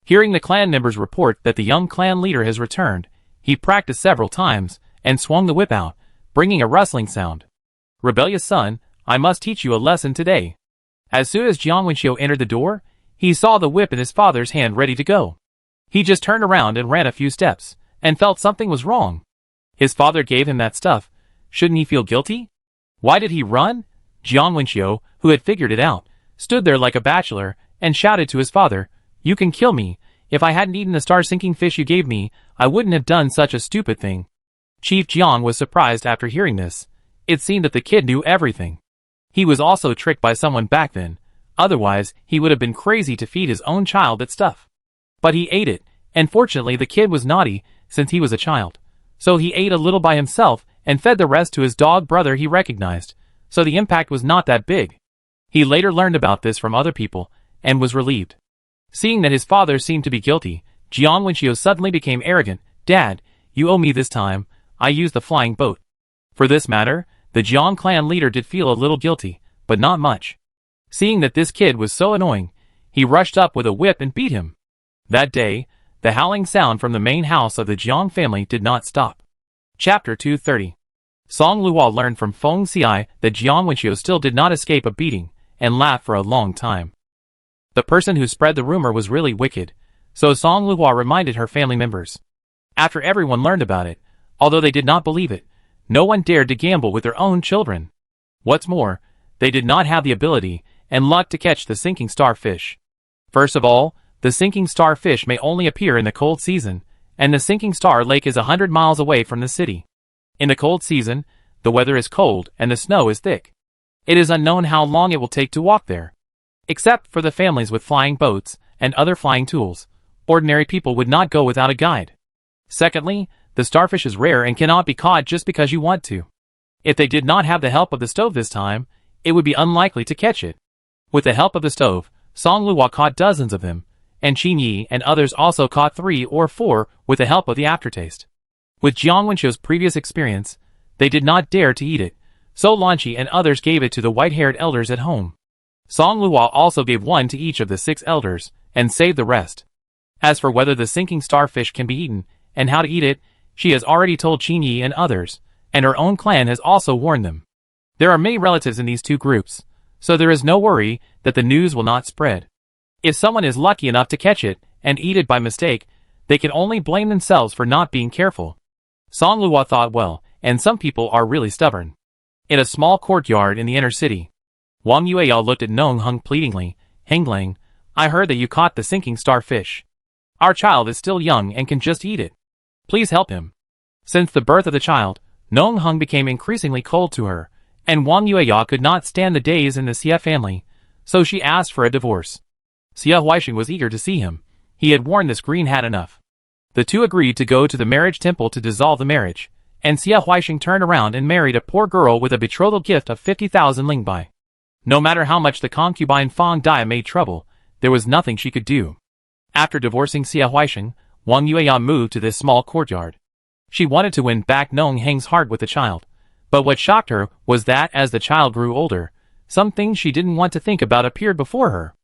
Hearing the clan members report that the young clan leader has returned, he practiced several times and swung the whip out, bringing a rustling sound. Rebellious son, I must teach you a lesson today. As soon as Jiang Wenxiu entered the door, he saw the whip in his father's hand ready to go. He just turned around and ran a few steps, and felt something was wrong. His father gave him that stuff. Shouldn't he feel guilty? Why did he run? Jiang Wenxiu, who had figured it out, stood there like a bachelor, and shouted to his father, You can kill me. If I hadn't eaten the star-sinking fish you gave me, I wouldn't have done such a stupid thing. Chief Jiang was surprised after hearing this. It seemed that the kid knew everything. He was also tricked by someone back then. Otherwise, he would have been crazy to feed his own child that stuff. But he ate it, and fortunately the kid was naughty, since he was a child. So he ate a little by himself, and fed the rest to his dog brother he recognized, so the impact was not that big. He later learned about this from other people, and was relieved. Seeing that his father seemed to be guilty, Jiang Wenxiu suddenly became arrogant. Dad, you owe me this time. I used the flying boat. For this matter, the Jiang clan leader did feel a little guilty, but not much. Seeing that this kid was so annoying, he rushed up with a whip and beat him. That day, the howling sound from the main house of the Jiang family did not stop. Chapter 230. Song Luo learned from Feng Xiai that Jiang Wenxiu still did not escape a beating, and laughed for a long time. The person who spread the rumor was really wicked, so Song Luo reminded her family members. After everyone learned about it, although they did not believe it, no one dared to gamble with their own children. What's more, they did not have the ability and luck to catch the sinking starfish. First of all, the sinking starfish may only appear in the cold season, and the sinking star lake is 100 miles away from the city. In the cold season, the weather is cold and the snow is thick. It is unknown how long it will take to walk there. Except for the families with flying boats and other flying tools, ordinary people would not go without a guide. Secondly, the starfish is rare and cannot be caught just because you want to. If they did not have the help of the stove this time, it would be unlikely to catch it. With the help of the stove, Song Luo caught dozens of them, and Qin Yi and others also caught 3 or 4 with the help of the aftertaste. With Jiang Wenxiu's previous experience, they did not dare to eat it, so Lanqi and others gave it to the white-haired elders at home. Song Luo also gave 1 to each of the 6 elders, and saved the rest. As for whether the sinking starfish can be eaten, and how to eat it, she has already told Qin Yi and others, and her own clan has also warned them. There are many relatives in these 2 groups, so there is no worry that the news will not spread. If someone is lucky enough to catch it, and eat it by mistake, they can only blame themselves for not being careful. Song Luo thought well, and some people are really stubborn. In a small courtyard in the inner city, Wang Yueyao looked at Nong Heng pleadingly. Hengling, I heard that you caught the sinking starfish. Our child is still young and can just eat it. Please help him. Since the birth of the child, Nong Heng became increasingly cold to her, and Wang Yueyao could not stand the days in the Xie family, so she asked for a divorce. Xie Huaixing was eager to see him. He had worn this green hat enough. The two agreed to go to the marriage temple to dissolve the marriage, and Xia Huaixing turned around and married a poor girl with a betrothal gift of 50,000 lingbai. No matter how much the concubine Fang Dia made trouble, there was nothing she could do. After divorcing Xia Huaixing, Wang Yueya moved to this small courtyard. She wanted to win back Nong Heng's heart with the child, but what shocked her was that as the child grew older, some things she didn't want to think about appeared before her.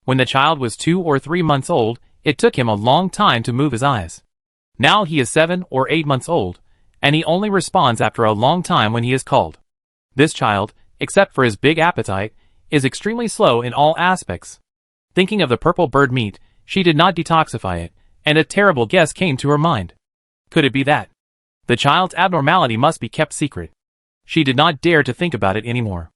When the child was 2 or 3 months old, it took him a long time to move his eyes. Now he is 7 or 8 months old, and he only responds after a long time when he is called. This child, except for his big appetite, is extremely slow in all aspects. Thinking of the purple bird meat, she did not detoxify it, and a terrible guess came to her mind. Could it be that the child's abnormality must be kept secret? She did not dare to think about it anymore.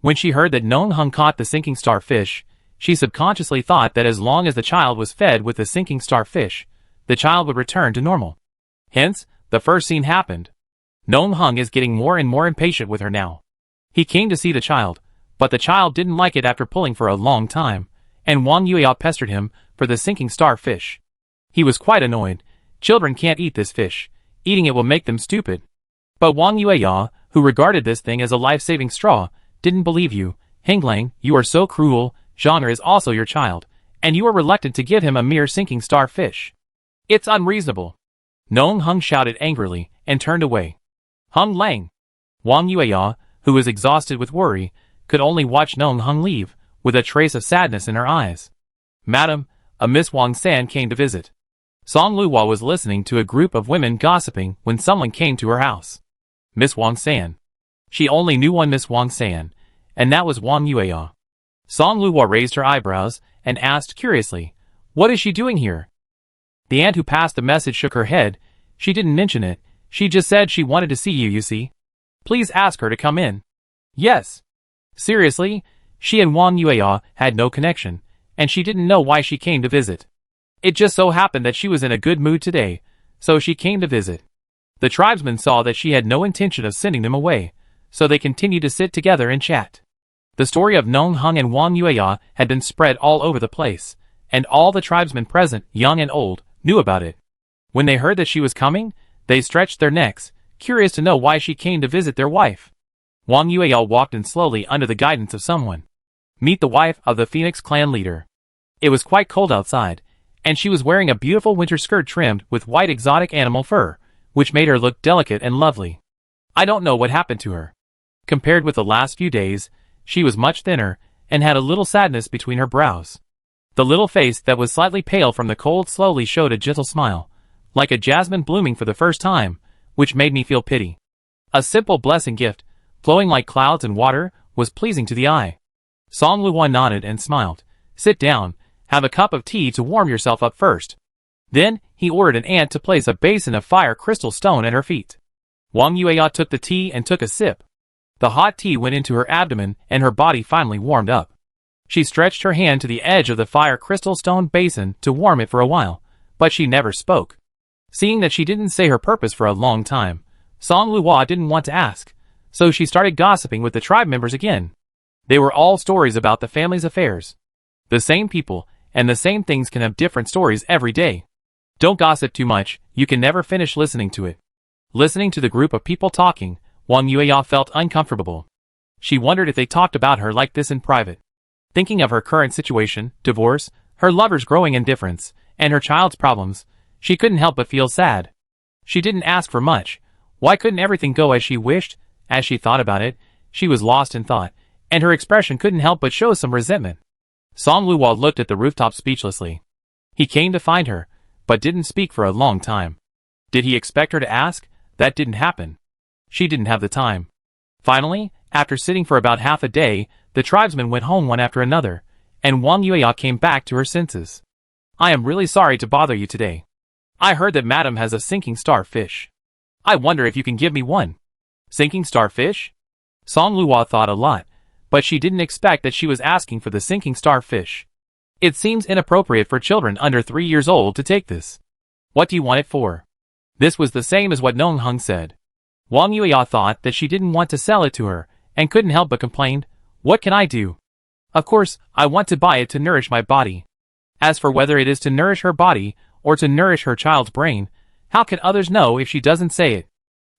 When she heard that Nong Heng caught the sinking star fish, she subconsciously thought that as long as the child was fed with the sinking star fish, the child would return to normal. Hence, the first scene happened. Nong Heng is getting more and more impatient with her now. He came to see the child, but the child didn't like it after pulling for a long time, and Wang Yueya pestered him for the sinking star fish. He was quite annoyed. Children can't eat this fish. Eating it will make them stupid. But Wang Yueya, who regarded this thing as a life-saving straw, didn't believe you. Henglang, you are so cruel. Zhang is also your child, and you are reluctant to give him a mere sinking star fish. It's unreasonable. Nong Heng shouted angrily, and turned away. Heng Lang. Wang Yueya, who was exhausted with worry, could only watch Nong Heng leave, with a trace of sadness in her eyes. Madam, a Miss Wang San came to visit. Song Luhua was listening to a group of women gossiping when someone came to her house. Miss Wang San. She only knew one Miss Wang San, and that was Wang Yueya. Song Luhua raised her eyebrows and asked curiously, "What is she doing here?" The aunt who passed the message shook her head. She didn't mention it. She just said she wanted to see you see. Please ask her to come in. Yes. Seriously, she and Wang Yueya had no connection, and she didn't know why she came to visit. It just so happened that she was in a good mood today, so she came to visit. The tribesmen saw that she had no intention of sending them away, so they continued to sit together and chat. The story of Nong Heng and Wang Yueya had been spread all over the place, and all the tribesmen present, young and old, knew about it. When they heard that she was coming, they stretched their necks, curious to know why she came to visit their wife. Wang Yueya walked in slowly under the guidance of someone. Meet the wife of the Phoenix clan leader. It was quite cold outside, and she was wearing a beautiful winter skirt trimmed with white exotic animal fur, which made her look delicate and lovely. I don't know what happened to her. Compared with the last few days, she was much thinner, and had a little sadness between her brows. The little face that was slightly pale from the cold slowly showed a gentle smile, like a jasmine blooming for the first time, which made me feel pity. A simple blessing gift, flowing like clouds and water, was pleasing to the eye. Song Luhua nodded and smiled. Sit down, have a cup of tea to warm yourself up first. Then, he ordered an ant to place a basin of fire crystal stone at her feet. Wang Yueya took the tea and took a sip. The hot tea went into her abdomen and her body finally warmed up. She stretched her hand to the edge of the fire crystal stone basin to warm it for a while, but she never spoke. Seeing that she didn't say her purpose for a long time, Song Luhua didn't want to ask, so she started gossiping with the tribe members again. They were all stories about the family's affairs. The same people and the same things can have different stories every day. Don't gossip too much, you can never finish listening to it. Listening to the group of people talking, Wang Yueya felt uncomfortable. She wondered if they talked about her like this in private. Thinking of her current situation, divorce, her lover's growing indifference, and her child's problems, she couldn't help but feel sad. She didn't ask for much. Why couldn't everything go as she wished? As she thought about it, she was lost in thought, and her expression couldn't help but show some resentment. Song Luhua looked at the rooftop speechlessly. He came to find her, but didn't speak for a long time. Did he expect her to ask? That didn't happen. She didn't have the time. Finally, after sitting for about half a day, the tribesmen went home one after another, and Wang Yueya came back to her senses. I am really sorry to bother you today. I heard that Madam has a sinking star fish. I wonder if you can give me one. Sinking star fish? Song Luhua thought a lot, but she didn't expect that she was asking for the sinking star fish. It seems inappropriate for children under 3 years old to take this. What do you want it for? This was the same as what Nong Heng said. Wang Yueya thought that she didn't want to sell it to her, and couldn't help but complain, what can I do? Of course, I want to buy it to nourish my body. As for whether it is to nourish her body, or to nourish her child's brain, how can others know if she doesn't say it?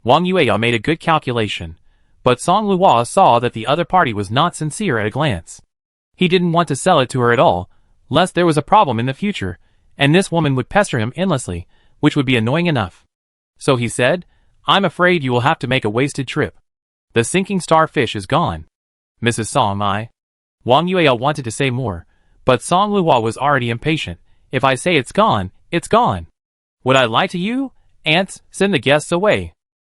Wang Yueya made a good calculation, but Song Luo saw that the other party was not sincere at a glance. He didn't want to sell it to her at all, lest there was a problem in the future, and this woman would pester him endlessly, which would be annoying enough. So he said, "I'm afraid you will have to make a wasted trip. The sinking starfish is gone. Mrs. Song, Wang Yueya wanted to say more, but Song Luo was already impatient. "If I say it's gone, it's gone. Would I lie to you? Aunts, send the guests away."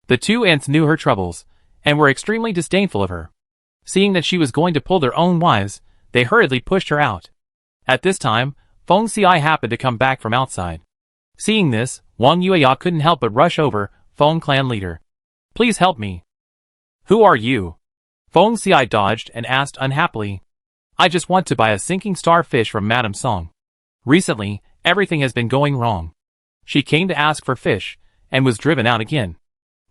The two aunts knew her troubles, and were extremely disdainful of her. Seeing that she was going to pull their own wives, they hurriedly pushed her out. At this time, Feng Xi happened to come back from outside. Seeing this, Wang Yueya couldn't help but rush over. "Feng clan leader. Please help me." "Who are you?" Feng Xi dodged and asked unhappily. "I just want to buy a sinking starfish from Madame Song. Recently, everything has been going wrong. She came to ask for fish, and was driven out again."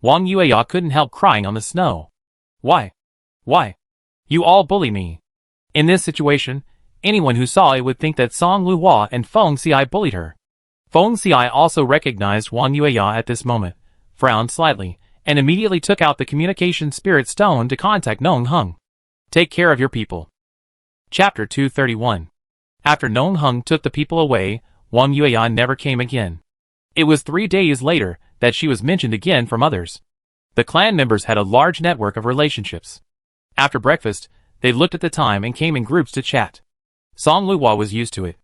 Wang Yueya couldn't help crying on the snow. Why? You all bully me." In this situation, anyone who saw it would think that Song Luo and Feng Xi bullied her. Feng Xi also recognized Wang Yueya at this moment, frowned slightly, and immediately took out the communication spirit stone to contact Nong Hung. Take care of your people. Chapter 231. After Nong Hung took the people away, Wang Yueya never came again. It was 3 days later that she was mentioned again from others. The clan members had a large network of relationships. After breakfast, they looked at the time and came in groups to chat. Song Luo was used to it.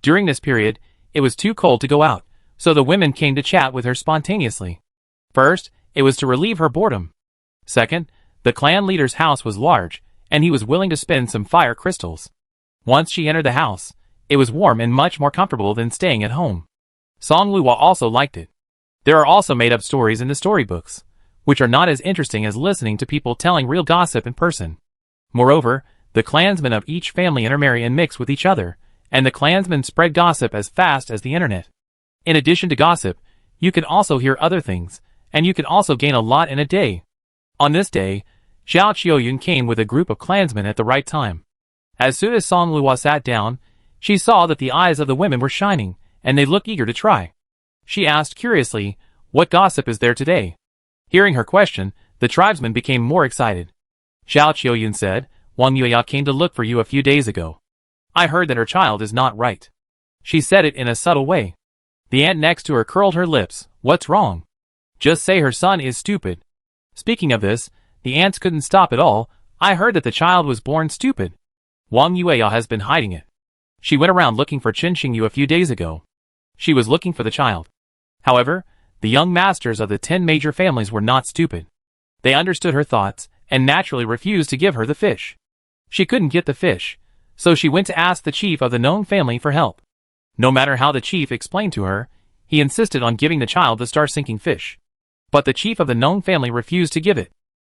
During this period, it was too cold to go out, so the women came to chat with her spontaneously. First, it was to relieve her boredom. Second, the clan leader's house was large, and he was willing to spend some fire crystals. Once she entered the house, it was warm and much more comfortable than staying at home. Song Luo also liked it. There are also made-up stories in the storybooks, which are not as interesting as listening to people telling real gossip in person. Moreover, the clansmen of each family intermarry and mix with each other, and the clansmen spread gossip as fast as the internet. In addition to gossip, you can also hear other things, and you can also gain a lot in a day. On this day, Xiao Qiuyun came with a group of clansmen at the right time. As soon as Song Luo sat down, she saw that the eyes of the women were shining, and they looked eager to try. She asked curiously, "What gossip is there today?" Hearing her question, the tribesmen became more excited. Xiao Qiuyun said, "Wang Yueya came to look for you a few days ago. I heard that her child is not right." She said it in a subtle way. The aunt next to her curled her lips. "What's wrong?" "Just say her son is stupid." Speaking of this, the aunts couldn't stop at all. "I heard that the child was born stupid. Wang Yueya has been hiding it. She went around looking for Qin Xingyu a few days ago. She was looking for the child." However, the young masters of the 10 major families were not stupid. They understood her thoughts, and naturally refused to give her the fish. She couldn't get the fish, so she went to ask the chief of the known family for help. No matter how the chief explained to her, he insisted on giving the child the star-sinking fish. But the chief of the known family refused to give it.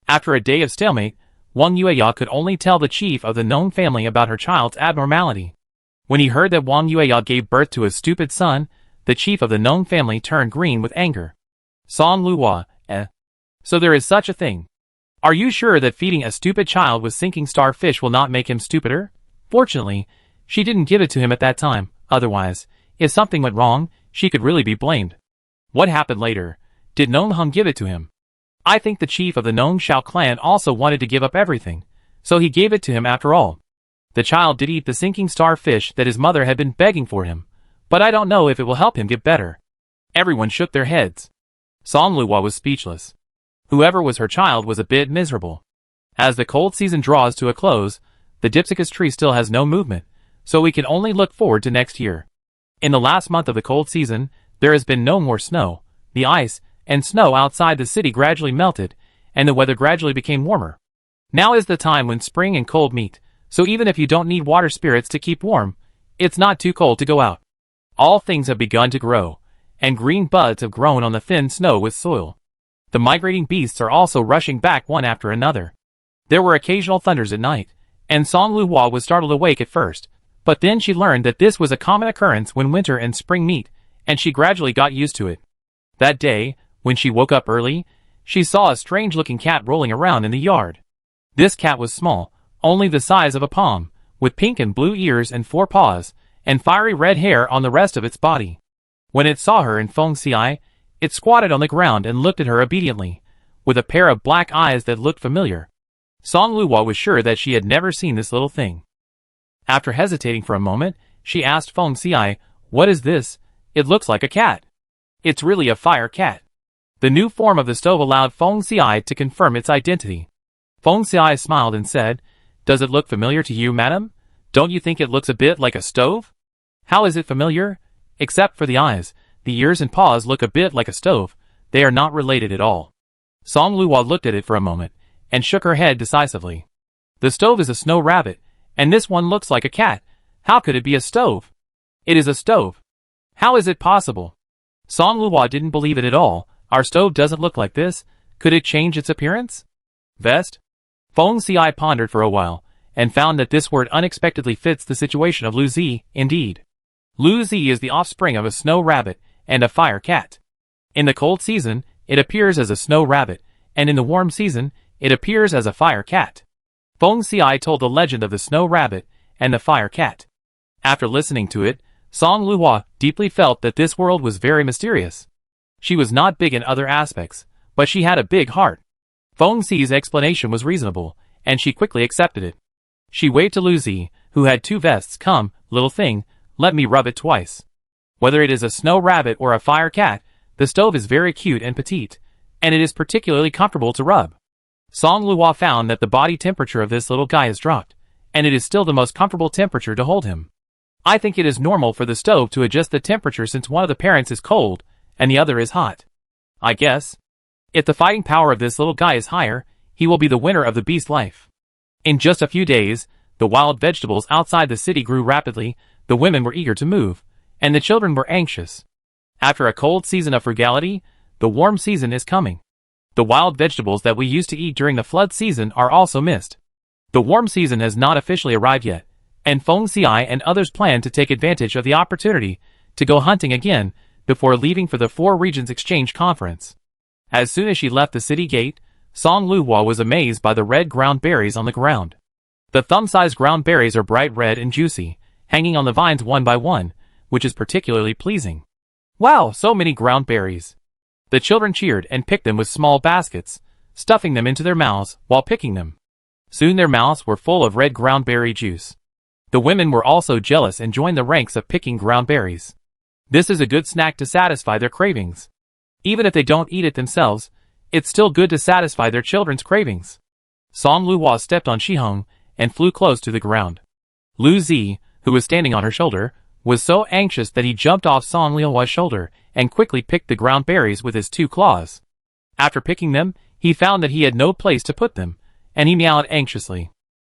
After a day of stalemate, Wang Yueya could only tell the chief of the known family about her child's abnormality. When he heard that Wang Yueya gave birth to a stupid son, the chief of the known family turned green with anger. Song Luo, So there is such a thing. Are you sure that feeding a stupid child with sinking starfish will not make him stupider? Fortunately, she didn't give it to him at that time, otherwise, if something went wrong, she could really be blamed. What happened later? Did Nong Hung give it to him? I think the chief of the Nong Shao clan also wanted to give up everything, so he gave it to him after all. The child did eat the sinking starfish that his mother had been begging for him, but I don't know if it will help him get better. Everyone shook their heads. Song Luo was speechless. Whoever was her child was a bit miserable. As the cold season draws to a close, the Dipsicus tree still has no movement, so we can only look forward to next year. In the last month of the cold season, there has been no more snow. The ice and snow outside the city gradually melted, and the weather gradually became warmer. Now is the time when spring and cold meet, so even if you don't need water spirits to keep warm, it's not too cold to go out. All things have begun to grow, and green buds have grown on the thin snow with soil. The migrating beasts are also rushing back one after another. There were occasional thunders at night, and Song Luo was startled awake at first, but then she learned that this was a common occurrence when winter and spring meet, and she gradually got used to it. That day, when she woke up early, she saw a strange-looking cat rolling around in the yard. This cat was small, only the size of a palm, with pink and blue ears and 4 paws, and fiery red hair on the rest of its body. When it saw her and Feng Xiai, it squatted on the ground and looked at her obediently, with a pair of black eyes that looked familiar. Song Luhua was sure that she had never seen this little thing. After hesitating for a moment, she asked Feng Xiai, "What is this? It looks like a cat." "It's really a fire cat." The new form of the stove allowed Feng Xiai to confirm its identity. Feng Xiai smiled and said, "Does it look familiar to you, madam? Don't you think it looks a bit like a stove?" "How is it familiar? Except for the eyes, the ears and paws look a bit like a stove. They are not related at all." Song Luhua looked at it for a moment, and shook her head decisively. "The stove is a snow rabbit, and this one looks like a cat. How could it be a stove?" "It is a stove." "How is it possible?" Song Luhua didn't believe it at all. "Our stove doesn't look like this. Could it change its appearance?" "Vest?" Feng Xiai pondered for a while, and found that this word unexpectedly fits the situation of Lu Zi, indeed. Lu Zi is the offspring of a snow rabbit and a fire cat. In the cold season, it appears as a snow rabbit, and in the warm season, it appears as a fire cat. Feng Xiai told the legend of the snow rabbit and the fire cat. After listening to it, Song Luhua deeply felt that this world was very mysterious. She was not big in other aspects, but she had a big heart. Feng Xi's explanation was reasonable, and she quickly accepted it. She waved to Lu Zi, who had 2 vests. "Come, little thing, let me rub it twice." Whether it is a snow rabbit or a fire cat, the stove is very cute and petite, and it is particularly comfortable to rub. Song Luhua found that the body temperature of this little guy has dropped, and it is still the most comfortable temperature to hold him. "I think it is normal for the stove to adjust the temperature since one of the parents is cold, and the other is hot. I guess. If the fighting power of this little guy is higher, he will be the winner of the beast life." In just a few days, the wild vegetables outside the city grew rapidly, the women were eager to move, and the children were anxious. After a cold season of frugality, the warm season is coming. The wild vegetables that we used to eat during the flood season are also missed. The warm season has not officially arrived yet, and Feng Xiai and others plan to take advantage of the opportunity to go hunting again before leaving for the 4 Regions Exchange Conference. As soon as she left the city gate, Song Luhua was amazed by the red ground berries on the ground. The thumb-sized ground berries are bright red and juicy, hanging on the vines one by one, which is particularly pleasing. "Wow, so many ground berries!" The children cheered and picked them with small baskets, stuffing them into their mouths while picking them. Soon their mouths were full of red ground berry juice. The women were also jealous and joined the ranks of picking ground berries. This is a good snack to satisfy their cravings. Even if they don't eat it themselves, it's still good to satisfy their children's cravings. Song Luhua stepped on Shihong and flew close to the ground. Lu Zi, who was standing on her shoulder, was so anxious that he jumped off Song Luhua's shoulder and quickly picked the ground berries with his 2 claws. After picking them, he found that he had no place to put them, and he meowed anxiously.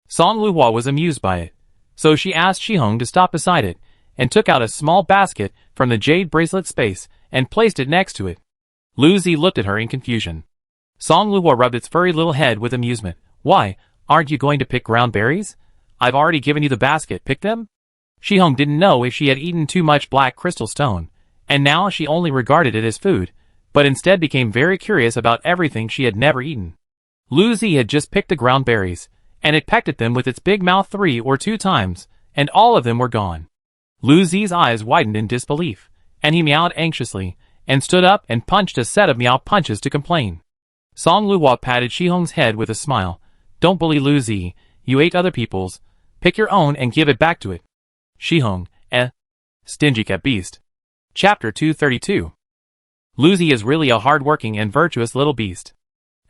Song Luhua was amused by it, so she asked Shihong to stop beside it, and took out a small basket from the jade bracelet space and placed it next to it. Lu Zi looked at her in confusion. Song Luhua rubbed its furry little head with amusement. "Why, aren't you going to pick ground berries? I've already given you the basket, pick them?" Shihong didn't know if she had eaten too much black crystal stone, and now she only regarded it as food, but instead became very curious about everything she had never eaten. Lu Zi had just picked the ground berries, and it pecked at them with its big mouth 3 or 2 times, and all of them were gone. Lu Zi's eyes widened in disbelief, and he meowed anxiously, and stood up and punched a set of meow punches to complain. Song Luhua patted Shihong's head with a smile. "Don't bully Lu Zi, you ate other people's. Pick your own and give it back to it." Shihong, stingy cat beast. Chapter 232. Lu Zi is really a hard-working and virtuous little beast.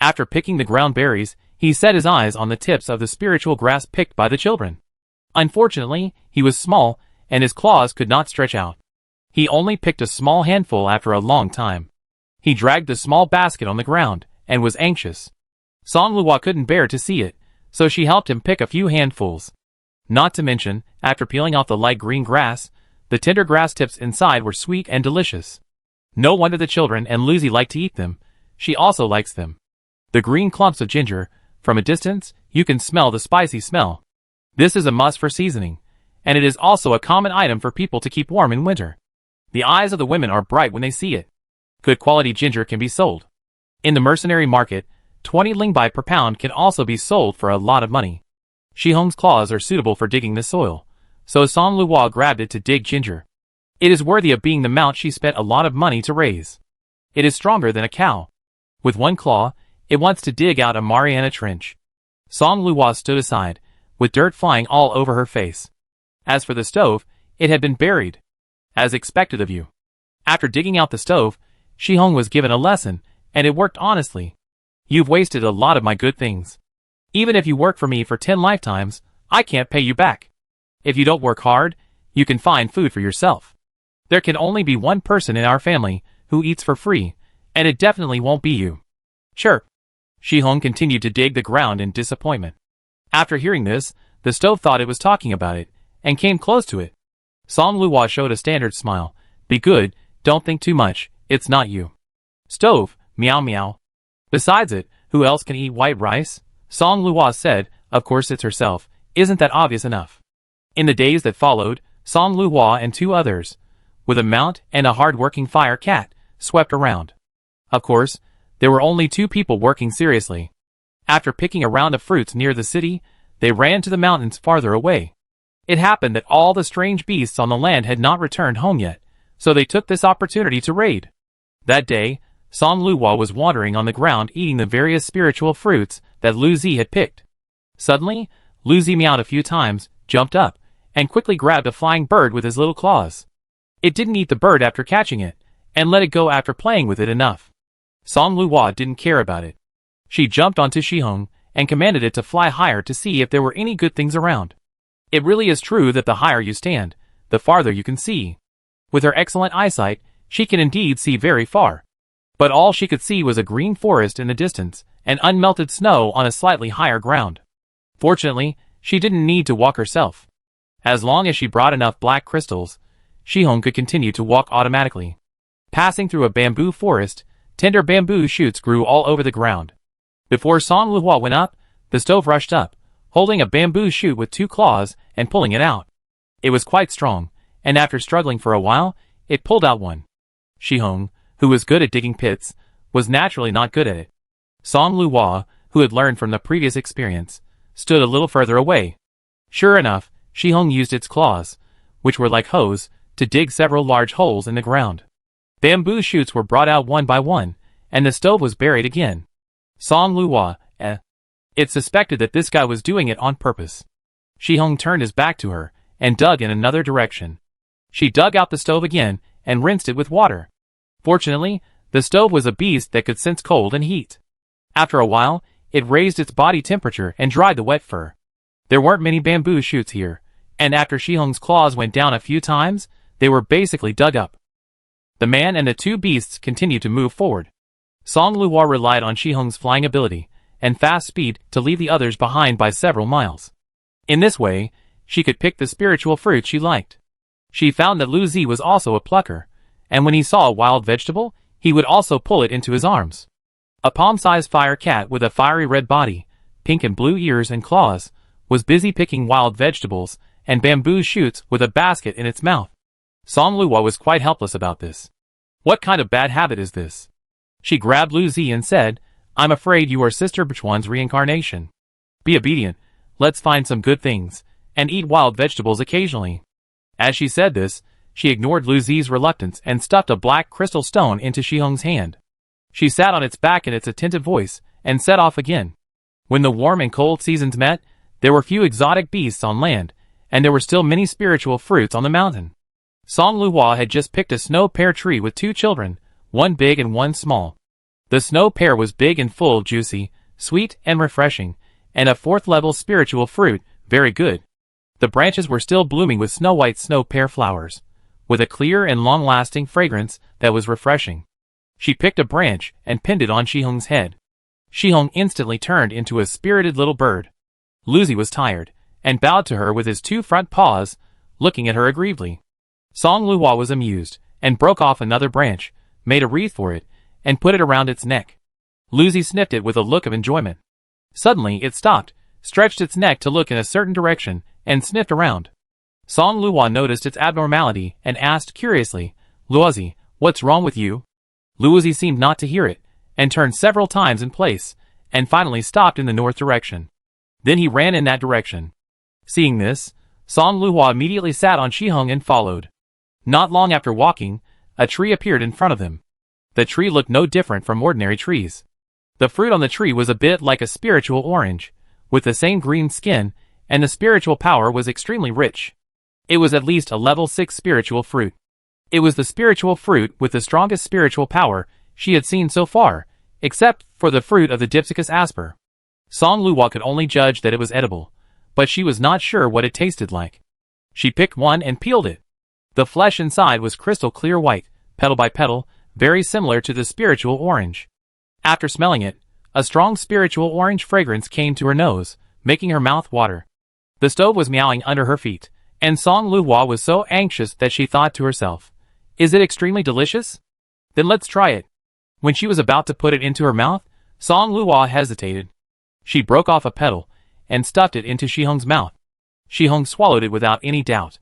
After picking the ground berries, he set his eyes on the tips of the spiritual grass picked by the children. Unfortunately, he was small, and his claws could not stretch out. He only picked a small handful after a long time. He dragged the small basket on the ground, and was anxious. Song Luhua couldn't bear to see it, so she helped him pick a few handfuls. Not to mention, after peeling off the light green grass, the tender grass tips inside were sweet and delicious. No wonder the children and Lu Zi like to eat them. She also likes them. The green clumps of ginger, from a distance, you can smell the spicy smell. This is a must for seasoning, and it is also a common item for people to keep warm in winter. The eyes of the women are bright when they see it. Good quality ginger can be sold. In the mercenary market, 20 lingbai per pound can also be sold for a lot of money. Shihong's claws are suitable for digging the soil, so Song Luhua grabbed it to dig ginger. It is worthy of being the mount she spent a lot of money to raise. It is stronger than a cow. With one claw, it wants to dig out a Mariana trench. Song Luo stood aside, with dirt flying all over her face. As for the stove, it had been buried. As expected of you. After digging out the stove, Shihong was given a lesson, and it worked honestly. You've wasted a lot of my good things. Even if you work for me for 10 lifetimes, I can't pay you back. If you don't work hard, you can find food for yourself. There can only be one person in our family who eats for free, and it definitely won't be you. Sure. Shihong continued to dig the ground in disappointment. After hearing this, the stove thought it was talking about it, and came close to it. Song Luo showed a standard smile. Be good, don't think too much, it's not you. Stove, meow meow. Besides it, who else can eat white rice? Song Luo said, of course it's herself, isn't that obvious enough? In the days that followed, Song Luo and 2 others, with a mount and a hard-working fire cat, swept around. Of course, there were only 2 people working seriously. After picking a round of fruits near the city, they ran to the mountains farther away. It happened that all the strange beasts on the land had not returned home yet, so they took this opportunity to raid. That day, Song Luo was wandering on the ground eating the various spiritual fruits that Lu Zi had picked. Suddenly, Lu Zi meowed a few times, jumped up, and quickly grabbed a flying bird with his little claws. It didn't eat the bird after catching it, and let it go after playing with it enough. Song Luo didn't care about it. She jumped onto Shihong, and commanded it to fly higher to see if there were any good things around. It really is true that the higher you stand, the farther you can see. With her excellent eyesight, she can indeed see very far. But all she could see was a green forest in the distance, and unmelted snow on a slightly higher ground. Fortunately, she didn't need to walk herself. As long as she brought enough black crystals, Shihong could continue to walk automatically. Passing through a bamboo forest, tender bamboo shoots grew all over the ground. Before Song Luo went up, the stove rushed up, holding a bamboo shoot with 2 claws and pulling it out. It was quite strong, and after struggling for a while, it pulled out one. Shihong, who was good at digging pits, was naturally not good at it. Song Luo, who had learned from the previous experience, stood a little further away. Sure enough, Shihong used its claws, which were like hoes, to dig several large holes in the ground. Bamboo shoots were brought out one by one, and the stove was buried again. Song Luo, It suspected that this guy was doing it on purpose. Shihong turned his back to her, and dug in another direction. She dug out the stove again, and rinsed it with water. Fortunately, the stove was a beast that could sense cold and heat. After a while, it raised its body temperature and dried the wet fur. There weren't many bamboo shoots here, and after Shihong's claws went down a few times, they were basically dug up. The man and the 2 beasts continued to move forward. Song Luo relied on Shihong's flying ability and fast speed to leave the others behind by several miles. In this way, she could pick the spiritual fruit she liked. She found that Lu Zi was also a plucker, and when he saw a wild vegetable, he would also pull it into his arms. A palm-sized fire cat with a fiery red body, pink and blue ears and claws, was busy picking wild vegetables and bamboo shoots with a basket in its mouth. Song Luo was quite helpless about this. What kind of bad habit is this? She grabbed Lu Zi and said, I'm afraid you are Sister Bichuan's reincarnation. Be obedient, let's find some good things, and eat wild vegetables occasionally. As she said this, she ignored Lu Zi's reluctance and stuffed a black crystal stone into Shihong's hand. She sat on its back in its attentive voice, and set off again. When the warm and cold seasons met, there were few exotic beasts on land, and there were still many spiritual fruits on the mountain. Song Luo had just picked a snow pear tree with 2 children, one big and one small. The snow pear was big and full, juicy, sweet and refreshing, and a 4th-level spiritual fruit, very good. The branches were still blooming with snow-white snow pear flowers, with a clear and long-lasting fragrance that was refreshing. She picked a branch and pinned it on Shihong's head. Shihong instantly turned into a spirited little bird. Lu Zi was tired, and bowed to her with his 2 front paws, looking at her aggrievedly. Song Luo was amused, and broke off another branch, made a wreath for it, and put it around its neck. Lu Zi sniffed it with a look of enjoyment. Suddenly it stopped, stretched its neck to look in a certain direction, and sniffed around. Song Luo noticed its abnormality and asked curiously, Lu Zi, what's wrong with you? Lu Zi seemed not to hear it, and turned several times in place, and finally stopped in the north direction. Then he ran in that direction. Seeing this, Song Luo immediately sat on Shihong and followed. Not long after walking, a tree appeared in front of them. The tree looked no different from ordinary trees. The fruit on the tree was a bit like a spiritual orange, with the same green skin, and the spiritual power was extremely rich. It was at least a level 6 spiritual fruit. It was the spiritual fruit with the strongest spiritual power she had seen so far, except for the fruit of the Dipsacus asper. Song Luwa could only judge that it was edible, but she was not sure what it tasted like. She picked one and peeled it. The flesh inside was crystal clear white, petal by petal, very similar to the spiritual orange. After smelling it, a strong spiritual orange fragrance came to her nose, making her mouth water. The stove was meowing under her feet, and Song Luwa was so anxious that she thought to herself, "Is it extremely delicious? Then let's try it." When she was about to put it into her mouth, Song Luwa hesitated. She broke off a petal and stuffed it into Shihong's mouth. Shihong swallowed it without any doubt.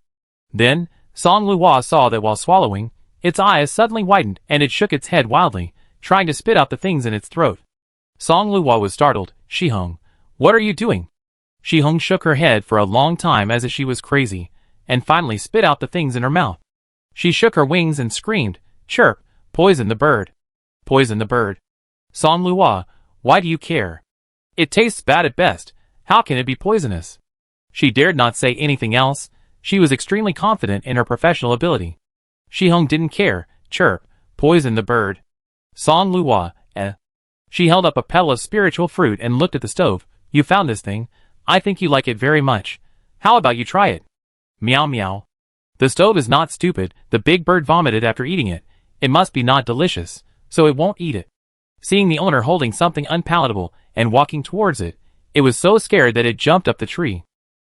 Then, Song Luwa saw that while swallowing, its eyes suddenly widened and it shook its head wildly, trying to spit out the things in its throat. Song Luwa was startled. "Shihong, what are you doing?" Shihong shook her head for a long time as if she was crazy, and finally spit out the things in her mouth. She shook her wings and screamed, "Chirp, poison the bird. Poison the bird. Song Luwa, why do you care? It tastes bad at best, how can it be poisonous?" She dared not say anything else, she was extremely confident in her professional ability. Shihong didn't care. "Chirp, poison the bird. Song Luwa, eh?" She held up a petal of spiritual fruit and looked at the stove. "You found this thing. I think you like it very much. How about you try it?" Meow meow. "The stove is not stupid," the big bird vomited after eating it. "It must be not delicious, so it won't eat it." Seeing the owner holding something unpalatable and walking towards it, it was so scared that it jumped up the tree.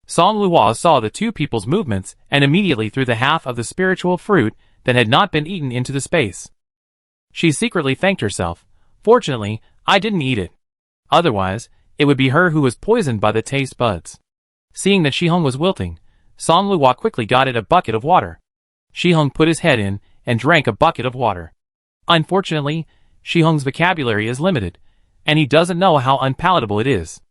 Song Luwa saw the two people's movements and immediately threw the half of the spiritual fruit that had not been eaten into the space. She secretly thanked herself. "Fortunately, I didn't eat it. Otherwise, it would be her who was poisoned by the taste buds." Seeing that Shihong was wilting, Song Luwa quickly got it a bucket of water. Shihong put his head in and drank a bucket of water. Unfortunately, Shihong's vocabulary is limited, and he doesn't know how unpalatable it is.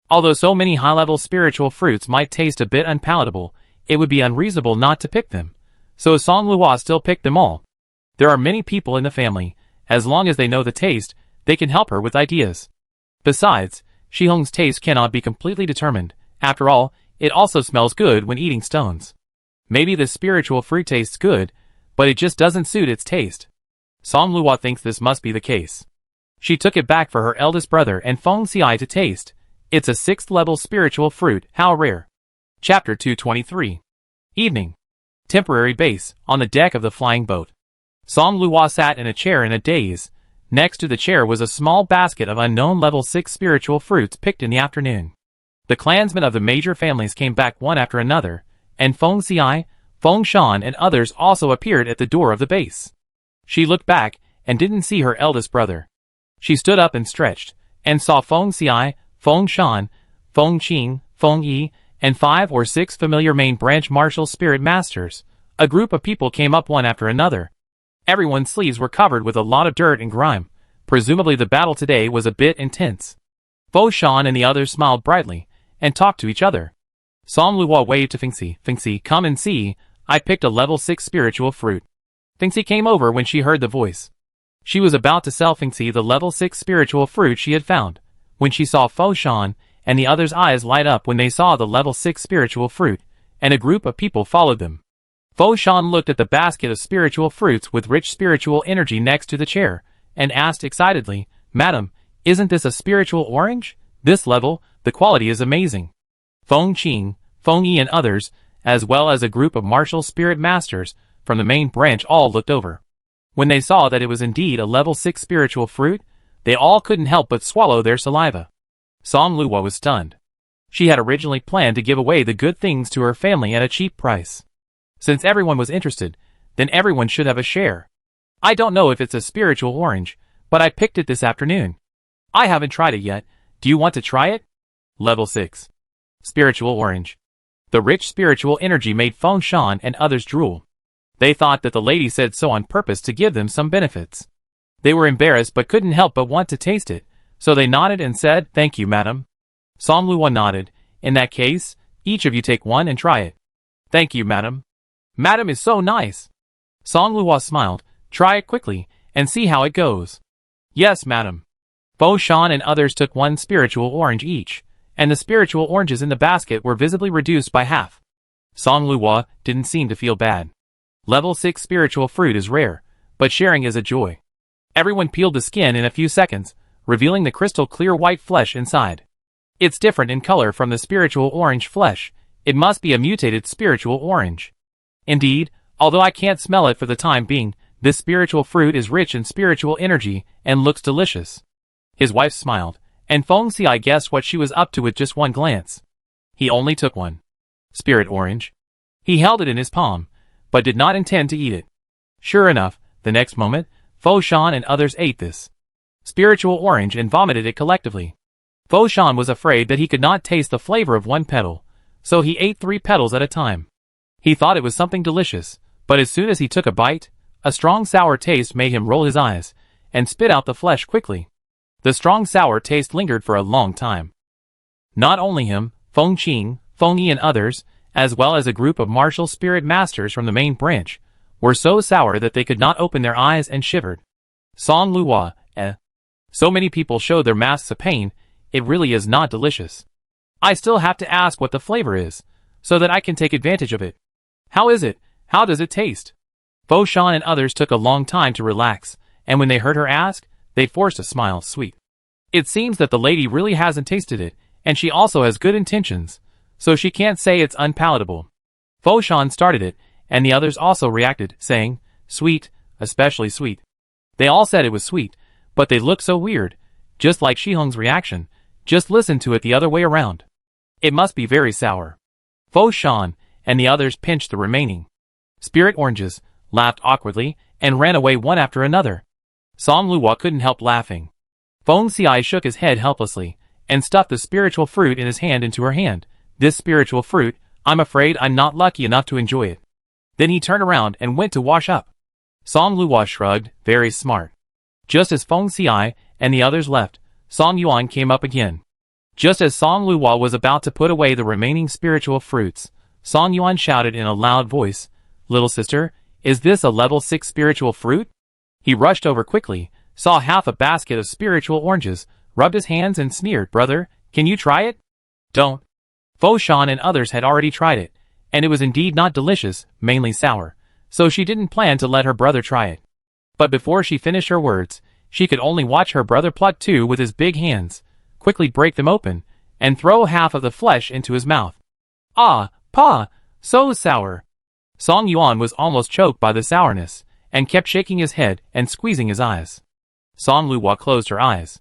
Although so many high-level spiritual fruits might taste a bit unpalatable, it would be unreasonable not to pick them. So Song Luwa still picked them all. There are many people in the family. As long as they know the taste, they can help her with ideas. Besides, Shihong's taste cannot be completely determined. After all, it also smells good when eating stones. Maybe the spiritual fruit tastes good, but it just doesn't suit its taste. Song Luwa thinks this must be the case. She took it back for her eldest brother and Feng Xiai to taste. It's a 6th level spiritual fruit, how rare. Chapter 223. Evening. Temporary base, on the deck of the flying boat. Song Luwa sat in a chair in a daze. Next to the chair was a small basket of unknown level 6 spiritual fruits picked in the afternoon. The clansmen of the major families came back one after another, and Feng Xiai, Feng Shan and others also appeared at the door of the base. She looked back and didn't see her eldest brother. She stood up and stretched, and saw Feng Xiai, Feng Shan, Feng Qing, Feng Yi, and 5 or 6 familiar main branch martial spirit masters. A group of people came up one after another. Everyone's sleeves were covered with a lot of dirt and grime. Presumably the battle today was a bit intense. Feng Shan and the others smiled brightly, and talked to each other. Song Luwa waved to Fengxi. "Fengxi, come and see, I picked a level 6 spiritual fruit." Fengxi came over when she heard the voice. She was about to sell Fengxi the level 6 spiritual fruit she had found, when she saw Feng Shan and the others' eyes light up when they saw the level 6 spiritual fruit, and a group of people followed them. Feng Shan looked at the basket of spiritual fruits with rich spiritual energy next to the chair, and asked excitedly, "Madam, isn't this a spiritual orange? This level, the quality is amazing." Feng Qing, Feng Yi and others, as well as a group of martial spirit masters from the main branch all looked over. When they saw that it was indeed a level 6 spiritual fruit, they all couldn't help but swallow their saliva. Song Luwa was stunned. She had originally planned to give away the good things to her family at a cheap price. Since everyone was interested, then everyone should have a share. "I don't know if it's a spiritual orange, but I picked it this afternoon. I haven't tried it yet. Do you want to try it?" Level 6. Spiritual orange. The rich spiritual energy made Feng Shan and others drool. They thought that the lady said so on purpose to give them some benefits. They were embarrassed but couldn't help but want to taste it, so they nodded and said, "Thank you, madam." Song Luwa nodded. "In that case, each of you take one and try it." "Thank you, madam. Madam is so nice." Song Luo smiled. Try it quickly, and see how it goes. Yes, madam. Fo Shan and others took one spiritual orange each, and the spiritual oranges in the basket were visibly reduced by half. Song Luo didn't seem to feel bad. Level 6 spiritual fruit is rare, but sharing is a joy. Everyone peeled the skin in a few seconds, revealing the crystal clear white flesh inside. It's different in color from the spiritual orange flesh. It must be a mutated spiritual orange. Indeed, although I can't smell it for the time being, this spiritual fruit is rich in spiritual energy and looks delicious. His wife smiled, and Feng Xiai guessed what she was up to with just one glance. He only took one. Spirit orange. He held it in his palm, but did not intend to eat it. Sure enough, the next moment, Fo Shan and others ate this spiritual orange and vomited it collectively. Fo Shan was afraid that he could not taste the flavor of one petal, so he ate 3 petals at a time. He thought it was something delicious, but as soon as he took a bite, a strong sour taste made him roll his eyes and spit out the flesh quickly. The strong sour taste lingered for a long time. Not only him, Feng Qing, Feng Yi and others, as well as a group of martial spirit masters from the main branch, were so sour that they could not open their eyes and shivered. Song Luo, So many people showed their masks of pain. It really is not delicious. I still have to ask what the flavor is, so that I can take advantage of it. How is it? How does it taste? Fo Shan and others took a long time to relax, and when they heard her ask, they forced a smile sweet. It seems that the lady really hasn't tasted it, and she also has good intentions, so she can't say it's unpalatable. Fo Shan started it, and the others also reacted, saying, sweet, especially sweet. They all said it was sweet, but they looked so weird, just like Shihong's reaction. Just listen to it the other way around. It must be very sour. Fo Shan and the others pinched the remaining spirit oranges, laughed awkwardly, and ran away one after another. Song Luo couldn't help laughing. Feng Xiai shook his head helplessly, and stuffed the spiritual fruit in his hand into her hand. This spiritual fruit, I'm afraid I'm not lucky enough to enjoy it. Then he turned around and went to wash up. Song Luo shrugged, very smart. Just as Feng Xiai and the others left, Song Yuan came up again. Just as Song Luo was about to put away the remaining spiritual fruits, Song Yuan shouted in a loud voice, Little sister, is this a level 6 spiritual fruit? He rushed over quickly, saw half a basket of spiritual oranges, rubbed his hands and sneered, Brother, can you try it? Don't. Fo Shan and others had already tried it, and it was indeed not delicious, mainly sour, so she didn't plan to let her brother try it. But before she finished her words, she could only watch her brother pluck 2 with his big hands, quickly break them open, and throw half of the flesh into his mouth. Ah, pa, so sour. Song Yuan was almost choked by the sourness, and kept shaking his head and squeezing his eyes. Song Luo closed her eyes.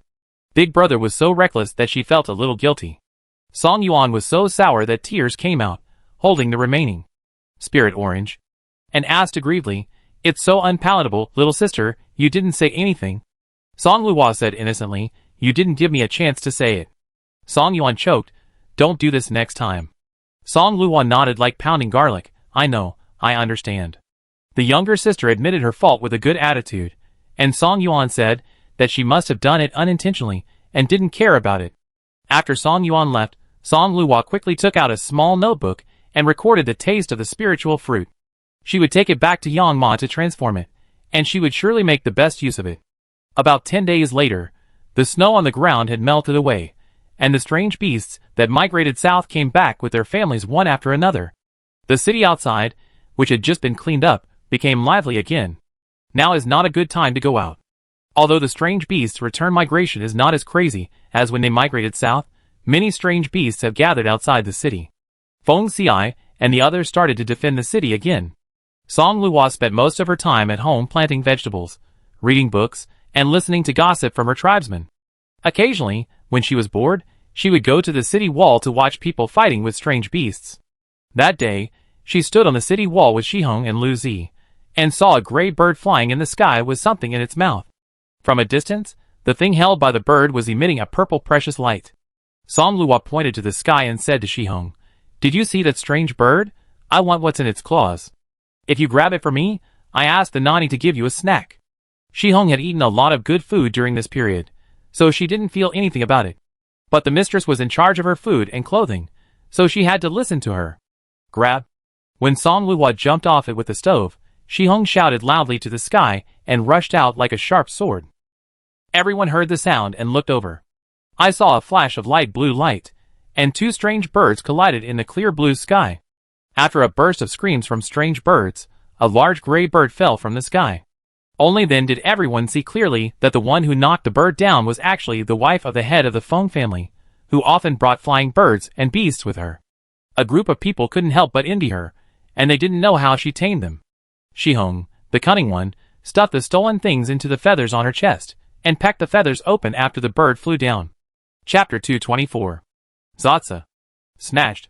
Big brother was so reckless that she felt a little guilty. Song Yuan was so sour that tears came out, holding the remaining spirit orange, and asked aggrievedly, It's so unpalatable, little sister, you didn't say anything. Song Luo said innocently, You didn't give me a chance to say it. Song Yuan choked, Don't do this next time. Song Luo nodded like pounding garlic, I know, I understand. The younger sister admitted her fault with a good attitude, and Song Yuan said that she must have done it unintentionally and didn't care about it. After Song Yuan left, Song Luo quickly took out a small notebook and recorded the taste of the spiritual fruit. She would take it back to Yang Ma to transform it, and she would surely make the best use of it. About 10 days later, the snow on the ground had melted away, and the strange beasts that migrated south came back with their families one after another. The city outside, which had just been cleaned up, became lively again. Now is not a good time to go out. Although the strange beasts' return migration is not as crazy as when they migrated south, many strange beasts have gathered outside the city. Feng Xiai and the others started to defend the city again. Song Luo spent most of her time at home planting vegetables, reading books, and listening to gossip from her tribesmen. Occasionally, when she was bored, she would go to the city wall to watch people fighting with strange beasts. That day, she stood on the city wall with Shihong and Lu Zi, and saw a gray bird flying in the sky with something in its mouth. From a distance, the thing held by the bird was emitting a purple precious light. Song Luo pointed to the sky and said to Shihong, Did you see that strange bird? I want what's in its claws. If you grab it for me, I ask the Nani to give you a snack. Shihong had eaten a lot of good food during this period, so she didn't feel anything about it. But the mistress was in charge of her food and clothing, so she had to listen to her. Grab. When Song Luo jumped off it with the stove, Shi-hung shouted loudly to the sky and rushed out like a sharp sword. Everyone heard the sound and looked over. I saw a flash of light blue light, and two strange birds collided in the clear blue sky. After a burst of screams from strange birds, a large gray bird fell from the sky. Only then did everyone see clearly that the one who knocked the bird down was actually the wife of the head of the Feng family, who often brought flying birds and beasts with her. A group of people couldn't help but envy her, and they didn't know how she tamed them. Shi-hung, the cunning one, stuffed the stolen things into the feathers on her chest, and pecked the feathers open after the bird flew down. Chapter 224. Zatsa. Snatched.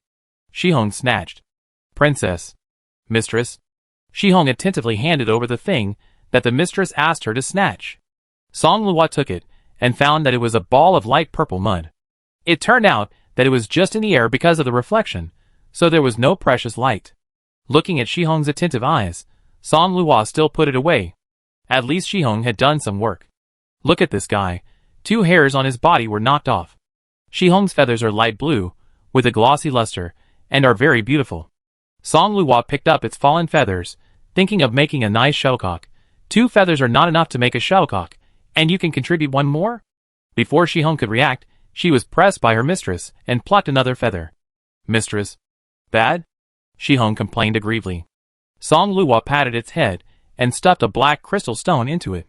Shi-hung snatched. Princess. Mistress. Shi-hung attentively handed over the thing that the mistress asked her to snatch. Song Luo took it, and found that it was a ball of light purple mud. It turned out that it was just in the air because of the reflection, so there was no precious light. Looking at Shi-hung's attentive eyes, Song Luo still put it away. At least Shi-hung had done some work. Look at this guy. 2 hairs on his body were knocked off. Shi-hung's feathers are light blue, with a glossy luster, and are very beautiful. Song Luo picked up its fallen feathers, thinking of making a nice shuttlecock. 2 feathers are not enough to make a shuttlecock, and you can contribute 1 more? Before Shi-hung could react, she was pressed by her mistress and plucked another feather. Mistress. Bad? Shi-hung complained aggrievedly. Song Luo patted its head and stuffed a black crystal stone into it.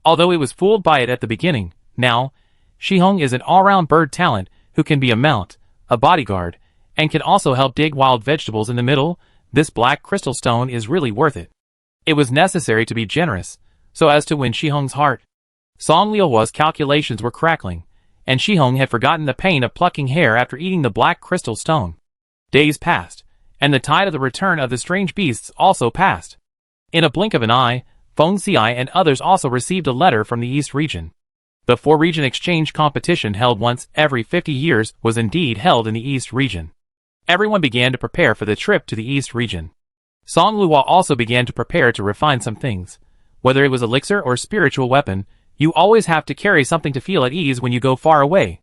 Although it was fooled by it at the beginning, now, Shi-hung is an all-round bird talent who can be a mount, a bodyguard, and can also help dig wild vegetables in the middle. This black crystal stone is really worth it. It was necessary to be generous, so as to win Shi-hung's heart. Song Luo's calculations were crackling, and Shi-hung had forgotten the pain of plucking hair after eating the black crystal stone. Days passed, and the tide of the return of the strange beasts also passed. In a blink of an eye, Feng Xiai and others also received a letter from the East region. The 4-region exchange competition held once every 50 years was indeed held in the East region. Everyone began to prepare for the trip to the East region. Song Luo also began to prepare to refine some things. Whether it was elixir or spiritual weapon, you always have to carry something to feel at ease when you go far away.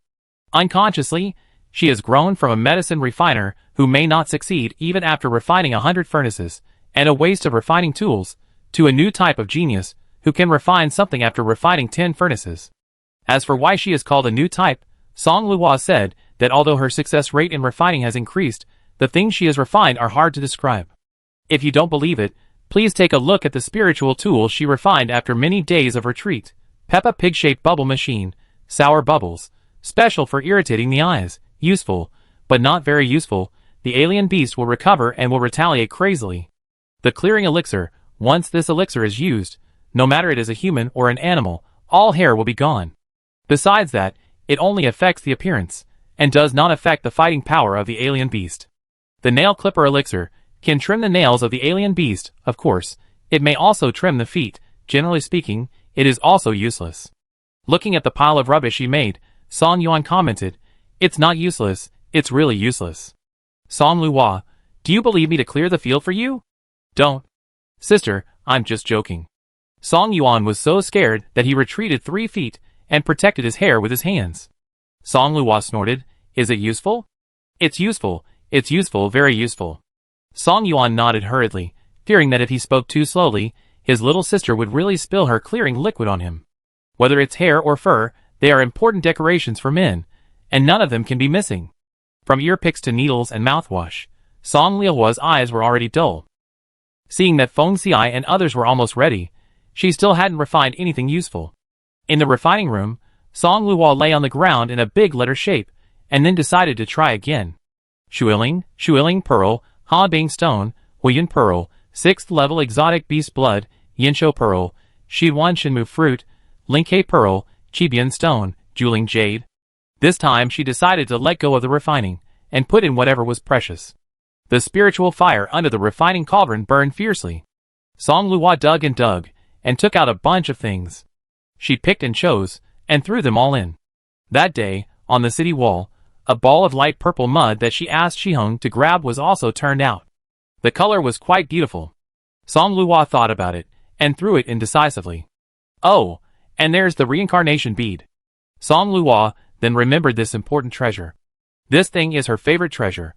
Unconsciously, she has grown from a medicine refiner who may not succeed even after refining 100 furnaces, and a waste of refining tools, to a new type of genius who can refine something after refining 10 furnaces. As for why she is called a new type, Song Luo said that although her success rate in refining has increased, the things she has refined are hard to describe. If you don't believe it, please take a look at the spiritual tool she refined after many days of retreat. Peppa Pig-shaped bubble machine, sour bubbles, special for irritating the eyes, useful, but not very useful. The alien beast will recover and will retaliate crazily. The clearing elixir, once this elixir is used, no matter it is a human or an animal, all hair will be gone. Besides that, it only affects the appearance, and does not affect the fighting power of the alien beast. The nail clipper elixir can trim the nails of the alien beast, of course. It may also trim the feet. Generally speaking, it is also useless. Looking at the pile of rubbish she made, Song Yuan commented, "It's not useless, it's really useless." Song Luo, do you believe me to clear the field for you? Don't. Sister, I'm just joking. Song Yuan was so scared that he retreated 3 feet and protected his hair with his hands. Song Luo snorted, "Is it useful?" It's useful, very useful." Song Yuan nodded hurriedly, fearing that if he spoke too slowly, his little sister would really spill her clearing liquid on him. Whether it's hair or fur, they are important decorations for men, and none of them can be missing. From ear picks to needles and mouthwash, Song Luo's eyes were already dull. Seeing that Feng Xiai and others were almost ready, she still hadn't refined anything useful. In the refining room, Song Luo lay on the ground in a big letter shape, and then decided to try again. Shuiling Pearl, Ha Bing Stone, Huiyan Pearl, 6th level exotic beast blood, Yinsho Pearl, Shiwan Shinmu Fruit, Linke Pearl, Chibian Stone, Juling Jade. This time she decided to let go of the refining, and put in whatever was precious. The spiritual fire under the refining cauldron burned fiercely. Song Luo dug, and took out a bunch of things. She picked and chose, and threw them all in. That day, on the city wall, a ball of light purple mud that she asked Shi-hung to grab was also turned out. The color was quite beautiful. Song Luo thought about it, and threw it in decisively. Oh, and there's the reincarnation bead. Song Luo then remembered this important treasure. This thing is her favorite treasure.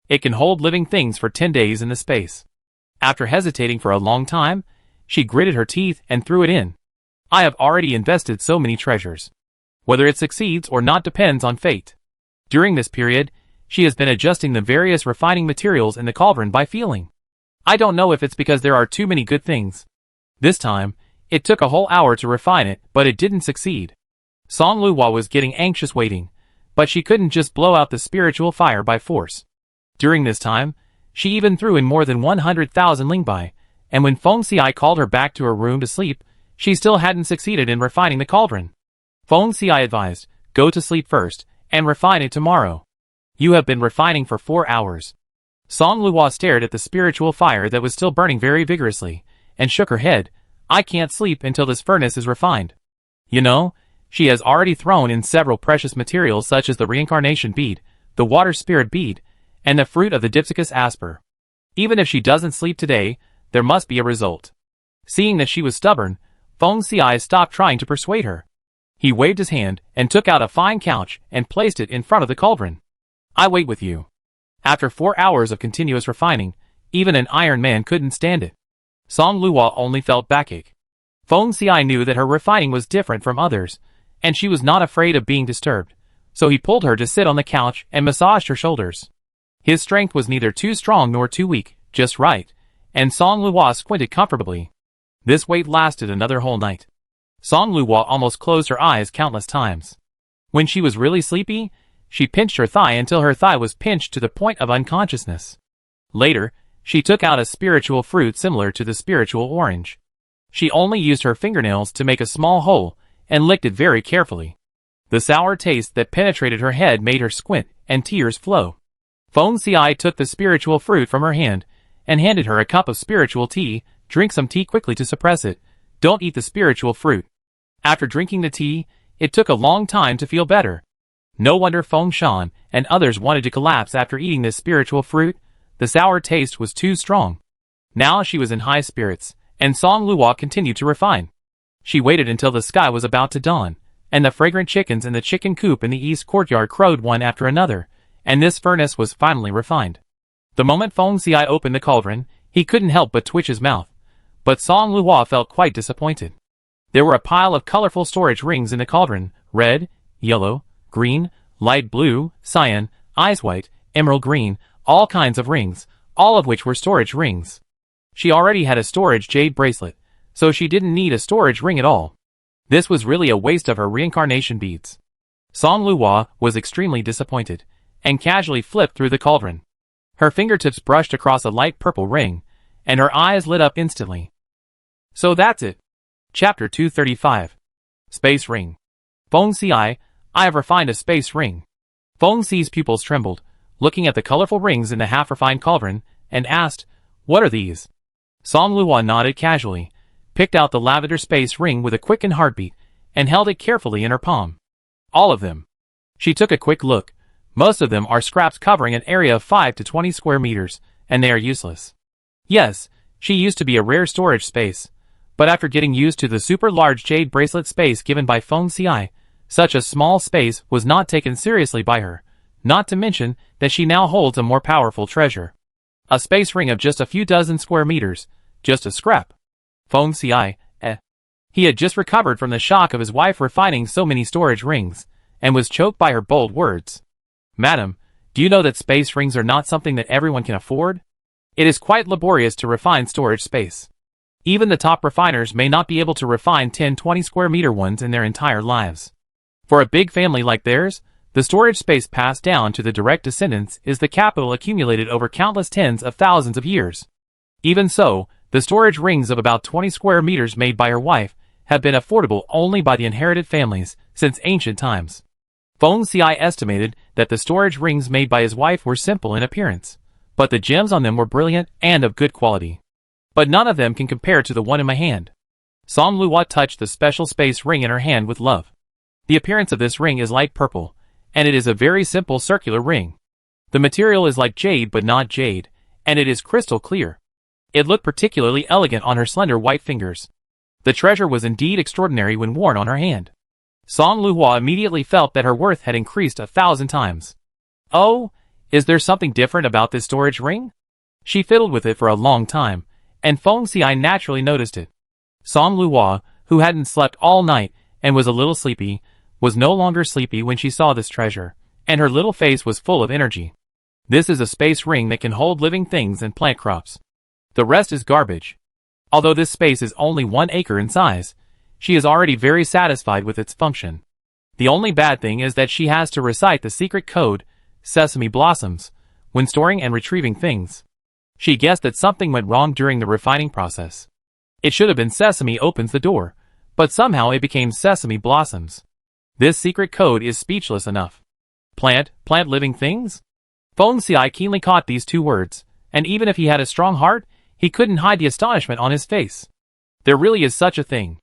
It can hold living things for 10 days in the space. After hesitating for a long time, she gritted her teeth and threw it in. I have already invested so many treasures. Whether it succeeds or not depends on fate. During this period, she has been adjusting the various refining materials in the cauldron by feeling. I don't know if it's because there are too many good things. This time, it took a whole hour to refine it, but it didn't succeed. Song Luhua was getting anxious waiting, but she couldn't just blow out the spiritual fire by force. During this time, she even threw in more than 100,000 lingbai, and when Feng Xiai called her back to her room to sleep, she still hadn't succeeded in refining the cauldron. Feng Xiai advised, "Go to sleep first, and refine it tomorrow. You have been refining for 4 hours." Song Luhua stared at the spiritual fire that was still burning very vigorously, and shook her head. "I can't sleep until this furnace is refined. You know, she has already thrown in several precious materials such as the reincarnation bead, the water spirit bead, and the fruit of the Dipsacus asper. Even if she doesn't sleep today, there must be a result." Seeing that she was stubborn, Feng Xiai stopped trying to persuade her. He waved his hand and took out a fine couch and placed it in front of the cauldron. "I wait with you." After 4 hours of continuous refining, even an iron man couldn't stand it. Song Luhua only felt backache. Feng Xiai knew that her refining was different from others, and she was not afraid of being disturbed, so he pulled her to sit on the couch and massaged her shoulders. His strength was neither too strong nor too weak, just right, and Song Luhua squinted comfortably. This wait lasted another whole night. Song Luhua almost closed her eyes countless times. When she was really sleepy, she pinched her thigh until her thigh was pinched to the point of unconsciousness. Later, she took out a spiritual fruit similar to the spiritual orange. She only used her fingernails to make a small hole and licked it very carefully. The sour taste that penetrated her head made her squint and tears flow. Feng Xiai took the spiritual fruit from her hand and handed her a cup of spiritual tea. "Drink some tea quickly to suppress it. Don't eat the spiritual fruit." After drinking the tea, it took a long time to feel better. No wonder Feng Shan and others wanted to collapse after eating this spiritual fruit. The sour taste was too strong. Now she was in high spirits, and Song Luhua continued to refine. She waited until the sky was about to dawn, and the fragrant chickens in the chicken coop in the east courtyard crowed one after another, and this furnace was finally refined. The moment Feng Xiai opened the cauldron, he couldn't help but twitch his mouth. But Song Luhua felt quite disappointed. There were a pile of colorful storage rings in the cauldron: red, yellow, green, light blue, cyan, ice white, emerald green, all kinds of rings, all of which were storage rings. She already had a storage jade bracelet, so she didn't need a storage ring at all. This was really a waste of her reincarnation beads. Song Luhua was extremely disappointed, and casually flipped through the cauldron. Her fingertips brushed across a light purple ring, and her eyes lit up instantly. So that's it. Chapter 235. Space Ring. Feng Xiai, I have refined a space ring. Feng Xi's pupils trembled, looking at the colorful rings in the half-refined cauldron, and asked, "What are these?" Song Luhua nodded casually, picked out the lavender space ring with a quickened heartbeat, and held it carefully in her palm. All of them. She took a quick look. Most of them are scraps covering an area of 5 to 20 square meters, and they are useless. Yes, she used to be a rare storage space, but after getting used to the super-large jade bracelet space given by Feng Xiai, such a small space was not taken seriously by her, not to mention that she now holds a more powerful treasure. A space ring of just a few dozen square meters, just a scrap. Feng Xiai, He had just recovered from the shock of his wife refining so many storage rings, and was choked by her bold words. "Madam, do you know that space rings are not something that everyone can afford? It is quite laborious to refine storage space. Even the top refiners may not be able to refine 10-20 square meter ones in their entire lives. For a big family like theirs, the storage space passed down to the direct descendants is the capital accumulated over countless tens of thousands of years. Even so, the storage rings of about 20 square meters made by her wife have been affordable only by the inherited families since ancient times." Feng Xiai estimated that the storage rings made by his wife were simple in appearance, but the gems on them were brilliant and of good quality. "But none of them can compare to the one in my hand." Song Luhua touched the special space ring in her hand with love. The appearance of this ring is light purple, and it is a very simple circular ring. The material is like jade but not jade, and it is crystal clear. It looked particularly elegant on her slender white fingers. The treasure was indeed extraordinary when worn on her hand. Song Luhua immediately felt that her worth had increased 1,000 times. "Oh, is there something different about this storage ring?" She fiddled with it for a long time, and Feng Xiai naturally noticed it. Song Luo, who hadn't slept all night and was a little sleepy, was no longer sleepy when she saw this treasure, and her little face was full of energy. This is a space ring that can hold living things and plant crops. The rest is garbage. Although this space is only 1 acre in size, she is already very satisfied with its function. The only bad thing is that she has to recite the secret code, Sesame Blossoms, when storing and retrieving things. She guessed that something went wrong during the refining process. It should have been Sesame opens the door, but somehow it became Sesame Blossoms. This secret code is speechless enough. Plant living things? Feng Xiai keenly caught these 2 words, and even if he had a strong heart, he couldn't hide the astonishment on his face. There really is such a thing.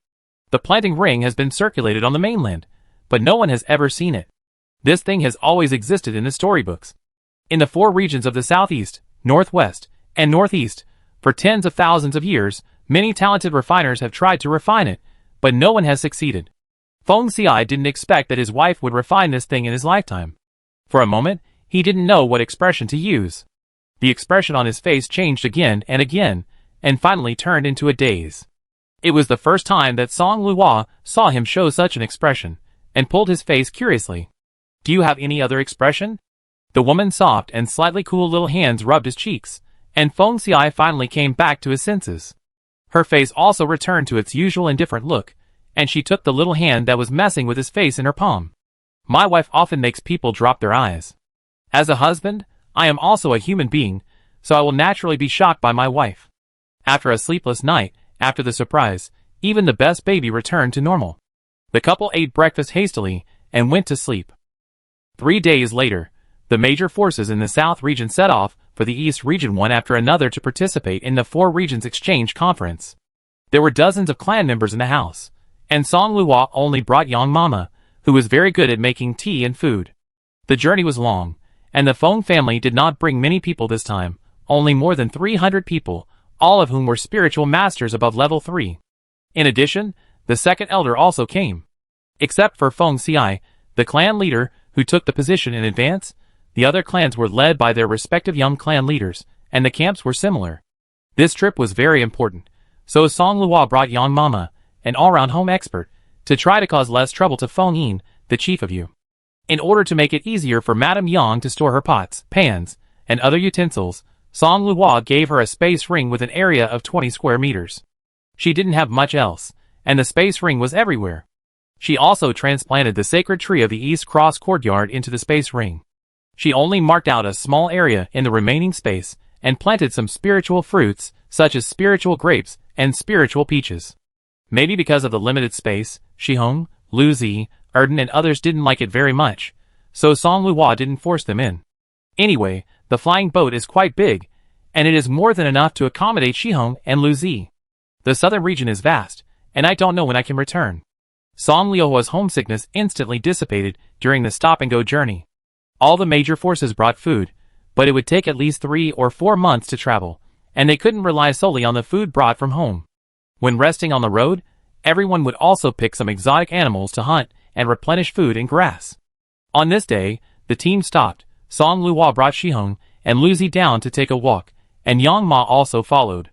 The planting ring has been circulated on the mainland, but no one has ever seen it. This thing has always existed in the storybooks. In the 4 regions of the southeast, northwest, and northeast, for tens of thousands of years, many talented refiners have tried to refine it, but no one has succeeded. Feng Xiai didn't expect that his wife would refine this thing in his lifetime. For a moment, he didn't know what expression to use. The expression on his face changed again, and finally turned into a daze. It was the first time that Song Luo saw him show such an expression, and pulled his face curiously. "Do you have any other expression?" The woman's soft and slightly cool little hands rubbed his cheeks, and Feng Xiai finally came back to his senses. Her face also returned to its usual indifferent look, and she took the little hand that was messing with his face in her palm. "My wife often makes people drop their eyes. As a husband, I am also a human being, so I will naturally be shocked by my wife." After a sleepless night, after the surprise, even the best baby returned to normal. The couple ate breakfast hastily and went to sleep. 3 days later, the major forces in the South region set off for the East region one after another to participate in the 4 regions exchange conference. There were dozens of clan members in the house, and Song Luo only brought Yang Mama, who was very good at making tea and food. The journey was long, and the Feng family did not bring many people this time, only more than 300 people, all of whom were spiritual masters above level 3. In addition, the second elder also came. Except for Feng Xiai, the clan leader, who took the position in advance, the other clans were led by their respective young clan leaders, and the camps were similar. This trip was very important, so Song Luo brought Yang Mama, an all-round home expert, to try to cause less trouble to Feng Yin, the chief of Yu. In order to make it easier for Madame Yang to store her pots, pans, and other utensils, Song Luo gave her a space ring with an area of 20 square meters. She didn't have much else, and the space ring was everywhere. She also transplanted the sacred tree of the East Cross courtyard into the space ring. She only marked out a small area in the remaining space and planted some spiritual fruits, such as spiritual grapes and spiritual peaches. Maybe because of the limited space, Shihong, Lu Zi, Erden and others didn't like it very much, so Song Luo didn't force them in. Anyway, the flying boat is quite big, and it is more than enough to accommodate Shihong and Lu Zi. The southern region is vast, and I don't know when I can return. Song Luo's homesickness instantly dissipated during the stop-and-go journey. All the major forces brought food, but it would take at least 3 or 4 months to travel, and they couldn't rely solely on the food brought from home. When resting on the road, everyone would also pick some exotic animals to hunt and replenish food and grass. On this day, the team stopped. Song Luo brought Shihong and Lu Zi down to take a walk, and Yang Ma also followed.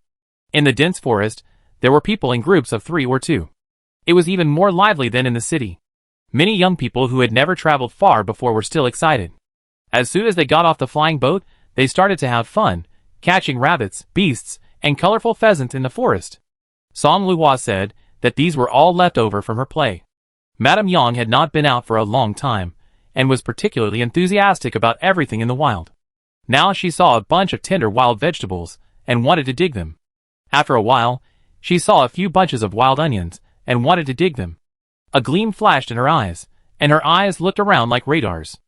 In the dense forest, there were people in groups of 3 or 2. It was even more lively than in the city. Many young people who had never traveled far before were still excited. As soon as they got off the flying boat, they started to have fun, catching rabbits, beasts, and colorful pheasants in the forest. Song Luo said that these were all left over from her play. Madame Yang had not been out for a long time, and was particularly enthusiastic about everything in the wild. Now she saw a bunch of tender wild vegetables, and wanted to dig them. After a while, she saw a few bunches of wild onions, and wanted to dig them. A gleam flashed in her eyes, and her eyes looked around like radars.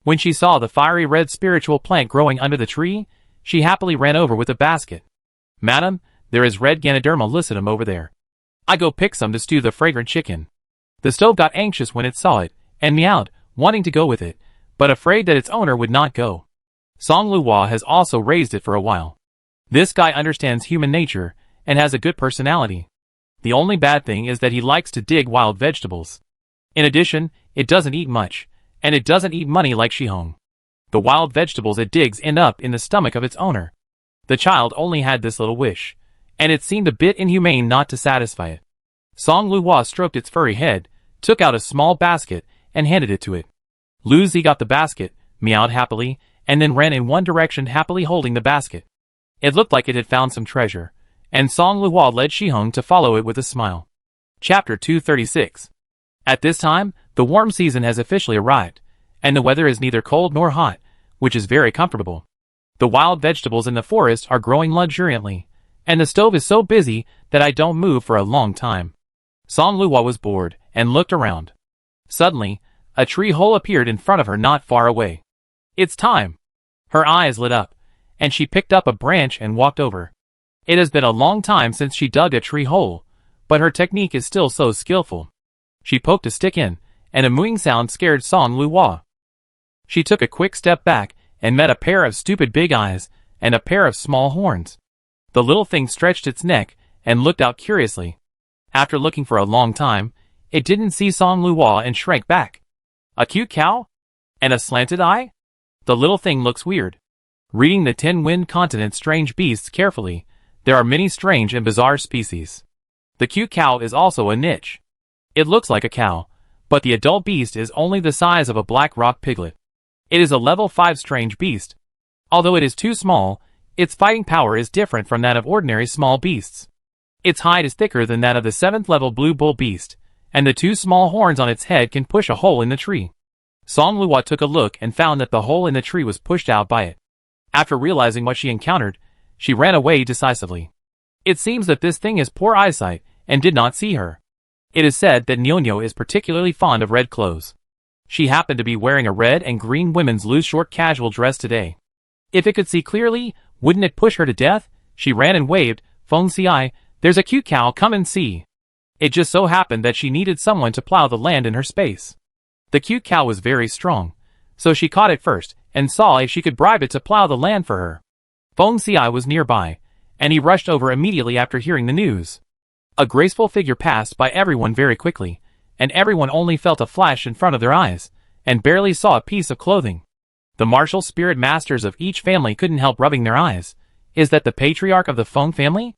When she saw the fiery red spiritual plant growing under the tree, she happily ran over with a basket. "Madam, there is red Ganoderma lucidum over there. I go pick some to stew the fragrant chicken." The stove got anxious when it saw it, and meowed, wanting to go with it, but afraid that its owner would not go. Song Luo has also raised it for a while. This guy understands human nature, and has a good personality. The only bad thing is that he likes to dig wild vegetables. In addition, it doesn't eat much, and it doesn't eat money like Shihong. The wild vegetables it digs end up in the stomach of its owner. The child only had this little wish. and it seemed a bit inhumane not to satisfy it. Song Luhua stroked its furry head, took out a small basket, and handed it to it. Lu Zi got the basket, meowed happily, and then ran in one direction happily holding the basket. It looked like it had found some treasure, and Song Luhua led Shihong to follow it with a smile. Chapter 236. At this time, the warm season has officially arrived, and the weather is neither cold nor hot, which is very comfortable. The wild vegetables in the forest are growing luxuriantly, and the stove is so busy that I don't move for a long time. Song Luhua was bored, and looked around. Suddenly, a tree hole appeared in front of her not far away. It's time! Her eyes lit up, and she picked up a branch and walked over. It has been a long time since she dug a tree hole, but her technique is still so skillful. She poked a stick in, and a mooing sound scared Song Luhua. She took a quick step back, and met a pair of stupid big eyes, and a pair of small horns. The little thing stretched its neck, and looked out curiously. After looking for a long time, it didn't see Song Luhua and shrank back. A cute cow? And a slanted eye? The little thing looks weird. Reading the 10 Wind Continent Strange Beasts carefully, there are many strange and bizarre species. The cute cow is also a niche. It looks like a cow, but the adult beast is only the size of a black rock piglet. It is a level 5 strange beast. Although it is too small, its fighting power is different from that of ordinary small beasts. Its hide is thicker than that of the 7th level blue bull beast, and the 2 small horns on its head can push a hole in the tree. Song Luhua took a look and found that the hole in the tree was pushed out by it. After realizing what she encountered, she ran away decisively. It seems that this thing has poor eyesight and did not see her. It is said that Nyonyo is particularly fond of red clothes. She happened to be wearing a red and green women's loose short casual dress today. If it could see clearly, wouldn't it push her to death? She ran and waved, "Feng Ci, there's a cute cow, come and see." It just so happened that she needed someone to plow the land in her space. The cute cow was very strong, so she caught it first, and saw if she could bribe it to plow the land for her. Feng Ci was nearby, and he rushed over immediately after hearing the news. A graceful figure passed by everyone very quickly, and everyone only felt a flash in front of their eyes, and barely saw a piece of clothing. The martial spirit masters of each family couldn't help rubbing their eyes. Is that the patriarch of the Feng family?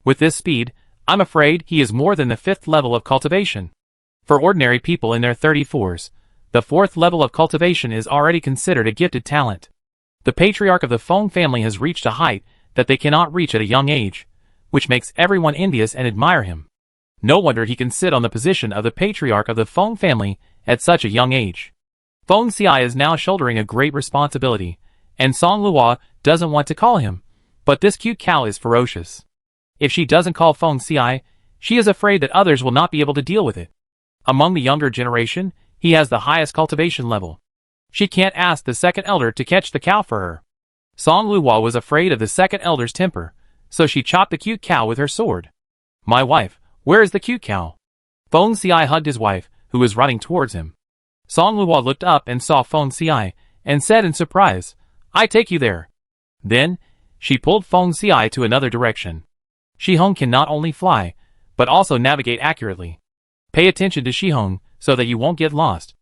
With this speed, I'm afraid he is more than the 5th level of cultivation. For ordinary people in their 34s, the 4th level of cultivation is already considered a gifted talent. The patriarch of the Feng family has reached a height that they cannot reach at a young age, which makes everyone envious and admire him. No wonder he can sit on the position of the patriarch of the Feng family at such a young age. Feng Ci is now shouldering a great responsibility, and Song Luhua doesn't want to call him, but this cute cow is ferocious. If she doesn't call Feng Ci, she is afraid that others will not be able to deal with it. Among the younger generation, he has the highest cultivation level. She can't ask the second elder to catch the cow for her. Song Luhua was afraid of the second elder's temper, so she chopped the cute cow with her sword. "My wife, where is the cute cow?" Feng Ci hugged his wife, who was running towards him. Song Luhua looked up and saw Feng Ci, and said in surprise, "I take you there." Then, she pulled Feng Ci to another direction. Shihong can not only fly, but also navigate accurately. Pay attention to Shihong, so that you won't get lost.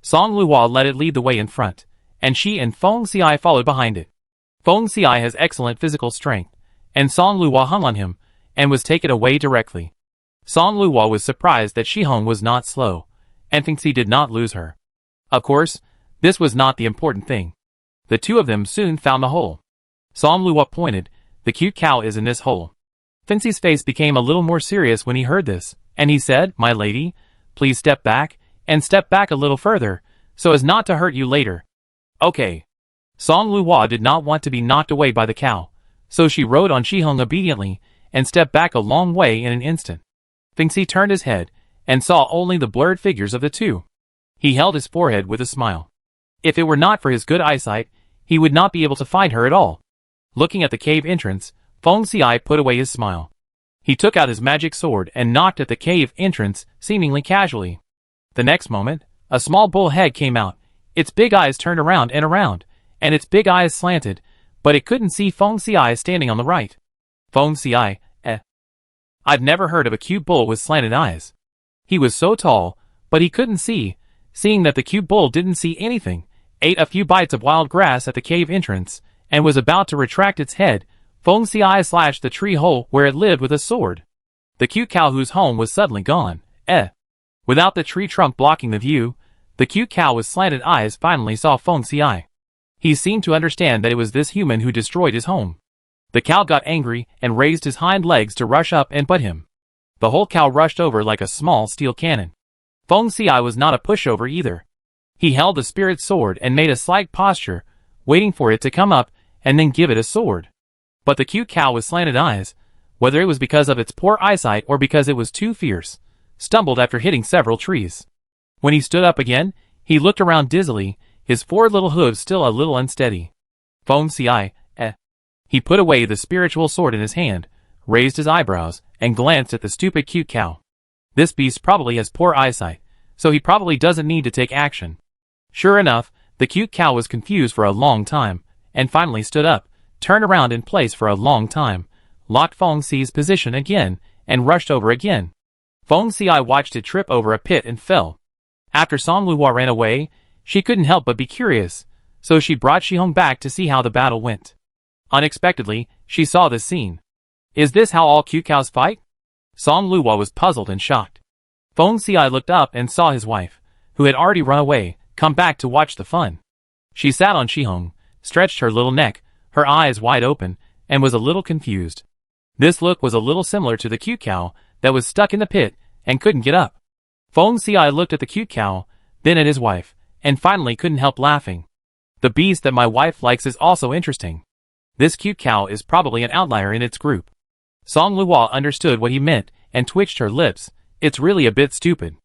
Song Luhua let it lead the way in front, and she and Feng Ci followed behind it. Feng Ci has excellent physical strength, and Song Luhua hung on him, and was taken away directly. Song Luhua was surprised that Shihong was not slow, and Feng Ci did not lose her. Of course, this was not the important thing. The two of them soon found the hole. Song Luhua pointed, "The cute cow is in this hole." Feng Ci's face became a little more serious when he heard this, and he said, "My lady, please step back, and step back a little further, so as not to hurt you later." "Okay." Song Luhua did not want to be knocked away by the cow, so she rode on Shihong obediently, and stepped back a long way in an instant. Feng Ci turned his head, and saw only the blurred figures of the two. He held his forehead with a smile. If it were not for his good eyesight, he would not be able to find her at all. Looking at the cave entrance, Feng Ci put away his smile. He took out his magic sword and knocked at the cave entrance, seemingly casually. The next moment, a small bull head came out. Its big eyes turned around, and its big eyes slanted, but it couldn't see Feng Ci standing on the right. Feng Ci, I've never heard of a cute bull with slanted eyes. He was so tall, but he couldn't see. Seeing that the cute bull didn't see anything, ate a few bites of wild grass at the cave entrance, and was about to retract its head, Feng Xiai slashed the tree hole where it lived with a sword. The cute cow whose home was suddenly gone. Without the tree trunk blocking the view, the cute cow with slanted eyes finally saw Feng Xiai. He seemed to understand that it was this human who destroyed his home. The cow got angry and raised his hind legs to rush up and butt him. The whole cow rushed over like a small steel cannon. Feng Xiai was not a pushover either. He held the spirit sword and made a slight posture, waiting for it to come up and then give it a sword. But the cute cow with slanted eyes, whether it was because of its poor eyesight or because it was too fierce, stumbled after hitting several trees. When he stood up again, he looked around dizzily, his 4 little hooves still a little unsteady. Feng Xiai, He put away the spiritual sword in his hand, raised his eyebrows, and glanced at the stupid cute cow. This beast probably has poor eyesight, so he probably doesn't need to take action. Sure enough, the cute cow was confused for a long time, and finally stood up, turned around in place for a long time, locked Feng Xiai's position again, and rushed over again. Feng Xiai watched it trip over a pit and fell. After Song Luhua ran away, she couldn't help but be curious, so she brought Shihong back to see how the battle went. Unexpectedly, she saw this scene. Is this how all cute cows fight? Song Luhua was puzzled and shocked. Feng Xiai looked up and saw his wife, who had already run away, come back to watch the fun. She sat on Shihong, stretched her little neck, her eyes wide open, and was a little confused. This look was a little similar to the cute cow that was stuck in the pit and couldn't get up. Feng Xiai looked at the cute cow, then at his wife, and finally couldn't help laughing. The beast that my wife likes is also interesting. This cute cow is probably an outlier in its group. Song Luhua understood what he meant and twitched her lips. It's really a bit stupid.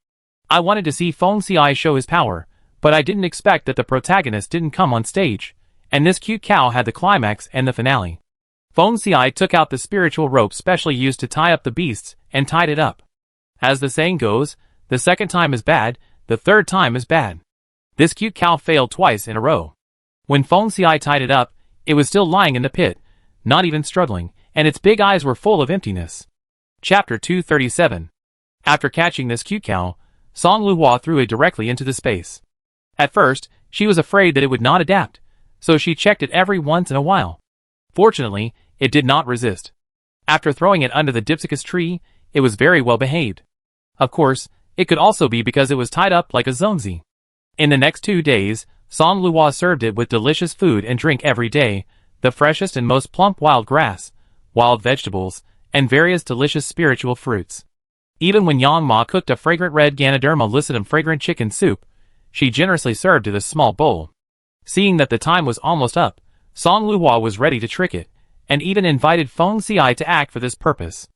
I wanted to see Feng Xiai show his power, but I didn't expect that the protagonist didn't come on stage, and this cute cow had the climax and the finale. Feng Xiai took out the spiritual rope specially used to tie up the beasts and tied it up. As the saying goes, the second time is bad, the third time is bad. This cute cow failed twice in a row. When Feng Xiai tied it up, it was still lying in the pit, not even struggling, and its big eyes were full of emptiness. Chapter 237. After catching this cute cow, Song Luhua threw it directly into the space. At first, she was afraid that it would not adapt, so she checked it every once in a while. Fortunately, it did not resist. After throwing it under the dipsicus tree, it was very well behaved. Of course, it could also be because it was tied up like a zonzi. In the next 2 days, Song Luhua served it with delicious food and drink every day, the freshest and most plump wild grass, wild vegetables, and various delicious spiritual fruits. Even when Yang Ma cooked a fragrant red Ganoderma lucidum fragrant chicken soup, she generously served it a small bowl. Seeing that the time was almost up, Song Luhua was ready to trick it, and even invited Feng Xiai to act for this purpose.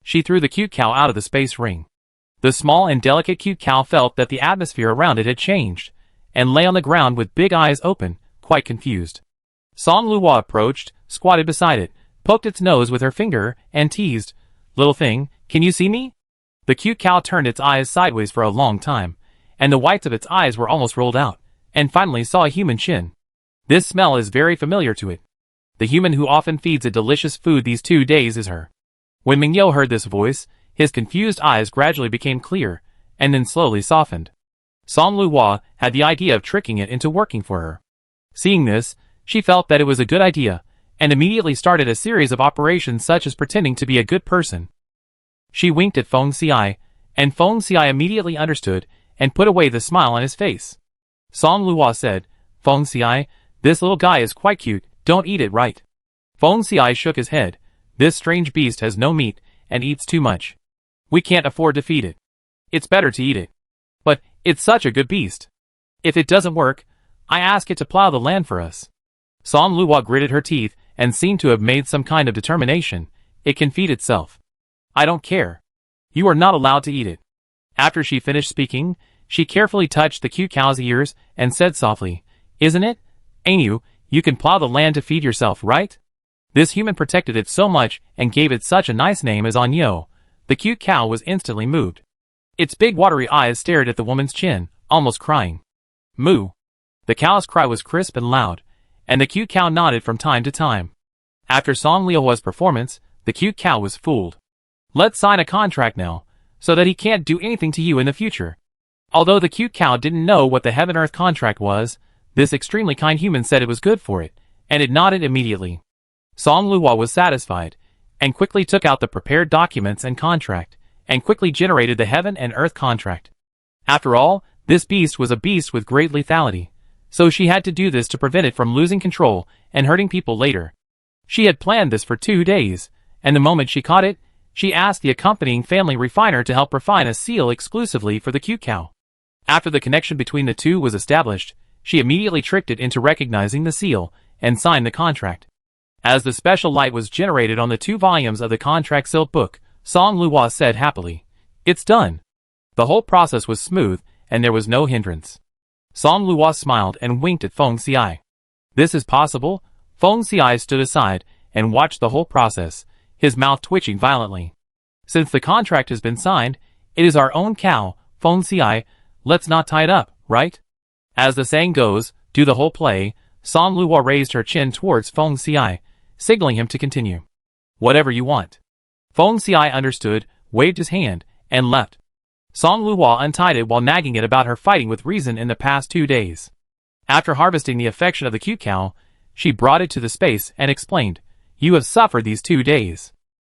She threw the cute cow out of the space ring. The small and delicate cute cow felt that the atmosphere around it had changed, and lay on the ground with big eyes open, quite confused. Song Luhua approached, squatted beside it, poked its nose with her finger, and teased, "Little thing, can you see me?" The cute cow turned its eyes sideways for a long time, and the whites of its eyes were almost rolled out, and finally saw a human chin. This smell is very familiar to it. The human who often feeds it delicious food these 2 days is her. When Mingyou heard this voice, his confused eyes gradually became clear, and then slowly softened. Song Luhua had the idea of tricking it into working for her. Seeing this, she felt that it was a good idea, and immediately started a series of operations such as pretending to be a good person. She winked at Feng Xiai, and Feng Xiai immediately understood and put away the smile on his face. Song Luhua said, "Feng Xiai, this little guy is quite cute, don't eat it, right?" Feng Xiai shook his head. "This strange beast has no meat and eats too much. We can't afford to feed it. It's better to eat it. But it's such a good beast. If it doesn't work, I ask it to plow the land for us." Song Luhua gritted her teeth and seemed to have made some kind of determination. "It can feed itself. I don't care. You are not allowed to eat it." After she finished speaking, she carefully touched the cute cow's ears and said softly, "Isn't it? Ain't you can plow the land to feed yourself, right?" This human protected it so much and gave it such a nice name as Anyo. The cute cow was instantly moved. Its big watery eyes stared at the woman's chin, almost crying. "Moo." The cow's cry was crisp and loud, and the cute cow nodded from time to time. After Song Luhua's performance, the cute cow was fooled. "Let's sign a contract now, so that he can't do anything to you in the future." Although the cute cow didn't know what the Heaven-Earth contract was, this extremely kind human said it was good for it, and it nodded immediately. Song Luo was satisfied, and quickly took out the prepared documents and contract, and quickly generated the heaven and earth contract. After all, this beast was a beast with great lethality, so she had to do this to prevent it from losing control and hurting people later. She had planned this for 2 days, and the moment she caught it, she asked the accompanying family refiner to help refine a seal exclusively for the cute cow. After the connection between the two was established, she immediately tricked it into recognizing the seal and signed the contract. As the special light was generated on the 2 volumes of the contract sealed book, Song Luo said happily, "It's done." The whole process was smooth, and there was no hindrance. Song Luo smiled and winked at Feng Xiai. "This is possible?" Feng Xiai stood aside and watched the whole process, his mouth twitching violently. "Since the contract has been signed, it is our own cow, Feng Xiai, let's not tie it up, right?" As the saying goes, do the whole play. Song Luo raised her chin towards Feng Xiai, signaling him to continue. "Whatever you want." Feng Xiai understood, waved his hand, and left. Song Luo untied it while nagging it about her fighting with reason in the past 2 days. After harvesting the affection of the cute cow, she brought it to the space and explained, "You have suffered these 2 days.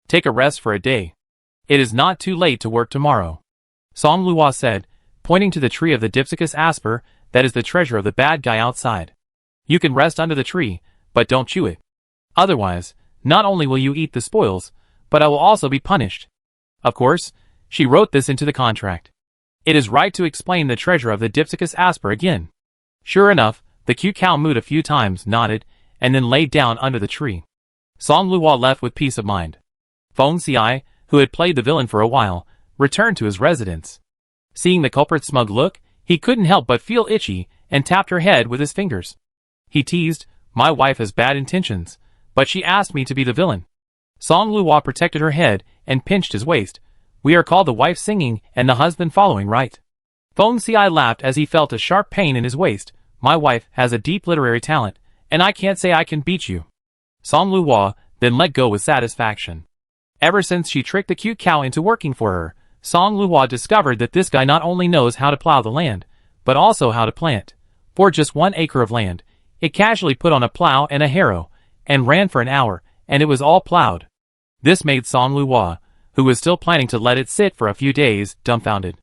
Take a rest for a day. It is not too late to work tomorrow." Song Luo said, pointing to the tree of the Dipsicus asper, that is the treasure of the bad guy outside. "You can rest under the tree, but don't chew it. Otherwise, not only will you eat the spoils, but I will also be punished." Of course, she wrote this into the contract. It is right to explain the treasure of the Dipsicus asper again. Sure enough, the cute cow mooed a few times, nodded, and then laid down under the tree. Song Luo left with peace of mind. Feng Xiai, who had played the villain for a while, returned to his residence. Seeing the culprit's smug look, he couldn't help but feel itchy and tapped her head with his fingers. He teased, "My wife has bad intentions, but she asked me to be the villain." Song Luo protected her head and pinched his waist. "We are called the wife singing and the husband following, right?" Feng Xiai laughed as he felt a sharp pain in his waist. "My wife has a deep literary talent, and I can't say I can beat you." Song Luo then let go with satisfaction. Ever since she tricked the cute cow into working for her, Song Luo discovered that this guy not only knows how to plow the land, but also how to plant. For just 1 acre of land, it casually put on a plow and a harrow, and ran for an hour, and it was all plowed. This made Song Luo, who was still planning to let it sit for a few days, dumbfounded.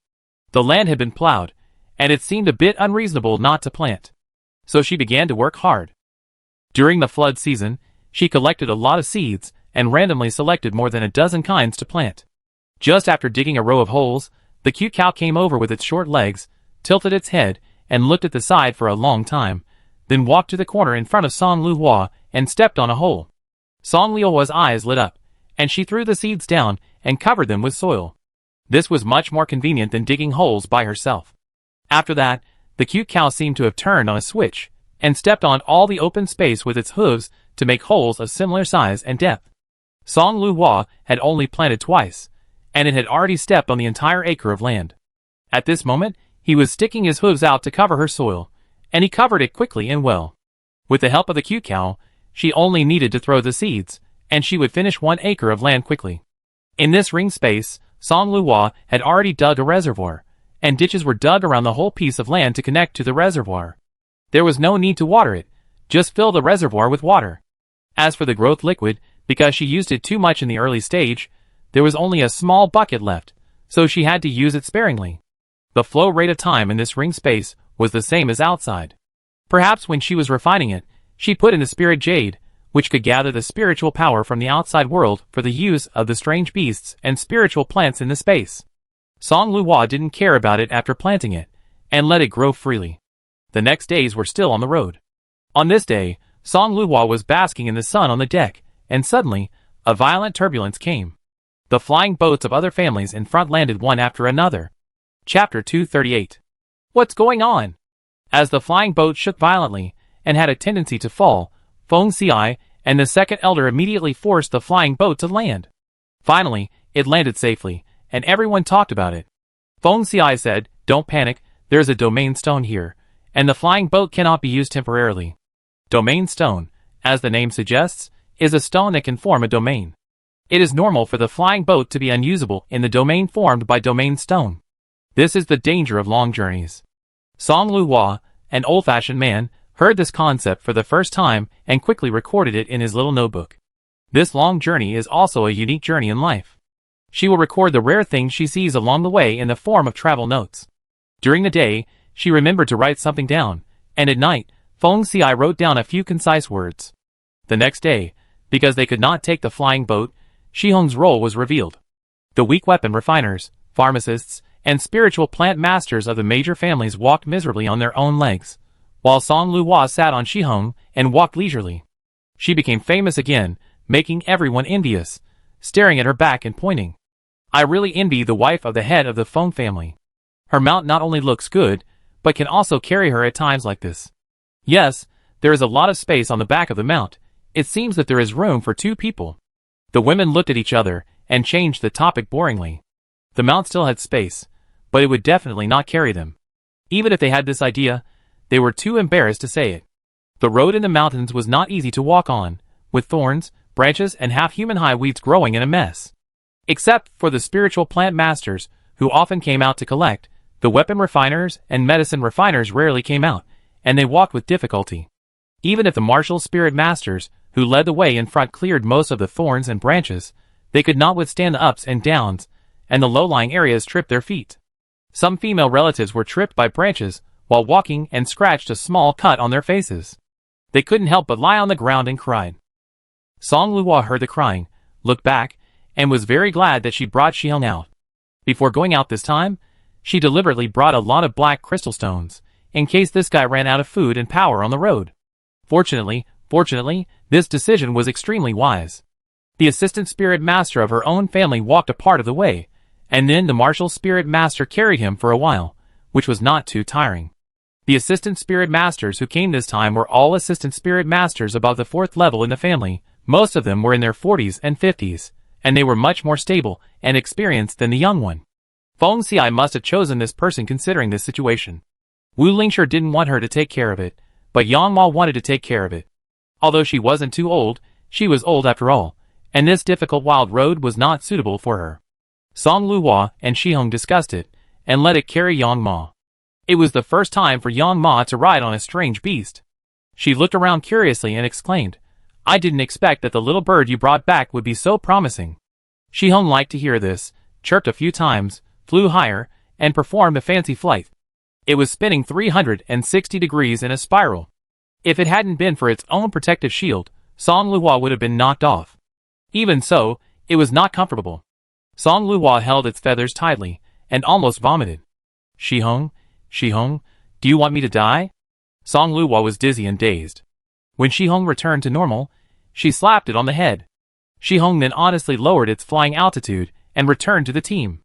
The land had been plowed, and it seemed a bit unreasonable not to plant. So she began to work hard. During the flood season, she collected a lot of seeds and randomly selected more than a dozen kinds to plant. Just after digging a row of holes, the cute cow came over with its short legs, tilted its head, and looked at the side for a long time, then walked to the corner in front of Song Luo and stepped on a hole. Song Luo's eyes lit up, and she threw the seeds down and covered them with soil. This was much more convenient than digging holes by herself. After that, the cute cow seemed to have turned on a switch, and stepped on all the open space with its hooves to make holes of similar size and depth. Song Luo had only planted twice, and it had already stepped on the entire acre of land. At this moment, he was sticking his hooves out to cover her soil, and he covered it quickly and well. With the help of the cute cow, she only needed to throw the seeds, and she would finish 1 acre of land quickly. In this ring space, Song Luo had already dug a reservoir, and ditches were dug around the whole piece of land to connect to the reservoir. There was no need to water it, just fill the reservoir with water. As for the growth liquid, because she used it too much in the early stage, there was only a small bucket left, so she had to use it sparingly. The flow rate of time in this ring space was the same as outside. Perhaps when she was refining it, she put in the spirit jade, which could gather the spiritual power from the outside world for the use of the strange beasts and spiritual plants in the space. Song Luo didn't care about it after planting it, and let it grow freely. The next days were still on the road. On this day, Song Luo was basking in the sun on the deck, and suddenly, a violent turbulence came. The flying boats of other families in front landed one after another. Chapter 238. What's going on? As the flying boat shook violently, and had a tendency to fall, Feng Xiai and the second elder immediately forced the flying boat to land. Finally, it landed safely, and everyone talked about it. Feng Xiai said, "Don't panic, there's a domain stone here, and the flying boat cannot be used temporarily." Domain stone, as the name suggests, is a stone that can form a domain. It is normal for the flying boat to be unusable in the domain formed by domain stone. This is the danger of long journeys. Song Luo, an old-fashioned man, heard this concept for the first time and quickly recorded it in his little notebook. This long journey is also a unique journey in life. She will record the rare things she sees along the way in the form of travel notes. During the day, she remembered to write something down, and at night, Feng Xiai wrote down a few concise words. The next day, because they could not take the flying boat, Shihong's role was revealed. The weak weapon refiners, pharmacists, and spiritual plant masters of the major families walked miserably on their own legs, while Song Luhua sat on Shihong and walked leisurely. She became famous again, making everyone envious, staring at her back and pointing. I really envy the wife of the head of the Feng family. Her mount not only looks good, but can also carry her at times like this. Yes, there is a lot of space on the back of the mount. It seems that there is room for 2 people. The women looked at each other and changed the topic boringly. The mount still had space, but it would definitely not carry them. Even if they had this idea, they were too embarrassed to say it. The road in the mountains was not easy to walk on, with thorns, branches, and half-human-high weeds growing in a mess. Except for the spiritual plant masters, who often came out to collect, the weapon refiners and medicine refiners rarely came out, and they walked with difficulty. Even if the martial spirit masters, who led the way in front, cleared most of the thorns and branches, they could not withstand the ups and downs, and the low-lying areas tripped their feet. Some female relatives were tripped by branches while walking and scratched a small cut on their faces. They couldn't help but lie on the ground and cried. Song Luhua heard the crying, looked back, and was very glad that she brought Shihong out. Before going out this time, she deliberately brought a lot of black crystal stones, in case this guy ran out of food and power on the road. Fortunately, this decision was extremely wise. The assistant spirit master of her own family walked a part of the way, and then the martial spirit master carried him for a while, which was not too tiring. The assistant spirit masters who came this time were all assistant spirit masters above the 4th level in the family. Most of them were in their 40s and 50s, and they were much more stable and experienced than the young one. Feng Xiai must have chosen this person considering this situation. Wu Lingshi didn't want her to take care of it, but Yang Ma wanted to take care of it. Although she wasn't too old, she was old after all, and this difficult wild road was not suitable for her. Song Luhua and Shihong discussed it, and let it carry Yang Ma. It was the first time for Yang Ma to ride on a strange beast. She looked around curiously and exclaimed, I didn't expect that the little bird you brought back would be so promising. Shihong liked to hear this, chirped a few times, flew higher, and performed a fancy flight. It was spinning 360 degrees in a spiral. If it hadn't been for its own protective shield, Song Luhua would have been knocked off. Even so, it was not comfortable. Song Luhua held its feathers tightly, and almost vomited. Shihong, do you want me to die? Song Luhua was dizzy and dazed. When Shihong returned to normal, she slapped it on the head. Shihong then honestly lowered its flying altitude and returned to the team.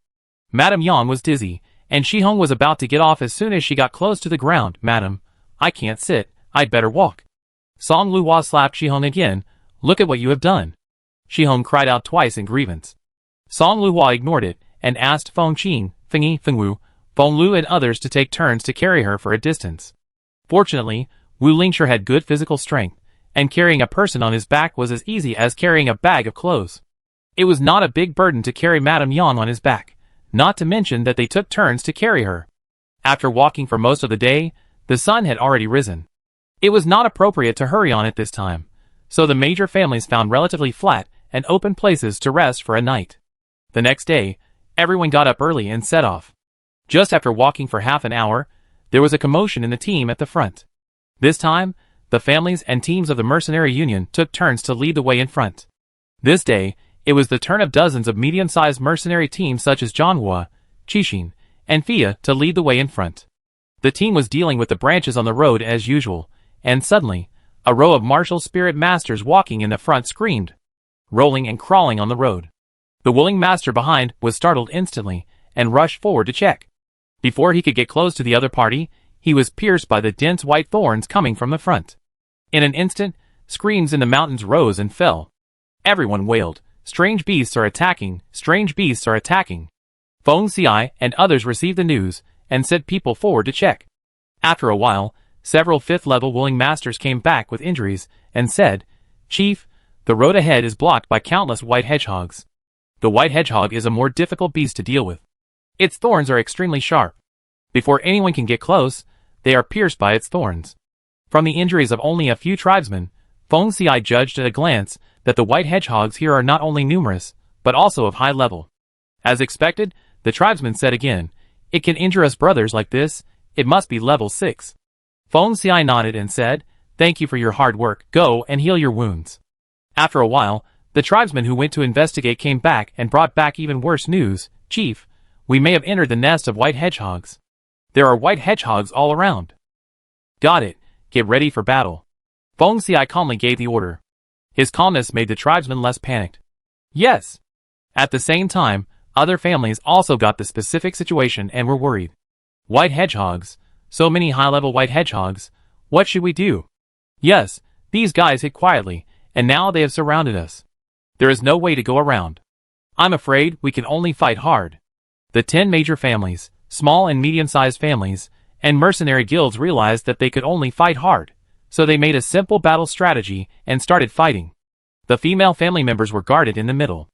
Madame Yang was dizzy, and Shihong was about to get off as soon as she got close to the ground. Madam, I can't sit, I'd better walk. Song Luhua slapped Shihong again. Look at what you have done. Shihong cried out twice in grievance. Song Luhua ignored it and asked Feng Qing, Fengyi, Fengwu, Feng Lu and others to take turns to carry her for a distance. Fortunately, Wu Lingshi had good physical strength, and carrying a person on his back was as easy as carrying a bag of clothes. It was not a big burden to carry Madame Yang on his back, not to mention that they took turns to carry her. After walking for most of the day, the sun had already risen. It was not appropriate to hurry on it this time, so the major families found relatively flat and open places to rest for a night. The next day, everyone got up early and set off. Just after walking for half an hour, there was a commotion in the team at the front. This time, the families and teams of the mercenary union took turns to lead the way in front. This day, it was the turn of dozens of medium-sized mercenary teams such as Zhanghua, Qixin, and Fia to lead the way in front. The team was dealing with the branches on the road as usual, and suddenly, a row of martial spirit masters walking in the front screamed, rolling and crawling on the road. The willing master behind was startled instantly and rushed forward to check. Before he could get close to the other party, he was pierced by the dense white thorns coming from the front. In an instant, screams in the mountains rose and fell. Everyone wailed, strange beasts are attacking, strange beasts are attacking. Feng Xiai and others received the news and sent people forward to check. After a while, several 5th-level willing masters came back with injuries and said, Chief, the road ahead is blocked by countless white hedgehogs. The white hedgehog is a more difficult beast to deal with. Its thorns are extremely sharp. Before anyone can get close, they are pierced by its thorns. From the injuries of only a few tribesmen, Feng Xiai judged at a glance that the white hedgehogs here are not only numerous, but also of high level. As expected, the tribesman said again, "It can injure us brothers like this, it must be level 6. Feng Xiai nodded and said, "Thank you for your hard work, go and heal your wounds." After a while, the tribesman who went to investigate came back and brought back even worse news. "Chief, we may have entered the nest of white hedgehogs. There are white hedgehogs all around." "Got it, get ready for battle." Feng Xiai calmly gave the order. His calmness made the tribesmen less panicked. Yes. At the same time, other families also got the specific situation and were worried. White hedgehogs, so many high-level white hedgehogs, what should we do? Yes, these guys hid quietly, and now they have surrounded us. There is no way to go around. I'm afraid we can only fight hard. The 10 major families, small and medium-sized families, and mercenary guilds realized that they could only fight hard, so they made a simple battle strategy and started fighting. The female family members were guarded in the middle.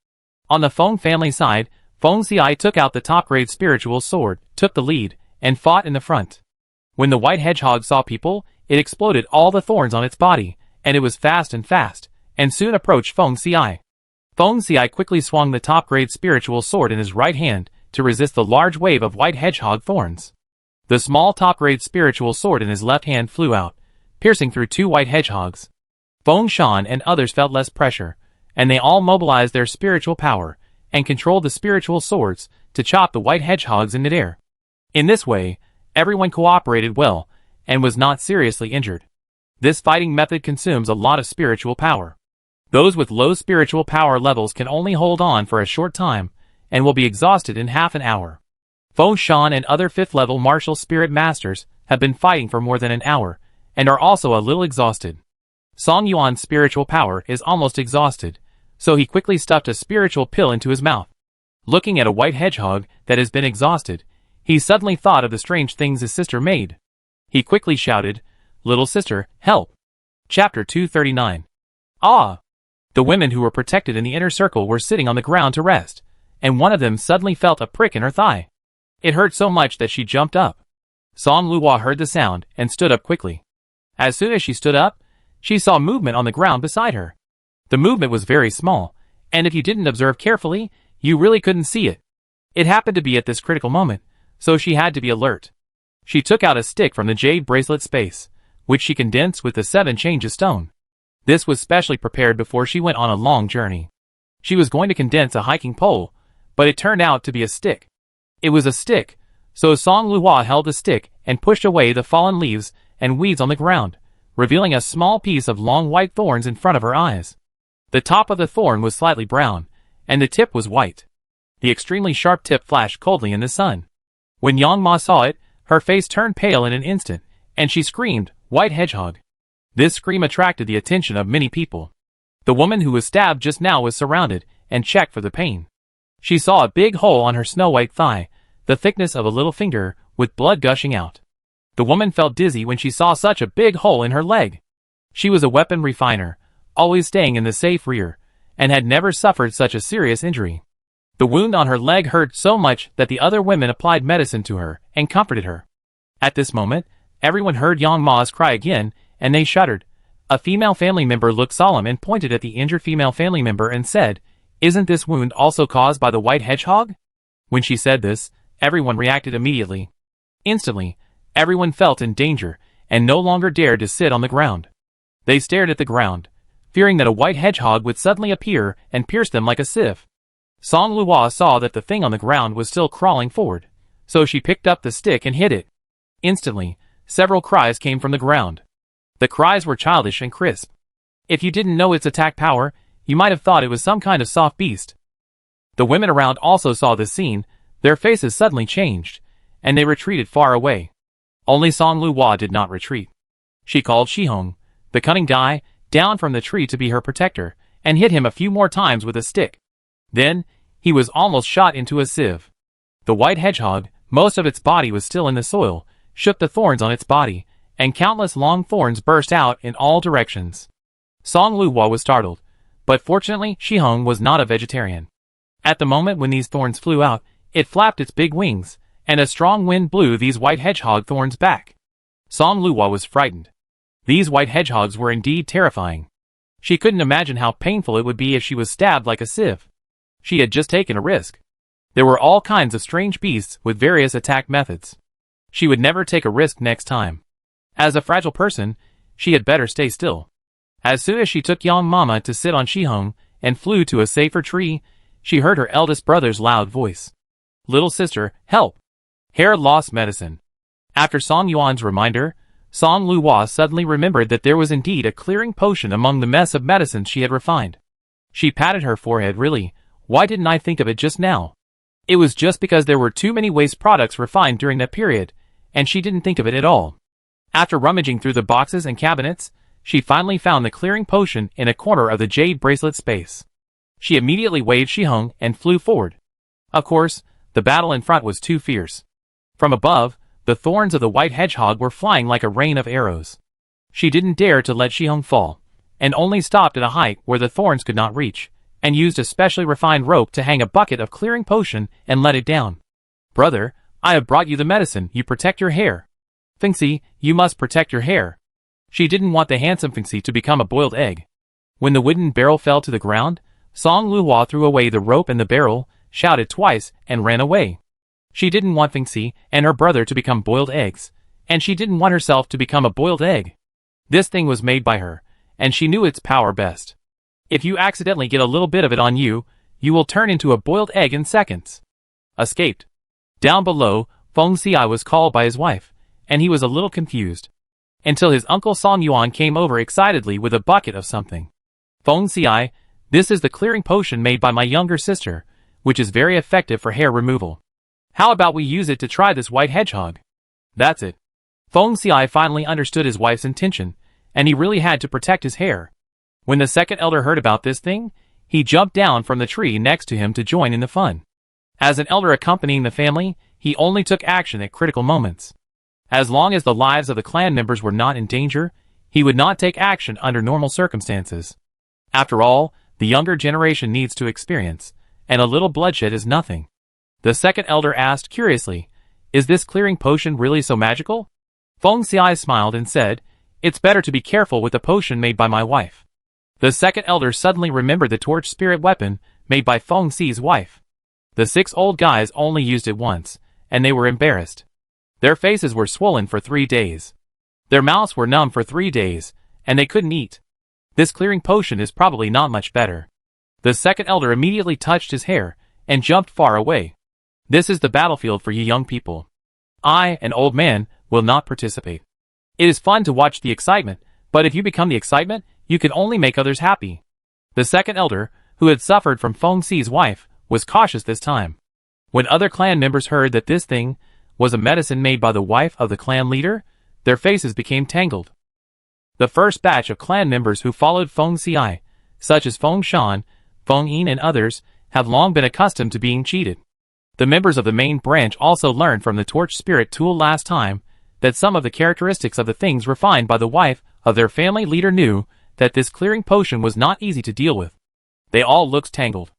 On the Feng family side, Feng Xiai took out the top-grade spiritual sword, took the lead, and fought in the front. When the white hedgehog saw people, it exploded all the thorns on its body, and it was fast, and soon approached Feng Xiai. Feng Xiai quickly swung the top-grade spiritual sword in his right hand to resist the large wave of white hedgehog thorns. The small top-grade spiritual sword in his left hand flew out, piercing through 2 white hedgehogs. Feng Shan and others felt less pressure, and they all mobilized their spiritual power and controlled the spiritual swords to chop the white hedgehogs in midair. In this way, everyone cooperated well and was not seriously injured. This fighting method consumes a lot of spiritual power. Those with low spiritual power levels can only hold on for a short time and will be exhausted in half an hour. Feng Shan and other 5th-level martial spirit masters have been fighting for more than an hour and are also a little exhausted. Song Yuan's spiritual power is almost exhausted, so he quickly stuffed a spiritual pill into his mouth. Looking at a white hedgehog that has been exhausted, he suddenly thought of the strange things his sister made. He quickly shouted, "Little sister, help!" Chapter 239. Ah! The women who were protected in the inner circle were sitting on the ground to rest, and one of them suddenly felt a prick in her thigh. It hurt so much that she jumped up. Song Luo heard the sound and stood up quickly. As soon as she stood up, she saw movement on the ground beside her. The movement was very small, and if you didn't observe carefully, you really couldn't see it. It happened to be at this critical moment, so she had to be alert. She took out a stick from the jade bracelet space, which she condensed with the 7 changes stone. This was specially prepared before she went on a long journey. She was going to condense a hiking pole, but it turned out to be a stick. It was a stick, so Song Luo held the stick and pushed away the fallen leaves and weeds on the ground, revealing a small piece of long white thorns in front of her eyes. The top of the thorn was slightly brown, and the tip was white. The extremely sharp tip flashed coldly in the sun. When Yang Ma saw it, her face turned pale in an instant, and she screamed, "White hedgehog!" This scream attracted the attention of many people. The woman who was stabbed just now was surrounded and checked for the pain. She saw a big hole on her snow-white thigh, the thickness of a little finger, with blood gushing out. The woman felt dizzy when she saw such a big hole in her leg. She was a weapon refiner, always staying in the safe rear, and had never suffered such a serious injury. The wound on her leg hurt so much that the other women applied medicine to her and comforted her. At this moment, everyone heard Yang Ma's cry again, and they shuddered. A female family member looked solemn and pointed at the injured female family member and said, "Isn't this wound also caused by the white hedgehog?" When she said this, everyone reacted immediately. Instantly, everyone felt in danger and no longer dared to sit on the ground. They stared at the ground, fearing that a white hedgehog would suddenly appear and pierce them like a sieve. Song Luo saw that the thing on the ground was still crawling forward, so she picked up the stick and hit it. Instantly, several cries came from the ground. The cries were childish and crisp. If you didn't know its attack power, you might have thought it was some kind of soft beast. The women around also saw this scene, their faces suddenly changed, and they retreated far away. Only Song Luo did not retreat. She called Shihong, the cunning guy, down from the tree to be her protector, and hit him a few more times with a stick. Then, he was almost shot into a sieve. The white hedgehog, most of its body was still in the soil, shook the thorns on its body, and countless long thorns burst out in all directions. Song Luo was startled, but fortunately Shihong was not a vegetarian. At the moment when these thorns flew out, it flapped its big wings, and a strong wind blew these white hedgehog thorns back. Song Luo was frightened. These white hedgehogs were indeed terrifying. She couldn't imagine how painful it would be if she was stabbed like a sieve. She had just taken a risk. There were all kinds of strange beasts with various attack methods. She would never take a risk next time. As a fragile person, she had better stay still. As soon as she took young Mama to sit on Shihong and flew to a safer tree, she heard her eldest brother's loud voice. "Little sister, help! Hair loss medicine." After Song Yuan's reminder, Song Luhua suddenly remembered that there was indeed a clearing potion among the mess of medicines she had refined. She patted her forehead. "Really, why didn't I think of it just now?" It was just because there were too many waste products refined during that period, and she didn't think of it at all. After rummaging through the boxes and cabinets, she finally found the clearing potion in a corner of the jade bracelet space. She immediately waved Shihong and flew forward. Of course, the battle in front was too fierce. From above, the thorns of the white hedgehog were flying like a rain of arrows. She didn't dare to let Shihong fall, and only stopped at a height where the thorns could not reach, and used a specially refined rope to hang a bucket of clearing potion and let it down. "Brother, I have brought you the medicine. You protect your hair. Fengxi, you must protect your hair." She didn't want the handsome Fengxi to become a boiled egg. When the wooden barrel fell to the ground, Song Luhua threw away the rope and the barrel, shouted twice, and ran away. She didn't want Fengxi and her brother to become boiled eggs, and she didn't want herself to become a boiled egg. This thing was made by her, and she knew its power best. If you accidentally get a little bit of it on you, you will turn into a boiled egg in seconds. Escaped. Down below, Feng Xiai was called by his wife, and he was a little confused. Until his uncle Song Yuan came over excitedly with a bucket of something. "Feng Xiai, this is the clearing potion made by my younger sister, which is very effective for hair removal. How about we use it to try this white hedgehog?" That's it. Feng Xiai finally understood his wife's intention, and he really had to protect his hair. When the second elder heard about this thing, he jumped down from the tree next to him to join in the fun. As an elder accompanying the family, he only took action at critical moments. As long as the lives of the clan members were not in danger, he would not take action under normal circumstances. After all, the younger generation needs to experience, and a little bloodshed is nothing. The second elder asked curiously, "Is this clearing potion really so magical?" Feng Xiai smiled and said, "It's better to be careful with the potion made by my wife." The second elder suddenly remembered the torch spirit weapon made by Feng Xi's wife. The 6 old guys only used it once, and they were embarrassed. Their faces were swollen for 3 days. Their mouths were numb for 3 days, and they couldn't eat. This clearing potion is probably not much better. The second elder immediately touched his hair and jumped far away. "This is the battlefield for you young people. I, an old man, will not participate. It is fun to watch the excitement, but if you become the excitement, you can only make others happy." The second elder, who had suffered from Feng Xi's wife, was cautious this time. When other clan members heard that this thing was a medicine made by the wife of the clan leader, their faces became tangled. The first batch of clan members who followed Feng Xiai, such as Feng Shan, Feng Yin and others, have long been accustomed to being cheated. The members of the main branch also learned from the torch spirit tool last time that some of the characteristics of the things refined by the wife of their family leader knew that this clearing potion was not easy to deal with. They all looked tangled.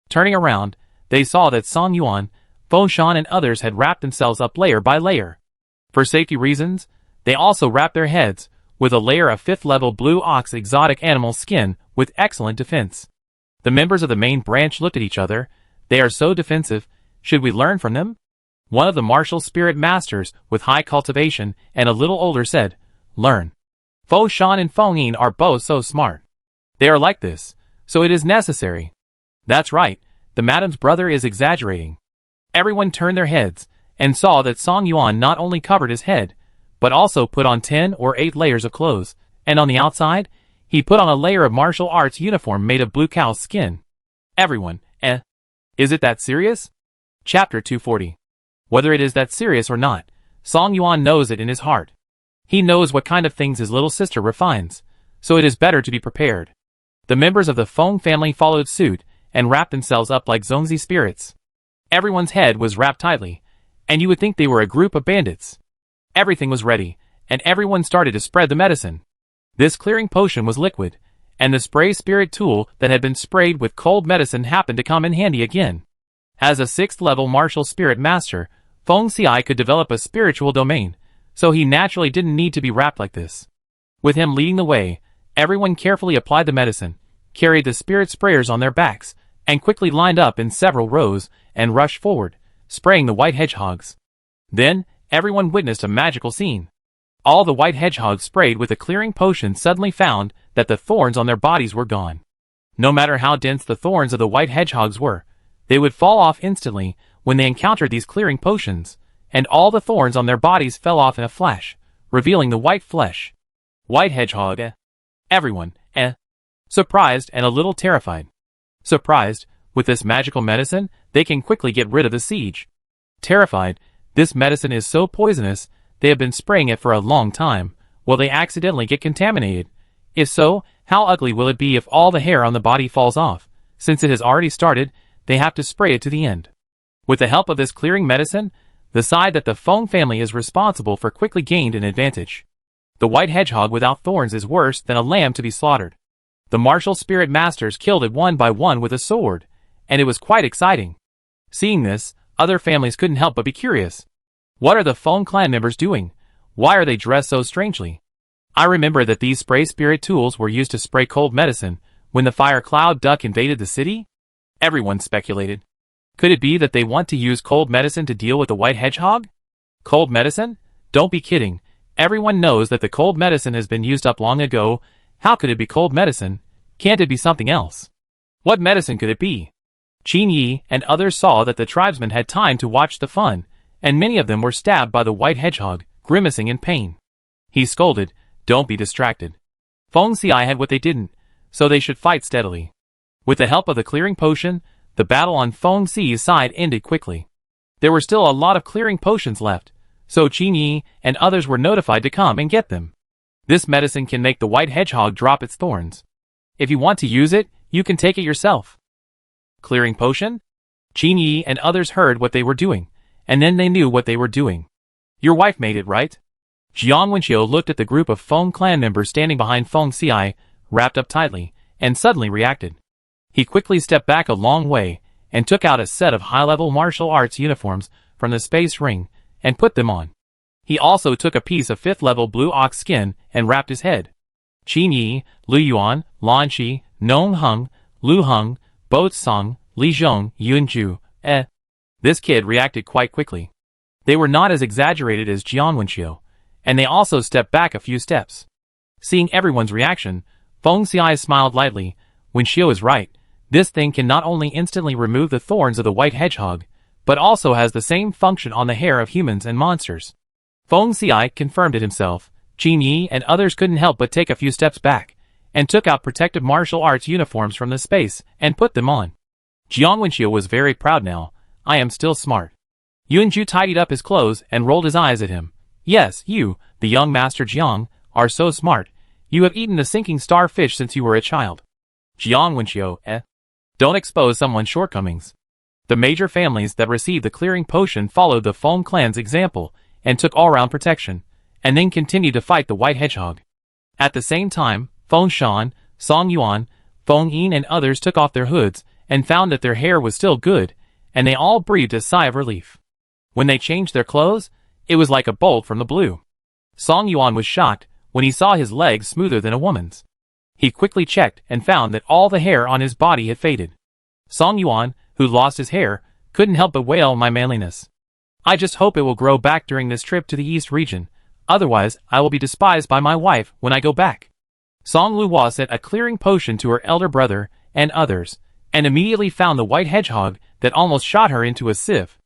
Turning around, they saw that Song Yuan, Feng Shan and others had wrapped themselves up layer by layer. For safety reasons, they also wrapped their heads with a layer of 5th level blue ox exotic animal skin with excellent defense. The members of the main branch looked at each other. They are so defensive, should we learn from them? One of the martial spirit masters with high cultivation and a little older said, "Learn. Feng Shan and Feng Yin are both so smart. They are like this, so it is necessary." That's right, the madam's brother is exaggerating. Everyone turned their heads and saw that Song Yuan not only covered his head, but also put on 10 or 8 layers of clothes, and on the outside, he put on a layer of martial arts uniform made of blue cow's skin. Everyone, is it that serious? Chapter 240. Whether it is that serious or not, Song Yuan knows it in his heart. He knows what kind of things his little sister refines, so it is better to be prepared. The members of the Feng family followed suit and wrapped themselves up like Zongzi spirits. Everyone's head was wrapped tightly, and you would think they were a group of bandits. Everything was ready, and everyone started to spread the medicine. This clearing potion was liquid, and the spray spirit tool that had been sprayed with cold medicine happened to come in handy again. As a 6th level martial spirit master, Feng Xiai could develop a spiritual domain, so he naturally didn't need to be wrapped like this. With him leading the way, Everyone carefully applied the medicine, carried the spirit sprayers on their backs, and quickly lined up in several rows and rushed forward, spraying the white hedgehogs. Then, everyone witnessed a magical scene. All the white hedgehogs sprayed with the clearing potion suddenly found that the thorns on their bodies were gone. No matter how dense the thorns of the white hedgehogs were, they would fall off instantly when they encountered these clearing potions, and all the thorns on their bodies fell off in a flash, revealing the white flesh. White hedgehog, Everyone, surprised and a little terrified. Surprised, with this magical medicine, they can quickly get rid of the siege. Terrified, this medicine is so poisonous, they have been spraying it for a long time. Will they accidentally get contaminated? If so, how ugly will it be if all the hair on the body falls off? Since it has already started, they have to spray it to the end. With the help of this clearing medicine, the side that the Feng family is responsible for quickly gained an advantage. The white hedgehog without thorns is worse than a lamb to be slaughtered. The martial spirit masters killed it one by one with a sword, and it was quite exciting. Seeing this, other families couldn't help but be curious. What are the Feng clan members doing? Why are they dressed so strangely? I remember that these spray spirit tools were used to spray cold medicine when the fire cloud duck invaded the city? Everyone speculated. Could it be that they want to use cold medicine to deal with the white hedgehog? Cold medicine? Don't be kidding. Everyone knows that the cold medicine has been used up long ago. How could it be cold medicine? Can't it be something else? What medicine could it be? Qin Yi and others saw that the tribesmen had time to watch the fun, and many of them were stabbed by the white hedgehog, grimacing in pain. He scolded, "Don't be distracted. Feng Xi had what they didn't, so they should fight steadily." With the help of the clearing potion, the battle on Feng Xi's side ended quickly. There were still a lot of clearing potions left, so Qin Yi and others were notified to come and get them. This medicine can make the white hedgehog drop its thorns. If you want to use it, you can take it yourself. Clearing potion? Qin Yi and others heard what they were doing, and then they knew what they were doing. Your wife made it, right? Jiang Wenqiu looked at the group of Feng clan members standing behind Feng Xi, wrapped up tightly, and suddenly reacted. He quickly stepped back a long way, and took out a set of high-level martial arts uniforms from the space ring, and put them on. He also took a piece of 5th-level blue ox skin and wrapped his head. Qin Yi, Lu Yuan, Lan Shi, Nong Heng, Lu Heng, Bo Tsang, Li Zhong, Yunju, This kid reacted quite quickly. They were not as exaggerated as Jiang Wenqiu, and they also stepped back a few steps. Seeing everyone's reaction, Feng Xi smiled lightly. Wenqiu is right. This thing can not only instantly remove the thorns of the white hedgehog, but also has the same function on the hair of humans and monsters. Feng Xi confirmed it himself. Qin Yi and others couldn't help but take a few steps back, and took out protective martial arts uniforms from the space, and put them on. Jiang Wenqiu was very proud now. I am still smart. Yunju tidied up his clothes and rolled his eyes at him. Yes, you, the young master Jiang, are so smart. You have eaten the sinking starfish since you were a child. Jiang Wenqiu, Don't expose someone's shortcomings. The major families that received the clearing potion followed the Feng clan's example, and took all-round protection, and then continued to fight the white hedgehog. At the same time, Feng Shan, Song Yuan, Feng Yin and others took off their hoods, and found that their hair was still good, and they all breathed a sigh of relief. When they changed their clothes, it was like a bolt from the blue. Song Yuan was shocked when he saw his legs smoother than a woman's. He quickly checked and found that all the hair on his body had faded. Song Yuan, who lost his hair, couldn't help but wail, "My manliness. I just hope it will grow back during this trip to the East region, otherwise I will be despised by my wife when I go back." Song Luo sent a clearing potion to her elder brother and others, and immediately found the white hedgehog that almost shot her into a sieve.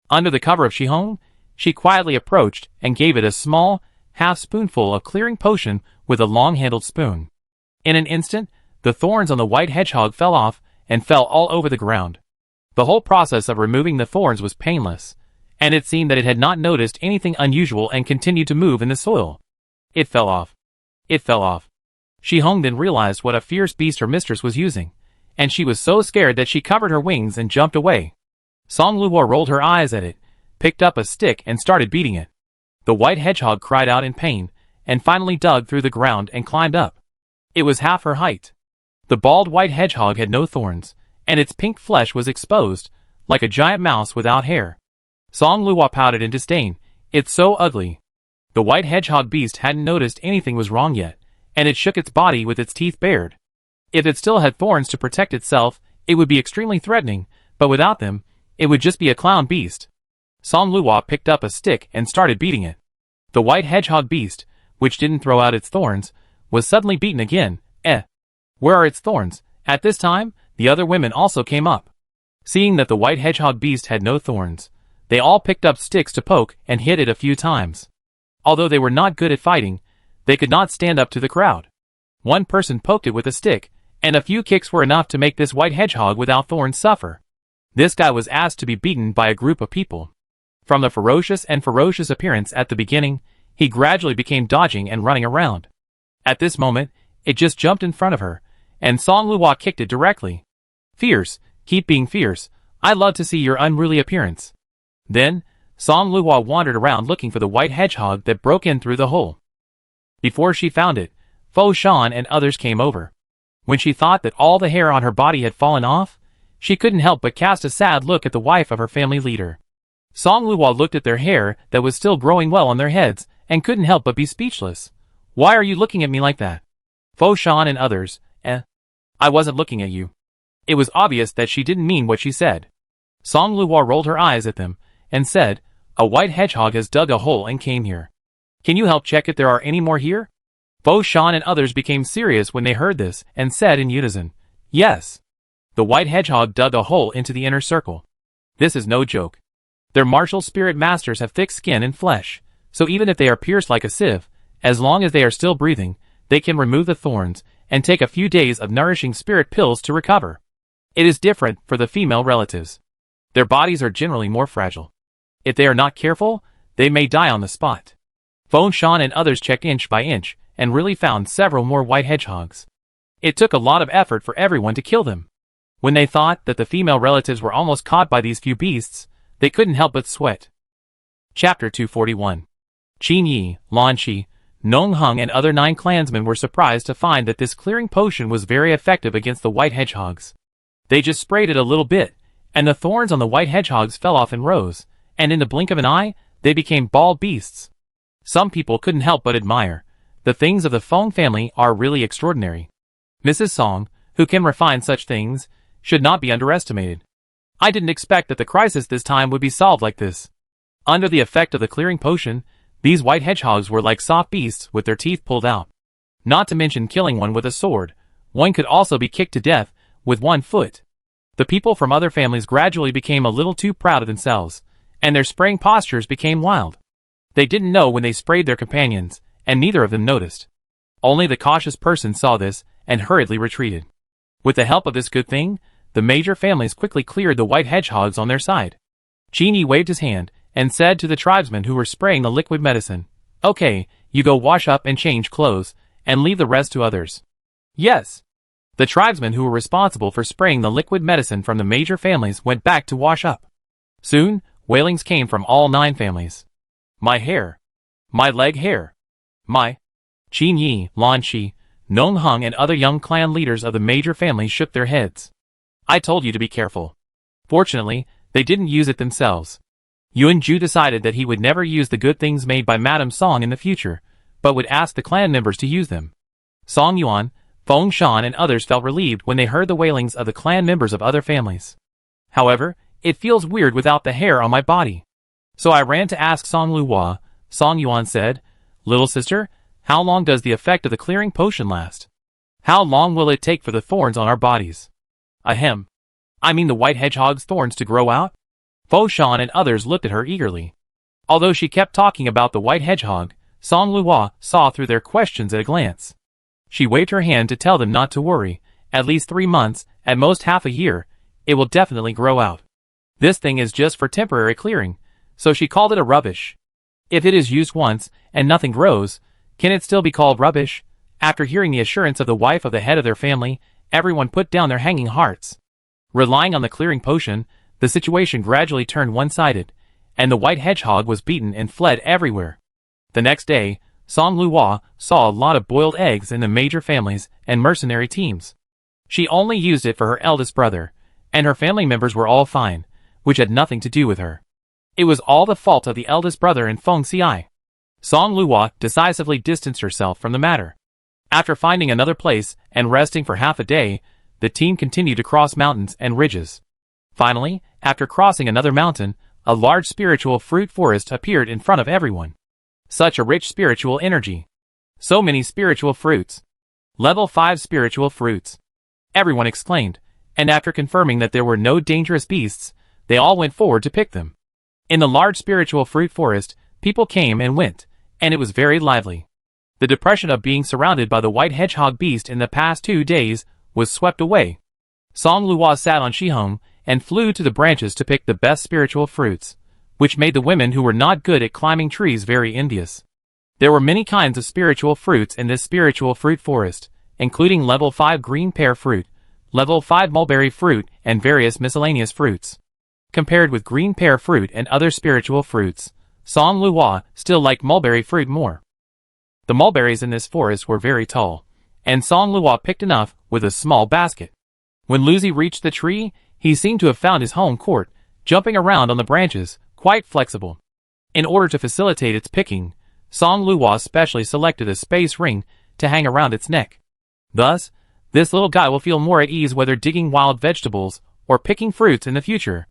Under the cover of Shihong, she quietly approached and gave it a small, half-spoonful of clearing potion with a long-handled spoon. In an instant, the thorns on the white hedgehog fell off and fell all over the ground. The whole process of removing the thorns was painless, and it seemed that it had not noticed anything unusual and continued to move in the soil. It fell off. It fell off. Shihong then realized what a fierce beast her mistress was using, and she was so scared that she covered her wings and jumped away. Song Luo rolled her eyes at it, picked up a stick and started beating it. The white hedgehog cried out in pain, and finally dug through the ground and climbed up. It was half her height. The bald white hedgehog had no thorns, and its pink flesh was exposed, like a giant mouse without hair. Song Luo pouted in disdain. "It's so ugly." The white hedgehog beast hadn't noticed anything was wrong yet, and it shook its body with its teeth bared. If it still had thorns to protect itself, it would be extremely threatening, but without them, it would just be a clown beast. Song Luo picked up a stick and started beating it. The white hedgehog beast, which didn't throw out its thorns, was suddenly beaten again. Where are its thorns? At this time, the other women also came up. Seeing that the white hedgehog beast had no thorns, they all picked up sticks to poke and hit it a few times. Although they were not good at fighting, they could not stand up to the crowd. One person poked it with a stick, and a few kicks were enough to make this white hedgehog without thorns suffer. This guy was asked to be beaten by a group of people. From the ferocious appearance at the beginning, he gradually became dodging and running around. At this moment, it just jumped in front of her, and Song Luo kicked it directly. Fierce, keep being fierce, I love to see your unruly appearance. Then, Song Luo wandered around looking for the white hedgehog that broke in through the hole. Before she found it, Fo Shan and others came over. When she thought that all the hair on her body had fallen off, she couldn't help but cast a sad look at the wife of her family leader. Song Luo looked at their hair that was still growing well on their heads and couldn't help but be speechless. Why are you looking at me like that? Fo Shan and others, I wasn't looking at you. It was obvious that she didn't mean what she said. Song Luo rolled her eyes at them and said, a white hedgehog has dug a hole and came here. Can you help check if there are any more here? Fo Shan and others became serious when they heard this and said in unison, yes. The white hedgehog dug a hole into the inner circle. This is no joke. Their martial spirit masters have thick skin and flesh, so even if they are pierced like a sieve, as long as they are still breathing, they can remove the thorns and take a few days of nourishing spirit pills to recover. It is different for the female relatives. Their bodies are generally more fragile. If they are not careful, they may die on the spot. Fo Shan and others checked inch by inch and really found several more white hedgehogs. It took a lot of effort for everyone to kill them. When they thought that the female relatives were almost caught by these few beasts, they couldn't help but sweat. Chapter 241. Qin Yi, Lan Shi, Nong Hung and other 9 clansmen were surprised to find that this clearing potion was very effective against the white hedgehogs. They just sprayed it a little bit, and the thorns on the white hedgehogs fell off in rows, and in the blink of an eye, they became bald beasts. Some people couldn't help but admire. The things of the Feng family are really extraordinary. Mrs. Song, who can refine such things, should not be underestimated. I didn't expect that the crisis this time would be solved like this. Under the effect of the clearing potion, these white hedgehogs were like soft beasts with their teeth pulled out. Not to mention killing one with a sword, one could also be kicked to death with one foot. The people from other families gradually became a little too proud of themselves, and their spraying postures became wild. They didn't know when they sprayed their companions, and neither of them noticed. Only the cautious person saw this and hurriedly retreated. With the help of this good thing, the major families quickly cleared the white hedgehogs on their side. Qin Yi waved his hand and said to the tribesmen who were spraying the liquid medicine, okay, you go wash up and change clothes, and leave the rest to others. Yes. The tribesmen who were responsible for spraying the liquid medicine from the major families went back to wash up. Soon, wailings came from all 9 families. My hair. My leg hair. My. Qin Yi, Lan Shi, Nong Hung and other young clan leaders of the major families shook their heads. I told you to be careful. Fortunately, they didn't use it themselves. Yuan Ju decided that he would never use the good things made by Madame Song in the future, but would ask the clan members to use them. Song Yuan, Feng Shan and others felt relieved when they heard the wailings of the clan members of other families. However, it feels weird without the hair on my body. So I ran to ask Song Luo. Song Yuan said, little sister, how long does the effect of the clearing potion last? How long will it take for the thorns on our bodies? Ahem. I mean the white hedgehog's thorns to grow out? Fo Shan and others looked at her eagerly. Although she kept talking about the white hedgehog, Song Luo saw through their questions at a glance. She waved her hand to tell them not to worry. At least 3 months, at most half a year, it will definitely grow out. This thing is just for temporary clearing, so she called it a rubbish. If it is used once, and nothing grows, can it still be called rubbish? After hearing the assurance of the wife of the head of their family, everyone put down their hanging hearts. Relying on the clearing potion, the situation gradually turned one-sided, and the white hedgehog was beaten and fled everywhere. The next day, Song Luo saw a lot of boiled eggs in the major families and mercenary teams. She only used it for her eldest brother, and her family members were all fine, which had nothing to do with her. It was all the fault of the eldest brother and Feng Xiai. Song Luo decisively distanced herself from the matter. After finding another place and resting for half a day, the team continued to cross mountains and ridges. Finally, after crossing another mountain, a large spiritual fruit forest appeared in front of everyone. Such a rich spiritual energy. So many spiritual fruits. Level 5 spiritual fruits. Everyone exclaimed, and after confirming that there were no dangerous beasts, they all went forward to pick them. In the large spiritual fruit forest, people came and went, and it was very lively. The depression of being surrounded by the white hedgehog beast in the past 2 days was swept away. Song Luo sat on Shihong and flew to the branches to pick the best spiritual fruits, which made the women who were not good at climbing trees very envious. There were many kinds of spiritual fruits in this spiritual fruit forest, including level 5 green pear fruit, level 5 mulberry fruit, and various miscellaneous fruits. Compared with green pear fruit and other spiritual fruits, Song Luo still liked mulberry fruit more. The mulberries in this forest were very tall, and Song Luo picked enough with a small basket. When Luzi reached the tree, he seemed to have found his home court, jumping around on the branches, quite flexible. In order to facilitate its picking, Song Luo specially selected a space ring to hang around its neck. Thus, this little guy will feel more at ease whether digging wild vegetables or picking fruits in the future.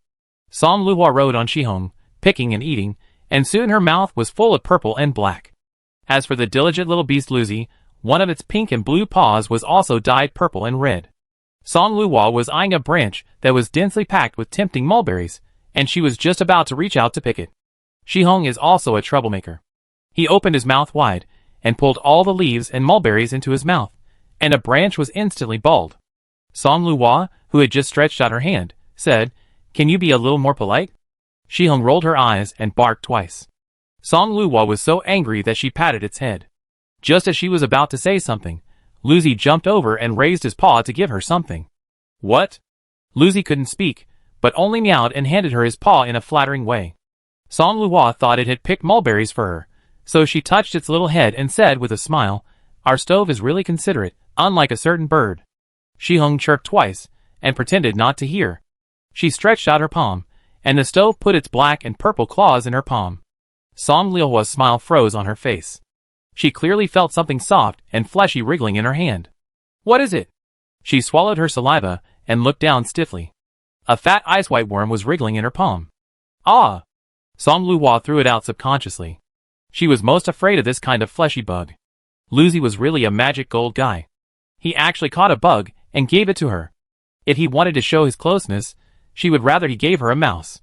Song Luo rode on Shihong, picking and eating, and soon her mouth was full of purple and black. As for the diligent little beast Luzi, one of its pink and blue paws was also dyed purple and red. Song Luo was eyeing a branch that was densely packed with tempting mulberries, and she was just about to reach out to pick it. Shihong is also a troublemaker. He opened his mouth wide, and pulled all the leaves and mulberries into his mouth, and a branch was instantly bald. Song Luo, who had just stretched out her hand, said, "Can you be a little more polite?" Shihong rolled her eyes and barked twice. Song Luo was so angry that she patted its head. Just as she was about to say something, Luzi jumped over and raised his paw to give her something. "What?" Luzi couldn't speak, but only meowed and handed her his paw in a flattering way. Song Luo thought it had picked mulberries for her, so she touched its little head and said with a smile, "Our stove is really considerate, unlike a certain bird." Shihong chirped twice, and pretended not to hear. She stretched out her palm, and the stove put its black and purple claws in her palm. Song Luo's smile froze on her face. She clearly felt something soft and fleshy wriggling in her hand. "What is it?" She swallowed her saliva and looked down stiffly. A fat ice white worm was wriggling in her palm. "Ah!" Song Luo threw it out subconsciously. She was most afraid of this kind of fleshy bug. Luzi was really a magic gold guy. He actually caught a bug and gave it to her. If he wanted to show his closeness, she would rather he gave her a mouse.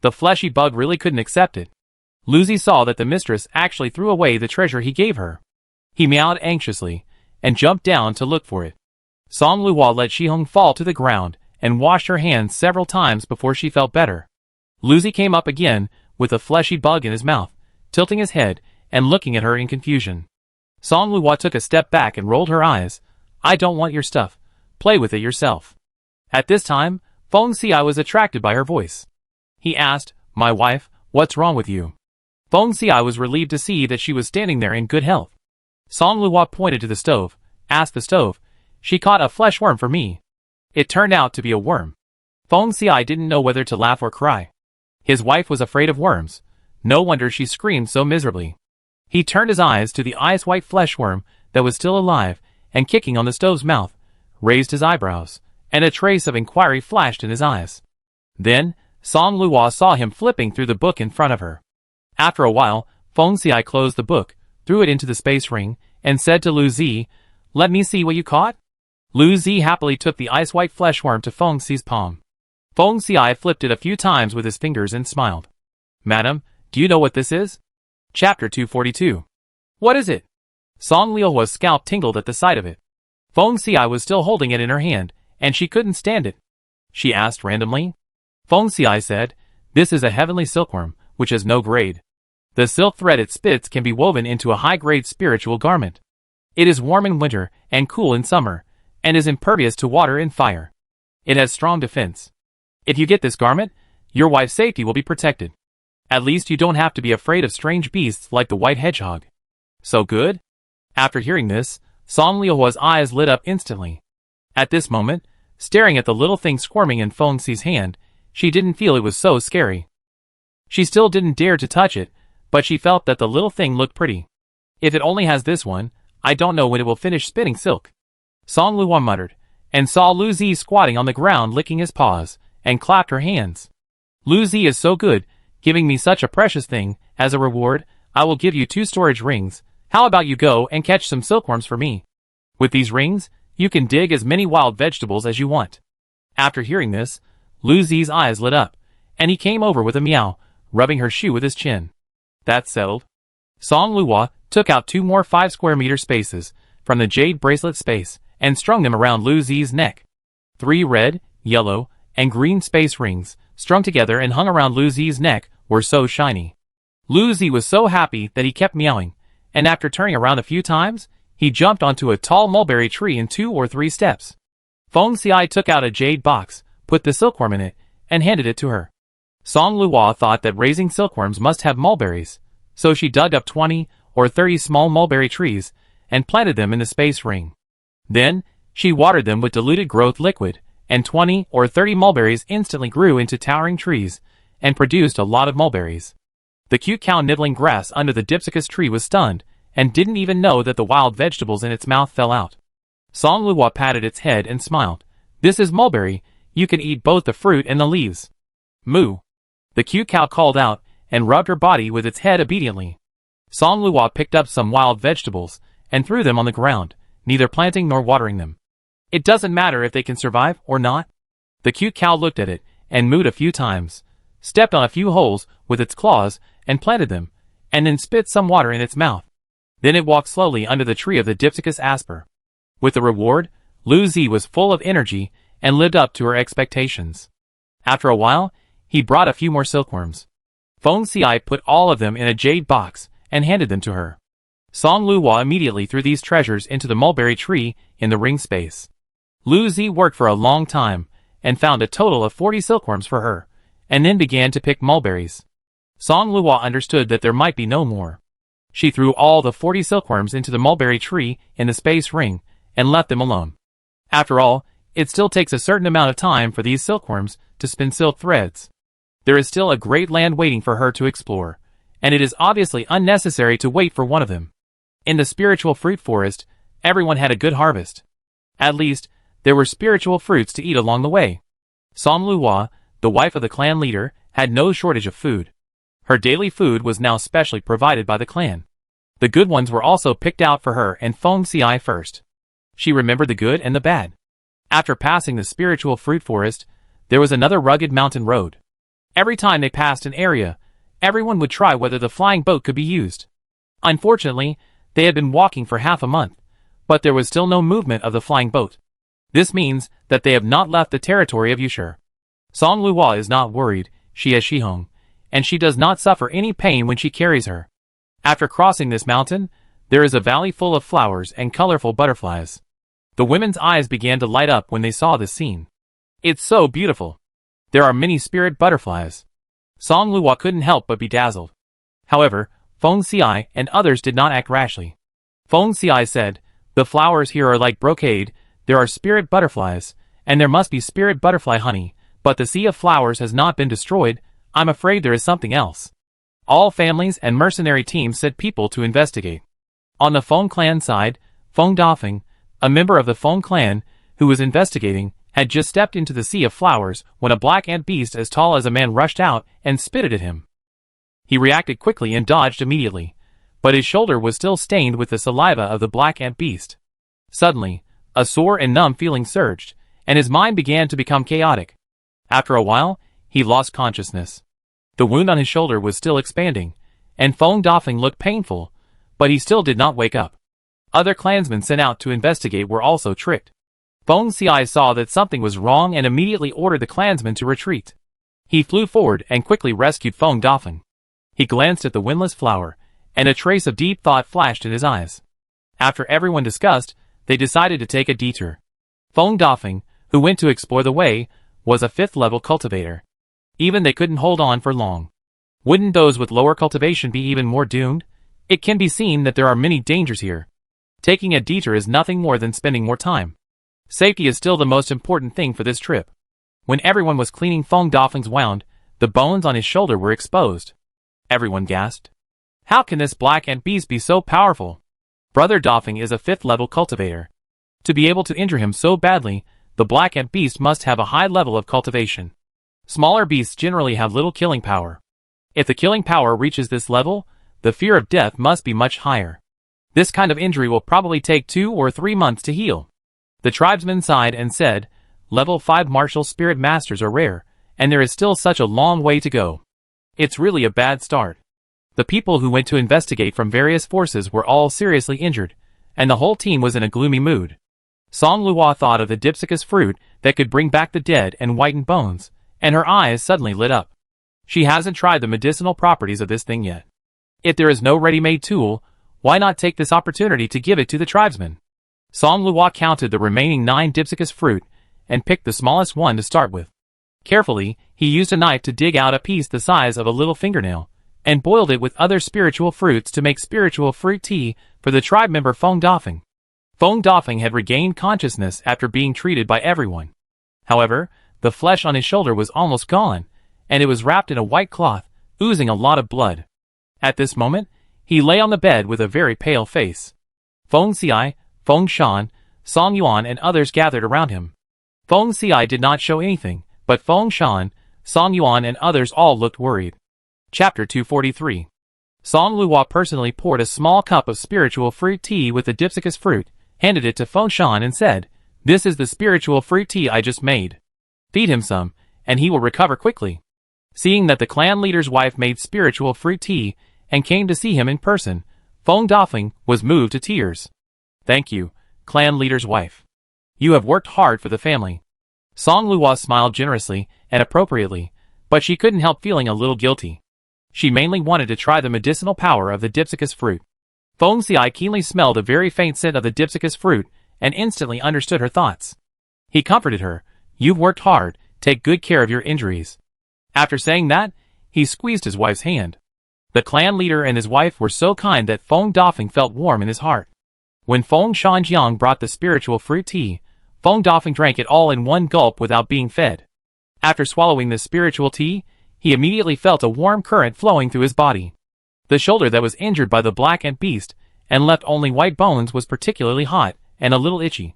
The fleshy bug really couldn't accept it. Luzi saw that the mistress actually threw away the treasure he gave her. He meowed anxiously, and jumped down to look for it. Song Luo let Shihong fall to the ground, and washed her hands several times before she felt better. Luzi came up again, with a fleshy bug in his mouth, tilting his head, and looking at her in confusion. Song Luo took a step back and rolled her eyes. "I don't want your stuff. Play with it yourself." At this time, Feng Xiai was attracted by her voice. He asked, "My wife, what's wrong with you?" Feng Xiai was relieved to see that she was standing there in good health. Song Luo pointed to the stove, asked the stove, "She caught a flesh worm for me." It turned out to be a worm. Feng Xiai didn't know whether to laugh or cry. His wife was afraid of worms. No wonder she screamed so miserably. He turned his eyes to the ice-white flesh worm that was still alive and kicking on the stove's mouth, raised his eyebrows, and a trace of inquiry flashed in his eyes. Then, Song Luo saw him flipping through the book in front of her. After a while, Feng Xiai closed the book, threw it into the space ring, and said to Lu Zi, "Let me see what you caught?" Lu Zi happily took the ice-white flesh worm to Feng Xi's palm. Feng Xiai flipped it a few times with his fingers and smiled. "Madam, do you know what this is?" Chapter 242. "What is it?" Song Luo's scalp tingled at the sight of it. Feng Xiai was still holding it in her hand, and she couldn't stand it. She asked randomly. Feng Xiai said, "This is a heavenly silkworm, which has no grade. The silk thread it spits can be woven into a high-grade spiritual garment. It is warm in winter and cool in summer, and is impervious to water and fire. It has strong defense. If you get this garment, your wife's safety will be protected. At least you don't have to be afraid of strange beasts like the white hedgehog." "So good?" After hearing this, Song Luo's eyes lit up instantly. At this moment, staring at the little thing squirming in Feng Xi's hand, she didn't feel it was so scary. She still didn't dare to touch it, but she felt that the little thing looked pretty. "If it only has this one, I don't know when it will finish spinning silk. Song Luo muttered, and saw Lu Zi squatting on the ground licking his paws, and clapped her hands. Lu Zi is so good, giving me such a precious thing. As a reward, I will give you 2 storage rings. How about you go and catch some silkworms for me? With these rings, you can dig as many wild vegetables as you want. After hearing this, Lu Zi's eyes lit up, and he came over with a meow, rubbing her shoe with his chin. That's settled. Song Luo took out 2 more 5 square meter spaces from the jade bracelet space and strung them around Lu Zi's neck. 3 red, yellow, and green space rings, strung together and hung around Lu Zi's neck, were so shiny. Lu Zi was so happy that he kept meowing, and after turning around a few times, he jumped onto a tall mulberry tree in 2 or 3 steps. Feng Xiai took out a jade box, put the silkworm in it, and handed it to her. Song Luo thought that raising silkworms must have mulberries, so she dug up 20 or 30 small mulberry trees and planted them in the space ring. Then, she watered them with diluted growth liquid, and 20 or 30 mulberries instantly grew into towering trees and produced a lot of mulberries. The cute cow nibbling grass under the dipsicus tree was stunned and didn't even know that the wild vegetables in its mouth fell out. Song Luo patted its head and smiled. This is mulberry, you can eat both the fruit and the leaves. Moo. The cute cow called out and rubbed her body with its head obediently. Song Luo picked up some wild vegetables and threw them on the ground, neither planting nor watering them. It doesn't matter if they can survive or not. The cute cow looked at it and mooed a few times, stepped on a few holes with its claws and planted them, and then spit some water in its mouth. Then it walked slowly under the tree of the Dipsicus asper. With the reward, Lu Zi was full of energy and lived up to her expectations. After a while, he brought a few more silkworms. Feng Xiai put all of them in a jade box and handed them to her. Song Luo immediately threw these treasures into the mulberry tree in the ring space. Lu Zi worked for a long time and found a total of 40 silkworms for her, and then began to pick mulberries. Song Luo understood that there might be no more. She threw all the 40 silkworms into the mulberry tree in the space ring and left them alone. After all, it still takes a certain amount of time for these silkworms to spin silk threads. There is still a great land waiting for her to explore, and it is obviously unnecessary to wait for one of them. In the spiritual fruit forest, everyone had a good harvest. At least, there were spiritual fruits to eat along the way. Song Luo, the wife of the clan leader, had no shortage of food. Her daily food was now specially provided by the clan. The good ones were also picked out for her and Feng Xiai first. She remembered the good and the bad. After passing the spiritual fruit forest, there was another rugged mountain road. Every time they passed an area, everyone would try whether the flying boat could be used. Unfortunately, they had been walking for half a month, but there was still no movement of the flying boat. This means that they have not left the territory of Yushur. Song Luo is not worried, she has Shihong, and she does not suffer any pain when she carries her. After crossing this mountain, there is a valley full of flowers and colorful butterflies. The women's eyes began to light up when they saw this scene. It's so beautiful. There are many spirit butterflies. Song Luo couldn't help but be dazzled. However, Feng Xiai and others did not act rashly. Feng Xiai said, the flowers here are like brocade, there are spirit butterflies, and there must be spirit butterfly honey, but the sea of flowers has not been destroyed, I'm afraid there is something else. All families and mercenary teams sent people to investigate. On the Feng clan side, Feng Dafeng, a member of the Feng clan, who was investigating, had just stepped into the sea of flowers when a black ant beast as tall as a man rushed out and spitted at him. He reacted quickly and dodged immediately, but his shoulder was still stained with the saliva of the black ant beast. Suddenly, a sore and numb feeling surged, and his mind began to become chaotic. After a while, he lost consciousness. The wound on his shoulder was still expanding, and Feng Dafeng looked painful, but he still did not wake up. Other clansmen sent out to investigate were also tricked. Feng Xiai saw that something was wrong and immediately ordered the clansmen to retreat. He flew forward and quickly rescued Feng Dafeng. He glanced at the windless flower, and a trace of deep thought flashed in his eyes. After everyone discussed, they decided to take a detour. Feng Dafeng, who went to explore the way, was a 5th-level cultivator. Even they couldn't hold on for long. Wouldn't those with lower cultivation be even more doomed? It can be seen that there are many dangers here. Taking a detour is nothing more than spending more time. Safety is still the most important thing for this trip. When everyone was cleaning Feng Dafeng's wound, the bones on his shoulder were exposed. Everyone gasped. How can this black ant beast be so powerful? Brother Doffing is a 5th level cultivator. To be able to injure him so badly, the black ant beast must have a high level of cultivation. Smaller beasts generally have little killing power. If the killing power reaches this level, the fear of death must be much higher. This kind of injury will probably take 2 or 3 months to heal. The tribesman sighed and said, Level 5 martial spirit masters are rare, and there is still such a long way to go. It's really a bad start. The people who went to investigate from various forces were all seriously injured, and the whole team was in a gloomy mood. Song Luo thought of the dipsicus fruit that could bring back the dead and whiten bones, and her eyes suddenly lit up. She hasn't tried the medicinal properties of this thing yet. If there is no ready-made tool, why not take this opportunity to give it to the tribesmen? Song Luo counted the remaining 9 dipsicus fruit and picked the smallest one to start with. Carefully, he used a knife to dig out a piece the size of a little fingernail, and boiled it with other spiritual fruits to make spiritual fruit tea for the tribe member Feng Dafeng. Feng Dafeng had regained consciousness after being treated by everyone. However, the flesh on his shoulder was almost gone, and it was wrapped in a white cloth, oozing a lot of blood. At this moment, he lay on the bed with a very pale face. Feng Xiai, Feng Shan, Song Yuan and others gathered around him. Feng Xiai did not show anything, but Feng Shan, Song Yuan and others all looked worried. Chapter 243. Song Luo personally poured a small cup of spiritual fruit tea with the dipsicus fruit, handed it to Feng Shan and said, This is the spiritual fruit tea I just made. Feed him some, and he will recover quickly. Seeing that the clan leader's wife made spiritual fruit tea and came to see him in person, Feng Dafeng was moved to tears. Thank you, clan leader's wife. You have worked hard for the family. Song Luo smiled generously and appropriately, but she couldn't help feeling a little guilty. She mainly wanted to try the medicinal power of the dipsicus fruit. Feng Xiai keenly smelled a very faint scent of the dipsicus fruit and instantly understood her thoughts. He comforted her, You've worked hard, take good care of your injuries. After saying that, he squeezed his wife's hand. The clan leader and his wife were so kind that Feng Dafeng felt warm in his heart. When Feng Shanjiang brought the spiritual fruit tea, Feng Dafeng drank it all in one gulp without being fed. After swallowing the spiritual tea, he immediately felt a warm current flowing through his body. The shoulder that was injured by the black ant beast and left only white bones was particularly hot and a little itchy.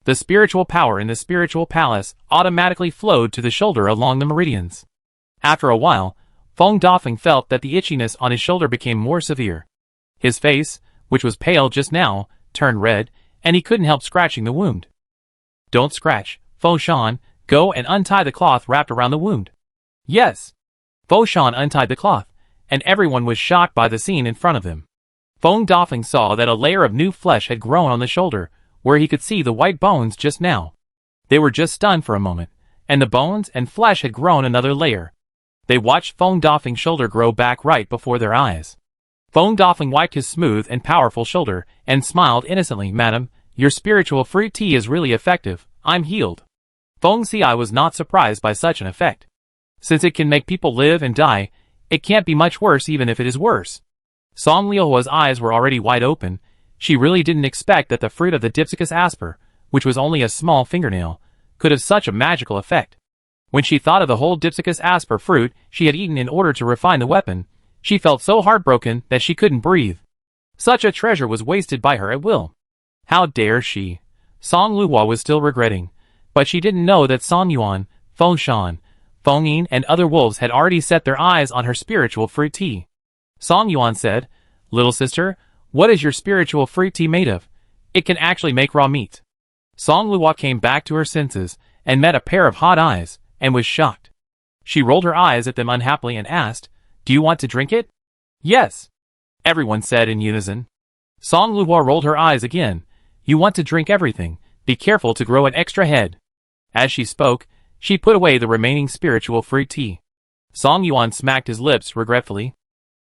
The spiritual power in the spiritual palace automatically flowed to the shoulder along the meridians. After a while, Feng Dafeng felt that the itchiness on his shoulder became more severe. His face, which was pale just now, turned red, and he couldn't help scratching the wound. Don't scratch, Fo Shan, go and untie the cloth wrapped around the wound. Yes. Fo Shan untied the cloth, and everyone was shocked by the scene in front of them. Feng Dafeng saw that a layer of new flesh had grown on the shoulder, where he could see the white bones just now. They were just stunned for a moment, and the bones and flesh had grown another layer. They watched Feng Dafeng's shoulder grow back right before their eyes. Feng Dafeng wiped his smooth and powerful shoulder and smiled innocently. Madam, your spiritual fruit tea is really effective. I'm healed. Feng Xiai was not surprised by such an effect. Since it can make people live and die, it can't be much worse even if it is worse. Song Liuhua's eyes were already wide open. She really didn't expect that the fruit of the dipsicus asper, which was only a small fingernail, could have such a magical effect. When she thought of the whole dipsicus asper fruit she had eaten in order to refine the weapon, she felt so heartbroken that she couldn't breathe. Such a treasure was wasted by her at will. How dare she? Song Luo was still regretting, but she didn't know that Song Yuan, Feng Shan, Feng Yin and other wolves had already set their eyes on her spiritual fruit tea. Song Yuan said, Little sister, what is your spiritual fruit tea made of? It can actually make raw meat. Song Luo came back to her senses and met a pair of hot eyes, and was shocked. She rolled her eyes at them unhappily and asked, Do you want to drink it? Yes. Everyone said in unison. Song Luo rolled her eyes again. You want to drink everything. Be careful to grow an extra head. As she spoke, she put away the remaining spiritual fruit tea. Song Yuan smacked his lips regretfully.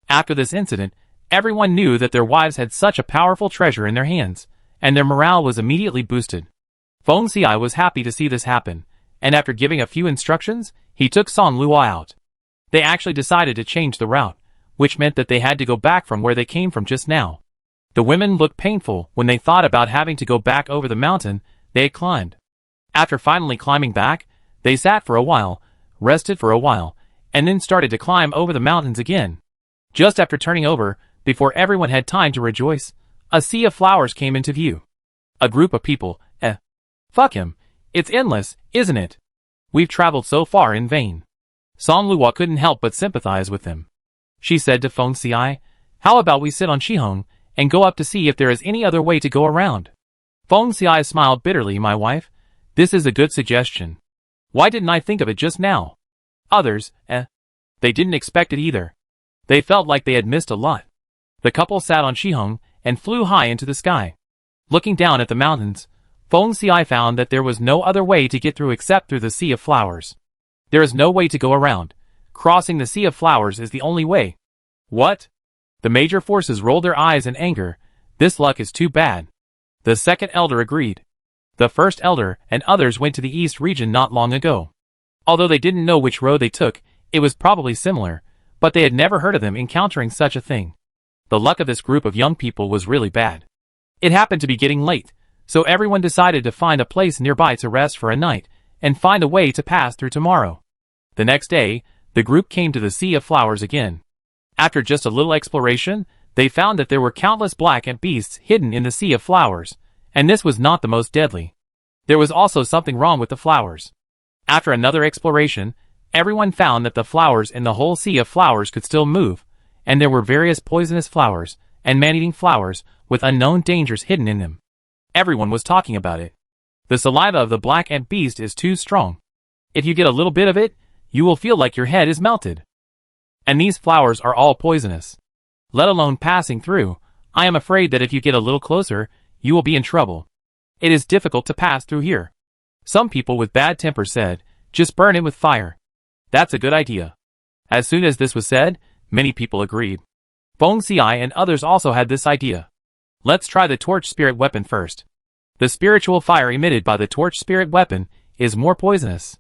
After this incident, everyone knew that their wives had such a powerful treasure in their hands, and their morale was immediately boosted. Feng Xiai was happy to see this happen, and after giving a few instructions, he took Song Luo out. They actually decided to change the route, which meant that they had to go back from where they came from just now. The women looked painful when they thought about having to go back over the mountain they had climbed. After finally climbing back, they sat for a while, rested for a while, and then started to climb over the mountains again. Just after turning over, before everyone had time to rejoice, A sea of flowers came into view. A group of people, fuck him. It's endless, isn't it? We've traveled so far in vain. Song Luo couldn't help but sympathize with them. She said to Feng Xiai, how about we sit on Shihong and go up to see if there is any other way to go around? Feng Xiai smiled bitterly. My wife, this is a good suggestion. Why didn't I think of it just now? Others, they didn't expect it either. They felt like they had missed a lot. The couple sat on Shihong and flew high into the sky. Looking down at the mountains, Feng Xiai found that there was no other way to get through except through the Sea of Flowers. There is no way to go around. Crossing the Sea of Flowers is the only way. What? The major forces rolled their eyes in anger. This luck is too bad. The second elder agreed. The first elder and others went to the east region not long ago. Although they didn't know which road they took, it was probably similar, but they had never heard of them encountering such a thing. The luck of this group of young people was really bad. It happened to be getting late, so everyone decided to find a place nearby to rest for a night, and find a way to pass through tomorrow. The next day, the group came to the Sea of Flowers again. After just a little exploration, they found that there were countless black ant beasts hidden in the Sea of Flowers, and this was not the most deadly. There was also something wrong with the flowers. After another exploration, everyone found that the flowers in the whole Sea of Flowers could still move, and there were various poisonous flowers and man-eating flowers with unknown dangers hidden in them. Everyone was talking about it. The saliva of the black ant beast is too strong. If you get a little bit of it, you will feel like your head is melted. And these flowers are all poisonous. Let alone passing through, I am afraid that if you get a little closer, you will be in trouble. It is difficult to pass through here. Some people with bad temper said, just burn it with fire. That's a good idea. As soon as this was said, many people agreed. Feng Xiai and others also had this idea. Let's try the torch spirit weapon first. The spiritual fire emitted by the torch spirit weapon is more poisonous.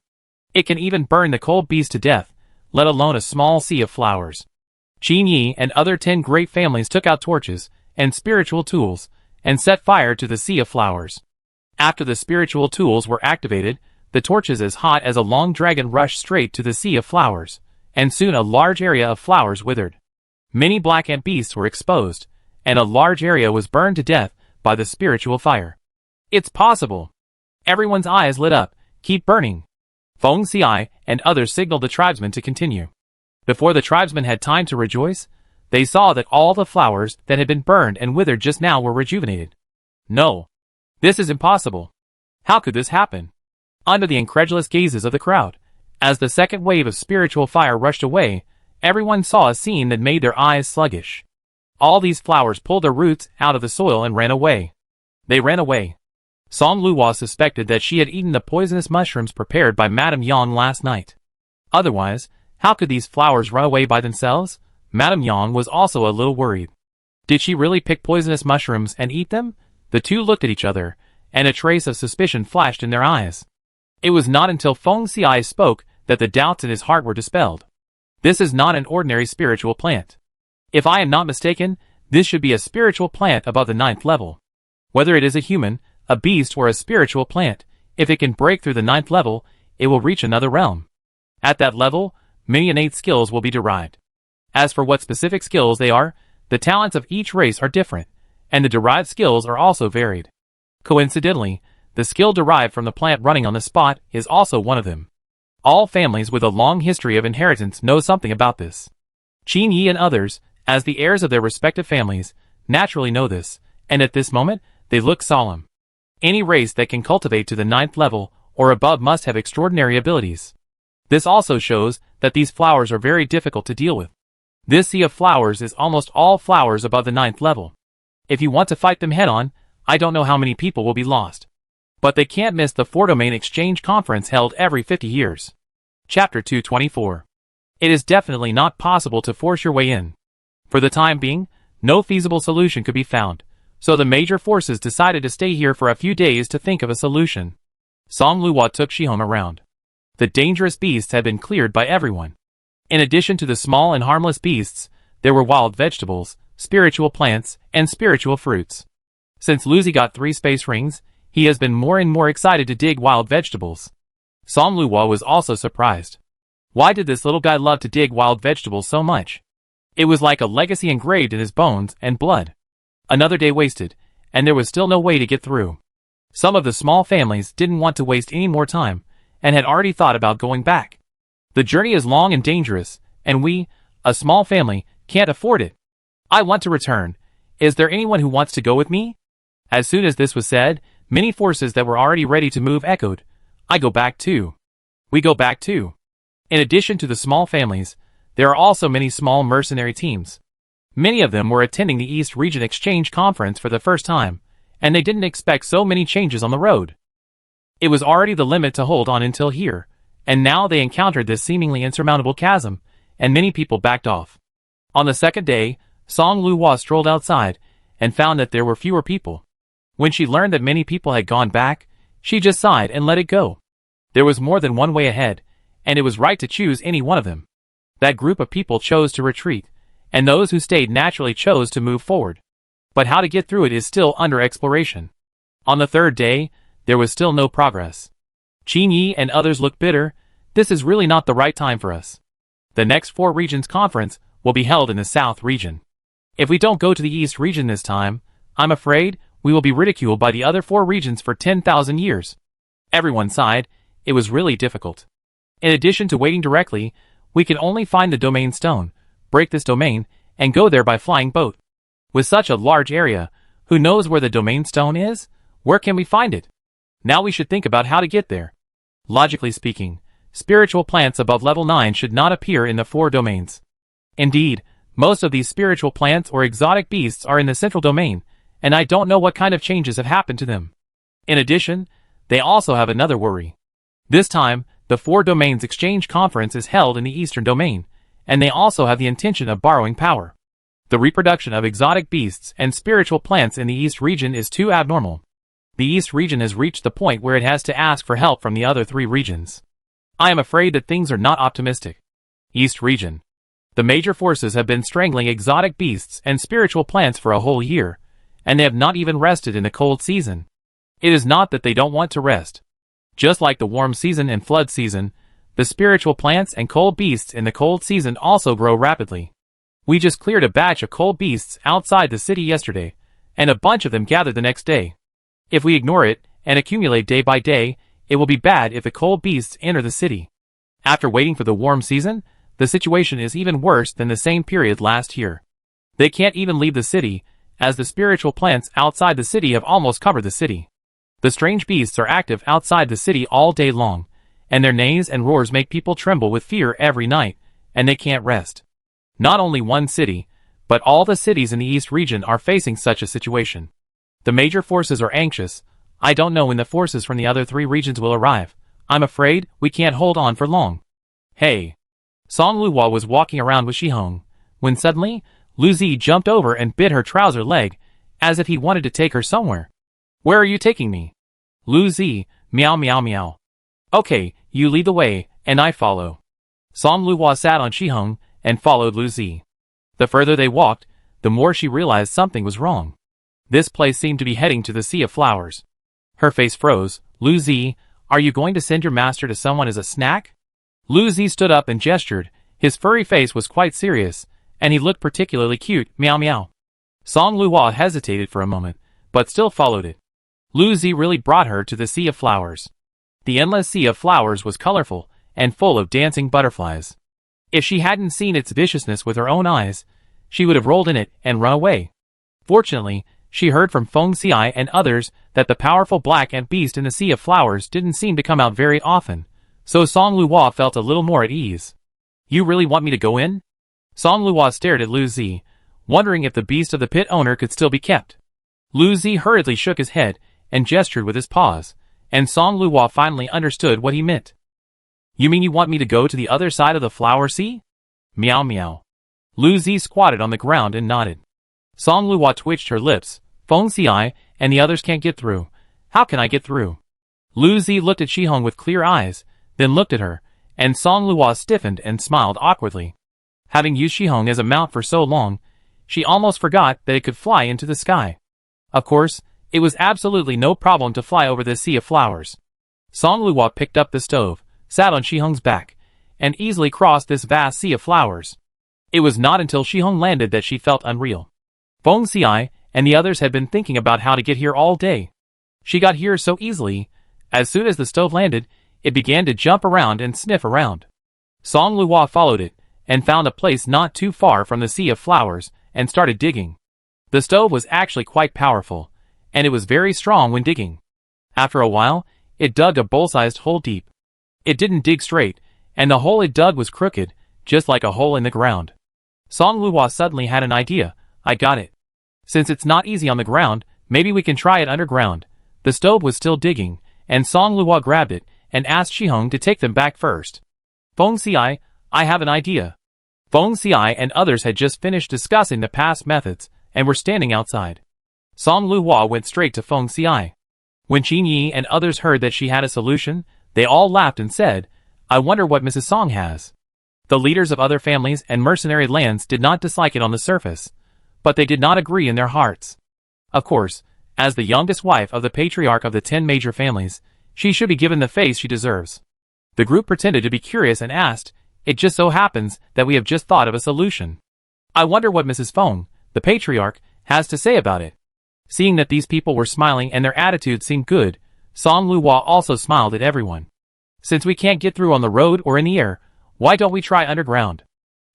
It can even burn the cold beast to death, let alone a small sea of flowers. Qin Yi and other 10 great families took out torches and spiritual tools and set fire to the Sea of Flowers. After the spiritual tools were activated, the torches as hot as a long dragon rushed straight to the Sea of Flowers, and soon a large area of flowers withered. Many black ant beasts were exposed, and a large area was burned to death by the spiritual fire. It's possible. Everyone's eyes lit up. Keep burning. Feng Xiai and others signaled the tribesmen to continue. Before the tribesmen had time to rejoice, they saw that all the flowers that had been burned and withered just now were rejuvenated. No. This is impossible. How could this happen? Under the incredulous gazes of the crowd, as the second wave of spiritual fire rushed away, everyone saw a scene that made their eyes sluggish. All these flowers pulled their roots out of the soil and ran away. They ran away. Song Luo suspected that she had eaten the poisonous mushrooms prepared by Madame Yang last night. Otherwise, how could these flowers run away by themselves? Madame Yang was also a little worried. Did she really pick poisonous mushrooms and eat them? The two looked at each other, and a trace of suspicion flashed in their eyes. It was not until Feng Xiai spoke that the doubts in his heart were dispelled. This is not an ordinary spiritual plant. If I am not mistaken, this should be a spiritual plant above the 9th level. Whether it is a human, a beast, or a spiritual plant, if it can break through the 9th level, it will reach another realm. At that level, many innate skills will be derived. As for what specific skills they are, the talents of each race are different, and the derived skills are also varied. Coincidentally, the skill derived from the plant running on the spot is also one of them. All families with a long history of inheritance know something about this. Qin Yi and others, as the heirs of their respective families, naturally know this, and at this moment, they look solemn. Any race that can cultivate to the 9th level or above must have extraordinary abilities. This also shows that these flowers are very difficult to deal with. This sea of flowers is almost all flowers above the 9th level. If you want to fight them head-on, I don't know how many people will be lost. But they can't miss the 4-domain exchange conference held every 50 years. Chapter 224. It is definitely not possible to force your way in. For the time being, no feasible solution could be found, so the major forces decided to stay here for a few days to think of a solution. Song Luo took Shihong around. The dangerous beasts had been cleared by everyone. In addition to the small and harmless beasts, there were wild vegetables, spiritual plants, and spiritual fruits. Since Luzi got 3 space rings, he has been more and more excited to dig wild vegetables. Song Luo was also surprised. Why did this little guy love to dig wild vegetables so much? It was like a legacy engraved in his bones and blood. Another day wasted, and there was still no way to get through. Some of the small families didn't want to waste any more time, and had already thought about going back. The journey is long and dangerous, and we, a small family, can't afford it. I want to return. Is there anyone who wants to go with me? As soon as this was said, many forces that were already ready to move echoed, I go back too. We go back too. In addition to the small families, there are also many small mercenary teams. Many of them were attending the East Region Exchange Conference for the first time, and they didn't expect so many changes on the road. It was already the limit to hold on until here, and now they encountered this seemingly insurmountable chasm, and many people backed off. On the second day, Song Luhua strolled outside, and found that there were fewer people. When she learned that many people had gone back, she just sighed and let it go. There was more than one way ahead, and it was right to choose any one of them. That group of people chose to retreat, and those who stayed naturally chose to move forward. But how to get through it is still under exploration. On the third day, there was still no progress. Qin Yi and others looked bitter. This is really not the right time for us. The next 4 regions conference will be held in the South region. If we don't go to the East region this time, I'm afraid we will be ridiculed by the other 4 regions for 10,000 years. Everyone sighed. It was really difficult. In addition to waiting directly, we can only find the domain stone, break this domain, and go there by flying boat. With such a large area, who knows where the domain stone is? Where can we find it? Now we should think about how to get there. Logically speaking, spiritual plants above level 9 should not appear in the 4 domains. Indeed, most of these spiritual plants or exotic beasts are in the central domain, and I don't know what kind of changes have happened to them. In addition, they also have another worry. This time, the 4 domains exchange conference is held in the eastern domain, and they also have the intention of borrowing power. The reproduction of exotic beasts and spiritual plants in the East region is too abnormal. The East region has reached the point where it has to ask for help from the other 3 regions. I am afraid that things are not optimistic. East region. The major forces have been strangling exotic beasts and spiritual plants for a whole year, and they have not even rested in the cold season. It is not that they don't want to rest. Just like the warm season and flood season, the spiritual plants and cold beasts in the cold season also grow rapidly. We just cleared a batch of cold beasts outside the city yesterday, and a bunch of them gathered the next day. If we ignore it and accumulate day by day, it will be bad if the cold beasts enter the city. After waiting for the warm season, the situation is even worse than the same period last year. They can't even leave the city, as the spiritual plants outside the city have almost covered the city. The strange beasts are active outside the city all day long, and their neighs and roars make people tremble with fear every night, and they can't rest. Not only one city, but all the cities in the East region are facing such a situation. The major forces are anxious. I don't know when the forces from the other 3 regions will arrive. I'm afraid we can't hold on for long. Hey! Song Luhua was walking around with Shihong, when suddenly, Lu Zi jumped over and bit her trouser leg, as if he wanted to take her somewhere. Where are you taking me? Lu Zi, meow meow meow. Okay, you lead the way, and I follow. Song Luhua sat on Shihong, and followed Lu Zi. The further they walked, the more she realized something was wrong. This place seemed to be heading to the Sea of Flowers. Her face froze. Lu Zi, are you going to send your master to someone as a snack? Lu Zi stood up and gestured. His furry face was quite serious, and he looked particularly cute, meow meow. Song Luhua hesitated for a moment, but still followed it. Lu Zi really brought her to the Sea of Flowers. The endless Sea of Flowers was colorful, and full of dancing butterflies. If she hadn't seen its viciousness with her own eyes, she would have rolled in it and run away. Fortunately, she heard from Feng Xiai and others that the powerful black ant beast in the Sea of Flowers didn't seem to come out very often, so Song Luhua felt a little more at ease. You really want me to go in? Song Luhua stared at Lu Zi, wondering if the beast of the pit owner could still be kept. Lu Zi hurriedly shook his head and gestured with his paws, and Song Luhua finally understood what he meant. You mean you want me to go to the other side of the flower sea? Meow meow. Lu Zi squatted on the ground and nodded. Song Luhua twitched her lips. Feng Xiai and the others can't get through. How can I get through? Lu Zi looked at Shihong with clear eyes, then looked at her, and Song Luhua stiffened and smiled awkwardly. Having used Shihong as a mount for so long, she almost forgot that it could fly into the sky. Of course, it was absolutely no problem to fly over this Sea of Flowers. Song Luhua picked up the stove, sat on Shihong's back, and easily crossed this vast Sea of Flowers. It was not until Shihong landed that she felt unreal. Feng Xiai and the others had been thinking about how to get here all day. She got here so easily. As soon as the stove landed, it began to jump around and sniff around. Song Luo followed it, and found a place not too far from the sea of flowers, and started digging. The stove was actually quite powerful, and it was very strong when digging. After a while, it dug a bowl-sized hole deep. It didn't dig straight, and the hole it dug was crooked, just like a hole in the ground. Song Luo suddenly had an idea. I got it. Since it's not easy on the ground, maybe we can try it underground. The stove was still digging, and Song Luo grabbed it, and asked Shihong to take them back first. Feng Xiai, I have an idea. Feng Xiai and others had just finished discussing the past methods, and were standing outside. Song Luo went straight to Feng Xiai. When Qin Yi and others heard that she had a solution, they all laughed and said, I wonder what Mrs. Song has. The leaders of other families and mercenary lands did not dislike it on the surface, but they did not agree in their hearts. Of course, as the youngest wife of the patriarch of the 10 major families, she should be given the face she deserves. The group pretended to be curious and asked, it just so happens that we have just thought of a solution. I wonder what Mrs. Feng, the patriarch, has to say about it. Seeing that these people were smiling and their attitude seemed good, Song Luo also smiled at everyone. Since we can't get through on the road or in the air, why don't we try underground?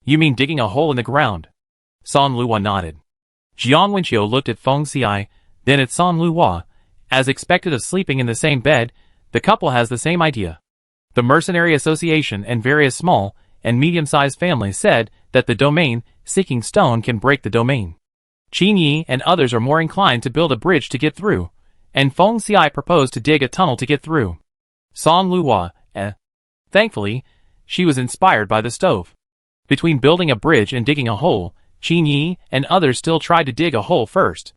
You mean digging a hole in the ground? Song Luo nodded. Jiang Wenqiu looked at Feng Xiai, then at Song Luo. As expected of sleeping in the same bed, the couple has the same idea. The Mercenary Association and various small and medium-sized families said that the domain-seeking stone can break the domain. Qin Yi and others are more inclined to build a bridge to get through, and Feng Xiai proposed to dig a tunnel to get through. Song Luo, Thankfully, she was inspired by the stove. Between building a bridge and digging a hole, Qin Yi and others still tried to dig a hole first.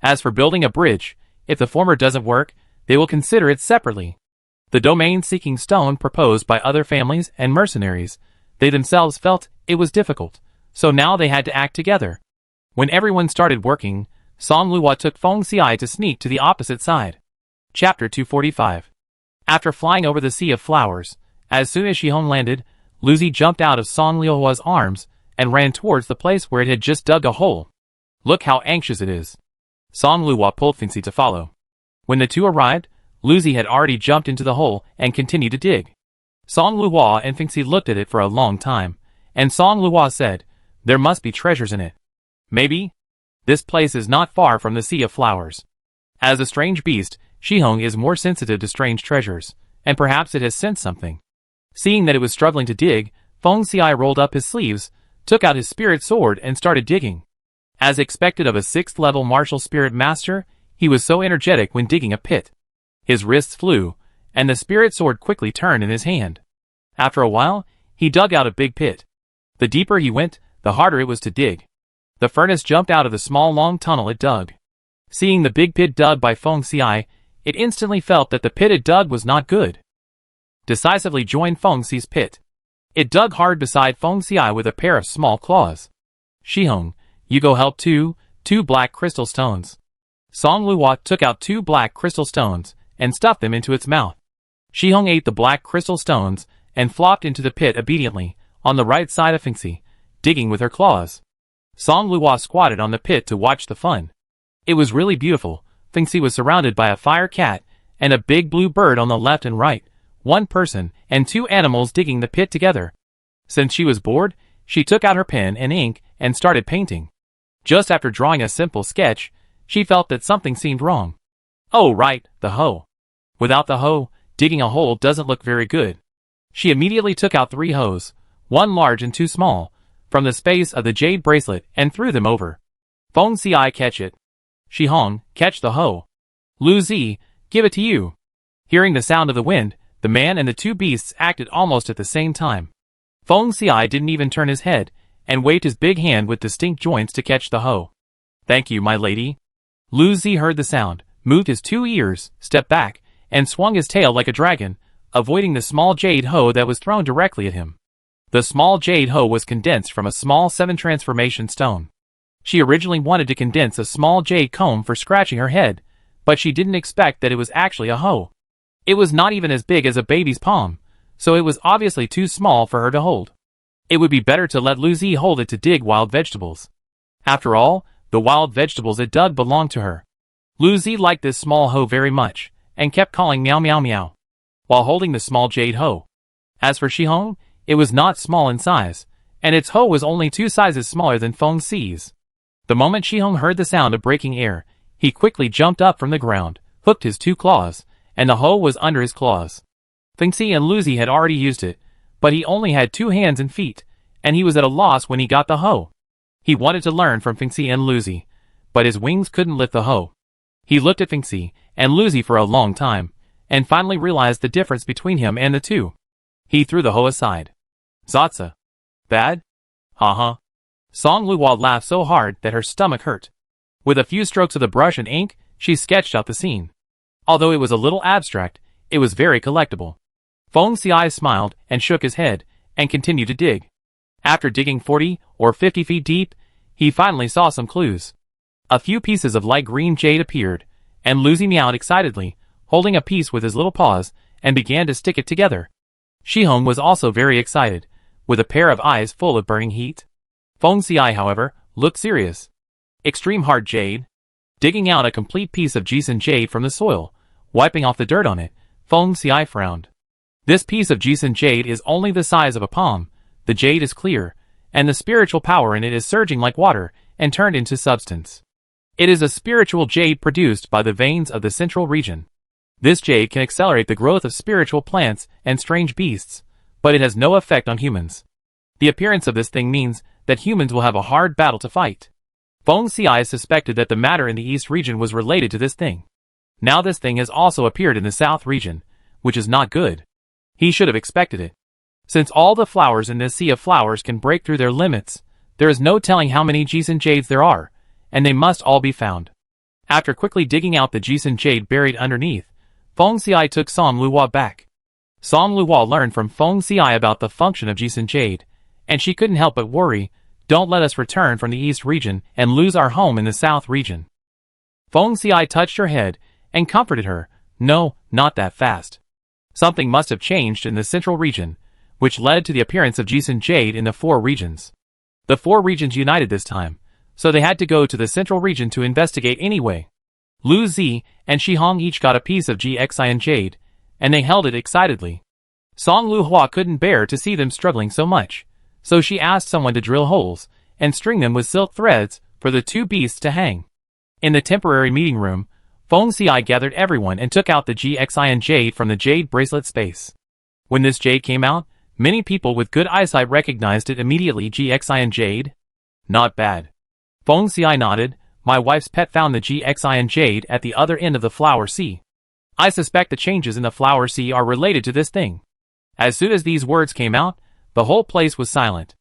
As for building a bridge, if the former doesn't work, they will consider it separately. The domain-seeking stone proposed by other families and mercenaries, they themselves felt it was difficult, so now they had to act together. When everyone started working, Song Luo took Feng Xiai to sneak to the opposite side. Chapter 245. After flying over the sea of flowers, as soon as Shihong landed, Luzi jumped out of Song Luo's arms and ran towards the place where it had just dug a hole. Look how anxious it is. Song Luo pulled Fengxi to follow. When the two arrived, Luzi had already jumped into the hole and continued to dig. Song Luo and Fengxi looked at it for a long time, and Song Luo said, there must be treasures in it. Maybe? This place is not far from the Sea of Flowers. As a strange beast, Shihong is more sensitive to strange treasures, and perhaps it has sensed something. Seeing that it was struggling to dig, Feng Xiai rolled up his sleeves, took out his spirit sword and started digging. As expected of a 6th-level martial spirit master, he was so energetic when digging a pit. His wrists flew, and the spirit sword quickly turned in his hand. After a while, he dug out a big pit. The deeper he went, the harder it was to dig. The furnace jumped out of the small long tunnel it dug. Seeing the big pit dug by Feng Xiai, it instantly felt that the pit it dug was not good. Decisively joined Feng Xi's pit. It dug hard beside Feng Xiai with a pair of small claws. Shihong, you go help too, 2 black crystal stones. Song Luo took out 2 black crystal stones and stuffed them into its mouth. Shihong ate the black crystal stones and flopped into the pit obediently, on the right side of Fengxi, digging with her claws. Song Luo squatted on the pit to watch the fun. It was really beautiful. Fengxi was surrounded by a fire cat and a big blue bird on the left and right, 1 person and 2 animals digging the pit together. Since she was bored, she took out her pen and ink and started painting. Just after drawing a simple sketch, she felt that something seemed wrong. Oh right, the hoe. Without the hoe, digging a hole doesn't look very good. She immediately took out 3 hoes, 1 large and 2 small, from the space of the jade bracelet and threw them over. Feng Xiai, catch it. Shihong, catch the hoe. Lu Zi, give it to you. Hearing the sound of the wind, the man and the 2 beasts acted almost at the same time. Feng Xiai didn't even turn his head, and waved his big hand with distinct joints to catch the hoe. Thank you, my lady. Lu Zi heard the sound, moved his 2 ears, stepped back, and swung his tail like a dragon, avoiding the small jade hoe that was thrown directly at him. The small jade hoe was condensed from a small 7 transformation stone. She originally wanted to condense a small jade comb for scratching her head, but she didn't expect that it was actually a hoe. It was not even as big as a baby's palm, so it was obviously too small for her to hold. It would be better to let Lu Zi hold it to dig wild vegetables. After all, The wild vegetables it dug belonged to her. Lu Zi liked this small hoe very much, and kept calling meow meow meow, while holding the small jade hoe. As for Shihong, it was not small in size, and its hoe was only 2 sizes smaller than Feng Xi's. The moment Shihong heard the sound of breaking air, he quickly jumped up from the ground, hooked his 2 claws, and the hoe was under his claws. Feng Xi and Lu Zi had already used it, but he only had 2 hands and feet, and he was at a loss when he got the hoe. He wanted to learn from Feng Xi and Lu Zi, but his wings couldn't lift the hoe. He looked at Feng Xi and Lu Zi for a long time, and finally realized the difference between him and the two. He threw the hoe aside. Zotza. Bad? Haha. Song Luo laughed so hard that her stomach hurt. With a few strokes of the brush and ink, she sketched out the scene. Although it was a little abstract, it was very collectible. Feng Xi smiled and shook his head, and continued to dig. After digging 40 or 50 feet deep, he finally saw some clues. A few pieces of light green jade appeared, and Lu Zi meowed excitedly, holding a piece with his little paws, and began to stick it together. Shihong was also very excited, with a pair of eyes full of burning heat. Feng Xi, however, looked serious. Extreme hard jade. Digging out a complete piece of Jisun jade from the soil, wiping off the dirt on it, Feng Xi frowned. This piece of Jisun jade is only the size of a palm, the jade is clear, and the spiritual power in it is surging like water, and turned into substance. It is a spiritual jade produced by the veins of the central region. This jade can accelerate the growth of spiritual plants and strange beasts, but it has no effect on humans. The appearance of this thing means that humans will have a hard battle to fight. Feng Xi suspected that the matter in the east region was related to this thing. Now this thing has also appeared in the south region, which is not good. He should have expected it. Since all the flowers in this sea of flowers can break through their limits, there is no telling how many Jisun jades there are, and they must all be found. After quickly digging out the Jisun jade buried underneath, Feng Xi took Som Luo back. Som Luo learned from Feng Xi about the function of Jisun jade, and she couldn't help but worry, don't let us return from the east region and lose our home in the south region. Feng Xi touched her head and comforted her, no, not that fast. Something must have changed in the central region, which led to the appearance of Jisun jade in the 4 regions. The 4 regions united this time, so they had to go to the central region to investigate anyway. Lu Zi and Shihong each got a piece of Xian jade, and they held it excitedly. Song Luhua couldn't bear to see them struggling so much, so she asked someone to drill holes and string them with silk threads for the 2 beasts to hang. In the temporary meeting room, Feng Xi gathered everyone and took out the Xian jade from the jade bracelet space. When this jade came out, many people with good eyesight recognized it immediately. Xian jade? Not bad. Feng Xi nodded. My wife's pet found the Xian jade at the other end of the flower sea. I suspect the changes in the flower sea are related to this thing. As soon as these words came out, the whole place was silent.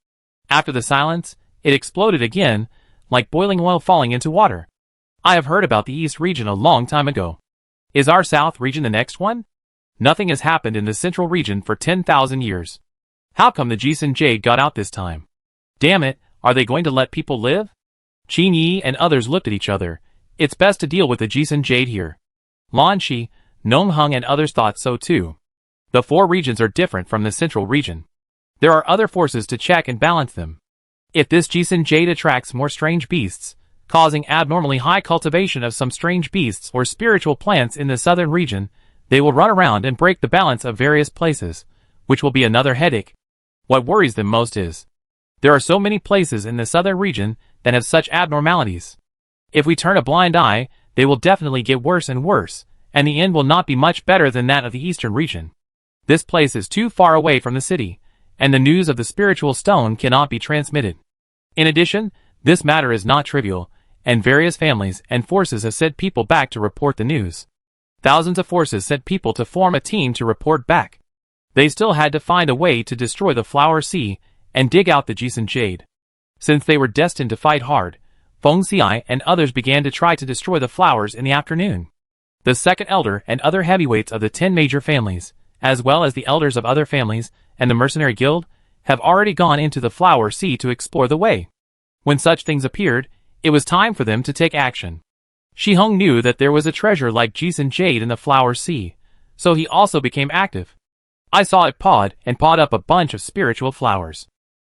After the silence, it exploded again, like boiling oil falling into water. I have heard about the east region a long time ago. Is our south region the next one? Nothing has happened in the central region for 10,000 years. How come the Jisun jade got out this time? Damn it, are they going to let people live? Qin Yi and others looked at each other. It's best to deal with the Jisun jade here. Lan Shi, Nong Hung and others thought so too. The 4 regions are different from the central region. There are other forces to check and balance them. If this Jisun jade attracts more strange beasts, causing abnormally high cultivation of some strange beasts or spiritual plants in the southern region, they will run around and break the balance of various places, which will be another headache. What worries them most is, there are so many places in the southern region that have such abnormalities. If we turn a blind eye, they will definitely get worse and worse, and the end will not be much better than that of the eastern region. This place is too far away from the city, and the news of the spiritual stone cannot be transmitted. In addition, this matter is not trivial, and various families and forces have sent people back to report the news. Thousands of forces sent people to form a team to report back. They still had to find a way to destroy the flower sea and dig out the Jisun jade. Since they were destined to fight hard, Feng Xi and others began to try to destroy the flowers in the afternoon. The second elder and other heavyweights of the 10 major families, as well as the elders of other families and the mercenary guild, have already gone into the flower sea to explore the way. When such things appeared, it was time for them to take action. Shihong knew that there was a treasure like Jisun jade in the flower sea, so he also became active. I saw it pawed up a bunch of spiritual flowers.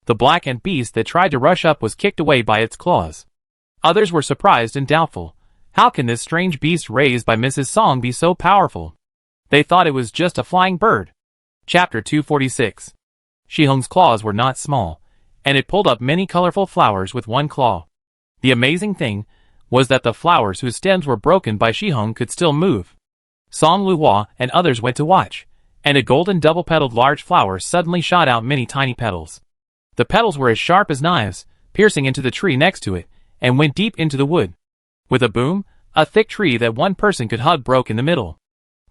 The black ant beast that tried to rush up was kicked away by its claws. Others were surprised and doubtful. How can this strange beast raised by Mrs. Song be so powerful? They thought it was just a flying bird. Chapter 246. Shihong's claws were not small, and it pulled up many colorful flowers with one claw. The amazing thing was that the flowers whose stems were broken by Shihong could still move. Song Luhua and others went to watch, and a golden double-petaled large flower suddenly shot out many tiny petals. The petals were as sharp as knives, piercing into the tree next to it, and went deep into the wood. With a boom, a thick tree that one person could hug broke in the middle.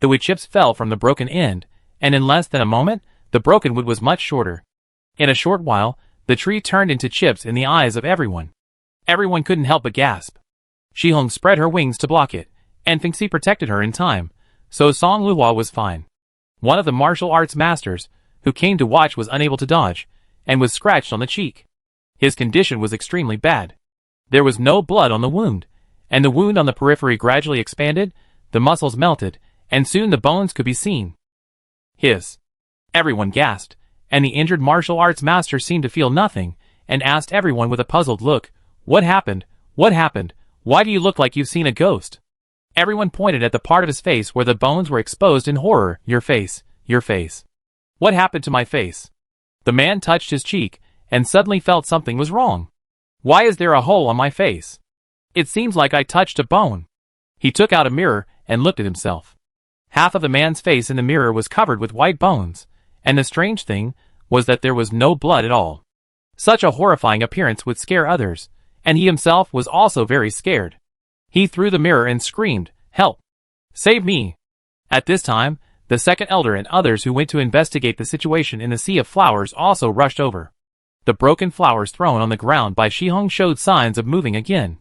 The wood chips fell from the broken end, and in less than a moment, the broken wood was much shorter. In a short while, the tree turned into chips in the eyes of everyone. Everyone couldn't help but gasp. Shihong spread her wings to block it, and Fengxi protected her in time, so Song Luhua was fine. One of the martial arts masters, who came to watch, was unable to dodge, and was scratched on the cheek. His condition was extremely bad. There was no blood on the wound, and the wound on the periphery gradually expanded, the muscles melted, and soon the bones could be seen. Hiss. Everyone gasped, and the injured martial arts master seemed to feel nothing, and asked everyone with a puzzled look, "What happened? What happened? Why do you look like you've seen a ghost?" Everyone pointed at the part of his face where the bones were exposed in horror. Your face, your face. What happened to my face? The man touched his cheek, and suddenly felt something was wrong. Why is there a hole on my face? It seems like I touched a bone. He took out a mirror and looked at himself. Half of the man's face in the mirror was covered with white bones, and the strange thing was that there was no blood at all. Such a horrifying appearance would scare others, and he himself was also very scared. He threw the mirror and screamed, "Help! Save me!" At this time, the second elder and others who went to investigate the situation in the sea of flowers also rushed over. The broken flowers thrown on the ground by Shihong showed signs of moving again.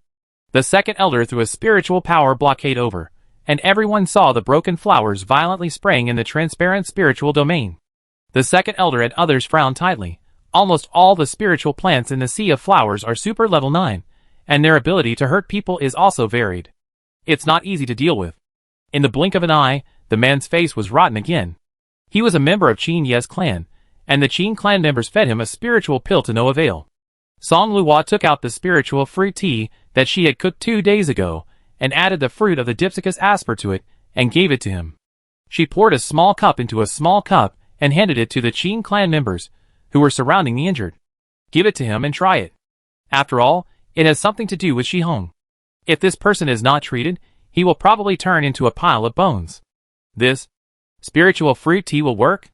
The second elder threw a spiritual power blockade over, and everyone saw the broken flowers violently spraying in the transparent spiritual domain. The second elder and others frowned tightly. Almost all the spiritual plants in the sea of flowers are super level 9, and their ability to hurt people is also varied. It's not easy to deal with. In the blink of an eye, the man's face was rotten again. He was a member of Qin Ye's clan, and the Qin clan members fed him a spiritual pill to no avail. Song Luhua took out the spiritual fruit tea that she had cooked 2 days ago, and added the fruit of the Dipsicus asper to it, and gave it to him. She poured a small cup into a small cup, and handed it to the Qin clan members, who were surrounding the injured. Give it to him and try it. After all, it has something to do with Shihong. If this person is not treated, he will probably turn into a pile of bones. This spiritual fruit tea will work?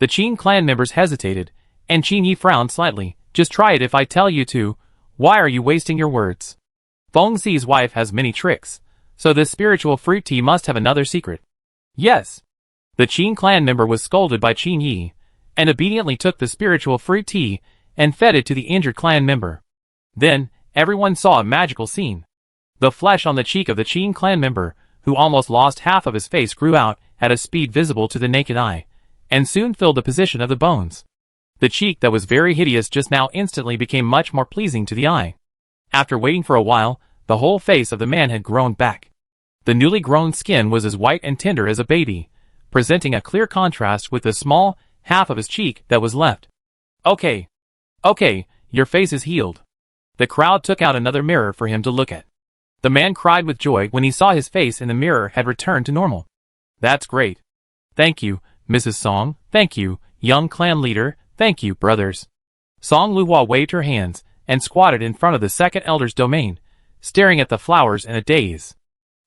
The Qin clan members hesitated, and Qin Yi frowned slightly. Just try it if I tell you to. Why are you wasting your words? Feng Xi's wife has many tricks, so this spiritual fruit tea must have another secret. Yes. The Qin clan member was scolded by Qin Yi, and obediently took the spiritual fruit tea and fed it to the injured clan member. Then, everyone saw a magical scene. The flesh on the cheek of the Qin clan member, who almost lost half of his face, grew out at a speed visible to the naked eye, and soon filled the position of the bones. The cheek that was very hideous just now instantly became much more pleasing to the eye. After waiting for a while, the whole face of the man had grown back. The newly grown skin was as white and tender as a baby, presenting a clear contrast with the small half of his cheek that was left. Okay, your face is healed. The crowd took out another mirror for him to look at. The man cried with joy when he saw his face in the mirror had returned to normal. That's great. Thank you, Mrs. Song. Thank you, young clan leader. Thank you, brothers. Song Luhua waved her hands and squatted in front of the second elder's domain, staring at the flowers in a daze.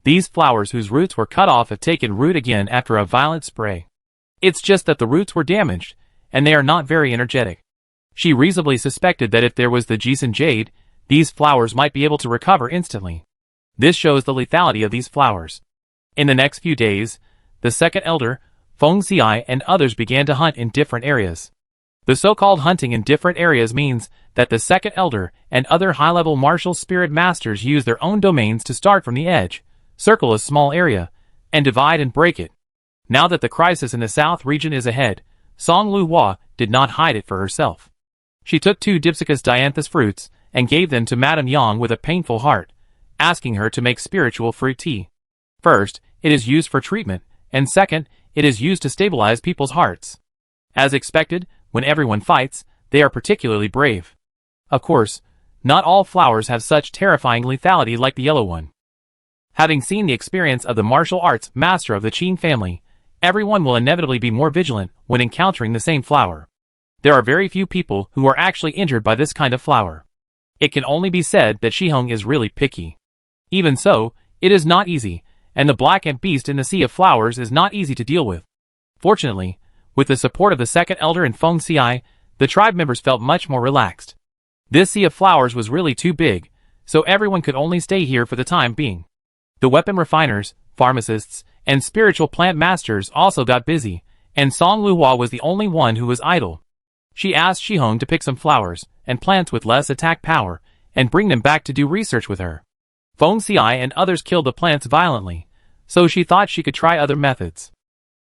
These flowers whose roots were cut off have taken root again after a violent spray. It's just that the roots were damaged, and they are not very energetic. She reasonably suspected that if there was the Jisun jade, these flowers might be able to recover instantly. This shows the lethality of these flowers. In the next few days, the second elder, Feng Xi, and others began to hunt in different areas. The so-called hunting in different areas means that the second elder and other high-level martial spirit masters use their own domains to start from the edge, circle a small area, and divide and break it. Now that the crisis in the south region is ahead, Song Luhua did not hide it for herself. She took 2 Dipsicus dianthus fruits and gave them to Madame Yang with a painful heart, asking her to make spiritual fruit tea. First, it is used for treatment, and second, it is used to stabilize people's hearts. As expected, when everyone fights, they are particularly brave. Of course, not all flowers have such terrifying lethality like the yellow one. Having seen the experience of the martial arts master of the Qin family, everyone will inevitably be more vigilant when encountering the same flower. There are very few people who are actually injured by this kind of flower. It can only be said that Shihong is really picky. Even so, it is not easy, and the black ant beast in the sea of flowers is not easy to deal with. Fortunately, with the support of the second elder and Feng Xiai, the tribe members felt much more relaxed. This sea of flowers was really too big, so everyone could only stay here for the time being. The weapon refiners, pharmacists, and spiritual plant masters also got busy, and Song Luhua was the only one who was idle. She asked Shihong to pick some flowers and plants with less attack power and bring them back to do research with her. Feng Xiai and others killed the plants violently, so she thought she could try other methods.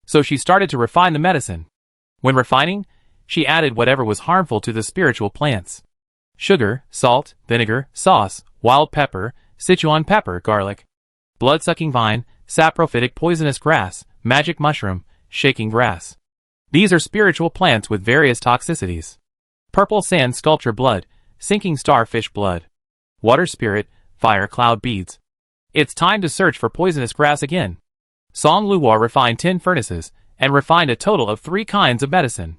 So she started to refine the medicine. When refining, she added whatever was harmful to the spiritual plants. Sugar, salt, vinegar, sauce, wild pepper, Sichuan pepper, garlic, blood-sucking vine, saprophytic poisonous grass, magic mushroom, shaking grass. These are spiritual plants with various toxicities. Purple sand sculpture blood, sinking starfish blood. Water spirit, fire cloud beads. It's time to search for poisonous grass again. Song Luhua refined 10 furnaces, and refined a total of 3 kinds of medicine.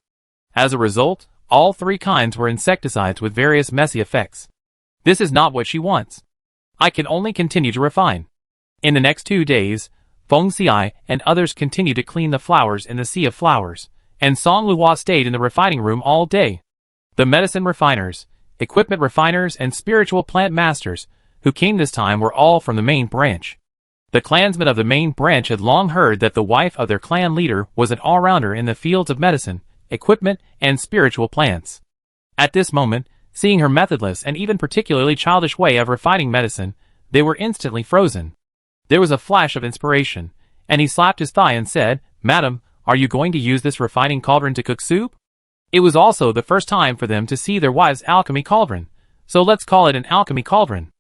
As a result, all 3 kinds were insecticides with various messy effects. This is not what she wants. I can only continue to refine. In the next 2 days, Feng Xiai and others continued to clean the flowers in the sea of flowers, and Song Luhua stayed in the refining room all day. The medicine refiners, equipment refiners, and spiritual plant masters who came this time were all from the main branch. The clansmen of the main branch had long heard that the wife of their clan leader was an all-rounder in the fields of medicine, equipment, and spiritual plants. At this moment, seeing her methodless and even particularly childish way of refining medicine, they were instantly frozen. There was a flash of inspiration, and he slapped his thigh and said, "Madam, are you going to use this refining cauldron to cook soup?" It was also the first time for them to see their wives' alchemy cauldron, so let's call it an alchemy cauldron.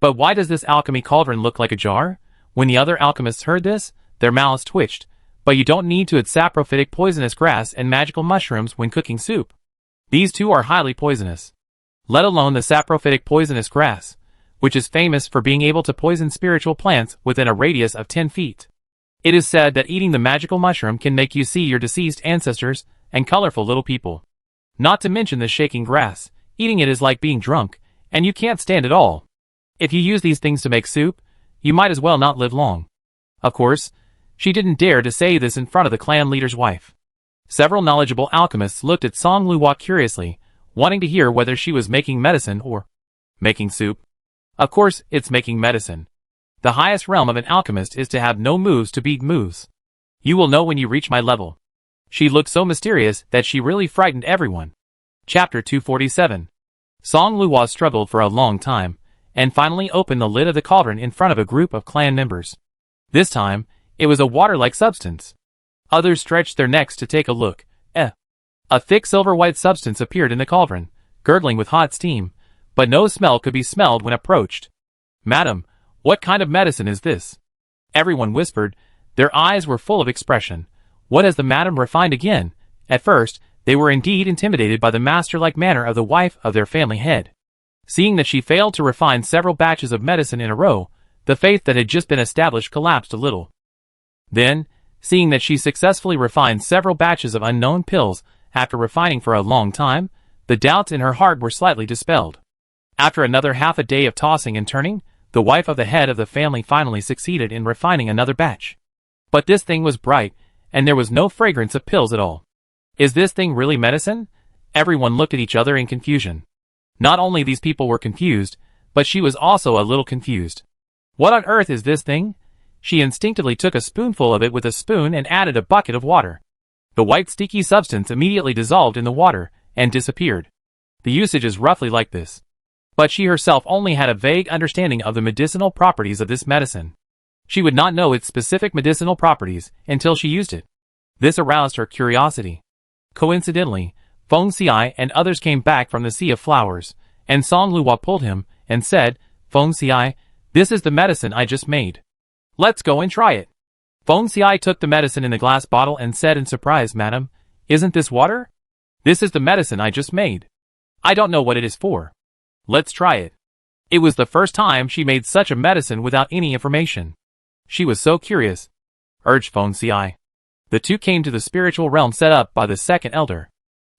But why does this alchemy cauldron look like a jar? When the other alchemists heard this, their mouths twitched. But you don't need to add saprophytic poisonous grass and magical mushrooms when cooking soup. These two are highly poisonous. Let alone the saprophytic poisonous grass, which is famous for being able to poison spiritual plants within a radius of 10 feet. It is said that eating the magical mushroom can make you see your deceased ancestors and colorful little people. Not to mention the shaking grass, eating it is like being drunk, and you can't stand it all. If you use these things to make soup, you might as well not live long. Of course, she didn't dare to say this in front of the clan leader's wife. Several knowledgeable alchemists looked at Song Luhua curiously, wanting to hear whether she was making medicine or making soup. Of course, it's making medicine. The highest realm of an alchemist is to have no moves to beat moves. You will know when you reach my level. She looked so mysterious that she really frightened everyone. Chapter 247. Song Luhua struggled for a long time, and finally opened the lid of the cauldron in front of a group of clan members. This time, it was a water-like substance. Others stretched their necks to take a look. A thick silver-white substance appeared in the cauldron, gurgling with hot steam, but no smell could be smelled when approached. "Madam, what kind of medicine is this?" Everyone whispered. Their eyes were full of expression. What has the madam refined again? At first, they were indeed intimidated by the master-like manner of the wife of their family head. Seeing that she failed to refine several batches of medicine in a row, the faith that had just been established collapsed a little. Then, seeing that she successfully refined several batches of unknown pills after refining for a long time, the doubts in her heart were slightly dispelled. After another half a day of tossing and turning, the wife of the head of the family finally succeeded in refining another batch. But this thing was bright, and there was no fragrance of pills at all. Is this thing really medicine? Everyone looked at each other in confusion. Not only these people were confused, but she was also a little confused. What on earth is this thing? She instinctively took a spoonful of it with a spoon and added a bucket of water. The white sticky substance immediately dissolved in the water and disappeared. The usage is roughly like this. But she herself only had a vague understanding of the medicinal properties of this medicine. She would not know its specific medicinal properties until she used it. This aroused her curiosity. Coincidentally, Feng Xiai and others came back from the Sea of Flowers, and Song Luhua pulled him and said, "Feng Xiai, this is the medicine I just made. Let's go and try it." Feng Xiai took the medicine in the glass bottle and said in surprise, "Madam, isn't this water? This is the medicine I just made. I don't know what it is for." Let's try it. It was the first time she made such a medicine without any information. She was so curious, urged Feng Xi. The two came to the spiritual realm set up by the second elder.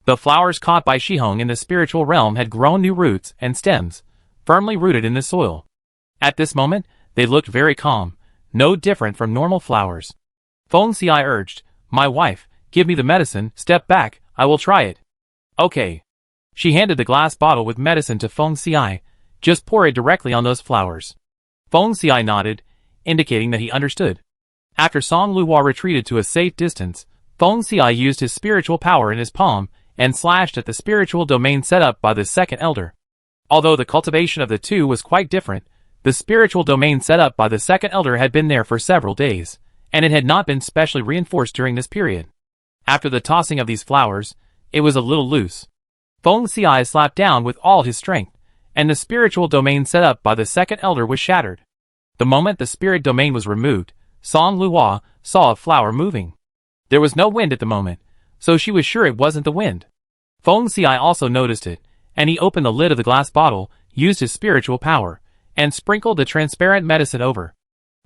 The flowers caught by Shihong in the spiritual realm had grown new roots and stems, firmly rooted in the soil. At this moment, they looked very calm, no different from normal flowers. Feng Xi urged, "My wife, give me the medicine, step back, I will try it." Okay. She handed the glass bottle with medicine to Feng Xi, just pour it directly on those flowers. Feng Xi nodded, indicating that he understood. After Song Luhua retreated to a safe distance, Feng Xi used his spiritual power in his palm and slashed at the spiritual domain set up by the second elder. Although the cultivation of the two was quite different, the spiritual domain set up by the second elder had been there for several days, and it had not been specially reinforced during this period. After the tossing of these flowers, it was a little loose. Feng Xi slapped down with all his strength, and the spiritual domain set up by the second elder was shattered. The moment the spirit domain was removed, Song Luhua saw a flower moving. There was no wind at the moment, so she was sure it wasn't the wind. Feng Xi also noticed it, and he opened the lid of the glass bottle, used his spiritual power, and sprinkled the transparent medicine over.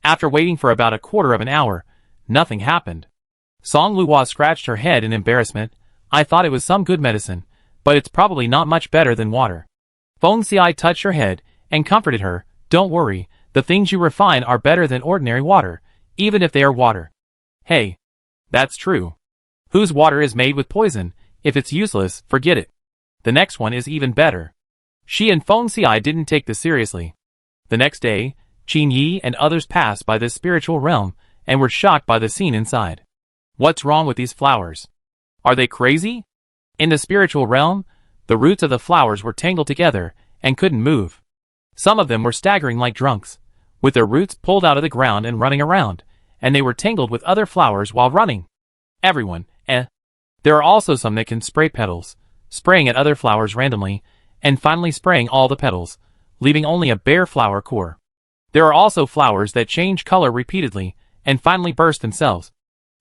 After waiting for about a quarter of an hour, nothing happened. Song Luhua scratched her head in embarrassment. "I thought it was some good medicine, but it's probably not much better than water." Feng Xi touched her head and comforted her. "Don't worry, the things you refine are better than ordinary water, even if they are water." "Hey, that's true. Whose water is made with poison? If it's useless, forget it. The next one is even better." She and Feng Xi didn't take this seriously. The next day, Qin Yi and others passed by this spiritual realm and were shocked by the scene inside. What's wrong with these flowers? Are they crazy? In the spiritual realm, the roots of the flowers were tangled together and couldn't move. Some of them were staggering like drunks, with their roots pulled out of the ground and running around, and they were tangled with other flowers while running. Everyone, There are also some that can spray petals, spraying at other flowers randomly, and finally spraying all the petals, leaving only a bare flower core. There are also flowers that change color repeatedly, and finally burst themselves.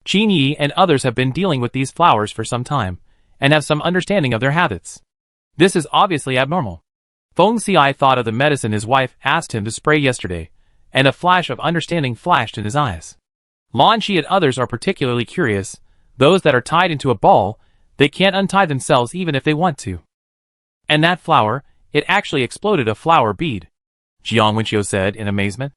Qin Yi and others have been dealing with these flowers for some time, and have some understanding of their habits. This is obviously abnormal. Feng Xi thought of the medicine his wife asked him to spray yesterday, and a flash of understanding flashed in his eyes. Lan Shi and others are particularly curious. Those that are tied into a ball, they can't untie themselves even if they want to. And that flower, it actually exploded a flower bead, Jiang Wenqiu said in amazement.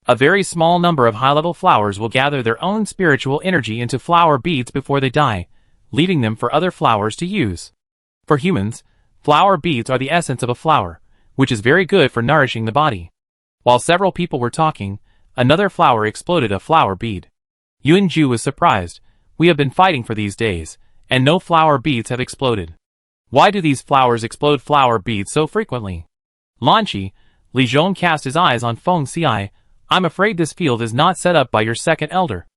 A very small number of high-level flowers will gather their own spiritual energy into flower beads before they die, leaving them for other flowers to use. For humans, flower beads are the essence of a flower, which is very good for nourishing the body. While several people were talking, another flower exploded a flower bead. Yunju was surprised. "We have been fighting for these days, and no flower beads have exploded. Why do these flowers explode flower beads so frequently?" Lanchi, Li Zhong cast his eyes on Feng Xi. "I'm afraid this field is not set up by your second elder."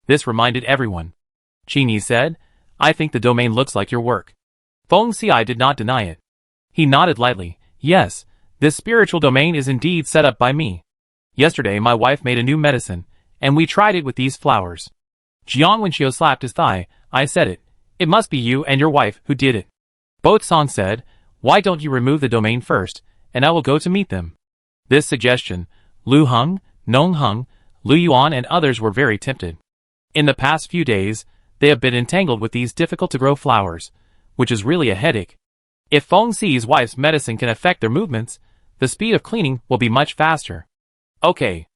This reminded everyone. Qin Yi said, "I think the domain looks like your work." Feng Xi did not deny it. He nodded lightly. "Yes, this spiritual domain is indeed set up by me. Yesterday my wife made a new medicine, and we tried it with these flowers." Jiang Wenqiu slapped his thigh. "I said it. It must be you and your wife who did it." Both Song said, "Why don't you remove the domain first, and I will go to meet them." This suggestion, Lu Heng, Nong Heng, Lu Yuan and others were very tempted. In the past few days, they have been entangled with these difficult-to-grow flowers, which is really a headache. If Feng Xi's wife's medicine can affect their movements, the speed of cleaning will be much faster. Okay.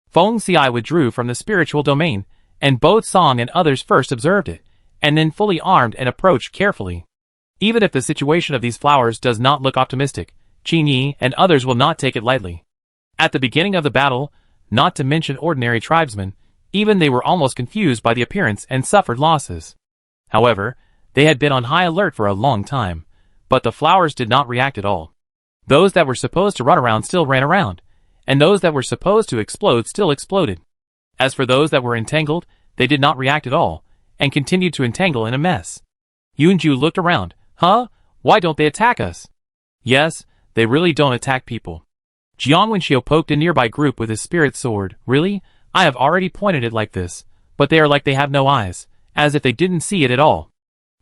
Feng Xi withdrew from the spiritual domain, and both Song and others first observed it, and then fully armed and approached carefully. Even if the situation of these flowers does not look optimistic, Qin Yi and others will not take it lightly. At the beginning of the battle, not to mention ordinary tribesmen, even they were almost confused by the appearance and suffered losses. However, they had been on high alert for a long time, but the flowers did not react at all. Those that were supposed to run around still ran around, and those that were supposed to explode still exploded. As for those that were entangled, they did not react at all, and continued to entangle in a mess. Yunju looked around. "Huh? Why don't they attack us?" "Yes, they really don't attack people." Jiang Wenqiu poked a nearby group with his spirit sword. "Really? I have already pointed it like this, but they are like they have no eyes, as if they didn't see it at all."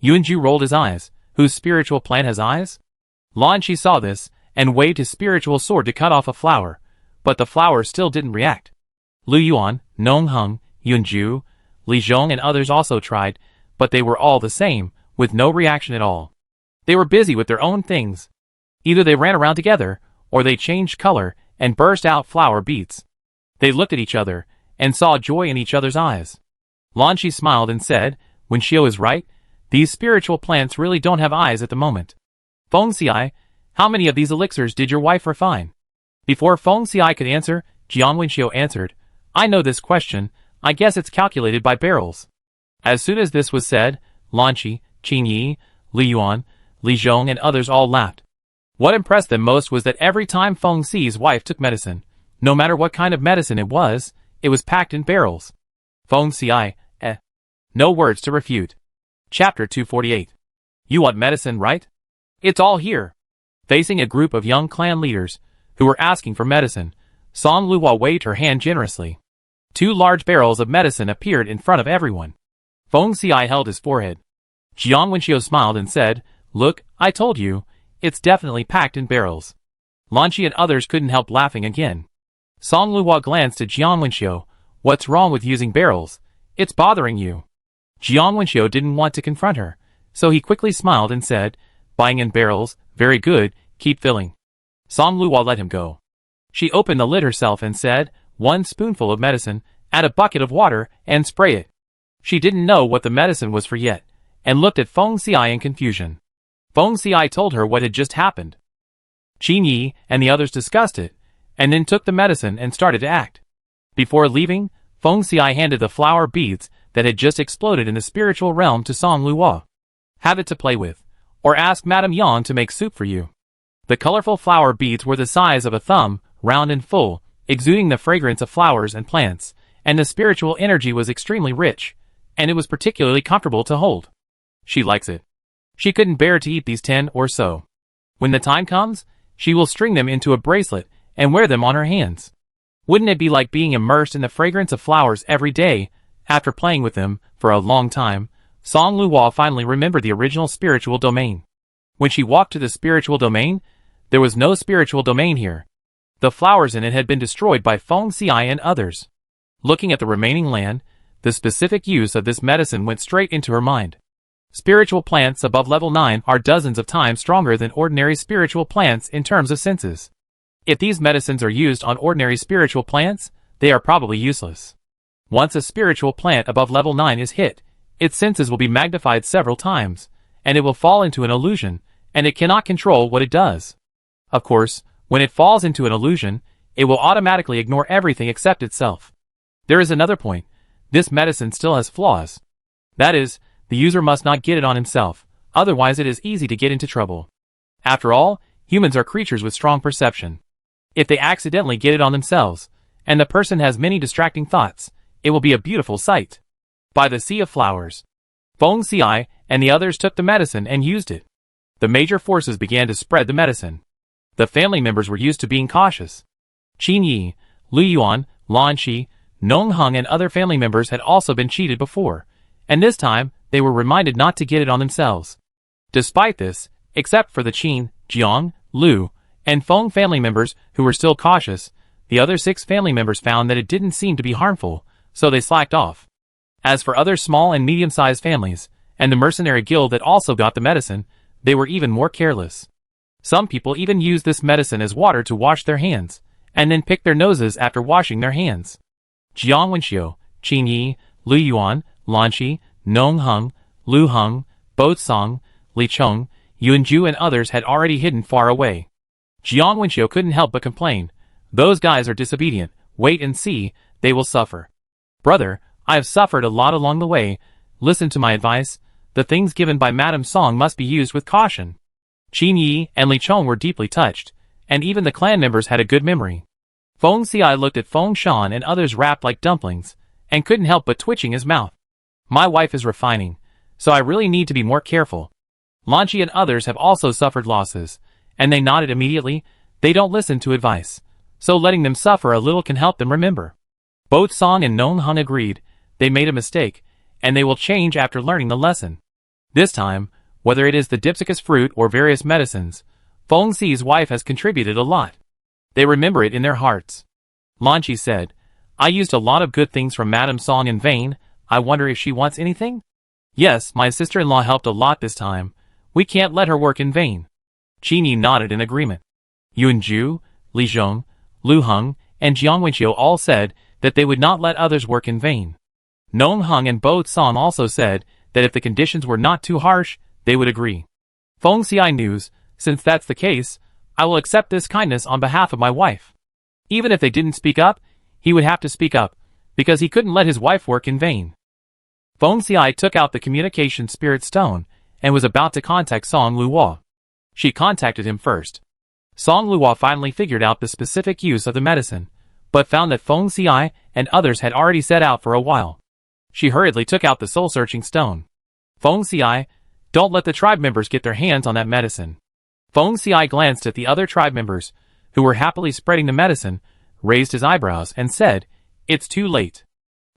Yunju rolled his eyes. "Whose spiritual plant has eyes?" Lan Shi saw this, and waved his spiritual sword to cut off a flower, but the flower still didn't react. Lu Yuan, Nong Heng, Yunju, Li Zhong and others also tried, but they were all the same, with no reaction at all. They were busy with their own things. Either they ran around together, or they changed color and burst out flower beads. They looked at each other, and saw joy in each other's eyes. Lan Shi smiled and said, "When Xiao is right, these spiritual plants really don't have eyes at the moment. Feng Xiai, how many of these elixirs did your wife refine?" Before Feng Xiai could answer, Jiang Wenxiao answered, "I know this question, I guess it's calculated by barrels." As soon as this was said, Lan Shi, Qin Yi, Li Yuan, Li Zhong and others all laughed. What impressed them most was that every time Feng Xi's wife took medicine, no matter what kind of medicine it was packed in barrels. Feng Xiai, No words to refute. Chapter 248. You want medicine, right? It's all here. Facing a group of young clan leaders, who were asking for medicine, Song Luo waved her hand generously. 2 large barrels of medicine appeared in front of everyone. Feng Xiai held his forehead. Jiang Wenxiao smiled and said, "Look, I told you, it's definitely packed in barrels." Lan Shi and others couldn't help laughing again. Song Luo glanced at Jiang Wenxiao. "What's wrong with using barrels? It's bothering you." Jiang Wenxiao didn't want to confront her, so he quickly smiled and said, "Buying in barrels, very good, keep filling." Song Luo let him go. She opened the lid herself and said, "1 spoonful of medicine, add a bucket of water, and spray it." She didn't know what the medicine was for yet, and looked at Feng Xiai in confusion. Feng Xiai told her what had just happened. Qin Yi and the others discussed it, and then took the medicine and started to act. Before leaving, Feng Xiai handed the flower beads that had just exploded in the spiritual realm to Song Luo. "Have it to play with, or ask Madame Yang to make soup for you." The colorful flower beads were the size of a thumb, round and full, exuding the fragrance of flowers and plants, and the spiritual energy was extremely rich, and it was particularly comfortable to hold. She likes it. She couldn't bear to eat these 10 or so. When the time comes, she will string them into a bracelet and wear them on her hands. Wouldn't it be like being immersed in the fragrance of flowers every day? After playing with them for a long time, Song Luo finally remembered the original spiritual domain. When she walked to the spiritual domain, there was no spiritual domain here. The flowers in it had been destroyed by Feng Xiai and others. Looking at the remaining land, the specific use of this medicine went straight into her mind. Spiritual plants above level 9 are dozens of times stronger than ordinary spiritual plants in terms of senses. If these medicines are used on ordinary spiritual plants, they are probably useless. Once a spiritual plant above level 9 is hit, its senses will be magnified several times, and it will fall into an illusion, and it cannot control what it does. Of course, when it falls into an illusion, it will automatically ignore everything except itself. There is another point. This medicine still has flaws. That is, the user must not get it on himself, otherwise it is easy to get into trouble. After all, humans are creatures with strong perception. If they accidentally get it on themselves, and the person has many distracting thoughts, it will be a beautiful sight. By the sea of flowers, Feng Xiai and the others took the medicine and used it. The major forces began to spread the medicine. The family members were used to being cautious. Qin Yi, Lu Yuan, Lan Shi, Nong Heng and other family members had also been cheated before, and this time they were reminded not to get it on themselves. Despite this, except for the Qin, Jiang, Lu, and Feng family members who were still cautious, the other 6 family members found that it didn't seem to be harmful, so they slacked off. As for other small and medium-sized families, and the mercenary guild that also got the medicine, they were even more careless. Some people even used this medicine as water to wash their hands, and then pick their noses after washing their hands. Jiang Wenxiao, Qin Yi, Lu Yuan, Lan Shi, Nong Heng, Lu Heng, Bo Song, Li Cheng, Yunju and others had already hidden far away. Jiang Wenxiao couldn't help but complain. "Those guys are disobedient. Wait and see, they will suffer." "Brother, I have suffered a lot along the way. Listen to my advice. The things given by Madame Song must be used with caution." Qin Yi and Li Cheng were deeply touched, and even the clan members had a good memory. Feng Xiai looked at Feng Shan and others wrapped like dumplings, and couldn't help but twitching his mouth. "My wife is refining, so I really need to be more careful." Lan Shi and others have also suffered losses, and they nodded immediately. They don't listen to advice, so letting them suffer a little can help them remember. Both Song and Nong Heng agreed. They made a mistake, and they will change after learning the lesson. This time, whether it is the dipsicus fruit or various medicines, Feng Xi's wife has contributed a lot. They remember it in their hearts. Lan Qi said, I used a lot of good things from Madame Song in vain. I wonder if she wants anything? Yes, my sister-in-law helped a lot this time. We can't let her work in vain. Qin Yi nodded in agreement. Yuan Ju, Li Zhong, Lu Heng, and Jiang Wenqiu all said that they would not let others work in vain. Nong Heng and Bo Song also said that if the conditions were not too harsh, they would agree. Feng Xi news, since that's the case, I will accept this kindness on behalf of my wife. Even if they didn't speak up, he would have to speak up, because he couldn't let his wife work in vain. Feng Xi took out the communication spirit stone, and was about to contact Song Luo. She contacted him first. Song Luo finally figured out the specific use of the medicine, but found that Feng Xi and others had already set out for a while. She hurriedly took out the soul-searching stone. Feng Xi, don't let the tribe members get their hands on that medicine. Feng Xi glanced at the other tribe members, who were happily spreading the medicine, raised his eyebrows and said, It's too late.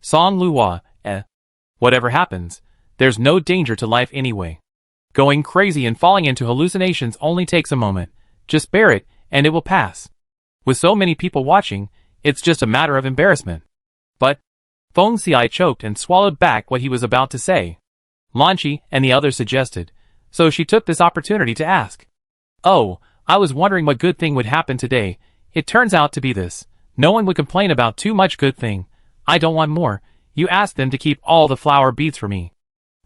Song Luo, whatever happens, there's no danger to life anyway. Going crazy and falling into hallucinations only takes a moment. Just bear it, and it will pass. With so many people watching, it's just a matter of embarrassment. But Feng Xi choked and swallowed back what he was about to say. Lan Qi and the others suggested, so she took this opportunity to ask. Oh, I was wondering what good thing would happen today. It turns out to be this. No one would complain about too much good thing. I don't want more. You asked them to keep all the flower beads for me.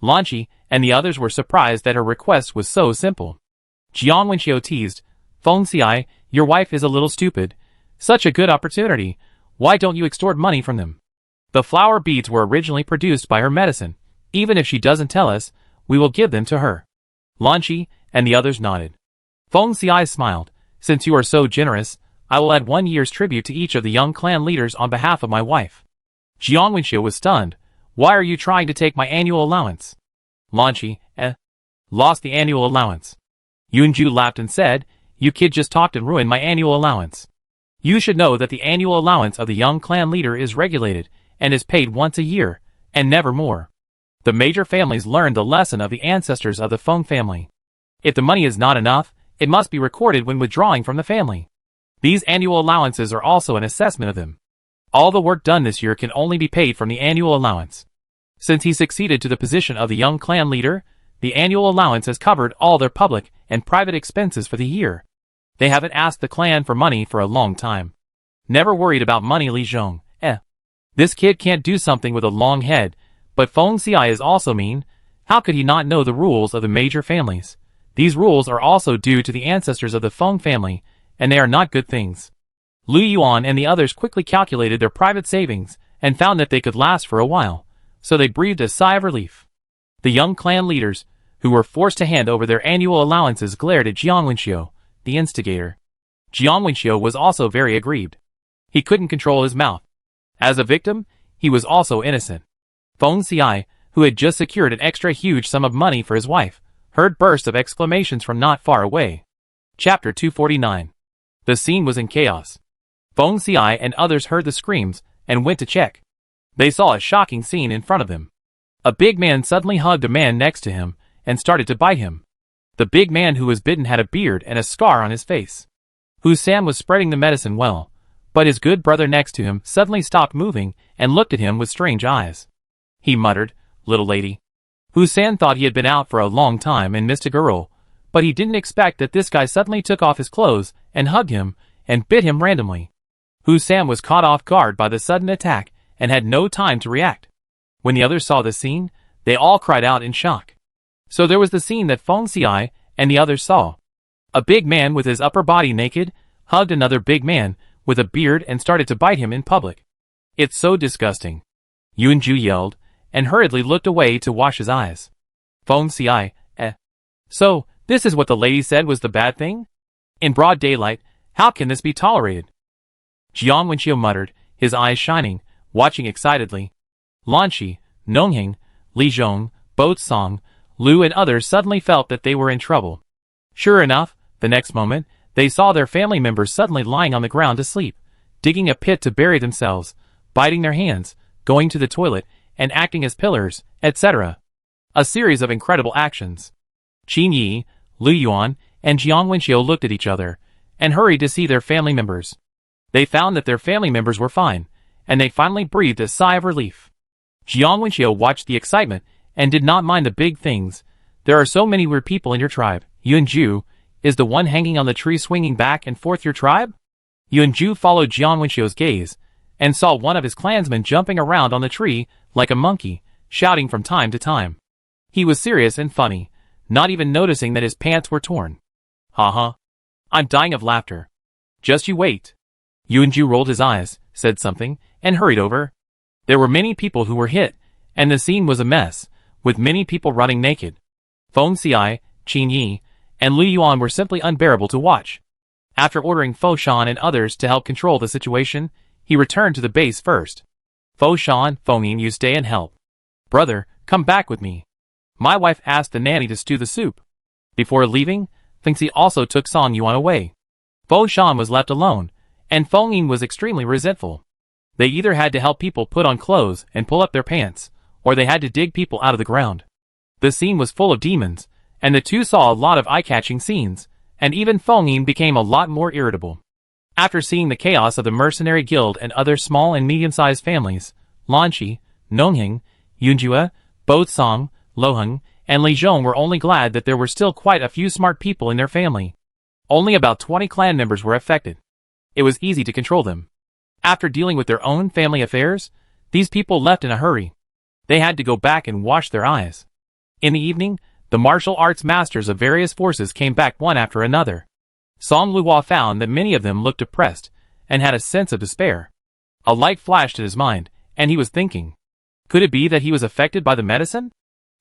Lan Qi and the others were surprised that her request was so simple. Jiang Wenqiu teased, Feng Xi, your wife is a little stupid. Such a good opportunity. Why don't you extort money from them? The flower beads were originally produced by her medicine. Even if she doesn't tell us, we will give them to her. Lan Qi and the others nodded. Feng Xi smiled. Since you are so generous, I will add 1 year's tribute to each of the young clan leaders on behalf of my wife. Jiang Wenqiu was stunned. Why are you trying to take my annual allowance? Lan Qi, lost the annual allowance. Yuan Ju laughed and said, You kid just talked and ruined my annual allowance. You should know that the annual allowance of the young clan leader is regulated, and is paid once a year, and never more. The major families learned the lesson of the ancestors of the Feng family. If the money is not enough, it must be recorded when withdrawing from the family. These annual allowances are also an assessment of them. All the work done this year can only be paid from the annual allowance. Since he succeeded to the position of the young clan leader, the annual allowance has covered all their public and private expenses for the year. They haven't asked the clan for money for a long time. Never worried about money. Li Zhong, This kid can't do something with a long head, but Feng Xi is also mean. How could he not know the rules of the major families? These rules are also due to the ancestors of the Feng family, and they are not good things. Lu Yuan and the others quickly calculated their private savings, and found that they could last for a while, so they breathed a sigh of relief. The young clan leaders, who were forced to hand over their annual allowances, glared at Jiang Wenqiu, the instigator. Jiang Wenqiu was also very aggrieved. He couldn't control his mouth. As a victim, he was also innocent. Feng Xi, who had just secured an extra huge sum of money for his wife, heard bursts of exclamations from not far away. Chapter 249. The scene was in chaos. Feng Xi and others heard the screams, and went to check. They saw a shocking scene in front of them. A big man suddenly hugged a man next to him, and started to bite him. The big man who was bitten had a beard and a scar on his face. Sam was spreading the medicine well, but his good brother next to him suddenly stopped moving, and looked at him with strange eyes. He muttered, Little lady. Sam thought he had been out for a long time and missed a girl, but he didn't expect that this guy suddenly took off his clothes, and hugged him, and bit him randomly. Sam was caught off guard by the sudden attack, and had no time to react. When the others saw the scene, they all cried out in shock. So there was the scene that Feng Xi and the others saw. A big man with his upper body naked, hugged another big man with a beard and started to bite him in public. It's so disgusting. Yuan Ju yelled, and hurriedly looked away to wash his eyes. Feng Xi, So, this is what the lady said was the bad thing? In broad daylight, how can this be tolerated? Jiang Wenqiu muttered, his eyes shining, watching excitedly. Lan Qi, Nongheng, Li Zhong, Bo Song, Lu and others suddenly felt that they were in trouble. Sure enough, the next moment, they saw their family members suddenly lying on the ground asleep, digging a pit to bury themselves, biting their hands, going to the toilet, and acting as pillars, etc. A series of incredible actions. Qin Yi, Lu Yuan, and Jiang Wenxiu looked at each other, and hurried to see their family members. They found that their family members were fine, and they finally breathed a sigh of relief. Jiang Wenxiu watched the excitement, and did not mind the big things. There are so many weird people in your tribe. Yunju, is the one hanging on the tree swinging back and forth your tribe? Yunju followed Jiang Wenxiu's gaze, and saw one of his clansmen jumping around on the tree like a monkey, shouting from time to time. He was serious and funny, not even noticing that his pants were torn. Haha. I'm dying of laughter. Just you wait. Yunju rolled his eyes, said something, and hurried over. There were many people who were hit, and the scene was a mess, with many people running naked. Feng Xiai, Qin Yi, and Lu Yuan were simply unbearable to watch. After ordering Fo Shan and others to help control the situation, he returned to the base first. Fo Shan, Fengyin, you stay and help. Brother, come back with me. My wife asked the nanny to stew the soup. Before leaving, Fengxi also took Song Yuan away. Fo Shan was left alone, and Fengyin was extremely resentful. They either had to help people put on clothes and pull up their pants, or they had to dig people out of the ground. The scene was full of demons, and the two saw a lot of eye-catching scenes, and even Fengyin became a lot more irritable. After seeing the chaos of the mercenary guild and other small and medium-sized families, Lanqi, Nongheng, Yunjue, Boatsong, Loheng, and Li Zhong were only glad that there were still quite a few smart people in their family. Only about 20 clan members were affected. It was easy to control them. After dealing with their own family affairs, these people left in a hurry. They had to go back and wash their eyes. In the evening, the martial arts masters of various forces came back one after another. Song Luo found that many of them looked depressed, and had a sense of despair. A light flashed in his mind, and he was thinking. Could it be that he was affected by the medicine?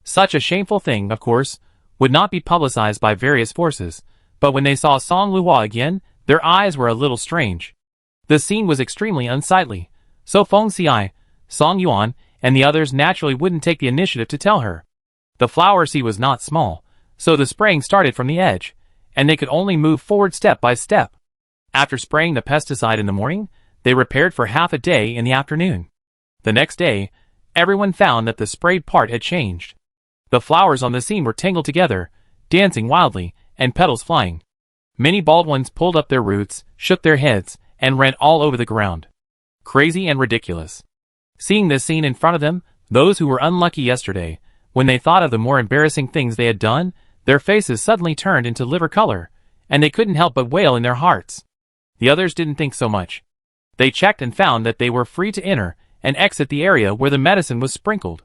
Such a shameful thing, of course, would not be publicized by various forces, but when they saw Song Luo again, their eyes were a little strange. The scene was extremely unsightly, so Feng Xiai, Song Yuan, and the others naturally wouldn't take the initiative to tell her. The flower seed was not small, so the spraying started from the edge, and they could only move forward step by step. After spraying the pesticide in the morning, they repaired for half a day in the afternoon. The next day, everyone found that the sprayed part had changed. The flowers on the scene were tangled together, dancing wildly, and petals flying. Many bald ones pulled up their roots, shook their heads, and ran all over the ground. Crazy and ridiculous. Seeing this scene in front of them, those who were unlucky yesterday, when they thought of the more embarrassing things they had done, their faces suddenly turned into liver color, and they couldn't help but wail in their hearts. The others didn't think so much. They checked and found that they were free to enter and exit the area where the medicine was sprinkled.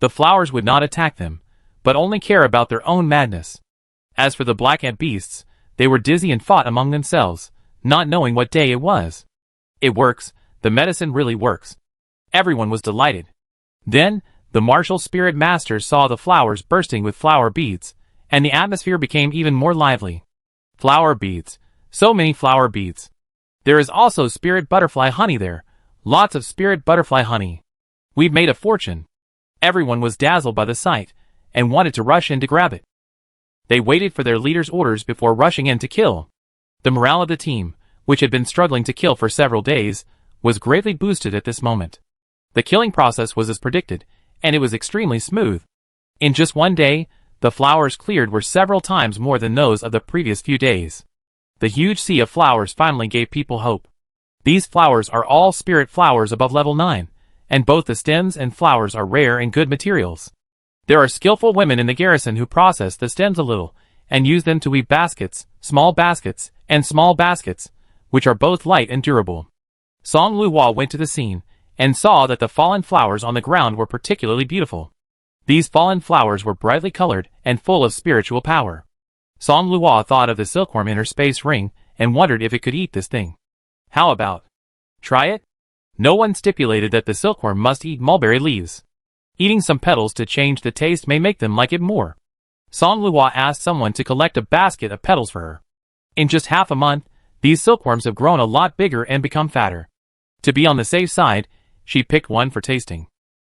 The flowers would not attack them, but only care about their own madness. As for the black ant beasts, they were dizzy and fought among themselves, not knowing what day it was. It works, the medicine really works. Everyone was delighted. Then, the martial spirit masters saw the flowers bursting with flower beads, and the atmosphere became even more lively. Flower beads. So many flower beads. There is also spirit butterfly honey there. Lots of spirit butterfly honey. We've made a fortune. Everyone was dazzled by the sight, and wanted to rush in to grab it. They waited for their leader's orders before rushing in to kill. The morale of the team, which had been struggling to kill for several days, was greatly boosted at this moment. The killing process was as predicted, and it was extremely smooth. In just one day, the flowers cleared were several times more than those of the previous few days. The huge sea of flowers finally gave people hope. These flowers are all spirit flowers above level 9, and both the stems and flowers are rare and good materials. There are skillful women in the garrison who process the stems a little, and use them to weave baskets, and small baskets, which are both light and durable. Song Luo went to the scene, and saw that the fallen flowers on the ground were particularly beautiful. These fallen flowers were brightly colored and full of spiritual power. Song Luo thought of the silkworm in her space ring, and wondered if it could eat this thing. How about? Try it? No one stipulated that the silkworm must eat mulberry leaves. Eating some petals to change the taste may make them like it more. Song Luo asked someone to collect a basket of petals for her. In just half a month, these silkworms have grown a lot bigger and become fatter. To be on the safe side, she picked one for tasting.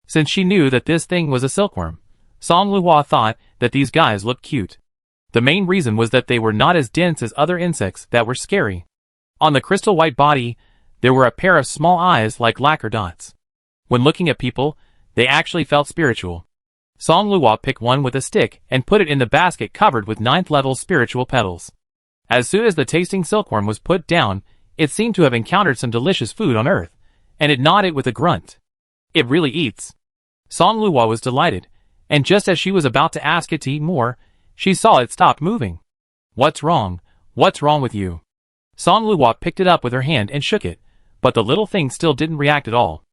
Since she knew that this thing was a silkworm, Song Luo thought that these guys looked cute. The main reason was that they were not as dense as other insects that were scary. On the crystal white body, there were a pair of small eyes like lacquer dots. When looking at people, they actually felt spiritual. Song Luo picked one with a stick and put it in the basket covered with 9th-level spiritual petals. As soon as the tasting silkworm was put down, it seemed to have encountered some delicious food on earth, and it gnawed it with a grunt. It really eats. Song Luo was delighted, and just as she was about to ask it to eat more, she saw it stop moving. What's wrong? What's wrong with you? Song Luo picked it up with her hand and shook it, but the little thing still didn't react at all.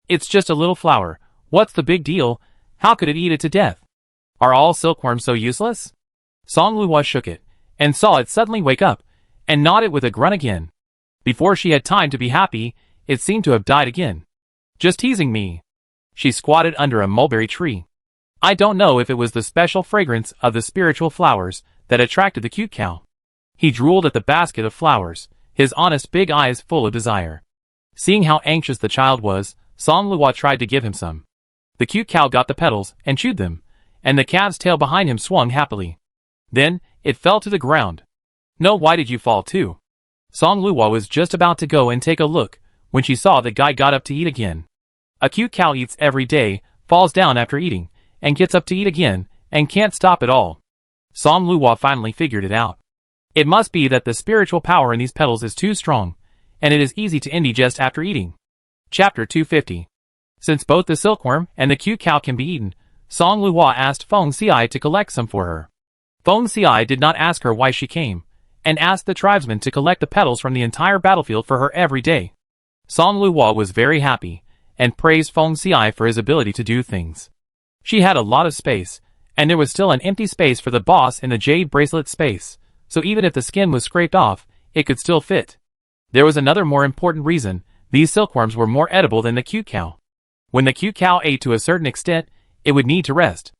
It's just a little flower. What's the big deal? How could it eat it to death? Are all silkworms so useless? Song Luo shook it, and saw it suddenly wake up, and gnawed it with a grunt again. Before she had time to be happy, it seemed to have died again. Just teasing me. She squatted under a mulberry tree. I don't know if it was the special fragrance of the spiritual flowers that attracted the cute cow. He drooled at the basket of flowers, his honest big eyes full of desire. Seeing how anxious the child was, Song Luo tried to give him some. The cute cow got the petals and chewed them, and the calf's tail behind him swung happily. Then, it fell to the ground. No, why did you fall too? Song Luo was just about to go and take a look, when she saw the guy got up to eat again. A cute cow eats every day, falls down after eating, and gets up to eat again, and can't stop at all. Song Luo finally figured it out. It must be that the spiritual power in these petals is too strong, and it is easy to indigest after eating. Chapter 250. Since both the silkworm and the cute cow can be eaten, Song Luo asked Feng Xiai to collect some for her. Feng Xiai did not ask her why she came, and asked the tribesmen to collect the petals from the entire battlefield for her every day. Song Luo was very happy, and praised Feng Xiai for his ability to do things. She had a lot of space, and there was still an empty space for the boss in the jade bracelet space, so even if the skin was scraped off, it could still fit. There was another more important reason: these silkworms were more edible than the cute cow. When the cute cow ate to a certain extent, it would need to rest.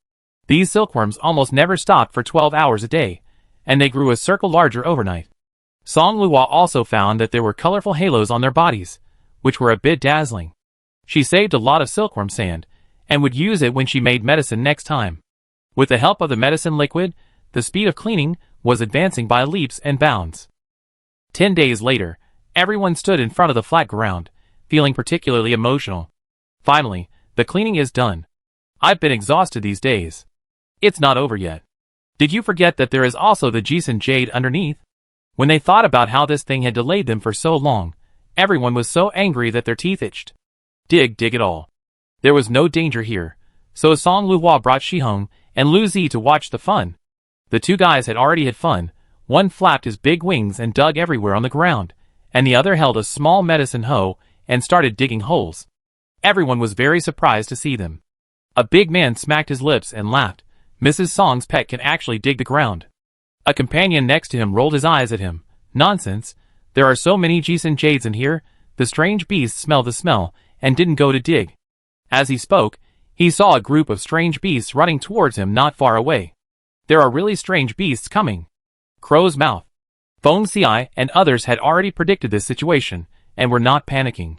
These silkworms almost never stopped for 12 hours a day, and they grew a circle larger overnight. Song Luo also found that there were colorful halos on their bodies, which were a bit dazzling. She saved a lot of silkworm sand, and would use it when she made medicine next time. With the help of the medicine liquid, the speed of cleaning was advancing by leaps and bounds. 10 days later, everyone stood in front of the flat ground, feeling particularly emotional. Finally, the cleaning is done. I've been exhausted these days. It's not over yet. Did you forget that there is also the Jisun jade underneath? When they thought about how this thing had delayed them for so long, everyone was so angry that their teeth itched. Dig it all. There was no danger here, so Song Luo brought Shihong and Lu Zi to watch the fun. The two guys had already had fun. One flapped his big wings and dug everywhere on the ground, and the other held a small medicine hoe and started digging holes. Everyone was very surprised to see them. A big man smacked his lips and laughed. Mrs. Song's pet can actually dig the ground. A companion next to him rolled his eyes at him. Nonsense. There are so many Jisun jades in here. The strange beast smelled the smell and didn't go to dig. As he spoke, he saw a group of strange beasts running towards him not far away. There are really strange beasts coming. Crow's mouth. Feng Xiai and others had already predicted this situation and were not panicking.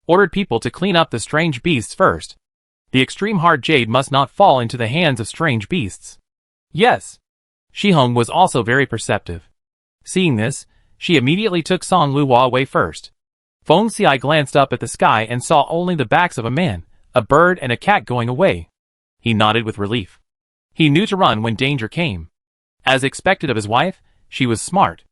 Ordered people to clean up the strange beasts first. The extreme hard jade must not fall into the hands of strange beasts. Yes. Shihong was also very perceptive. Seeing this, she immediately took Song Luo away first. Feng Xiai glanced up at the sky and saw only the backs of a man, a bird and a cat going away. He nodded with relief. He knew to run when danger came. As expected of his wife, she was smart.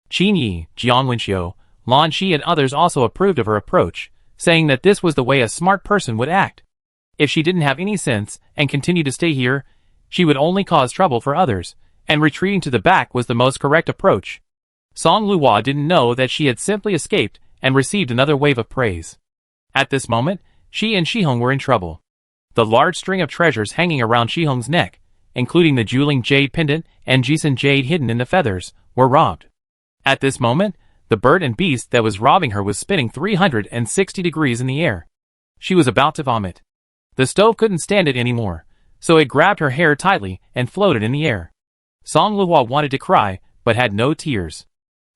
Qin Yi, Jiang Wenxiu, Lan Shi and others also approved of her approach, saying that this was the way a smart person would act. If she didn't have any sense and continued to stay here, she would only cause trouble for others, and retreating to the back was the most correct approach. Song Luo didn't know that she had simply escaped and received another wave of praise. At this moment, she and Shihong were in trouble. The large string of treasures hanging around Shihong's neck, including the Juling jade pendant and Jisun jade hidden in the feathers, were robbed. At this moment, the bird and beast that was robbing her was spinning 360 degrees in the air. She was about to vomit. The stove couldn't stand it anymore, so it grabbed her hair tightly and floated in the air. Song Luo wanted to cry, but had no tears.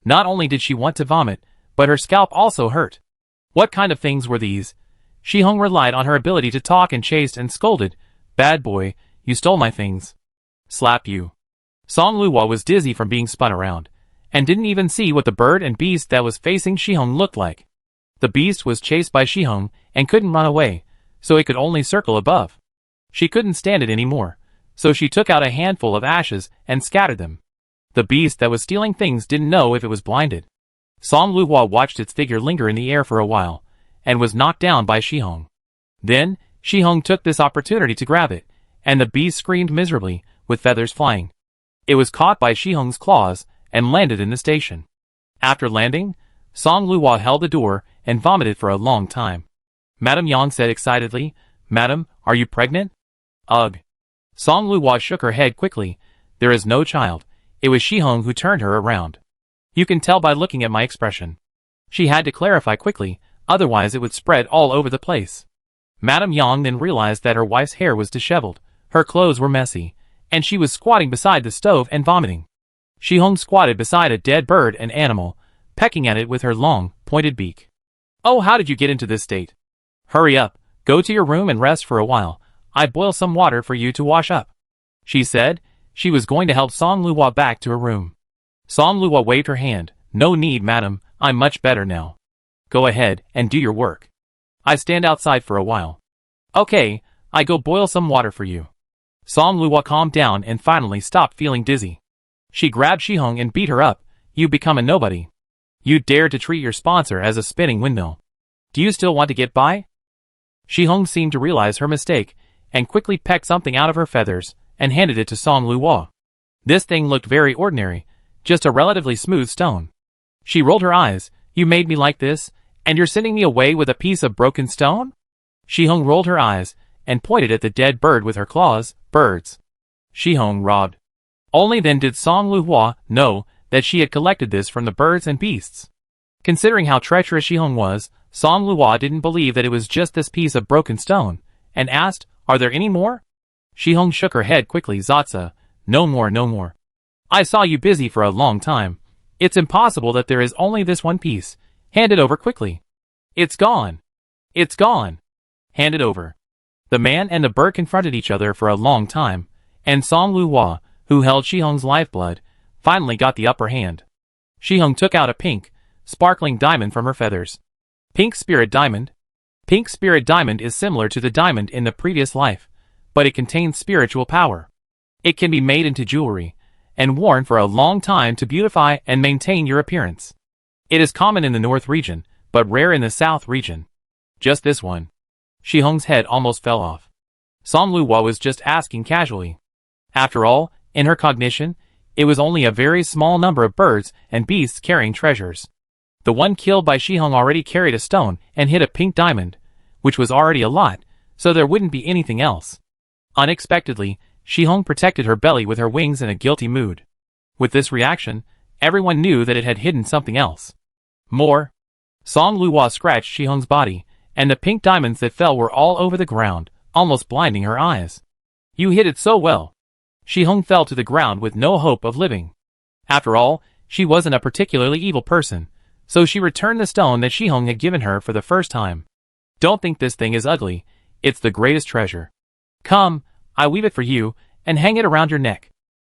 Not only did she want to vomit, but her scalp also hurt. What kind of things were these? Shihong relied on her ability to talk and chased and scolded. Bad boy, you stole my things. Slap you. Song Luo was dizzy from being spun around, and didn't even see what the bird and beast that was facing Shihong looked like. The beast was chased by Shihong and couldn't run away, so it could only circle above. She couldn't stand it anymore, so she took out a handful of ashes and scattered them. The beast that was stealing things didn't know if it was blinded. Song Luhua watched its figure linger in the air for a while, and was knocked down by Shihong. Then, Shihong took this opportunity to grab it, and the beast screamed miserably, with feathers flying. It was caught by Shihong's claws, and landed in the station. After landing, Song Luhua held the door, and vomited for a long time. Madame Yang said excitedly, "Madam, are you pregnant?" "Ugh." Song Luhua shook her head quickly. "There is no child." It was Shihong who turned her around. "You can tell by looking at my expression." She had to clarify quickly, otherwise it would spread all over the place. Madame Yang then realized that her wife's hair was disheveled, her clothes were messy, and she was squatting beside the stove and vomiting. Shihong squatted beside a dead bird and animal, pecking at it with her long, pointed beak. "Oh, how did you get into this state? Hurry up, go to your room and rest for a while. I boil some water for you to wash up," she said. She was going to help Song Luhua back to her room. Song Luhua waved her hand. "No need, madam, I'm much better now. Go ahead and do your work. I stand outside for a while." "Okay, I go boil some water for you." Song Luhua calmed down and finally stopped feeling dizzy. She grabbed Shihong and beat her up. "You become a nobody. You dared to treat your sponsor as a spinning windmill. Do you still want to get by?" Shihong seemed to realize her mistake, and quickly pecked something out of her feathers, and handed it to Song Luhua. This thing looked very ordinary, just a relatively smooth stone. She rolled her eyes. "You made me like this, and you're sending me away with a piece of broken stone?" Shihong rolled her eyes, and pointed at the dead bird with her claws. "Birds." Shihong robbed. Only then did Song Luhua know that she had collected this from the birds and beasts. Considering how treacherous Shihong was, Song Luhua didn't believe that it was just this piece of broken stone, and asked, "Are there any more?" Shihong shook her head quickly. "Zatsa, no more, no more. I saw you busy for a long time. It's impossible that there is only this one piece. Hand it over quickly." "It's gone. It's gone. Hand it over." The man and the bird confronted each other for a long time, and Song Luhua, who held Shihong's lifeblood, finally got the upper hand. Shihong took out a pink, sparkling diamond from her feathers. Pink spirit diamond. Pink spirit diamond is similar to the diamond in the previous life, but it contains spiritual power. It can be made into jewelry, and worn for a long time to beautify and maintain your appearance. It is common in the North region, but rare in the South region. Just this one. Shihong's head almost fell off. Song Luhua was just asking casually. After all, in her cognition, it was only a very small number of birds and beasts carrying treasures. The one killed by Shihong already carried a stone and hid a pink diamond, which was already a lot, so there wouldn't be anything else. Unexpectedly, Shihong protected her belly with her wings in a guilty mood. With this reaction, everyone knew that it had hidden something else. More. Song Luhua scratched Shihong's body, and the pink diamonds that fell were all over the ground, almost blinding her eyes. "You hid it so well." Shihong fell to the ground with no hope of living. After all, she wasn't a particularly evil person, so she returned the stone that Shihong had given her for the first time. "Don't think this thing is ugly. It's the greatest treasure. Come, I weave it for you, and hang it around your neck."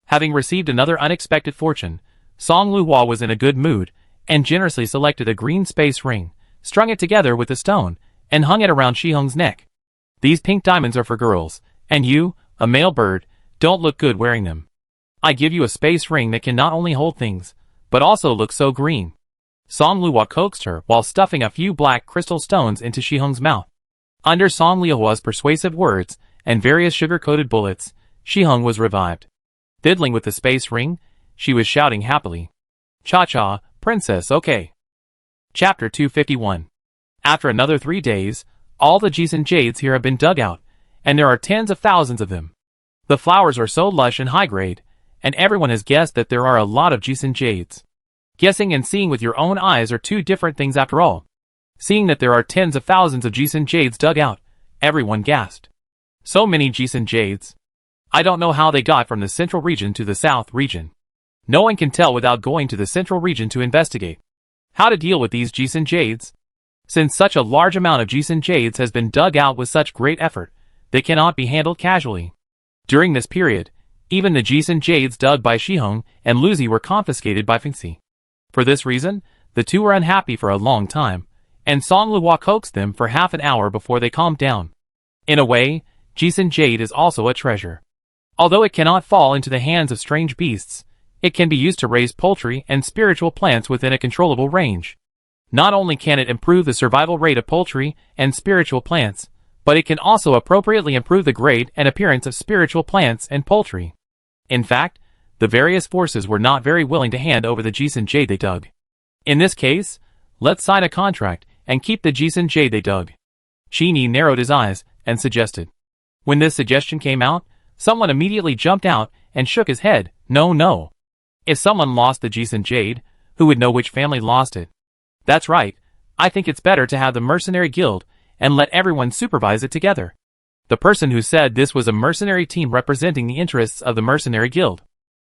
Having received another unexpected fortune, Song Luhua was in a good mood, and generously selected a green space ring, strung it together with the stone, and hung it around Shihong's neck. "These pink diamonds are for girls, and you, a male bird, don't look good wearing them. I give you a space ring that can not only hold things, but also look so green." Song Luhua coaxed her while stuffing a few black crystal stones into Shihong's mouth. Under Song Luhua's persuasive words and various sugar-coated bullets, Shihong was revived. Fiddling with the space ring, she was shouting happily. "Cha-cha, princess, okay." Chapter 251. After another 3 days, all the Jisun jades here have been dug out, and there are tens of thousands of them. The flowers are so lush and high-grade, and everyone has guessed that there are a lot of Jisun jades. Guessing and seeing with your own eyes are two different things after all. Seeing that there are tens of thousands of Jisun jades dug out, everyone gasped. So many Jisun jades. I don't know how they got from the central region to the south region. No one can tell without going to the central region to investigate. How to deal with these Jisun jades? Since such a large amount of Jisun jades has been dug out with such great effort, they cannot be handled casually. During this period, even the Jisun jades dug by Shihong and Luzi were confiscated by Finxi. For this reason, the two were unhappy for a long time, and Song Luhua coaxed them for half an hour before they calmed down. In a way, Jisun jade is also a treasure. Although it cannot fall into the hands of strange beasts, it can be used to raise poultry and spiritual plants within a controllable range. Not only can it improve the survival rate of poultry and spiritual plants, but it can also appropriately improve the grade and appearance of spiritual plants and poultry. In fact, the various forces were not very willing to hand over the Jisun jade they dug. In this case, let's sign a contract and keep the Jisun jade they dug. Qin narrowed his eyes and suggested. When this suggestion came out, someone immediately jumped out and shook his head. No. If someone lost the Jisun jade, who would know which family lost it? That's right, I think it's better to have the mercenary guild and let everyone supervise it together. The person who said this was a mercenary team representing the interests of the mercenary guild.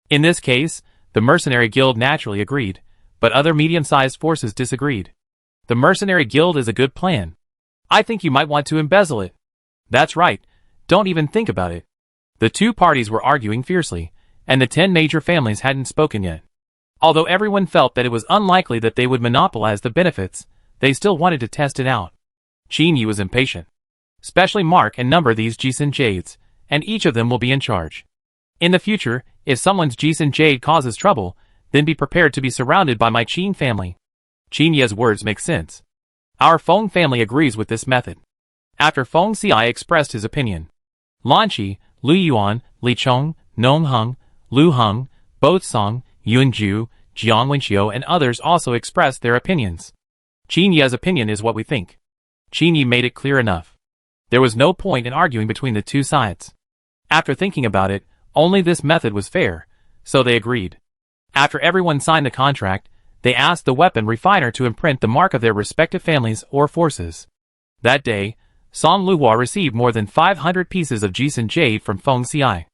In this case, the mercenary guild naturally agreed, but other medium-sized forces disagreed. The mercenary guild is a good plan. I think you might want to embezzle it. That's right, don't even think about it. The two parties were arguing fiercely, and the 10 major families hadn't spoken yet. Although everyone felt that it was unlikely that they would monopolize the benefits, they still wanted to test it out. Qin was impatient. Specially mark and number these Jisun jades, and each of them will be in charge. In the future, if someone's Jisun jade causes trouble, then be prepared to be surrounded by my Qin family. Qin's words make sense. Our Feng family agrees with this method. After Feng Xi expressed his opinion, Lan Qi, Lu Yuan, Li Chong, Nong Heng, Lu Heng, Bo Song, Yun Ju, Jiang Wenxiu and others also expressed their opinions. Qin's opinion is what we think. Qin made it clear enough. There was no point in arguing between the two sides. After thinking about it, only this method was fair, so they agreed. After everyone signed the contract, they asked the weapon refiner to imprint the mark of their respective families or forces. That day, Song Luhua received more than 500 pieces of Jisun jade from Feng Xi.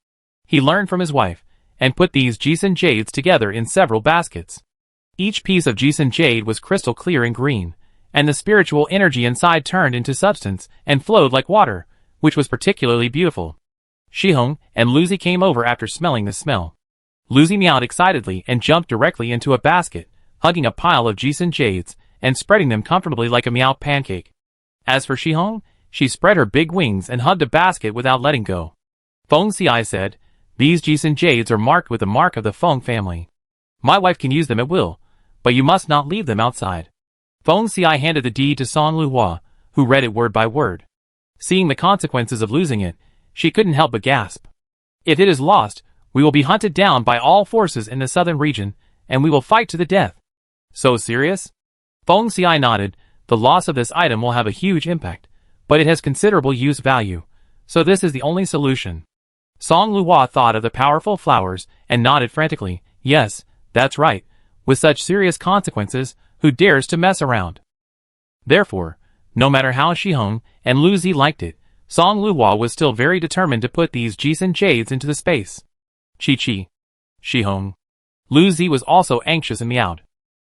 He learned from his wife, and put these Jisun jades together in several baskets. Each piece of Jisun jade was crystal clear and green, and the spiritual energy inside turned into substance and flowed like water, which was particularly beautiful. Shihong and Luzi came over after smelling the smell. Luzi meowed excitedly and jumped directly into a basket, hugging a pile of Jisun jades and spreading them comfortably like a meow pancake. As for Shihong, she spread her big wings and hugged a basket without letting go. Feng Xi said, "These Jisun jades are marked with the mark of the Feng family. My wife can use them at will, but you must not leave them outside." Feng Xi handed the deed to Song Luhua, who read it word by word. Seeing the consequences of losing it, she couldn't help but gasp. "If it is lost, we will be hunted down by all forces in the southern region, and we will fight to the death." "So serious?" Feng Xi nodded. "The loss of this item will have a huge impact, but it has considerable use value, so this is the only solution." Song Luhua thought of the powerful flowers and nodded frantically. "Yes, that's right. With such serious consequences, who dares to mess around?" Therefore, no matter how Shihong and Luzi liked it, Song Luhua was still very determined to put these Jisun jades into the space. Chi-Chi. Shihong. Luzi was also anxious and meowed.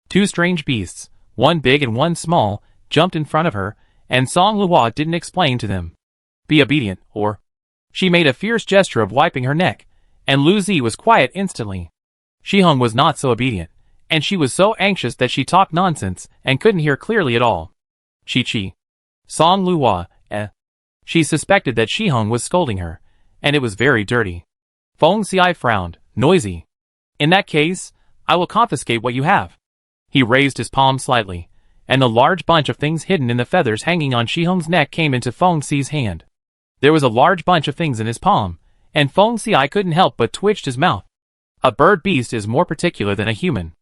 Two strange beasts, one big and one small, jumped in front of her, and Song Luhua didn't explain to them. "Be obedient, or..." She made a fierce gesture of wiping her neck, and Luzi was quiet instantly. Shihong was not so obedient, and she was so anxious that she talked nonsense and couldn't hear clearly at all. Chi-Chi. Song Luhua, She suspected that Shihong was scolding her, and it was very dirty. Feng Xi frowned. "Noisy. In that case, I will confiscate what you have." He raised his palm slightly, and the large bunch of things hidden in the feathers hanging on Shihong's neck came into Feng Xi's hand. There was a large bunch of things in his palm, and Feng Xi couldn't help but twitched his mouth. A bird beast is more particular than a human.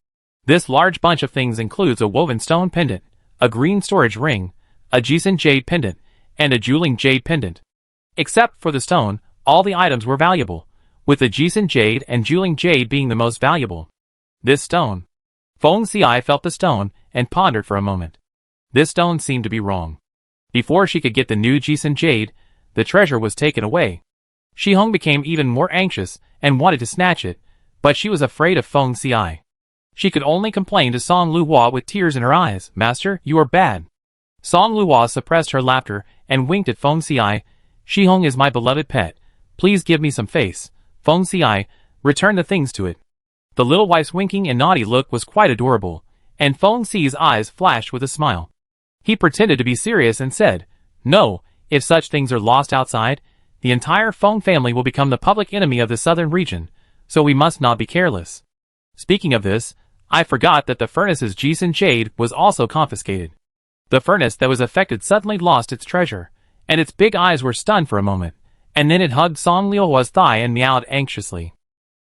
This large bunch of things includes a woven stone pendant, a green storage ring, a Jisun jade pendant, and a Juling jade pendant. Except for the stone, all the items were valuable, with the Jisun jade and Juling jade being the most valuable. This stone. Feng Xi felt the stone and pondered for a moment. This stone seemed to be wrong. Before she could get the new Jisun jade, the treasure was taken away. Shihong became even more anxious and wanted to snatch it, but she was afraid of Feng Xi. She could only complain to Song Luhua with tears in her eyes. "Master, you are bad." Song Luhua suppressed her laughter and winked at Feng Xi. "Shihong is my beloved pet. Please give me some face." Feng Xi returned the things to it. The little wife's winking and naughty look was quite adorable, and Feng Xi's eyes flashed with a smile. He pretended to be serious and said, "No, if such things are lost outside, the entire Feng family will become the public enemy of the southern region, so we must not be careless. Speaking of this, I forgot that the furnace's Jisun jade was also confiscated. The furnace that was affected suddenly lost its treasure, and its big eyes were stunned for a moment, and then it hugged Song Liuhua's thigh and meowed anxiously.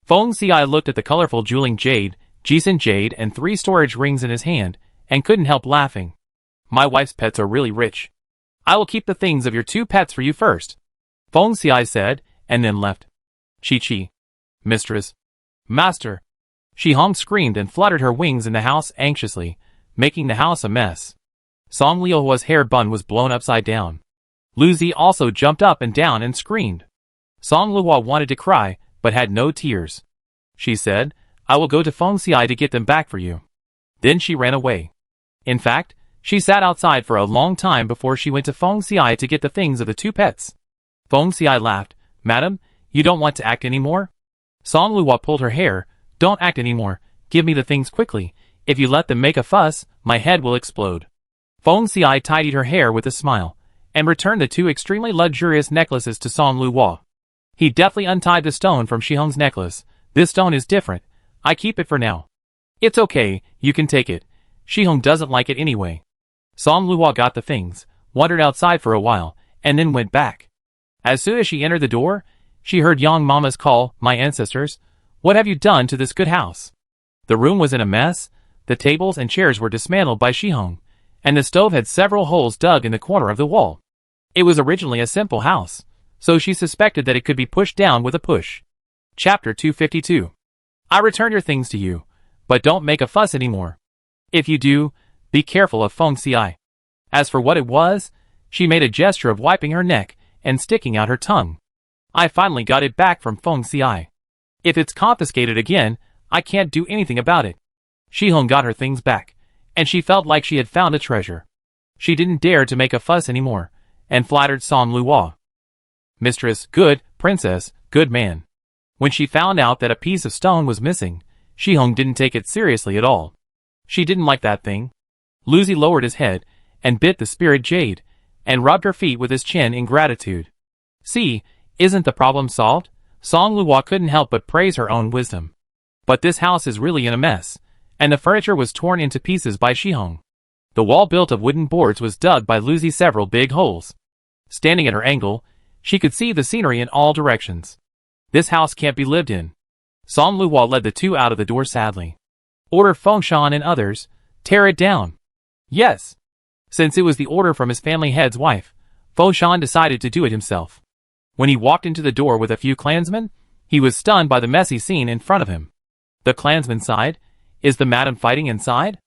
Feng Xiai looked at the colorful jeweling jade, Jisun jade, and 3 storage rings in his hand, and couldn't help laughing. My wife's pets are really rich. I will keep the things of your 2 pets for you first, Feng Xiai said, and then left. Chi-Chi. Mistress. Master. Shihong screamed and fluttered her wings in the house anxiously, making the house a mess. Song Liuhua's hair bun was blown upside down. Luzi also jumped up and down and screamed. Song Liuhua wanted to cry, but had no tears. She said, I will go to Feng Xiai to get them back for you. Then she ran away. In fact, she sat outside for a long time before she went to Feng Xiai to get the things of the 2 pets. Feng Xiai laughed. Madam, you don't want to act anymore? Song Liuhua pulled her hair. Don't act anymore. Give me the things quickly. If you let them make a fuss, my head will explode. Feng Xiai tidied her hair with a smile, and returned the 2 extremely luxurious necklaces to Song Liuhua. He deftly untied the stone from Shihong's necklace. This stone is different. I keep it for now. It's okay, you can take it. Shihong doesn't like it anyway. Song Liuhua got the things, wandered outside for a while, and then went back. As soon as she entered the door, she heard Yang Mama's call, My ancestors, what have you done to this good house? The room was in a mess, the tables and chairs were dismantled by Shihong, and the stove had several holes dug in the corner of the wall. It was originally a simple house, so she suspected that it could be pushed down with a push. Chapter 252. I return your things to you, but don't make a fuss anymore. If you do, be careful of Feng Xiai. As for what it was, she made a gesture of wiping her neck and sticking out her tongue. I finally got it back from Feng Xiai. If it's confiscated again, I can't do anything about it. Shihong got her things back, and she felt like she had found a treasure. She didn't dare to make a fuss anymore, and flattered Song Liuhua. Mistress, good, princess, good man. When she found out that a piece of stone was missing, Shihong didn't take it seriously at all. She didn't like that thing. Luzi lowered his head, and bit the spirit jade, and rubbed her feet with his chin in gratitude. See, isn't the problem solved? Song Liuhua couldn't help but praise her own wisdom. But this house is really in a mess, and the furniture was torn into pieces by Shihong. The wall built of wooden boards was dug by Luzi several big holes. Standing at her angle, she could see the scenery in all directions. This house can't be lived in. Song Liuhua led the 2 out of the door sadly. Order Feng Shan and others, tear it down. Yes. Since it was the order from his family head's wife, Feng Shan decided to do it himself. When he walked into the door with a few clansmen, he was stunned by the messy scene in front of him. The clansmen sighed. Is the madam fighting inside?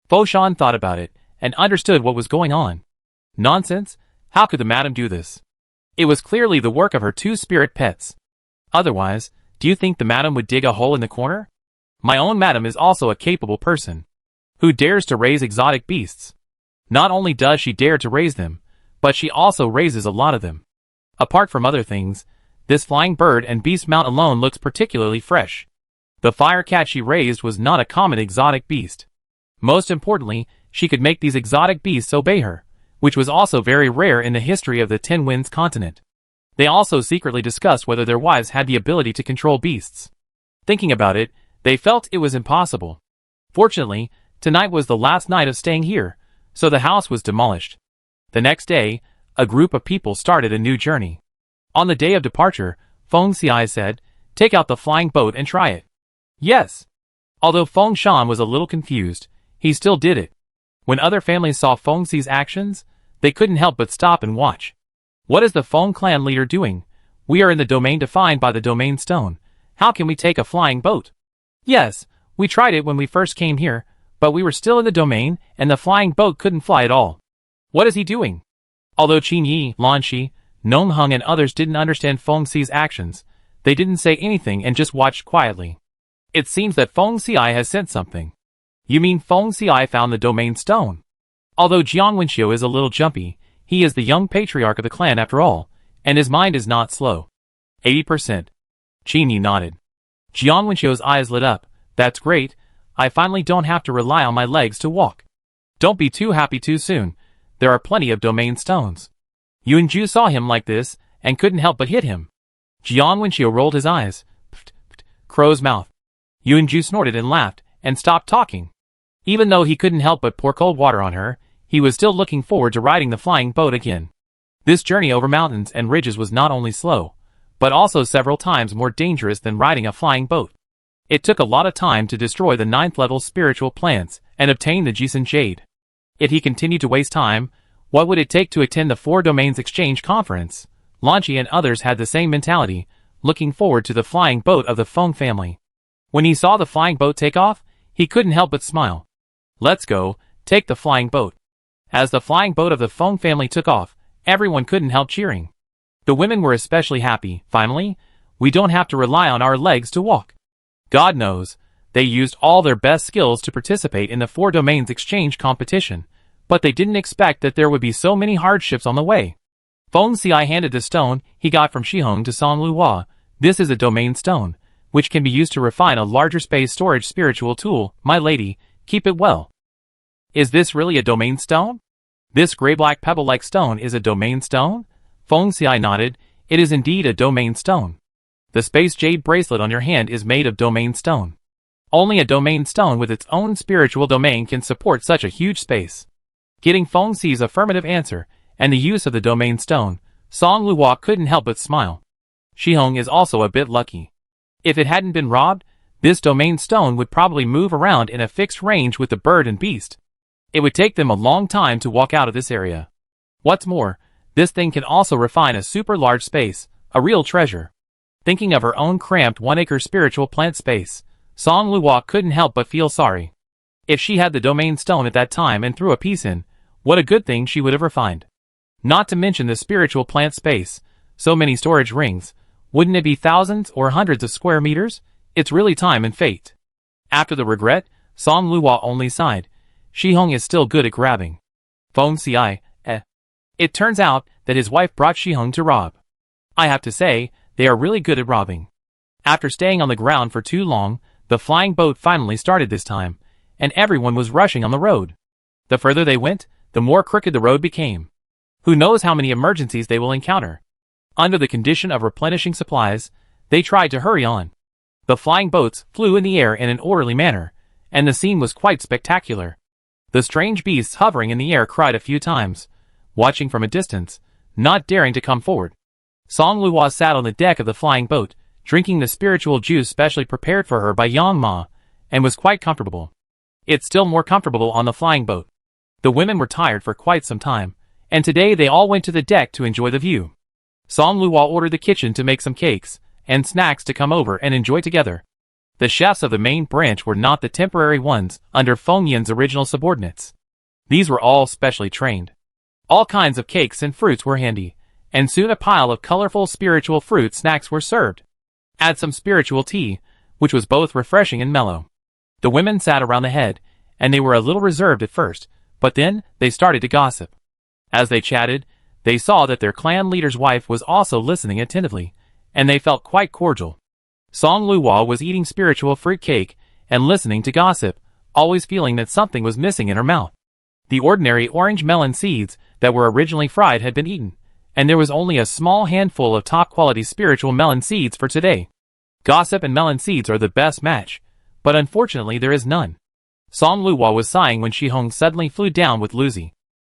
Feng Shan thought about it, and understood what was going on. Nonsense! How could the madam do this? It was clearly the work of her 2 spirit pets. Otherwise, do you think the madam would dig a hole in the corner? My own madam is also a capable person. Who dares to raise exotic beasts? Not only does she dare to raise them, but she also raises a lot of them. Apart from other things, this flying bird and beast mount alone looks particularly fresh. The fire cat she raised was not a common exotic beast. Most importantly, she could make these exotic beasts obey her, which was also very rare in the history of the Ten Winds continent. They also secretly discussed whether their wives had the ability to control beasts. Thinking about it, they felt it was impossible. Fortunately, tonight was the last night of staying here, so the house was demolished. The next day, a group of people started a new journey. On the day of departure, Feng Xiai said, take out the flying boat and try it. Yes. Although Feng Shan was a little confused, he still did it. When other families saw Feng Xi's actions, they couldn't help but stop and watch. What is the Feng clan leader doing? We are in the domain defined by the domain stone. How can we take a flying boat? Yes, we tried it when we first came here, but we were still in the domain and the flying boat couldn't fly at all. What is he doing? Although Qin Yi, Lan Shi, Nong Heng and others didn't understand Feng Xi's actions, they didn't say anything and just watched quietly. It seems that Feng Xiai has sent something. You mean Feng Xiai found the domain stone? Although Jiang Wenxiu is a little jumpy, he is the young patriarch of the clan after all, and his mind is not slow. 80%. Qin Yi nodded. Jiang Wenxiu's eyes lit up. That's great. I finally don't have to rely on my legs to walk. Don't be too happy too soon. There are plenty of domain stones. Yunju saw him like this, and couldn't help but hit him. Jiang Wenqiu rolled his eyes. Crow's mouth. Yunju snorted and laughed, and stopped talking. Even though he couldn't help but pour cold water on her, he was still looking forward to riding the flying boat again. This journey over mountains and ridges was not only slow, but also several times more dangerous than riding a flying boat. It took a lot of time to destroy the 9th level spiritual plants and obtain the Jisun Jade. If he continued to waste time, what would it take to attend the 4 Domains Exchange Conference? Lanqi and others had the same mentality, looking forward to the flying boat of the Feng family. When he saw the flying boat take off, he couldn't help but smile. Let's go, take the flying boat. As the flying boat of the Feng family took off, everyone couldn't help cheering. The women were especially happy. Finally, we don't have to rely on our legs to walk. God knows, they used all their best skills to participate in the 4 Domains Exchange competition, but they didn't expect that there would be so many hardships on the way. Feng Xi handed the stone he got from Shihong to Song Luhua. This is a domain stone, which can be used to refine a larger space storage spiritual tool. My lady, keep it well. Is this really a domain stone? This gray-black pebble-like stone is a domain stone? Feng Xi nodded. It is indeed a domain stone. The space jade bracelet on your hand is made of domain stone. Only a domain stone with its own spiritual domain can support such a huge space. Getting Feng Xi's affirmative answer, and the use of the domain stone, Song Luhua couldn't help but smile. Shihong is also a bit lucky. If it hadn't been robbed, this domain stone would probably move around in a fixed range with the bird and beast. It would take them a long time to walk out of this area. What's more, this thing can also refine a super large space, a real treasure. Thinking of her own cramped 1-acre spiritual plant space, Song Luhua couldn't help but feel sorry. If she had the domain stone at that time and threw a piece in, what a good thing she would have refined. Not to mention the spiritual plant space, so many storage rings, wouldn't it be thousands or hundreds of square meters? It's really time and fate. After the regret, Song Luhua only sighed. Shihong is still good at grabbing. Feng Xi, It turns out that his wife brought Shihong to rob. I have to say, they are really good at robbing. After staying on the ground for too long, the flying boat finally started this time, and everyone was rushing on the road. The further they went, the more crooked the road became. Who knows how many emergencies they will encounter. Under the condition of replenishing supplies, they tried to hurry on. The flying boats flew in the air in an orderly manner, and the scene was quite spectacular. The strange beasts hovering in the air cried a few times, watching from a distance, not daring to come forward. Song Luhua sat on the deck of the flying boat, drinking the spiritual juice specially prepared for her by Yang Ma, and was quite comfortable. It's still more comfortable on the flying boat. The women were tired for quite some time, and today they all went to the deck to enjoy the view. Song Luhua ordered the kitchen to make some cakes and snacks to come over and enjoy together. The chefs of the main branch were not the temporary ones under Feng Yin's original subordinates. These were all specially trained. All kinds of cakes and fruits were handy, and soon a pile of colorful spiritual fruit snacks were served. Add some spiritual tea, which was both refreshing and mellow. The women sat around the head, and they were a little reserved at first, but then they started to gossip. As they chatted, they saw that their clan leader's wife was also listening attentively, and they felt quite cordial. Song Luhua was eating spiritual fruit cake and listening to gossip, always feeling that something was missing in her mouth. The ordinary orange melon seeds that were originally fried had been eaten, and there was only a small handful of top-quality spiritual melon seeds for today. Gossip and melon seeds are the best match, but unfortunately there is none. Song Luhua was sighing when Shihong suddenly flew down with Luzi.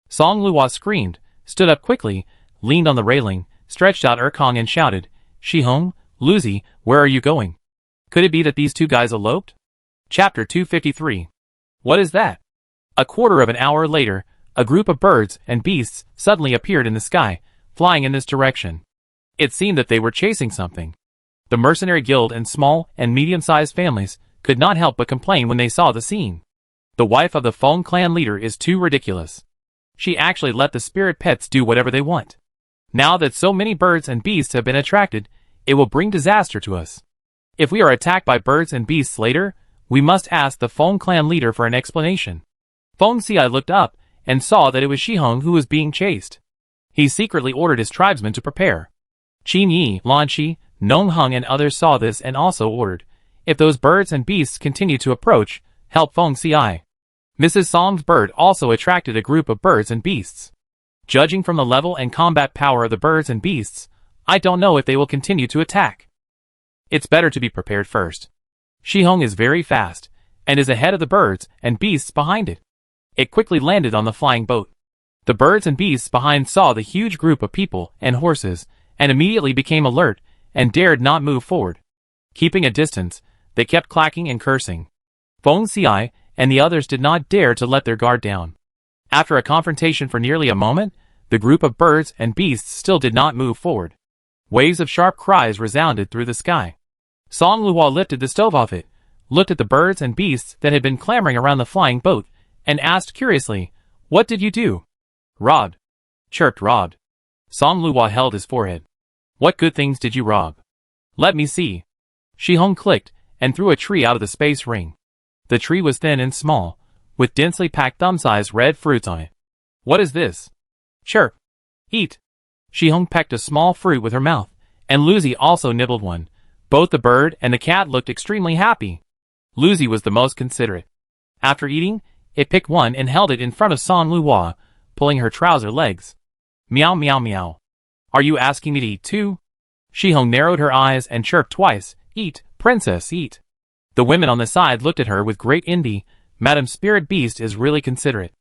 Song Luhua screamed, stood up quickly, leaned on the railing, stretched out Erkong and shouted, Shihong, Luzi, where are you going? Could it be that these two guys eloped? Chapter 253. What is that? A quarter of an hour later, a group of birds and beasts suddenly appeared in the sky, flying in this direction. It seemed that they were chasing something. The mercenary guild and small and medium-sized families could not help but complain when they saw the scene. The wife of the Feng clan leader is too ridiculous. She actually let the spirit pets do whatever they want. Now that so many birds and beasts have been attracted, it will bring disaster to us. If we are attacked by birds and beasts later, we must ask the Feng clan leader for an explanation. Feng Xi looked up and saw that it was Shihong who was being chased. He secretly ordered his tribesmen to prepare. Qin Yi, Lanqi, Nong Heng and others saw this and also ordered, if those birds and beasts continue to approach, help Feng Xi. Mrs. Song's bird also attracted a group of birds and beasts. Judging from the level and combat power of the birds and beasts, I don't know if they will continue to attack. It's better to be prepared first. Shihong is very fast, and is ahead of the birds and beasts behind it. It quickly landed on the flying boat. The birds and beasts behind saw the huge group of people and horses, and immediately became alert, and dared not move forward. Keeping a distance, they kept clacking and cursing. Feng Xiai and the others did not dare to let their guard down. After a confrontation for nearly a moment, the group of birds and beasts still did not move forward. Waves of sharp cries resounded through the sky. Song Luo lifted the stove off it, looked at the birds and beasts that had been clamoring around the flying boat, and asked curiously, "What did you do?" "Robbed," chirped Robbed. Song Luo held his forehead. "What good things did you rob?" "Let me see." Shihong clicked, and threw a tree out of the space ring. The tree was thin and small, with densely packed thumb-sized red fruits on it. "What is this?" "Chirp." "Eat." Shihong pecked a small fruit with her mouth, and Lucy also nibbled one. Both the bird and the cat looked extremely happy. Lucy was the most considerate. After eating, it picked one and held it in front of Song Luo, pulling her trouser legs. "Meow meow meow. Are you asking me to eat too?" Shihong narrowed her eyes and chirped twice, "Eat, princess, eat." The women on the side looked at her with great envy. Madam Spirit Beast is really considerate.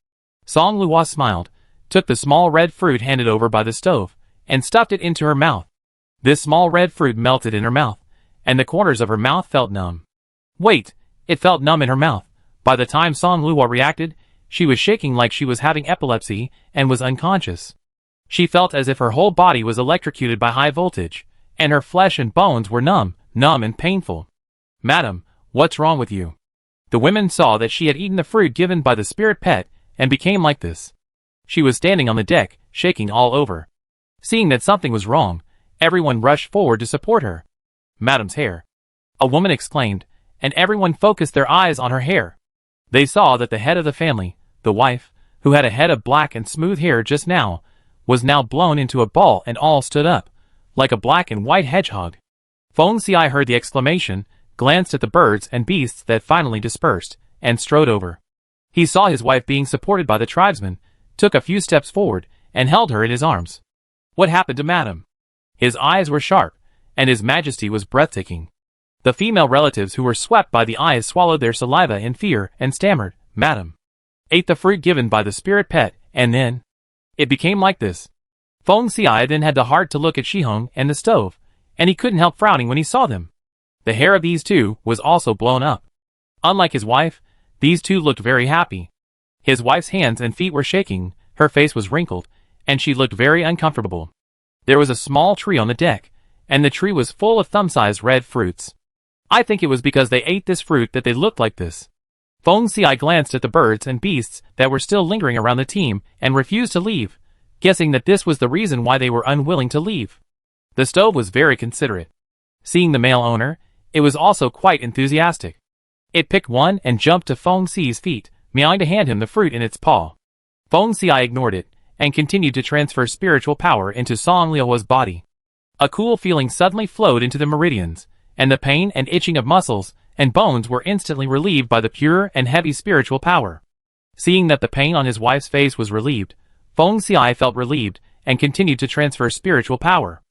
Song Luo smiled, took the small red fruit handed over by the stove, and stuffed it into her mouth. This small red fruit melted in her mouth, and the corners of her mouth felt numb. Wait, it felt numb in her mouth. By the time Song Luo reacted, she was shaking like she was having epilepsy and was unconscious. She felt as if her whole body was electrocuted by high voltage, and her flesh and bones were numb and painful. "Madam, what's wrong with you?" The women saw that she had eaten the fruit given by the spirit pet, and became like this. She was standing on the deck, shaking all over. Seeing that something was wrong, everyone rushed forward to support her. "Madam's hair," a woman exclaimed, and everyone focused their eyes on her hair. They saw that the head of the family, the wife, who had a head of black and smooth hair just now, was now blown into a ball and all stood up, like a black and white hedgehog. Feng Xiai heard the exclamation, glanced at the birds and beasts that finally dispersed, and strode over. He saw his wife being supported by the tribesmen, took a few steps forward, and held her in his arms. What happened to Madam? His eyes were sharp, and his majesty was breathtaking. The female relatives who were swept by the eyes swallowed their saliva in fear and stammered, "Madam." Ate the fruit given by the spirit pet, and then it became like this. Feng Xiai then had the heart to look at Shihong and the stove, and he couldn't help frowning when he saw them. The hair of these two was also blown up. Unlike his wife, these two looked very happy. His wife's hands and feet were shaking, her face was wrinkled, and she looked very uncomfortable. There was a small tree on the deck, and the tree was full of thumb-sized red fruits. I think it was because they ate this fruit that they looked like this. Feng Xiai glanced at the birds and beasts that were still lingering around the team and refused to leave, guessing that this was the reason why they were unwilling to leave. The stove was very considerate. Seeing the male owner, it was also quite enthusiastic. It picked one and jumped to Feng Xi's feet, meowing to hand him the fruit in its paw. Feng Xi ignored it, and continued to transfer spiritual power into Song Luo's body. A cool feeling suddenly flowed into the meridians, and the pain and itching of muscles and bones were instantly relieved by the pure and heavy spiritual power. Seeing that the pain on his wife's face was relieved, Feng Xiai felt relieved and continued to transfer spiritual power.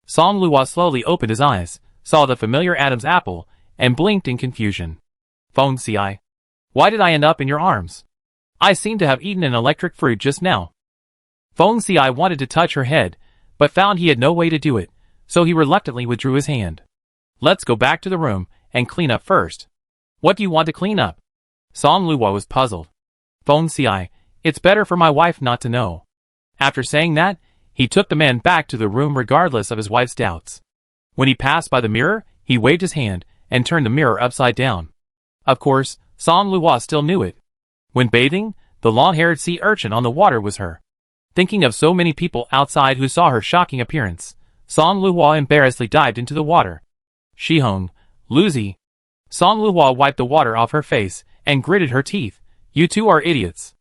Song Luo slowly opened his eyes, saw the familiar Adam's apple, and blinked in confusion. "Feng Xiai, why did I end up in your arms? I seem to have eaten an electric fruit just now." Feng Xiai wanted to touch her head, but found he had no way to do it, so he reluctantly withdrew his hand. "Let's go back to the room and clean up first." "What do you want to clean up?" Song Luo was puzzled. "Feng Xiai, it's better for my wife not to know." After saying that, he took the man back to the room regardless of his wife's doubts. When he passed by the mirror, he waved his hand and turned the mirror upside down. Of course, Song Luo still knew it. When bathing, the long-haired sea urchin on the water was her. Thinking of so many people outside who saw her shocking appearance, Song Luo embarrassedly dived into the water. "Shihong, Lucy." Song Luo wiped the water off her face and gritted her teeth. "You two are idiots."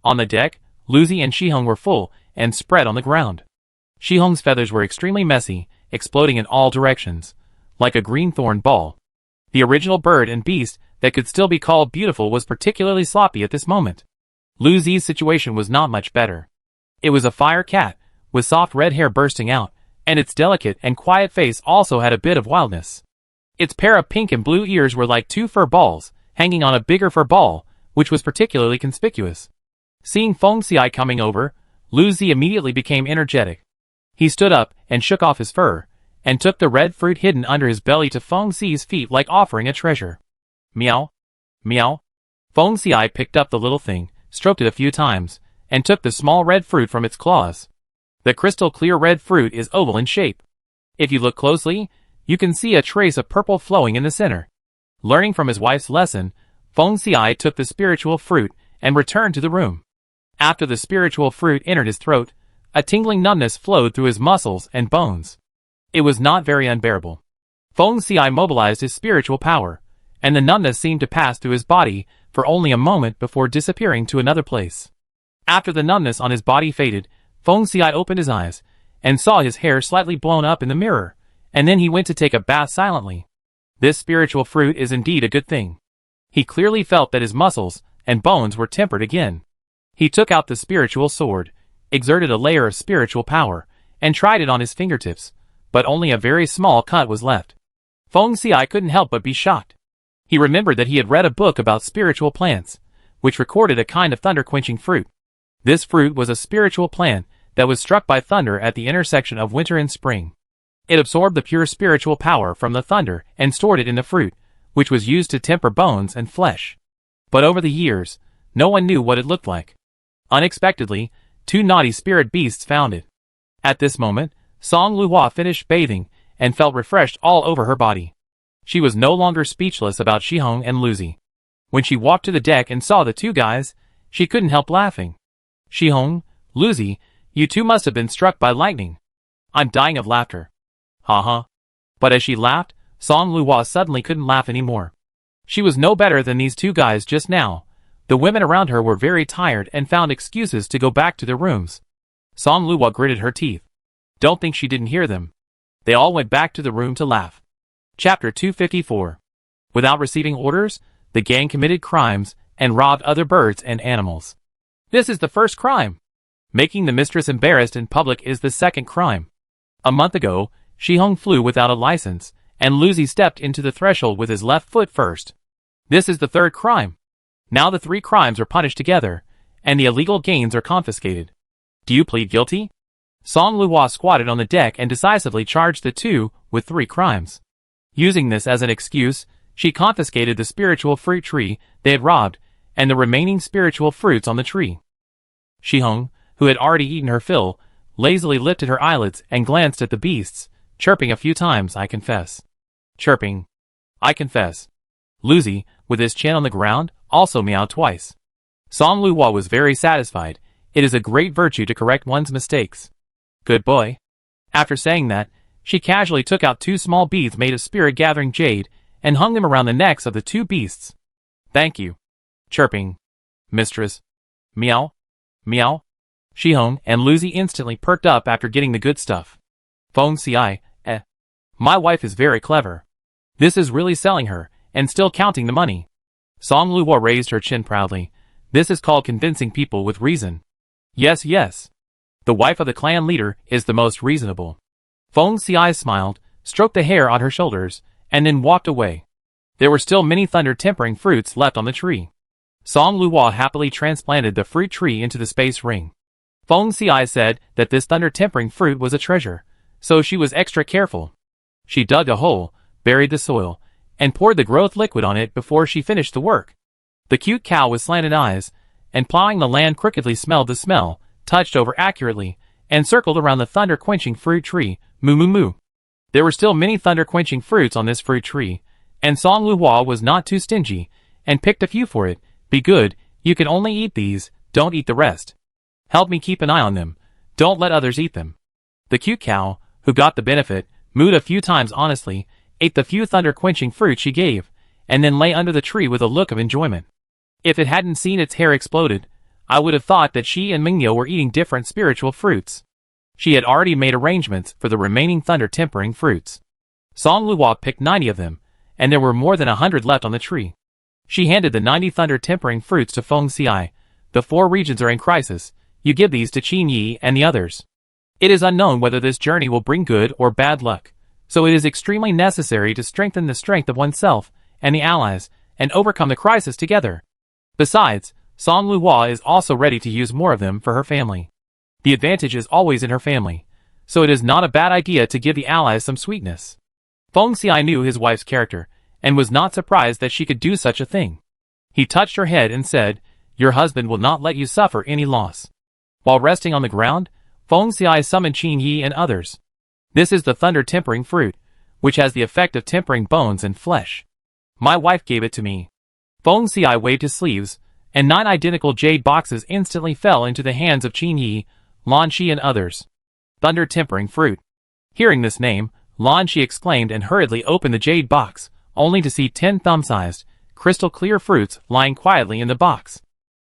On the deck, Lucy and Shihong were full and spread on the ground. Shihong's feathers were extremely messy, exploding in all directions, like a green thorn ball. The original bird and beast that could still be called beautiful was particularly sloppy at this moment. Lucy's situation was not much better. It was a fire cat, with soft red hair bursting out, and its delicate and quiet face also had a bit of wildness. Its pair of pink and blue ears were like two fur balls, hanging on a bigger fur ball, which was particularly conspicuous. Seeing Feng Xiai coming over, Lu Zi immediately became energetic. He stood up and shook off his fur, and took the red fruit hidden under his belly to Feng Xi's feet like offering a treasure. Meow. Meow. Feng Xiai picked up the little thing, stroked it a few times, and took the small red fruit from its claws. The crystal clear red fruit is oval in shape. If you look closely, you can see a trace of purple flowing in the center. Learning from his wife's lesson, Feng Xiai took the spiritual fruit and returned to the room. After the spiritual fruit entered his throat, a tingling numbness flowed through his muscles and bones. It was not very unbearable. Feng Xiai mobilized his spiritual power, and the numbness seemed to pass through his body for only a moment before disappearing to another place. After the numbness on his body faded, Feng Xiai opened his eyes, and saw his hair slightly blown up in the mirror, and then he went to take a bath silently. This spiritual fruit is indeed a good thing. He clearly felt that his muscles and bones were tempered again. He took out the spiritual sword, exerted a layer of spiritual power, and tried it on his fingertips, but only a very small cut was left. Feng Xiai couldn't help but be shocked. He remembered that he had read a book about spiritual plants, which recorded a kind of thunder-quenching fruit. This fruit was a spiritual plant that was struck by thunder at the intersection of winter and spring. It absorbed the pure spiritual power from the thunder and stored it in the fruit, which was used to temper bones and flesh. But over the years, no one knew what it looked like. Unexpectedly, two naughty spirit beasts found it. At this moment, Song Luhua finished bathing and felt refreshed all over her body. She was no longer speechless about Shihong and Lu Zi. When she walked to the deck and saw the two guys, she couldn't help laughing. Shihong, Lu Zi, you two must have been struck by lightning. I'm dying of laughter. Ha. But as she laughed, Song Luhua suddenly couldn't laugh anymore. She was no better than these two guys just now. The women around her were very tired and found excuses to go back to their rooms. Song Luhua gritted her teeth. Don't think she didn't hear them. They all went back to the room to laugh. Chapter 254. Without receiving orders, the gang committed crimes and robbed other birds and animals. This is the first crime. Making the mistress embarrassed in public is the second crime. A month ago, Shihong flew without a license, and Lu Zi stepped into the threshold with his left foot first. This is the third crime. Now the three crimes are punished together, and the illegal gains are confiscated. Do you plead guilty? Song Luhua squatted on the deck and decisively charged the two with three crimes. Using this as an excuse, she confiscated the spiritual fruit tree they had robbed, and the remaining spiritual fruits on the tree. Shihong, who had already eaten her fill, lazily lifted her eyelids and glanced at the beasts, chirping a few times, I confess. Chirping. I confess. Lu Zi, with his chin on the ground, also meowed twice. Song Luhua was very satisfied. It is a great virtue to correct one's mistakes. Good boy. After saying that, she casually took out two small beads made of spirit-gathering jade and hung them around the necks of the two beasts. Thank you. Chirping. Mistress. Meow. Meow. Shihong and Lu Zi instantly perked up after getting the good stuff. Feng Xiai, my wife is very clever. This is really selling her, and still counting the money. Song Luhua raised her chin proudly. This is called convincing people with reason. Yes. The wife of the clan leader is the most reasonable. Feng Xiai smiled, stroked the hair on her shoulders, and then walked away. There were still many thunder-tempering fruits left on the tree. Song Luhua happily transplanted the fruit tree into the space ring. Feng Xiai said that this thunder-tempering fruit was a treasure, so she was extra careful. She dug a hole, buried the soil, and poured the growth liquid on it before she finished the work. The cute cow with slanted eyes, and plowing the land crookedly smelled the smell, touched over accurately, and circled around the thunder-quenching fruit tree, moo. There were still many thunder-quenching fruits on this fruit tree, and Song Luhua was not too stingy, and picked a few for it. Be good, you can only eat these, don't eat the rest. Help me keep an eye on them, don't let others eat them. The cute cow, who got the benefit, mooed a few times honestly, ate the few thunder-quenching fruit she gave, and then lay under the tree with a look of enjoyment. If it hadn't seen its hair exploded, I would have thought that she and Mingyo were eating different spiritual fruits. She had already made arrangements for the remaining thunder-tempering fruits. Song Luhua picked 90 of them, and there were more than 100 left on the tree. She handed the 90 thunder-tempering fruits to Feng Xiai. The 4 regions are in crisis. You give these to Qin Yi and the others. It is unknown whether this journey will bring good or bad luck, so it is extremely necessary to strengthen the strength of oneself and the allies and overcome the crisis together. Besides, Song Luhua is also ready to use more of them for her family. The advantage is always in her family, so it is not a bad idea to give the allies some sweetness. Feng Xiai knew his wife's character, and was not surprised that she could do such a thing. He touched her head and said, "Your husband will not let you suffer any loss." While resting on the ground, Feng Xiai summoned Qin Yi and others. This is the thunder tempering fruit, which has the effect of tempering bones and flesh. My wife gave it to me. Feng Xiai waved his sleeves, and 9 identical jade boxes instantly fell into the hands of Qin Yi, Lan Shi and others. Thunder tempering fruit. Hearing this name, Lan Shi exclaimed and hurriedly opened the jade box, only to see 10 thumb-sized, crystal-clear fruits lying quietly in the box.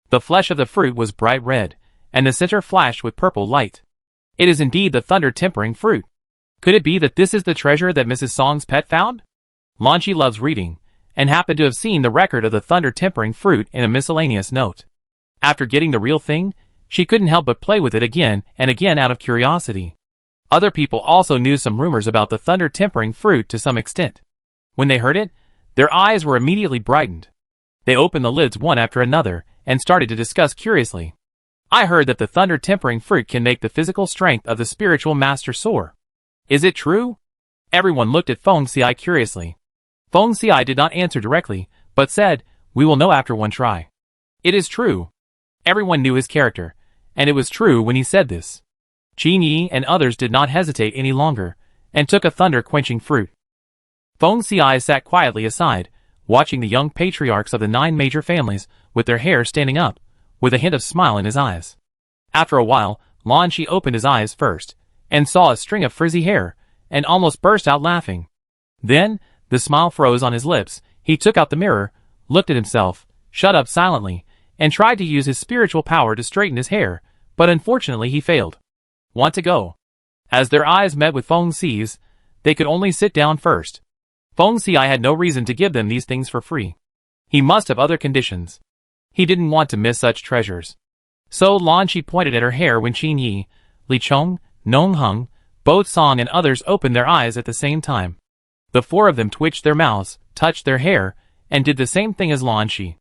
The flesh of the fruit was bright red, and the center flashed with purple light. It is indeed the thunder tempering fruit. Could it be that this is the treasure that Mrs. Song's pet found? Lan Shi loves reading, and happened to have seen the record of the thunder tempering fruit in a miscellaneous note. After getting the real thing, she couldn't help but play with it again and again out of curiosity. Other people also knew some rumors about the thunder tempering fruit to some extent. When they heard it, their eyes were immediately brightened. They opened the lids one after another and started to discuss curiously. I heard that the thunder tempering fruit can make the physical strength of the spiritual master soar. Is it true? Everyone looked at Feng Xiai curiously. Feng Xiai did not answer directly, but said, "We will know after one try." It is true. Everyone knew his character, and it was true when he said this. Qin Yi and others did not hesitate any longer, and took a thunder-quenching fruit. Feng Xiai sat quietly aside, watching the young patriarchs of the 9 major families, with their hair standing up, with a hint of smile in his eyes. After a while, Lan Shi opened his eyes first, and saw a string of frizzy hair, and almost burst out laughing. Then, the smile froze on his lips. He took out the mirror, looked at himself, shut up silently, and tried to use his spiritual power to straighten his hair, but unfortunately he failed. Want to go? As their eyes met with Feng Xi's, they could only sit down first. Feng Xiai had no reason to give them these things for free. He must have other conditions. He didn't want to miss such treasures. So Lan Shi pointed at her hair when Qin Yi, Li Chong, Nong Heng, Bo Song and others opened their eyes at the same time. The 4 of them twitched their mouths, touched their hair, and did the same thing as Lan Shi.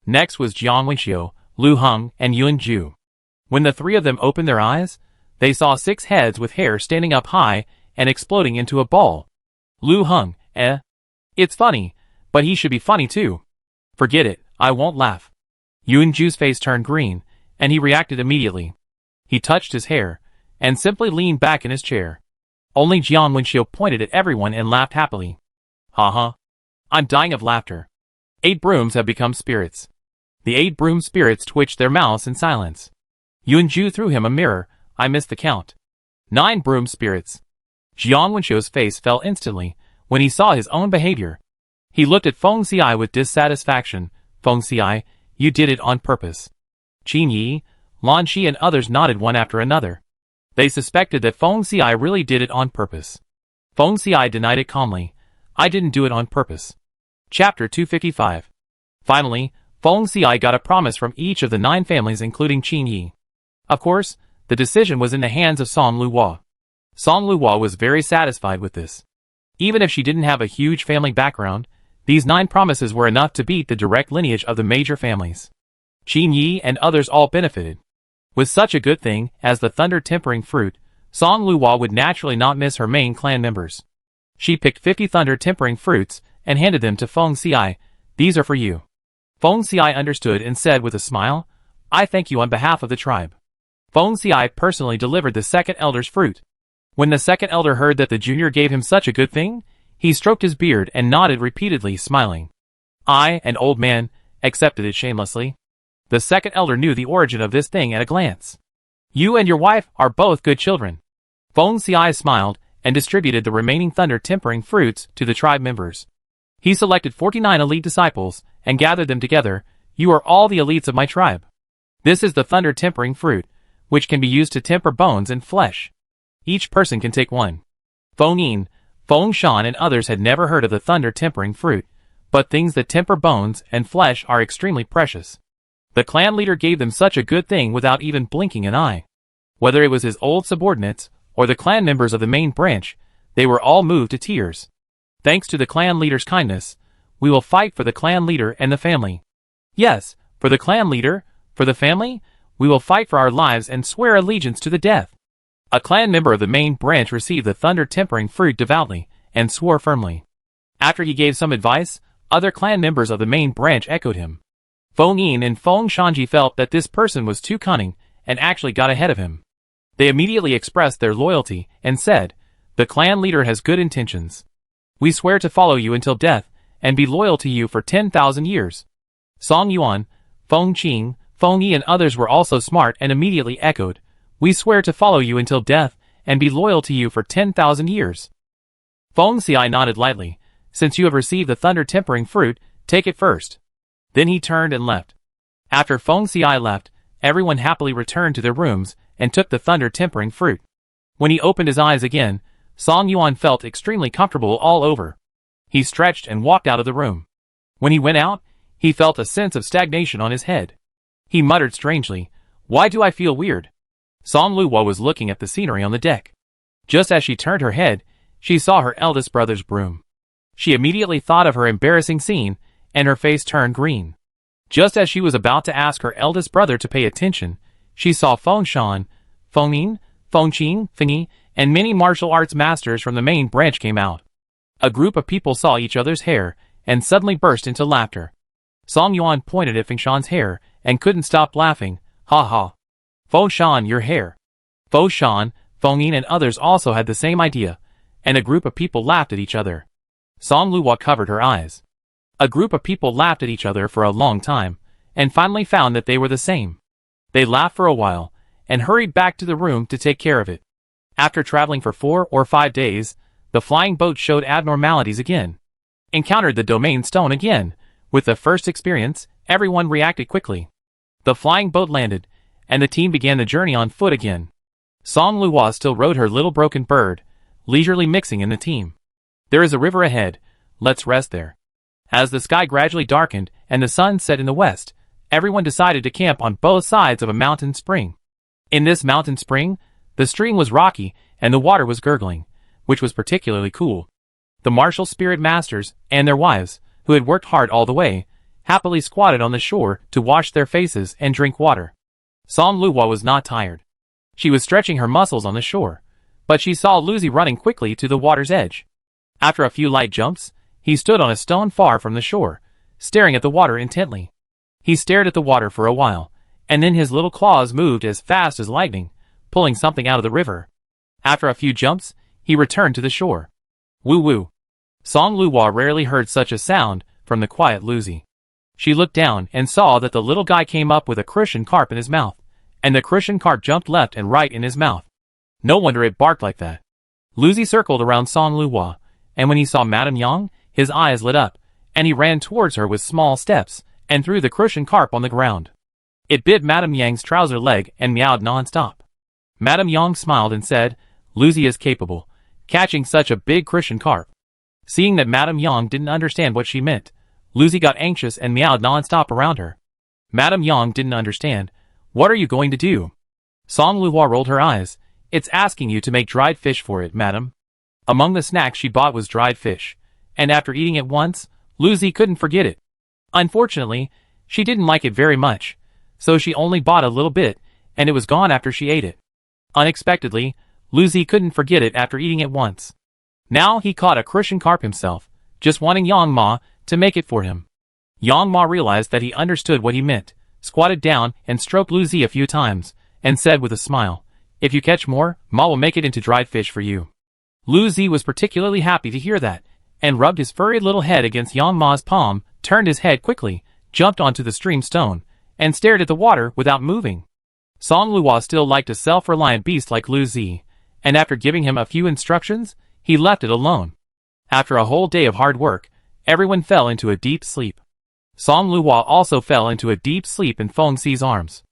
Next was Jiang Wenxiu, Lu Heng, and Yun Ju. When the 3 of them opened their eyes, they saw 6 heads with hair standing up high and exploding into a ball. Lu Heng, it's funny, but he should be funny too. Forget it, I won't laugh. Yun Ju's face turned green, and he reacted immediately. He touched his hair, and simply leaned back in his chair. Only Jiang Wenxiu pointed at everyone and laughed happily. Ha. I'm dying of laughter. 8 brooms have become spirits. The 8 broom spirits twitched their mouths in silence. Yun Ju threw him a mirror. I missed the count. 9 broom spirits. Jiang Wenxiu's face fell instantly when he saw his own behavior. He looked at Feng Xiai with dissatisfaction. Feng Xiai, you did it on purpose. Qin Yi, Lan Shi and others nodded one after another. They suspected that Feng Xiai really did it on purpose. Feng Xiai denied it calmly. I didn't do it on purpose. Chapter 255. Finally, Feng Xiai got a promise from each of the 9 families including Qin Yi. Of course, the decision was in the hands of Song Luhua. Song Luhua was very satisfied with this. Even if she didn't have a huge family background, these 9 promises were enough to beat the direct lineage of the major families. Qin Yi and others all benefited. With such a good thing as the thunder tempering fruit, Song Luhua would naturally not miss her main clan members. She picked 50 thunder tempering fruits and handed them to Feng Xiai. These are for you. Feng Xiai understood and said with a smile, I thank you on behalf of the tribe. Feng Xiai personally delivered the 2nd elder's fruit. When the 2nd elder heard that the junior gave him such a good thing, he stroked his beard and nodded repeatedly, smiling. I, an old man, accepted it shamelessly. The 2nd elder knew the origin of this thing at a glance. You and your wife are both good children. Feng Xiai smiled and distributed the remaining thunder tempering fruits to the tribe members. He selected 49 elite disciples and gathered them together. You are all the elites of my tribe. This is the thunder tempering fruit, which can be used to temper bones and flesh. Each person can take one. Feng Yin, Feng Shan and others had never heard of the thunder tempering fruit, but things that temper bones and flesh are extremely precious. The clan leader gave them such a good thing without even blinking an eye. Whether it was his old subordinates or the clan members of the main branch, they were all moved to tears. Thanks to the clan leader's kindness, we will fight for the clan leader and the family. Yes, for the clan leader, for the family, we will fight for our lives and swear allegiance to the death. A clan member of the main branch received the thunder-tempering fruit devoutly, and swore firmly. After he gave some advice, other clan members of the main branch echoed him. Feng Yin and Feng Shanji felt that this person was too cunning, and actually got ahead of him. They immediately expressed their loyalty, and said, "The clan leader has good intentions. We swear to follow you until death, and be loyal to you for 10,000 years. Song Yuan, Feng Qing, Feng Yi and others were also smart and immediately echoed, "We swear to follow you until death, and be loyal to you for 10,000 years. Feng Xi nodded lightly. "Since you have received the thunder-tempering fruit, take it first." Then he turned and left. After Feng Xi left, everyone happily returned to their rooms and took the thunder-tempering fruit. When he opened his eyes again, Song Yuan felt extremely comfortable all over. He stretched and walked out of the room. When he went out, he felt a sense of stagnation on his head. He muttered strangely, "Why do I feel weird?" Song Luo was looking at the scenery on the deck. Just as she turned her head, she saw her eldest brother's broom. She immediately thought of her embarrassing scene, and her face turned green. Just as she was about to ask her eldest brother to pay attention, she saw Feng Shan, Feng Yin, Feng Qing, Feng Yi, and many martial arts masters from the main branch came out. A group of people saw each other's hair, and suddenly burst into laughter. Song Yuan pointed at Feng Shan's hair, and couldn't stop laughing. "Ha ha! Feng Shan, your hair!" Feng Shan, Feng Yin and others also had the same idea, and a group of people laughed at each other. Song Luo covered her eyes. A group of people laughed at each other for a long time, and finally found that they were the same. They laughed for a while, and hurried back to the room to take care of it. After traveling for 4 or 5 days, the flying boat showed abnormalities again. Encountered the domain stone again. With the first experience, everyone reacted quickly. The flying boat landed, and the team began the journey on foot again. Song Luo still rode her little broken bird, leisurely mixing in the team. "There is a river ahead, let's rest there." As the sky gradually darkened and the sun set in the west, everyone decided to camp on both sides of a mountain spring. In this mountain spring, the stream was rocky and the water was gurgling, which was particularly cool. The martial spirit masters and their wives, who had worked hard all the way, happily squatted on the shore to wash their faces and drink water. Song Luo was not tired. She was stretching her muscles on the shore, but she saw Luzi running quickly to the water's edge. After a few light jumps, he stood on a stone far from the shore, staring at the water intently. He stared at the water for a while, and then his little claws moved as fast as lightning, pulling something out of the river. After a few jumps, he returned to the shore. Woo woo. Song Luo rarely heard such a sound from the quiet Luzi. She looked down and saw that the little guy came up with a crucian carp in his mouth, and the crucian carp jumped left and right in his mouth. No wonder it barked like that. Luzi circled around Song Luo, and when he saw Madame Yang, his eyes lit up, and he ran towards her with small steps, and threw the crucian carp on the ground. It bit Madame Yang's trouser leg and meowed non-stop. Madame Yang smiled and said, "Luzi is capable, catching such a big crucian carp." Seeing that Madame Yang didn't understand what she meant, Luzi got anxious and meowed non-stop around her. Madame Yang didn't understand. "What are you going to do?" Song Luo rolled her eyes. "It's asking you to make dried fish for it, madam." Among the snacks she bought was dried fish, and after eating it once, Luzi couldn't forget it. Unfortunately, she didn't like it very much, so she only bought a little bit, and it was gone after she ate it. Unexpectedly, Luzi couldn't forget it after eating it once. Now he caught a crucian carp himself, just wanting Yang Ma to make it for him. Yang Ma realized that he understood what he meant, squatted down and stroked Luzi a few times, and said with a smile, "If you catch more, Ma will make it into dried fish for you." Luzi was particularly happy to hear that, and rubbed his furry little head against Yang Ma's palm, turned his head quickly, jumped onto the stream stone, and stared at the water without moving. Song Luo still liked a self-reliant beast like Luzi, and after giving him a few instructions, he left it alone. After a whole day of hard work, everyone fell into a deep sleep. Song Luo also fell into a deep sleep in Feng Xi's arms.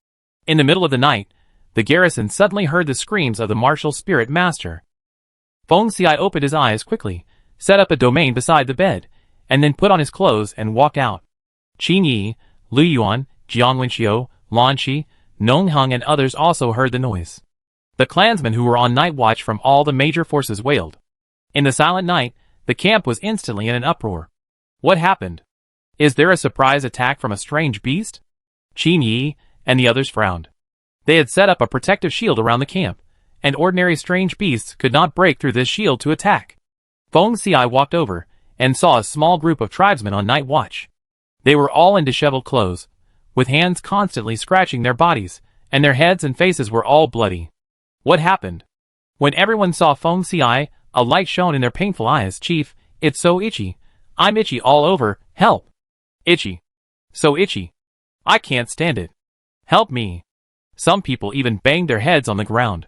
In the middle of the night, the garrison suddenly heard the screams of the martial spirit master. Feng Xi opened his eyes quickly, set up a domain beside the bed, and then put on his clothes and walked out. Qin Yi, Lu Yuan, Jiang Wenxiu, Lan Qi, Nong Heng and others also heard the noise. The clansmen who were on night watch from all the major forces wailed. In the silent night, the camp was instantly in an uproar. What happened? Is there a surprise attack from a strange beast? Qin Yi and the others frowned. They had set up a protective shield around the camp, and ordinary strange beasts could not break through this shield to attack. Feng Xiai walked over and saw a small group of tribesmen on night watch. They were all in disheveled clothes, with hands constantly scratching their bodies, and their heads and faces were all bloody. What happened? When everyone saw Feng Xiai, a light shone in their painful eyes. Chief, it's so itchy. I'm itchy all over, help. Itchy. So itchy. I can't stand it. Help me. Some people even banged their heads on the ground.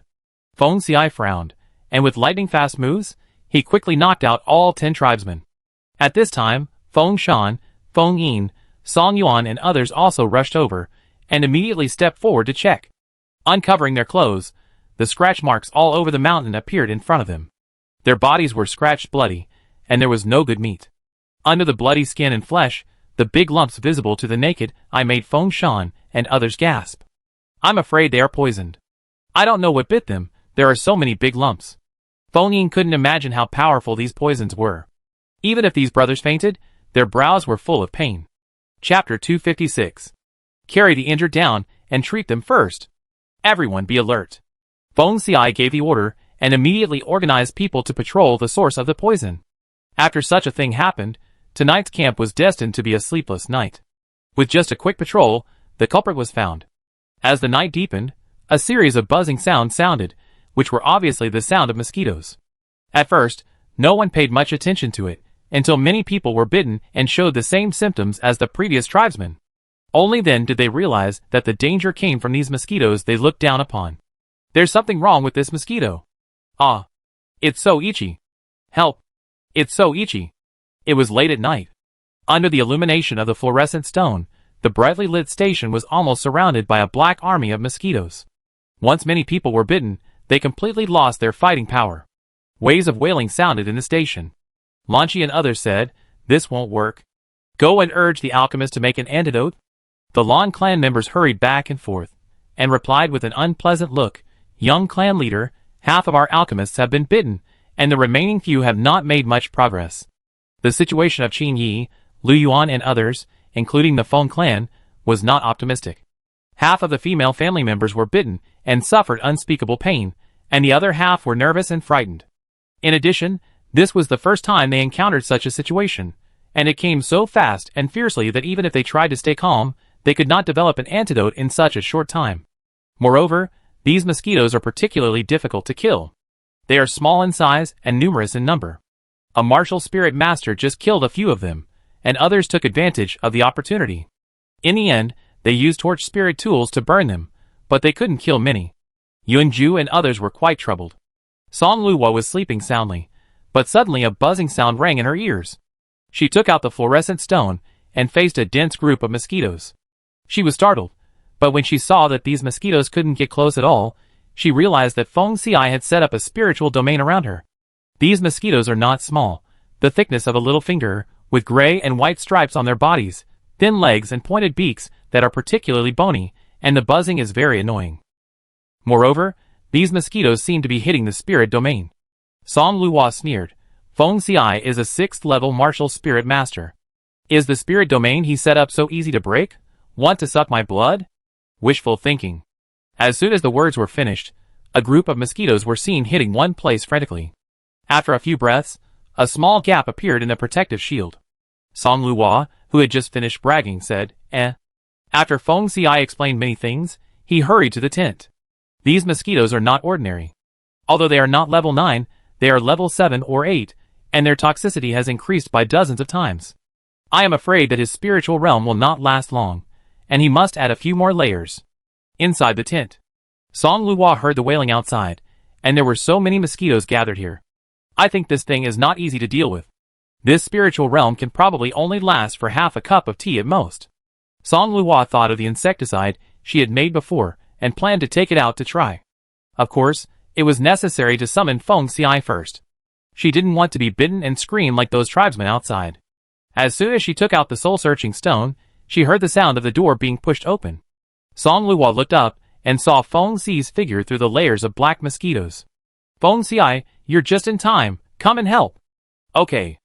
Feng Xiai frowned, and with lightning-fast moves, he quickly knocked out all 10 tribesmen. At this time, Feng Shan, Feng Yin, Song Yuan and others also rushed over, and immediately stepped forward to check. Uncovering their clothes, the scratch marks all over the mountain appeared in front of them. Their bodies were scratched bloody, and there was no good meat. Under the bloody skin and flesh, the big lumps visible to the naked eye made Feng Shan and others gasp. I'm afraid they are poisoned. I don't know what bit them, there are so many big lumps. Feng Yin couldn't imagine how powerful these poisons were. Even if these brothers fainted, their brows were full of pain. Chapter 256. Carry the injured down and treat them first. Everyone be alert. Feng Xiai gave the order and immediately organized people to patrol the source of the poison. After such a thing happened, tonight's camp was destined to be a sleepless night. With just a quick patrol, the culprit was found. As the night deepened, a series of buzzing sounds sounded, which were obviously the sound of mosquitoes. At first, no one paid much attention to it, until many people were bitten and showed the same symptoms as the previous tribesmen. Only then did they realize that the danger came from these mosquitoes they looked down upon. There's something wrong with this mosquito. Ah! It's so itchy. Help! It's so itchy. It was late at night. Under the illumination of the fluorescent stone, the brightly lit station was almost surrounded by a black army of mosquitoes. Once many people were bitten, they completely lost their fighting power. Waves of wailing sounded in the station. Lanchi and others said, "This won't work. Go and urge the alchemist to make an antidote." The Lan clan members hurried back and forth, and replied with an unpleasant look, "Young clan leader, half of our alchemists have been bitten, and the remaining few have not made much progress." The situation of Qin Yi, Lu Yuan and others, including the Feng clan, was not optimistic. Half of the female family members were bitten and suffered unspeakable pain, and the other half were nervous and frightened. In addition, this was the first time they encountered such a situation, and it came so fast and fiercely that even if they tried to stay calm, they could not develop an antidote in such a short time. Moreover, these mosquitoes are particularly difficult to kill. They are small in size and numerous in number. A martial spirit master just killed a few of them, and others took advantage of the opportunity. In the end, they used torch spirit tools to burn them, but they couldn't kill many. Yunju and others were quite troubled. Song Luo was sleeping soundly, but suddenly a buzzing sound rang in her ears. She took out the fluorescent stone and faced a dense group of mosquitoes. She was startled, but when she saw that these mosquitoes couldn't get close at all, she realized that Feng Xiai had set up a spiritual domain around her. These mosquitoes are not small, the thickness of a little finger, with gray and white stripes on their bodies, thin legs and pointed beaks that are particularly bony, and the buzzing is very annoying. Moreover, these mosquitoes seem to be hitting the spirit domain. Song Luo sneered. Feng Xiai is a 6th level martial spirit master. Is the spirit domain he set up so easy to break? Want to suck my blood? Wishful thinking. As soon as the words were finished, a group of mosquitoes were seen hitting one place frantically. After a few breaths, a small gap appeared in the protective shield. Song Luo, who had just finished bragging, said, After Feng Xiai explained many things, he hurried to the tent. These mosquitoes are not ordinary. Although they are not level 9, they are level 7 or 8, and their toxicity has increased by dozens of times. I am afraid that his spiritual realm will not last long, and he must add a few more layers. Inside the tent, Song Luo heard the wailing outside, and there were so many mosquitoes gathered here. I think this thing is not easy to deal with. This spiritual realm can probably only last for half a cup of tea at most. Song Luo thought of the insecticide she had made before, and planned to take it out to try. Of course, it was necessary to summon Feng Xiai first. She didn't want to be bitten and scream like those tribesmen outside. As soon as she took out the soul-searching stone, she heard the sound of the door being pushed open. Song Luo looked up and saw Feng Xi's figure through the layers of black mosquitoes. Feng Xi, you're just in time, come and help. Okay.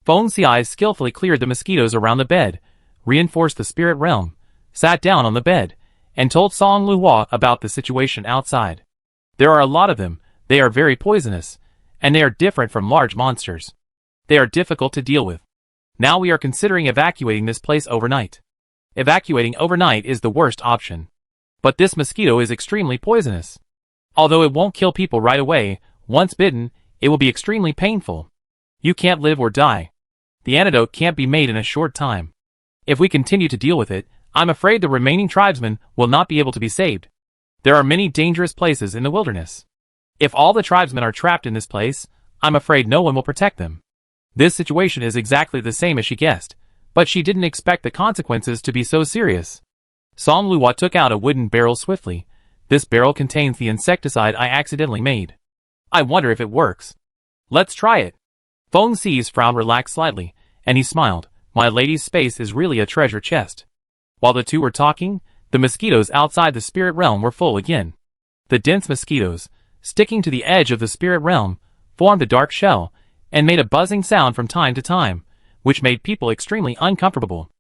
Feng Xi skillfully cleared the mosquitoes around the bed, reinforced the spirit realm, sat down on the bed, and told Song Luhua about the situation outside. There are a lot of them, they are very poisonous, and they are different from large monsters. They are difficult to deal with. Now we are considering evacuating this place overnight. Evacuating overnight is the worst option. But this mosquito is extremely poisonous. Although it won't kill people right away, once bitten, it will be extremely painful. You can't live or die. The antidote can't be made in a short time. If we continue to deal with it, I'm afraid the remaining tribesmen will not be able to be saved. There are many dangerous places in the wilderness. If all the tribesmen are trapped in this place, I'm afraid no one will protect them. This situation is exactly the same as she guessed, but she didn't expect the consequences to be so serious. Song Luhua took out a wooden barrel swiftly. This barrel contains the insecticide I accidentally made. I wonder if it works. Let's try it. Feng Xi's frown relaxed slightly, and he smiled. My lady's space is really a treasure chest. While the two were talking, the mosquitoes outside the spirit realm were full again. The dense mosquitoes, sticking to the edge of the spirit realm, formed a dark shell, and made a buzzing sound from time to time, which made people extremely uncomfortable.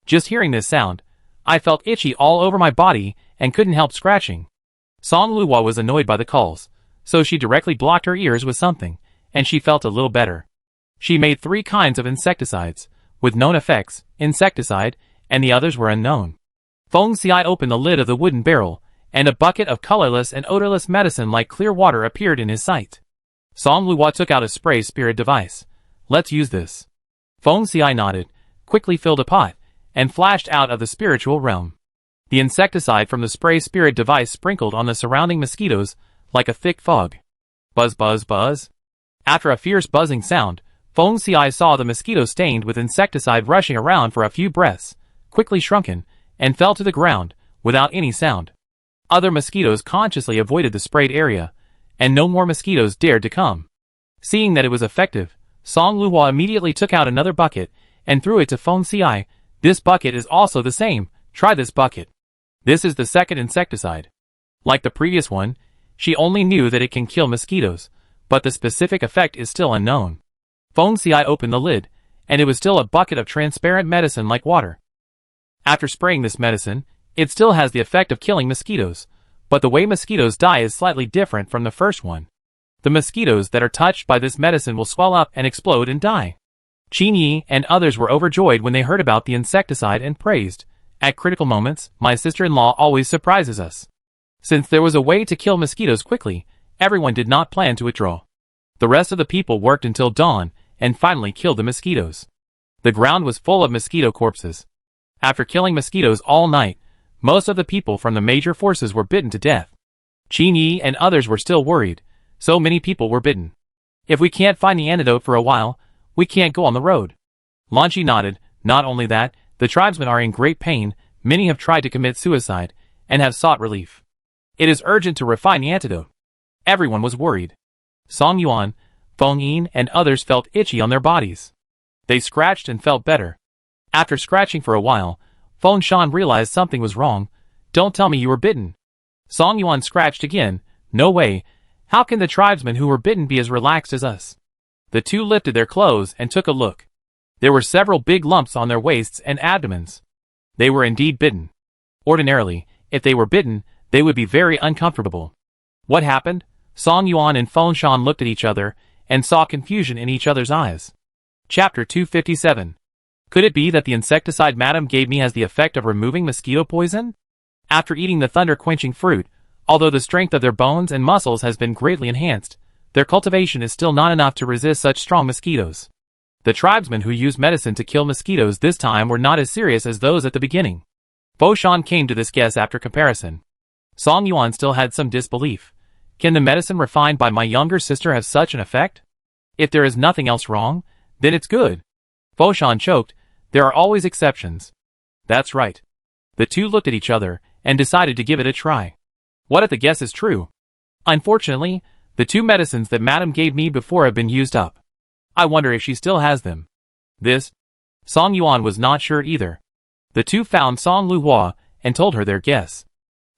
Just hearing this sound, I felt itchy all over my body and couldn't help scratching. Song Luhua was annoyed by the calls, so she directly blocked her ears with something, and she felt a little better. She made 3 kinds of insecticides, with known effects, insecticide, and the others were unknown. Feng Xi opened the lid of the wooden barrel, and a bucket of colorless and odorless medicine like clear water appeared in his sight. Song Luhua took out a spray spirit device. Let's use this. Feng Xi nodded, quickly filled a pot, and flashed out of the spiritual realm. The insecticide from the spray spirit device sprinkled on the surrounding mosquitoes like a thick fog. Buzz buzz buzz. After a fierce buzzing sound, Feng Xi saw the mosquito stained with insecticide rushing around for a few breaths, quickly shrunken, and fell to the ground, without any sound. Other mosquitoes consciously avoided the sprayed area, and no more mosquitoes dared to come. Seeing that it was effective, Song Luhua immediately took out another bucket, and threw it to Feng Xi. This bucket is also the same, try this bucket. This is the second insecticide. Like the previous one, she only knew that it can kill mosquitoes, but the specific effect is still unknown. Feng Xi opened the lid, and it was still a bucket of transparent medicine like water. After spraying this medicine, it still has the effect of killing mosquitoes, but the way mosquitoes die is slightly different from the first one. The mosquitoes that are touched by this medicine will swell up and explode and die. Qin Yi and others were overjoyed when they heard about the insecticide and praised. At critical moments, my sister-in-law always surprises us. Since there was a way to kill mosquitoes quickly, everyone did not plan to withdraw. The rest of the people worked until dawn, and finally killed the mosquitoes. The ground was full of mosquito corpses. After killing mosquitoes all night, most of the people from the major forces were bitten to death. Qin Yi and others were still worried, so many people were bitten. If we can't find the antidote for a while, we can't go on the road. Lan Shi nodded. Not only that, the tribesmen are in great pain, many have tried to commit suicide, and have sought relief. It is urgent to refine the antidote. Everyone was worried. Song Yuan, Feng Yin and others felt itchy on their bodies. They scratched and felt better. After scratching for a while, Feng Shan realized something was wrong. Don't tell me you were bitten. Song Yuan scratched again. No way. How can the tribesmen who were bitten be as relaxed as us? The two lifted their clothes and took a look. There were several big lumps on their waists and abdomens. They were indeed bitten. Ordinarily, if they were bitten, they would be very uncomfortable. What happened? Song Yuan and Feng Shan looked at each other, and saw confusion in each other's eyes. Chapter 257. Could it be that the insecticide Madame gave me has the effect of removing mosquito poison? After eating the thunder-quenching fruit, although the strength of their bones and muscles has been greatly enhanced, their cultivation is still not enough to resist such strong mosquitoes. The tribesmen who used medicine to kill mosquitoes this time were not as serious as those at the beginning. Fo Shan came to this guess after comparison. Song Yuan still had some disbelief. Can the medicine refined by my younger sister have such an effect? If there is nothing else wrong, then it's good. Fo Shan choked. There are always exceptions. That's right. The two looked at each other, and decided to give it a try. What if the guess is true? Unfortunately, the 2 medicines that Madame gave me before have been used up. I wonder if she still has them. This? Song Yuan was not sure either. The two found Song Luhua, and told her their guess.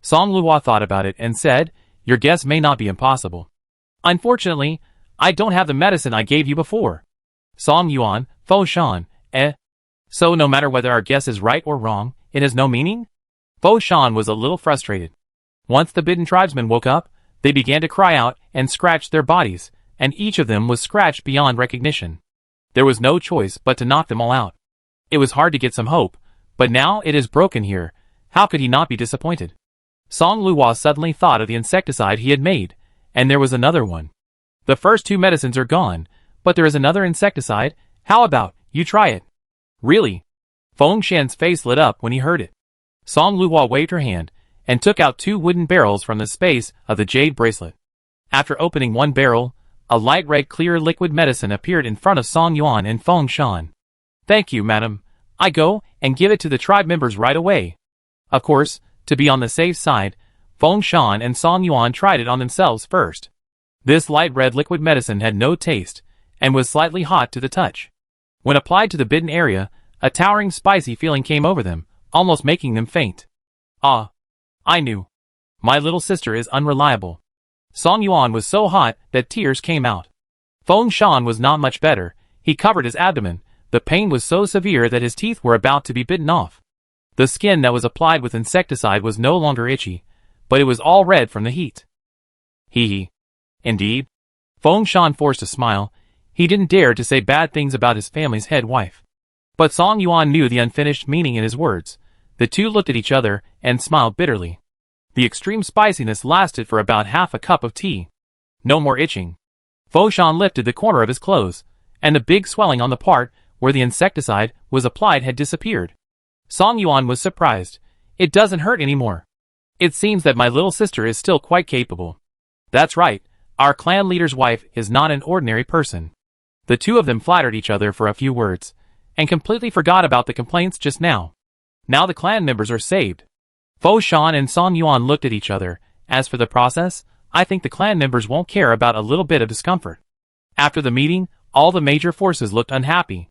Song Luo thought about it and said, your guess may not be impossible. Unfortunately, I don't have the medicine I gave you before. Song Yuan, Fo Shan, So no matter whether our guess is right or wrong, it has no meaning? Fo Shan was a little frustrated. Once the bidden tribesmen woke up, they began to cry out and scratch their bodies, and each of them was scratched beyond recognition. There was no choice but to knock them all out. It was hard to get some hope, but now it is broken here. How could he not be disappointed? Song Luo suddenly thought of the insecticide he had made, and there was another one. The first two medicines are gone, but there is another insecticide. How about you try it? Really? Feng Shan's face lit up when he heard it. Song Luo waved her hand and took out 2 wooden barrels from the space of the jade bracelet. After opening one barrel, a light red clear liquid medicine appeared in front of Song Yuan and Feng Shan. Thank you, madam. I go and give it to the tribe members right away. Of course, to be on the safe side, Feng Shan and Song Yuan tried it on themselves first. This light red liquid medicine had no taste, and was slightly hot to the touch. When applied to the bitten area, a towering spicy feeling came over them, almost making them faint. Ah! I knew. My little sister is unreliable. Song Yuan was so hot that tears came out. Feng Shan was not much better. He covered his abdomen. The pain was so severe that his teeth were about to be bitten off. The skin that was applied with insecticide was no longer itchy, but it was all red from the heat. Hee hee. Indeed. Feng Shan forced a smile. He didn't dare to say bad things about his family's head wife. But Song Yuan knew the unfinished meaning in his words. The two looked at each other and smiled bitterly. The extreme spiciness lasted for about half a cup of tea. No more itching. Fo Shan lifted the corner of his clothes, and the big swelling on the part where the insecticide was applied had disappeared. Song Yuan was surprised. It doesn't hurt anymore. It seems that my little sister is still quite capable. That's right, our clan leader's wife is not an ordinary person. The two of them flattered each other for a few words, and completely forgot about the complaints just now. Now the clan members are saved. Fo Shan and Song Yuan looked at each other. As for the process, I think the clan members won't care about a little bit of discomfort. After the meeting, all the major forces looked unhappy.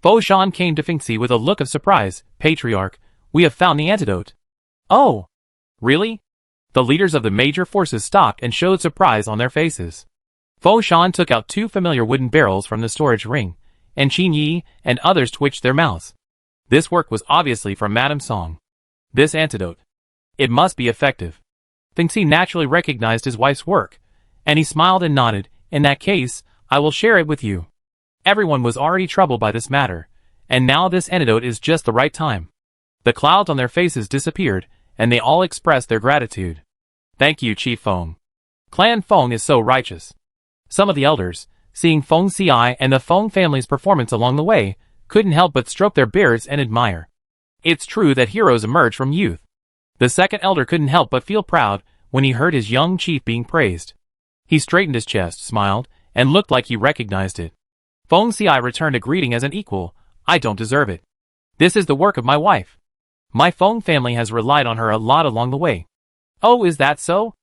Fo Shan came to Fengxi with a look of surprise. Patriarch, we have found the antidote. Oh! Really? The leaders of the major forces stopped and showed surprise on their faces. Fo Shan took out 2 familiar wooden barrels from the storage ring, and Qin Yi and others twitched their mouths. This work was obviously from Madame Song. This antidote. It must be effective. Fengxi naturally recognized his wife's work, and he smiled and nodded. In that case, I will share it with you. Everyone was already troubled by this matter, and now this antidote is just the right time. The clouds on their faces disappeared, and they all expressed their gratitude. Thank you, Chief Feng. Clan Feng is so righteous. Some of the elders, seeing Feng Ci and the Feng family's performance along the way, couldn't help but stroke their beards and admire. It's true that heroes emerge from youth. The second elder couldn't help but feel proud when he heard his young chief being praised. He straightened his chest, smiled, and looked like he recognized it. Feng Ci returned a greeting as an equal. I don't deserve it. This is the work of my wife. My Feng family has relied on her a lot along the way. Oh, is that so?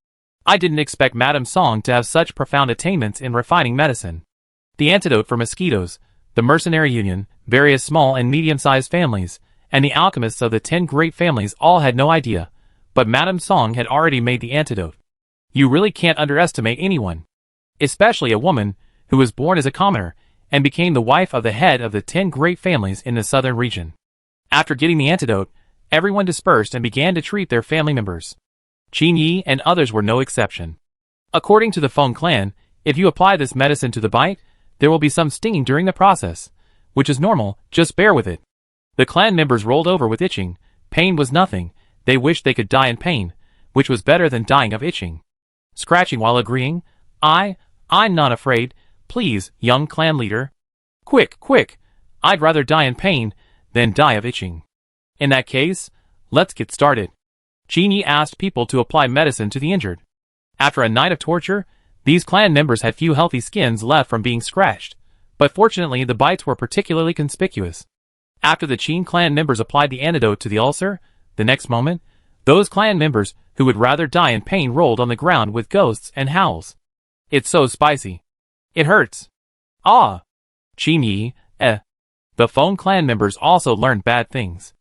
I didn't expect Madame Song to have such profound attainments in refining medicine. The antidote for mosquitoes, the mercenary union, various small and medium-sized families, and the alchemists of the 10 great families all had no idea, but Madame Song had already made the antidote. You really can't underestimate anyone. Especially a woman, who was born as a commoner, and became the wife of the head of the 10 great families in the southern region. After getting the antidote, everyone dispersed and began to treat their family members. Qin Yi and others were no exception. According to the Feng clan, if you apply this medicine to the bite, there will be some stinging during the process, which is normal, just bear with it. The clan members rolled over with itching. Pain was nothing. They wished they could die in pain, which was better than dying of itching. Scratching while agreeing, I'm not afraid. Please, young clan leader. Quick, quick. I'd rather die in pain than die of itching. In that case, let's get started. Qin Yi asked people to apply medicine to the injured. After a night of torture, these clan members had few healthy skins left from being scratched, but fortunately the bites were particularly conspicuous. After the Qin clan members applied the antidote to the ulcer, the next moment, those clan members who would rather die in pain rolled on the ground with ghosts and howls. It's so spicy. It hurts. Ah! Qin Yi, The Feng clan members also learned bad things.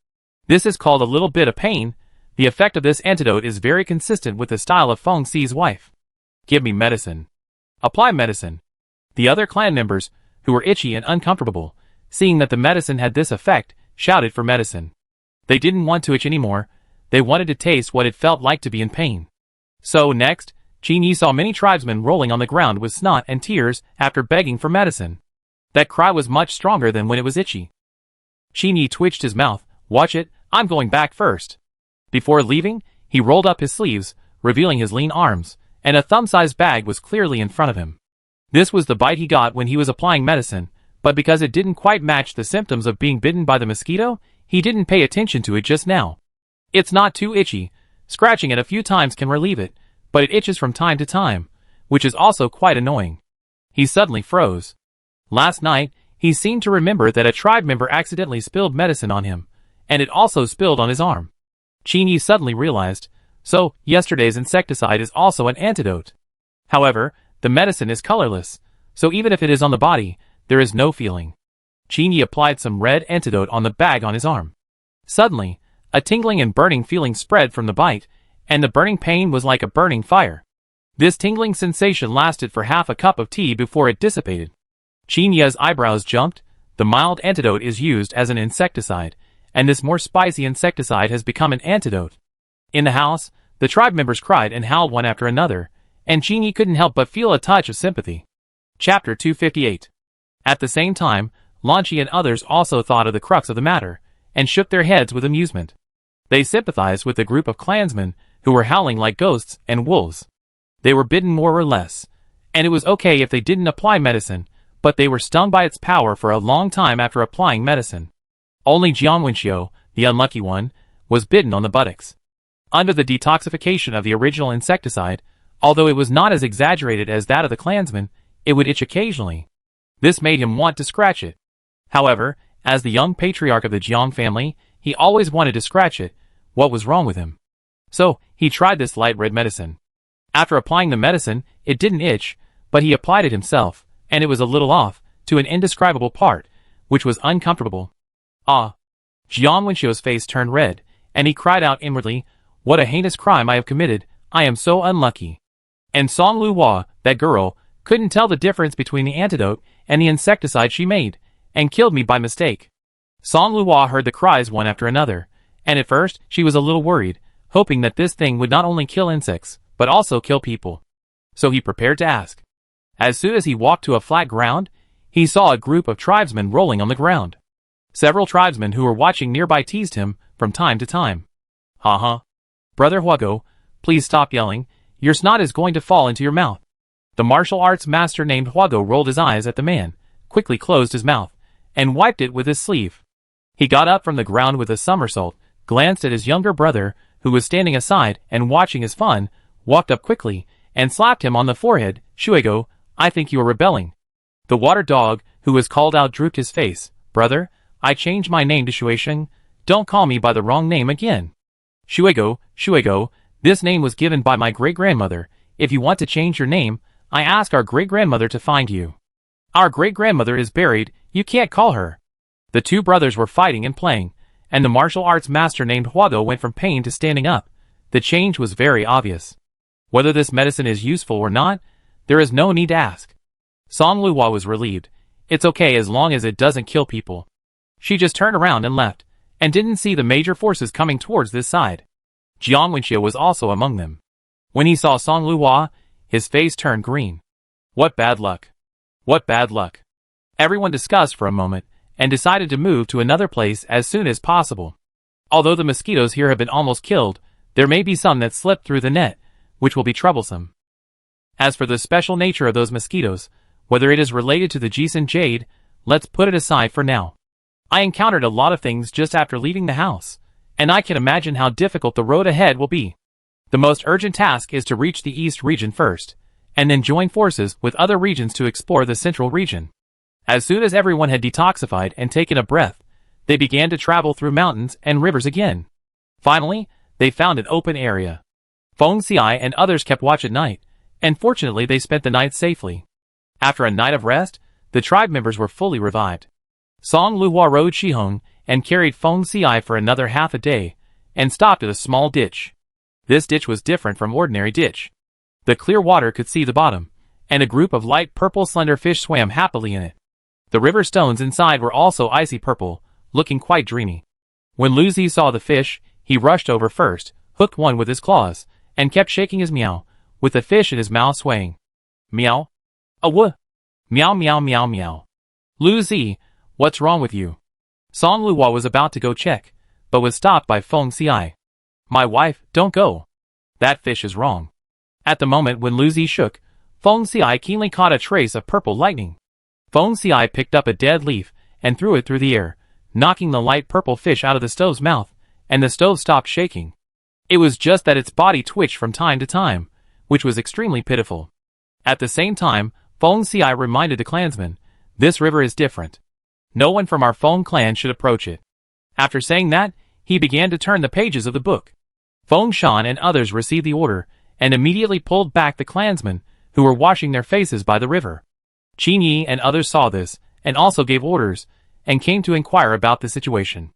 This is called a little bit of pain, The effect of this antidote is very consistent with the style of Feng Xi's wife. Give me medicine. Apply medicine. The other clan members, who were itchy and uncomfortable, seeing that the medicine had this effect, shouted for medicine. They didn't want to itch anymore, they wanted to taste what it felt like to be in pain. So next, Qin Yi saw many tribesmen rolling on the ground with snot and tears after begging for medicine. That cry was much stronger than when it was itchy. Qin Yi twitched his mouth. Watch it, I'm going back first. Before leaving, he rolled up his sleeves, revealing his lean arms, and a thumb-sized bag was clearly in front of him. This was the bite he got when he was applying medicine, but because it didn't quite match the symptoms of being bitten by the mosquito, he didn't pay attention to it just now. It's not too itchy. Scratching it a few times can relieve it, but it itches from time to time, which is also quite annoying. He suddenly froze. Last night, he seemed to remember that a tribe member accidentally spilled medicine on him, and it also spilled on his arm. Qin Yi suddenly realized, so yesterday's insecticide is also an antidote. However, the medicine is colorless, so even if it is on the body, there is no feeling. Qin Yi applied some red antidote on the bag on his arm. Suddenly, a tingling and burning feeling spread from the bite, and the burning pain was like a burning fire. This tingling sensation lasted for half a cup of tea before it dissipated. Qin Yi's eyebrows jumped. The mild antidote is used as an insecticide, and this more spicy insecticide has become an antidote. In the house, the tribe members cried and howled one after another, and Qin Yi couldn't help but feel a touch of sympathy. Chapter 258. At the same time, Lan Qi and others also thought of the crux of the matter, and shook their heads with amusement. They sympathized with the group of clansmen who were howling like ghosts and wolves. They were bitten more or less, and it was okay if they didn't apply medicine, but they were stung by its power for a long time after applying medicine. Only Jiang Wenxiu, the unlucky one, was bitten on the buttocks. Under the detoxification of the original insecticide, although it was not as exaggerated as that of the clansman, it would itch occasionally. This made him want to scratch it. However, as the young patriarch of the Jiang family, he always wanted to scratch it. What was wrong with him? So, he tried this light red medicine. After applying the medicine, it didn't itch, but he applied it himself, and it was a little off, to an indescribable part, which was uncomfortable. Ah! Jiang Wenxiu's face turned red, and he cried out inwardly, what a heinous crime I have committed, I am so unlucky. And Song Luhua, that girl, couldn't tell the difference between the antidote and the insecticide she made, and killed me by mistake. Song Luhua heard the cries one after another, and at first she was a little worried, hoping that this thing would not only kill insects, but also kill people. So he prepared to ask. As soon as he walked to a flat ground, he saw a group of tribesmen rolling on the ground. Several tribesmen who were watching nearby teased him from time to time. Ha. Brother Huago, please stop yelling, your snot is going to fall into your mouth. The martial arts master named Huago rolled his eyes at the man, quickly closed his mouth, and wiped it with his sleeve. He got up from the ground with a somersault, glanced at his younger brother, who was standing aside and watching his fun, walked up quickly, and slapped him on the forehead. Shuigo, I think you are rebelling. The water dog, who was called out, drooped his face. Brother, I changed my name to Shuisheng. Don't call me by the wrong name again. Shuigo, this name was given by my great-grandmother. If you want to change your name, I ask our great-grandmother to find you. Our great-grandmother is buried, you can't call her. The two brothers were fighting and playing, and the martial arts master named Huago went from pain to standing up. The change was very obvious. Whether this medicine is useful or not, there is no need to ask. Song Luhua was relieved. It's okay as long as it doesn't kill people. She just turned around and left, and didn't see the major forces coming towards this side. Jiang Wenxiu was also among them. When he saw Song Luhua, his face turned green. What bad luck. What bad luck. Everyone discussed for a moment, and decided to move to another place as soon as possible. Although the mosquitoes here have been almost killed, there may be some that slipped through the net, which will be troublesome. As for the special nature of those mosquitoes, whether it is related to the Jisun Jade, let's put it aside for now. I encountered a lot of things just after leaving the house, and I can imagine how difficult the road ahead will be. The most urgent task is to reach the East region first, and then join forces with other regions to explore the Central region. As soon as everyone had detoxified and taken a breath, they began to travel through mountains and rivers again. Finally, they found an open area. Feng Xi and others kept watch at night, and fortunately they spent the night safely. After a night of rest, the tribe members were fully revived. Song Luhua rode Shihong and carried Feng Xi for another half a day, and stopped at a small ditch. This ditch was different from ordinary ditch. The clear water could see the bottom, and a group of light purple slender fish swam happily in it. The river stones inside were also icy purple, looking quite dreamy. When Lucy saw the fish, he rushed over first, hooked one with his claws, and kept shaking his meow, with the fish in his mouth swaying. Meow? Aww. Meow meow meow meow. Lucy, what's wrong with you? Song Luo was about to go check, but was stopped by Feng Xiai. My wife, don't go. That fish is wrong. At the moment when Lucy shook, Feng Xiai keenly caught a trace of purple lightning. Feng Xiai picked up a dead leaf and threw it through the air, knocking the light purple fish out of the stove's mouth, and the stove stopped shaking. It was just that its body twitched from time to time, which was extremely pitiful. At the same time, Feng Xiai reminded the clansmen, this river is different. No one from our Feng clan should approach it. After saying that, he began to turn the pages of the book. Feng Shan and others received the order, and immediately pulled back the clansmen, who were washing their faces by the river. Qin Yi and others saw this, and also gave orders, and came to inquire about the situation.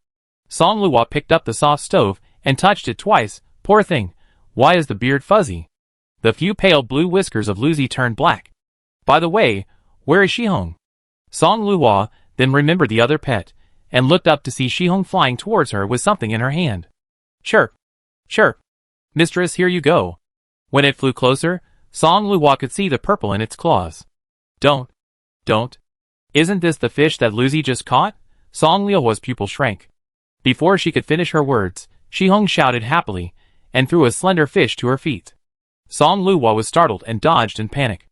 Song Luo picked up the soft stove, and touched it twice. Poor thing, why is the beard fuzzy? The few pale blue whiskers of Lucy turned black. By the way, where is Shihong? Song Luo then remembered the other pet, and looked up to see Shihong flying towards her with something in her hand. Chirp! Chirp! Mistress, here you go. When it flew closer, Song Luo could see the purple in its claws. Don't. Isn't this the fish that Lucy just caught? Song Luo's pupil shrank. Before she could finish her words, Shihong shouted happily, and threw a slender fish to her feet. Song Luo was startled and dodged in panic.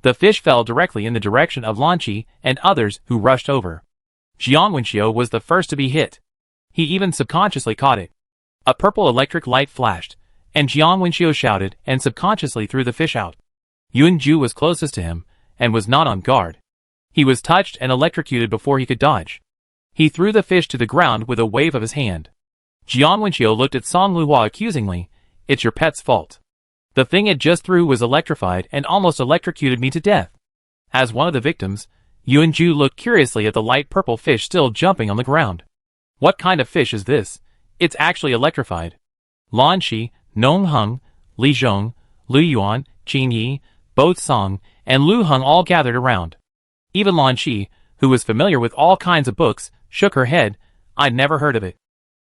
The fish fell directly in the direction of Lan Qi and others who rushed over. Jiang Wenxiu was the first to be hit. He even subconsciously caught it. A purple electric light flashed, and Jiang Wenxiu shouted and subconsciously threw the fish out. Yun Ju was closest to him, and was not on guard. He was touched and electrocuted before he could dodge. He threw the fish to the ground with a wave of his hand. Jiang Wenxiu looked at Song Luo accusingly. It's your pet's fault. The thing it just threw was electrified and almost electrocuted me to death. As one of the victims, Yun Ju looked curiously at the light purple fish still jumping on the ground. What kind of fish is this? It's actually electrified. Lan Qi, Nong Heng, Li Zhong, Lu Yuan, Qin Yi, Bo Song, and Lu Heng all gathered around. Even Lan Qi, who was familiar with all kinds of books, shook her head. I'd never heard of it.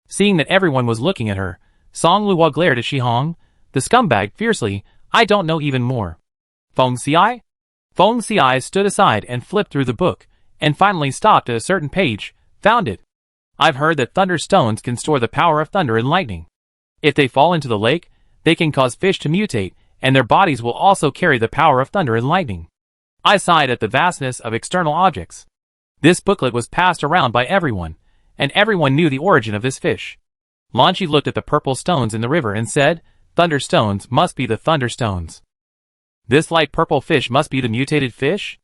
Seeing that everyone was looking at her, Song Luo glared at Shihong, the scumbag, fiercely. I don't know even more. Feng Xiai? Feng Xiai stood aside and flipped through the book, and finally stopped at a certain page. Found it. I've heard that thunder stones can store the power of thunder and lightning. If they fall into the lake, they can cause fish to mutate, and their bodies will also carry the power of thunder and lightning. I sighed at the vastness of external objects. This booklet was passed around by everyone, and everyone knew the origin of this fish. Lan Qi looked at the purple stones in the river and said, Thunder stones must be the thunder stones. This light purple fish must be the mutated fish?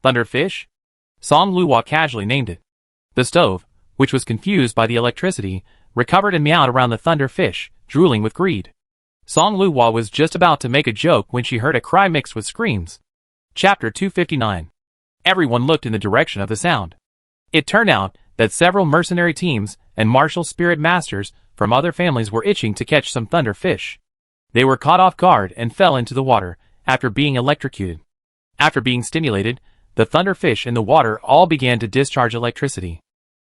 Thunder fish? Song Luo casually named it. The stove, which was confused by the electricity, recovered and meowed around the thunder fish, drooling with greed. Song Luo was just about to make a joke when she heard a cry mixed with screams. Chapter 259. Everyone looked in the direction of the sound. It turned out that several mercenary teams and martial spirit masters from other families were itching to catch some thunder fish. They were caught off guard and fell into the water after being electrocuted. After being stimulated, the thunder fish in the water all began to discharge electricity.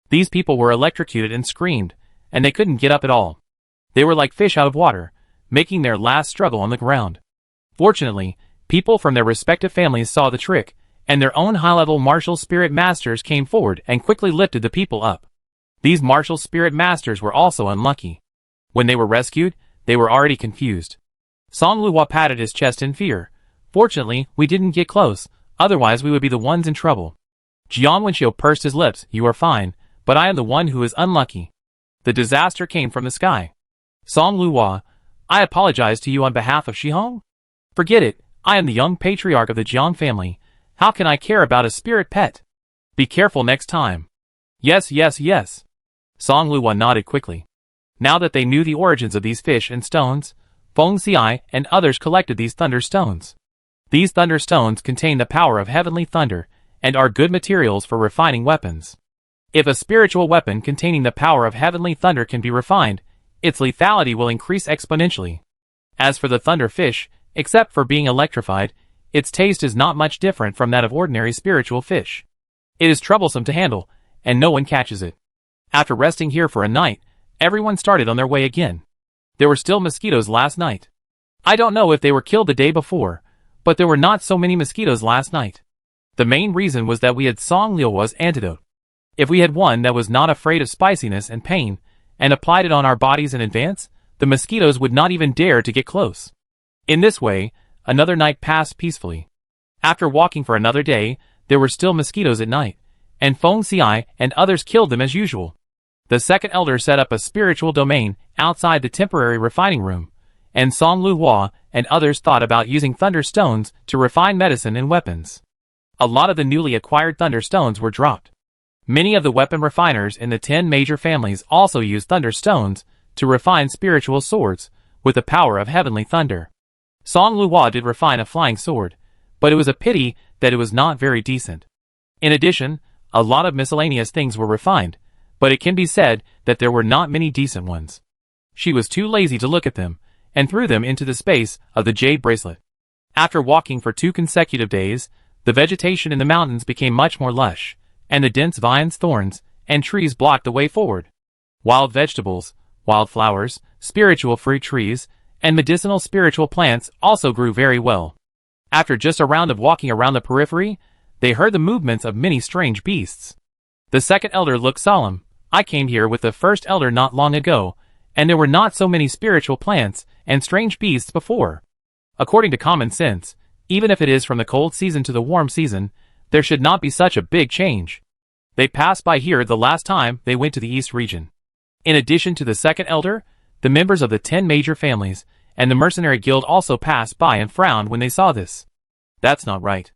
These people were electrocuted and screamed, and they couldn't get up at all. They were like fish out of water, making their last struggle on the ground. Fortunately, people from their respective families saw the trick, and their own high-level martial spirit masters came forward and quickly lifted the people up. These martial spirit masters were also unlucky. When they were rescued, they were already confused. Song Luo patted his chest in fear. Fortunately, we didn't get close, otherwise we would be the ones in trouble. Jiang Wenxiu pursed his lips. You are fine, but I am the one who is unlucky. The disaster came from the sky. Song Luo, I apologize to you on behalf of Shihong. Forget it, I am the young patriarch of the Jiang family. How can I care about a spirit pet? Be careful next time. Yes. Song Luo nodded quickly. Now that they knew the origins of these fish and stones, Feng Xiai and others collected these thunder stones. These thunder stones contain the power of heavenly thunder, and are good materials for refining weapons. If a spiritual weapon containing the power of heavenly thunder can be refined, its lethality will increase exponentially. As for the thunder fish, except for being electrified, its taste is not much different from that of ordinary spiritual fish. It is troublesome to handle, and no one catches it. After resting here for a night, everyone started on their way again. There were still mosquitoes last night. I don't know if they were killed the day before, but there were not so many mosquitoes last night. The main reason was that we had Song Liu's antidote. If we had one that was not afraid of spiciness and pain, and applied it on our bodies in advance, the mosquitoes would not even dare to get close. In this way, another night passed peacefully. After walking for another day, there were still mosquitoes at night, and Feng Xiai and others killed them as usual. The second elder set up a spiritual domain outside the temporary refining room, and Song Luo and others thought about using thunder stones to refine medicine and weapons. A lot of the newly acquired thunder stones were dropped. Many of the weapon refiners in the 10 major families also used thunder stones to refine spiritual swords with the power of heavenly thunder. Song Luo did refine a flying sword, but it was a pity that it was not very decent. In addition, a lot of miscellaneous things were refined, but it can be said that there were not many decent ones. She was too lazy to look at them, and threw them into the space of the jade bracelet. After walking for 2 consecutive days, the vegetation in the mountains became much more lush, and the dense vines, thorns, and trees blocked the way forward. Wild vegetables, wild flowers, spiritual fruit trees, and medicinal spiritual plants also grew very well. After just a round of walking around the periphery, they heard the movements of many strange beasts. The second elder looked solemn. I came here with the first elder not long ago, and there were not so many spiritual plants and strange beasts before. According to common sense, even if it is from the cold season to the warm season, there should not be such a big change. They passed by here the last time they went to the East region. In addition to the second elder, the members of the 10 major families and the mercenary guild also passed by and frowned when they saw this. That's not right.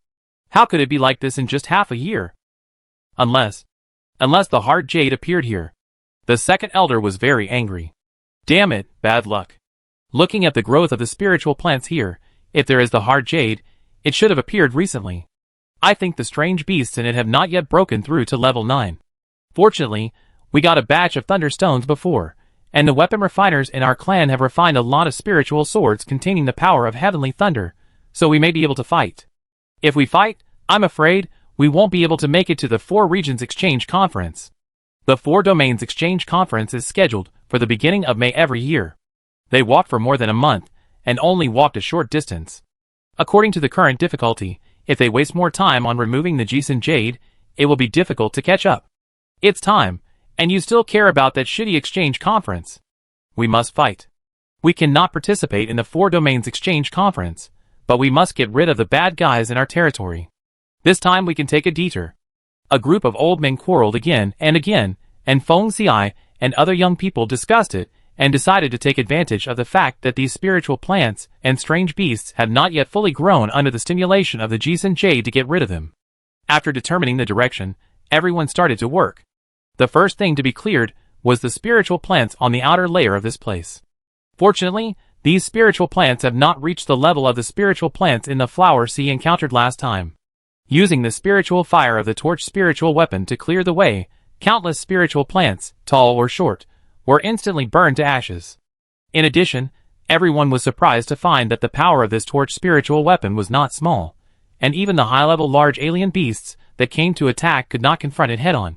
How could it be like this in just half a year? Unless the heart jade appeared here. The second elder was very angry. Damn it, bad luck. Looking at the growth of the spiritual plants here, if there is the heart jade, it should have appeared recently. I think the strange beasts in it have not yet broken through to level 9. Fortunately, we got a batch of thunderstones before, and the weapon refiners in our clan have refined a lot of spiritual swords containing the power of heavenly thunder, so we may be able to fight. If we fight, I'm afraid we won't be able to make it to the 4 Regions Exchange Conference. The 4 Domains Exchange Conference is scheduled for the beginning of May every year. They walked for more than a month, and only walked a short distance. According to the current difficulty, if they waste more time on removing the Jisun Jade, it will be difficult to catch up. It's time, and you still care about that shitty exchange conference. We must fight. We cannot participate in the 4 Domains Exchange Conference, but we must get rid of the bad guys in our territory. This time we can take a detour. A group of old men quarreled again, and Feng Xiai and other young people discussed it, and decided to take advantage of the fact that these spiritual plants and strange beasts have not yet fully grown under the stimulation of the Jisun Jade to get rid of them. After determining the direction, everyone started to work. The first thing to be cleared was the spiritual plants on the outer layer of this place. Fortunately, these spiritual plants have not reached the level of the spiritual plants in the flower sea encountered last time. Using the spiritual fire of the torch spiritual weapon to clear the way, countless spiritual plants, tall or short, were instantly burned to ashes. In addition, everyone was surprised to find that the power of this torch spiritual weapon was not small, and even the high-level large alien beasts that came to attack could not confront it head-on.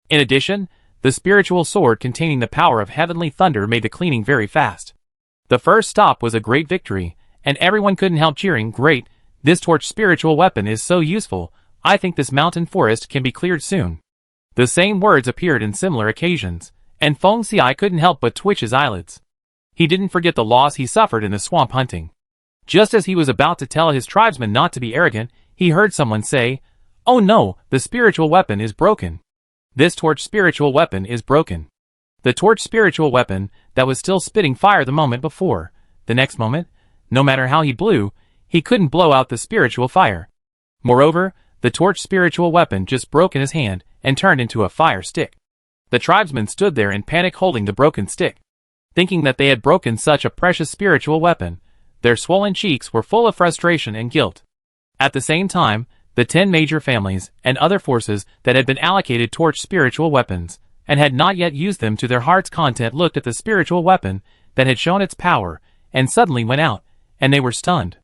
In addition, the spiritual sword containing the power of heavenly thunder made the cleaning very fast. The first stop was a great victory, and everyone couldn't help cheering, "Great, this torch spiritual weapon is so useful, I think this mountain forest can be cleared soon." The same words appeared in similar occasions, and Feng Xiai couldn't help but twitch his eyelids. He didn't forget the loss he suffered in the swamp hunting. Just as he was about to tell his tribesmen not to be arrogant, he heard someone say, "Oh no, the spiritual weapon is broken. This torch spiritual weapon is broken." The torch spiritual weapon that was still spitting fire the moment before, the next moment, no matter how he blew, he couldn't blow out the spiritual fire. Moreover, the torch spiritual weapon just broke in his hand and turned into a fire stick. The tribesmen stood there in panic holding the broken stick. Thinking that they had broken such a precious spiritual weapon, their swollen cheeks were full of frustration and guilt. At the same time, the 10 major families and other forces that had been allocated torch spiritual weapons and had not yet used them to their heart's content, looked at the spiritual weapon that had shown its power, and suddenly went out, and they were stunned.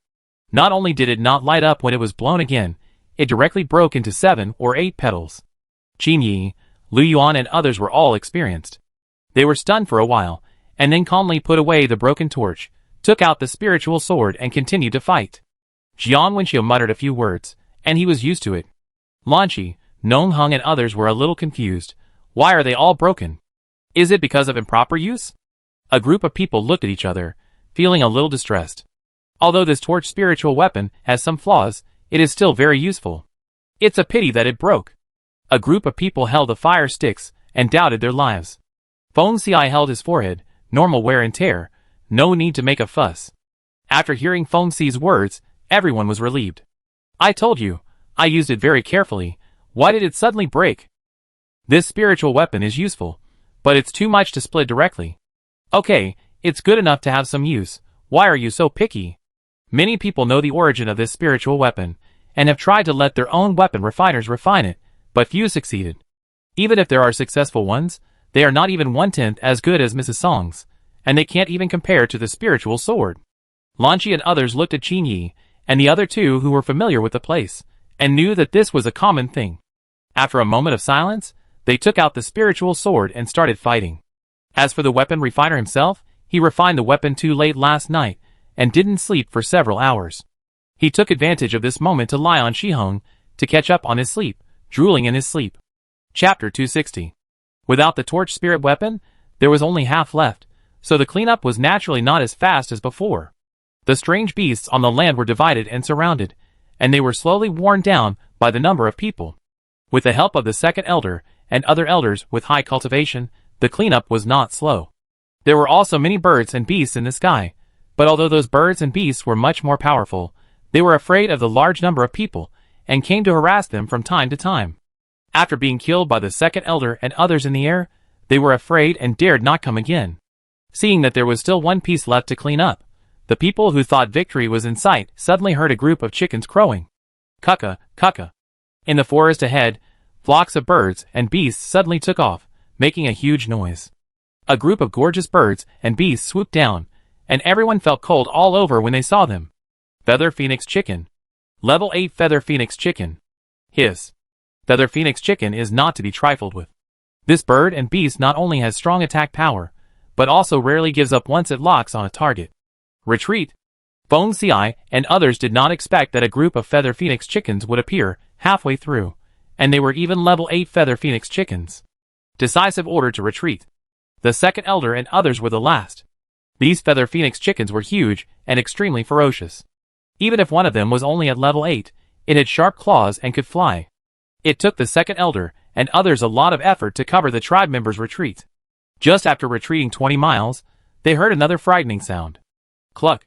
Not only did it not light up when it was blown again, it directly broke into 7 or 8 petals. Qin Yi, Lu Yuan and others were all experienced. They were stunned for a while, and then calmly put away the broken torch, took out the spiritual sword and continued to fight. Jiang Wenqiu muttered a few words, and he was used to it. Lanqi, Nong Heng and others were a little confused. Why are they all broken? Is it because of improper use? A group of people looked at each other, feeling a little distressed. Although this torch spiritual weapon has some flaws, it is still very useful. It's a pity that it broke. A group of people held the fire sticks and doubted their lives. Feng Xi held his forehead, normal wear and tear, no need to make a fuss. After hearing Feng Xi's words, everyone was relieved. I told you, I used it very carefully. Why did it suddenly break? This spiritual weapon is useful, but it's too much to split directly. Okay, it's good enough to have some use. Why are you so picky? Many people know the origin of this spiritual weapon, and have tried to let their own weapon refiners refine it, but few succeeded. Even if there are successful ones, they are not even 1/10 as good as Mrs. Song's, and they can't even compare to the spiritual sword. Lanqi and others looked at Qin Yi, and the other two who were familiar with the place, and knew that this was a common thing. After a moment of silence, they took out the spiritual sword and started fighting. As for the weapon refiner himself, he refined the weapon too late last night, and didn't sleep for several hours. He took advantage of this moment to lie on Shihong, to catch up on his sleep, drooling in his sleep. Chapter 260. Without the torch spirit weapon, there was only half left, so the cleanup was naturally not as fast as before. The strange beasts on the land were divided and surrounded, and they were slowly worn down by the number of people. With the help of the second elder, and other elders with high cultivation, the cleanup was not slow. There were also many birds and beasts in the sky, but although those birds and beasts were much more powerful, they were afraid of the large number of people, and came to harass them from time to time. After being killed by the second elder and others in the air, they were afraid and dared not come again. Seeing that there was still one piece left to clean up, the people who thought victory was in sight suddenly heard a group of chickens crowing. Cucka, cucka. In the forest ahead, flocks of birds and beasts suddenly took off, making a huge noise. A group of gorgeous birds and beasts swooped down, and everyone felt cold all over when they saw them. Feather Phoenix Chicken. Level 8 Feather Phoenix Chicken. Hiss. Feather Phoenix Chicken is not to be trifled with. This bird and beast not only has strong attack power, but also rarely gives up once it locks on a target. Retreat. Feng Xi and others did not expect that a group of Feather Phoenix Chickens would appear halfway through, and they were even level 8 Feather Phoenix Chickens. Decisive order to retreat. The second elder and others were the last. These Feather Phoenix Chickens were huge and extremely ferocious. Even if one of them was only at level 8, it had sharp claws and could fly. It took the second elder and others a lot of effort to cover the tribe members' retreat. Just after retreating 20 miles, they heard another frightening sound. Cluck.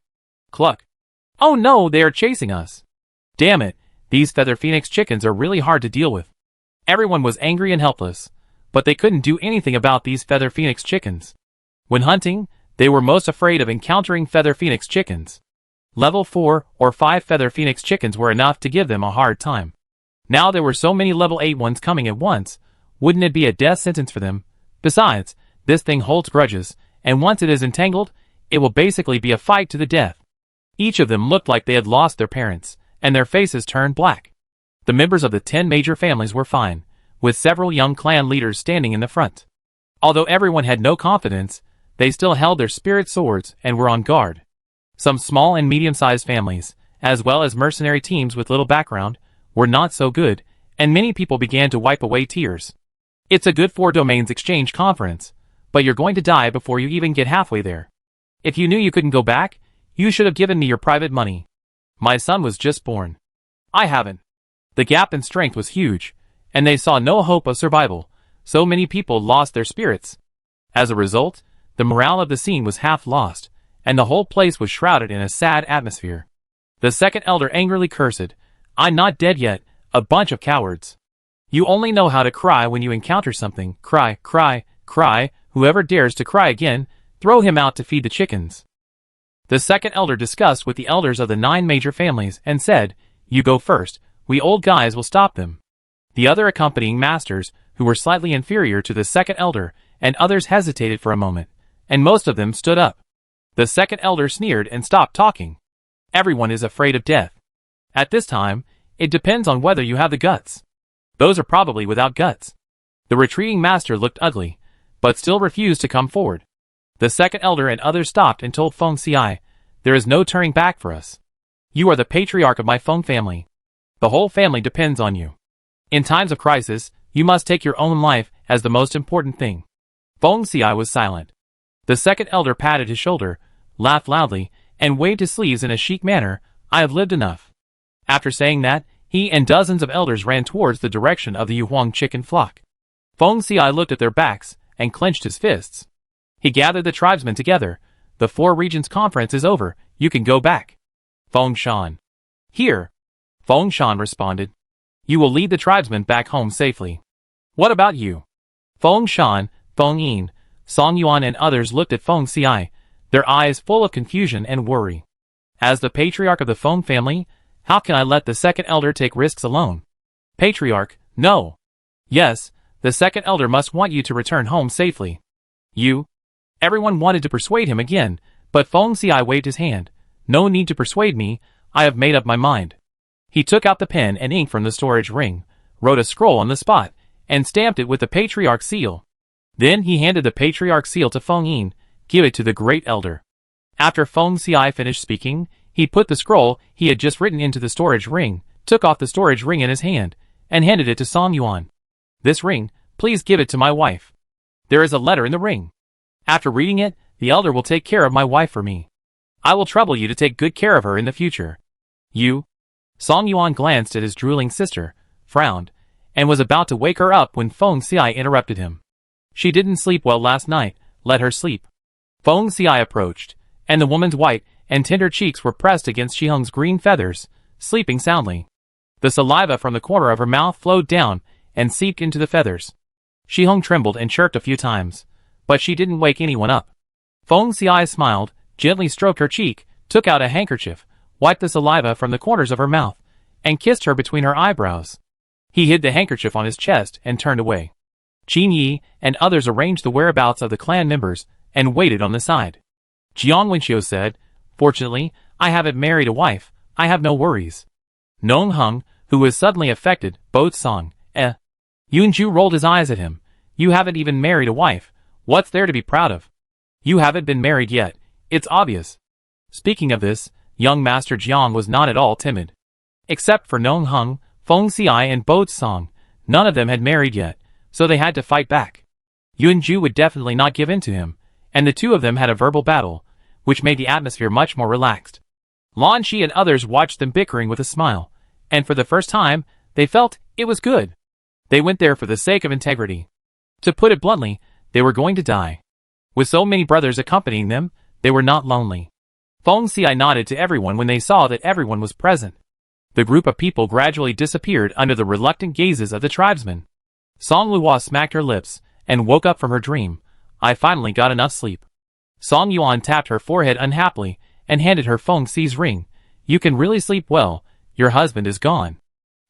Cluck. Oh no, they are chasing us. Damn it, these Feather Phoenix Chickens are really hard to deal with. Everyone was angry and helpless, but they couldn't do anything about these Feather Phoenix Chickens. When hunting, they were most afraid of encountering Feather Phoenix Chickens. Level 4 or 5 Feather Phoenix Chickens were enough to give them a hard time. Now there were so many level 8 ones coming at once, wouldn't it be a death sentence for them? Besides, this thing holds grudges, and once it is entangled, it will basically be a fight to the death. Each of them looked like they had lost their parents, and their faces turned black. The members of the 10 major families were fine, with several young clan leaders standing in the front. Although everyone had no confidence, they still held their spirit swords and were on guard. Some small and medium-sized families, as well as mercenary teams with little background, were not so good, and many people began to wipe away tears. It's a good 4 domains exchange conference, but you're going to die before you even get halfway there. If you knew you couldn't go back, you should have given me your private money. My son was just born. I haven't. The gap in strength was huge, and they saw no hope of survival, so many people lost their spirits. As a result, the morale of the scene was half lost, and the whole place was shrouded in a sad atmosphere. The second elder angrily cursed, I'm not dead yet, a bunch of cowards. You only know how to cry when you encounter something. Cry, cry, cry, whoever dares to cry again, throw him out to feed the chickens. The second elder discussed with the elders of the 9 major families and said, you go first, we old guys will stop them. The other accompanying masters, who were slightly inferior to the second elder, and others hesitated for a moment, and most of them stood up. The second elder sneered and stopped talking. Everyone is afraid of death. At this time, it depends on whether you have the guts. Those are probably without guts. The retreating master looked ugly, but still refused to come forward. The second elder and others stopped and told Feng Xiai, "There is no turning back for us. You are the patriarch of my Feng family. The whole family depends on you. In times of crisis, you must take your own life as the most important thing." Feng Xiai was silent. The second elder patted his shoulder, laughed loudly, and waved his sleeves in a chic manner. "I have lived enough." After saying that, he and dozens of elders ran towards the direction of the Yuhuang chicken flock. Feng Xiai looked at their backs and clenched his fists. He gathered the tribesmen together. "The Four Regions Conference is over. You can go back." Feng Shan. "Here." Feng Shan responded. "You will lead the tribesmen back home safely." "What about you?" Feng Shan, Feng Yin, Song Yuan and others looked at Feng Xiai, their eyes full of confusion and worry. As the patriarch of the Feng family, how can I let the second elder take risks alone? Patriarch, no. Yes, the second elder must want you to return home safely. You? Everyone wanted to persuade him again, but Feng Xiai waved his hand. "No need to persuade me, I have made up my mind." He took out the pen and ink from the storage ring, wrote a scroll on the spot, and stamped it with the patriarch's seal. Then he handed the patriarch's seal to Feng Yin. "Give it to the great elder." After Feng Xiai finished speaking, he put the scroll he had just written into the storage ring, took off the storage ring in his hand, and handed it to Song Yuan. "This ring, please give it to my wife. There is a letter in the ring. After reading it, the elder will take care of my wife for me. I will trouble you to take good care of her in the future." "You?" Song Yuan glanced at his drooling sister, frowned, and was about to wake her up when Feng Xiai interrupted him. "She didn't sleep well last night, let her sleep." Feng Xiai approached, and the woman's white and tender cheeks were pressed against Shiheng's green feathers, sleeping soundly. The saliva from the corner of her mouth flowed down and seeped into the feathers. Shiheng trembled and chirped a few times, but she didn't wake anyone up. Feng Xiai smiled, gently stroked her cheek, took out a handkerchief, wiped the saliva from the corners of her mouth, and kissed her between her eyebrows. He hid the handkerchief on his chest and turned away. Qin Yi and others arranged the whereabouts of the clan members and waited on the side. Jiang Wenxiu said, "Fortunately, I haven't married a wife, I have no worries." Nong Heng, who was suddenly affected, bowed Song, Yunju rolled his eyes at him. "You haven't even married a wife, what's there to be proud of? You haven't been married yet, it's obvious." Speaking of this, young Master Jiang was not at all timid. Except for Nong Heng, Feng Xiai and Bo Song, none of them had married yet, so they had to fight back. Yunju would definitely not give in to him, and the two of them had a verbal battle, which made the atmosphere much more relaxed. Lan Shi and others watched them bickering with a smile, and for the first time, they felt it was good. They went there for the sake of integrity. To put it bluntly, they were going to die. With so many brothers accompanying them, they were not lonely. Feng Xiai nodded to everyone when they saw that everyone was present. The group of people gradually disappeared under the reluctant gazes of the tribesmen. Song Luo smacked her lips and woke up from her dream. "I finally got enough sleep." Song Yuan tapped her forehead unhappily and handed her Feng Xi's ring. "You can really sleep well, your husband is gone."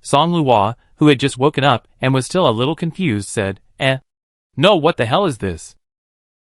Song Luo, who had just woken up and was still a little confused, said, No, what the hell is this?